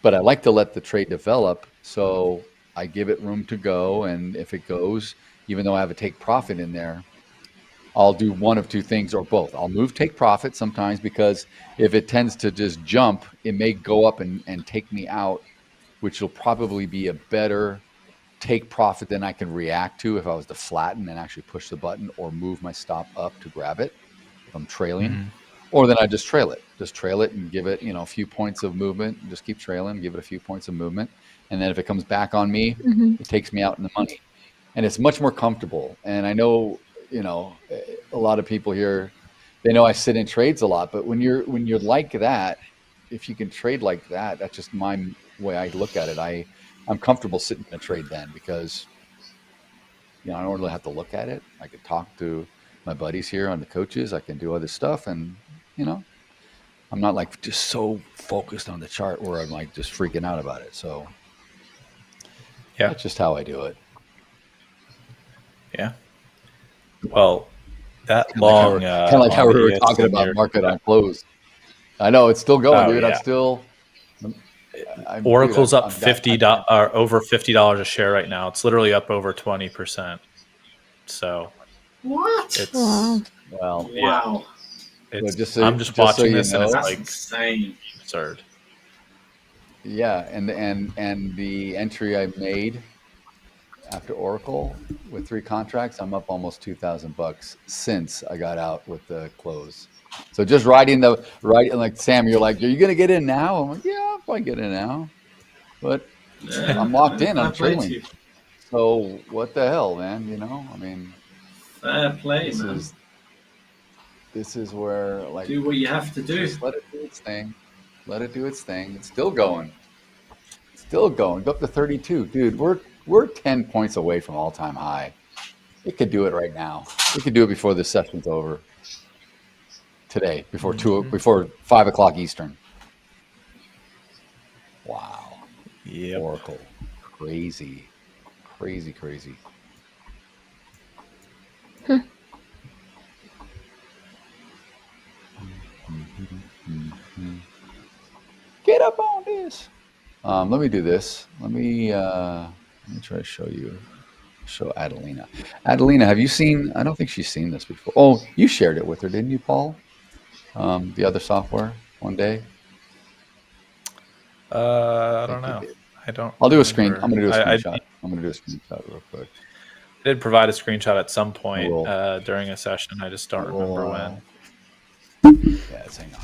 Speaker 9: But I like to let the trade develop, so I give it room to go, and if it goes, even though I have a take profit in there, I'll do one of two things or both. I'll move take profit sometimes, because if it tends to just jump, it may go up and take me out, which will probably be a better take profit than I can react to if I was to flatten and actually push the button or move my stop up to grab it if I'm trailing. Or then I just trail it. Just trail it and give it, a few points of movement. Just keep trailing, give it a few points of movement. And then if it comes back on me, it takes me out in the money. And it's much more comfortable. And I know, a lot of people here, they know I sit in trades a lot, but when you're like that, if you can trade like that, that's just my way I look at it. I'm comfortable sitting in a trade then, because I don't really have to look at it. I can talk to my buddies here on the coaches. I can do other stuff, and I'm not like just so focused on the chart where I'm like just freaking out about it. So yeah, that's just how I do it.
Speaker 11: Yeah. Well, that
Speaker 9: kind
Speaker 11: long,
Speaker 9: of like how we were talking about market on close. I know it's still going, dude.
Speaker 11: Yeah. Oracle's up $50 or over $50 a share right now. It's literally up over 20%. So
Speaker 8: what?
Speaker 11: It's
Speaker 8: Wow.
Speaker 11: Yeah. I'm just watching this, and it's
Speaker 8: that's
Speaker 11: like
Speaker 8: insane,
Speaker 11: absurd.
Speaker 9: Yeah, and the entry I made after Oracle with 3 contracts, I'm up almost $2,000 since I got out with the close. So just riding like Sam, you're like, are you gonna get in now? I'm like, yeah, I'll probably get in now, but I'm locked in. I'm trailing. So what the hell, man? I mean,
Speaker 8: fair play, man.
Speaker 9: This is where, like,
Speaker 8: do what you have to do.
Speaker 9: Just let it do its thing. Let it do its thing. It's still going. Still going. Go up to 32, dude. We're 10 points away from all-time high. It could do it right now. We could do it before the session's over. Today, before 5 o'clock Eastern. Wow.
Speaker 11: Yeah.
Speaker 9: Oracle. Crazy. Get up on this. Let me do this. Let me try to show Adelina. Adelina, have you seen? I don't think she's seen this before. Oh, you shared it with her, didn't you, Paul? The other software one day.
Speaker 11: I don't know. I don't.
Speaker 9: I'll do a screen. I'm going to do a screenshot. I'm going to do a screenshot real quick.
Speaker 11: I did provide a screenshot at some point during a session. I just don't remember when.
Speaker 9: Yeah, hang on.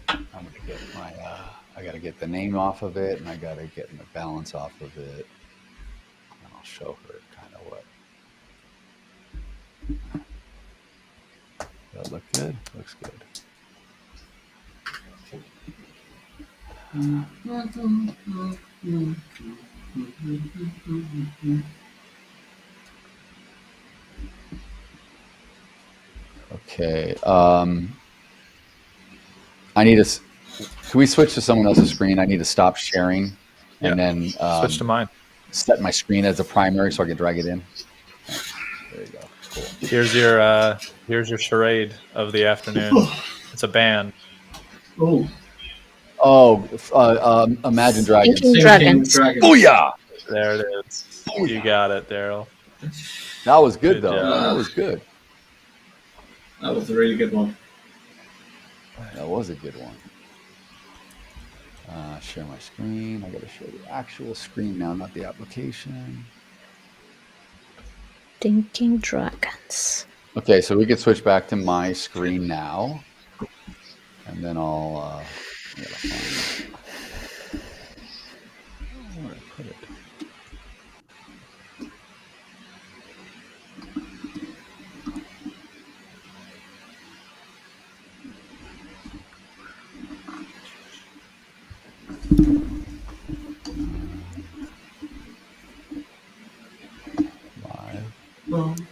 Speaker 9: I'm going to get my. I got to get the name off of it, and I got to get the balance off of it. And I'll show her kind of what. Does that look good? Looks good. Okay. I need to. Can we switch to someone else's screen? I need to stop sharing, and then
Speaker 11: switch to mine.
Speaker 9: Set my screen as a primary so I can drag it in. There you go. Cool.
Speaker 11: Here's your charade of the afternoon. It's a band.
Speaker 9: Imagine Dragons.
Speaker 10: Dragons.
Speaker 9: Booyah!
Speaker 11: There it is. Booyah. You got it, Daryl.
Speaker 9: That was good though.
Speaker 11: Job.
Speaker 9: That was good.
Speaker 8: That was a really good one.
Speaker 9: That was a good one. Share my screen. I got to show the actual screen now, not the application.
Speaker 10: Thinking Dragons.
Speaker 9: Okay, so we can switch back to my screen now, and then I'll. I gotta find where I put it.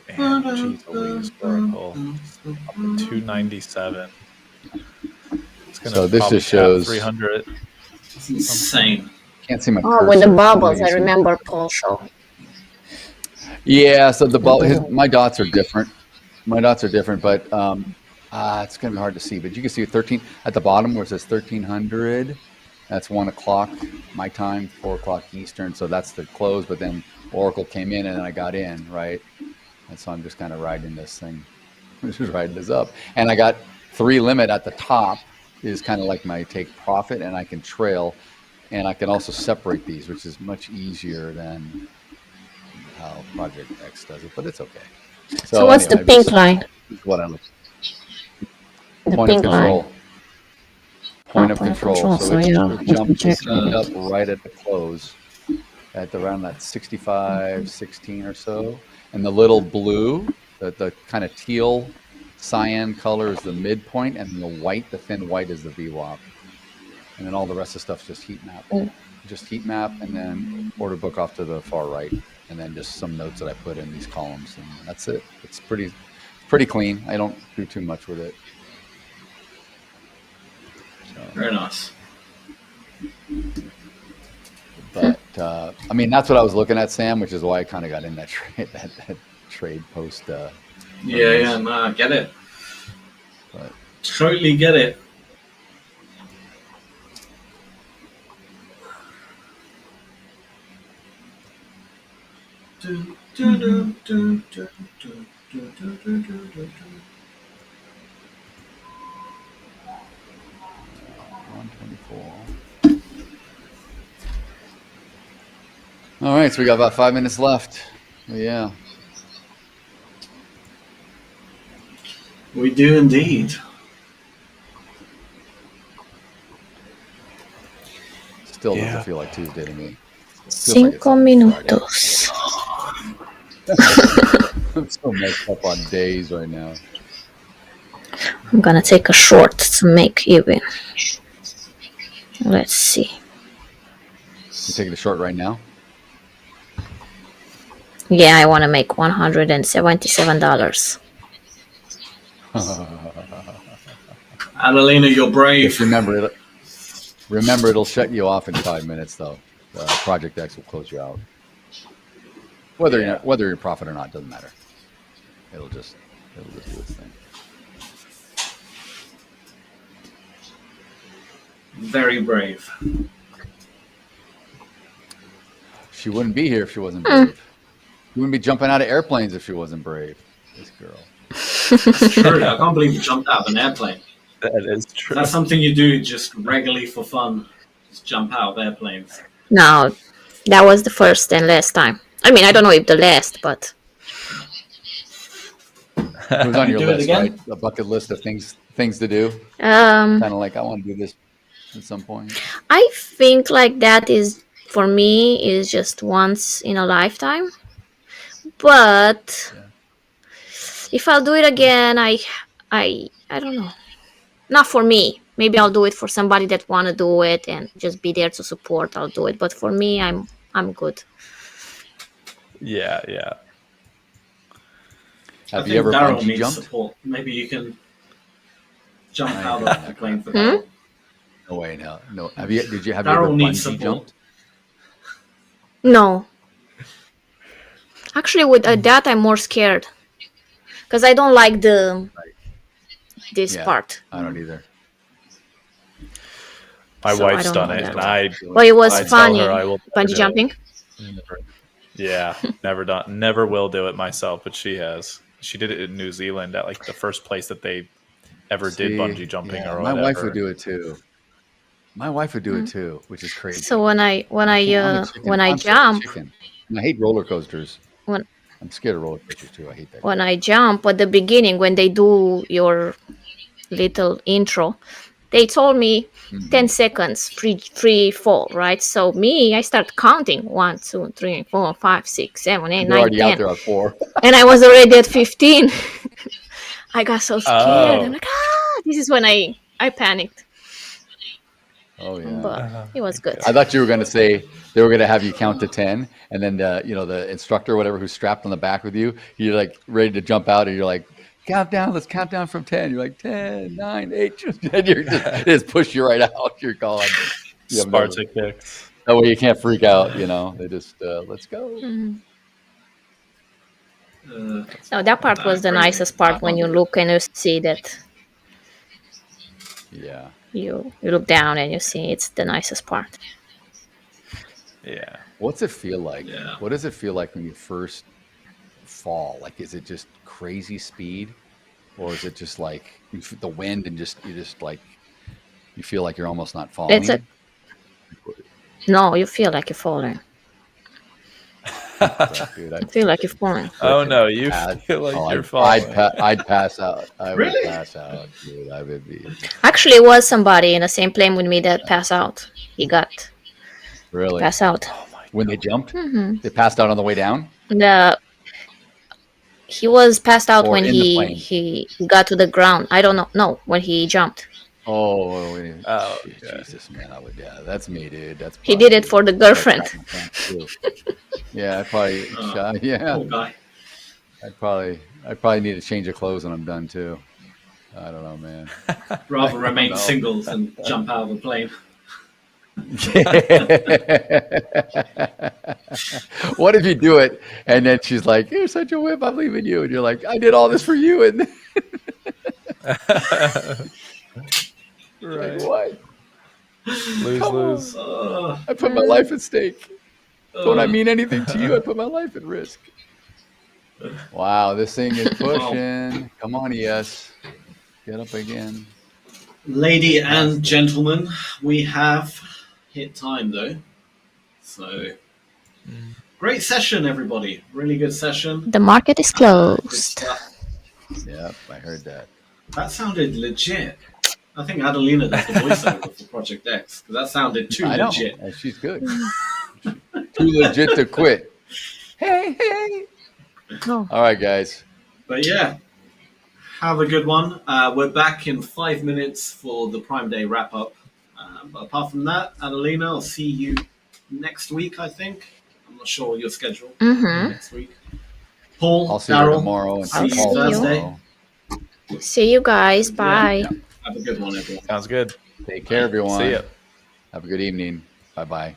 Speaker 11: And geez Louise, Oracle up to 297. It's gonna
Speaker 9: So this
Speaker 11: probably
Speaker 9: just shows
Speaker 11: 300.
Speaker 8: It's insane.
Speaker 9: Can't see my
Speaker 10: Oh,
Speaker 9: cursor.
Speaker 10: with the bubbles, I remember Paul show.
Speaker 9: Yeah, so my dots are different. My dots are different, but it's gonna be hard to see. But you can see 13 at the bottom where it says 1300. That's 1 o'clock my time, 4 o'clock Eastern. So that's the close. But then Oracle came in and then I got in, right? And so I'm just kind of riding this thing, just riding this up. And I got 3 limit at the top is kind of like my take profit, and I can trail, and I can also separate these, which is much easier than how Project X does it. But it's okay.
Speaker 10: So what's the pink line?
Speaker 9: What I look.
Speaker 10: The
Speaker 9: Point of
Speaker 10: pink
Speaker 9: control.
Speaker 10: line.
Speaker 9: Point of control. So it jumped
Speaker 10: check
Speaker 9: up right at the close at around that 65.16 or so. And the little blue, the kind of teal cyan color is the midpoint, and the white, the thin white, is the VWAP. And then all the rest of the stuff's just heat map. Just heat map, and then order book off to the far right, and then just some notes that I put in these columns, and that's it. It's pretty clean. I don't do too much with it.
Speaker 8: Very nice.
Speaker 9: But I mean, that's what I was looking at, Sam, which is why I kind of got in that trade post.
Speaker 8: Yeah, no, I get it.
Speaker 9: But,
Speaker 8: totally get it.
Speaker 9: All right, so we got about 5 minutes left. Yeah.
Speaker 8: We do indeed.
Speaker 9: Still doesn't feel like Tuesday to me.
Speaker 10: 5 minutos.
Speaker 9: I'm so messed up on days right now.
Speaker 10: I'm gonna take a short to make even. Let's see.
Speaker 9: You taking a short right now?
Speaker 10: Yeah, I want to make $177.
Speaker 8: Annalena, you're brave.
Speaker 9: Just remember, it'll shut you off in 5 minutes, though. Project X will close you out. Whether you're profit or not doesn't matter. It'll just do its thing.
Speaker 8: Very brave.
Speaker 9: She wouldn't be here if she wasn't brave. She wouldn't be jumping out of airplanes if she wasn't brave. This girl.
Speaker 8: It's true. I can't believe you jumped out of an airplane.
Speaker 11: That is true.
Speaker 8: That's something you do just regularly for fun. Just jump out of airplanes.
Speaker 10: No, that was the first and last time. I mean, I don't know if the last, but
Speaker 9: It was on your list, right? A bucket list of things to do. Kind of like, I want to do this at some point.
Speaker 10: I think like that is, for me, is just once in a lifetime. But if I'll do it again, I don't know. Not for me. Maybe I'll do it for somebody that want to do it and just be there to support. I'll do it. But for me, I'm good.
Speaker 11: Yeah.
Speaker 9: Have you ever bungee jumped?
Speaker 8: Support. Maybe you can jump out of the plane for Daryl.
Speaker 9: No way, no. Have you ever
Speaker 8: Daryl needs
Speaker 9: bungee
Speaker 8: support.
Speaker 9: jumped?
Speaker 10: No. Actually, with that, I'm more scared. Because I don't like this part.
Speaker 9: I don't either.
Speaker 11: My
Speaker 10: So I
Speaker 11: wife's
Speaker 10: don't
Speaker 11: done
Speaker 10: know
Speaker 11: it,
Speaker 10: that
Speaker 11: and
Speaker 10: one.
Speaker 11: I.
Speaker 10: Well, it was
Speaker 11: I tell
Speaker 10: funny.
Speaker 11: her I will never
Speaker 10: Bungee
Speaker 11: do it.
Speaker 10: jumping.
Speaker 11: Yeah, never will do it myself, but she has. She did it in New Zealand at like the first place that they ever did bungee jumping or whatever.
Speaker 9: My wife would do it too. Which is crazy.
Speaker 10: So when I
Speaker 9: I'm
Speaker 10: jump,
Speaker 9: chicken. And I hate roller coasters. I'm scared of roller coasters too. I hate that.
Speaker 10: when I jump at the beginning, when they do your little intro, they told me 10 seconds free fall, right? So I start counting 1, 2, 3, 4, 5, 6, 7, 8,
Speaker 9: You're
Speaker 10: 9,
Speaker 9: already
Speaker 10: 10.
Speaker 9: out there at 4.
Speaker 10: And I was already at 15. I got so scared.
Speaker 11: Oh.
Speaker 10: I'm like, this is when I panicked.
Speaker 9: Oh yeah.
Speaker 10: But it was good.
Speaker 9: I thought you were going to say they were going to have you count to 10, and then the instructor or whatever who's strapped on the back with you, you're like ready to jump out, and you're like, count down. Let's count down from 10. You're like 10, 9, 8. And you're just push you right out. You're gone.
Speaker 11: Sparta kicks.
Speaker 9: That way you can't freak out. They just let's go.
Speaker 10: Mm-hmm. No, that part was the nicest part when you look and you see that.
Speaker 9: Yeah.
Speaker 10: You look down and you see it's the nicest part.
Speaker 11: Yeah.
Speaker 9: What's it feel like?
Speaker 8: Yeah.
Speaker 9: What does it feel like when you first fall? Like, is it just crazy speed, or is it just like the wind and you feel like you're almost not falling?
Speaker 10: No, you feel like you're falling.
Speaker 9: Dude,
Speaker 10: I feel like you're falling.
Speaker 11: Oh no, you feel like you're falling.
Speaker 9: I'd pass out. I
Speaker 8: Really?
Speaker 9: would pass out, dude. I would be.
Speaker 10: Actually, it was somebody in the same plane with me that passed out. He got
Speaker 9: Really?
Speaker 10: passed out.
Speaker 9: When they jumped,
Speaker 10: Mm-hmm.
Speaker 9: they passed out on the way down.
Speaker 10: He was passed out
Speaker 9: Or
Speaker 10: when
Speaker 9: in the plane?
Speaker 10: he got to the ground. I don't know. No, when he jumped.
Speaker 9: Oh,
Speaker 11: okay.
Speaker 9: Jesus, man! That's me, dude. That's
Speaker 10: He did it for the girlfriend.
Speaker 9: Yeah, I probably. Yeah,
Speaker 8: Poor guy.
Speaker 9: I probably need to change of clothes when I'm done too. I don't know, man.
Speaker 8: Rather remain single than jump out of a plane.
Speaker 9: What if you do it and then she's like, "You're such a whip, I'm leaving you," and you're like, "I did all this for you," and
Speaker 11: Right.
Speaker 9: like, what?
Speaker 11: Lose.
Speaker 9: I put my life at stake. Don't I mean anything to you? I put my life at risk. Wow, this thing is pushing. Come on, ES. Get up again.
Speaker 8: Lady and gentlemen, we have hit time though. So, great session, everybody. Really good session.
Speaker 10: The market is closed.
Speaker 9: Yep, I heard that.
Speaker 8: That sounded legit. I think Adelina does the voiceover for Project X because that sounded too legit.
Speaker 9: Know. She's good. Too legit to quit. Hey.
Speaker 10: Oh.
Speaker 9: All right, guys.
Speaker 8: But yeah, have a good one. We're back in 5 minutes for the Prime Day wrap up. But apart from that, Adelina, I'll see you next week, I think. I'm not sure your schedule next week. Paul,
Speaker 9: I'll see you
Speaker 8: Daryl,
Speaker 9: tomorrow. And
Speaker 8: see you
Speaker 9: Paul
Speaker 8: Thursday.
Speaker 9: tomorrow.
Speaker 10: See you guys. Bye.
Speaker 8: Yeah. Have a good one, everyone.
Speaker 11: Sounds good.
Speaker 9: Take care, everyone.
Speaker 11: See ya.
Speaker 9: Have a good evening. Bye-bye.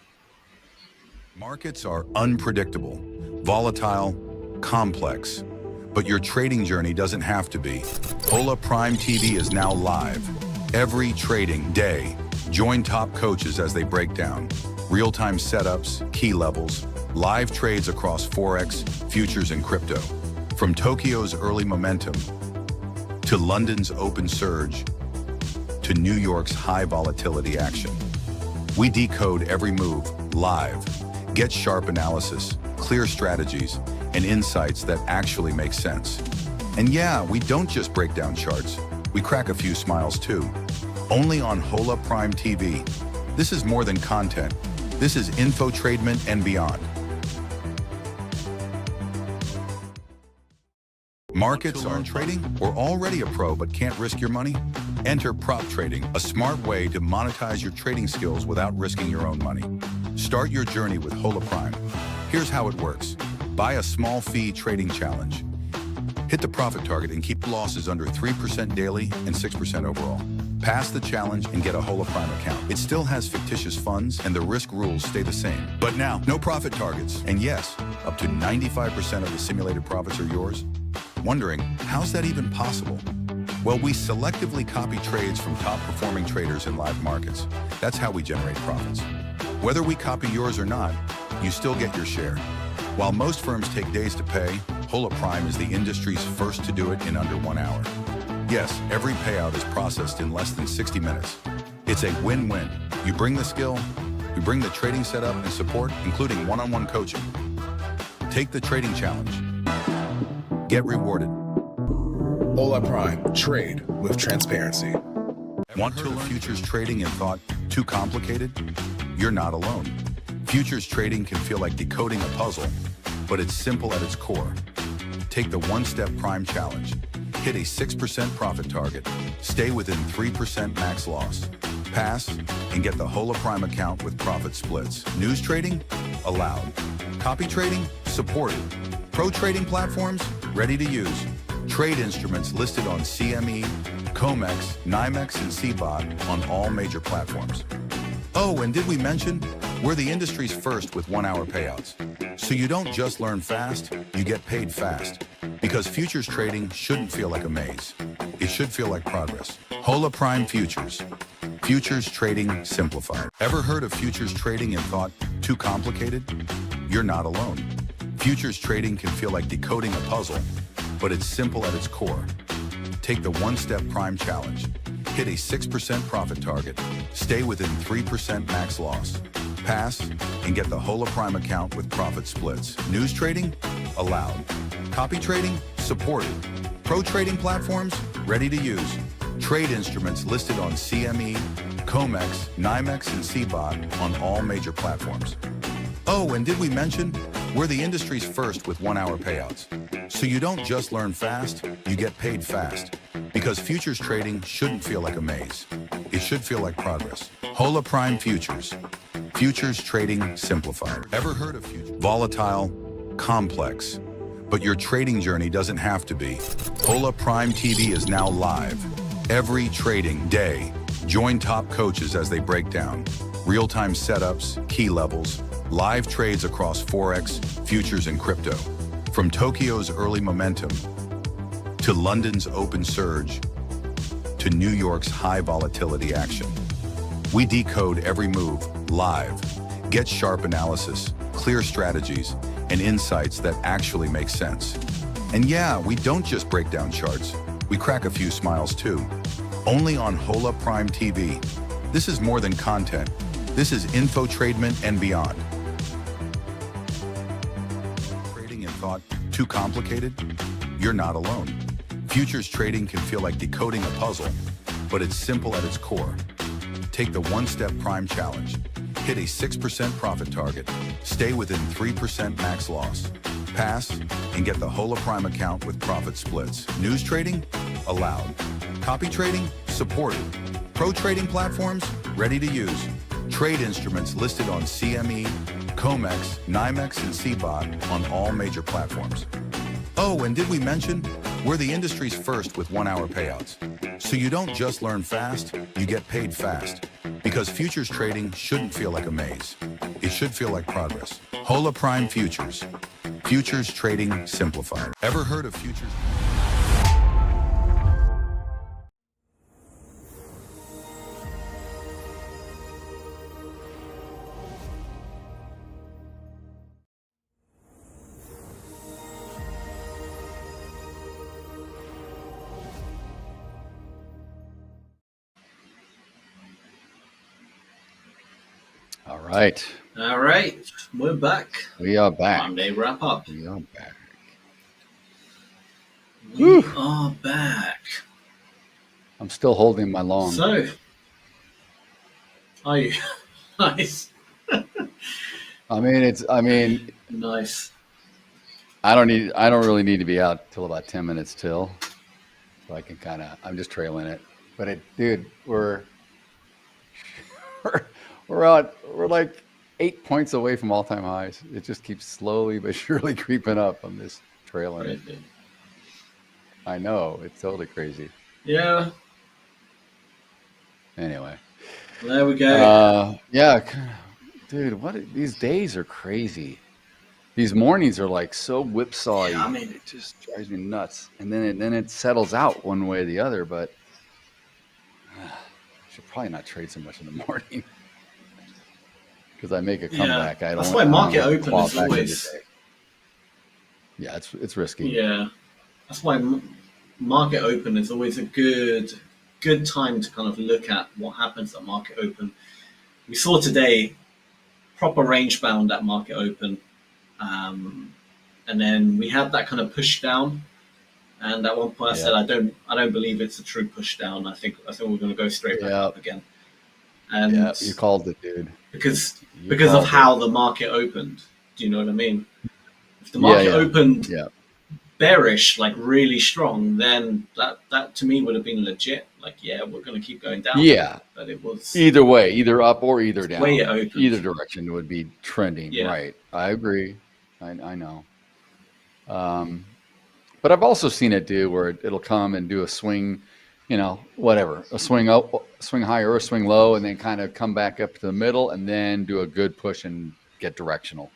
Speaker 3: Markets are unpredictable, volatile, complex, but your trading journey doesn't have to be. Hola Prime TV is now live. Every trading day, join top coaches as they break down real-time setups, key levels, live trades across Forex, futures, and crypto. From Tokyo's early momentum to London's open surge to New York's high volatility action. We decode every move live. Get sharp analysis, clear strategies, and insights that actually make sense. And yeah, we don't just break down charts. We crack a few smiles too. Only on Hola Prime TV. This is more than content. This is infotainment and beyond. Markets are trading or already a pro but can't risk your money? Enter prop trading, a smart way to monetize your trading skills without risking your own money. Start your journey with Hola Prime. Here's how it works. Buy a small fee trading challenge. Hit the profit target and keep losses under 3% daily and 6% overall. Pass the challenge and get a Hola Prime account. It still has fictitious funds and the risk rules stay the same. But now, no profit targets. And yes, up to 95% of the simulated profits are yours. Wondering, how's that even possible? Well, we selectively copy trades from top performing traders in live markets. That's how we generate profits. Whether we copy yours or not, you still get your share. While most firms take days to pay, Hola Prime is the industry's first to do it in under 1 hour. Yes, every payout is processed in less than 60 minutes. It's a win-win. You bring the skill, we bring the trading setup and support, including one-on-one coaching. Take the trading challenge. Get rewarded.
Speaker 6: Hola Prime, trade with transparency.
Speaker 3: Want to learn futures trading and thought too complicated? You're not alone. Futures trading can feel like decoding a puzzle, but it's simple at its core. Take the one-step Prime challenge. Hit a 6% profit target. Stay within 3% max loss. Pass and get the Hola Prime account with profit splits. News trading? Allowed. Copy trading? Supported. Pro trading platforms? Ready to use. Trade instruments listed on CME, COMEX, NYMEX, and CBOT on all major platforms. Oh, and did we mention? We're the industry's first with 1-hour payouts. So you don't just learn fast, you get paid fast. Because futures trading shouldn't feel like a maze. It should feel like progress. Hola Prime Futures. Futures trading simplified. Ever heard of futures trading and thought, too complicated? You're not alone. Futures trading can feel like decoding a puzzle, but it's simple at its core. Take the one-step Prime Challenge. Hit a 6% profit target. Stay within 3% max loss. Pass and get the Hola Prime account with profit splits. News trading? Allowed. Copy trading? Supported. Pro trading platforms? Ready to use. Trade instruments listed on CME, COMEX, NYMEX, and CBOT on all major platforms. Oh, and did we mention? We're the industry's first with 1-hour payouts. So you don't just learn fast, you get paid fast. Because futures trading shouldn't feel like a maze. It should feel like progress. Hola Prime Futures. Futures trading simplified. Ever heard of futures? Volatile, complex. But your trading journey doesn't have to be. Hola Prime TV is now live. Every trading day, join top coaches as they break down real-time setups, key levels, live trades across Forex, futures, and crypto. From Tokyo's early momentum, to London's open surge, to New York's high volatility action. We decode every move live, get sharp analysis, clear strategies, and insights that actually make sense. And yeah, we don't just break down charts, we crack a few smiles too. Only on Hola Prime TV. This is more than content. This is infotainment and beyond. Trading and thought, too complicated? You're not alone. Futures trading can feel like decoding a puzzle, but it's simple at its core. Take the one-step Prime Challenge. Hit a 6% profit target. Stay within 3% max loss. Pass and get the Hola Prime account with profit splits. News trading? Allowed. Copy trading? Supported. Pro trading platforms? Ready to use. Trade instruments listed on CME, COMEX, NYMEX, and CBOT on all major platforms. Oh, and did we mention? We're the industry's first with 1-hour payouts. So you don't just learn fast, you get paid fast. Because futures trading shouldn't feel like a maze. It should feel like progress. Hola Prime Futures. Futures trading simplified. Ever heard of futures?
Speaker 8: All right. We're back.
Speaker 9: We are back.
Speaker 8: Monday wrap up.
Speaker 9: We are back.
Speaker 8: We are back.
Speaker 9: I'm still holding my long.
Speaker 8: So, are you? Nice.
Speaker 9: Nice. I don't really need to be out till about 10 minutes till. So I can I'm just trailing it. But we're like 8 points away from all-time highs. It just keeps slowly but surely creeping up. I'm just trailing it. I know, it's totally crazy.
Speaker 8: Yeah.
Speaker 9: Anyway.
Speaker 8: There we go.
Speaker 9: Dude, these days are crazy. These mornings are like so whipsawy.
Speaker 8: Yeah,
Speaker 9: it just drives me nuts. And then it settles out one way or the other, but I should probably not trade so much in the morning. Because I make a comeback.
Speaker 8: Yeah, that's why market open is always.
Speaker 9: Yeah, it's risky.
Speaker 8: Yeah, that's why market open is always a good time to kind of look at what happens at market open. We saw today proper range bound at market open, and then we had that kind of push down. And at one point I said, I don't believe it's a true push down. I think we're going to go straight back up again. And
Speaker 9: you called it, dude.
Speaker 8: Because of how the market opened. Do you know what I mean? If the market opened bearish, like really strong, then that to me would have been legit. like, yeah, we're going to keep going down.
Speaker 9: Yeah.
Speaker 8: But it was
Speaker 9: either way, either up or either down.
Speaker 8: Way it opened.
Speaker 9: Either direction would be trending.
Speaker 8: Yeah.
Speaker 9: Right. I agree. I know. But I've also seen it do where it'll come and do a swing, you know, whatever, a swing up, swing higher or swing low, and then kind of come back up to the middle and then do a good push and get directional.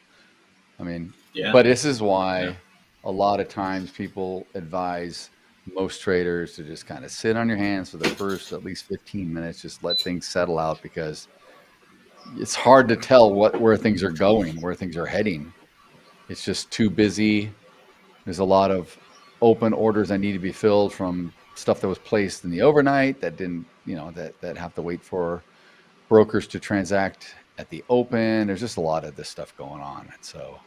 Speaker 9: I mean, but this is why a lot of times people advise most traders to just kind of sit on your hands for the first at least 15 minutes, just let things settle out, because it's hard to tell where things are going, where things are heading. It's just too busy. There's a lot of open orders that need to be filled from stuff that was placed in the overnight that didn't, you know, that have to wait for brokers to transact at the open. There's just a lot of this stuff going on. And so,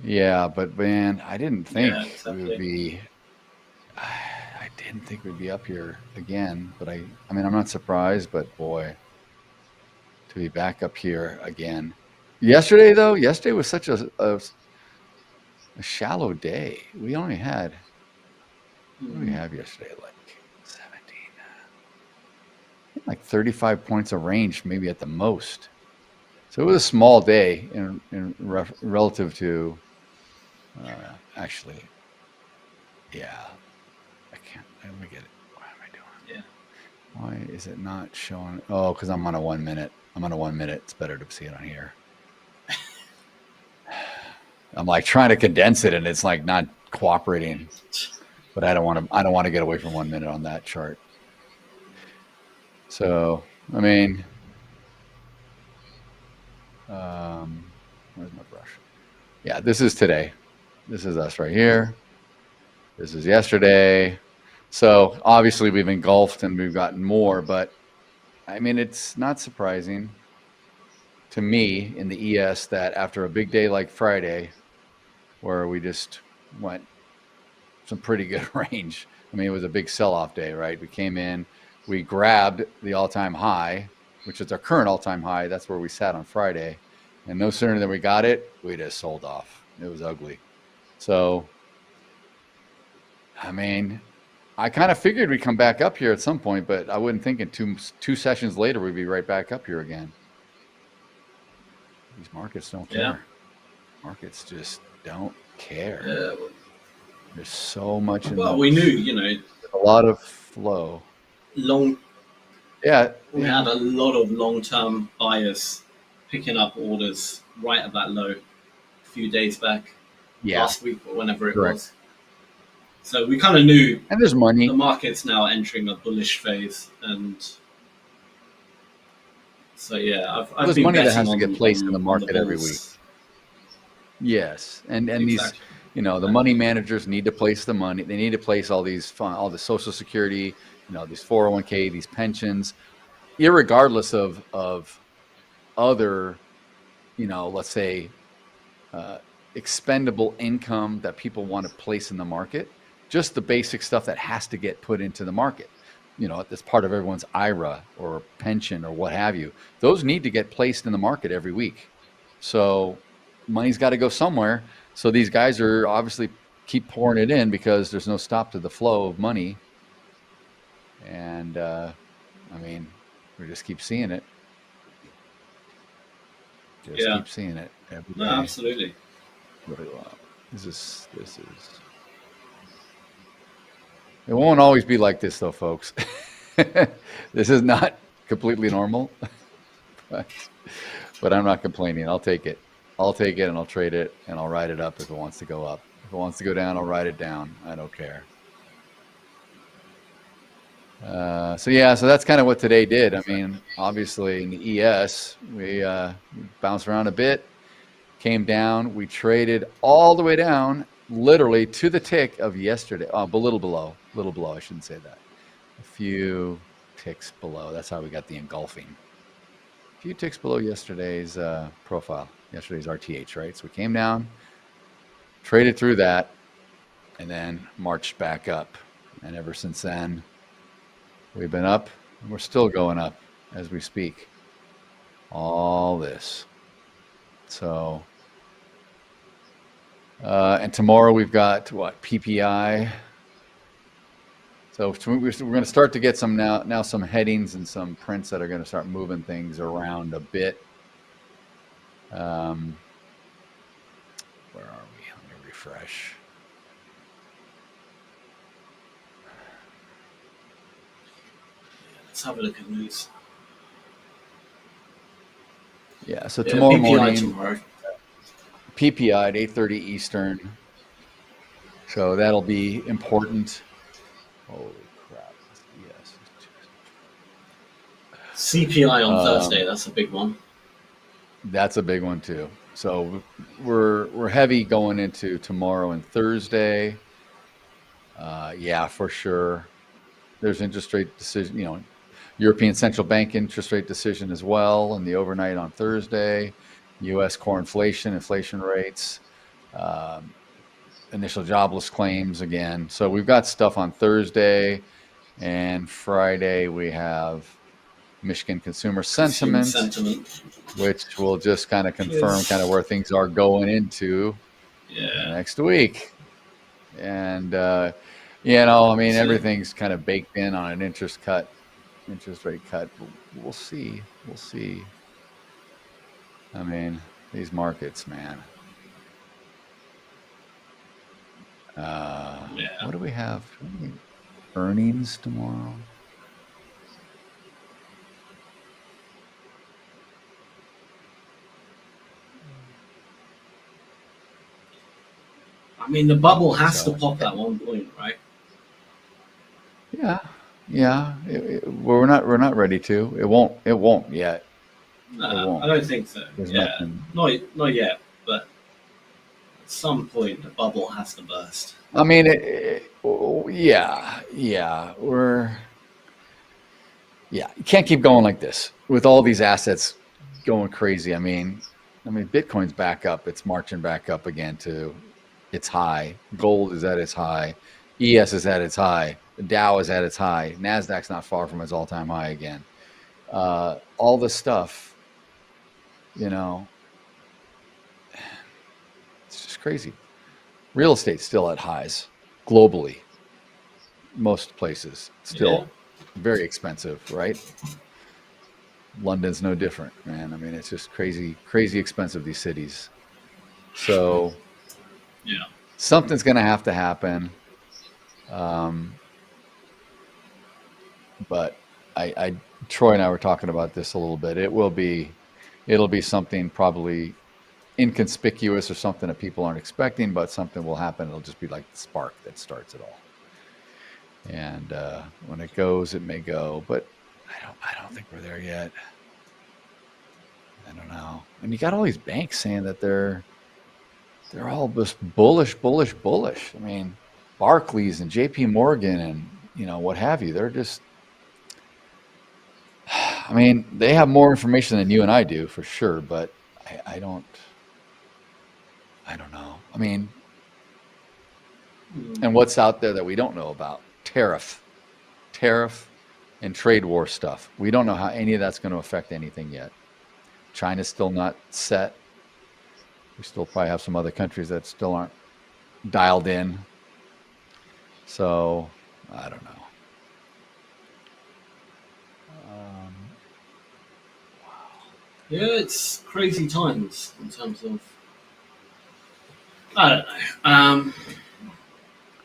Speaker 9: yeah, but man, I didn't think we would be, I didn't think we'd be up here again, but I mean, I'm not surprised, but boy, to be back up here again. Yesterday was such a shallow day. We only had, what did we have yesterday? Like 17, like 35 points of range, maybe at the most. So it was a small day in relative to, actually, yeah, I can't, let me get it. What am I doing? Yeah. Why is it not showing? Oh, because I'm on a 1 minute. I'm on a 1 minute. It's better to see it on here. I'm like trying to condense it and it's like not cooperating, but I don't want to get away from 1 minute on that chart. So, I mean, where's my brush? Yeah, this is today. This is us right here. This is yesterday. So obviously we've engulfed and we've gotten more, but I mean, it's not surprising to me in the ES that after a big day like Friday, where we just went some pretty good range. I mean, it was a big sell-off day, right? We came in, we grabbed the all-time high, which is our current all-time high. That's where we sat on Friday. And no sooner than we got it, we just sold off. It was ugly. So, I mean, I kind of figured we'd come back up here at some point, but I wouldn't think in two sessions later we'd be right back up here again. These markets don't care.
Speaker 8: Yeah.
Speaker 9: Markets just don't care. There's so much in
Speaker 8: well, we knew, you know,
Speaker 9: a lot of flow.
Speaker 8: We
Speaker 9: had
Speaker 8: a lot of long-term buyers picking up orders right at that low a few days back, last week or whenever it was. So we kind of knew,
Speaker 9: and there's money.
Speaker 8: The market's now entering a bullish phase, and so yeah, I've
Speaker 9: there's
Speaker 8: been
Speaker 9: money that
Speaker 8: betting
Speaker 9: has to
Speaker 8: on-
Speaker 9: get placed in the
Speaker 8: on
Speaker 9: market every
Speaker 8: bulls.
Speaker 9: week. Yes, and
Speaker 8: Exactly.
Speaker 9: these, you know, the money managers need to place the money. They need to place all the Social Security, you know, these 401k, these pensions, irregardless of other, you know, let's say expendable income that people want to place in the market. Just the basic stuff that has to get put into the market, you know, that's part of everyone's IRA or pension or what have you. Those need to get placed in the market every week. So money's got to go somewhere. So these guys are obviously keep pouring it in because there's no stop to the flow of money. And I mean, we just keep seeing it. Keep seeing it every day.
Speaker 8: No, absolutely.
Speaker 9: Really well. This is. It won't always be like this, though, folks. This is not completely normal, but I'm not complaining. I'll take it. I'll take it and I'll trade it and I'll ride it up if it wants to go up. If it wants to go down, I'll ride it down. I don't care. So that's kind of what today did. I mean, obviously in the ES, we bounced around a bit, came down. We traded all the way down, literally to the tick of yesterday. A little below. I shouldn't say that. A few ticks below. That's how we got the engulfing. A few ticks below yesterday's profile, yesterday's RTH, right? So we came down, traded through that, and then marched back up. And ever since then, we've been up, and we're still going up as we speak. All this. So, and tomorrow we've got what? PPI. So we're going to start to get some now some headings and some prints that are going to start moving things around a bit. Where are we? Let me refresh.
Speaker 8: Let's have a look at news.
Speaker 9: Yeah, so tomorrow
Speaker 8: PPI
Speaker 9: morning,
Speaker 8: tomorrow.
Speaker 9: PPI at 8:30 Eastern. So that'll be important. Holy crap! Yes.
Speaker 8: CPI on Thursday. That's a big one.
Speaker 9: That's a big one too. So we're heavy going into tomorrow and Thursday. Yeah, for sure. There's interest rate decision, European Central Bank interest rate decision as well, and the overnight on Thursday. U.S. core inflation rates, initial jobless claims again. So we've got stuff on Thursday, and Friday we have Michigan consumer sentiment, which will just kind of confirm kind of where things are going into next week. And everything's kind of baked in on an interest rate cut. We'll see. I mean, these markets, man. What do we have? Earnings tomorrow?
Speaker 8: I mean, the bubble has to pop at one point, right?
Speaker 9: Yeah. We're not ready to. It won't yet.
Speaker 8: No, I don't think so.
Speaker 9: Nothing.
Speaker 8: Not yet. But at some point, the bubble has to burst.
Speaker 9: I mean, you can't keep going like this with all these assets going crazy. I mean, Bitcoin's back up. It's marching back up again to its high. Gold is at its high. ES is at its high. The Dow is at its high. NASDAQ's not far from its all-time high again. All this stuff, it's just crazy. Real estate's still at highs globally. Most places still very expensive, right? London's no different, man. I mean, it's just crazy expensive, these cities. So something's going to have to happen. But Troy and I were talking about this a little bit. It'll be something probably inconspicuous or something that people aren't expecting, but something will happen. It'll just be like the spark that starts it all. And when it goes, it may go, but I don't think we're there yet. I don't know. And you got all these banks saying that they're all just bullish. I mean, Barclays and JP Morgan and what have you. They're just, I mean, they have more information than you and I do for sure, but I don't know. I mean, and what's out there that we don't know about? Tariff and trade war stuff. We don't know how any of that's going to affect anything yet. China's still not set. We still probably have some other countries that still aren't dialed in. So, I don't know.
Speaker 8: Yeah, it's crazy times in terms of, I don't know.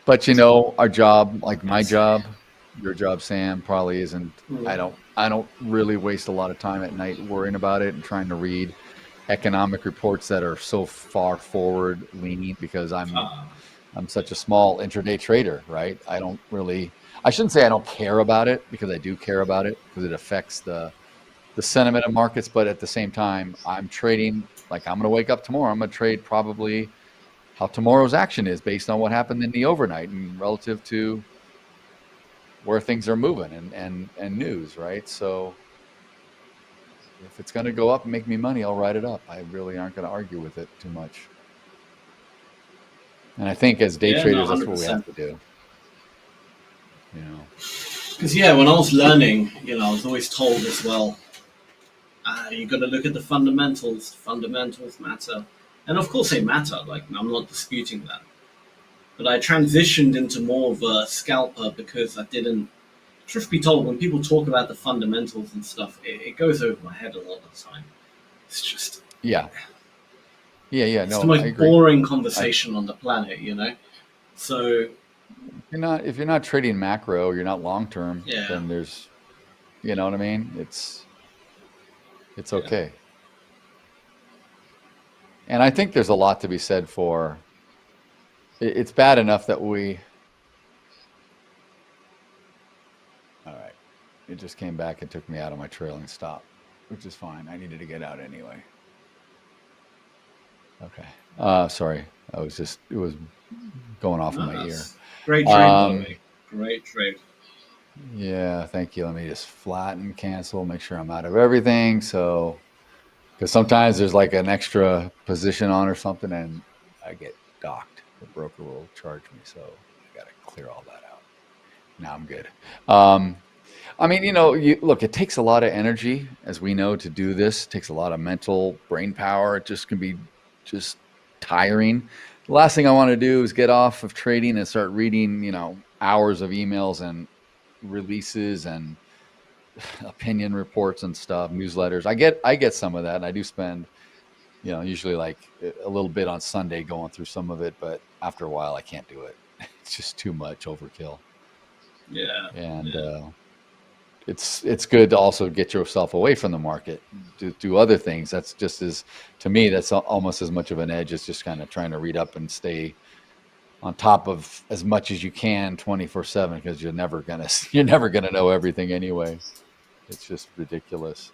Speaker 9: But our job, like my job, your job, Sam, probably isn't. I don't really waste a lot of time at night worrying about it and trying to read economic reports that are so far forward leaning because I'm such a small intraday trader, right? I shouldn't say I don't care about it, because I do care about it, because it affects the sentiment of markets. But at the same time, I'm trading like I'm going to wake up tomorrow. I'm going to trade probably how tomorrow's action is based on what happened in the overnight and relative to where things are moving and news, right? So if it's going to go up and make me money, I'll write it up. I really aren't going to argue with it too much. And I think as day traders, that's what we have to do.
Speaker 8: Because when I was learning, I was always told as well, you got to look at the fundamentals. Fundamentals matter, and of course they matter. Like, I'm not disputing that. But I transitioned into more of a scalper because I didn't. Truth be told, when people talk about the fundamentals and stuff, it goes over my head a lot of the time. It's just
Speaker 9: yeah.
Speaker 8: It's
Speaker 9: No,
Speaker 8: the most
Speaker 9: I agree.
Speaker 8: boring conversation on the planet, you know. So
Speaker 9: if you're not trading macro, you're not long term.
Speaker 8: Yeah.
Speaker 9: Then there's, you know what I mean. It's okay. And I think there's a lot to be said for. It's bad enough that we. All right, it just came back and took me out of my trailing stop, which is fine. I needed to get out anyway. Okay. Sorry. It was going off in my ear.
Speaker 8: Great trade, by the way. Great trade.
Speaker 9: Yeah, thank you. Let me just flatten, cancel, make sure I'm out of everything. So, because sometimes there's like an extra position on or something and I get docked. The broker will charge me. So I got to clear all that out. Now I'm good. I mean, look, it takes a lot of energy, as we know, to do this. It takes a lot of mental brain power. It just can be just tiring. The last thing I want to do is get off of trading and start reading, hours of emails and releases and opinion reports and stuff, newsletters. I get some of that, and I do spend, usually like a little bit on Sunday going through some of it, but after a while I can't do it. It's just too much overkill.
Speaker 8: Yeah.
Speaker 9: And it's good to also get yourself away from the market, do other things. That's just to me, that's almost as much of an edge as just kind of trying to read up and stay on top of as much as you can 24/7, because you're never gonna know everything anyway. It's just ridiculous.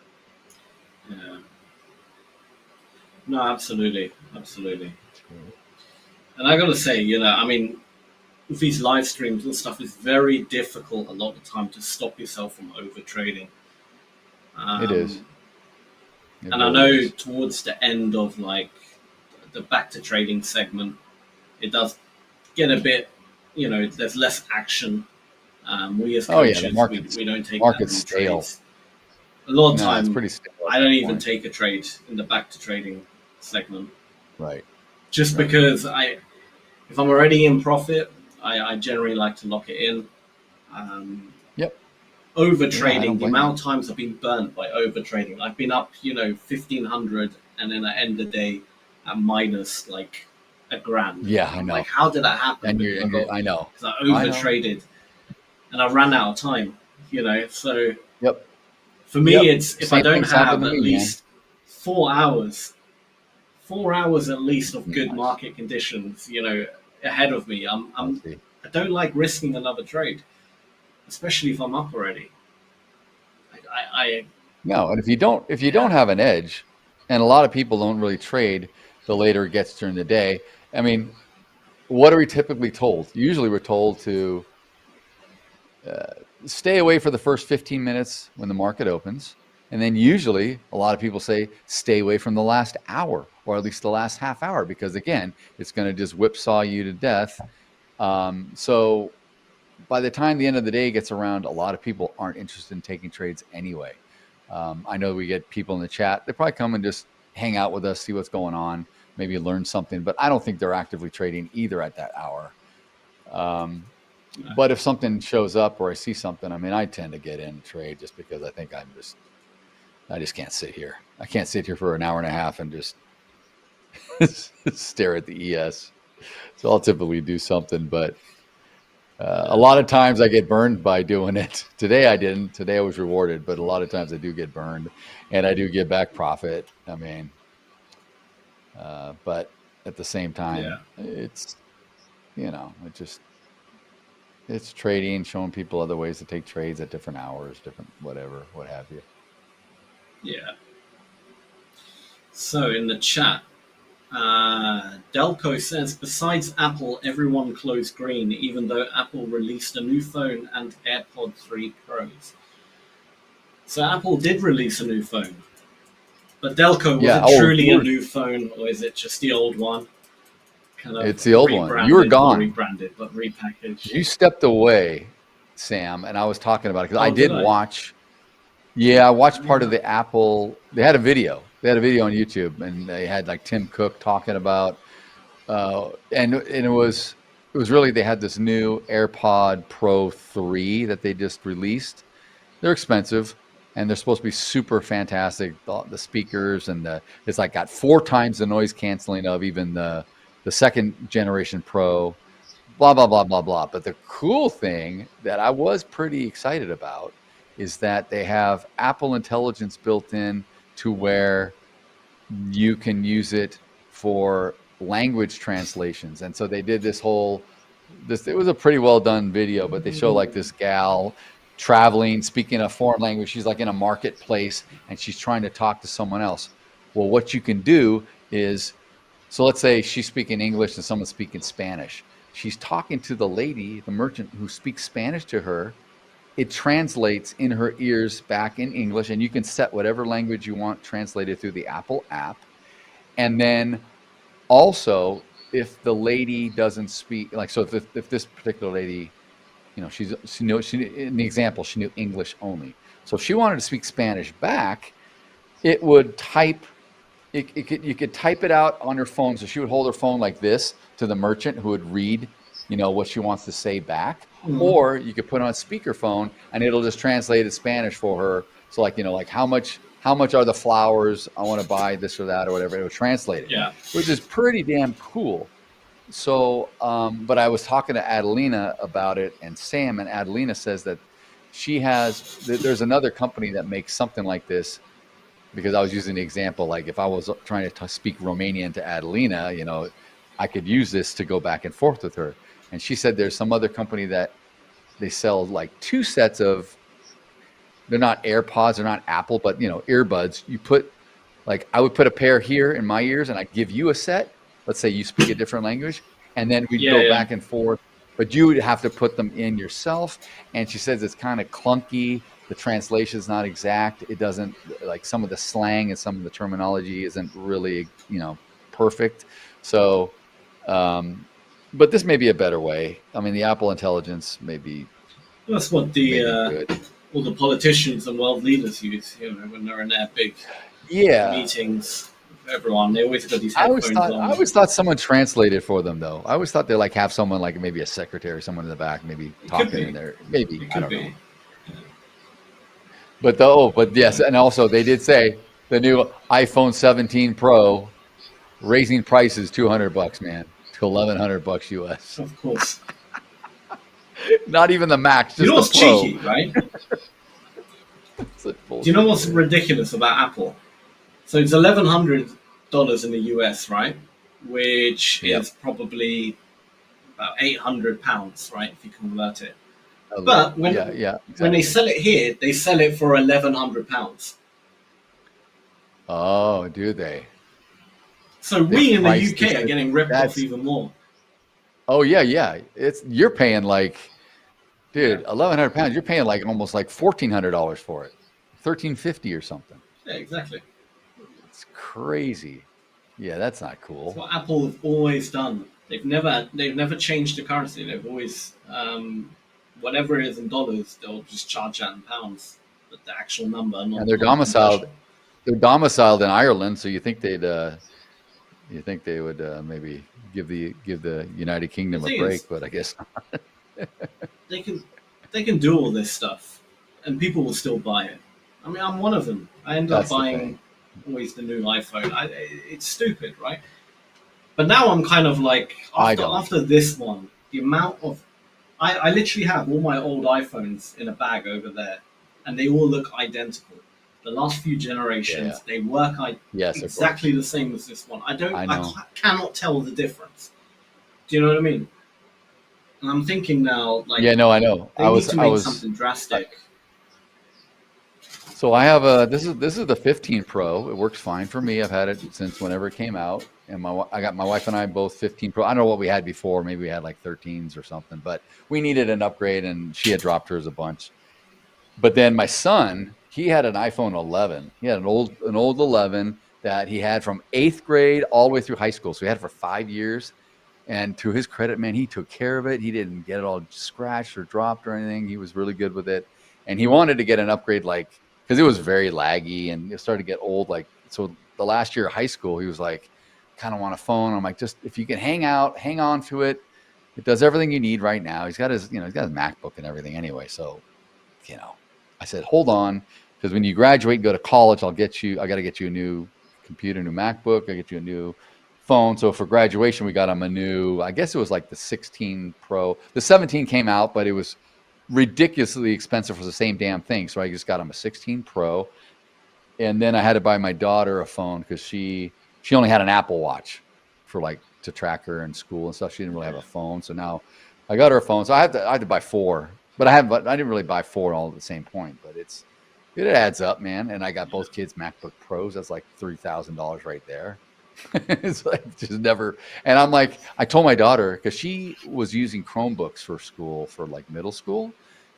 Speaker 8: Yeah. No, absolutely. And I gotta say, with these live streams and stuff, it's very difficult a lot of the time to stop yourself from over trading.
Speaker 9: It is.
Speaker 8: And I know towards the end of like the back to trading segment, it does get a bit, there's less action. We as coaches, we don't take that many
Speaker 9: stale.
Speaker 8: trades. A lot of time,
Speaker 9: it's pretty stale
Speaker 8: I don't even take a trade in the back to trading segment.
Speaker 9: Right.
Speaker 8: Just because if I'm already in profit, I generally like to lock it in.
Speaker 9: Yep.
Speaker 8: Over trading, the amount of times I've been burnt by over trading. I've been up, 1,500, and then I end the day at minus like $1,000.
Speaker 9: Yeah, I know.
Speaker 8: Like, how did that happen?
Speaker 9: I know.
Speaker 8: Because I over traded, and I ran out of time. So.
Speaker 9: Yep.
Speaker 8: For me, it's if I don't have at least 4 hours. 4 hours at least of good market conditions, ahead of me. I don't like risking another trade, especially if I'm up already.
Speaker 9: No, and if you don't have an edge, and a lot of people don't really trade the later it gets during the day. I mean, what are we typically told? Usually, we're told to stay away for the first 15 minutes when the market opens. And then usually a lot of people say, stay away from the last hour, or at least the last half hour, because again, it's going to just whipsaw you to death. So by the time the end of the day gets around, a lot of people aren't interested in taking trades anyway. I know we get people in the chat. They probably come and just hang out with us, see what's going on, maybe learn something, but I don't think they're actively trading either at that hour. But if something shows up or I see something, I tend to get in trade just because I think I just can't sit here. I can't sit here for an hour and a half and just stare at the ES. So I'll typically do something, but a lot of times I get burned by doing it. Today I didn't. Today I was rewarded, but a lot of times I do get burned, and I do get back profit. But at the same time, it's it's trading, showing people other ways to take trades at different hours, different whatever, what have you.
Speaker 8: Yeah. So in the chat, Delco says, besides Apple, everyone closed green, even though Apple released a new phone and AirPods 3 Pros. So Apple did release a new phone. But Delco, was it truly a new phone, or is it just the old one?
Speaker 9: It's the old one. You were gone.
Speaker 8: Rebranded, but repackaged.
Speaker 9: You stepped away, Sam, and I was talking about it because I did watch. Yeah, I watched part of the Apple. They had a video. They had a video on YouTube, and they had like Tim Cook talking about, and it was it was really, they had this new AirPod Pro 3 that they just released. They're expensive, and they're supposed to be super fantastic. The speakers and it's like got 4 times the noise canceling of even the second generation Pro. Blah blah blah blah blah. But the cool thing that I was pretty excited about is that they have Apple Intelligence built in to where you can use it for language translations. And so they did this whole, it was a pretty well done video, but they show like this gal traveling, speaking a foreign language. She's like in a marketplace and she's trying to talk to someone else. Well, what you can do is, so let's say she's speaking English and someone's speaking Spanish. She's talking to the lady, the merchant who speaks Spanish to her. It translates in her ears back in English, and you can set whatever language you want translated through the Apple app. And then also, if the lady doesn't speak, like, so if this particular lady, you know, she in the example, she knew English only. So if she wanted to speak Spanish back, it would type, you could type it out on her phone. So she would hold her phone like this to the merchant who would read, you know, what she wants to say back. Or you could put on a speakerphone and it'll just translate it Spanish for her. So like, you know, like how much are the flowers? I want to buy this or that or whatever. It would translate it, which is pretty damn cool. So, but I was talking to Adelina about it and Sam, and Adelina says that there's another company that makes something like this, because I was using the example, like if I was trying to speak Romanian to Adelina, you know, I could use this to go back and forth with her. And she said there's some other company that they sell like 2 sets of, they're not AirPods, they're not Apple, but you know, earbuds. You put, like, I would put a pair here in my ears and I give you a set. Let's say you speak a different language, and then we'd go back and forth, but you would have to put them in yourself. And she says it's kind of clunky. The translation is not exact. It doesn't, like, some of the slang and some of the terminology isn't really, you know, perfect. So, but this may be a better way. I mean, the Apple Intelligence may be.
Speaker 8: That's what all the politicians and world leaders use, you know, when they're in their big meetings with everyone. They always got these headphones on.
Speaker 9: I always thought someone translated for them, though. I always thought they like have someone, like maybe a secretary, someone in the back, maybe talking in there. Maybe, I don't know. But yes, and also they did say the new iPhone 17 Pro raising prices $200, man, to $1,100 US.
Speaker 8: Of course.
Speaker 9: Not even the Max. Just
Speaker 8: you know what's
Speaker 9: the Pro.
Speaker 8: cheeky, right? Do you know what's ridiculous about Apple? So it's $1,100 in the US, right? Which is probably about £800, right? If you convert it. But when they sell it here, they sell it for £1,100.
Speaker 9: Oh, do they?
Speaker 8: So we in the UK are getting ripped off even more.
Speaker 9: Oh yeah. You're paying like, dude, £1,100. You're paying like almost like $1,400 for it, $1,350 or something.
Speaker 8: Yeah, exactly.
Speaker 9: It's crazy. Yeah, that's not cool.
Speaker 8: That's what Apple have always done. They've never changed the currency. They've always whatever it is in dollars, they'll just charge that in pounds. But the actual number, not.
Speaker 9: And they're domiciled. They're domiciled in Ireland, so you think they'd. You think they would maybe give the United Kingdom a break, but I guess not.
Speaker 8: they can do all this stuff, and people will still buy it. I mean, I'm one of them. I end up buying always the new iPhone. It's stupid, right? But now I'm kind of like, after this one, the amount of... I literally have all my old iPhones in a bag over there, and they all look identical. The last few generations, they work exactly the same as this one. I cannot tell the difference. Do you know what I mean? And I'm thinking now, like,
Speaker 9: I know.
Speaker 8: They need to make something drastic.
Speaker 9: So I have this is the 15 Pro. It works fine for me. I've had it since whenever it came out, and I got my wife and I both 15 Pro. I don't know what we had before. Maybe we had like 13s or something, but we needed an upgrade, and she had dropped hers a bunch. But then my son, he had an iPhone 11. He had an old 11 that he had from 8th grade all the way through high school. So he had it for 5 years. And to his credit, man, he took care of it. He didn't get it all scratched or dropped or anything. He was really good with it. And he wanted to get an upgrade, like, because it was very laggy and it started to get old. Like, so the last year of high school, he was like, kind of want a phone. I'm like, just if you can hang on to it, It does everything you need right now. He's got his MacBook and everything anyway. So, I said, hold on, because when you graduate and go to college, I got to get you a new computer, new MacBook. I get you a new phone. So for graduation, we got him a new, I guess it was like the 16 Pro. The 17 came out, but it was ridiculously expensive for the same damn thing. So I just got him a 16 Pro. And then I had to buy my daughter a phone because she only had an Apple Watch for to track her in school and stuff. She didn't really have a phone. So now I got her a phone. So I had to buy 4, but I didn't really buy 4 all at the same point, but it adds up, man. And I got both kids MacBook Pros. That's like $3,000 right there. It's like just never. And I'm like, I told my daughter, because she was using Chromebooks for school, for middle school.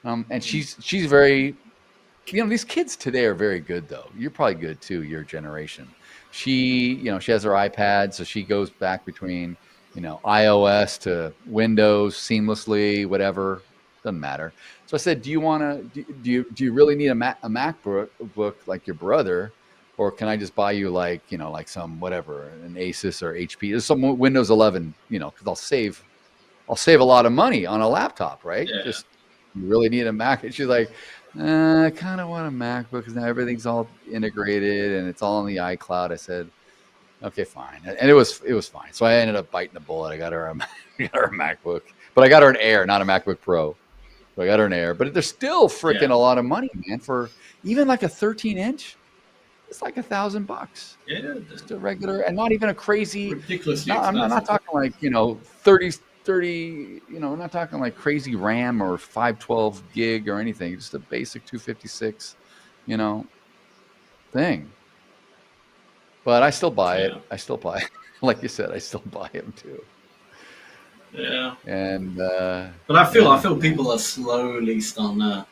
Speaker 9: And she's very, these kids today are very good though. You're probably good too, your generation. She has her iPad, so she goes back between, iOS to Windows seamlessly, whatever, doesn't matter. So I said, do you really need a MacBook like your brother? Or can I just buy you some whatever, an Asus or HP? There's some Windows 11, because I'll save a lot of money on a laptop, right? Yeah. Just you really need a Mac. And she's like, I kind of want a MacBook because now everything's all integrated and it's all on the iCloud. I said, okay, fine, and it was fine. So I ended up biting the bullet. I got her a MacBook, but I got her an Air, not a MacBook Pro. So I got her an Air, but they're still freaking a lot of money, man. For even like a 13-inch. It's like $1,000. Yeah, just a regular, and not even a crazy.
Speaker 8: Ridiculously.
Speaker 9: I'm not talking like 30. I'm not talking like crazy RAM or 512 gig or anything. Just a basic 256, thing. But I still buy it. I still buy it. Like you said, I still buy them too.
Speaker 8: Yeah.
Speaker 9: And
Speaker 8: but I feel people are slowly starting to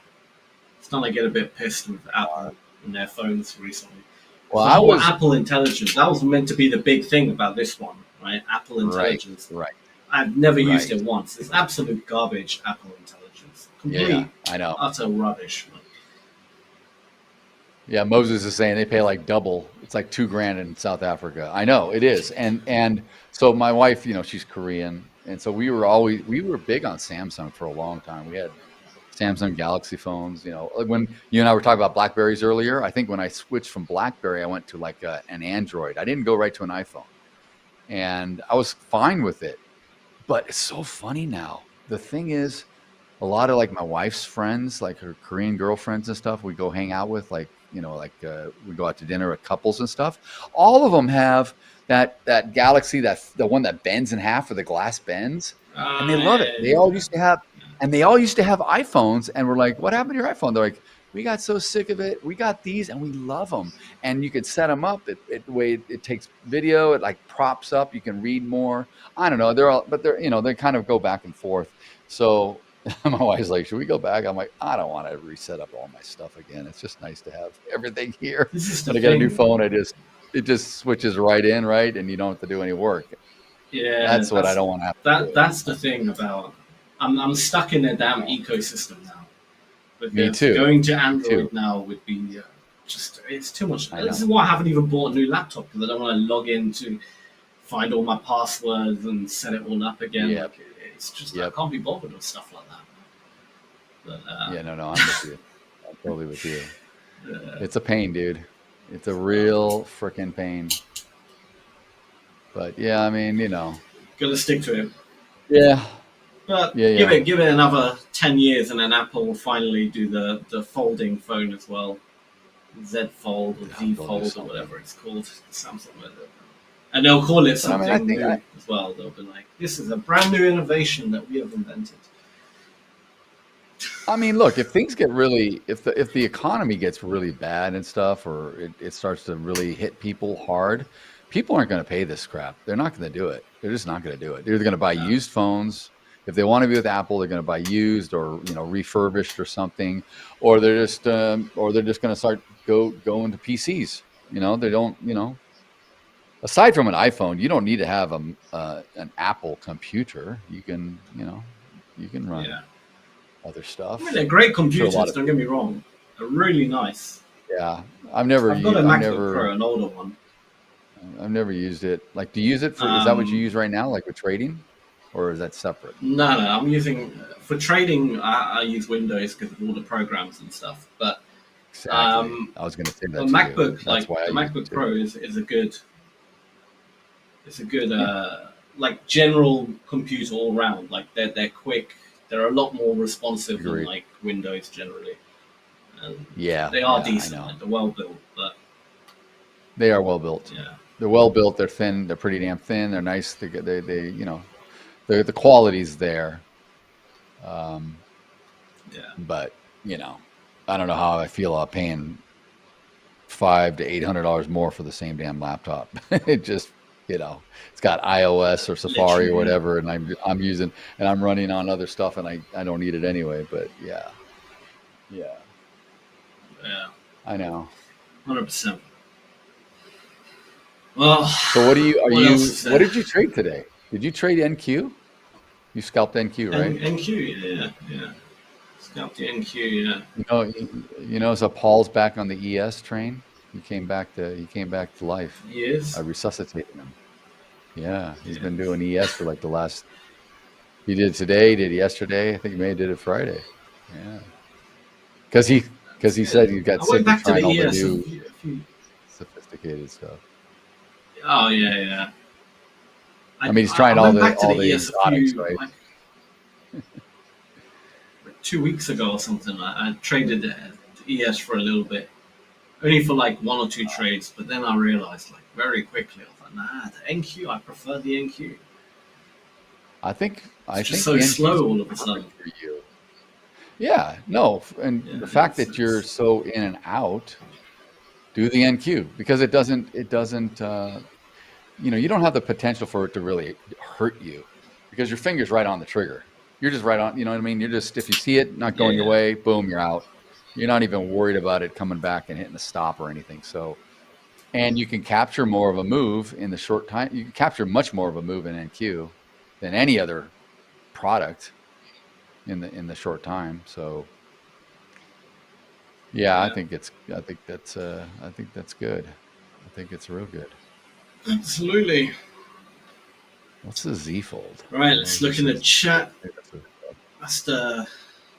Speaker 8: get a bit pissed with Apple and their phones recently. Well, Apple Intelligence, that was meant to be the big thing about this one, right? Apple Intelligence.
Speaker 9: Right.
Speaker 8: I've never used it once. It's absolute garbage, Apple Intelligence. Complete,
Speaker 9: I know.
Speaker 8: Utter rubbish.
Speaker 9: Yeah, Moses is saying they pay like double. It's like $2,000 in South Africa. I know it is. And so my wife, she's Korean. And so we were big on Samsung for a long time. We had Samsung Galaxy phones, when you and I were talking about Blackberries earlier, I think when I switched from Blackberry, I went to an Android. I didn't go right to an iPhone, and I was fine with it. But it's so funny now. The thing is, a lot of my wife's friends, like her Korean girlfriends and stuff, we go hang out with, we go out to dinner with couples and stuff. All of them have that Galaxy, the one that bends in half, where the glass bends, and they love it. They all used to have. And they all used to have iPhones, and we're like, what happened to your iPhone? They're like, we got so sick of it. We got these, and we love them. And you could set them up. The way it takes video, it props up. You can read more. I don't know. They kind of go back and forth. So my wife's like, should we go back? I'm like, I don't want to reset up all my stuff again. It's just nice to have everything here. When I get a new phone, it just switches right in, right? And you don't have to do any work.
Speaker 8: Yeah.
Speaker 9: That's what I don't want to have to do.
Speaker 8: That's the thing about... I'm stuck in their damn ecosystem now. But
Speaker 9: Me too.
Speaker 8: Going to Android now would be it's too much. This is why I haven't even bought a new laptop, because I don't want to log in to find all my passwords and set it all up again.
Speaker 9: Yep.
Speaker 8: It's just I can't be bothered with stuff like that. But,
Speaker 9: I'm with you. I'm totally with you. It's a pain, dude. It's a real freaking pain. But yeah, I mean,
Speaker 8: gotta stick to it.
Speaker 9: Yeah.
Speaker 8: But give it another 10 years, and then Apple will finally do the folding phone as well. Z Fold or Z Fold or whatever it's called. Samsung. And they'll call it something new as well. They'll be like, this is a brand new innovation that we have invented.
Speaker 9: I mean, look, if things get really, if the economy gets really bad and stuff, or it starts to really hit people hard, people aren't going to pay this crap. They're not going to do it. They're just not going to do it. They're either going to buy used phones. If they want to be with Apple, they're going to buy used or refurbished or something, or they're just going to start going to PCs. They don't. Aside from an iPhone, you don't need to have an Apple computer. You can run other stuff.
Speaker 8: I mean, they're great computers. Don't get me wrong. They're really nice.
Speaker 9: Yeah,
Speaker 8: I've got a MacBook Pro, an older one.
Speaker 9: I've never used it. Do you use it for? Is that what you use right now? Like with trading? or is that separate?
Speaker 8: No, I'm using for trading. I use Windows because of all the programs and stuff. But
Speaker 9: exactly. I was going to say that.
Speaker 8: The MacBook, like the MacBook Pro, is a good. It's a good like general computer all round. Like they're quick. They're a lot more responsive than like Windows generally. And they are decent. Like, they're well built, but
Speaker 9: they are well built.
Speaker 8: Yeah,
Speaker 9: they're well built. They're thin. They're pretty damn thin. They're nice. They you know, the quality's there. But you know, I don't know how I feel about paying $500 to $800 more for the same damn laptop. It just, you know, it's got iOS or Safari or whatever, and I'm using, and I'm running on other stuff, and I don't need it anyway. But yeah, I know.
Speaker 8: 100%. Well,
Speaker 9: so what did you trade today? Did you trade NQ? You scalped NQ, right?
Speaker 8: NQ, yeah. Scalped the NQ, yeah.
Speaker 9: You know, so Paul's back on the ES train. He came back to life.
Speaker 8: He is.
Speaker 9: I resuscitated him. Yeah, he's been doing ES for like the last. He did today, did yesterday. I think he may have did it Friday. Yeah, because he said he got sick of trying all the new sophisticated stuff.
Speaker 8: Oh yeah.
Speaker 9: I mean, he's trying all the exotics, right?
Speaker 8: Like 2 weeks ago or something, I traded ES for a little bit, only for like 1 or 2 trades. But then I realized, like very quickly, I was like, nah, the NQ. I prefer the NQ.
Speaker 9: I think
Speaker 8: it's just so slow all of a sudden.
Speaker 9: For you. Yeah, no, and the fact that you're so in and out, do the NQ because it doesn't. You know, you don't have the potential for it to really hurt you because your finger's right on the trigger. You're just right on, you know what I mean? You're just, if you see it not going your way, boom, you're out. You're not even worried about it coming back and hitting the stop or anything. So, and you can capture more of a move in the short time. You can capture much more of a move in NQ than any other product in the short time. So, yeah. I think that's good. I think it's real good.
Speaker 8: Absolutely.
Speaker 9: What's the Z fold?
Speaker 8: Right, let's look in the chat. That's the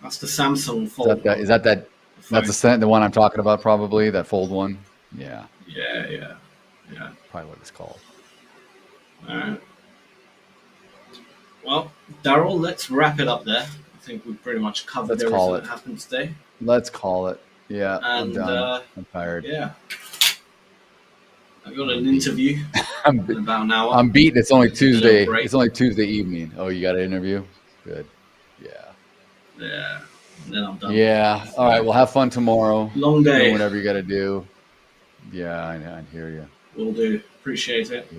Speaker 8: Samsung fold.
Speaker 9: Is that the one I'm talking about? Probably that fold one. Yeah.
Speaker 8: Yeah.
Speaker 9: Probably what it's called.
Speaker 8: All right. Well, Daryl, let's wrap it up there. I think we've pretty much covered everything that happened today.
Speaker 9: Let's call it. Yeah.
Speaker 8: And
Speaker 9: I'm done. I'm tired.
Speaker 8: Yeah. I've got an interview in about an hour.
Speaker 9: I'm beat. It's only Tuesday. It's only Tuesday evening. Oh, you got an interview? Good.
Speaker 8: Yeah. And then I'm done.
Speaker 9: Yeah. All right. Well, have fun tomorrow.
Speaker 8: Long day.
Speaker 9: Do whatever you got to do. Yeah, I hear you.
Speaker 8: Will do. Appreciate it.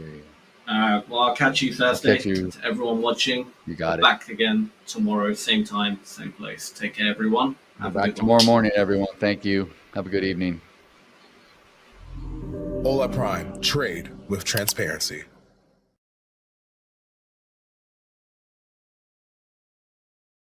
Speaker 8: Well, I'll catch you Thursday. To everyone watching.
Speaker 9: You got it.
Speaker 8: Back again tomorrow, same time, same place. Take care, everyone.
Speaker 9: Back tomorrow morning, everyone. Thank you. Have a good evening.
Speaker 6: Hola Prime. Trade with transparency.